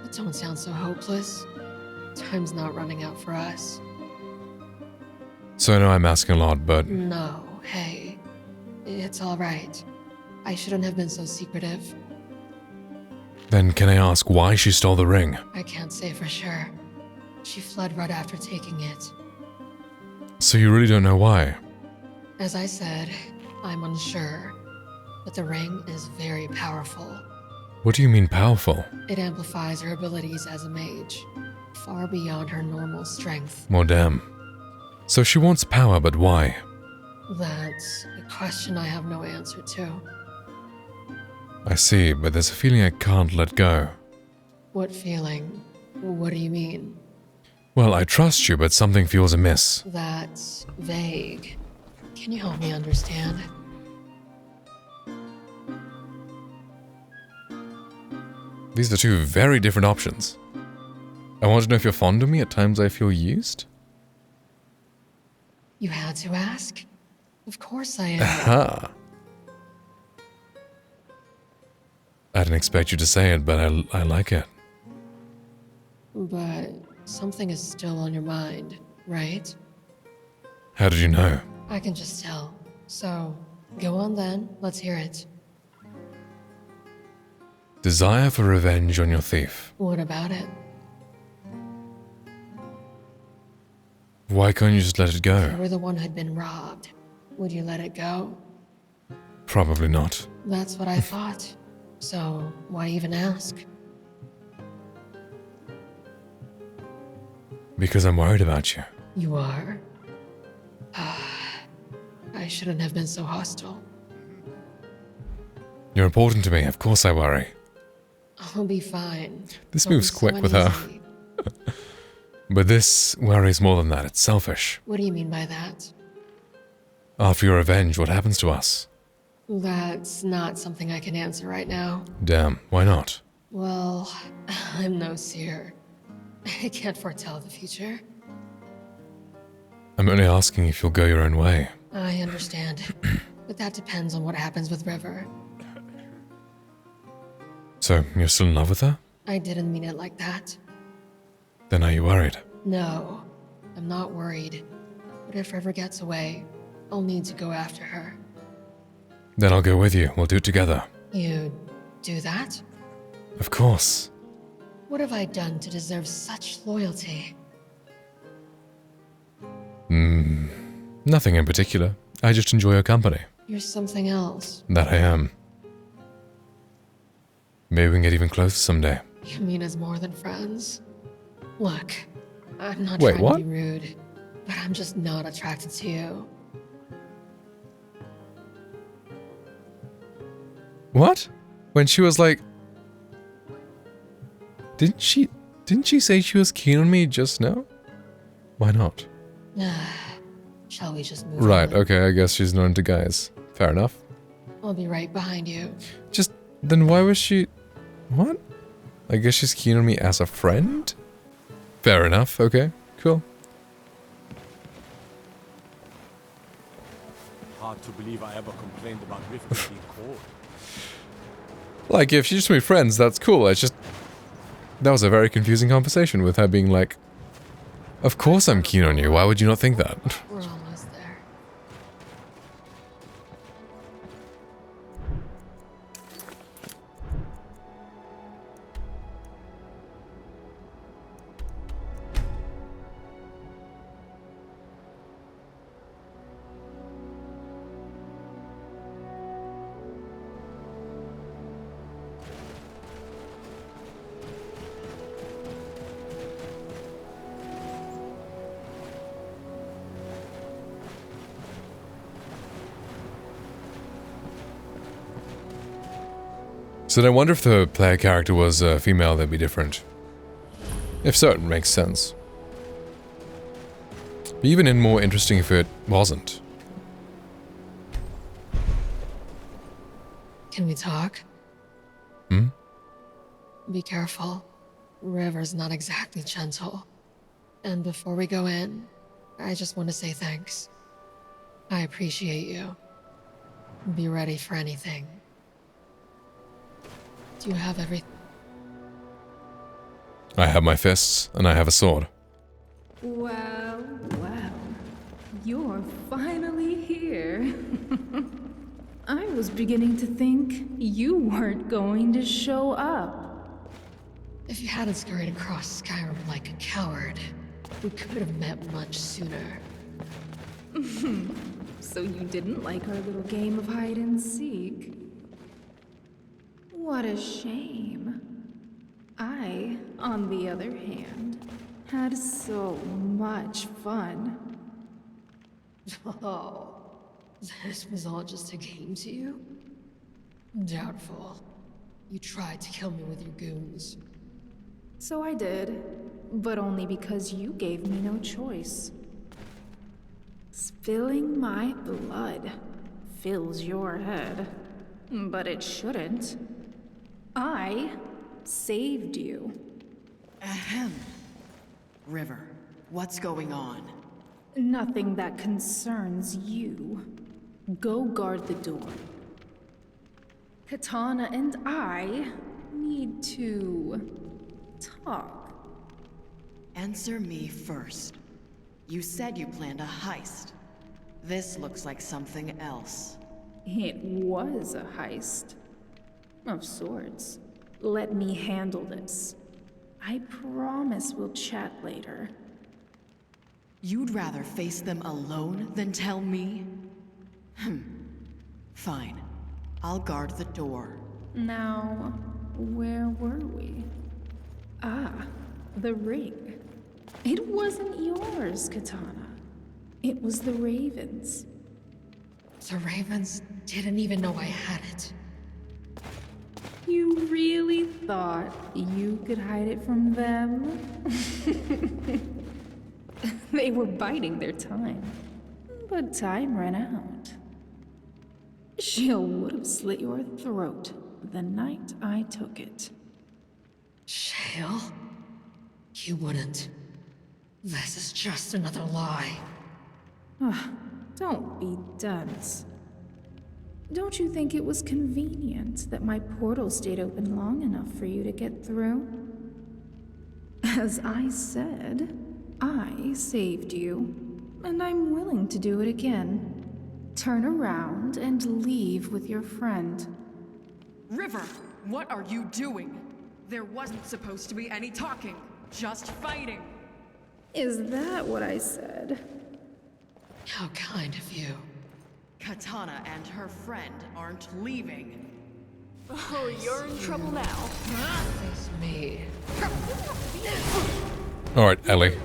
But don't sound so hopeless. Time's not running out for us. So I know I'm asking a lot, but... No, hey. It's alright. I shouldn't have been so secretive. Then can I ask why she stole the ring? I can't say for sure. She fled right after taking it. So you really don't know why? As I said, I'm unsure. But the ring is very powerful. What do you mean powerful? It amplifies her abilities as a mage, far beyond her normal strength. Well, damn. So she wants power, but why? That's a question I have no answer to. I see, but there's a feeling I can't let go. What feeling? What do you mean? Well, I trust you, but something feels amiss. That's vague. Can you help me understand? These are two very different options. I want to know if you're fond of me. At times I feel used. You had to ask? Of course I am. Aha! I didn't expect you to say it, but I like it. But something is still on your mind, right? How did you know? I can just tell. So, go on then. Let's hear it. Desire for revenge on your thief. What about it? Why can't you just let it If go? you were the one who'd been robbed, would you let it go? Probably not. That's what I thought. So, why even ask? Because I'm worried about you. You are? I shouldn't have been so hostile. You're important to me, of course I worry. I'll be fine. This Don't be moves so quick with her. uneasy. But this worries more than that, it's selfish. What do you mean by that? After your revenge, what happens to us? That's not something I can answer right now. Damn, why not? Well, I'm no seer. I can't foretell the future. I'm only asking if you'll go your own way. I understand. But that depends on what happens with River. So, you're still in love with her? I didn't mean it like that. Then are you worried? No, I'm not worried. But if River gets away, I'll need to go after her. Then I'll go with you, we'll do it together. You do that? Of course. What have I done to deserve such loyalty? Nothing in particular. I just enjoy your company. You're something else. That I am. Maybe we can get even closer someday. You mean as more than friends? Look, I'm not Wait, trying what? to be rude, but I'm just not attracted to you. What? When she was like... Didn't she say she was keen on me just now? Why not? Shall we just move Right, on? okay, I guess she's not into guys. Fair enough. I'll be right behind you. Just, then why was she... What? I guess she's keen on me as a friend? Fair enough, okay, cool. Hard to believe I ever complained about Rift being cold. Like, if she just made friends, that's cool. It's just... That was a very confusing conversation with her being like, of course I'm keen on you, why would you not think that? We're almost there. So I wonder if the player character was female, that'd be different. If so, it makes sense. But even in more interesting if it wasn't. Can we talk? Hmm? Be careful. River's not exactly gentle. And before we go in, I just want to say thanks. I appreciate you. Be ready for anything. Do you have everything? I have my fists, and I have a sword. Wow, wow. You're finally here. I was beginning to think you weren't going to show up. If you hadn't scurried across Skyrim like a coward, we could have met much sooner. So you didn't like our little game of hide and seek? What a shame. I, on the other hand, had so much fun. Oh, this was all just a game to you? Doubtful. You tried to kill me with your goons. So I did, but only because you gave me no choice. Spilling my blood fills your head, but it shouldn't. I saved you. Ahem. River, what's going on? Nothing that concerns you. Go guard the door. Katana and I need to talk. Answer me first. You said you planned a heist. This looks like something else. It was a heist. Of sorts. Let me handle this. I promise we'll chat later. You'd rather face them alone than tell me? Fine. I'll guard the door. Now, where were we? Ah, the ring. It wasn't yours, Katana. It was the Ravens. The Ravens didn't even know I had it. You really thought you could hide it from them? They were biding their time. But time ran out. She'll would have slit your throat the night I took it. Shale? You wouldn't. This is just another lie. Don't be dense. Don't you think it was convenient that my portal stayed open long enough for you to get through? As I said, I saved you, and I'm willing to do it again. Turn around and leave with your friend. River, what are you doing? There wasn't supposed to be any talking, just fighting. Is that what I said? How kind of you. Katana and her friend aren't leaving. Oh, you're in trouble now. Face me. Alright, Ellie.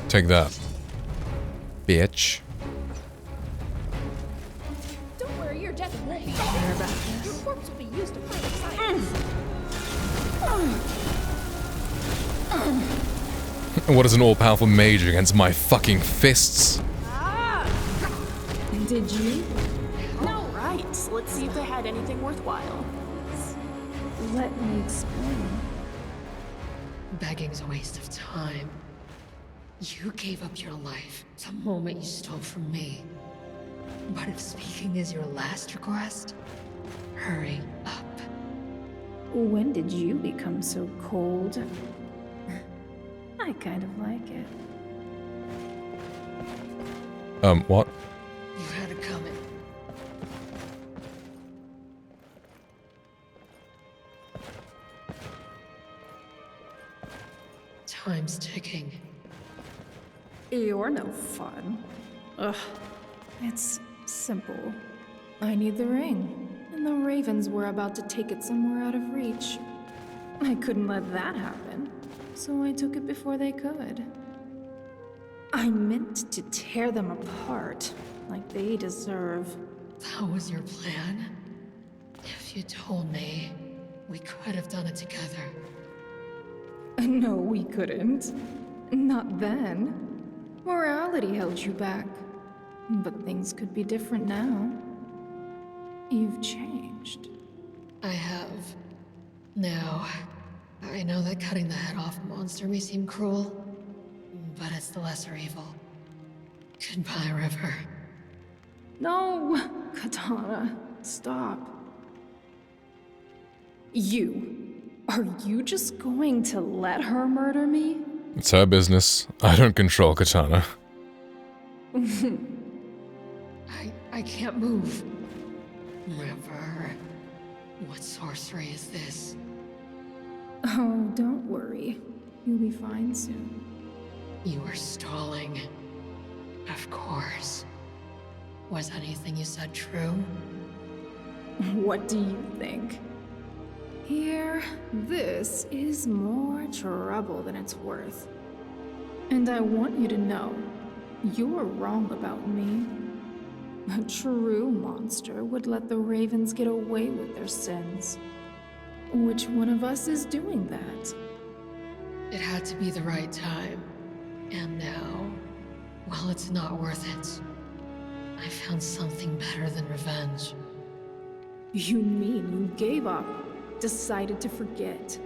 Take that. Bitch. Don't worry, your death won't be there about this. Your corpse will be used to further science. What is an all-powerful mage against my fucking fists? Did you? No, right. Let's see if they had anything worthwhile. Let me explain. Begging's a waste of time. You gave up your life the moment you stole from me. But if speaking is your last request, hurry up. When did you become so cold? I kind of like it. What? You had it coming. Time's ticking. You're no fun. Ugh. It's simple. I need the ring, and the Ravens were about to take it somewhere out of reach. I couldn't let that happen, so I took it before they could. I meant to tear them apart, like they deserve. That was your plan? If you told me, we could have done it together. No, we couldn't. Not then. Morality held you back. But things could be different now. You've changed. I have. Now, I know that cutting the head off a monster may seem cruel, but it's the lesser evil. Goodbye, River. No, Katana, stop. Are you just going to let her murder me? It's her business. I don't control Katana. I can't move. River, what sorcery is this? Oh, don't worry. You'll be fine soon. You were stalling. Of course. Was anything you said true? What do you think? Here, this is more trouble than it's worth. And I want you to know, you're wrong about me. A true monster would let the ravens get away with their sins. Which one of us is doing that? It had to be the right time. And now, well, it's not worth it. I found something better than revenge. You mean you gave up? Decided to forget?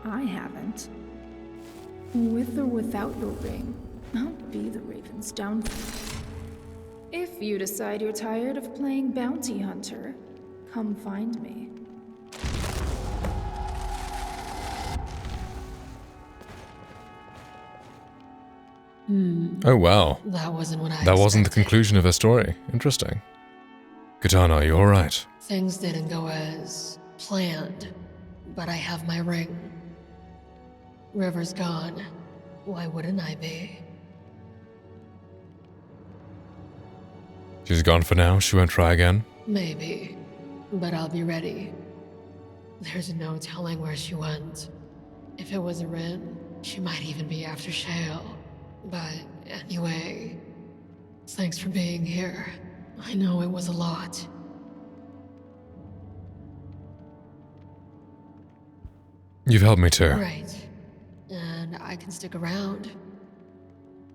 I haven't. With or without your ring, I'll be the Raven's downfall. If you decide you're tired of playing bounty hunter, come find me. Oh wow. That wasn't what I That wasn't the expected. conclusion of her story. Interesting. Katana, are you alright? Things didn't go as planned, but I have my ring. River's gone. Why wouldn't I be? She's gone for now. She won't try again. Maybe, but I'll be ready. There's no telling where she went. If it was Rin, she might even be after Shale. But anyway, thanks for being here. I know it was a lot. You've helped me too. Right. And I can stick around.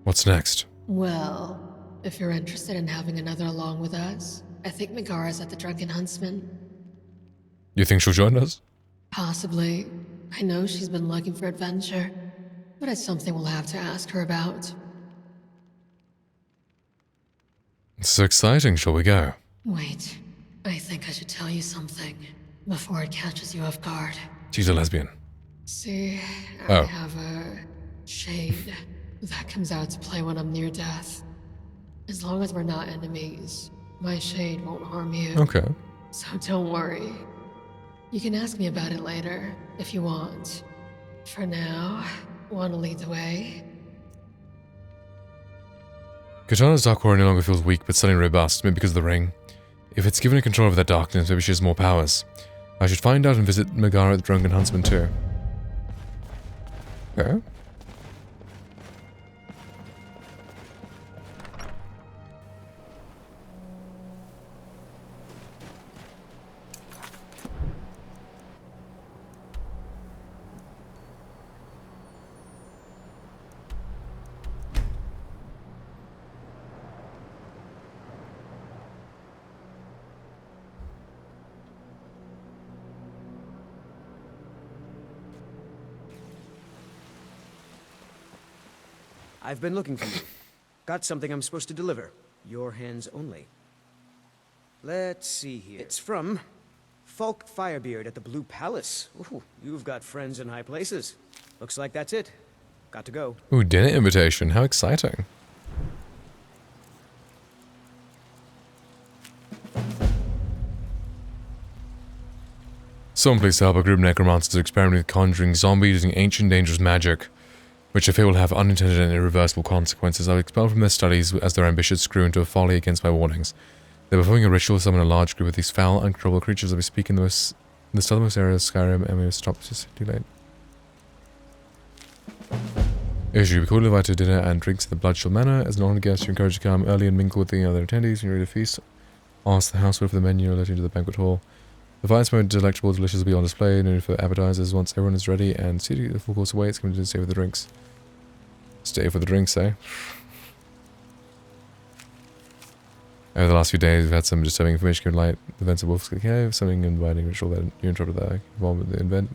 What's next? Well, if you're interested in having another along with us, I think Megara's at the Drunken Huntsman. You think she'll join us? Possibly. I know she's been looking for adventure, but it's something we'll have to ask her about. This is exciting. Shall we go? Wait, I think I should tell you something before it catches you off guard. She's a lesbian. See, Oh. I have a shade that comes out to play when I'm near death. As long as we're not enemies, my shade won't harm you. Okay. So don't worry. You can ask me about it later, if you want. For now, want to lead the way? Katana's dark aura no longer feels weak, but suddenly robust, maybe because of the ring. If it's given a control over that darkness, maybe she has more powers. I should find out and visit Megara the Drunken Huntsman too. Okay. I've been looking for you. Got something I'm supposed to deliver. Your hands only. Let's see here. It's from Falk Firebeard at the Blue Palace. Ooh, you've got friends in high places. Looks like that's it. Got to go. Ooh, dinner invitation. How exciting. Someone please help a group of necromancers experimenting with conjuring zombies using ancient dangerous magic, which I fear will have unintended and irreversible consequences. I've expelled from their studies as their ambitions grew into a folly against my warnings. They're performing a ritual to summon a large group of these foul, uncontrollable creatures that we speak in the southernmost area of Skyrim, and we will stop this too late. It should be cool to invite to dinner and drinks at the Bloodshield Manor. As an honored guest, you're encouraged to come early and mingle with the other attendees. When you're ready to feast, ask the household for the menu or let you into the banquet hall. The Vine's most delectable, delicious will be on display, noted for appetizers once everyone is ready, and see the full course away, it's going to stay for the drinks. Stay for the drinks, eh? Over the last few days, we've had some disturbing information given light. Events of Wolf's Cave, something inviting ritual that you interrupted that involved with the event.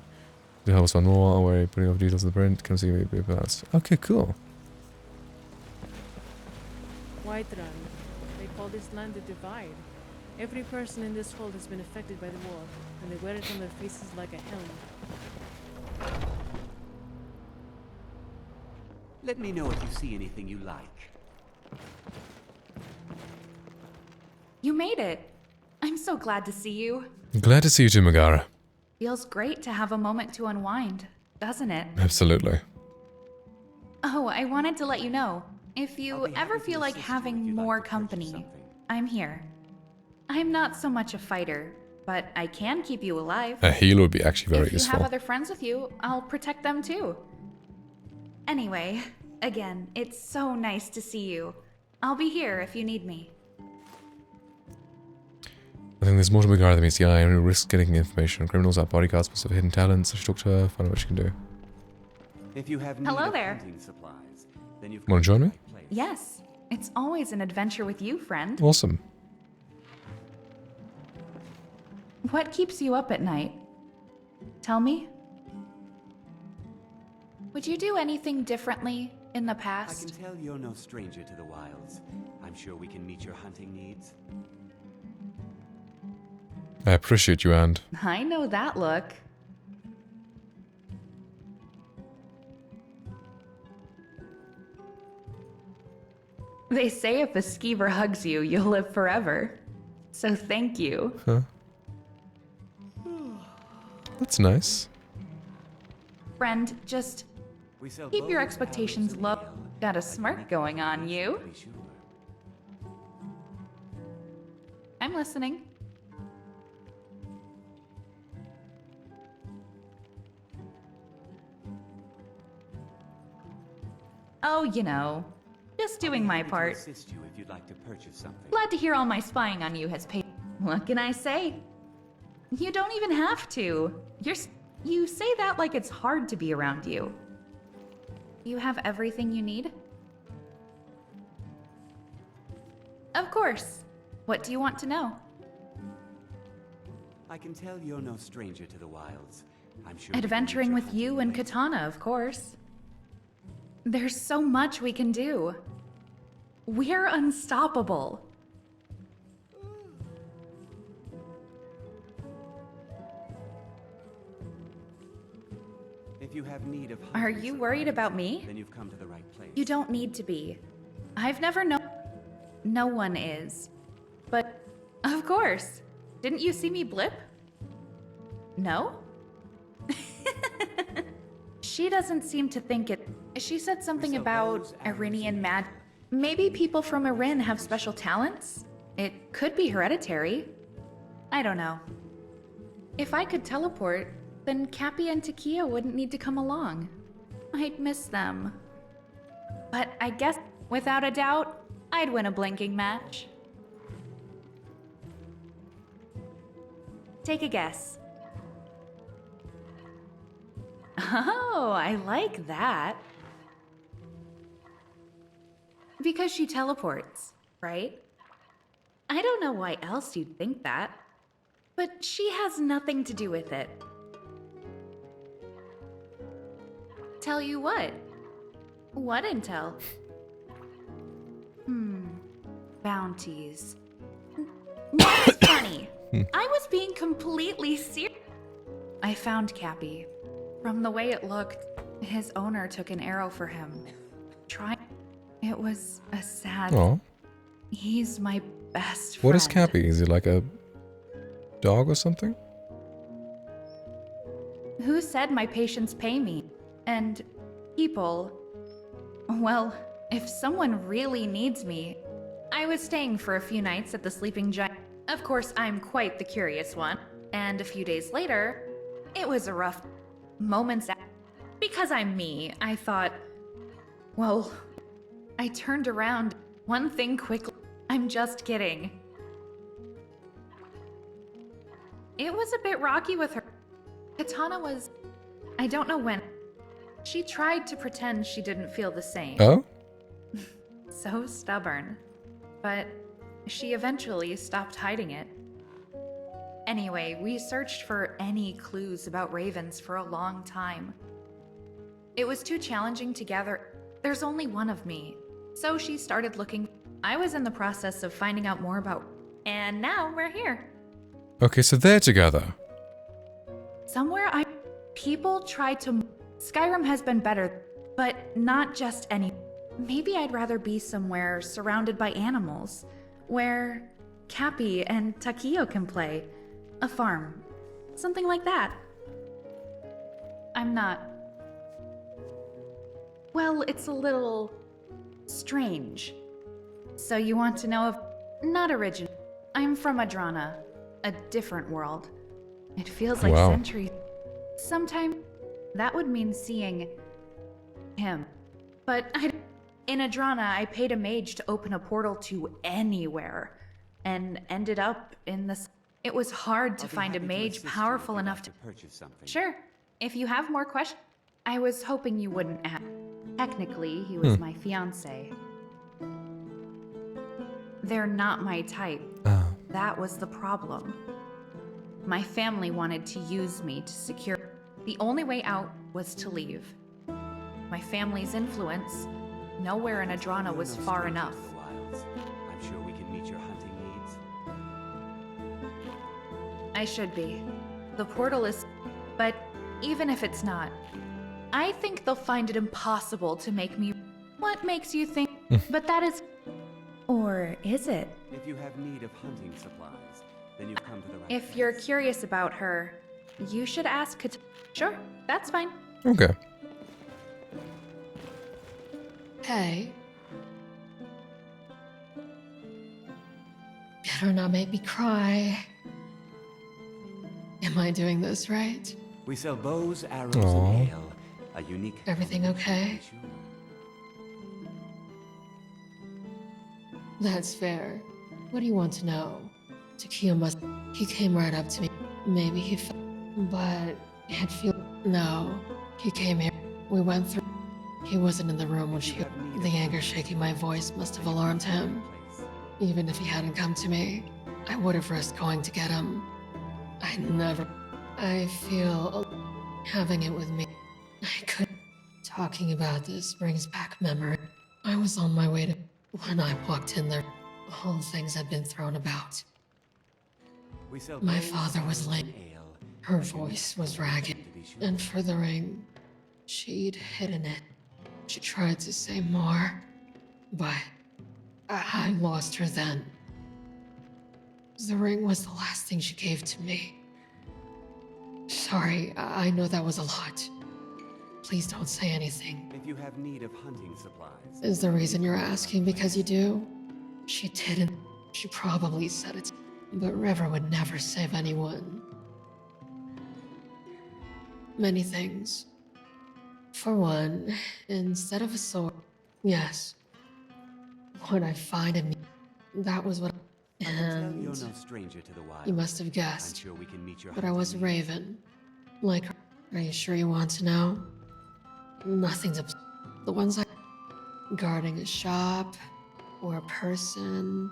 To help us find more, I'll worry putting off details in the print. Come see me be pronounced. Okay, cool. Whiterun. They call this land the Divide. Every person in this hold has been affected by the war, and they wear it on their faces like a helmet. Let me know if you see anything you like. You made it. I'm so glad to see you. Glad to see you too, Megara. Feels great to have a moment to unwind, doesn't it? Absolutely. Oh, I wanted to let you know. If you ever feel like having more company, I'm here. I'm not so much a fighter, but I can keep you alive. A healer would be actually very If you useful. have other friends with you, I'll protect them too. Anyway, again, it's so nice to see you. I'll be here if you need me. I think there's more to Megara than meets the eye, and we risk getting information. Criminals are bodyguards with hidden talents. I should talk to her, find out what she can do. If you have need Hello of there. hunting supplies, then you've Want to join me? Yes, it's always an adventure with you, friend. Awesome. What keeps you up at night? Tell me. Would you do anything differently in the I past? can tell you're no stranger to the wilds. I'm sure we can meet your hunting needs. I appreciate you, and I know that look. They say if a skeever hugs you, you'll live forever. So thank you. huh? That's nice. Friend, just keep your expectations low. Got a smirk going on, you. I'm listening. Oh, you know, just doing my part. Assist you if you'd like to purchase something. Glad to hear all my spying on you has paid. What can I say? You don't even have to. You say that like it's hard to be around you. You have everything you need? Of course. What do you want to know? I can tell you're no stranger to the wilds. I'm sure. Adventuring with you and Katana, of course. There's so much we can do. We're unstoppable. If you have need of Are you worried about me? then you've come to the right place. You don't need to be. I've never known. No one is. But, of course. Didn't you see me blip? No? She doesn't seem to think it. She said something about Irinian magic. Maybe people from Irin have special talents? It could be hereditary. I don't know. If I could teleport, then Cappy and Takia wouldn't need to come along. I'd miss them. But I guess, without a doubt, I'd win a blinking match. Take a guess. Oh, I like that. Because she teleports, right? I don't know why else you'd think that. But she has nothing to do with it. Tell you what? What intel? Bounties. Not funny. I was being completely serious. I found Cappy. From the way it looked, his owner took an arrow for him. It was a sad. Oh. He's my best friend. What is Cappy? Is he like a dog or something? Who said my patients pay me? And people. Well, if someone really needs me, I was staying for a few nights at the Sleeping Giant. Of course, I'm quite the curious one. And a few days later, it was a rough moments. Because I'm me, I thought, well, I turned around. One thing quickly. I'm just kidding. It was a bit rocky with her. Katana was... I don't know when. She tried to pretend she didn't feel the same. Oh? So stubborn. But she eventually stopped hiding it. Anyway, we searched for any clues about ravens for a long time. It was too challenging to gather. There's only one of me. So she started looking. I was in the process of finding out more about... And now we're here. Okay, so they're together. Somewhere People try to... Skyrim has been better, but not just any... Maybe I'd rather be somewhere surrounded by animals, where Cappy and Takio can play. A farm. Something like that. I'm not... Well, it's a little... strange. So you want to know if... Not original. I'm from Adrana. A different world. It feels like Wow. centuries. Sometime that would mean seeing him. But in Adrana, I paid a mage to open a portal to anywhere and ended up in this. It was hard to find a mage powerful enough to purchase something. Sure. If you have more questions, I was hoping you wouldn't ask. Technically, he was my fiancé. They're not my type. That was the problem. My family wanted to use me to secure. The only way out was to leave. My family's influence, nowhere in Adrana was far enough. I'm sure we can meet your hunting needs. I should be. The portal is... But even if it's not, I think they'll find it impossible to make me... What makes you think... But that is... Or is it? If you have need of hunting supplies, then you've come to the right If place. you're curious about her, you should ask Kat... Sure, that's fine. Okay. Hey. Better not make me cry. Am I doing this right? We sell bows, arrows, Aw. and ale. A unique... Everything okay? That's fair. What do you want to know? Takio must... He came right up to me. Maybe he felt... But... It feel... No. He came here. We went through... He wasn't in the room when she... The anger shaking my voice must have alarmed him. Even if he hadn't come to me, I would have risked going to get him. I never... I feel... Having it with me... I could... Talking about this brings back memory. I was on my way to... When I walked in there, all things had been thrown about. My father was lame. Her voice was ragged. And for the ring, she'd hidden it. She tried to say more, but I lost her then. The ring was the last thing she gave to me. Sorry, I know that was a lot. Please don't say anything. If you have need of hunting supplies... Is the reason you're asking because you do? She didn't. She probably said it. But River would never save anyone. Many things. For one, instead of a sword, yes. What I find in me, that was what And you're no stranger to the wild. You must have guessed. I'm sure we can meet your But I was a hunting needs. raven. Like her. Are you sure you want to know? Nothing's the ones I... Guarding a shop, or a person...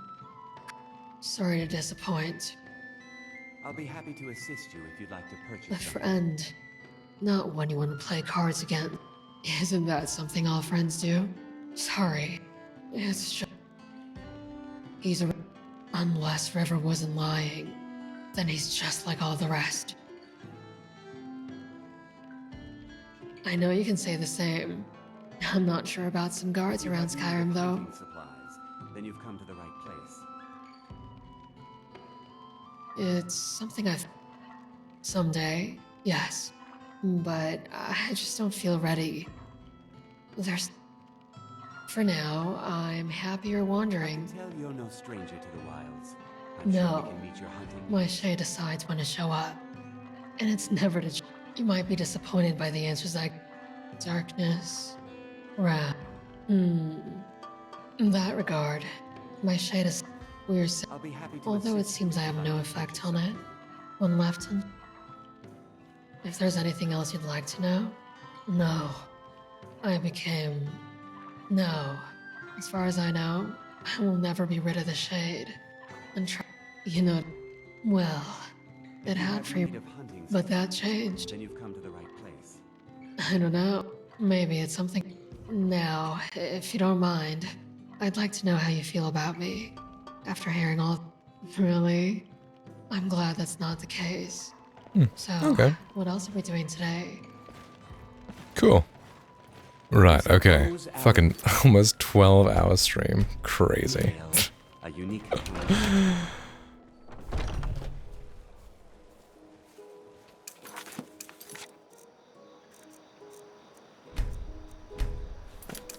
Sorry to disappoint. I'll be happy to assist you if you'd like to purchase A something. friend. Not when you want to play cards again. Isn't that something all friends do? Sorry. It's just... He's a... Unless River wasn't lying, then he's just like all the rest. I know you can say the same. I'm not sure about some guards around Skyrim, though. Hunting supplies. Then you've come to the right place. It's something I've... Someday, yes. But I just don't feel ready. There's... For now, I'm happier wandering. Tell you're no stranger to the wilds. I'm sure No. we can meet your hunting My needs. Shay decides when to show up. And it's never to... You might be disappointed by the answers I... Darkness... Wrath... In that regard, my Shay is... We're... I'll be happy to Although it assist seems you I have if no like to effect purchase on it. One left in. If there's anything else you'd like to know, no. I became. No. As far as I know, I will never be rid of the shade. And try. You know. Well, it had for you. But that changed. Then you've come to the right place. I don't know. Maybe it's something. Now, if you don't mind, I'd like to know how you feel about me. After hearing all. Really? I'm glad that's not the case. So, okay. what else are we doing today? Cool. Right, okay. Fucking almost 12-hour stream. Crazy. A unique.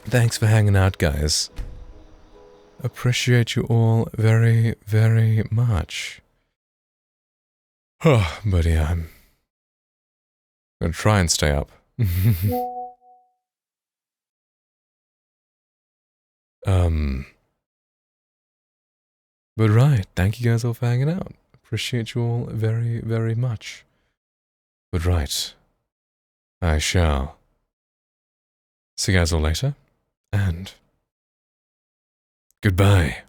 Thanks for hanging out, guys. Appreciate you all very, very much. Oh, but yeah, I'm gonna try and stay up. But right, thank you guys all for hanging out. Appreciate you all very, very much. But right, I shall see you guys all later, and goodbye.